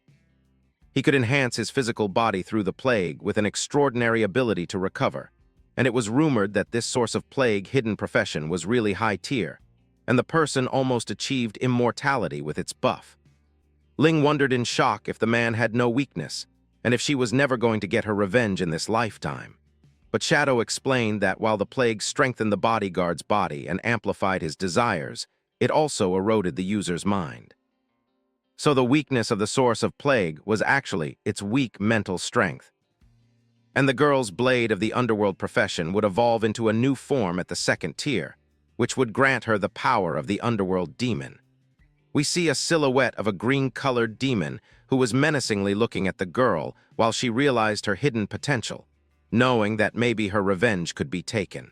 [SPEAKER 1] He could enhance his physical body through the plague with an extraordinary ability to recover, and it was rumored that this Source of Plague hidden profession was really high tier, and the person almost achieved immortality with its buff. Ling wondered in shock if the man had no weakness, and if she was never going to get her revenge in this lifetime. But Shadow explained that while the plague strengthened the bodyguard's body and amplified his desires, it also eroded the user's mind. So the weakness of the Source of Plague was actually its weak mental strength. And the girl's blade of the underworld profession would evolve into a new form at the second tier, which would grant her the power of the underworld demon. We see a silhouette of a green-colored demon who was menacingly looking at the girl while she realized her hidden potential, knowing that maybe her revenge could be taken.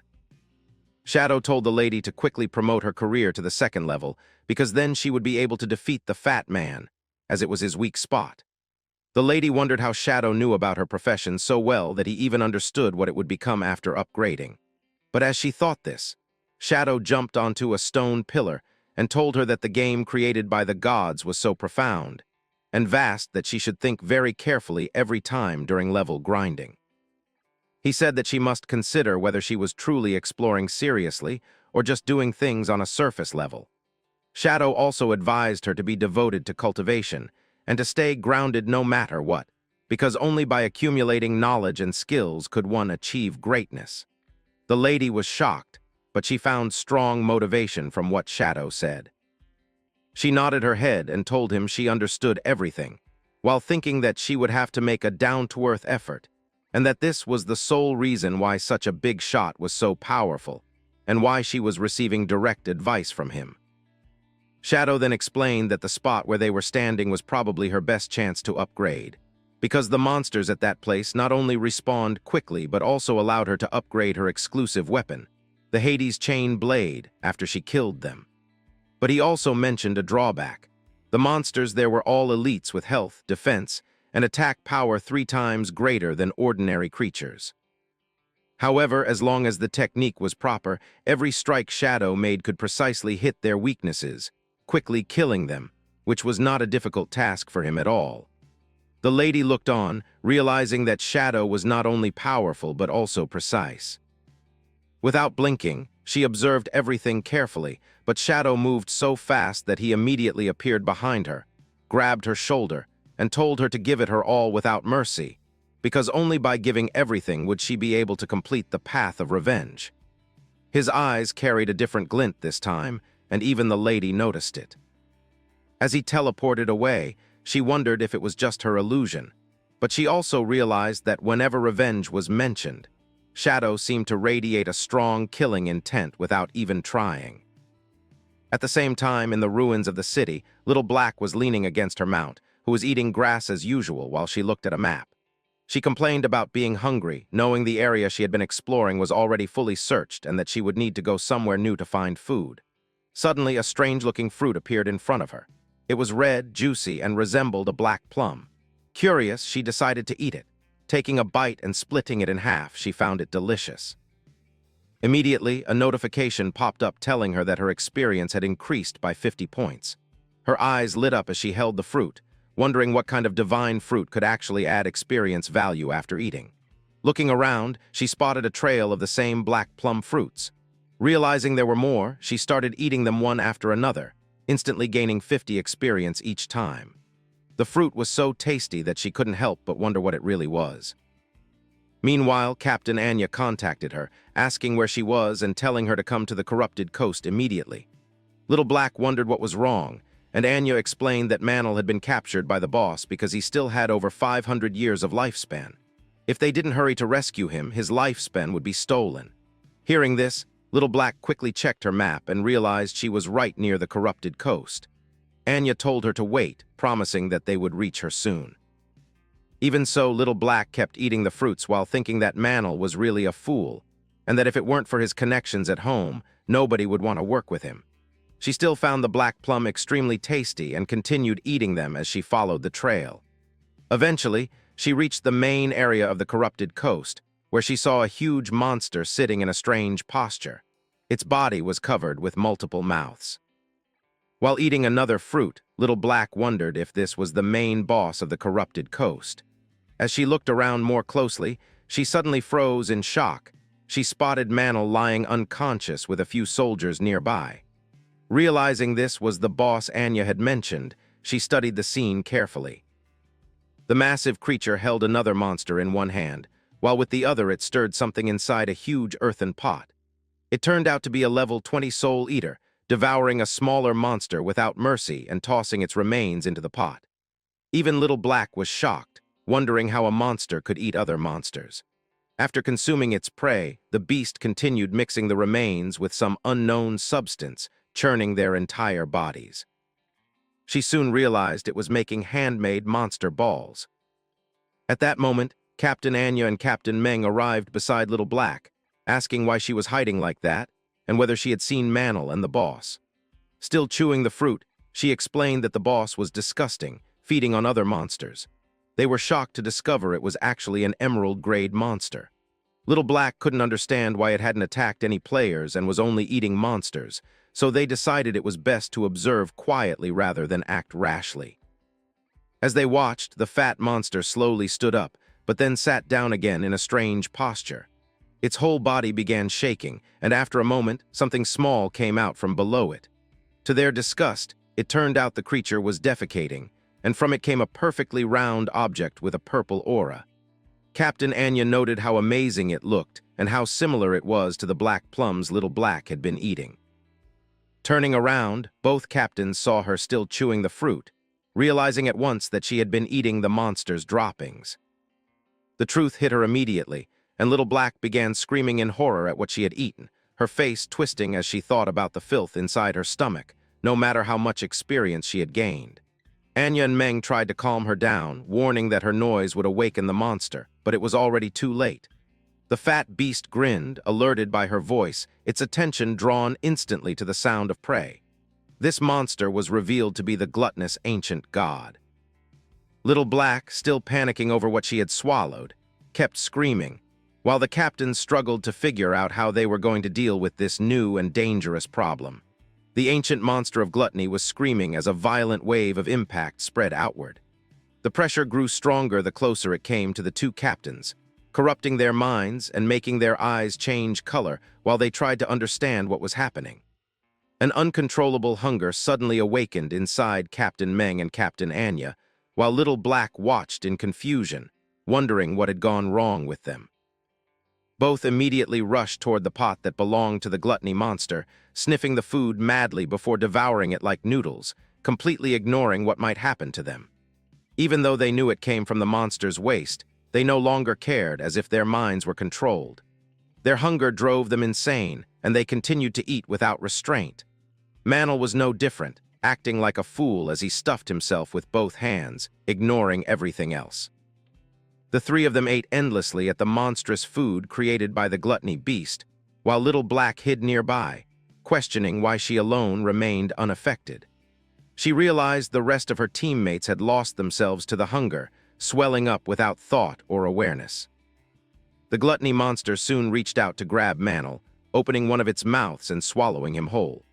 [SPEAKER 1] Shadow told the lady to quickly promote her career to the second level, because then she would be able to defeat the fat man, as it was his weak spot. The lady wondered how Shadow knew about her profession so well that he even understood what it would become after upgrading. But as she thought this, Shadow jumped onto a stone pillar and told her that the game created by the gods was so profound and vast that she should think very carefully every time during level grinding. He said that she must consider whether she was truly exploring seriously or just doing things on a surface level. Shadow also advised her to be devoted to cultivation and to stay grounded no matter what, because only by accumulating knowledge and skills could one achieve greatness. The lady was shocked, but she found strong motivation from what Shadow said. She nodded her head and told him she understood everything, while thinking that she would have to make a down-to-earth effort, and that this was the sole reason why such a big shot was so powerful, and why she was receiving direct advice from him. Shadow then explained that the spot where they were standing was probably her best chance to upgrade, because the monsters at that place not only respawned quickly but also allowed her to upgrade her exclusive weapon, the Hades Chain Blade, after she killed them. But he also mentioned a drawback. The monsters there were all elites with health, defense, and attack power 3 times greater than ordinary creatures. However, as long as the technique was proper, every strike Shadow made could precisely hit their weaknesses, quickly killing them, which was not a difficult task for him at all. The lady looked on, realizing that Shadow was not only powerful but also precise. Without blinking, she observed everything carefully, but Shadow moved so fast that he immediately appeared behind her, grabbed her shoulder, and told her to give it her all without mercy, because only by giving everything would she be able to complete the path of revenge. His eyes carried a different glint this time, and even the lady noticed it. As he teleported away, she wondered if it was just her illusion, but she also realized that whenever revenge was mentioned, Shadow seemed to radiate a strong killing intent without even trying. At the same time, in the ruins of the city, Little Black was leaning against her mount, who was eating grass as usual while she looked at a map. She complained about being hungry, knowing the area she had been exploring was already fully searched and that she would need to go somewhere new to find food. Suddenly, a strange-looking fruit appeared in front of her. It was red, juicy, and resembled a black plum. Curious, she decided to eat it. Taking a bite and splitting it in half, she found it delicious. Immediately, a notification popped up telling her that her experience had increased by 50 points. Her eyes lit up as she held the fruit, wondering what kind of divine fruit could actually add experience value after eating. Looking around, she spotted a trail of the same black plum fruits. Realizing there were more, she started eating them one after another, instantly gaining 50 experience each time. The fruit was so tasty that she couldn't help but wonder what it really was. Meanwhile, Captain Anya contacted her, asking where she was and telling her to come to the corrupted coast immediately. Little Black wondered what was wrong, and Anya explained that Manhwa had been captured by the boss because he still had over 500 years of lifespan. If they didn't hurry to rescue him, his lifespan would be stolen. Hearing this, Little Black quickly checked her map and realized she was right near the corrupted coast. Anya told her to wait, promising that they would reach her soon. Even so, Little Black kept eating the fruits while thinking that Manhwa was really a fool, and that if it weren't for his connections at home, nobody would want to work with him. She still found the black plum extremely tasty and continued eating them as she followed the trail. Eventually, she reached the main area of the corrupted coast, where she saw a huge monster sitting in a strange posture. Its body was covered with multiple mouths. While eating another fruit, Little Black wondered if this was the main boss of the corrupted coast. As she looked around more closely, she suddenly froze in shock. She spotted Manhwa lying unconscious with a few soldiers nearby. Realizing this was the boss Anya had mentioned, she studied the scene carefully. The massive creature held another monster in one hand, while with the other it stirred something inside a huge earthen pot. It turned out to be a level 20 soul eater, devouring a smaller monster without mercy and tossing its remains into the pot. Even Little Black was shocked, wondering how a monster could eat other monsters. After consuming its prey, the beast continued mixing the remains with some unknown substance, churning their entire bodies. She soon realized it was making handmade monster balls. At that moment, Captain Anya and Captain Meng arrived beside Little Black, asking why she was hiding like that, and whether she had seen Manhwa and the boss. Still chewing the fruit, she explained that the boss was disgusting, feeding on other monsters. They were shocked to discover it was actually an emerald-grade monster. Little Black couldn't understand why it hadn't attacked any players and was only eating monsters, so they decided it was best to observe quietly rather than act rashly. As they watched, the fat monster slowly stood up, but then sat down again in a strange posture. Its whole body began shaking, and after a moment, something small came out from below it. To their disgust, it turned out the creature was defecating, and from it came a perfectly round object with a purple aura. Captain Anya noted how amazing it looked and how similar it was to the black plums Little Black had been eating. Turning around, both captains saw her still chewing the fruit, realizing at once that she had been eating the monster's droppings. The truth hit her immediately, and Little Black began screaming in horror at what she had eaten, her face twisting as she thought about the filth inside her stomach, no matter how much experience she had gained. Anya and Meng tried to calm her down, warning that her noise would awaken the monster, but it was already too late. The fat beast grinned, alerted by her voice, its attention drawn instantly to the sound of prey. This monster was revealed to be the gluttonous ancient god. Little Black, still panicking over what she had swallowed, kept screaming, while the captains struggled to figure out how they were going to deal with this new and dangerous problem. The ancient monster of gluttony was screaming as a violent wave of impact spread outward. The pressure grew stronger the closer it came to the two captains, corrupting their minds and making their eyes change color while they tried to understand what was happening. An uncontrollable hunger suddenly awakened inside Captain Meng and Captain Anya, while Little Black watched in confusion, wondering what had gone wrong with them. Both immediately rushed toward the pot that belonged to the gluttony monster, sniffing the food madly before devouring it like noodles, completely ignoring what might happen to them. Even though they knew it came from the monster's waste, they no longer cared, as if their minds were controlled. Their hunger drove them insane, and they continued to eat without restraint. Manhwa was no different, acting like a fool as he stuffed himself with both hands, ignoring everything else. The three of them ate endlessly at the monstrous food created by the gluttony beast, while Little Black hid nearby, questioning why she alone remained unaffected. She realized the rest of her teammates had lost themselves to the hunger, swelling up without thought or awareness. The gluttony monster soon reached out to grab Manhwa, opening one of its mouths and swallowing him whole.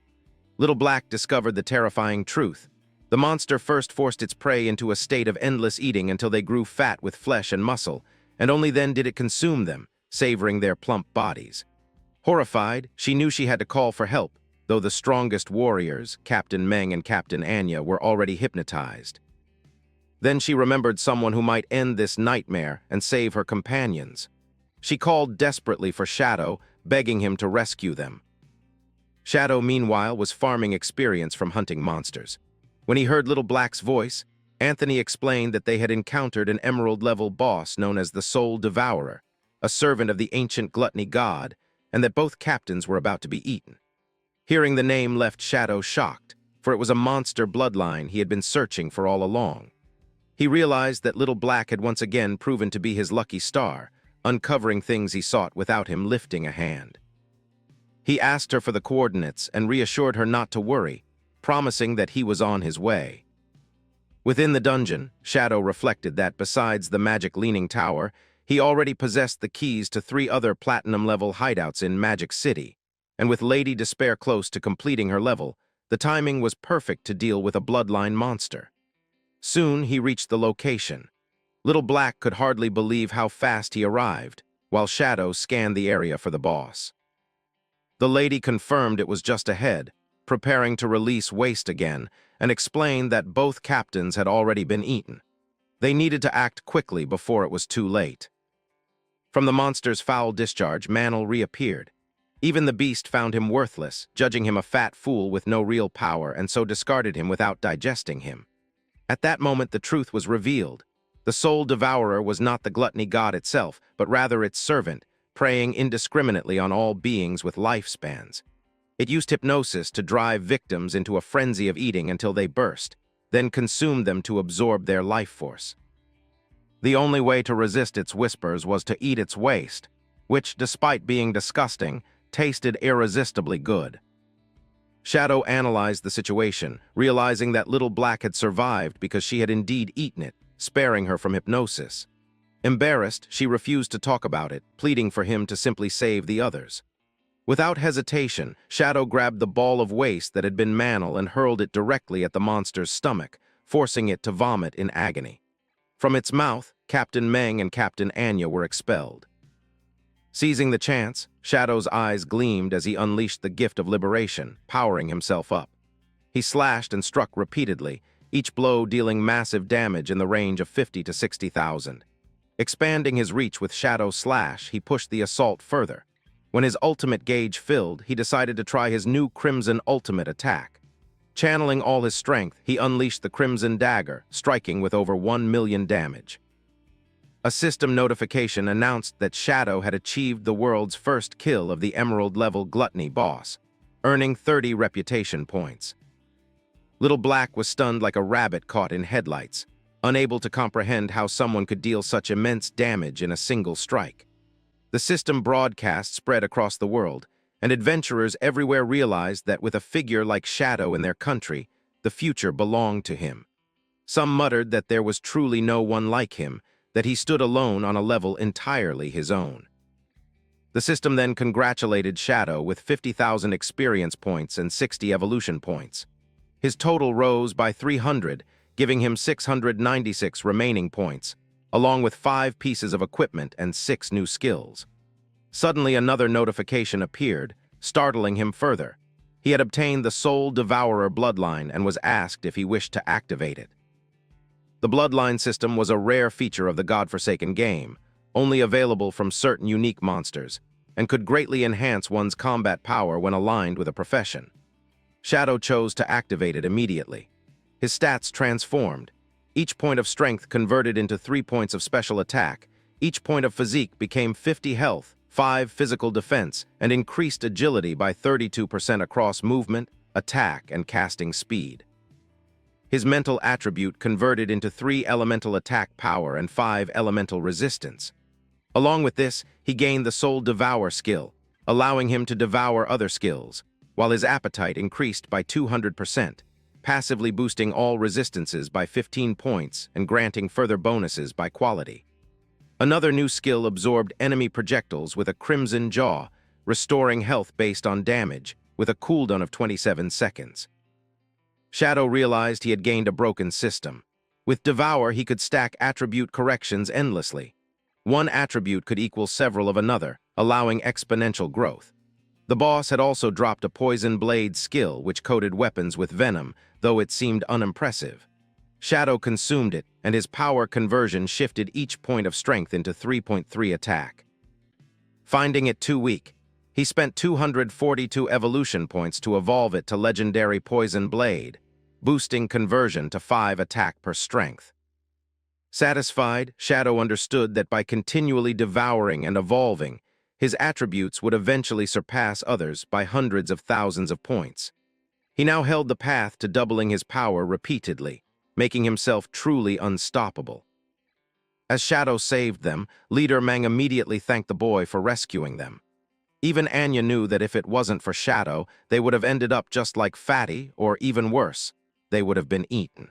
[SPEAKER 1] Little Black discovered the terrifying truth. The monster first forced its prey into a state of endless eating until they grew fat with flesh and muscle, and only then did it consume them, savoring their plump bodies. Horrified, she knew she had to call for help, though the strongest warriors, Captain Meng and Captain Anya, were already hypnotized. Then she remembered someone who might end this nightmare and save her companions. She called desperately for Shadow, begging him to rescue them. Shadow, meanwhile, was farming experience from hunting monsters. When he heard Little Black's voice, Anthony explained that they had encountered an emerald-level boss known as the Soul Devourer, a servant of the ancient gluttony god, and that both captains were about to be eaten. Hearing the name left Shadow shocked, for it was a monster bloodline he had been searching for all along. He realized that Little Black had once again proven to be his lucky star, uncovering things he sought without him lifting a hand. He asked her for the coordinates and reassured her not to worry, promising that he was on his way. Within the dungeon, Shadow reflected that besides the magic leaning tower, he already possessed the keys to 3 other platinum-level hideouts in Magic City, and with Lady Despair close to completing her level, the timing was perfect to deal with a bloodline monster. Soon he reached the location. Little Black could hardly believe how fast he arrived, while Shadow scanned the area for the boss. The lady confirmed it was just ahead, preparing to release waste again, and explained that both captains had already been eaten. They needed to act quickly before it was too late. From the monster's foul discharge, Manhwa reappeared. Even the beast found him worthless, judging him a fat fool with no real power, and so discarded him without digesting him. At that moment, the truth was revealed. The Soul Devourer was not the gluttony god itself, but rather its servant, preying indiscriminately on all beings with lifespans. It used hypnosis to drive victims into a frenzy of eating until they burst, then consumed them to absorb their life force. The only way to resist its whispers was to eat its waste, which, despite being disgusting, tasted irresistibly good. Shadow analyzed the situation, realizing that Little Black had survived because she had indeed eaten it, sparing her from hypnosis. Embarrassed, she refused to talk about it, pleading for him to simply save the others. Without hesitation, Shadow grabbed the ball of waste that had been Manhwa and hurled it directly at the monster's stomach, forcing it to vomit in agony. From its mouth, Captain Meng and Captain Anya were expelled. Seizing the chance, Shadow's eyes gleamed as he unleashed the gift of liberation, powering himself up. He slashed and struck repeatedly, each blow dealing massive damage in the range of 50 to 60,000. Expanding his reach with Shadow's slash, he pushed the assault further. When his ultimate gauge filled, he decided to try his new Crimson Ultimate attack. Channeling all his strength, he unleashed the Crimson Dagger, striking with over 1 million damage. A system notification announced that Shadow had achieved the world's first kill of the Emerald-level Gluttony boss, earning 30 reputation points. Little Black was stunned like a rabbit caught in headlights, unable to comprehend how someone could deal such immense damage in a single strike. The system broadcast spread across the world, and adventurers everywhere realized that with a figure like Shadow in their country, the future belonged to him. Some muttered that there was truly no one like him, that he stood alone on a level entirely his own. The system then congratulated Shadow with 50,000 experience points and 60 evolution points. His total rose by 300, giving him 696 remaining points, along with 5 pieces of equipment and 6 new skills. Suddenly another notification appeared, startling him further. He had obtained the Soul Devourer bloodline and was asked if he wished to activate it. The bloodline system was a rare feature of the godforsaken game, only available from certain unique monsters, and could greatly enhance one's combat power when aligned with a profession. Shadow chose to activate it immediately. His stats transformed. Each point of strength converted into 3 points of special attack. Each point of physique became 50 health, 5 physical defense, and increased agility by 32% across movement, attack, and casting speed. His mental attribute converted into 3 elemental attack power and 5 elemental resistance. Along with this, he gained the Soul Devour skill, allowing him to devour other skills, while his appetite increased by 200%, passively boosting all resistances by 15 points and granting further bonuses by quality. Another new skill absorbed enemy projectiles with a Crimson Jaw, restoring health based on damage, with a cooldown of 27 seconds. Shadow realized he had gained a broken system. With Devour, he could stack attribute corrections endlessly. One attribute could equal several of another, allowing exponential growth. The boss had also dropped a Poison Blade skill which coated weapons with venom, though it seemed unimpressive. Shadow consumed it, and his power conversion shifted each point of strength into 3.3 attack. Finding it too weak, he spent 242 evolution points to evolve it to Legendary Poison Blade, boosting conversion to 5 attack per strength. Satisfied, Shadow understood that by continually devouring and evolving, his attributes would eventually surpass others by hundreds of thousands of points. He now held the path to doubling his power repeatedly, making himself truly unstoppable. As Shadow saved them, Leader Mang immediately thanked the boy for rescuing them. Even Anya knew that if it wasn't for Shadow, they would have ended up just like Fatty, or even worse, they would have been eaten.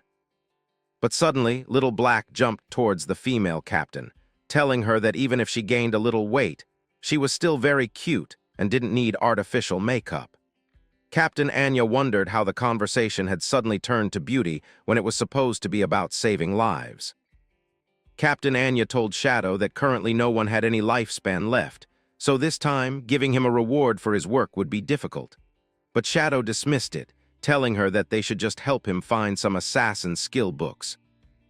[SPEAKER 1] But suddenly, Little Black jumped towards the female captain, telling her that even if she gained a little weight, she was still very cute and didn't need artificial makeup. Captain Anya wondered how the conversation had suddenly turned to beauty when it was supposed to be about saving lives. Captain Anya told Shadow that currently no one had any lifespan left, so this time giving him a reward for his work would be difficult. But Shadow dismissed it, telling her that they should just help him find some assassin skill books.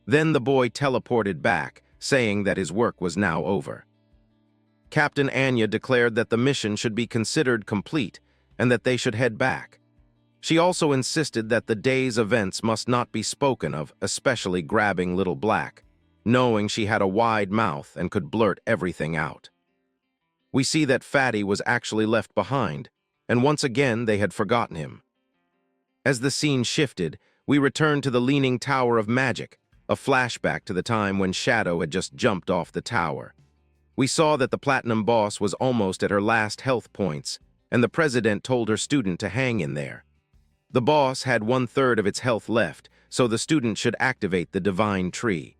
[SPEAKER 1] Then the boy teleported back, saying that his work was now over. Captain Anya declared that the mission should be considered complete and that they should head back. She also insisted that the day's events must not be spoken of, especially grabbing Little Black, knowing she had a wide mouth and could blurt everything out. We see that Fatty was actually left behind, and once again they had forgotten him. As the scene shifted, we returned to the Leaning Tower of Magic, a flashback to the time when Shadow had just jumped off the tower. We saw that the Platinum Boss was almost at her last health points, and the President told her student to hang in there. The boss had 1/3 of its health left, so the student should activate the Divine Tree.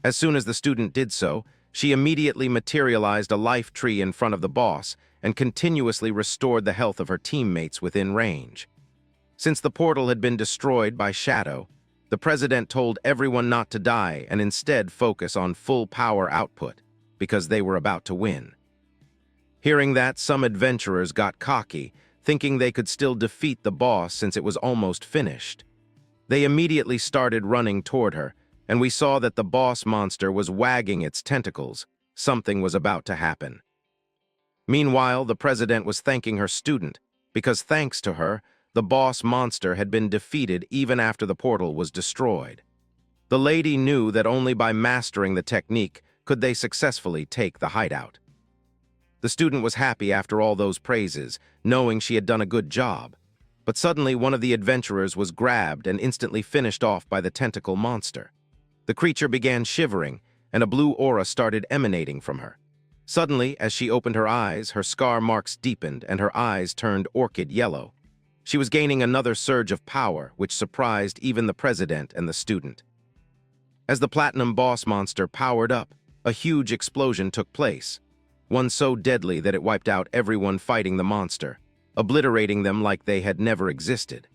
[SPEAKER 1] As soon as the student did so, she immediately materialized a life tree in front of the boss and continuously restored the health of her teammates within range. Since the portal had been destroyed by Shadow, the President told everyone not to die and instead focus on full power output, because they were about to win. Hearing that, some adventurers got cocky, thinking they could still defeat the boss since it was almost finished. They immediately started running toward her, and we saw that the boss monster was wagging its tentacles. Something was about to happen. Meanwhile, the President was thanking her student, because thanks to her, the boss monster had been defeated even after the portal was destroyed. The lady knew that only by mastering the technique could they successfully take the hideout. The student was happy after all those praises, knowing she had done a good job. But suddenly one of the adventurers was grabbed and instantly finished off by the tentacle monster. The creature began shivering, and a blue aura started emanating from her. Suddenly, as she opened her eyes, her scar marks deepened and her eyes turned orchid yellow. She was gaining another surge of power, which surprised even the President and the student. As the Platinum Boss monster powered up, a huge explosion took place. one so deadly that it wiped out everyone fighting the monster, obliterating them like they had never existed.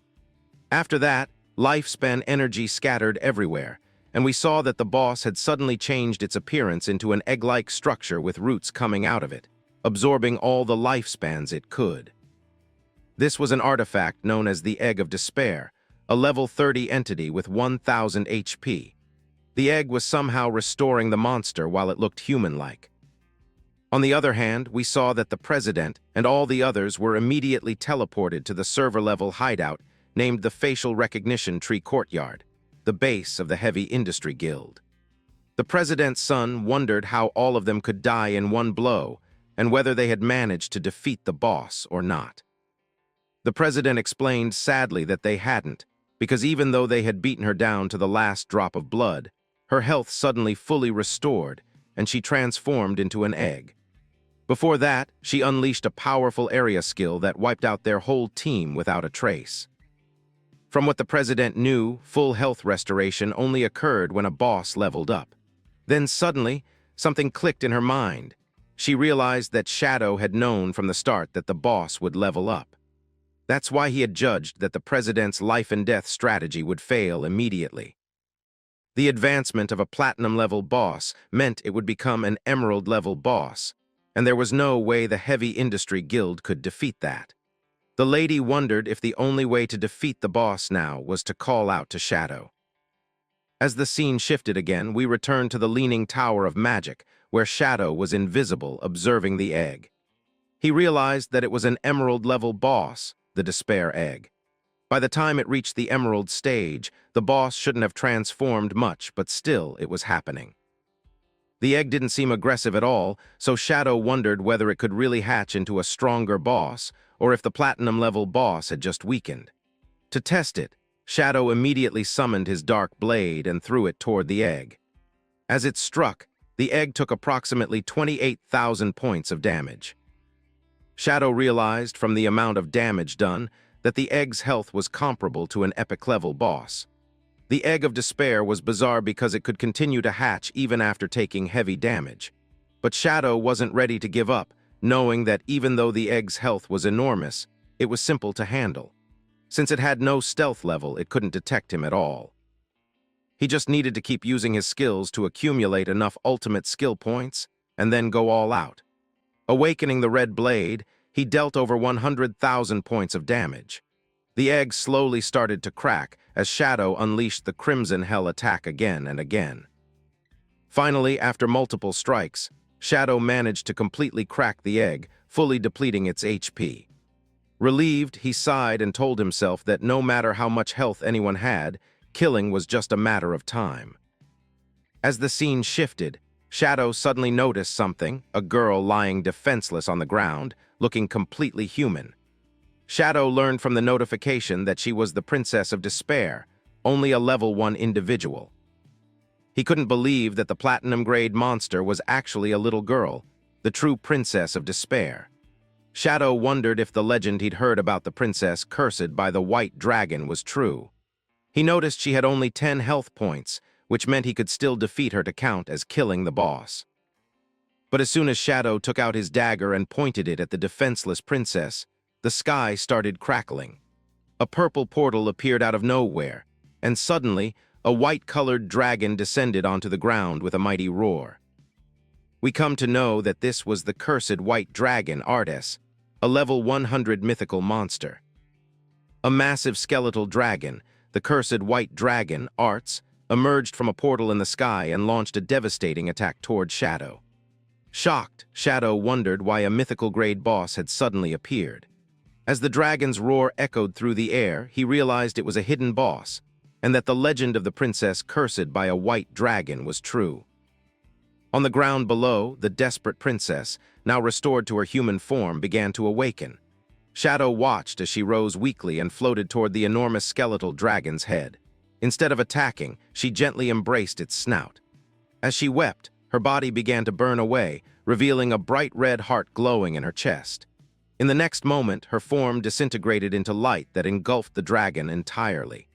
[SPEAKER 1] After that, lifespan energy scattered everywhere, and we saw that the boss had suddenly changed its appearance into an egg-like structure with roots coming out of it, absorbing all the lifespans it could. This was an artifact known as the Egg of Despair, a level 30 entity with 1,000 HP. The egg was somehow restoring the monster while it looked human-like. On the other hand, we saw that the President and all the others were immediately teleported to the server-level hideout named the Facial Recognition Tree Courtyard, the base of the Heavy Industry Guild. The President's son wondered how all of them could die in one blow and whether they had managed to defeat the boss or not. The President explained sadly that they hadn't, because even though they had beaten her down to the last drop of blood, her health suddenly fully restored, and she transformed into an egg. Before that, she unleashed a powerful area skill that wiped out their whole team without a trace. From what the President knew, full health restoration only occurred when a boss leveled up. Then suddenly, something clicked in her mind. She realized that Shadow had known from the start that the boss would level up. That's why he had judged that the President's life-and-death strategy would fail immediately. The advancement of a platinum-level boss meant it would become an emerald-level boss, and there was no way the Heavy Industry Guild could defeat that. The lady wondered if the only way to defeat the boss now was to call out to Shadow. As the scene shifted again, we returned to the Leaning Tower of Magic, where Shadow was invisible, observing the egg. He realized that it was an emerald-level boss, the Despair Egg. By the time it reached the Emerald stage, the boss shouldn't have transformed much, but still it was happening. The egg didn't seem aggressive at all, so Shadow wondered whether it could really hatch into a stronger boss, or if the platinum-level boss had just weakened. To test it, Shadow immediately summoned his dark blade and threw it toward the egg. As it struck, the egg took approximately 28,000 points of damage. Shadow realized from the amount of damage done that the egg's health was comparable to an epic-level boss. The Egg of Despair was bizarre because it could continue to hatch even after taking heavy damage. But Shadow wasn't ready to give up, knowing that even though the egg's health was enormous, it was simple to handle. Since it had no stealth level, it couldn't detect him at all. He just needed to keep using his skills to accumulate enough ultimate skill points, and then go all out. Awakening the red blade, he dealt over 100,000 points of damage. The egg slowly started to crack as Shadow unleashed the Crimson Hell attack again and again. Finally, after multiple strikes, Shadow managed to completely crack the egg, fully depleting its HP. Relieved, he sighed and told himself that no matter how much health anyone had, killing was just a matter of time. As the scene shifted, Shadow suddenly noticed something, a girl lying defenseless on the ground, looking completely human. Shadow learned from the notification that she was the Princess of Despair, only a level 1 individual. He couldn't believe that the platinum-grade monster was actually a little girl, the true Princess of Despair. Shadow wondered if the legend he'd heard about the princess cursed by the White Dragon was true. He noticed she had only 10 health points, which meant he could still defeat her to count as killing the boss. But as soon as Shadow took out his dagger and pointed it at the defenseless princess, the sky started crackling. A purple portal appeared out of nowhere, and suddenly, a white-colored dragon descended onto the ground with a mighty roar. We come to know that this was the cursed White Dragon, Artes, a level 100 mythical monster. A massive skeletal dragon, the cursed White Dragon, Artes, emerged from a portal in the sky and launched a devastating attack toward Shadow. Shocked, Shadow wondered why a mythical-grade boss had suddenly appeared. As the dragon's roar echoed through the air, he realized it was a hidden boss, and that the legend of the princess cursed by a white dragon was true. On the ground below, the desperate princess, now restored to her human form, began to awaken. Shadow watched as she rose weakly and floated toward the enormous skeletal dragon's head. Instead of attacking, she gently embraced its snout. As she wept, her body began to burn away, revealing a bright red heart glowing in her chest. In the next moment, her form disintegrated into light that engulfed the dragon entirely.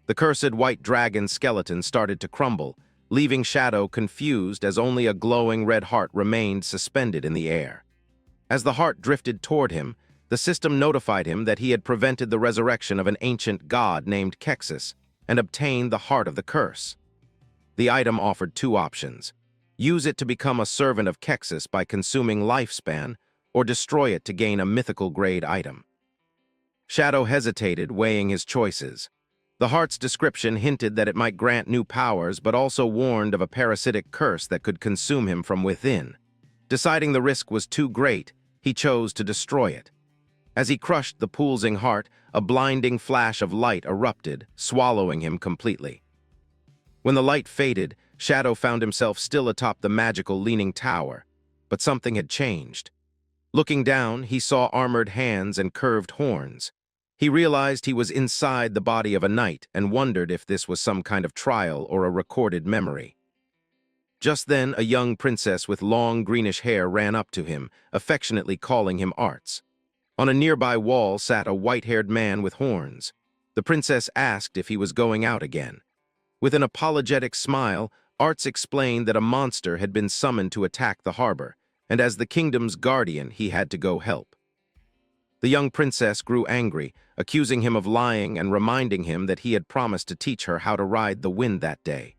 [SPEAKER 1] The cursed white dragon skeleton started to crumble, leaving Shadow confused as only a glowing red heart remained suspended in the air. As the heart drifted toward him, the system notified him that he had prevented the resurrection of an ancient god named Kexus and obtained the heart of the curse. The item offered two options: use it to become a servant of Kexus by consuming lifespan, or destroy it to gain a mythical grade item. Shadow hesitated, weighing his choices. The heart's description hinted that it might grant new powers, but also warned of a parasitic curse that could consume him from within. Deciding the risk was too great, he chose to destroy it. As he crushed the pulsing heart, a blinding flash of light erupted, swallowing him completely. When the light faded, Shadow found himself still atop the magical leaning tower, but something had changed. Looking down, he saw armored hands and curved horns. He realized he was inside the body of a knight and wondered if this was some kind of trial or a recorded memory. Just then, a young princess with long greenish hair ran up to him, affectionately calling him Arts. On a nearby wall sat a white-haired man with horns. The princess asked if he was going out again. With an apologetic smile, Arts explained that a monster had been summoned to attack the harbor, and as the kingdom's guardian, he had to go help. The young princess grew angry, accusing him of lying and reminding him that he had promised to teach her how to ride the wind that day.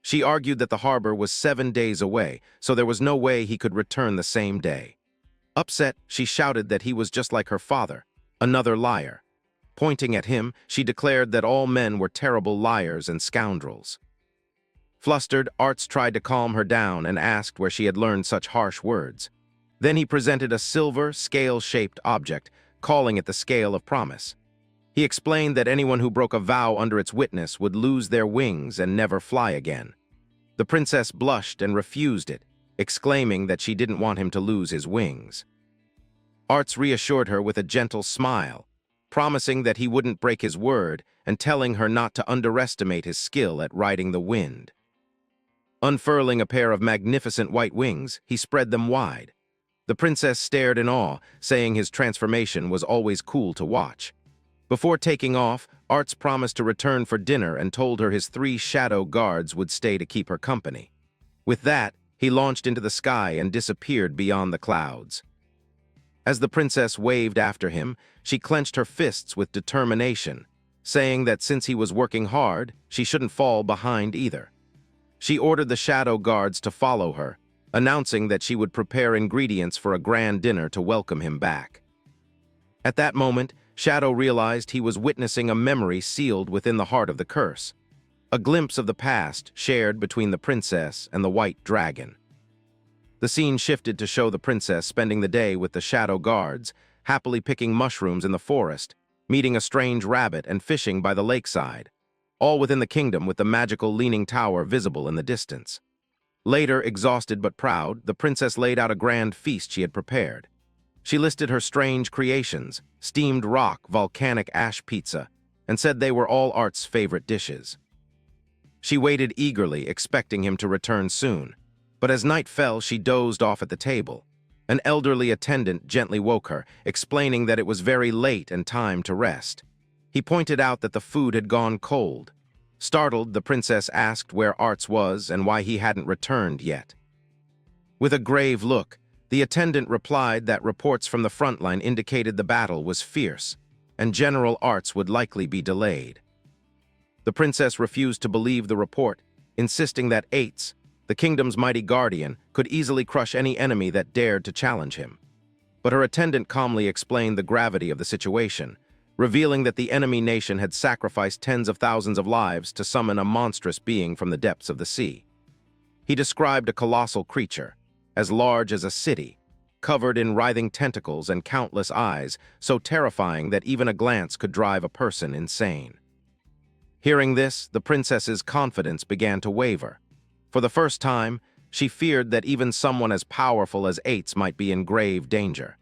[SPEAKER 1] She argued that the harbor was 7 days away, so there was no way he could return the same day. Upset, she shouted that he was just like her father, another liar. Pointing at him, she declared that all men were terrible liars and scoundrels. Flustered, Arts tried to calm her down and asked where she had learned such harsh words. Then he presented a silver, scale-shaped object, calling it the Scale of Promise. He explained that anyone who broke a vow under its witness would lose their wings and never fly again. The princess blushed and refused it, exclaiming that she didn't want him to lose his wings. Arts reassured her with a gentle smile, promising that he wouldn't break his word and telling her not to underestimate his skill at riding the wind. Unfurling a pair of magnificent white wings, he spread them wide. The princess stared in awe, saying his transformation was always cool to watch. Before taking off, Arts promised to return for dinner and told her his 3 shadow guards would stay to keep her company. With that, he launched into the sky and disappeared beyond the clouds. As the princess waved after him, she clenched her fists with determination, saying that since he was working hard, she shouldn't fall behind either. She ordered the shadow guards to follow her, announcing that she would prepare ingredients for a grand dinner to welcome him back. At that moment, Shadow realized he was witnessing a memory sealed within the heart of the curse, a glimpse of the past shared between the princess and the white dragon. The scene shifted to show the princess spending the day with the shadow guards, happily picking mushrooms in the forest, meeting a strange rabbit and fishing by the lakeside, all within the kingdom with the magical leaning tower visible in the distance. Later, exhausted but proud, the princess laid out a grand feast she had prepared. She listed her strange creations, steamed rock, volcanic ash pizza, and said they were all Art's favorite dishes. She waited eagerly, expecting him to return soon, but as night fell, she dozed off at the table. An elderly attendant gently woke her, explaining that it was very late and time to rest. He pointed out that the food had gone cold. Startled, the princess asked where Arts was and why he hadn't returned yet. With a grave look, the attendant replied that reports from the front line indicated the battle was fierce, and General Arts would likely be delayed. The princess refused to believe the report, insisting that Ates, the kingdom's mighty guardian, could easily crush any enemy that dared to challenge him. But her attendant calmly explained the gravity of the situation, revealing that the enemy nation had sacrificed tens of thousands of lives to summon a monstrous being from the depths of the sea. He described a colossal creature, as large as a city, covered in writhing tentacles and countless eyes, so terrifying that even a glance could drive a person insane. Hearing this, the princess's confidence began to waver. For the first time, she feared that even someone as powerful as Ates might be in grave danger.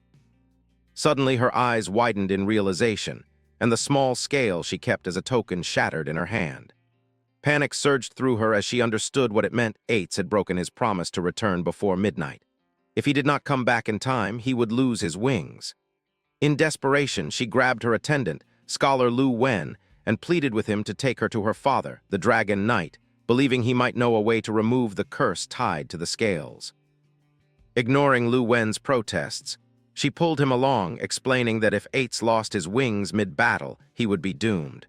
[SPEAKER 1] Suddenly, her eyes widened in realization, and the small scale she kept as a token shattered in her hand. Panic surged through her as she understood what it meant. Ates had broken his promise to return before midnight. If he did not come back in time, he would lose his wings. In desperation, she grabbed her attendant, Scholar Lu Wen, and pleaded with him to take her to her father, the Dragon Knight, believing he might know a way to remove the curse tied to the scales. Ignoring Lu Wen's protests, she pulled him along, explaining that if Eights lost his wings mid-battle, he would be doomed.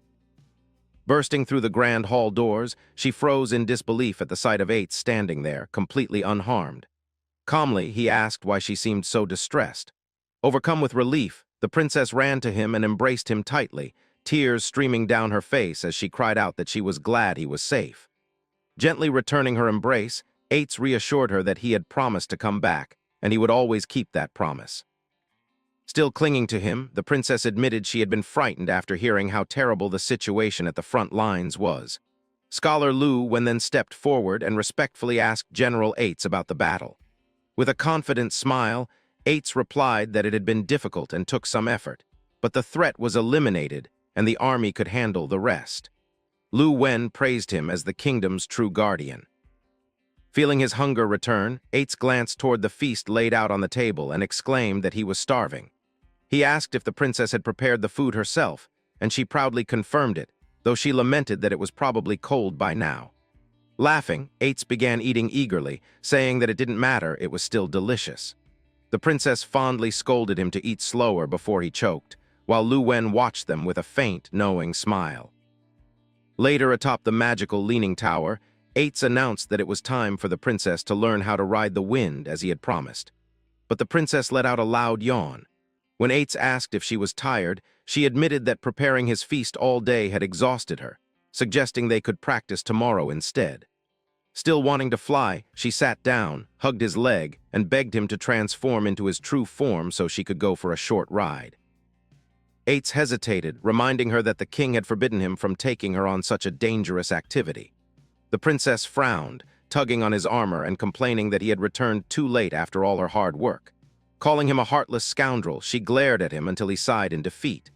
[SPEAKER 1] Bursting through the grand hall doors, she froze in disbelief at the sight of Eights standing there, completely unharmed. Calmly, he asked why she seemed so distressed. Overcome with relief, the princess ran to him and embraced him tightly, tears streaming down her face as she cried out that she was glad he was safe. Gently returning her embrace, Eights reassured her that he had promised to come back, and he would always keep that promise. Still clinging to him, the princess admitted she had been frightened after hearing how terrible the situation at the front lines was. Scholar Lu Wen then stepped forward and respectfully asked General Eights about the battle. With a confident smile, Eights replied that it had been difficult and took some effort, but the threat was eliminated and the army could handle the rest. Lu Wen praised him as the kingdom's true guardian. Feeling his hunger return, Eights glanced toward the feast laid out on the table and exclaimed that he was starving. He asked if the princess had prepared the food herself, and she proudly confirmed it, though she lamented that it was probably cold by now. Laughing, Eights began eating eagerly, saying that it didn't matter, it was still delicious. The princess fondly scolded him to eat slower before he choked, while Lu Wen watched them with a faint, knowing smile. Later, atop the magical leaning tower, Eights announced that it was time for the princess to learn how to ride the wind as he had promised. But the princess let out a loud yawn. When Eights asked if she was tired, she admitted that preparing his feast all day had exhausted her, suggesting they could practice tomorrow instead. Still wanting to fly, she sat down, hugged his leg, and begged him to transform into his true form so she could go for a short ride. Eights hesitated, reminding her that the king had forbidden him from taking her on such a dangerous activity. The princess frowned, tugging on his armor and complaining that he had returned too late after all her hard work. Calling him a heartless scoundrel, she glared at him until he sighed in defeat.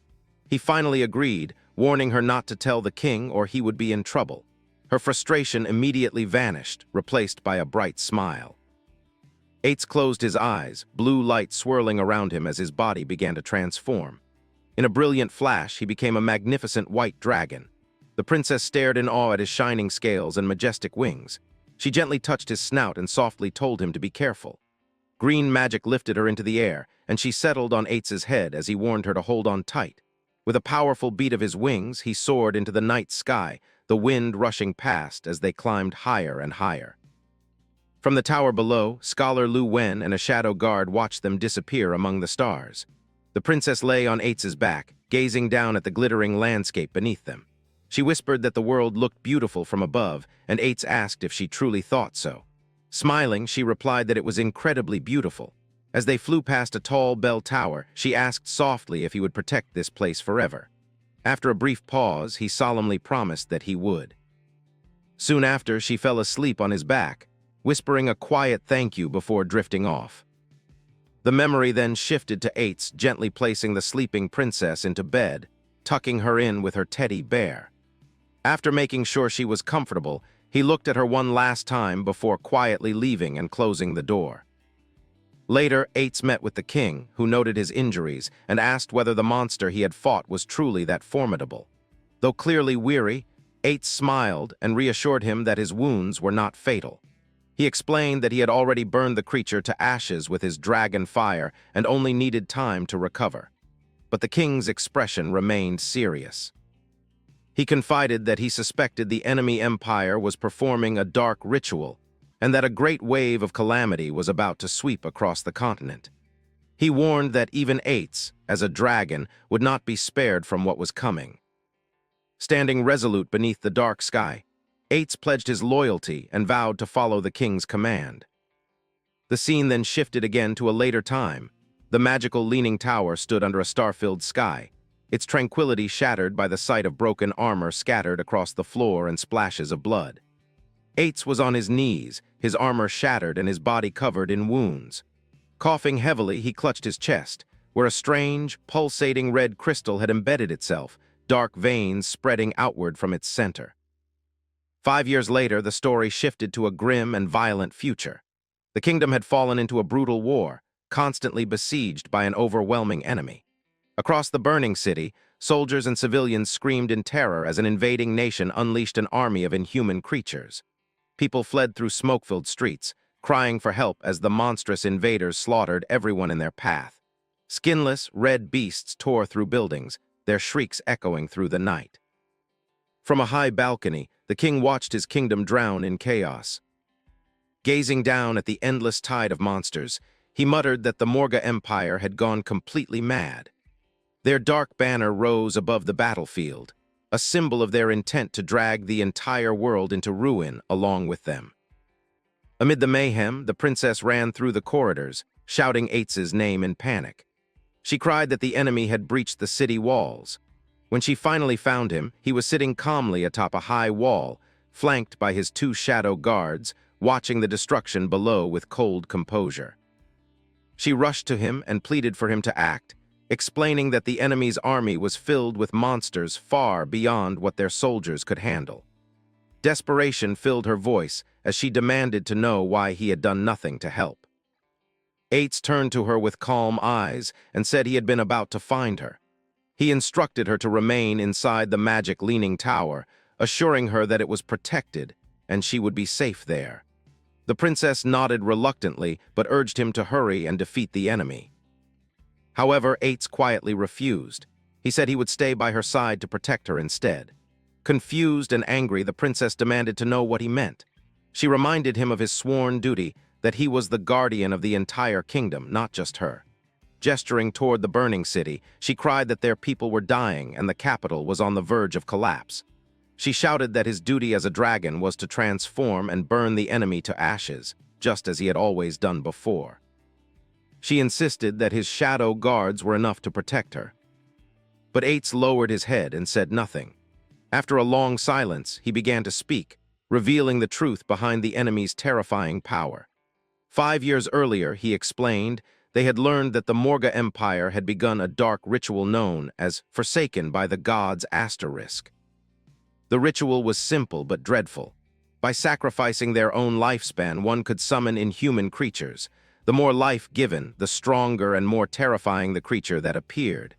[SPEAKER 1] He finally agreed, warning her not to tell the king or he would be in trouble. Her frustration immediately vanished, replaced by a bright smile. Eights closed his eyes, blue light swirling around him as his body began to transform. In a brilliant flash, he became a magnificent white dragon. The princess stared in awe at his shining scales and majestic wings. She gently touched his snout and softly told him to be careful. Green magic lifted her into the air, and she settled on Eights' head as he warned her to hold on tight. With a powerful beat of his wings, he soared into the night sky, the wind rushing past as they climbed higher and higher. From the tower below, Scholar Lu Wen and a shadow guard watched them disappear among the stars. The princess lay on Eights' back, gazing down at the glittering landscape beneath them. She whispered that the world looked beautiful from above, and Eights asked if she truly thought so. Smiling, she replied that it was incredibly beautiful. As they flew past a tall bell tower, she asked softly if he would protect this place forever. After a brief pause, he solemnly promised that he would. Soon after, she fell asleep on his back, whispering a quiet thank you before drifting off. The memory then shifted to Eights, gently placing the sleeping princess into bed, tucking her in with her teddy bear. After making sure she was comfortable, he looked at her one last time before quietly leaving and closing the door. Later, Eights met with the king, who noted his injuries and asked whether the monster he had fought was truly that formidable. Though clearly weary, Eights smiled and reassured him that his wounds were not fatal. He explained that he had already burned the creature to ashes with his dragon fire and only needed time to recover. But the king's expression remained serious. He confided that he suspected the enemy empire was performing a dark ritual and that a great wave of calamity was about to sweep across the continent. He warned that even Eights, as a dragon, would not be spared from what was coming. Standing resolute beneath the dark sky, Eights pledged his loyalty and vowed to follow the king's command. The scene then shifted again to a later time. The magical leaning tower stood under a star-filled sky, its tranquility shattered by the sight of broken armor scattered across the floor and splashes of blood. Eights was on his knees, his armor shattered and his body covered in wounds. Coughing heavily, he clutched his chest, where a strange, pulsating red crystal had embedded itself, dark veins spreading outward from its center. 5 years later, the story shifted to a grim and violent future. The kingdom had fallen into a brutal war, constantly besieged by an overwhelming enemy. Across the burning city, soldiers and civilians screamed in terror as an invading nation unleashed an army of inhuman creatures. People fled through smoke-filled streets, crying for help as the monstrous invaders slaughtered everyone in their path. Skinless, red beasts tore through buildings, their shrieks echoing through the night. From a high balcony, the king watched his kingdom drown in chaos. Gazing down at the endless tide of monsters, he muttered that the Morga Empire had gone completely mad. Their dark banner rose above the battlefield, a symbol of their intent to drag the entire world into ruin along with them. Amid the mayhem, the princess ran through the corridors, shouting Eitz's name in panic. She cried that the enemy had breached the city walls. When she finally found him, he was sitting calmly atop a high wall, flanked by his 2 shadow guards, watching the destruction below with cold composure. She rushed to him and pleaded for him to act, explaining that the enemy's army was filled with monsters far beyond what their soldiers could handle. Desperation filled her voice as she demanded to know why he had done nothing to help. Eitz turned to her with calm eyes and said he had been about to find her. He instructed her to remain inside the magic leaning tower, assuring her that it was protected and she would be safe there. The princess nodded reluctantly but urged him to hurry and defeat the enemy. However, Eitz quietly refused. He said he would stay by her side to protect her instead. Confused and angry, the princess demanded to know what he meant. She reminded him of his sworn duty, that he was the guardian of the entire kingdom, not just her. Gesturing toward the burning city, she cried that their people were dying and the capital was on the verge of collapse. She shouted that his duty as a dragon was to transform and burn the enemy to ashes, just as he had always done before. She insisted that his shadow guards were enough to protect her. But Eitz lowered his head and said nothing. After a long silence, he began to speak, revealing the truth behind the enemy's terrifying power. 5 years earlier, he explained, they had learned that the Morga Empire had begun a dark ritual known as Forsaken by the Gods Asterisk. The ritual was simple but dreadful. By sacrificing their own lifespan, one could summon inhuman creatures. The more life given, the stronger and more terrifying the creature that appeared.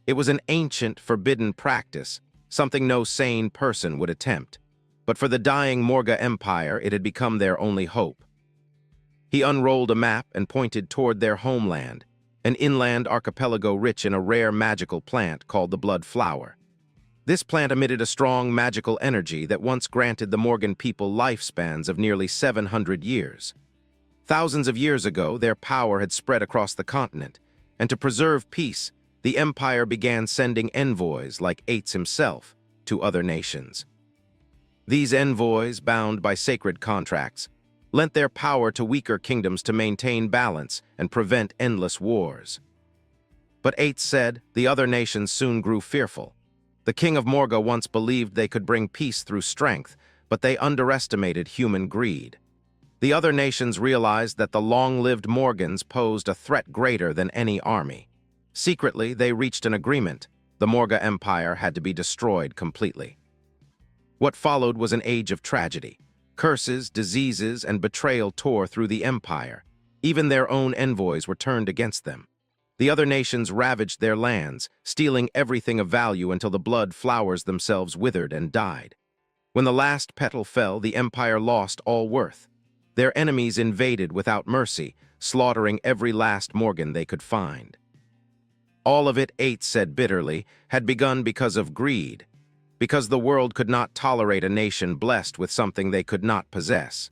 [SPEAKER 1] It was an ancient, forbidden practice, something no sane person would attempt. But for the dying Morga Empire, it had become their only hope. He unrolled a map and pointed toward their homeland, an inland archipelago rich in a rare magical plant called the Blood Flower. This plant emitted a strong magical energy that once granted the Morgan people lifespans of nearly 700 years. Thousands of years ago, their power had spread across the continent, and to preserve peace, the empire began sending envoys like Eitz himself to other nations. These envoys, bound by sacred contracts, lent their power to weaker kingdoms to maintain balance and prevent endless wars. But Eitz said the other nations soon grew fearful. The king of Morga once believed they could bring peace through strength, but they underestimated human greed. The other nations realized that the long-lived Morgans posed a threat greater than any army. Secretly, they reached an agreement. The Morga Empire had to be destroyed completely. What followed was an age of tragedy. Curses, diseases, and betrayal tore through the empire. Even their own envoys were turned against them. The other nations ravaged their lands, stealing everything of value until the blood flowers themselves withered and died. When the last petal fell, the empire lost all worth. Their enemies invaded without mercy, slaughtering every last Morgan they could find. All of it, Eitz said bitterly, had begun because of greed, because the world could not tolerate a nation blessed with something they could not possess.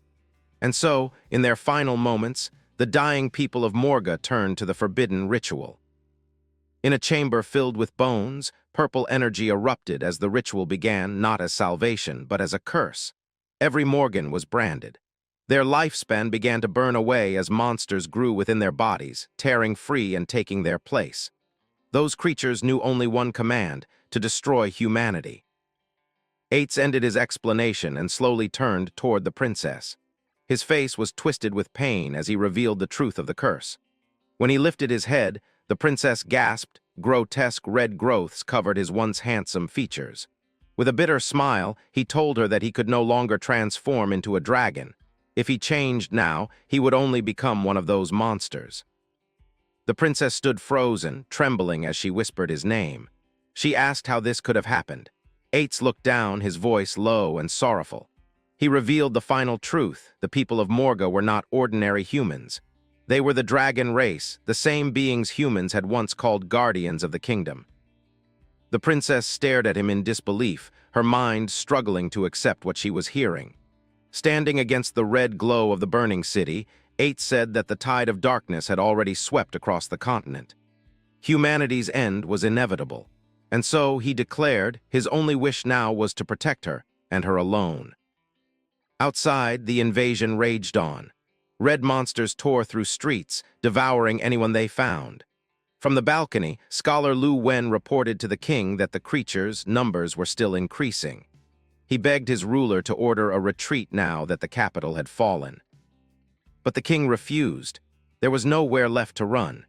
[SPEAKER 1] And so, in their final moments, the dying people of Morga turned to the forbidden ritual. In a chamber filled with bones, purple energy erupted as the ritual began not as salvation, but as a curse. Every Morgan was branded. Their lifespan began to burn away as monsters grew within their bodies, tearing free and taking their place. Those creatures knew only one command, to destroy humanity. Eitz ended his explanation and slowly turned toward the princess. His face was twisted with pain as he revealed the truth of the curse. When he lifted his head, the princess gasped. Grotesque red growths covered his once handsome features. With a bitter smile, he told her that he could no longer transform into a dragon. If he changed now, he would only become one of those monsters. The princess stood frozen, trembling as she whispered his name. She asked how this could have happened. Eights looked down, his voice low and sorrowful. He revealed the final truth. The people of Morga were not ordinary humans. They were the dragon race, the same beings humans had once called guardians of the kingdom. The princess stared at him in disbelief, her mind struggling to accept what she was hearing. Standing against the red glow of the burning city, Eight said that the tide of darkness had already swept across the continent. Humanity's end was inevitable, and so, he declared, his only wish now was to protect her, and her alone. Outside, the invasion raged on. Red monsters tore through streets, devouring anyone they found. From the balcony, scholar Lu Wen reported to the king that the creatures' numbers were still increasing. He begged his ruler to order a retreat now that the capital had fallen. But the king refused. There was nowhere left to run.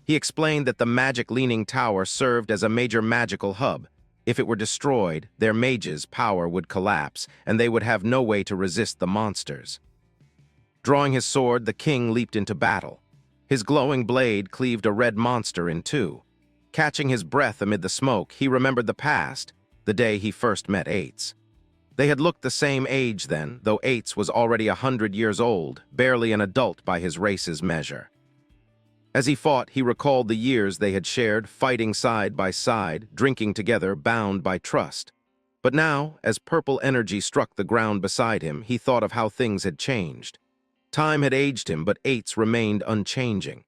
[SPEAKER 1] He explained that the magic leaning tower served as a major magical hub. If it were destroyed, their mages' power would collapse, and they would have no way to resist the monsters. Drawing his sword, the king leaped into battle. His glowing blade cleaved a red monster in two. Catching his breath amid the smoke, he remembered the past, the day he first met Eights. They had looked the same age then, though Eights was already 100 years old, barely an adult by his race's measure. As he fought, he recalled the years they had shared, fighting side by side, drinking together, bound by trust. But now, as purple energy struck the ground beside him, he thought of how things had changed. Time had aged him, but Eights remained unchanging.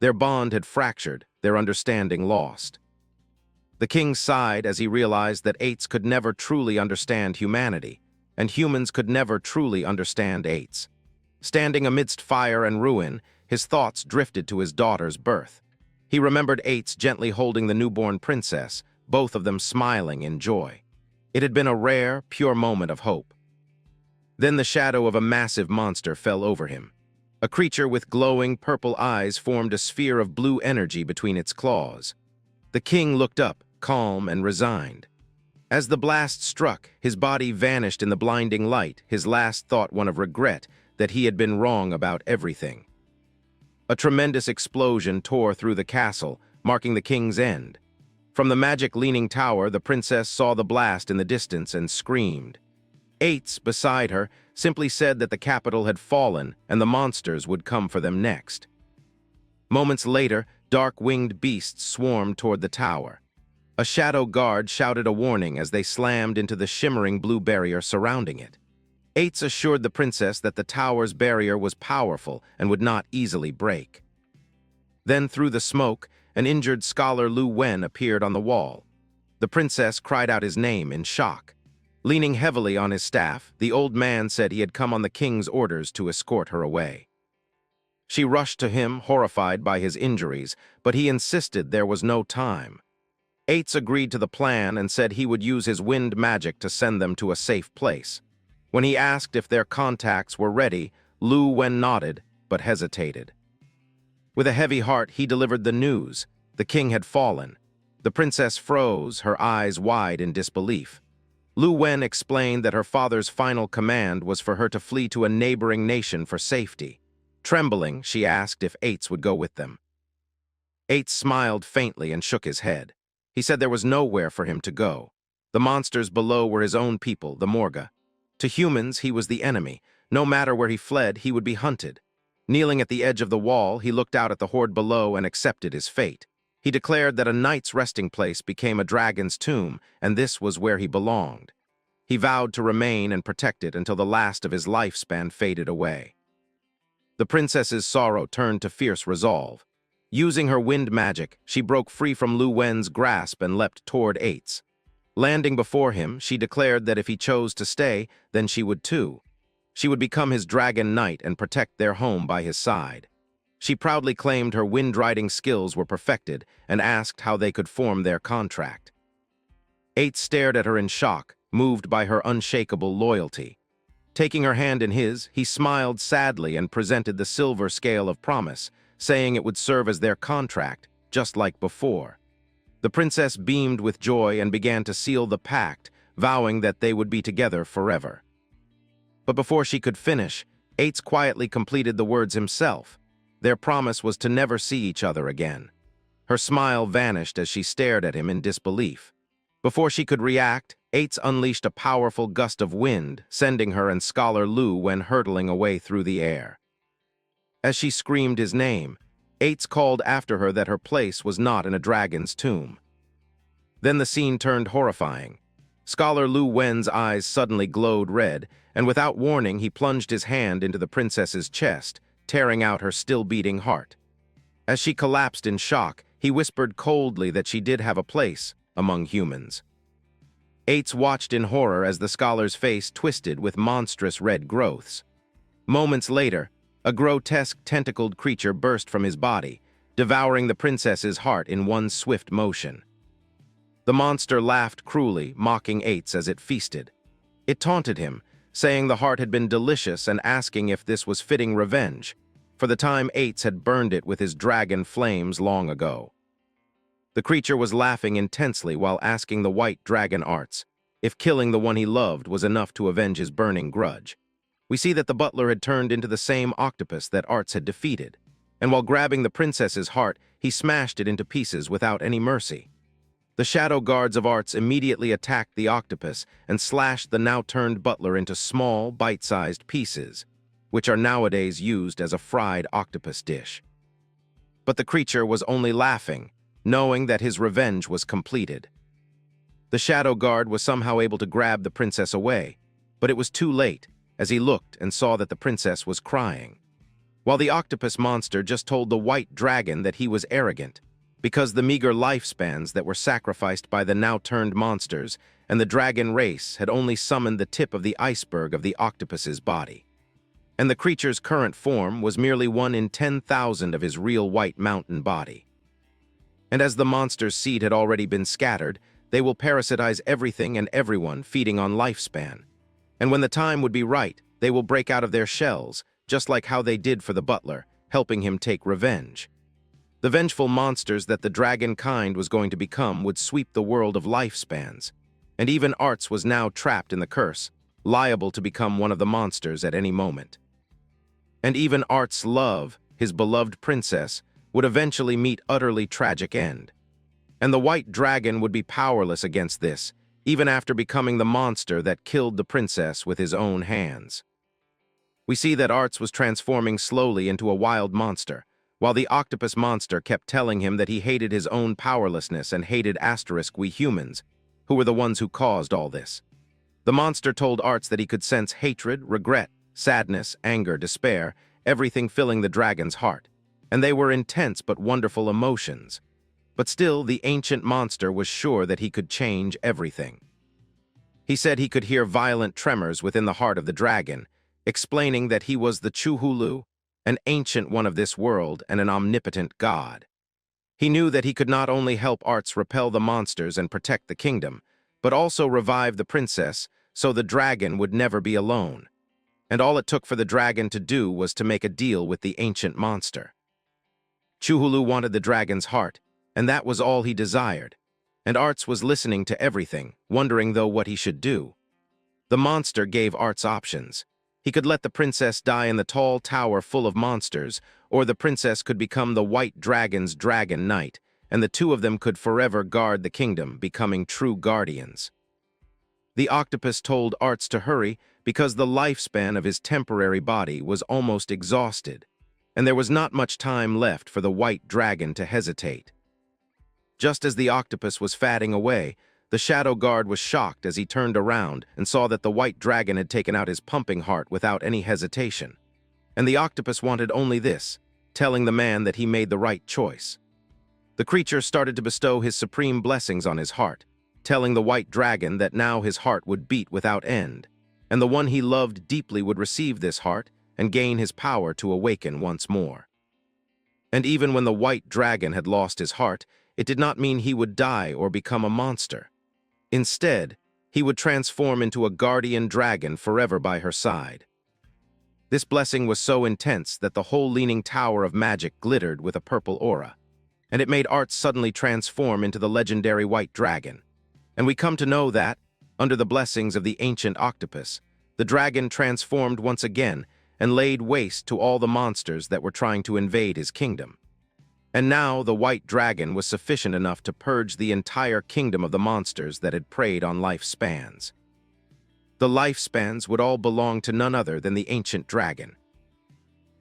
[SPEAKER 1] Their bond had fractured, their understanding lost. The king sighed as he realized that Eights could never truly understand humanity, and humans could never truly understand Eights. Standing amidst fire and ruin, his thoughts drifted to his daughter's birth. He remembered Eights gently holding the newborn princess, both of them smiling in joy. It had been a rare, pure moment of hope. Then the shadow of a massive monster fell over him. A creature with glowing purple eyes formed a sphere of blue energy between its claws. The king looked up, calm and resigned. As the blast struck, his body vanished in the blinding light, his last thought one of regret that he had been wrong about everything. A tremendous explosion tore through the castle, marking the king's end. From the magic leaning tower, the princess saw the blast in the distance and screamed. Eights, beside her, simply said that the capital had fallen and the monsters would come for them next. Moments later, dark-winged beasts swarmed toward the tower. A shadow guard shouted a warning as they slammed into the shimmering blue barrier surrounding it. Eights assured the princess that the tower's barrier was powerful and would not easily break. Then, through the smoke, an injured scholar Lu Wen appeared on the wall. The princess cried out his name in shock. Leaning heavily on his staff, the old man said he had come on the king's orders to escort her away. She rushed to him, horrified by his injuries, but he insisted there was no time. Eights agreed to the plan and said he would use his wind magic to send them to a safe place. When he asked if their contacts were ready, Lu Wen nodded, but hesitated. With a heavy heart, he delivered the news. The king had fallen. The princess froze, her eyes wide in disbelief. Lu Wen explained that her father's final command was for her to flee to a neighboring nation for safety. Trembling, she asked if Eights would go with them. Eights smiled faintly and shook his head. He said there was nowhere for him to go. The monsters below were his own people, the Morga. To humans, he was the enemy. No matter where he fled, he would be hunted. Kneeling at the edge of the wall, he looked out at the horde below and accepted his fate. He declared that a knight's resting place became a dragon's tomb, and this was where he belonged. He vowed to remain and protect it until the last of his lifespan faded away. The princess's sorrow turned to fierce resolve. Using her wind magic, she broke free from Lu Wen's grasp and leapt toward Eights. Landing before him, she declared that if he chose to stay, then she would too. She would become his dragon knight and protect their home by his side. She proudly claimed her wind-riding skills were perfected and asked how they could form their contract. Eights stared at her in shock, moved by her unshakable loyalty. Taking her hand in his, he smiled sadly and presented the silver scale of promise, saying it would serve as their contract, just like before. The princess beamed with joy and began to seal the pact, vowing that they would be together forever. But before she could finish, Eights quietly completed the words himself. Their promise was to never see each other again. Her smile vanished as she stared at him in disbelief. Before she could react, Eights unleashed a powerful gust of wind, sending her and Scholar Lu Wen hurtling away through the air. As she screamed his name, Eights called after her that her place was not in a dragon's tomb. Then the scene turned horrifying. Scholar Lu Wen's eyes suddenly glowed red, and without warning he plunged his hand into the princess's chest, tearing out her still-beating heart. As she collapsed in shock, he whispered coldly that she did have a place among humans. Eights watched in horror as the scholar's face twisted with monstrous red growths. Moments later, a grotesque tentacled creature burst from his body, devouring the princess's heart in one swift motion. The monster laughed cruelly, mocking Eights as it feasted. It taunted him, saying the heart had been delicious and asking if this was fitting revenge, for the time Eights had burned it with his dragon flames long ago. The creature was laughing intensely while asking the white dragon Arts if killing the one he loved was enough to avenge his burning grudge. We see that the butler had turned into the same octopus that Arts had defeated, and while grabbing the princess's heart, he smashed it into pieces without any mercy. The shadow guards of Arts immediately attacked the octopus and slashed the now-turned butler into small, bite-sized pieces, which are nowadays used as a fried octopus dish. But the creature was only laughing, knowing that his revenge was completed. The shadow guard was somehow able to grab the princess away, but it was too late, as he looked and saw that the princess was crying. While the octopus monster just told the white dragon that he was arrogant, because the meager lifespans that were sacrificed by the now-turned monsters and the dragon race had only summoned the tip of the iceberg of the octopus's body. And the creature's current form was merely 1 in 10,000 of his real white mountain body. And as the monster's seed had already been scattered, they will parasitize everything and everyone, feeding on lifespan. And when the time would be right, they will break out of their shells, just like how they did for the butler, helping him take revenge. The vengeful monsters that the dragon kind was going to become would sweep the world of lifespans, and even Arts was now trapped in the curse, liable to become one of the monsters at any moment. And even Arts' love, his beloved princess, would eventually meet utterly tragic end. And the white dragon would be powerless against this, even after becoming the monster that killed the princess with his own hands. We see that Arts was transforming slowly into a wild monster, while the octopus monster kept telling him that he hated his own powerlessness and hated we humans, who were the ones who caused all this. The monster told Arts that he could sense hatred, regret, sadness, anger, despair, everything filling the dragon's heart, and they were intense but wonderful emotions. But still, the ancient monster was sure that he could change everything. He said he could hear violent tremors within the heart of the dragon, explaining that he was the Chuhulu, an ancient one of this world and an omnipotent god. He knew that he could not only help Arts repel the monsters and protect the kingdom, but also revive the princess so the dragon would never be alone. And all it took for the dragon to do was to make a deal with the ancient monster. Chuhulu wanted the dragon's heart, and that was all he desired, and Arts was listening to everything, wondering though what he should do. The monster gave Arts options. He could let the princess die in the tall tower full of monsters, or the princess could become the white dragon's dragon knight, and the two of them could forever guard the kingdom, becoming true guardians. The octopus told Arts to hurry because the lifespan of his temporary body was almost exhausted, and there was not much time left for the white dragon to hesitate. Just as the octopus was fatting away, the shadow guard was shocked as he turned around and saw that the white dragon had taken out his pumping heart without any hesitation. And the octopus wanted only this, telling the man that he made the right choice. The creature started to bestow his supreme blessings on his heart, telling the white dragon that now his heart would beat without end, and the one he loved deeply would receive this heart and gain his power to awaken once more. And even when the white dragon had lost his heart, it did not mean he would die or become a monster. Instead, he would transform into a guardian dragon forever by her side. This blessing was so intense that the whole leaning tower of magic glittered with a purple aura, and it made Arts suddenly transform into the legendary white dragon. And we come to know that, under the blessings of the ancient octopus, the dragon transformed once again and laid waste to all the monsters that were trying to invade his kingdom. And now the white dragon was sufficient enough to purge the entire kingdom of the monsters that had preyed on lifespans. The lifespans would all belong to none other than the ancient dragon.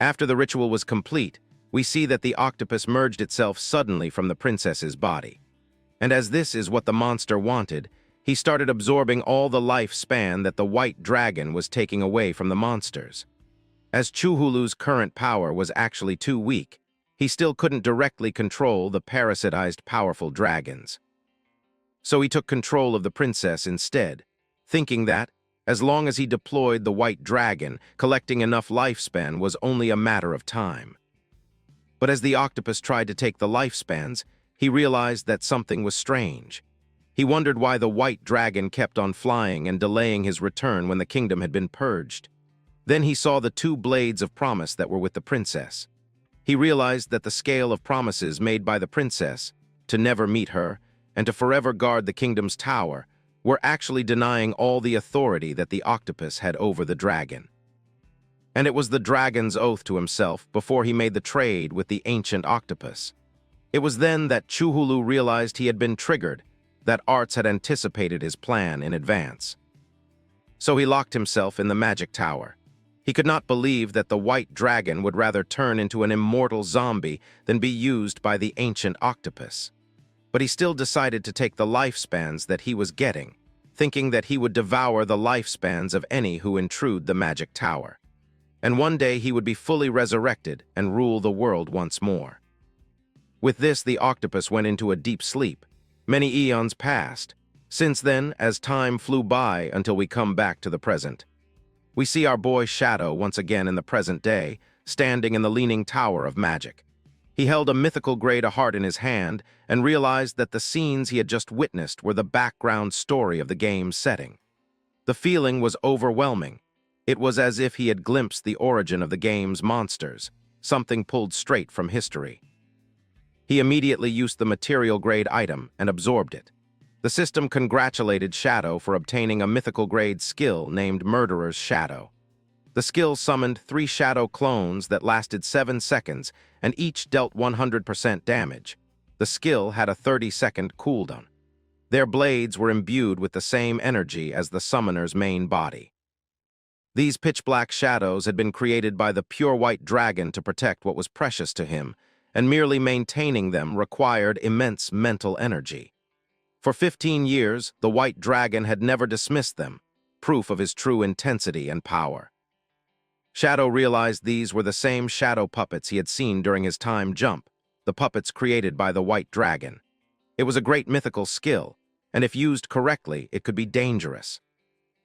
[SPEAKER 1] After the ritual was complete, we see that the octopus merged itself suddenly from the princess's body. And as this is what the monster wanted, he started absorbing all the lifespan that the white dragon was taking away from the monsters. As Chuhulu's current power was actually too weak, he still couldn't directly control the parasitized powerful dragons. So he took control of the princess instead, thinking that, as long as he deployed the white dragon, collecting enough lifespan was only a matter of time. But as the octopus tried to take the lifespans, he realized that something was strange. He wondered why the white dragon kept on flying and delaying his return when the kingdom had been purged. Then he saw the 2 blades of promise that were with the princess. He realized that the scale of promises made by the princess, to never meet her, and to forever guard the kingdom's tower, were actually denying all the authority that the octopus had over the dragon. And it was the dragon's oath to himself before he made the trade with the ancient octopus. It was then that Chuhulu realized he had been triggered, that Arts had anticipated his plan in advance. So he locked himself in the magic tower. He could not believe that the white dragon would rather turn into an immortal zombie than be used by the ancient octopus. But he still decided to take the lifespans that he was getting, thinking that he would devour the lifespans of any who intrude the magic tower. And one day he would be fully resurrected and rule the world once more. With this, the octopus went into a deep sleep. Many eons passed. Since then, as time flew by until we come back to the present, we see our boy Shadow once again in the present day, standing in the leaning tower of magic. He held a mythical grade of heart in his hand and realized that the scenes he had just witnessed were the background story of the game's setting. The feeling was overwhelming. It was as if he had glimpsed the origin of the game's monsters, something pulled straight from history. He immediately used the material-grade item and absorbed it. The system congratulated Shadow for obtaining a mythical-grade skill named Murderer's Shadow. The skill summoned 3 shadow clones that lasted 7 seconds and each dealt 100% damage. The skill had a 30-second cooldown. Their blades were imbued with the same energy as the summoner's main body. These pitch-black shadows had been created by the pure white dragon to protect what was precious to him, and merely maintaining them required immense mental energy. For 15 years, the white dragon had never dismissed them, proof of his true intensity and power. Shadow realized these were the same shadow puppets he had seen during his time jump, the puppets created by the white dragon. It was a great mythical skill, and if used correctly, it could be dangerous.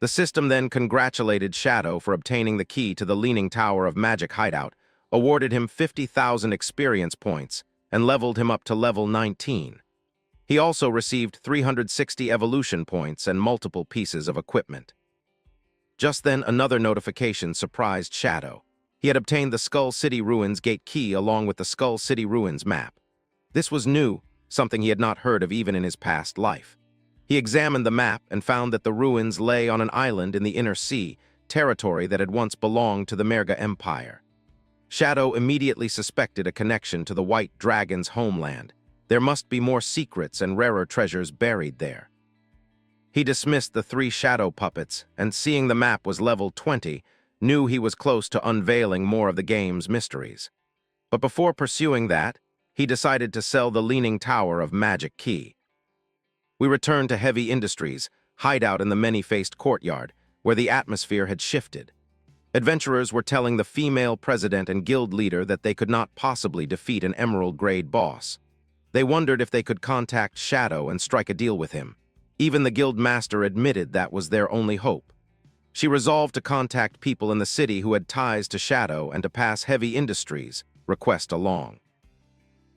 [SPEAKER 1] The system then congratulated Shadow for obtaining the key to the Leaning Tower of Magic hideout, awarded him 50,000 experience points, and leveled him up to level 19. He also received 360 evolution points and multiple pieces of equipment. Just then, another notification surprised Shadow. He had obtained the Skull City Ruins gate key along with the Skull City Ruins map. This was new, something he had not heard of even in his past life. He examined the map and found that the ruins lay on an island in the inner sea, territory that had once belonged to the Merga Empire. Shadow immediately suspected a connection to the White Dragon's homeland. There must be more secrets and rarer treasures buried there. He dismissed the 3 shadow puppets, and seeing the map was level 20, knew he was close to unveiling more of the game's mysteries. But before pursuing that, he decided to sell the Leaning Tower of Magic key. We returned to Heavy Industries, hideout in the many-faced courtyard, where the atmosphere had shifted. Adventurers were telling the female president and guild leader that they could not possibly defeat an emerald-grade boss. They wondered if they could contact Shadow and strike a deal with him. Even the guild master admitted that was their only hope. She resolved to contact people in the city who had ties to Shadow and to pass Heavy Industries' request along.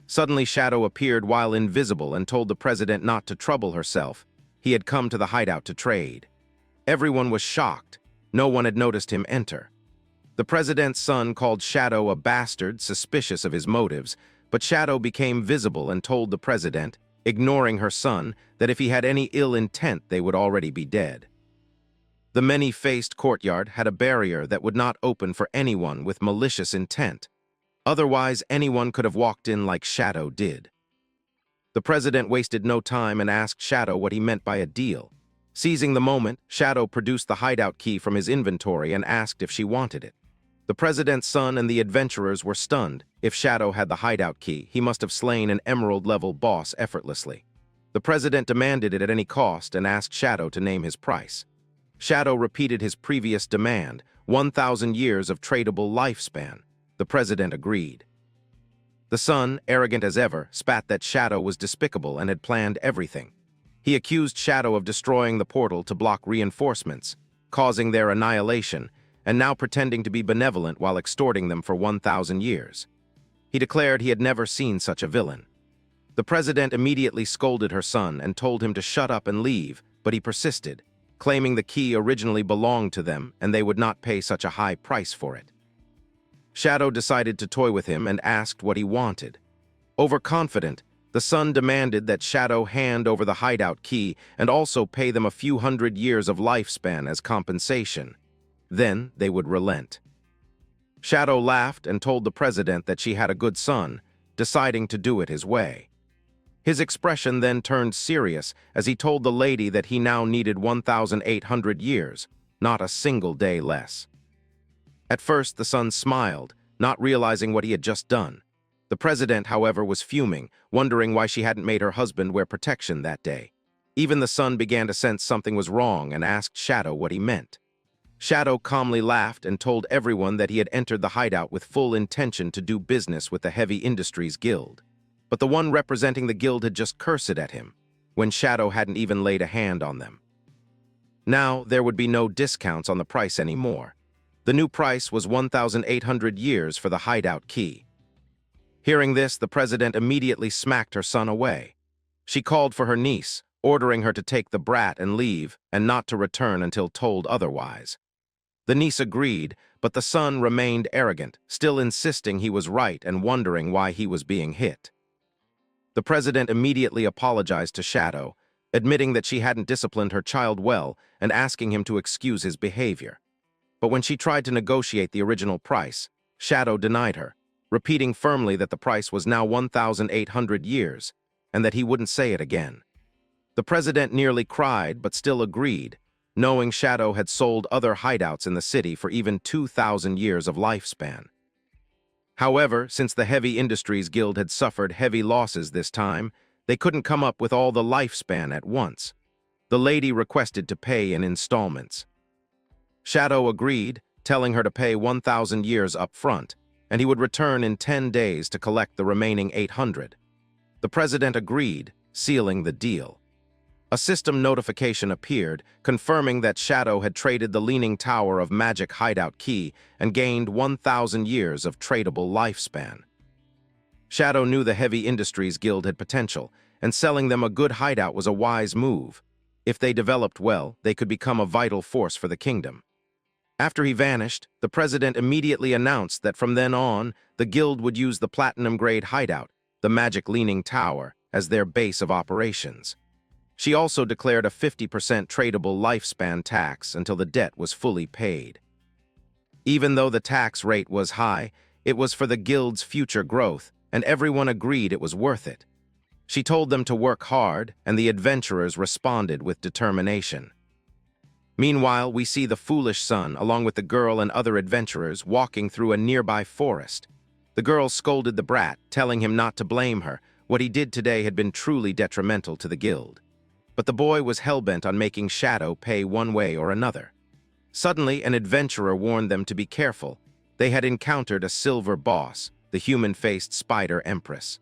[SPEAKER 1] Suddenly, Shadow appeared while invisible and told the president not to trouble herself. He had come to the hideout to trade. Everyone was shocked. No one had noticed him enter. The president's son called Shadow a bastard, suspicious of his motives, but Shadow became visible and told the president, ignoring her son, that if he had any ill intent, they would already be dead. The many-faced courtyard had a barrier that would not open for anyone with malicious intent. Otherwise, anyone could have walked in like Shadow did. The president wasted no time and asked Shadow what he meant by a deal. Seizing the moment, Shadow produced the hideout key from his inventory and asked if she wanted it. The president's son and the adventurers were stunned. If Shadow had the hideout key, he must have slain an emerald-level boss effortlessly. The president demanded it at any cost and asked Shadow to name his price. Shadow repeated his previous demand, 1,000 years of tradable lifespan. The president agreed. The son, arrogant as ever, spat that Shadow was despicable and had planned everything. He accused Shadow of destroying the portal to block reinforcements, causing their annihilation, and now pretending to be benevolent while extorting them for 1,000 years. He declared he had never seen such a villain. The president immediately scolded her son and told him to shut up and leave, but he persisted, claiming the key originally belonged to them and they would not pay such a high price for it. Shadow decided to toy with him and asked what he wanted. Overconfident, the son demanded that Shadow hand over the hideout key and also pay them a few hundred years of lifespan as compensation. Then they would relent. Shadow laughed and told the president that she had a good son, deciding to do it his way. His expression then turned serious as he told the lady that he now needed 1,800 years, not a single day less. At first, the son smiled, not realizing what he had just done. The president, however, was fuming, wondering why she hadn't made her husband wear protection that day. Even the son began to sense something was wrong and asked Shadow what he meant. Shadow calmly laughed and told everyone that he had entered the hideout with full intention to do business with the Heavy Industries Guild. But the one representing the guild had just cursed at him, when Shadow hadn't even laid a hand on them. Now, there would be no discounts on the price anymore. The new price was 1,800 years for the hideout key. Hearing this, the president immediately smacked her son away. She called for her niece, ordering her to take the brat and leave, and not to return until told otherwise. The niece agreed, but the son remained arrogant, still insisting he was right and wondering why he was being hit. The president immediately apologized to Shadow, admitting that she hadn't disciplined her child well and asking him to excuse his behavior. But when she tried to negotiate the original price, Shadow denied her, repeating firmly that the price was now 1,800 years and that he wouldn't say it again. The president nearly cried but still agreed, knowing Shadow had sold other hideouts in the city for even 2,000 years of lifespan. However, since the Heavy Industries Guild had suffered heavy losses this time, they couldn't come up with all the lifespan at once. The lady requested to pay in installments. Shadow agreed, telling her to pay 1,000 years up front, and he would return in 10 days to collect the remaining 800. The president agreed, sealing the deal. A system notification appeared, confirming that Shadow had traded the Leaning Tower of Magic hideout key and gained 1,000 years of tradable lifespan. Shadow knew the Heavy Industries Guild had potential, and selling them a good hideout was a wise move. If they developed well, they could become a vital force for the kingdom. After he vanished, the president immediately announced that from then on, the guild would use the platinum-grade hideout, the Magic Leaning Tower, as their base of operations. She also declared a 50% tradable lifespan tax until the debt was fully paid. Even though the tax rate was high, it was for the guild's future growth, and everyone agreed it was worth it. She told them to work hard, and the adventurers responded with determination. Meanwhile, we see the foolish son, along with the girl and other adventurers, walking through a nearby forest. The girl scolded the brat, telling him not to blame her. What he did today had been truly detrimental to the guild. But the boy was hell-bent on making Shadow pay one way or another. Suddenly, an adventurer warned them to be careful. They had encountered a silver boss, the human-faced Spider Empress.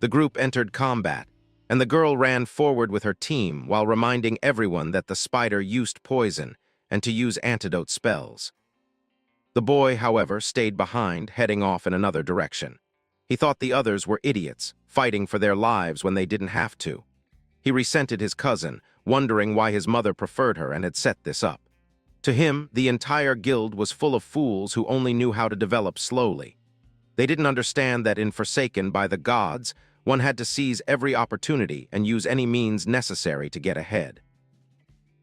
[SPEAKER 1] The group entered combat, and the girl ran forward with her team while reminding everyone that the spider used poison and to use antidote spells. The boy, however, stayed behind, heading off in another direction. He thought the others were idiots, fighting for their lives when they didn't have to. He resented his cousin, wondering why his mother preferred her and had set this up. To him, the entire guild was full of fools who only knew how to develop slowly. They didn't understand that in Forsaken by the gods, one had to seize every opportunity and use any means necessary to get ahead.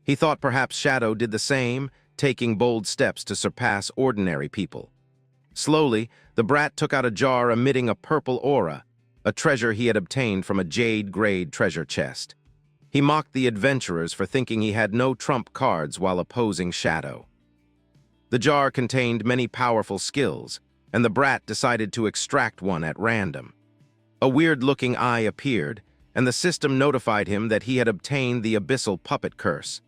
[SPEAKER 1] He thought perhaps Shadow did the same, taking bold steps to surpass ordinary people. Slowly, the brat took out a jar emitting a purple aura, a treasure he had obtained from a jade-grade treasure chest. He mocked the adventurers for thinking he had no trump cards while opposing Shadow. The jar contained many powerful skills, and the brat decided to extract one at random. A weird-looking eye appeared, and the system notified him that he had obtained the Abyssal Puppet Curse,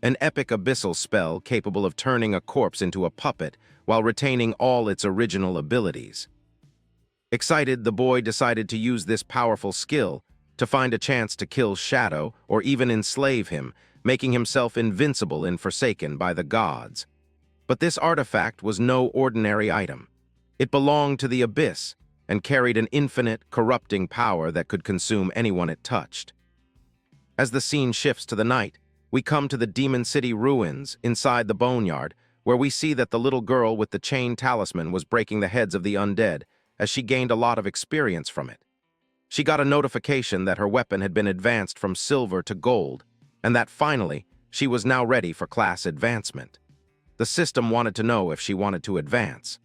[SPEAKER 1] an epic abyssal spell capable of turning a corpse into a puppet while retaining all its original abilities. Excited, the boy decided to use this powerful skill to find a chance to kill Shadow or even enslave him, making himself invincible and forsaken by the gods. But this artifact was no ordinary item. It belonged to the Abyss and carried an infinite, corrupting power that could consume anyone it touched. As the scene shifts to the night, we come to the Demon City ruins inside the boneyard, where we see that the little girl with the chain talisman was breaking the heads of the undead as she gained a lot of experience from it. She got a notification that her weapon had been advanced from silver to gold, and that finally, she was now ready for class advancement. The system wanted to know if she wanted to advance.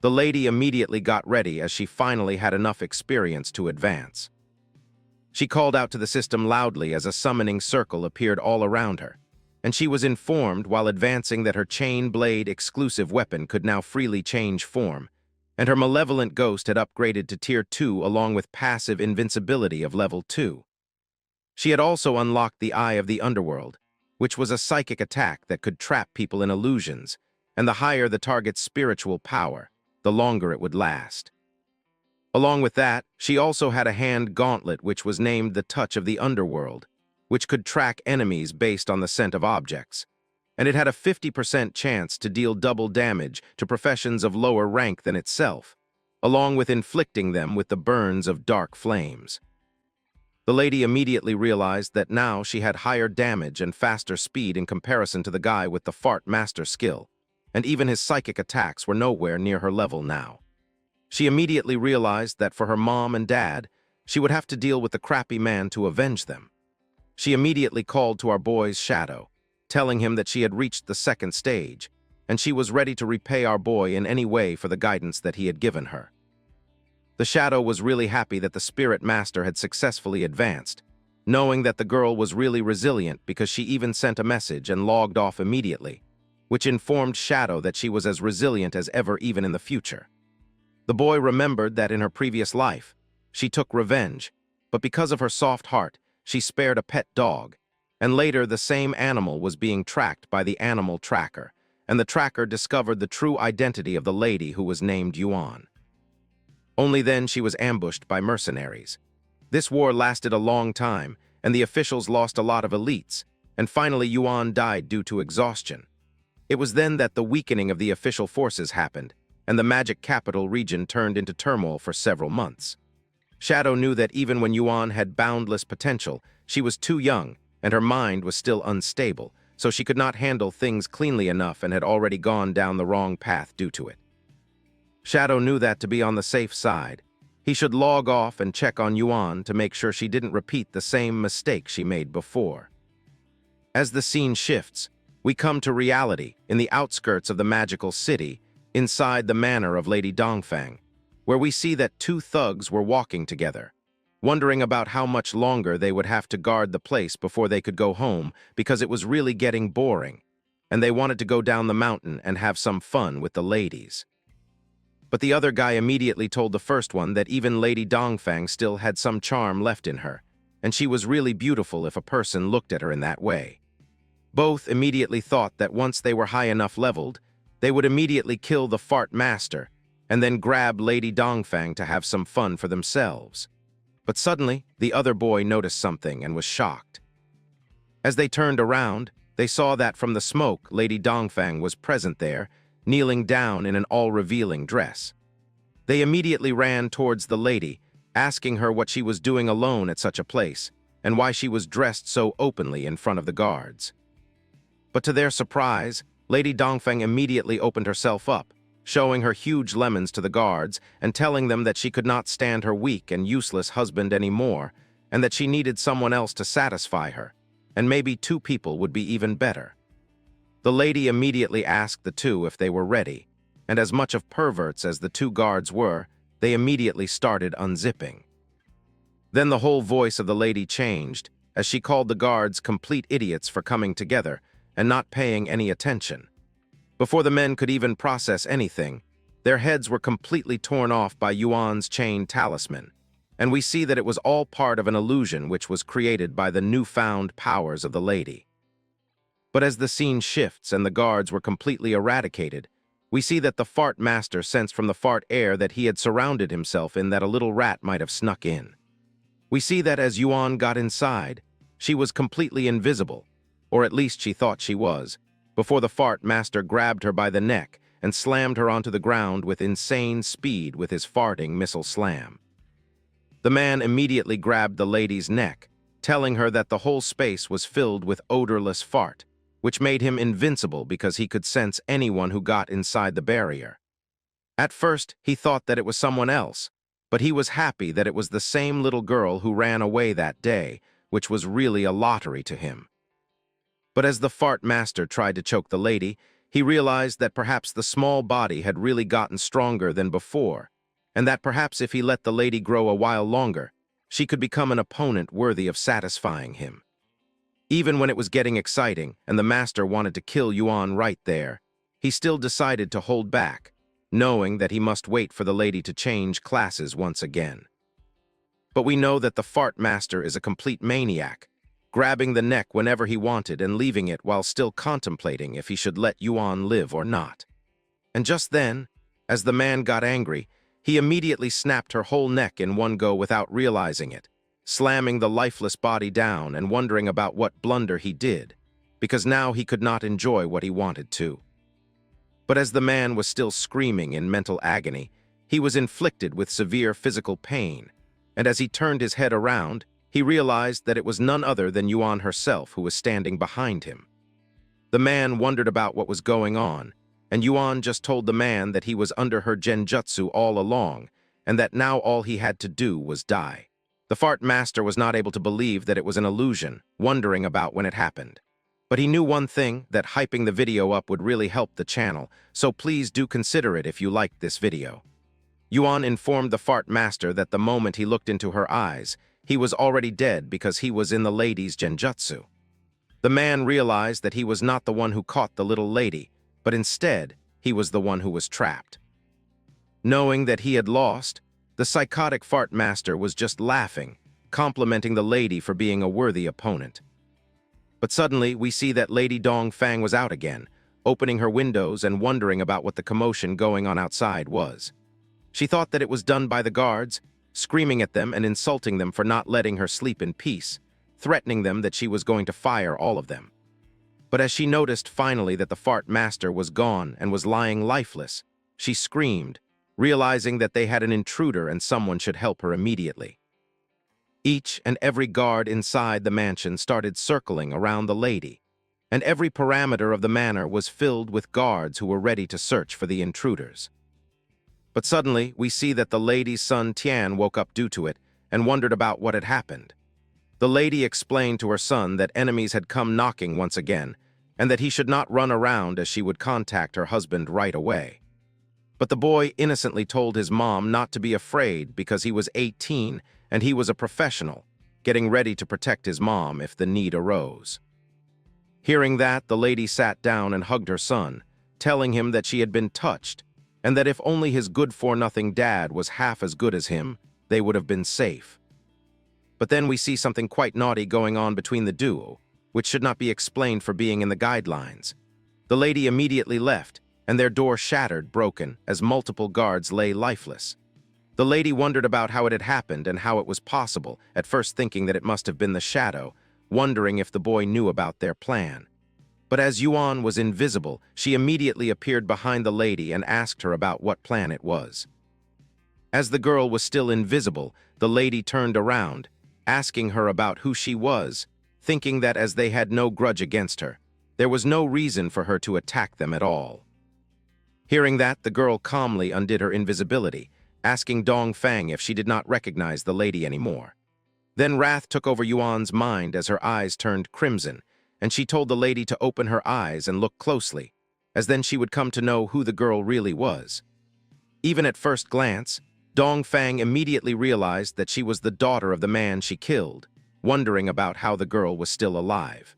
[SPEAKER 1] The lady immediately got ready as she finally had enough experience to advance. She called out to the system loudly as a summoning circle appeared all around her, and she was informed while advancing that her chain blade exclusive weapon could now freely change form, and her malevolent ghost had upgraded to Tier 2 along with passive invincibility of Level 2. She had also unlocked the Eye of the Underworld, which was a psychic attack that could trap people in illusions, and the higher the target's spiritual power, the longer it would last. Along with that, she also had a hand gauntlet which was named the Touch of the Underworld, which could track enemies based on the scent of objects, and it had a 50% chance to deal double damage to professions of lower rank than itself, along with inflicting them with the burns of dark flames. The lady immediately realized that now she had higher damage and faster speed in comparison to the guy with the Fart Master skill, and even his psychic attacks were nowhere near her level now. She immediately realized that for her mom and dad, she would have to deal with the crappy man to avenge them. She immediately called to our boy's Shadow, telling him that she had reached the second stage, and she was ready to repay our boy in any way for the guidance that he had given her. The Shadow was really happy that the Spirit Master had successfully advanced, knowing that the girl was really resilient because she even sent a message and logged off immediately, which informed Shadow that she was as resilient as ever even in the future. The boy remembered that in her previous life, she took revenge, but because of her soft heart, she spared a pet dog, and later the same animal was being tracked by the animal tracker, and the tracker discovered the true identity of the lady who was named Yuan. Only then she was ambushed by mercenaries. This war lasted a long time, and the officials lost a lot of elites, and finally Yuan died due to exhaustion. It was then that the weakening of the official forces happened, and the magic capital region turned into turmoil for several months. Shadow knew that even when Yuan had boundless potential, she was too young, and her mind was still unstable, so she could not handle things cleanly enough and had already gone down the wrong path due to it. Shadow knew that to be on the safe side, he should log off and check on Yuan to make sure she didn't repeat the same mistake she made before. As the scene shifts, we come to reality in the outskirts of the magical city, inside the manor of Lady Dongfang, where we see that two thugs were walking together, wondering about how much longer they would have to guard the place before they could go home because it was really getting boring, and they wanted to go down the mountain and have some fun with the ladies. But the other guy immediately told the first one that even Lady Dongfang still had some charm left in her, and she was really beautiful if a person looked at her in that way. Both immediately thought that once they were high enough leveled, they would immediately kill the Fart Master and then grab Lady Dongfang to have some fun for themselves. But suddenly, the other boy noticed something and was shocked. As they turned around, they saw that from the smoke, Lady Dongfang was present there, kneeling down in an all-revealing dress. They immediately ran towards the lady, asking her what she was doing alone at such a place, and why she was dressed so openly in front of the guards. But to their surprise, Lady Dongfang immediately opened herself up, showing her huge lemons to the guards and telling them that she could not stand her weak and useless husband anymore, and that she needed someone else to satisfy her, and maybe two people would be even better. The lady immediately asked the two if they were ready, and as much of perverts as the two guards were, they immediately started unzipping. Then the whole voice of the lady changed, as she called the guards complete idiots for coming together and not paying any attention. Before the men could even process anything, their heads were completely torn off by Yuan's chain talisman, and we see that it was all part of an illusion which was created by the newfound powers of the lady. But as the scene shifts and the guards were completely eradicated, we see that the fart master sensed from the fart air that he had surrounded himself in that a little rat might have snuck in. We see that as Yuan got inside, she was completely invisible, or at least she thought she was, before the fart master grabbed her by the neck and slammed her onto the ground with insane speed with his farting missile slam. The man immediately grabbed the lady's neck, telling her that the whole space was filled with odorless fart, which made him invincible because he could sense anyone who got inside the barrier. At first, he thought that it was someone else, but he was happy that it was the same little girl who ran away that day, which was really a lottery to him. But as the fart master tried to choke the lady, he realized that perhaps the small body had really gotten stronger than before, and that perhaps if he let the lady grow a while longer, she could become an opponent worthy of satisfying him. Even when it was getting exciting and the master wanted to kill Yuan right there, he still decided to hold back, knowing that he must wait for the lady to change classes once again. But we know that the fart master is a complete maniac, grabbing the neck whenever he wanted and leaving it while still contemplating if he should let Yuan live or not. And just then, as the man got angry, he immediately snapped her whole neck in one go without realizing it, slamming the lifeless body down and wondering about what blunder he did, because now he could not enjoy what he wanted to. But as the man was still screaming in mental agony, he was inflicted with severe physical pain, and as he turned his head around, he realized that it was none other than Yuan herself who was standing behind him. The man wondered about what was going on, and Yuan just told the man that he was under her genjutsu all along, and that now all he had to do was die. The fart master was not able to believe that it was an illusion, wondering about when it happened. But he knew one thing, that hyping the video up would really help the channel, so please do consider it if you liked this video. Yuan informed the fart master that the moment he looked into her eyes, he was already dead because he was in the lady's genjutsu. The man realized that he was not the one who caught the little lady, but instead, he was the one who was trapped. Knowing that he had lost, the psychotic fart master was just laughing, complimenting the lady for being a worthy opponent. But suddenly, we see that Lady Fang was out again, opening her windows and wondering about what the commotion going on outside was. She thought that it was done by the guards, screaming at them and insulting them for not letting her sleep in peace, threatening them that she was going to fire all of them. But as she noticed finally that the fart master was gone and was lying lifeless, she screamed, realizing that they had an intruder and someone should help her immediately. Each and every guard inside the mansion started circling around the lady, and every parameter of the manor was filled with guards who were ready to search for the intruders. But suddenly, we see that the lady's son Tian woke up due to it and wondered about what had happened. The lady explained to her son that enemies had come knocking once again, and that he should not run around as she would contact her husband right away. But the boy innocently told his mom not to be afraid because he was 18 and he was a professional, getting ready to protect his mom if the need arose. Hearing that, the lady sat down and hugged her son, telling him that she had been touched, and that if only his good-for-nothing dad was half as good as him, they would have been safe. But then we see something quite naughty going on between the duo, which should not be explained for being in the guidelines. The lady immediately left, and their door shattered, broken, as multiple guards lay lifeless. The lady wondered about how it had happened and how it was possible, at first thinking that it must have been the shadow, wondering if the boy knew about their plan. But as Yuan was invisible, she immediately appeared behind the lady and asked her about what plan it was. As the girl was still invisible, the lady turned around, asking her about who she was, thinking that as they had no grudge against her, there was no reason for her to attack them at all. Hearing that, the girl calmly undid her invisibility, asking Fang if she did not recognize the lady anymore. Then wrath took over Yuan's mind as her eyes turned crimson, and she told the lady to open her eyes and look closely, as then she would come to know who the girl really was. Even at first glance, Dong Fang immediately realized that she was the daughter of the man she killed, wondering about how the girl was still alive.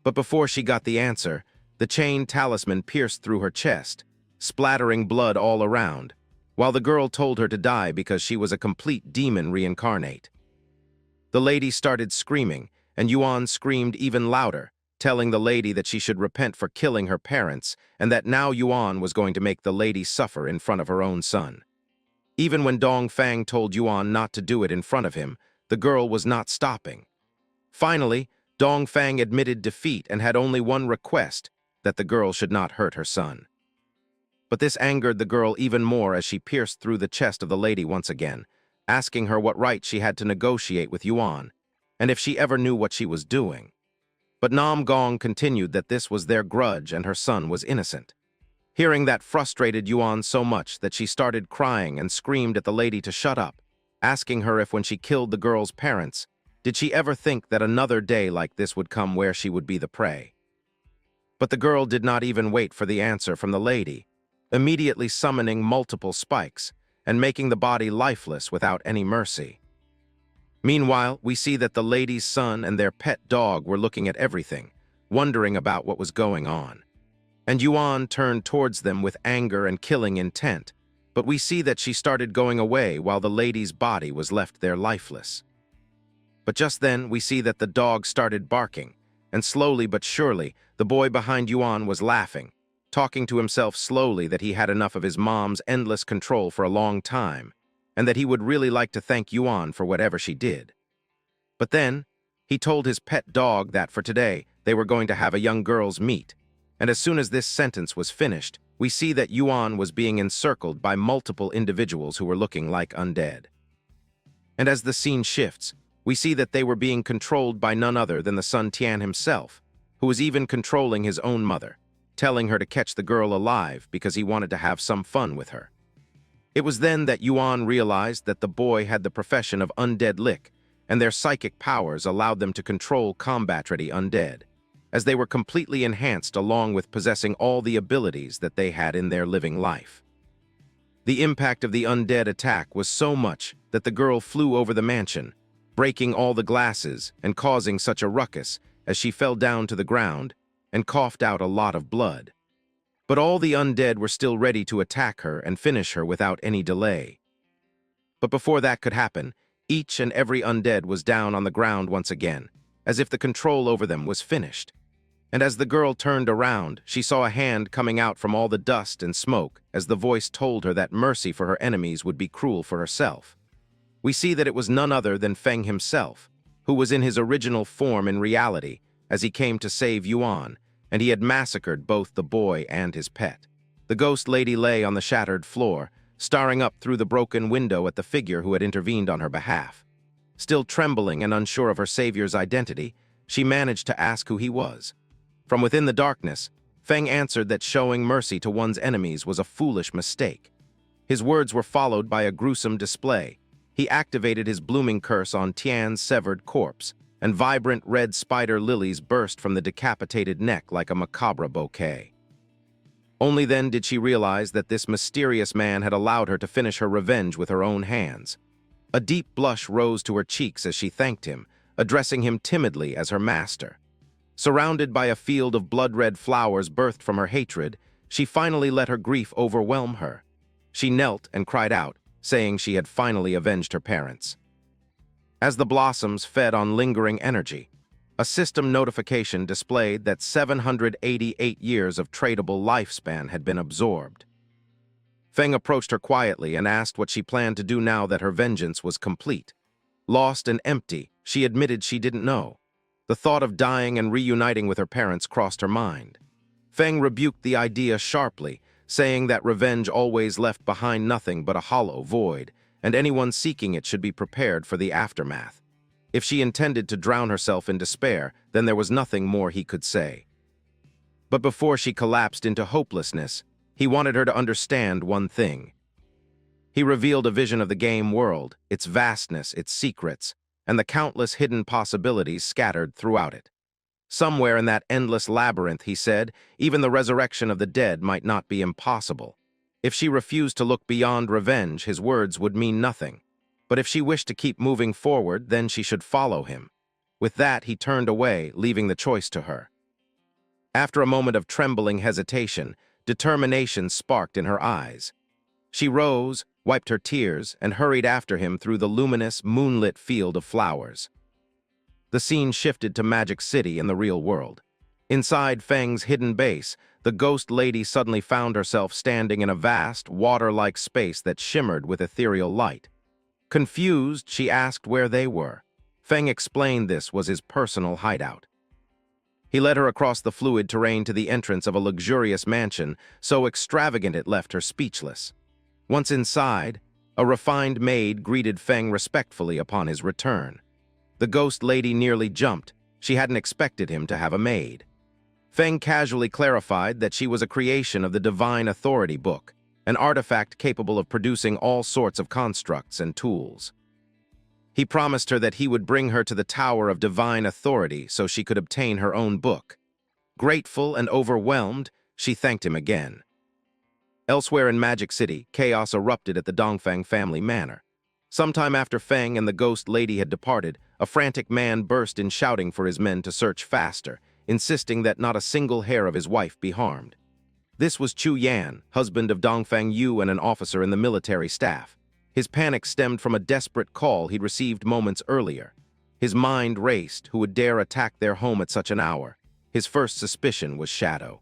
[SPEAKER 1] But before she got the answer, the chain talisman pierced through her chest, splattering blood all around, while the girl told her to die because she was a complete demon reincarnate. The lady started screaming, and Yuan screamed even louder, telling the lady that she should repent for killing her parents and that now Yuan was going to make the lady suffer in front of her own son. Even when Dong Fang told Yuan not to do it in front of him, the girl was not stopping. Finally, Dong Fang admitted defeat and had only one request, that the girl should not hurt her son. But this angered the girl even more as she pierced through the chest of the lady once again, asking her what right she had to negotiate with Yuan, and if she ever knew what she was doing. But Nam Gong continued that this was their grudge and her son was innocent. Hearing that frustrated Yuan so much that she started crying and screamed at the lady to shut up, asking her if when she killed the girl's parents, did she ever think that another day like this would come where she would be the prey. But the girl did not even wait for the answer from the lady, immediately summoning multiple spikes and making the body lifeless without any mercy. Meanwhile, we see that the lady's son and their pet dog were looking at everything, wondering about what was going on. And Yuan turned towards them with anger and killing intent, but we see that she started going away while the lady's body was left there lifeless. But just then, we see that the dog started barking, and slowly but surely, the boy behind Yuan was laughing, talking to himself slowly that he had enough of his mom's endless control for a long time, and that he would really like to thank Yuan for whatever she did. But then, he told his pet dog that for today, they were going to have a young girl's meet, and as soon as this sentence was finished, we see that Yuan was being encircled by multiple individuals who were looking like undead. And as the scene shifts, we see that they were being controlled by none other than the son Tian himself, who was even controlling his own mother, telling her to catch the girl alive because he wanted to have some fun with her. It was then that Yuan realized that the boy had the profession of undead lick, and their psychic powers allowed them to control combat-ready undead, as they were completely enhanced along with possessing all the abilities that they had in their living life. The impact of the undead attack was so much that the girl flew over the mansion, breaking all the glasses and causing such a ruckus as she fell down to the ground and coughed out a lot of blood. But all the undead were still ready to attack her and finish her without any delay. But before that could happen, each and every undead was down on the ground once again, as if the control over them was finished. And as the girl turned around, she saw a hand coming out from all the dust and smoke as the voice told her that mercy for her enemies would be cruel for herself. We see that it was none other than Fang himself, who was in his original form in reality as he came to save Yuan, and he had massacred both the boy and his pet. The ghost lady lay on the shattered floor, staring up through the broken window at the figure who had intervened on her behalf. Still trembling and unsure of her savior's identity, she managed to ask who he was. From within the darkness, Fang answered that showing mercy to one's enemies was a foolish mistake. His words were followed by a gruesome display. He activated his blooming curse on Tian's severed corpse, and vibrant red spider lilies burst from the decapitated neck like a macabre bouquet. Only then did she realize that this mysterious man had allowed her to finish her revenge with her own hands. A deep blush rose to her cheeks as she thanked him, addressing him timidly as her master. Surrounded by a field of blood-red flowers birthed from her hatred, she finally let her grief overwhelm her. She knelt and cried out, saying she had finally avenged her parents. As the blossoms fed on lingering energy, a system notification displayed that 788 years of tradable lifespan had been absorbed. Feng approached her quietly and asked what she planned to do now that her vengeance was complete. Lost and empty, she admitted she didn't know. The thought of dying and reuniting with her parents crossed her mind. Feng rebuked the idea sharply, saying that revenge always left behind nothing but a hollow void, and anyone seeking it should be prepared for the aftermath. If she intended to drown herself in despair, then there was nothing more he could say. But before she collapsed into hopelessness, he wanted her to understand one thing. He revealed a vision of the game world, its vastness, its secrets, and the countless hidden possibilities scattered throughout it. Somewhere in that endless labyrinth, he said, even the resurrection of the dead might not be impossible. If she refused to look beyond revenge, his words would mean nothing. But if she wished to keep moving forward, then she should follow him. With that, he turned away, leaving the choice to her. After a moment of trembling hesitation, determination sparked in her eyes. She rose, wiped her tears, and hurried after him through the luminous, moonlit field of flowers. The scene shifted to Magic City in the real world. Inside Fang's hidden base, the ghost lady suddenly found herself standing in a vast, water-like space that shimmered with ethereal light. Confused, she asked where they were. Fang explained this was his personal hideout. He led her across the fluid terrain to the entrance of a luxurious mansion, so extravagant it left her speechless. Once inside, a refined maid greeted Fang respectfully upon his return. The ghost lady nearly jumped. She hadn't expected him to have a maid. Fang casually clarified that she was a creation of the Divine Authority book, an artifact capable of producing all sorts of constructs and tools. He promised her that he would bring her to the Tower of Divine Authority so she could obtain her own book. Grateful and overwhelmed, she thanked him again. Elsewhere in Magic City, chaos erupted at the Dongfang family manor. Sometime after Fang and the ghost lady had departed, a frantic man burst in shouting for his men to search faster, insisting that not a single hair of his wife be harmed. This was Chu Yan, husband of Dongfang Yu and an officer in the military staff. His panic stemmed from a desperate call he'd received moments earlier. His mind raced. Who would dare attack their home at such an hour? His first suspicion was Shadow.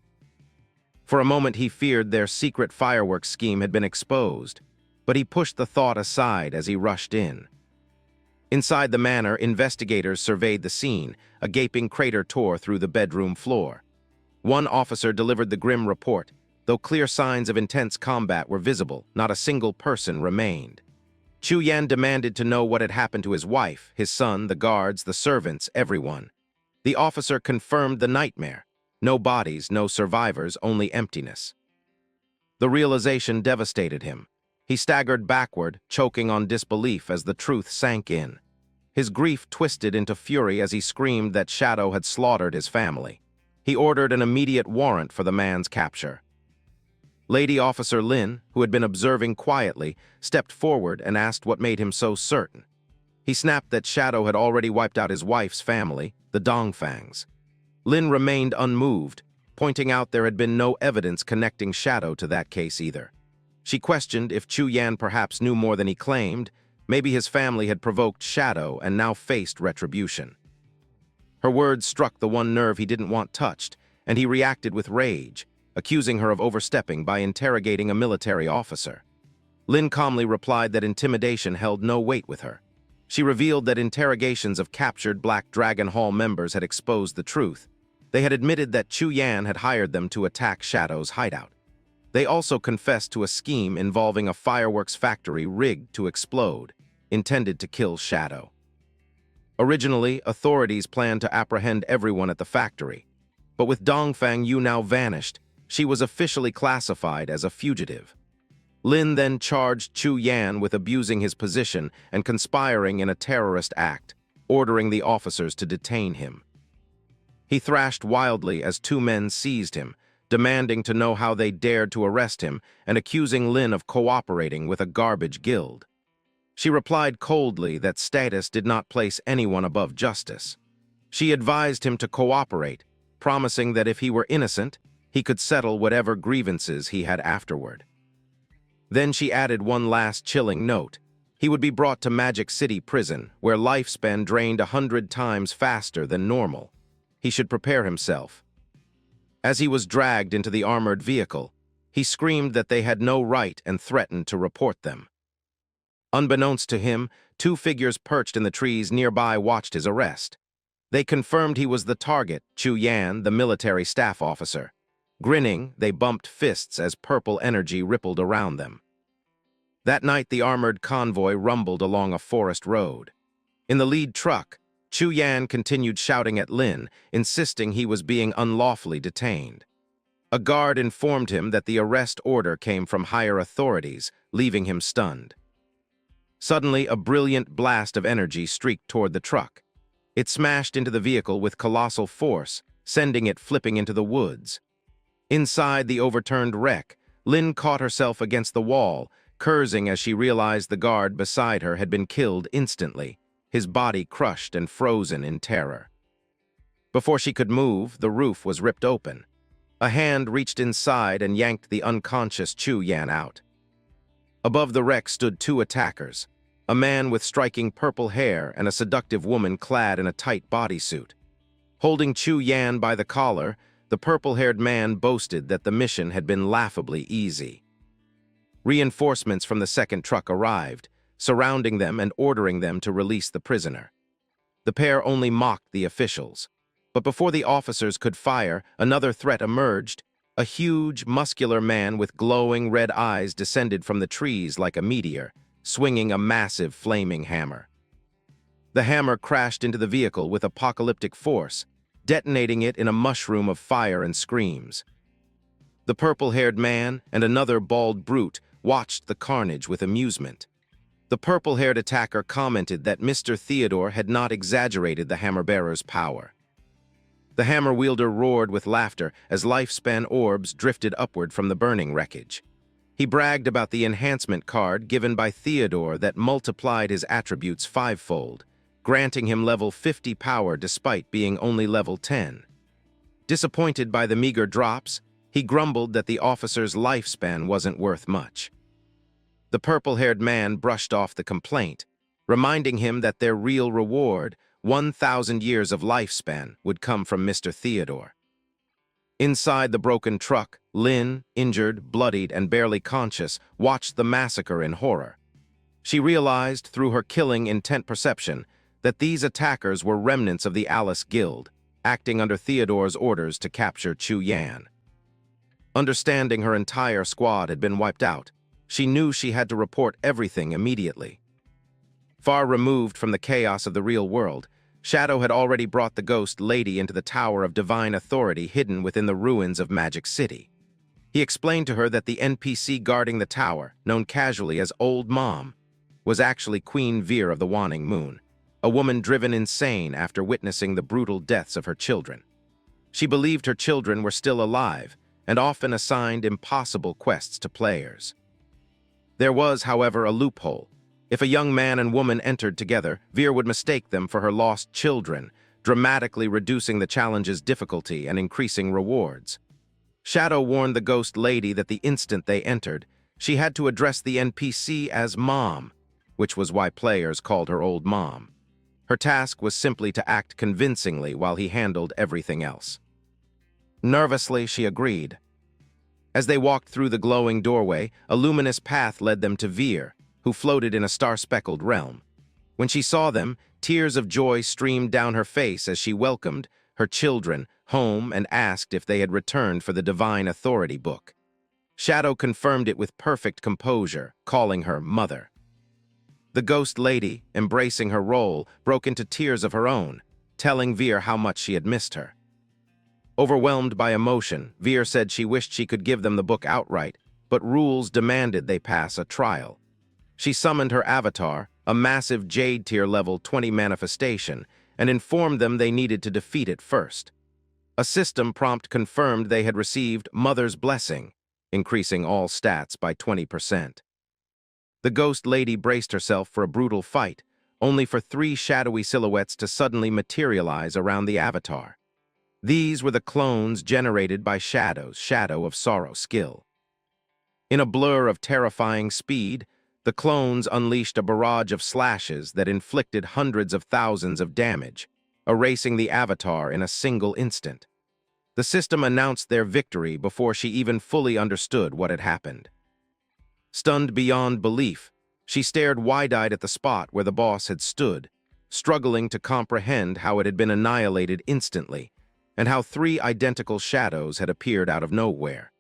[SPEAKER 1] For a moment he feared their secret fireworks scheme had been exposed, but he pushed the thought aside as he rushed in. Inside the manor, investigators surveyed the scene. A gaping crater tore through the bedroom floor. One officer delivered the grim report. Though clear signs of intense combat were visible, not a single person remained. Chu Yan demanded to know what had happened to his wife, his son, the guards, the servants, everyone. The officer confirmed the nightmare. No bodies, no survivors, only emptiness. The realization devastated him. He staggered backward, choking on disbelief as the truth sank in. His grief twisted into fury as he screamed that Shadow had slaughtered his family. He ordered an immediate warrant for the man's capture. Lady Officer Lin, who had been observing quietly, stepped forward and asked what made him so certain. He snapped that Shadow had already wiped out his wife's family, the Dongfangs. Lin remained unmoved, pointing out there had been no evidence connecting Shadow to that case either. She questioned if Chu Yan perhaps knew more than he claimed. Maybe his family had provoked Shadow and now faced retribution. Her words struck the one nerve he didn't want touched, and he reacted with rage, accusing her of overstepping by interrogating a military officer. Lin calmly replied that intimidation held no weight with her. She revealed that interrogations of captured Black Dragon Hall members had exposed the truth. They had admitted that Chu Yan had hired them to attack Shadow's hideout. They also confessed to a scheme involving a fireworks factory rigged to explode, intended to kill Shadow. Originally, authorities planned to apprehend everyone at the factory, but with Dongfang Yu now vanished, she was officially classified as a fugitive. Lin then charged Chu Yan with abusing his position and conspiring in a terrorist act, ordering the officers to detain him. He thrashed wildly as two men seized him, demanding to know how they dared to arrest him and accusing Lin of cooperating with a garbage guild. She replied coldly that status did not place anyone above justice. She advised him to cooperate, promising that if he were innocent, he could settle whatever grievances he had afterward. Then she added one last chilling note. He would be brought to Magic City Prison, where lifespan drained 100 times faster than normal. He should prepare himself. As he was dragged into the armored vehicle, he screamed that they had no right and threatened to report them. Unbeknownst to him, two figures perched in the trees nearby watched his arrest. They confirmed he was the target, Chu Yan, the military staff officer. Grinning, they bumped fists as purple energy rippled around them. That night, the armored convoy rumbled along a forest road. In the lead truck, Chu Yan continued shouting at Lin, insisting he was being unlawfully detained. A guard informed him that the arrest order came from higher authorities, leaving him stunned. Suddenly, a brilliant blast of energy streaked toward the truck. It smashed into the vehicle with colossal force, sending it flipping into the woods. Inside the overturned wreck, Lin caught herself against the wall, cursing as she realized the guard beside her had been killed instantly, his body crushed and frozen in terror. Before she could move, the roof was ripped open. A hand reached inside and yanked the unconscious Chu Yan out. Above the wreck stood two attackers, a man with striking purple hair and a seductive woman clad in a tight bodysuit. Holding Chu Yan by the collar, the purple-haired man boasted that the mission had been laughably easy. Reinforcements from the second truck arrived, surrounding them and ordering them to release the prisoner. The pair only mocked the officials. But before the officers could fire, another threat emerged. A huge, muscular man with glowing red eyes descended from the trees like a meteor, swinging a massive flaming hammer. The hammer crashed into the vehicle with apocalyptic force, detonating it in a mushroom of fire and screams. The purple-haired man and another bald brute watched the carnage with amusement. The purple-haired attacker commented that Mr. Theodore had not exaggerated the hammer-bearer's power. The hammer-wielder roared with laughter as lifespan orbs drifted upward from the burning wreckage. He bragged about the enhancement card given by Theodore that multiplied his attributes fivefold, granting him level 50 power despite being only level 10. Disappointed by the meager drops, he grumbled that the officer's lifespan wasn't worth much. The purple-haired man brushed off the complaint, reminding him that their real reward, 1,000 years of lifespan, would come from Mr. Theodore. Inside the broken truck, Lin, injured, bloodied, and barely conscious, watched the massacre in horror. She realized through her killing intent perception that these attackers were remnants of the Alice Guild, acting under Theodore's orders to capture Chu Yan. Understanding her entire squad had been wiped out, she knew she had to report everything immediately. Far removed from the chaos of the real world, Shadow had already brought the ghost lady into the Tower of Divine Authority hidden within the ruins of Magic City. He explained to her that the NPC guarding the tower, known casually as Old Mom, was actually Queen Veer of the Waning Moon, a woman driven insane after witnessing the brutal deaths of her children. She believed her children were still alive and often assigned impossible quests to players. There was, however, a loophole. If a young man and woman entered together, Veer would mistake them for her lost children, dramatically reducing the challenge's difficulty and increasing rewards. Shadow warned the ghost lady that the instant they entered, she had to address the NPC as Mom, which was why players called her Old Mom. Her task was simply to act convincingly while he handled everything else. Nervously, she agreed. As they walked through the glowing doorway, a luminous path led them to Veer, who floated in a star-speckled realm. When she saw them, tears of joy streamed down her face as she welcomed her children home and asked if they had returned for the Divine Authority book. Shadow confirmed it with perfect composure, calling her Mother. The ghost lady, embracing her role, broke into tears of her own, telling Veer how much she had missed her. Overwhelmed by emotion, Veer said she wished she could give them the book outright, but rules demanded they pass a trial. She summoned her avatar, a massive Jade Tier level 20 manifestation, and informed them they needed to defeat it first. A system prompt confirmed they had received Mother's Blessing, increasing all stats by 20%. The ghost lady braced herself for a brutal fight, only for 3 shadowy silhouettes to suddenly materialize around the avatar. These were the clones generated by Shadow's Shadow of Sorrow skill. In a blur of terrifying speed, the clones unleashed a barrage of slashes that inflicted hundreds of thousands of damage, erasing the avatar in a single instant. The system announced their victory before she even fully understood what had happened. Stunned beyond belief, she stared wide-eyed at the spot where the boss had stood, struggling to comprehend how it had been annihilated instantly, and how 3 identical shadows had appeared out of nowhere.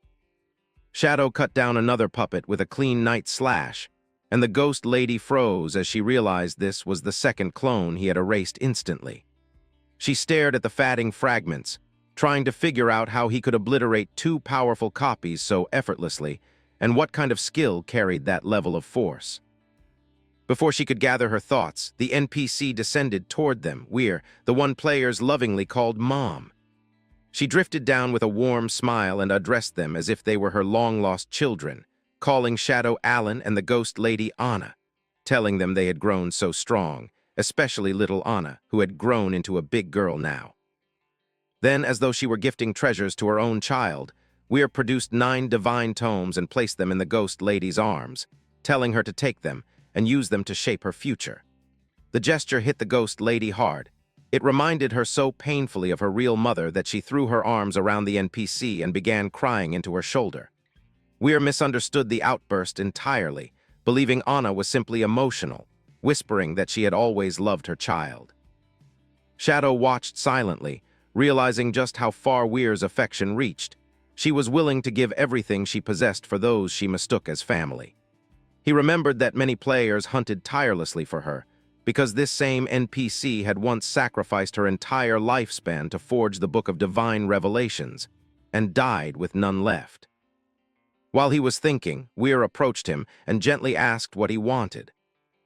[SPEAKER 1] Shadow cut down another puppet with a clean night slash, and the ghost lady froze as she realized this was the second clone he had erased instantly. She stared at the fatting fragments, trying to figure out how he could obliterate 2 powerful copies so effortlessly, and what kind of skill carried that level of force. Before she could gather her thoughts, the NPC descended toward them, the one players lovingly called Mom. She drifted down with a warm smile and addressed them as if they were her long-lost children, calling Shadow Alan and the ghost lady Anna, telling them they had grown so strong, especially little Anna, who had grown into a big girl now. Then, as though she were gifting treasures to her own child, Weir produced 9 divine tomes and placed them in the ghost lady's arms, telling her to take them and use them to shape her future. The gesture hit the ghost lady hard. It reminded her so painfully of her real mother that she threw her arms around the NPC and began crying into her shoulder. Weir misunderstood the outburst entirely, believing Anna was simply emotional, whispering that she had always loved her child. Shadow watched silently, realizing just how far Weir's affection reached. She was willing to give everything she possessed for those she mistook as family. He remembered that many players hunted tirelessly for her, because this same NPC had once sacrificed her entire lifespan to forge the Book of Divine Revelations, and died with none left. While he was thinking, Weir approached him and gently asked what he wanted.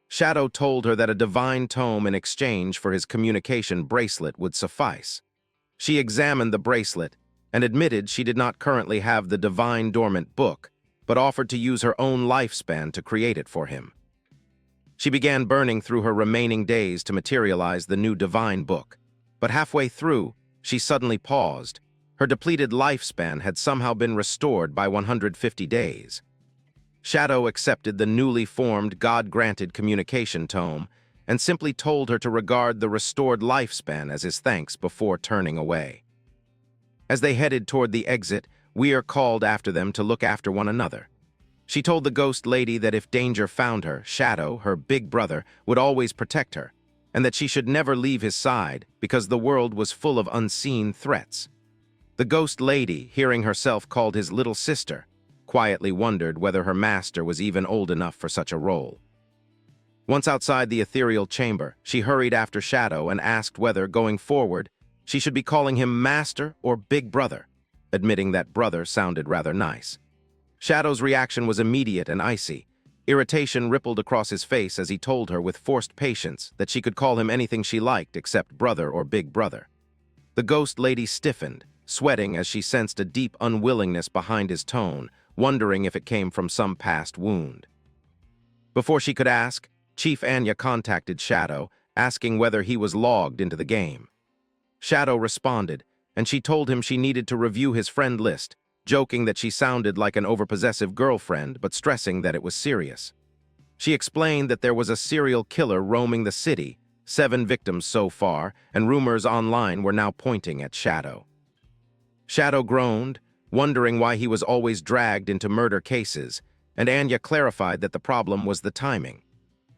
[SPEAKER 1] Shadow told her that a divine tome in exchange for his communication bracelet would suffice. She examined the bracelet and admitted she did not currently have the divine dormant book, but offered to use her own lifespan to create it for him. She began burning through her remaining days to materialize the new divine book, but halfway through, she suddenly paused. Her depleted lifespan had somehow been restored by 150 days. Shadow accepted the newly formed God-granted communication tome and simply told her to regard the restored lifespan as his thanks before turning away. As they headed toward the exit, Weir called after them to look after one another. She told the ghost lady that if danger found her, Shadow, her big brother, would always protect her, and that she should never leave his side because the world was full of unseen threats. The ghost lady, hearing herself called his little sister, quietly wondered whether her master was even old enough for such a role. Once outside the ethereal chamber, she hurried after Shadow and asked whether, going forward, she should be calling him Master or Big Brother, admitting that brother sounded rather nice. Shadow's reaction was immediate and icy. Irritation rippled across his face as he told her with forced patience that she could call him anything she liked except brother or big brother. The ghost lady stiffened, sweating as she sensed a deep unwillingness behind his tone, wondering if it came from some past wound. Before she could ask, Chief Anya contacted Shadow, asking whether he was logged into the game. Shadow responded, and she told him she needed to review his friend list, joking that she sounded like an overpossessive girlfriend but stressing that it was serious. She explained that there was a serial killer roaming the city, 7 victims so far, and rumors online were now pointing at Shadow. Shadow groaned, wondering why he was always dragged into murder cases, and Anya clarified that the problem was the timing.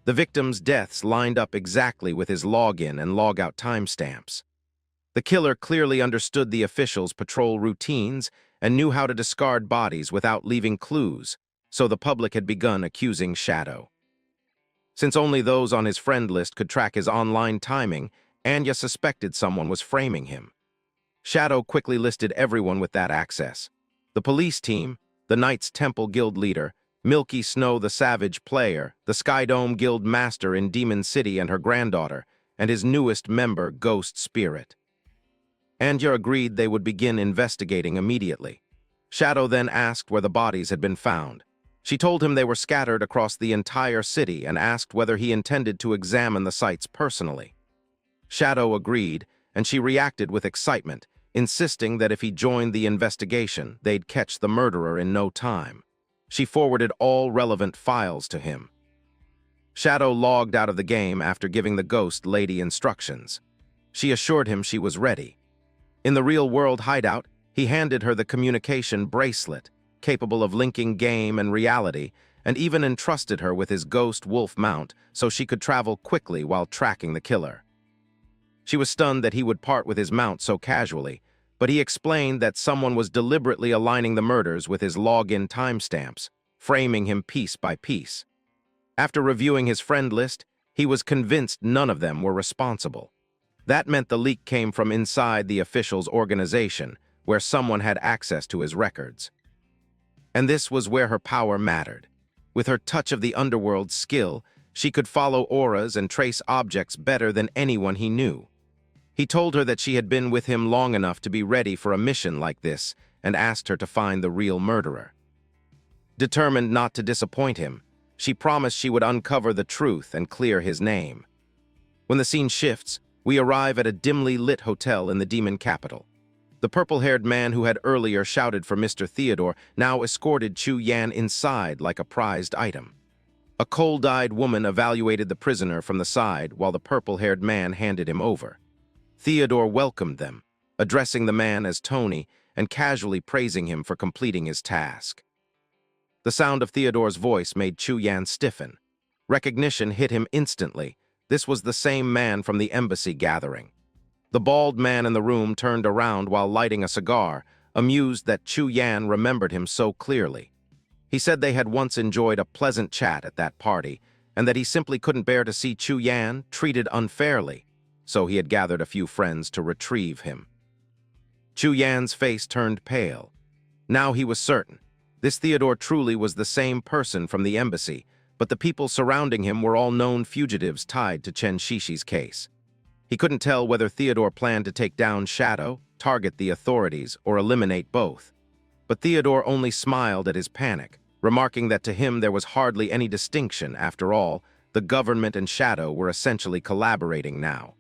[SPEAKER 1] The victims' deaths lined up exactly with his login and logout timestamps. The killer clearly understood the officials' patrol routines and knew how to discard bodies without leaving clues, so the public had begun accusing Shadow. Since only those on his friend list could track his online timing, Anya suspected someone was framing him. Shadow quickly listed everyone with that access: the police team, the Knights Temple Guild leader, Milky Snow the Savage player, the Skydome Guild master in Demon City and her granddaughter, and his newest member, Ghost Spirit. Anya agreed they would begin investigating immediately. Shadow then asked where the bodies had been found. She told him they were scattered across the entire city and asked whether he intended to examine the sites personally. Shadow agreed, and she reacted with excitement, insisting that if he joined the investigation, they'd catch the murderer in no time. She forwarded all relevant files to him. Shadow logged out of the game after giving the ghost lady instructions. She assured him she was ready. In the real-world hideout, he handed her the communication bracelet, capable of linking game and reality, and even entrusted her with his ghost wolf mount so she could travel quickly while tracking the killer. She was stunned that he would part with his mount so casually, but he explained that someone was deliberately aligning the murders with his login timestamps, framing him piece by piece. After reviewing his friend list, he was convinced none of them were responsible. That meant the leak came from inside the official's organization, where someone had access to his records. And this was where her power mattered. With her touch of the underworld's skill, She could follow auras and trace objects better than anyone he knew. He told her that she had been with him long enough to be ready for a mission like this and asked her to find the real murderer. Determined not to disappoint him, she promised she would uncover the truth and clear his name. When the scene shifts, we arrive at a dimly lit hotel in the demon capital. The purple-haired man who had earlier shouted for Mr. Theodore now escorted Chu Yan inside like a prized item. A cold-eyed woman evaluated the prisoner from the side while the purple-haired man handed him over. Theodore welcomed them, addressing the man as Tony and casually praising him for completing his task. The sound of Theodore's voice made Chu Yan stiffen. Recognition hit him instantly. This was the same man from the embassy gathering. The bald man in the room turned around while lighting a cigar, amused that Chu Yan remembered him so clearly. He said they had once enjoyed a pleasant chat at that party, and that he simply couldn't bear to see Chu Yan treated unfairly, so he had gathered a few friends to retrieve him. Chu Yan's face turned pale. Now he was certain. This Theodore truly was the same person from the embassy, but the people surrounding him were all known fugitives tied to Chen Shishi's case. He couldn't tell whether Theodore planned to take down Shadow, target the authorities, or eliminate both. But Theodore only smiled at his panic, remarking that to him there was hardly any distinction. After all, the government and Shadow were essentially collaborating now.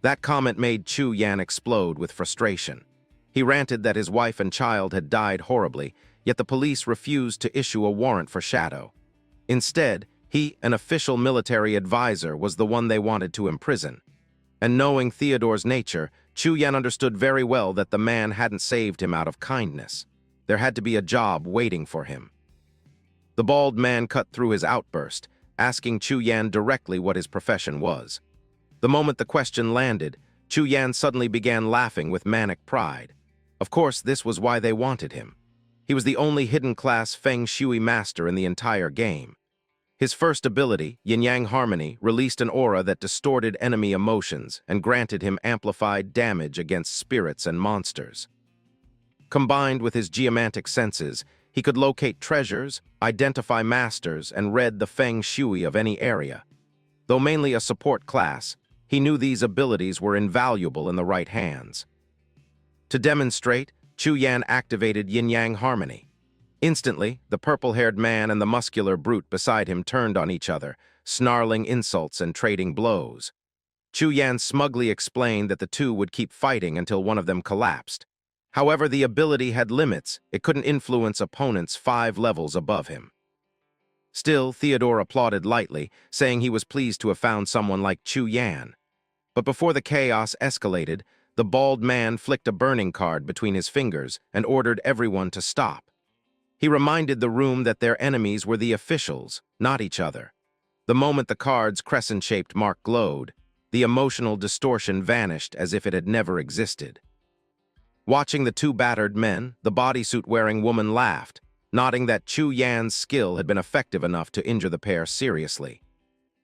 [SPEAKER 1] That comment made Chu Yan explode with frustration. He ranted that his wife and child had died horribly, yet the police refused to issue a warrant for Shadow. Instead, he, an official military advisor, was the one they wanted to imprison. And knowing Theodore's nature, Chu Yan understood very well that the man hadn't saved him out of kindness. There had to be a job waiting for him. The bald man cut through his outburst, asking Chu Yan directly what his profession was. The moment the question landed, Chu Yan suddenly began laughing with manic pride. Of course, this was why they wanted him. He was the only hidden-class Feng Shui master in the entire game. His first ability, Yin-Yang Harmony, released an aura that distorted enemy emotions and granted him amplified damage against spirits and monsters. Combined with his geomantic senses, he could locate treasures, identify masters, and read the Feng Shui of any area. Though mainly a support class, he knew these abilities were invaluable in the right hands. To demonstrate, Chu Yan activated Yin-Yang Harmony. Instantly, the purple-haired man and the muscular brute beside him turned on each other, snarling insults and trading blows. Chu Yan smugly explained that the two would keep fighting until one of them collapsed. However, the ability had limits. It couldn't influence opponents 5 levels above him. Still, Theodore applauded lightly, saying he was pleased to have found someone like Chu Yan. But before the chaos escalated, the bald man flicked a burning card between his fingers and ordered everyone to stop. He reminded the room that their enemies were the officials, not each other. The moment the card's crescent-shaped mark glowed, the emotional distortion vanished as if it had never existed. Watching the two battered men, the bodysuit-wearing woman laughed, nodding that Chu Yan's skill had been effective enough to injure the pair seriously.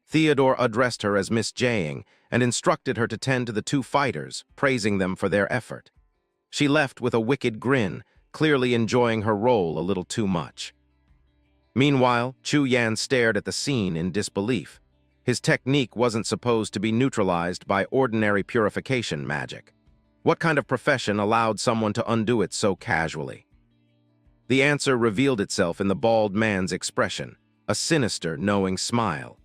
[SPEAKER 1] Theodore addressed her as Miss Jaying and instructed her to tend to the two fighters, praising them for their effort. She left with a wicked grin, clearly enjoying her role a little too much. Meanwhile, Chu Yan stared at the scene in disbelief. His technique wasn't supposed to be neutralized by ordinary purification magic. What kind of profession allowed someone to undo it so casually? The answer revealed itself in the bald man's expression, a sinister, knowing smile.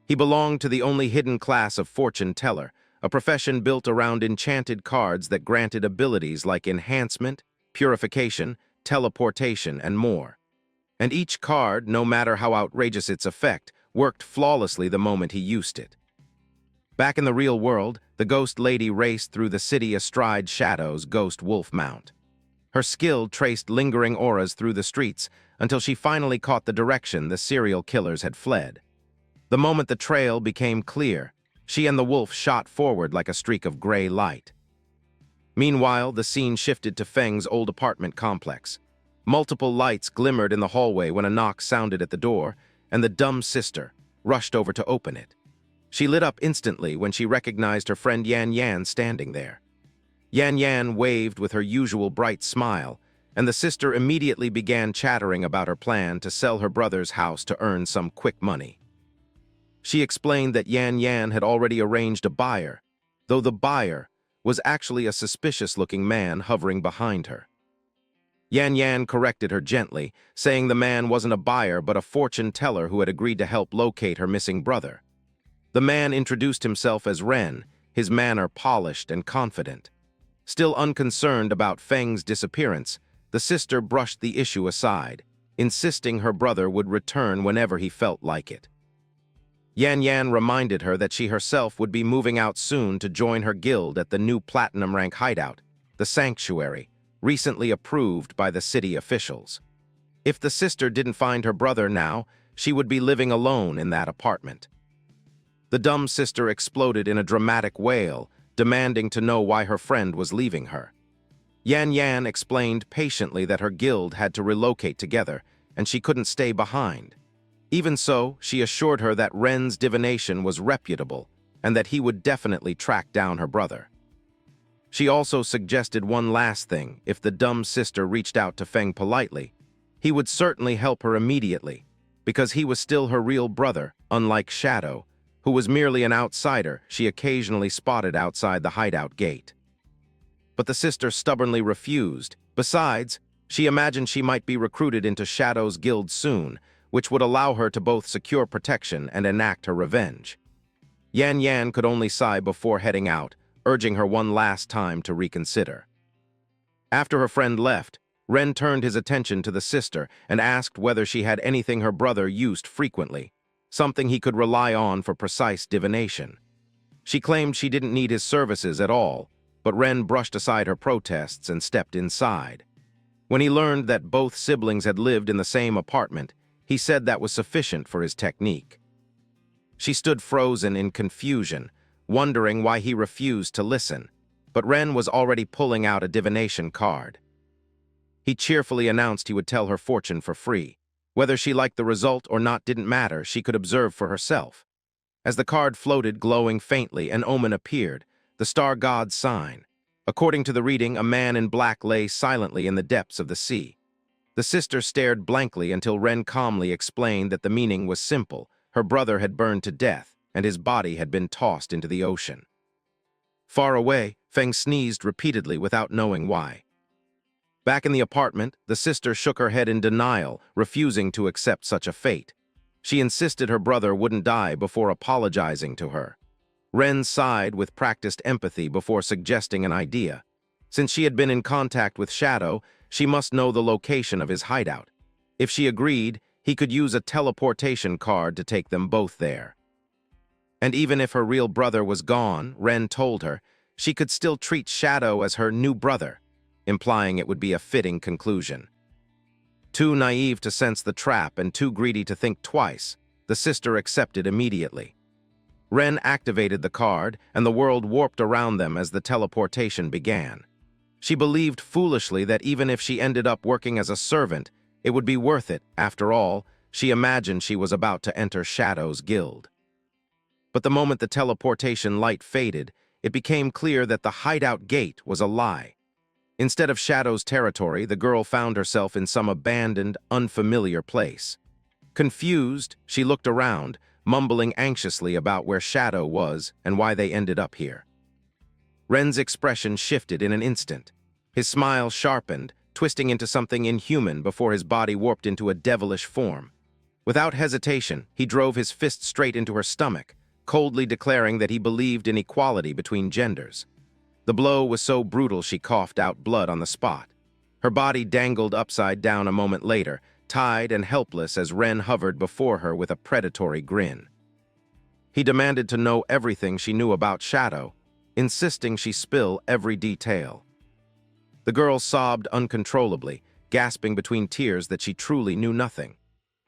[SPEAKER 1] He belonged to the only hidden class of fortune teller, a profession built around enchanted cards that granted abilities like enhancement, purification, teleportation, and more. And each card, no matter how outrageous its effect, worked flawlessly the moment he used it. Back in the real world, the ghost lady raced through the city astride Shadow's ghost wolf mount. Her skill traced lingering auras through the streets until she finally caught the direction the serial killers had fled. The moment the trail became clear, she and the wolf shot forward like a streak of gray light. Meanwhile, the scene shifted to Feng's old apartment complex. Multiple lights glimmered in the hallway when a knock sounded at the door, and the dumb sister rushed over to open it. She lit up instantly when she recognized her friend Yan Yan standing there. Yan Yan waved with her usual bright smile, and the sister immediately began chattering about her plan to sell her brother's house to earn some quick money. She explained that Yan Yan had already arranged a buyer, though the buyer was actually a suspicious-looking man hovering behind her. Yan Yan corrected her gently, saying the man wasn't a buyer but a fortune teller who had agreed to help locate her missing brother. The man introduced himself as Ren, his manner polished and confident. Still unconcerned about Fang's disappearance, the sister brushed the issue aside, insisting her brother would return whenever he felt like it. Yan Yan reminded her that she herself would be moving out soon to join her guild at the new platinum rank hideout, the Sanctuary, recently approved by the city officials. If the sister didn't find her brother now, she would be living alone in that apartment. The dumb sister exploded in a dramatic wail, demanding to know why her friend was leaving her. Yan Yan explained patiently that her guild had to relocate together, and she couldn't stay behind. Even so, she assured her that Ren's divination was reputable, and that he would definitely track down her brother. She also suggested one last thing: if the dumb sister reached out to Fang politely, he would certainly help her immediately, because he was still her real brother, unlike Shadow, who was merely an outsider she occasionally spotted outside the hideout gate. But the sister stubbornly refused. Besides, she imagined she might be recruited into Shadow's guild soon, which would allow her to both secure protection and enact her revenge. Yan Yan could only sigh before heading out, urging her one last time to reconsider. After her friend left, Ren turned his attention to the sister and asked whether she had anything her brother used frequently, something he could rely on for precise divination. She claimed she didn't need his services at all, but Ren brushed aside her protests and stepped inside. When he learned that both siblings had lived in the same apartment, he said that was sufficient for his technique. She stood frozen in confusion, wondering why he refused to listen, but Ren was already pulling out a divination card. He cheerfully announced he would tell her fortune for free. Whether she liked the result or not didn't matter, she could observe for herself. As the card floated glowing faintly, an omen appeared, the star god's sign. According to the reading, a man in black lay silently in the depths of the sea. The sister stared blankly until Ren calmly explained that the meaning was simple: her brother had burned to death, and his body had been tossed into the ocean. Far away, Fang sneezed repeatedly without knowing why. Back in the apartment, the sister shook her head in denial, refusing to accept such a fate. She insisted her brother wouldn't die before apologizing to her. Ren sighed with practiced empathy before suggesting an idea. Since she had been in contact with Shadow, she must know the location of his hideout. If she agreed, he could use a teleportation card to take them both there. And even if her real brother was gone, Ren told her, she could still treat Shadow as her new brother, implying it would be a fitting conclusion. Too naive to sense the trap and too greedy to think twice, the sister accepted immediately. Ren activated the card, and the world warped around them as the teleportation began. She believed foolishly that even if she ended up working as a servant, it would be worth it. After all, she imagined she was about to enter Shadow's guild. But the moment the teleportation light faded, it became clear that the hideout gate was a lie. Instead of Shadow's territory, the girl found herself in some abandoned, unfamiliar place. Confused, she looked around, mumbling anxiously about where Shadow was and why they ended up here. Ren's expression shifted in an instant. His smile sharpened, twisting into something inhuman before his body warped into a devilish form. Without hesitation, he drove his fist straight into her stomach, coldly declaring that he believed in equality between genders. The blow was so brutal she coughed out blood on the spot. Her body dangled upside down a moment later, tied and helpless as Ren hovered before her with a predatory grin. He demanded to know everything she knew about Shadow, insisting she spill every detail. The girl sobbed uncontrollably, gasping between tears that she truly knew nothing.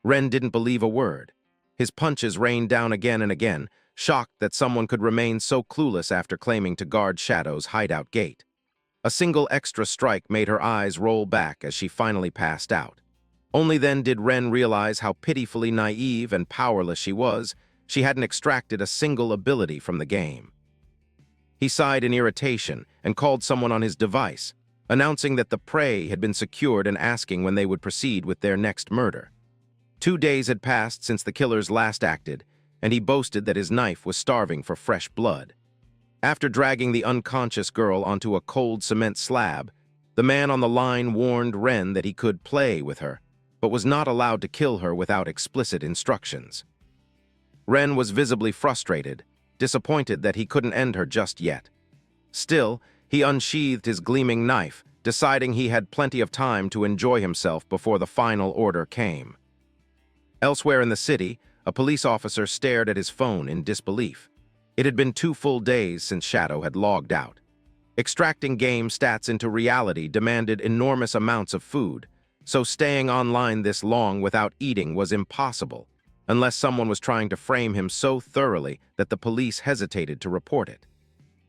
[SPEAKER 1] Ren didn't believe a word. His punches rained down again and again, shocked that someone could remain so clueless after claiming to guard Shadow's hideout gate. A single extra strike made her eyes roll back as she finally passed out. Only then did Ren realize how pitifully naive and powerless she was. She hadn't extracted a single ability from the game. He sighed in irritation and called someone on his device, announcing that the prey had been secured and asking when they would proceed with their next murder. 2 days had passed since the killers last acted, and he boasted that his knife was starving for fresh blood. After dragging the unconscious girl onto a cold cement slab, the man on the line warned Ren that he could play with her, but was not allowed to kill her without explicit instructions. Ren was visibly frustrated, disappointed that he couldn't end her just yet. Still, he unsheathed his gleaming knife, deciding he had plenty of time to enjoy himself before the final order came. Elsewhere in the city, a police officer stared at his phone in disbelief. It had been 2 full days since Shadow had logged out. Extracting game stats into reality demanded enormous amounts of food, so staying online this long without eating was impossible, unless someone was trying to frame him so thoroughly that the police hesitated to report it.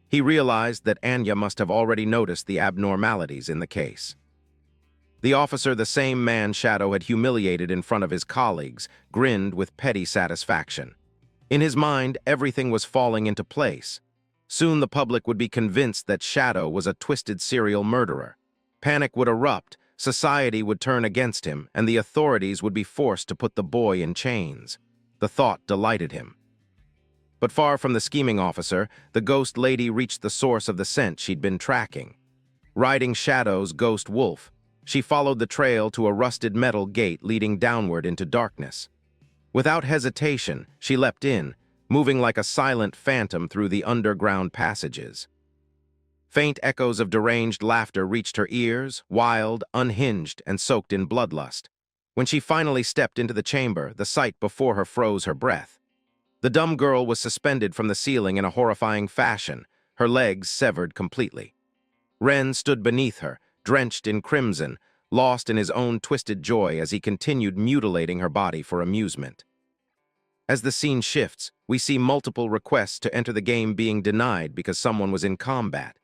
[SPEAKER 1] He realized that Anya must have already noticed the abnormalities in the case. The officer, the same man Shadow had humiliated in front of his colleagues, grinned with petty satisfaction. In his mind, everything was falling into place. Soon the public would be convinced that Shadow was a twisted serial murderer. Panic would erupt, society would turn against him, and the authorities would be forced to put the boy in chains. The thought delighted him. But far from the scheming officer, the ghost lady reached the source of the scent she'd been tracking. Riding Shadow's ghost wolf, she followed the trail to a rusted metal gate leading downward into darkness. Without hesitation, she leapt in, moving like a silent phantom through the underground passages. Faint echoes of deranged laughter reached her ears, wild, unhinged, and soaked in bloodlust. When she finally stepped into the chamber, the sight before her froze her breath. The dumb girl was suspended from the ceiling in a horrifying fashion, her legs severed completely. Ren stood beneath her, drenched in crimson, lost in his own twisted joy as he continued mutilating her body for amusement. As the scene shifts, we see multiple requests to enter the game being denied because someone was in combat.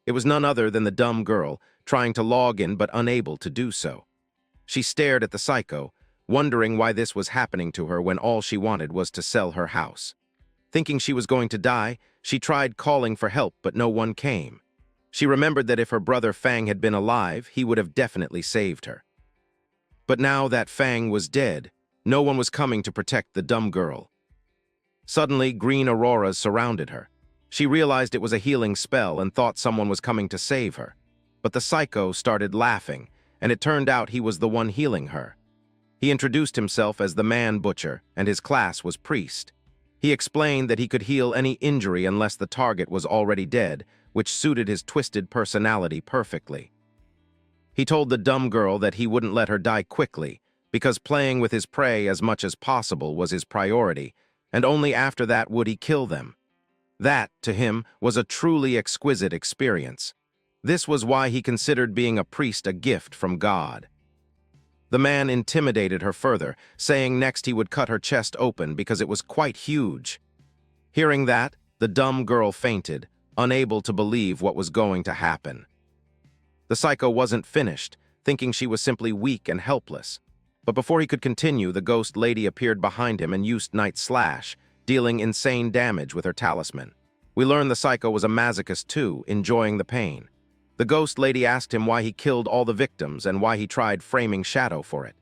[SPEAKER 1] It was none other than the dumb girl, trying to log in but unable to do so. She stared at the psycho, wondering why this was happening to her when all she wanted was to sell her house. Thinking she was going to die, she tried calling for help, but no one came. She remembered that if her brother Fang had been alive, he would have definitely saved her. But now that Fang was dead, no one was coming to protect the dumb girl. Suddenly, green auroras surrounded her. She realized it was a healing spell and thought someone was coming to save her. But the psycho started laughing, and it turned out he was the one healing her. He introduced himself as the Man Butcher, and his class was Priest. He explained that he could heal any injury unless the target was already dead, which suited his twisted personality perfectly. He told the dumb girl that he wouldn't let her die quickly, because playing with his prey as much as possible was his priority, and only after that would he kill them. That, to him, was a truly exquisite experience. This was why he considered being a priest a gift from God. The man intimidated her further, saying next he would cut her chest open because it was quite huge. Hearing that, the dumb girl fainted, unable to believe what was going to happen. The psycho wasn't finished, thinking she was simply weak and helpless. But before he could continue, the ghost lady appeared behind him and used Night Slash, dealing insane damage with her talisman. We learned the psycho was a masochist too, enjoying the pain. The ghost lady asked him why he killed all the victims and why he tried framing Shadow for it.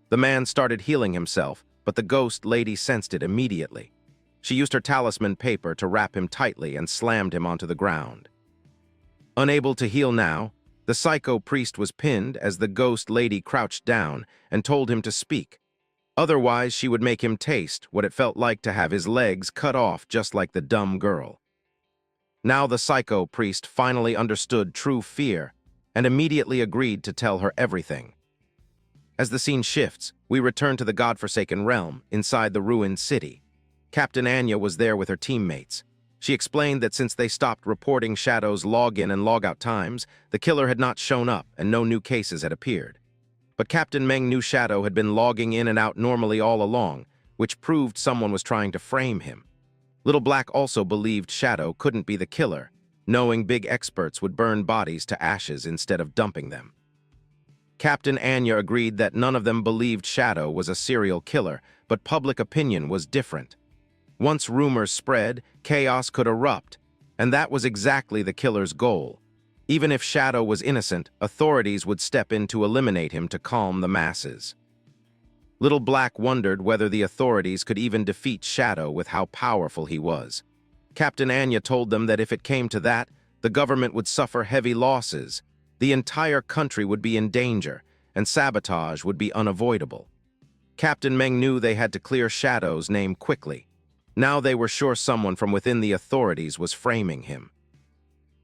[SPEAKER 1] The man started healing himself, but the ghost lady sensed it immediately. She used her talisman paper to wrap him tightly and slammed him onto the ground. Unable to heal now, the psycho priest was pinned as the ghost lady crouched down and told him to speak. Otherwise, she would make him taste what it felt like to have his legs cut off just like the dumb girl. Now the psycho priest finally understood true fear and immediately agreed to tell her everything. As the scene shifts, we return to the godforsaken realm inside the ruined city. Captain Anya was there with her teammates. She explained that since they stopped reporting Shadow's login and logout times, the killer had not shown up and no new cases had appeared. But Captain Meng knew Shadow had been logging in and out normally all along, which proved someone was trying to frame him. Little Black also believed Shadow couldn't be the killer, knowing big experts would burn bodies to ashes instead of dumping them. Captain Anya agreed that none of them believed Shadow was a serial killer, but public opinion was different. Once rumors spread, chaos could erupt, and that was exactly the killer's goal. Even if Shadow was innocent, authorities would step in to eliminate him to calm the masses. Little Black wondered whether the authorities could even defeat Shadow with how powerful he was. Captain Anya told them that if it came to that, the government would suffer heavy losses, the entire country would be in danger, and sabotage would be unavoidable. Captain Meng knew they had to clear Shadow's name quickly. Now they were sure someone from within the authorities was framing him.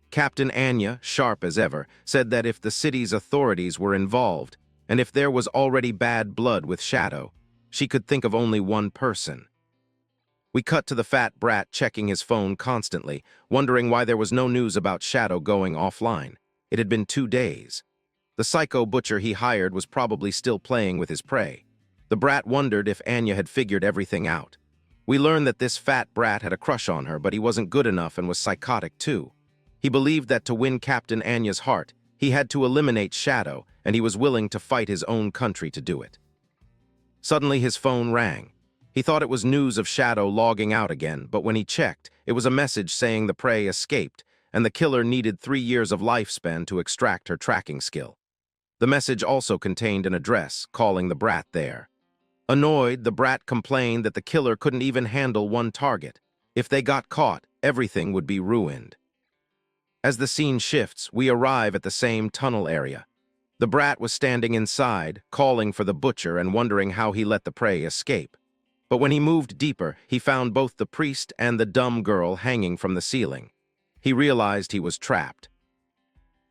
[SPEAKER 1] Captain Anya, sharp as ever, said that if the city's authorities were involved, and if there was already bad blood with Shadow, she could think of only one person. We cut to the fat brat checking his phone constantly, wondering why there was no news about Shadow going offline. It had been 2 days. The psycho butcher he hired was probably still playing with his prey. The brat wondered if Anya had figured everything out. We learned that this fat brat had a crush on her, but he wasn't good enough and was psychotic too. He believed that to win Captain Anya's heart, he had to eliminate Shadow, and he was willing to fight his own country to do it. Suddenly his phone rang. He thought it was news of Shadow logging out again, but when he checked, it was a message saying the prey escaped, and the killer needed 3 years of lifespan to extract her tracking skill. The message also contained an address, calling the brat there. Annoyed, the brat complained that the killer couldn't even handle one target. If they got caught, everything would be ruined. As the scene shifts, we arrive at the same tunnel area. The brat was standing inside, calling for the butcher and wondering how he let the prey escape. But when he moved deeper, he found both the priest and the dumb girl hanging from the ceiling. He realized he was trapped.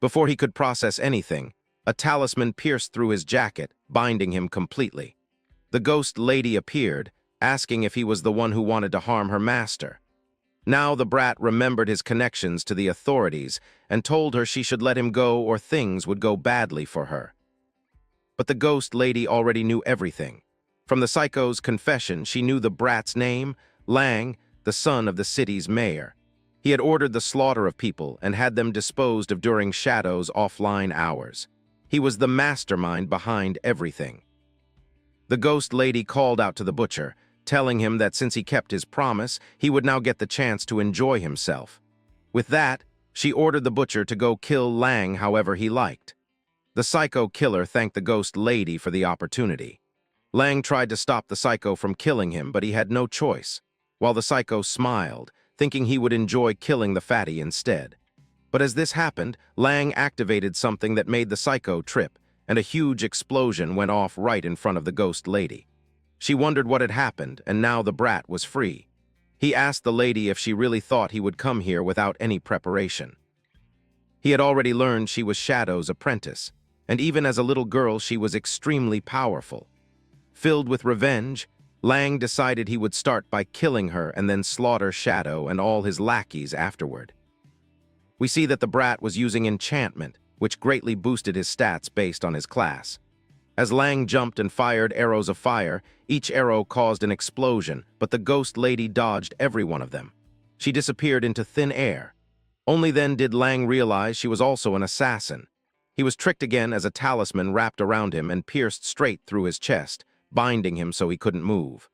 [SPEAKER 1] Before he could process anything, a talisman pierced through his jacket, binding him completely. The ghost lady appeared, asking if he was the one who wanted to harm her master. Now the brat remembered his connections to the authorities and told her she should let him go or things would go badly for her. But the ghost lady already knew everything. From the psycho's confession, she knew the brat's name, Lang, the son of the city's mayor. He had ordered the slaughter of people and had them disposed of during Shadow's offline hours. He was the mastermind behind everything. The ghost lady called out to the butcher, telling him that since he kept his promise, he would now get the chance to enjoy himself. With that, she ordered the butcher to go kill Lang however he liked. The psycho killer thanked the ghost lady for the opportunity. Lang tried to stop the psycho from killing him, but he had no choice, while the psycho smiled, thinking he would enjoy killing the fatty instead. But as this happened, Lang activated something that made the psycho trip, and a huge explosion went off right in front of the ghost lady. She wondered what had happened, and now the brat was free. He asked the lady if she really thought he would come here without any preparation. He had already learned she was Shadow's apprentice, and even as a little girl she was extremely powerful. Filled with revenge, Lang decided he would start by killing her and then slaughter Shadow and all his lackeys afterward. We see that the brat was using enchantment, which greatly boosted his stats based on his class. As Lang jumped and fired arrows of fire, each arrow caused an explosion, but the ghost lady dodged every one of them. She disappeared into thin air. Only then did Lang realize she was also an assassin. He was tricked again as a talisman wrapped around him and pierced straight through his chest, binding him so he couldn't move.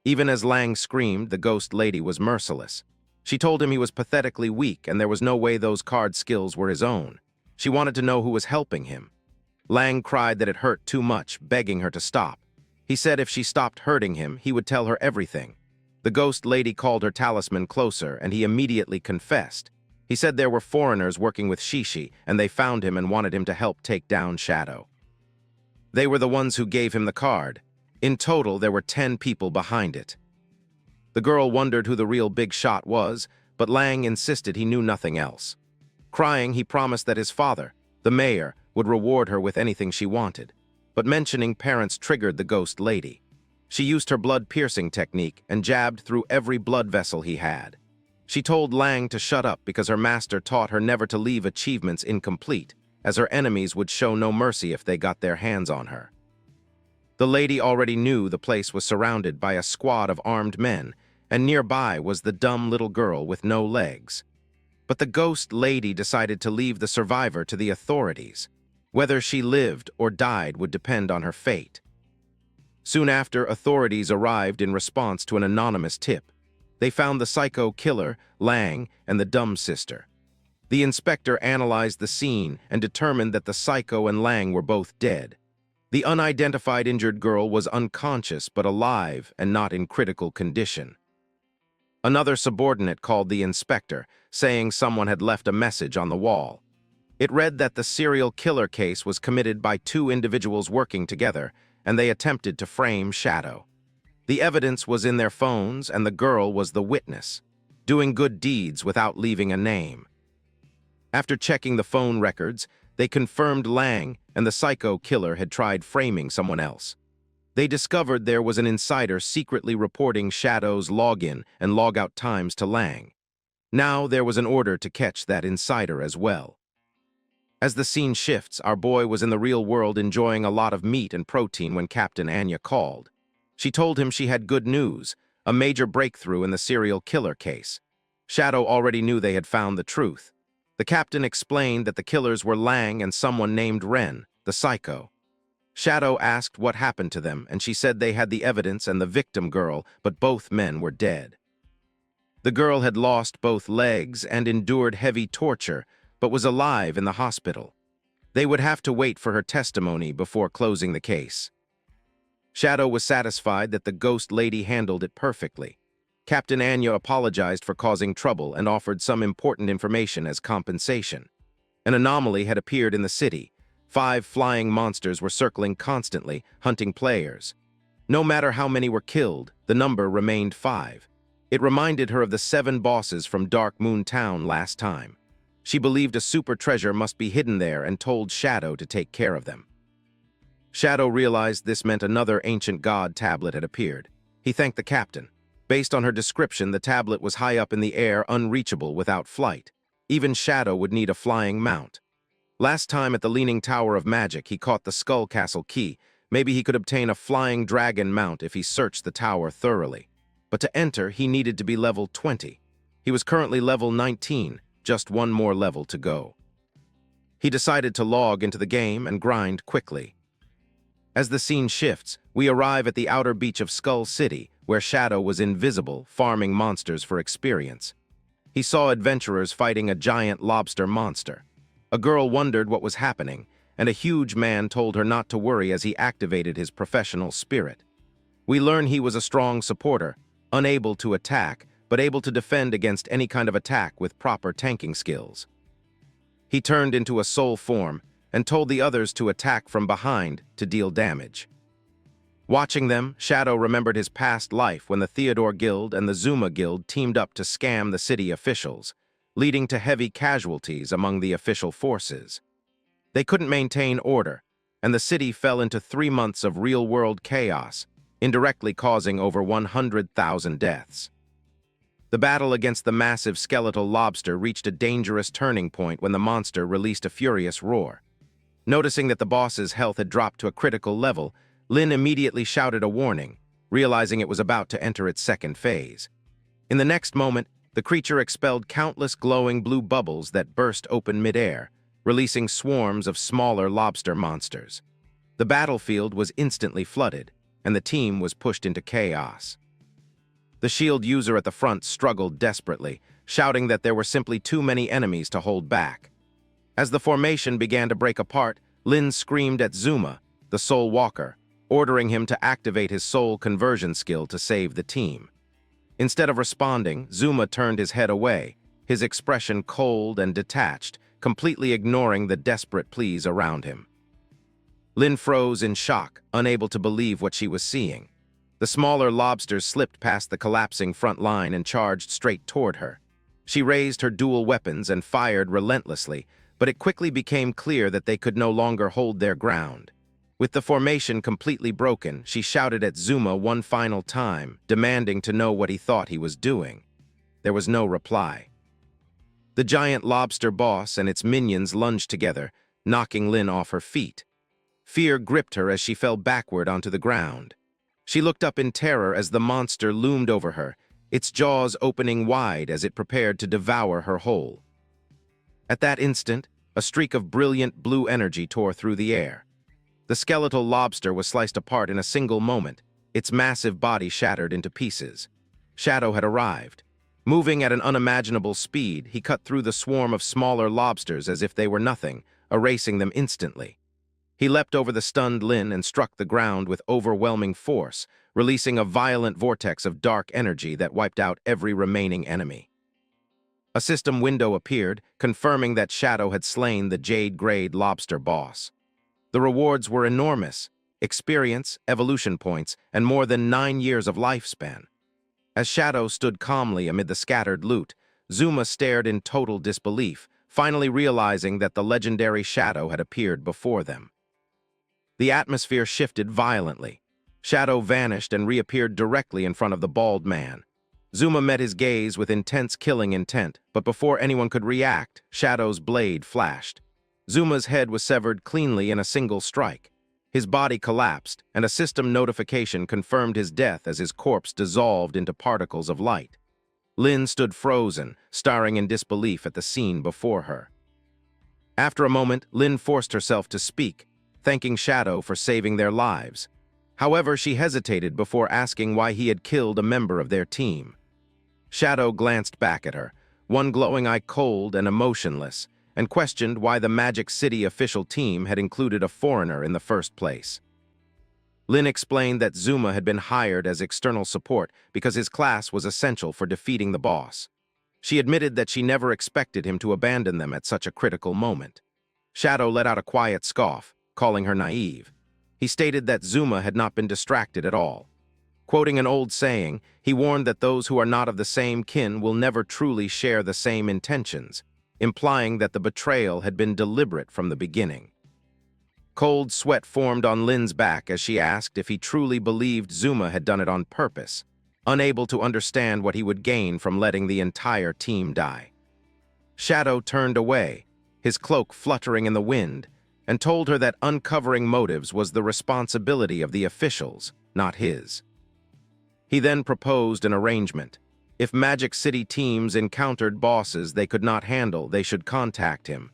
[SPEAKER 1] Even as Lang screamed, the ghost lady was merciless. She told him he was pathetically weak and there was no way those card skills were his own. She wanted to know who was helping him. Lang cried that it hurt too much, begging her to stop. He said if she stopped hurting him, he would tell her everything. The ghost lady called her talisman closer, and he immediately confessed. He said there were foreigners working with Shishi, and they found him and wanted him to help take down Shadow. They were the ones who gave him the card. In total, there were 10 people behind it. The girl wondered who the real big shot was, but Lang insisted he knew nothing else. Crying, he promised that his father, the mayor, would reward her with anything she wanted. But mentioning parents triggered the ghost lady. She used her blood-piercing technique and jabbed through every blood vessel he had. She told Lang to shut up because her master taught her never to leave achievements incomplete, as her enemies would show no mercy if they got their hands on her. The lady already knew the place was surrounded by a squad of armed men, and nearby was the dumb little girl with no legs. But the ghost lady decided to leave the survivor to the authorities. Whether she lived or died would depend on her fate. Soon after, authorities arrived in response to an anonymous tip. They found the psycho killer, Lang, and the dumb sister. The inspector analyzed the scene and determined that the psycho and Lang were both dead. The unidentified injured girl was unconscious but alive and not in critical condition. Another subordinate called the inspector, saying someone had left a message on the wall. It read that the serial killer case was committed by two individuals working together, and they attempted to frame Shadow. The evidence was in their phones, and the girl was the witness, doing good deeds without leaving a name. After checking the phone records, they confirmed Lang and the psycho killer had tried framing someone else. They discovered there was an insider secretly reporting Shadow's login and logout times to Lang. Now there was an order to catch that insider as well. As the scene shifts, our boy was in the real world enjoying a lot of meat and protein when Captain Anya called. She told him she had good news, a major breakthrough in the serial killer case. Shadow already knew they had found the truth. The captain explained that the killers were Lang and someone named Ren, the psycho. Shadow asked what happened to them, and she said they had the evidence and the victim girl, but both men were dead. The girl had lost both legs and endured heavy torture, but was alive in the hospital. They would have to wait for her testimony before closing the case. Shadow was satisfied that the ghost lady handled it perfectly. Captain Anya apologized for causing trouble and offered some important information as compensation. An anomaly had appeared in the city. 5 flying monsters were circling constantly, hunting players. No matter how many were killed, the number remained 5. It reminded her of the 7 bosses from Dark Moon Town last time. She believed a super treasure must be hidden there and told Shadow to take care of them. Shadow realized this meant another ancient god tablet had appeared. He thanked the captain. Based on her description, the tablet was high up in the air, unreachable without flight. Even Shadow would need a flying mount. Last time at the Leaning Tower of Magic, he caught the Skull Castle key. Maybe he could obtain a flying dragon mount if he searched the tower thoroughly. But to enter, he needed to be level 20. He was currently level 19, just one more level to go. He decided to log into the game and grind quickly. As the scene shifts, we arrive at the outer beach of Skull City, where Shadow was invisible, farming monsters for experience. He saw adventurers fighting a giant lobster monster. A girl wondered what was happening, and a huge man told her not to worry as he activated his professional spirit. We learn he was a strong supporter, unable to attack, but able to defend against any kind of attack with proper tanking skills. He turned into a soul form and told the others to attack from behind to deal damage. Watching them, Shadow remembered his past life when the Theodore Guild and the Zuma Guild teamed up to scam the city officials, leading to heavy casualties among the official forces. They couldn't maintain order, and the city fell into 3 months of real-world chaos, indirectly causing over 100,000 deaths. The battle against the massive skeletal lobster reached a dangerous turning point when the monster released a furious roar. Noticing that the boss's health had dropped to a critical level, Lin immediately shouted a warning, realizing it was about to enter its second phase. In the next moment, the creature expelled countless glowing blue bubbles that burst open midair, releasing swarms of smaller lobster monsters. The battlefield was instantly flooded, and the team was pushed into chaos. The shield user at the front struggled desperately, shouting that there were simply too many enemies to hold back. As the formation began to break apart, Lin screamed at Zuma, the Soul Walker, ordering him to activate his soul conversion skill to save the team. Instead of responding, Zuma turned his head away, his expression cold and detached, completely ignoring the desperate pleas around him. Lin froze in shock, unable to believe what she was seeing. The smaller lobsters slipped past the collapsing front line and charged straight toward her. She raised her dual weapons and fired relentlessly, but it quickly became clear that they could no longer hold their ground. With the formation completely broken, she shouted at Zuma one final time, demanding to know what he thought he was doing. There was no reply. The giant lobster boss and its minions lunged together, knocking Lin off her feet. Fear gripped her as she fell backward onto the ground. She looked up in terror as the monster loomed over her, its jaws opening wide as it prepared to devour her whole. At that instant, a streak of brilliant blue energy tore through the air. The skeletal lobster was sliced apart in a single moment, its massive body shattered into pieces. Shadow had arrived. Moving at an unimaginable speed, he cut through the swarm of smaller lobsters as if they were nothing, erasing them instantly. He leapt over the stunned Lin and struck the ground with overwhelming force, releasing a violent vortex of dark energy that wiped out every remaining enemy. A system window appeared, confirming that Shadow had slain the Jade-grade lobster boss. The rewards were enormous: experience, evolution points, and more than 9 years of lifespan. As Shadow stood calmly amid the scattered loot, Zuma stared in total disbelief, finally realizing that the legendary Shadow had appeared before them. The atmosphere shifted violently. Shadow vanished and reappeared directly in front of the bald man. Zuma met his gaze with intense killing intent, but before anyone could react, Shadow's blade flashed. Zuma's head was severed cleanly in a single strike. His body collapsed, and a system notification confirmed his death as his corpse dissolved into particles of light. Lin stood frozen, staring in disbelief at the scene before her. After a moment, Lin forced herself to speak, thanking Shadow for saving their lives. However, she hesitated before asking why he had killed a member of their team. Shadow glanced back at her, one glowing eye cold and emotionless, and questioned why the Magic City official team had included a foreigner in the first place. Lin explained that Zuma had been hired as external support because his class was essential for defeating the boss. She admitted that she never expected him to abandon them at such a critical moment. Shadow let out a quiet scoff, calling her naive. He stated that Zuma had not been distracted at all. Quoting an old saying, he warned that those who are not of the same kin will never truly share the same intentions, implying that the betrayal had been deliberate from the beginning. Cold sweat formed on Lin's back as she asked if he truly believed Zuma had done it on purpose, unable to understand what he would gain from letting the entire team die. Shadow turned away, his cloak fluttering in the wind, and told her that uncovering motives was the responsibility of the officials, not his. He then proposed an arrangement. If Magic City teams encountered bosses they could not handle, they should contact him.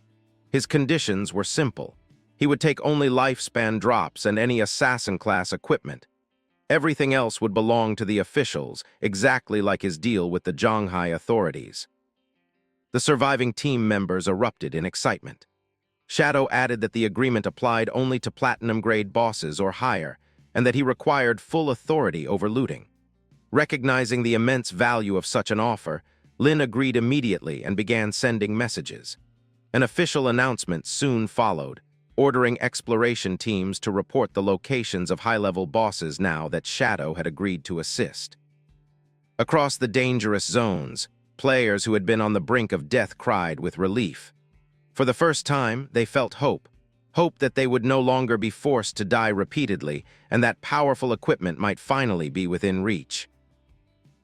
[SPEAKER 1] His conditions were simple. He would take only lifespan drops and any assassin-class equipment. Everything else would belong to the officials, exactly like his deal with the Zhanghai authorities. The surviving team members erupted in excitement. Shadow added that the agreement applied only to platinum-grade bosses or higher, and that he required full authority over looting. Recognizing the immense value of such an offer, Lin agreed immediately and began sending messages. An official announcement soon followed, ordering exploration teams to report the locations of high-level bosses now that Shadow had agreed to assist. Across the dangerous zones, players who had been on the brink of death cried with relief. For the first time, they felt hope that they would no longer be forced to die repeatedly, and that powerful equipment might finally be within reach.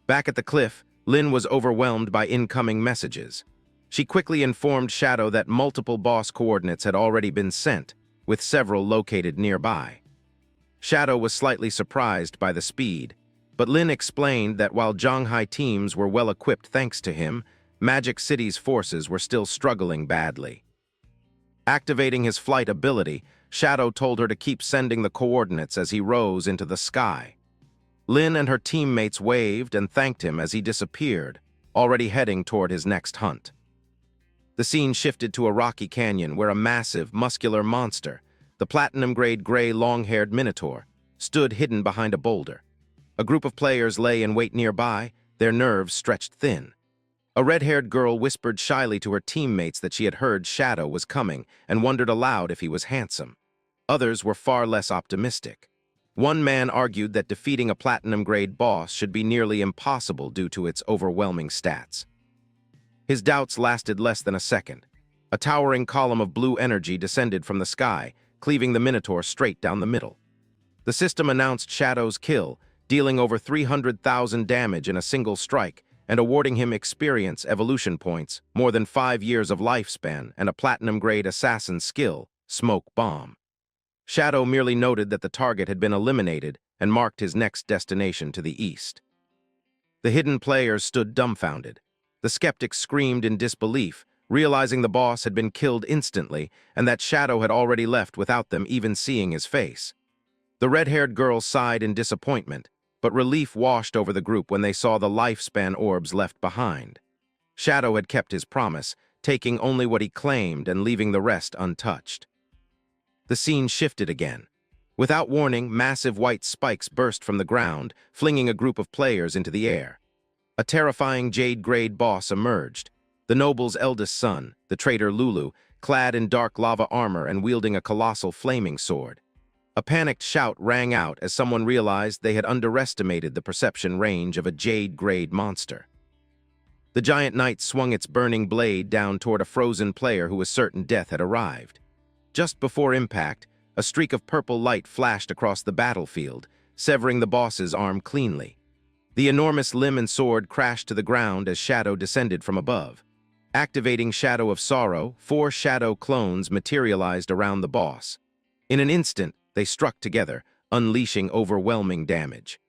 [SPEAKER 1] Back at the cliff, Lin was overwhelmed by incoming messages. She quickly informed Shadow that multiple boss coordinates had already been sent, with several located nearby. Shadow was slightly surprised by the speed, but Lin explained that while Zhanghai teams were well equipped thanks to him, Magic City's forces were still struggling badly. Activating his flight ability, Shadow told her to keep sending the coordinates as he rose into the sky. Lin and her teammates waved and thanked him as he disappeared, already heading toward his next hunt. The scene shifted to a rocky canyon where a massive, muscular monster, the platinum-grade gray long-haired minotaur, stood hidden behind a boulder. A group of players lay in wait nearby, their nerves stretched thin. A red-haired girl whispered shyly to her teammates that she had heard Shadow was coming and wondered aloud if he was handsome. Others were far less optimistic. One man argued that defeating a platinum-grade boss should be nearly impossible due to its overwhelming stats. His doubts lasted less than a second. A towering column of blue energy descended from the sky, cleaving the Minotaur straight down the middle. The system announced Shadow's kill, dealing over 300,000 damage in a single strike, and awarding him experience evolution points, more than 5 years of lifespan, and a platinum-grade assassin skill, Smoke Bomb. Shadow merely noted that the target had been eliminated and marked his next destination to the east. The hidden players stood dumbfounded. The skeptics screamed in disbelief, realizing the boss had been killed instantly and that Shadow had already left without them even seeing his face. The red-haired girl sighed in disappointment, but relief washed over the group when they saw the lifespan orbs left behind. Shadow had kept his promise, taking only what he claimed and leaving the rest untouched. The scene shifted again. Without warning, massive white spikes burst from the ground, flinging a group of players into the air. A terrifying jade-grade boss emerged. The noble's eldest son, the traitor Lulu, clad in dark lava armor and wielding a colossal flaming sword. A panicked shout rang out as someone realized they had underestimated the perception range of a jade-grade monster. The giant knight swung its burning blade down toward a frozen player who was certain death had arrived. Just before impact, a streak of purple light flashed across the battlefield, severing the boss's arm cleanly. The enormous limb and sword crashed to the ground as Shadow descended from above. Activating Shadow of Sorrow, 4 Shadow clones materialized around the boss. In an instant, they struck together, unleashing overwhelming damage.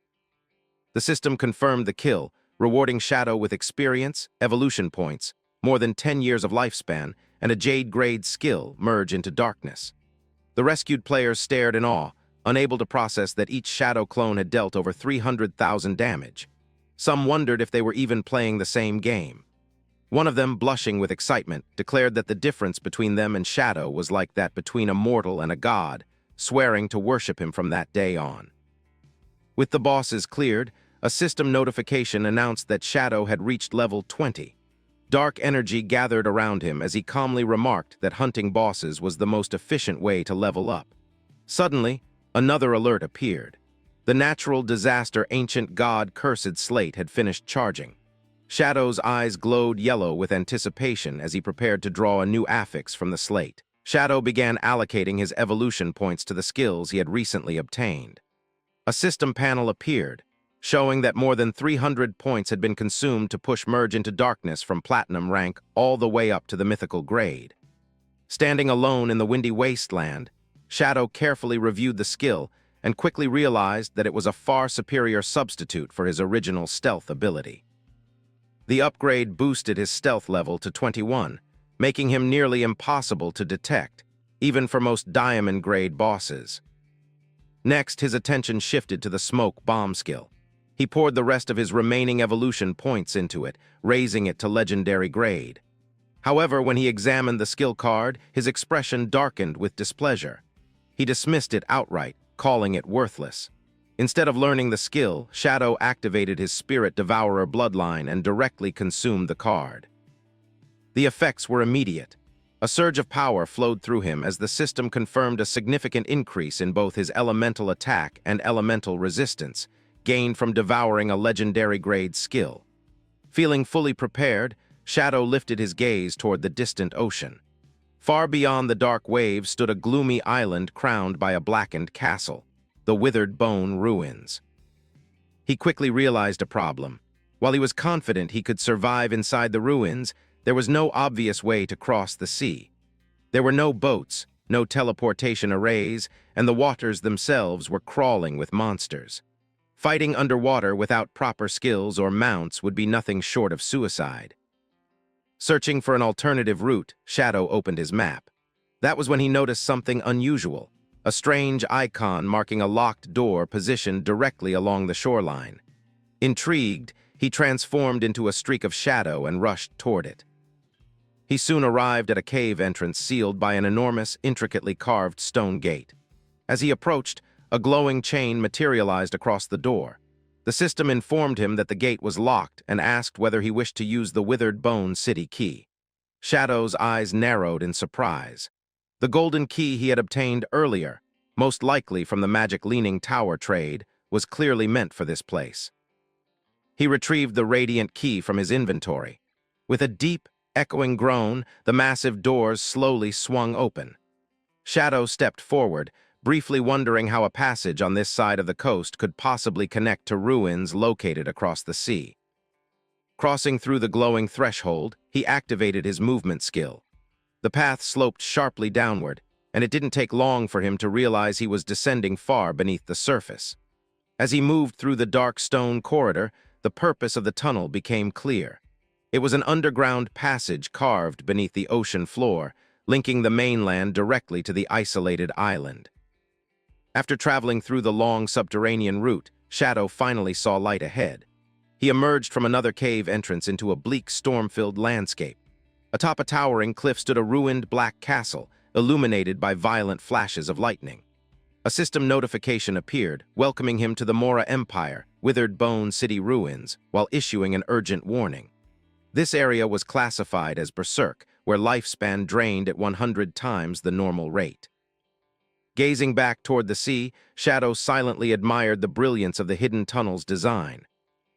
[SPEAKER 1] The system confirmed the kill, rewarding Shadow with experience, evolution points, more than 10 years of lifespan, and a jade-grade skill merge into darkness. The rescued players stared in awe, unable to process that each Shadow clone had dealt over 300,000 damage. Some wondered if they were even playing the same game. One of them, blushing with excitement, declared that the difference between them and Shadow was like that between a mortal and a god, swearing to worship him from that day on. With the bosses cleared, a system notification announced that Shadow had reached level 20. Dark energy gathered around him as he calmly remarked that hunting bosses was the most efficient way to level up. Suddenly, another alert appeared. The natural disaster ancient god cursed slate had finished charging. Shadow's eyes glowed yellow with anticipation as he prepared to draw a new affix from the slate. Shadow began allocating his evolution points to the skills he had recently obtained. A system panel appeared, showing that more than 300 points had been consumed to push Merge into Darkness from Platinum rank all the way up to the mythical grade. Standing alone in the windy wasteland, Shadow carefully reviewed the skill and quickly realized that it was a far superior substitute for his original stealth ability. The upgrade boosted his stealth level to 21, making him nearly impossible to detect, even for most diamond-grade bosses. Next, his attention shifted to the smoke bomb skill. He poured the rest of his remaining evolution points into it, raising it to legendary grade. However, when he examined the skill card, his expression darkened with displeasure. He dismissed it outright, calling it worthless. Instead of learning the skill, Shadow activated his Spirit Devourer bloodline and directly consumed the card. The effects were immediate. A surge of power flowed through him as the system confirmed a significant increase in both his elemental attack and elemental resistance, gained from devouring a legendary grade skill. Feeling fully prepared, Shadow lifted his gaze toward the distant ocean. Far beyond the dark waves stood a gloomy island crowned by a blackened castle, the Withered Bone Ruins. He quickly realized a problem. While he was confident he could survive inside the ruins, there was no obvious way to cross the sea. There were no boats, no teleportation arrays, and the waters themselves were crawling with monsters. Fighting underwater without proper skills or mounts would be nothing short of suicide. Searching for an alternative route, Shadow opened his map. That was when he noticed something unusual, a strange icon marking a locked door positioned directly along the shoreline. Intrigued, he transformed into a streak of shadow and rushed toward it. He soon arrived at a cave entrance sealed by an enormous, intricately carved stone gate. As he approached, a glowing chain materialized across the door. The system informed him that the gate was locked and asked whether he wished to use the Withered Bone City key. Shadow's eyes narrowed in surprise. The golden key he had obtained earlier, most likely from the Magic Leaning Tower trade, was clearly meant for this place. He retrieved the radiant key from his inventory. With a deep, echoing groan, the massive doors slowly swung open. Shadow stepped forward, briefly wondering how a passage on this side of the coast could possibly connect to ruins located across the sea. Crossing through the glowing threshold, he activated his movement skill. The path sloped sharply downward, and it didn't take long for him to realize he was descending far beneath the surface. As he moved through the dark stone corridor, the purpose of the tunnel became clear. It was an underground passage carved beneath the ocean floor, linking the mainland directly to the isolated island. After traveling through the long subterranean route, Shadow finally saw light ahead. He emerged from another cave entrance into a bleak, storm-filled landscape. Atop a towering cliff stood a ruined black castle, illuminated by violent flashes of lightning. A system notification appeared, welcoming him to the Mora Empire, Withered Bone City ruins, while issuing an urgent warning. This area was classified as Berserk, where lifespan drained at 100 times the normal rate. Gazing back toward the sea, Shadow silently admired the brilliance of the hidden tunnel's design.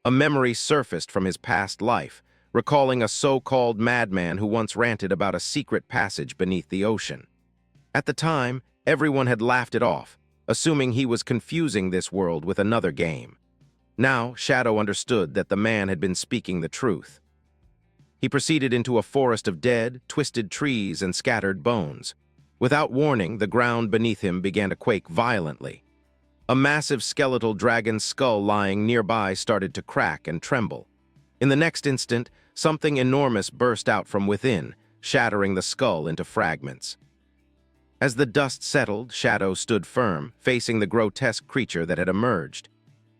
[SPEAKER 1] A memory surfaced from his past life, recalling a so-called madman who once ranted about a secret passage beneath the ocean. At the time, everyone had laughed it off, assuming he was confusing this world with another game. Now, Shadow understood that the man had been speaking the truth. He proceeded into a forest of dead, twisted trees and scattered bones. Without warning, the ground beneath him began to quake violently. A massive skeletal dragon's skull lying nearby started to crack and tremble. In the next instant, something enormous burst out from within, shattering the skull into fragments. As the dust settled, Shadow stood firm, facing the grotesque creature that had emerged.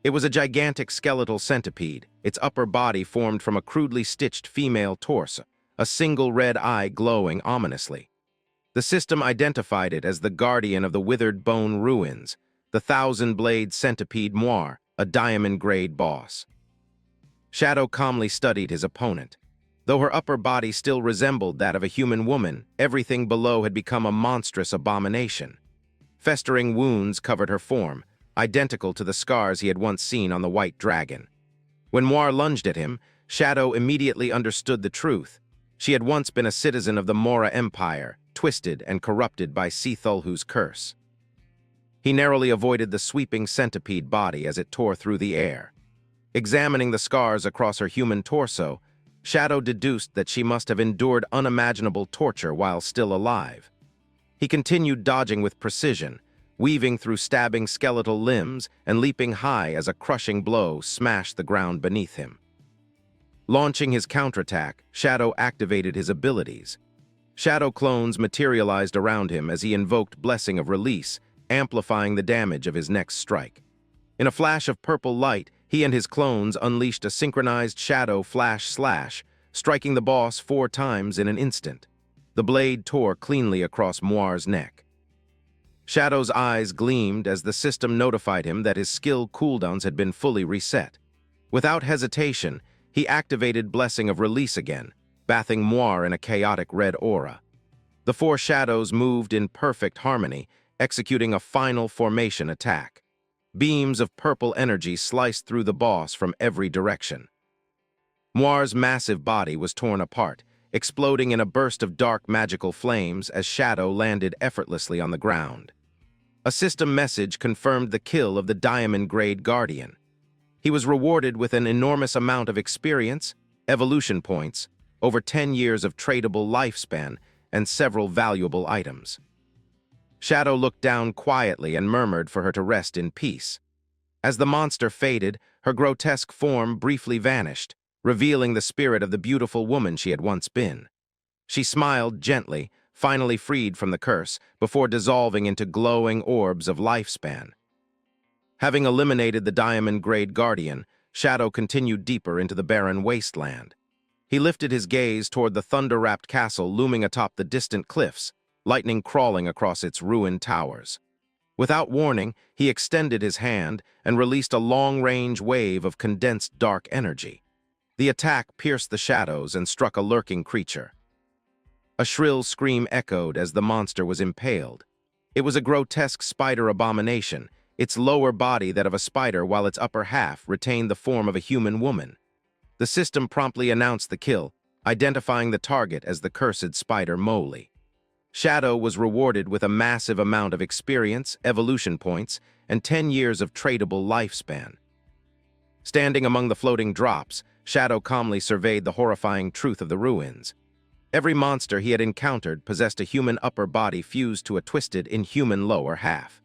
[SPEAKER 1] It was a gigantic skeletal centipede, its upper body formed from a crudely stitched female torso, a single red eye glowing ominously. The system identified it as the guardian of the Withered Bone ruins, the thousand-blade centipede Moir, a diamond-grade boss. Shadow calmly studied his opponent. Though her upper body still resembled that of a human woman, everything below had become a monstrous abomination. Festering wounds covered her form, identical to the scars he had once seen on the white dragon. When Moir lunged at him, Shadow immediately understood the truth. She had once been a citizen of the Mora Empire, twisted and corrupted by Sithulhu's curse. He narrowly avoided the sweeping centipede body as it tore through the air. Examining the scars across her human torso, Shadow deduced that she must have endured unimaginable torture while still alive. He continued dodging with precision, weaving through stabbing skeletal limbs and leaping high as a crushing blow smashed the ground beneath him. Launching his counterattack, Shadow activated his abilities. Shadow clones materialized around him as he invoked Blessing of Release, amplifying the damage of his next strike. In a flash of purple light, he and his clones unleashed a synchronized Shadow Flash Slash, striking the boss 4 times in an instant. The blade tore cleanly across Moir's neck. Shadow's eyes gleamed as the system notified him that his skill cooldowns had been fully reset. Without hesitation, he activated Blessing of Release again, bathing Moir in a chaotic red aura. The 4 shadows moved in perfect harmony, executing a final formation attack. Beams of purple energy sliced through the boss from every direction. Moir's massive body was torn apart, exploding in a burst of dark magical flames as Shadow landed effortlessly on the ground. A system message confirmed the kill of the diamond-grade guardian. He was rewarded with an enormous amount of experience, evolution points, over 10 years of tradable lifespan, and several valuable items. Shadow looked down quietly and murmured for her to rest in peace. As the monster faded, her grotesque form briefly vanished, revealing the spirit of the beautiful woman she had once been. She smiled gently, finally freed from the curse, before dissolving into glowing orbs of lifespan. Having eliminated the diamond-grade guardian, Shadow continued deeper into the barren wasteland. He lifted his gaze toward the thunder-wrapped castle looming atop the distant cliffs, lightning crawling across its ruined towers. Without warning, he extended his hand and released a long-range wave of condensed dark energy. The attack pierced the shadows and struck a lurking creature. A shrill scream echoed as the monster was impaled. It was a grotesque spider abomination, its lower body that of a spider while its upper half retained the form of a human woman. The system promptly announced the kill, identifying the target as the cursed spider Mowgli. Shadow was rewarded with a massive amount of experience, evolution points, and 10 years of tradable lifespan. Standing among the floating drops, Shadow calmly surveyed the horrifying truth of the ruins. Every monster he had encountered possessed a human upper body fused to a twisted, inhuman lower half.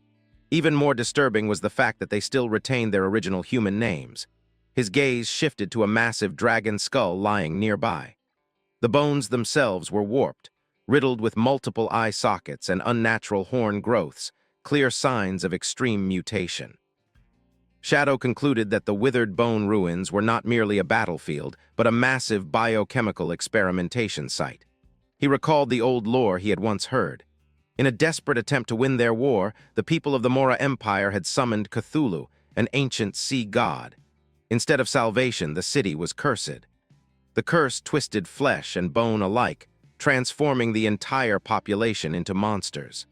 [SPEAKER 1] Even more disturbing was the fact that they still retained their original human names. His gaze shifted to a massive dragon skull lying nearby. The bones themselves were warped, riddled with multiple eye sockets and unnatural horn growths, clear signs of extreme mutation. Shadow concluded that the Withered Bone ruins were not merely a battlefield, but a massive biochemical experimentation site. He recalled the old lore he had once heard. In a desperate attempt to win their war, the people of the Mora Empire had summoned Cthulhu, an ancient sea god. Instead of salvation, the city was cursed. The curse twisted flesh and bone alike, transforming the entire population into monsters.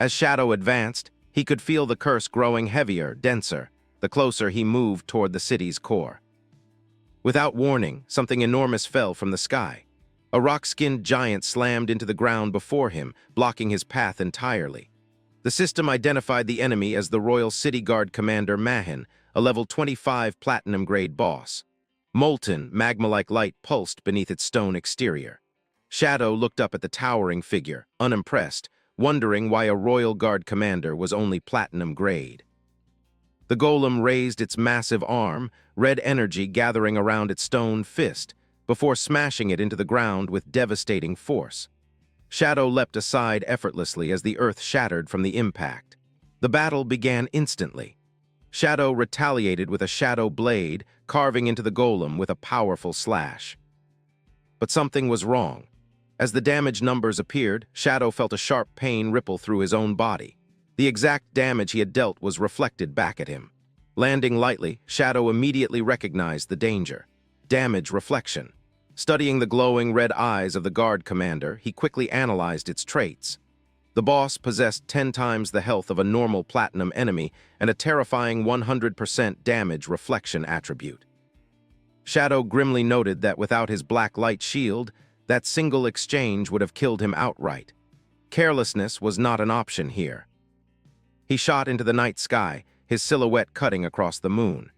[SPEAKER 1] As Shadow advanced, he could feel the curse growing heavier, denser, the closer he moved toward the city's core. Without warning, something enormous fell from the sky. A rock-skinned giant slammed into the ground before him, blocking his path entirely. The system identified the enemy as the Royal City Guard Commander Mahan, a level 25 platinum-grade boss. Molten, magma-like light pulsed beneath its stone exterior. Shadow looked up at the towering figure, unimpressed, wondering why a Royal Guard commander was only platinum-grade. The golem raised its massive arm, red energy gathering around its stone fist, before smashing it into the ground with devastating force. Shadow leapt aside effortlessly as the earth shattered from the impact. The battle began instantly. Shadow retaliated with a shadow blade, carving into the golem with a powerful slash. But something was wrong. As the damage numbers appeared, Shadow felt a sharp pain ripple through his own body. The exact damage he had dealt was reflected back at him. Landing lightly, Shadow immediately recognized the danger. Damage reflection. Studying the glowing red eyes of the guard commander, he quickly analyzed its traits. The boss possessed 10 times the health of a normal platinum enemy and a terrifying 100% damage reflection attribute. Shadow grimly noted that without his black light shield, that single exchange would have killed him outright. Carelessness was not an option here. He shot into the night sky, his silhouette cutting across the moon.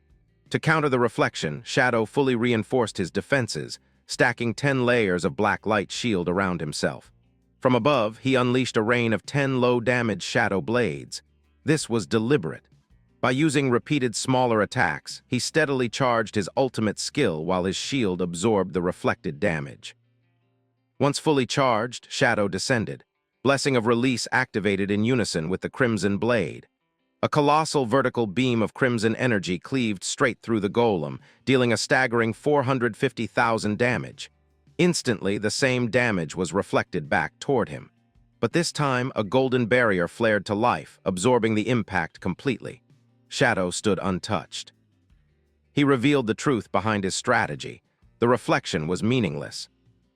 [SPEAKER 1] To counter the reflection, Shadow fully reinforced his defenses, stacking 10 layers of black light shield around himself. From above, he unleashed a rain of 10 low-damage shadow blades. This was deliberate. By using repeated smaller attacks, he steadily charged his ultimate skill while his shield absorbed the reflected damage. Once fully charged, Shadow descended. Blessing of Release activated in unison with the Crimson Blade. A colossal vertical beam of crimson energy cleaved straight through the golem, dealing a staggering 450,000 damage. Instantly, the same damage was reflected back toward him. But this time, a golden barrier flared to life, absorbing the impact completely. Shadow stood untouched. He revealed the truth behind his strategy. The reflection was meaningless.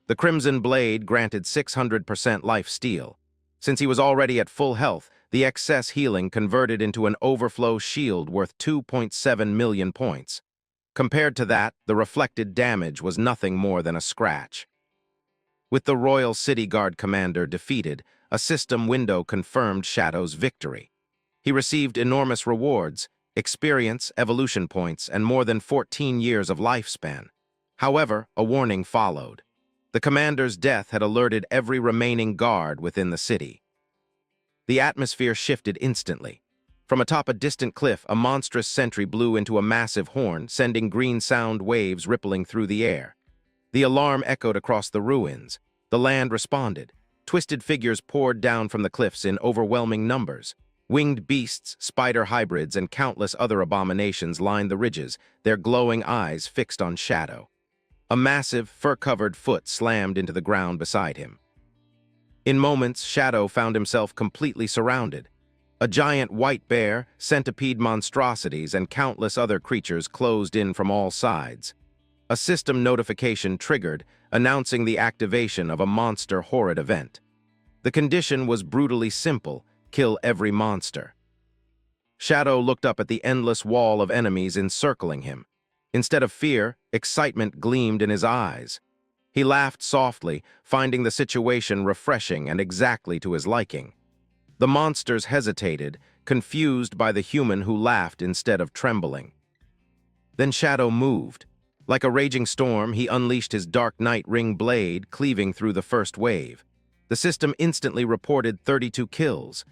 [SPEAKER 1] The Crimson Blade granted 600% life steal. Since he was already at full health, the excess healing converted into an overflow shield worth 2.7 million points. Compared to that, the reflected damage was nothing more than a scratch. With the Royal City Guard commander defeated, a system window confirmed Shadow's victory. He received enormous rewards, experience, evolution points, and more than 14 years of lifespan. However, a warning followed. The commander's death had alerted every remaining guard within the city. The atmosphere shifted instantly. From atop a distant cliff, a monstrous sentry blew into a massive horn, sending green sound waves rippling through the air. The alarm echoed across the ruins. The land responded. Twisted figures poured down from the cliffs in overwhelming numbers. Winged beasts, spider hybrids, and countless other abominations lined the ridges, their glowing eyes fixed on Shadow. A massive, fur-covered foot slammed into the ground beside him. In moments, Shadow found himself completely surrounded. A giant white bear, centipede monstrosities, and countless other creatures closed in from all sides. A system notification triggered, announcing the activation of a monster horrid event. The condition was brutally simple: kill every monster. Shadow looked up at the endless wall of enemies encircling him. Instead of fear, excitement gleamed in his eyes. He laughed softly, finding the situation refreshing and exactly to his liking. The monsters hesitated, confused by the human who laughed instead of trembling. Then Shadow moved. Like a raging storm, he unleashed his Dark Knight Ring blade, cleaving through the first wave. The system instantly reported 32 kills,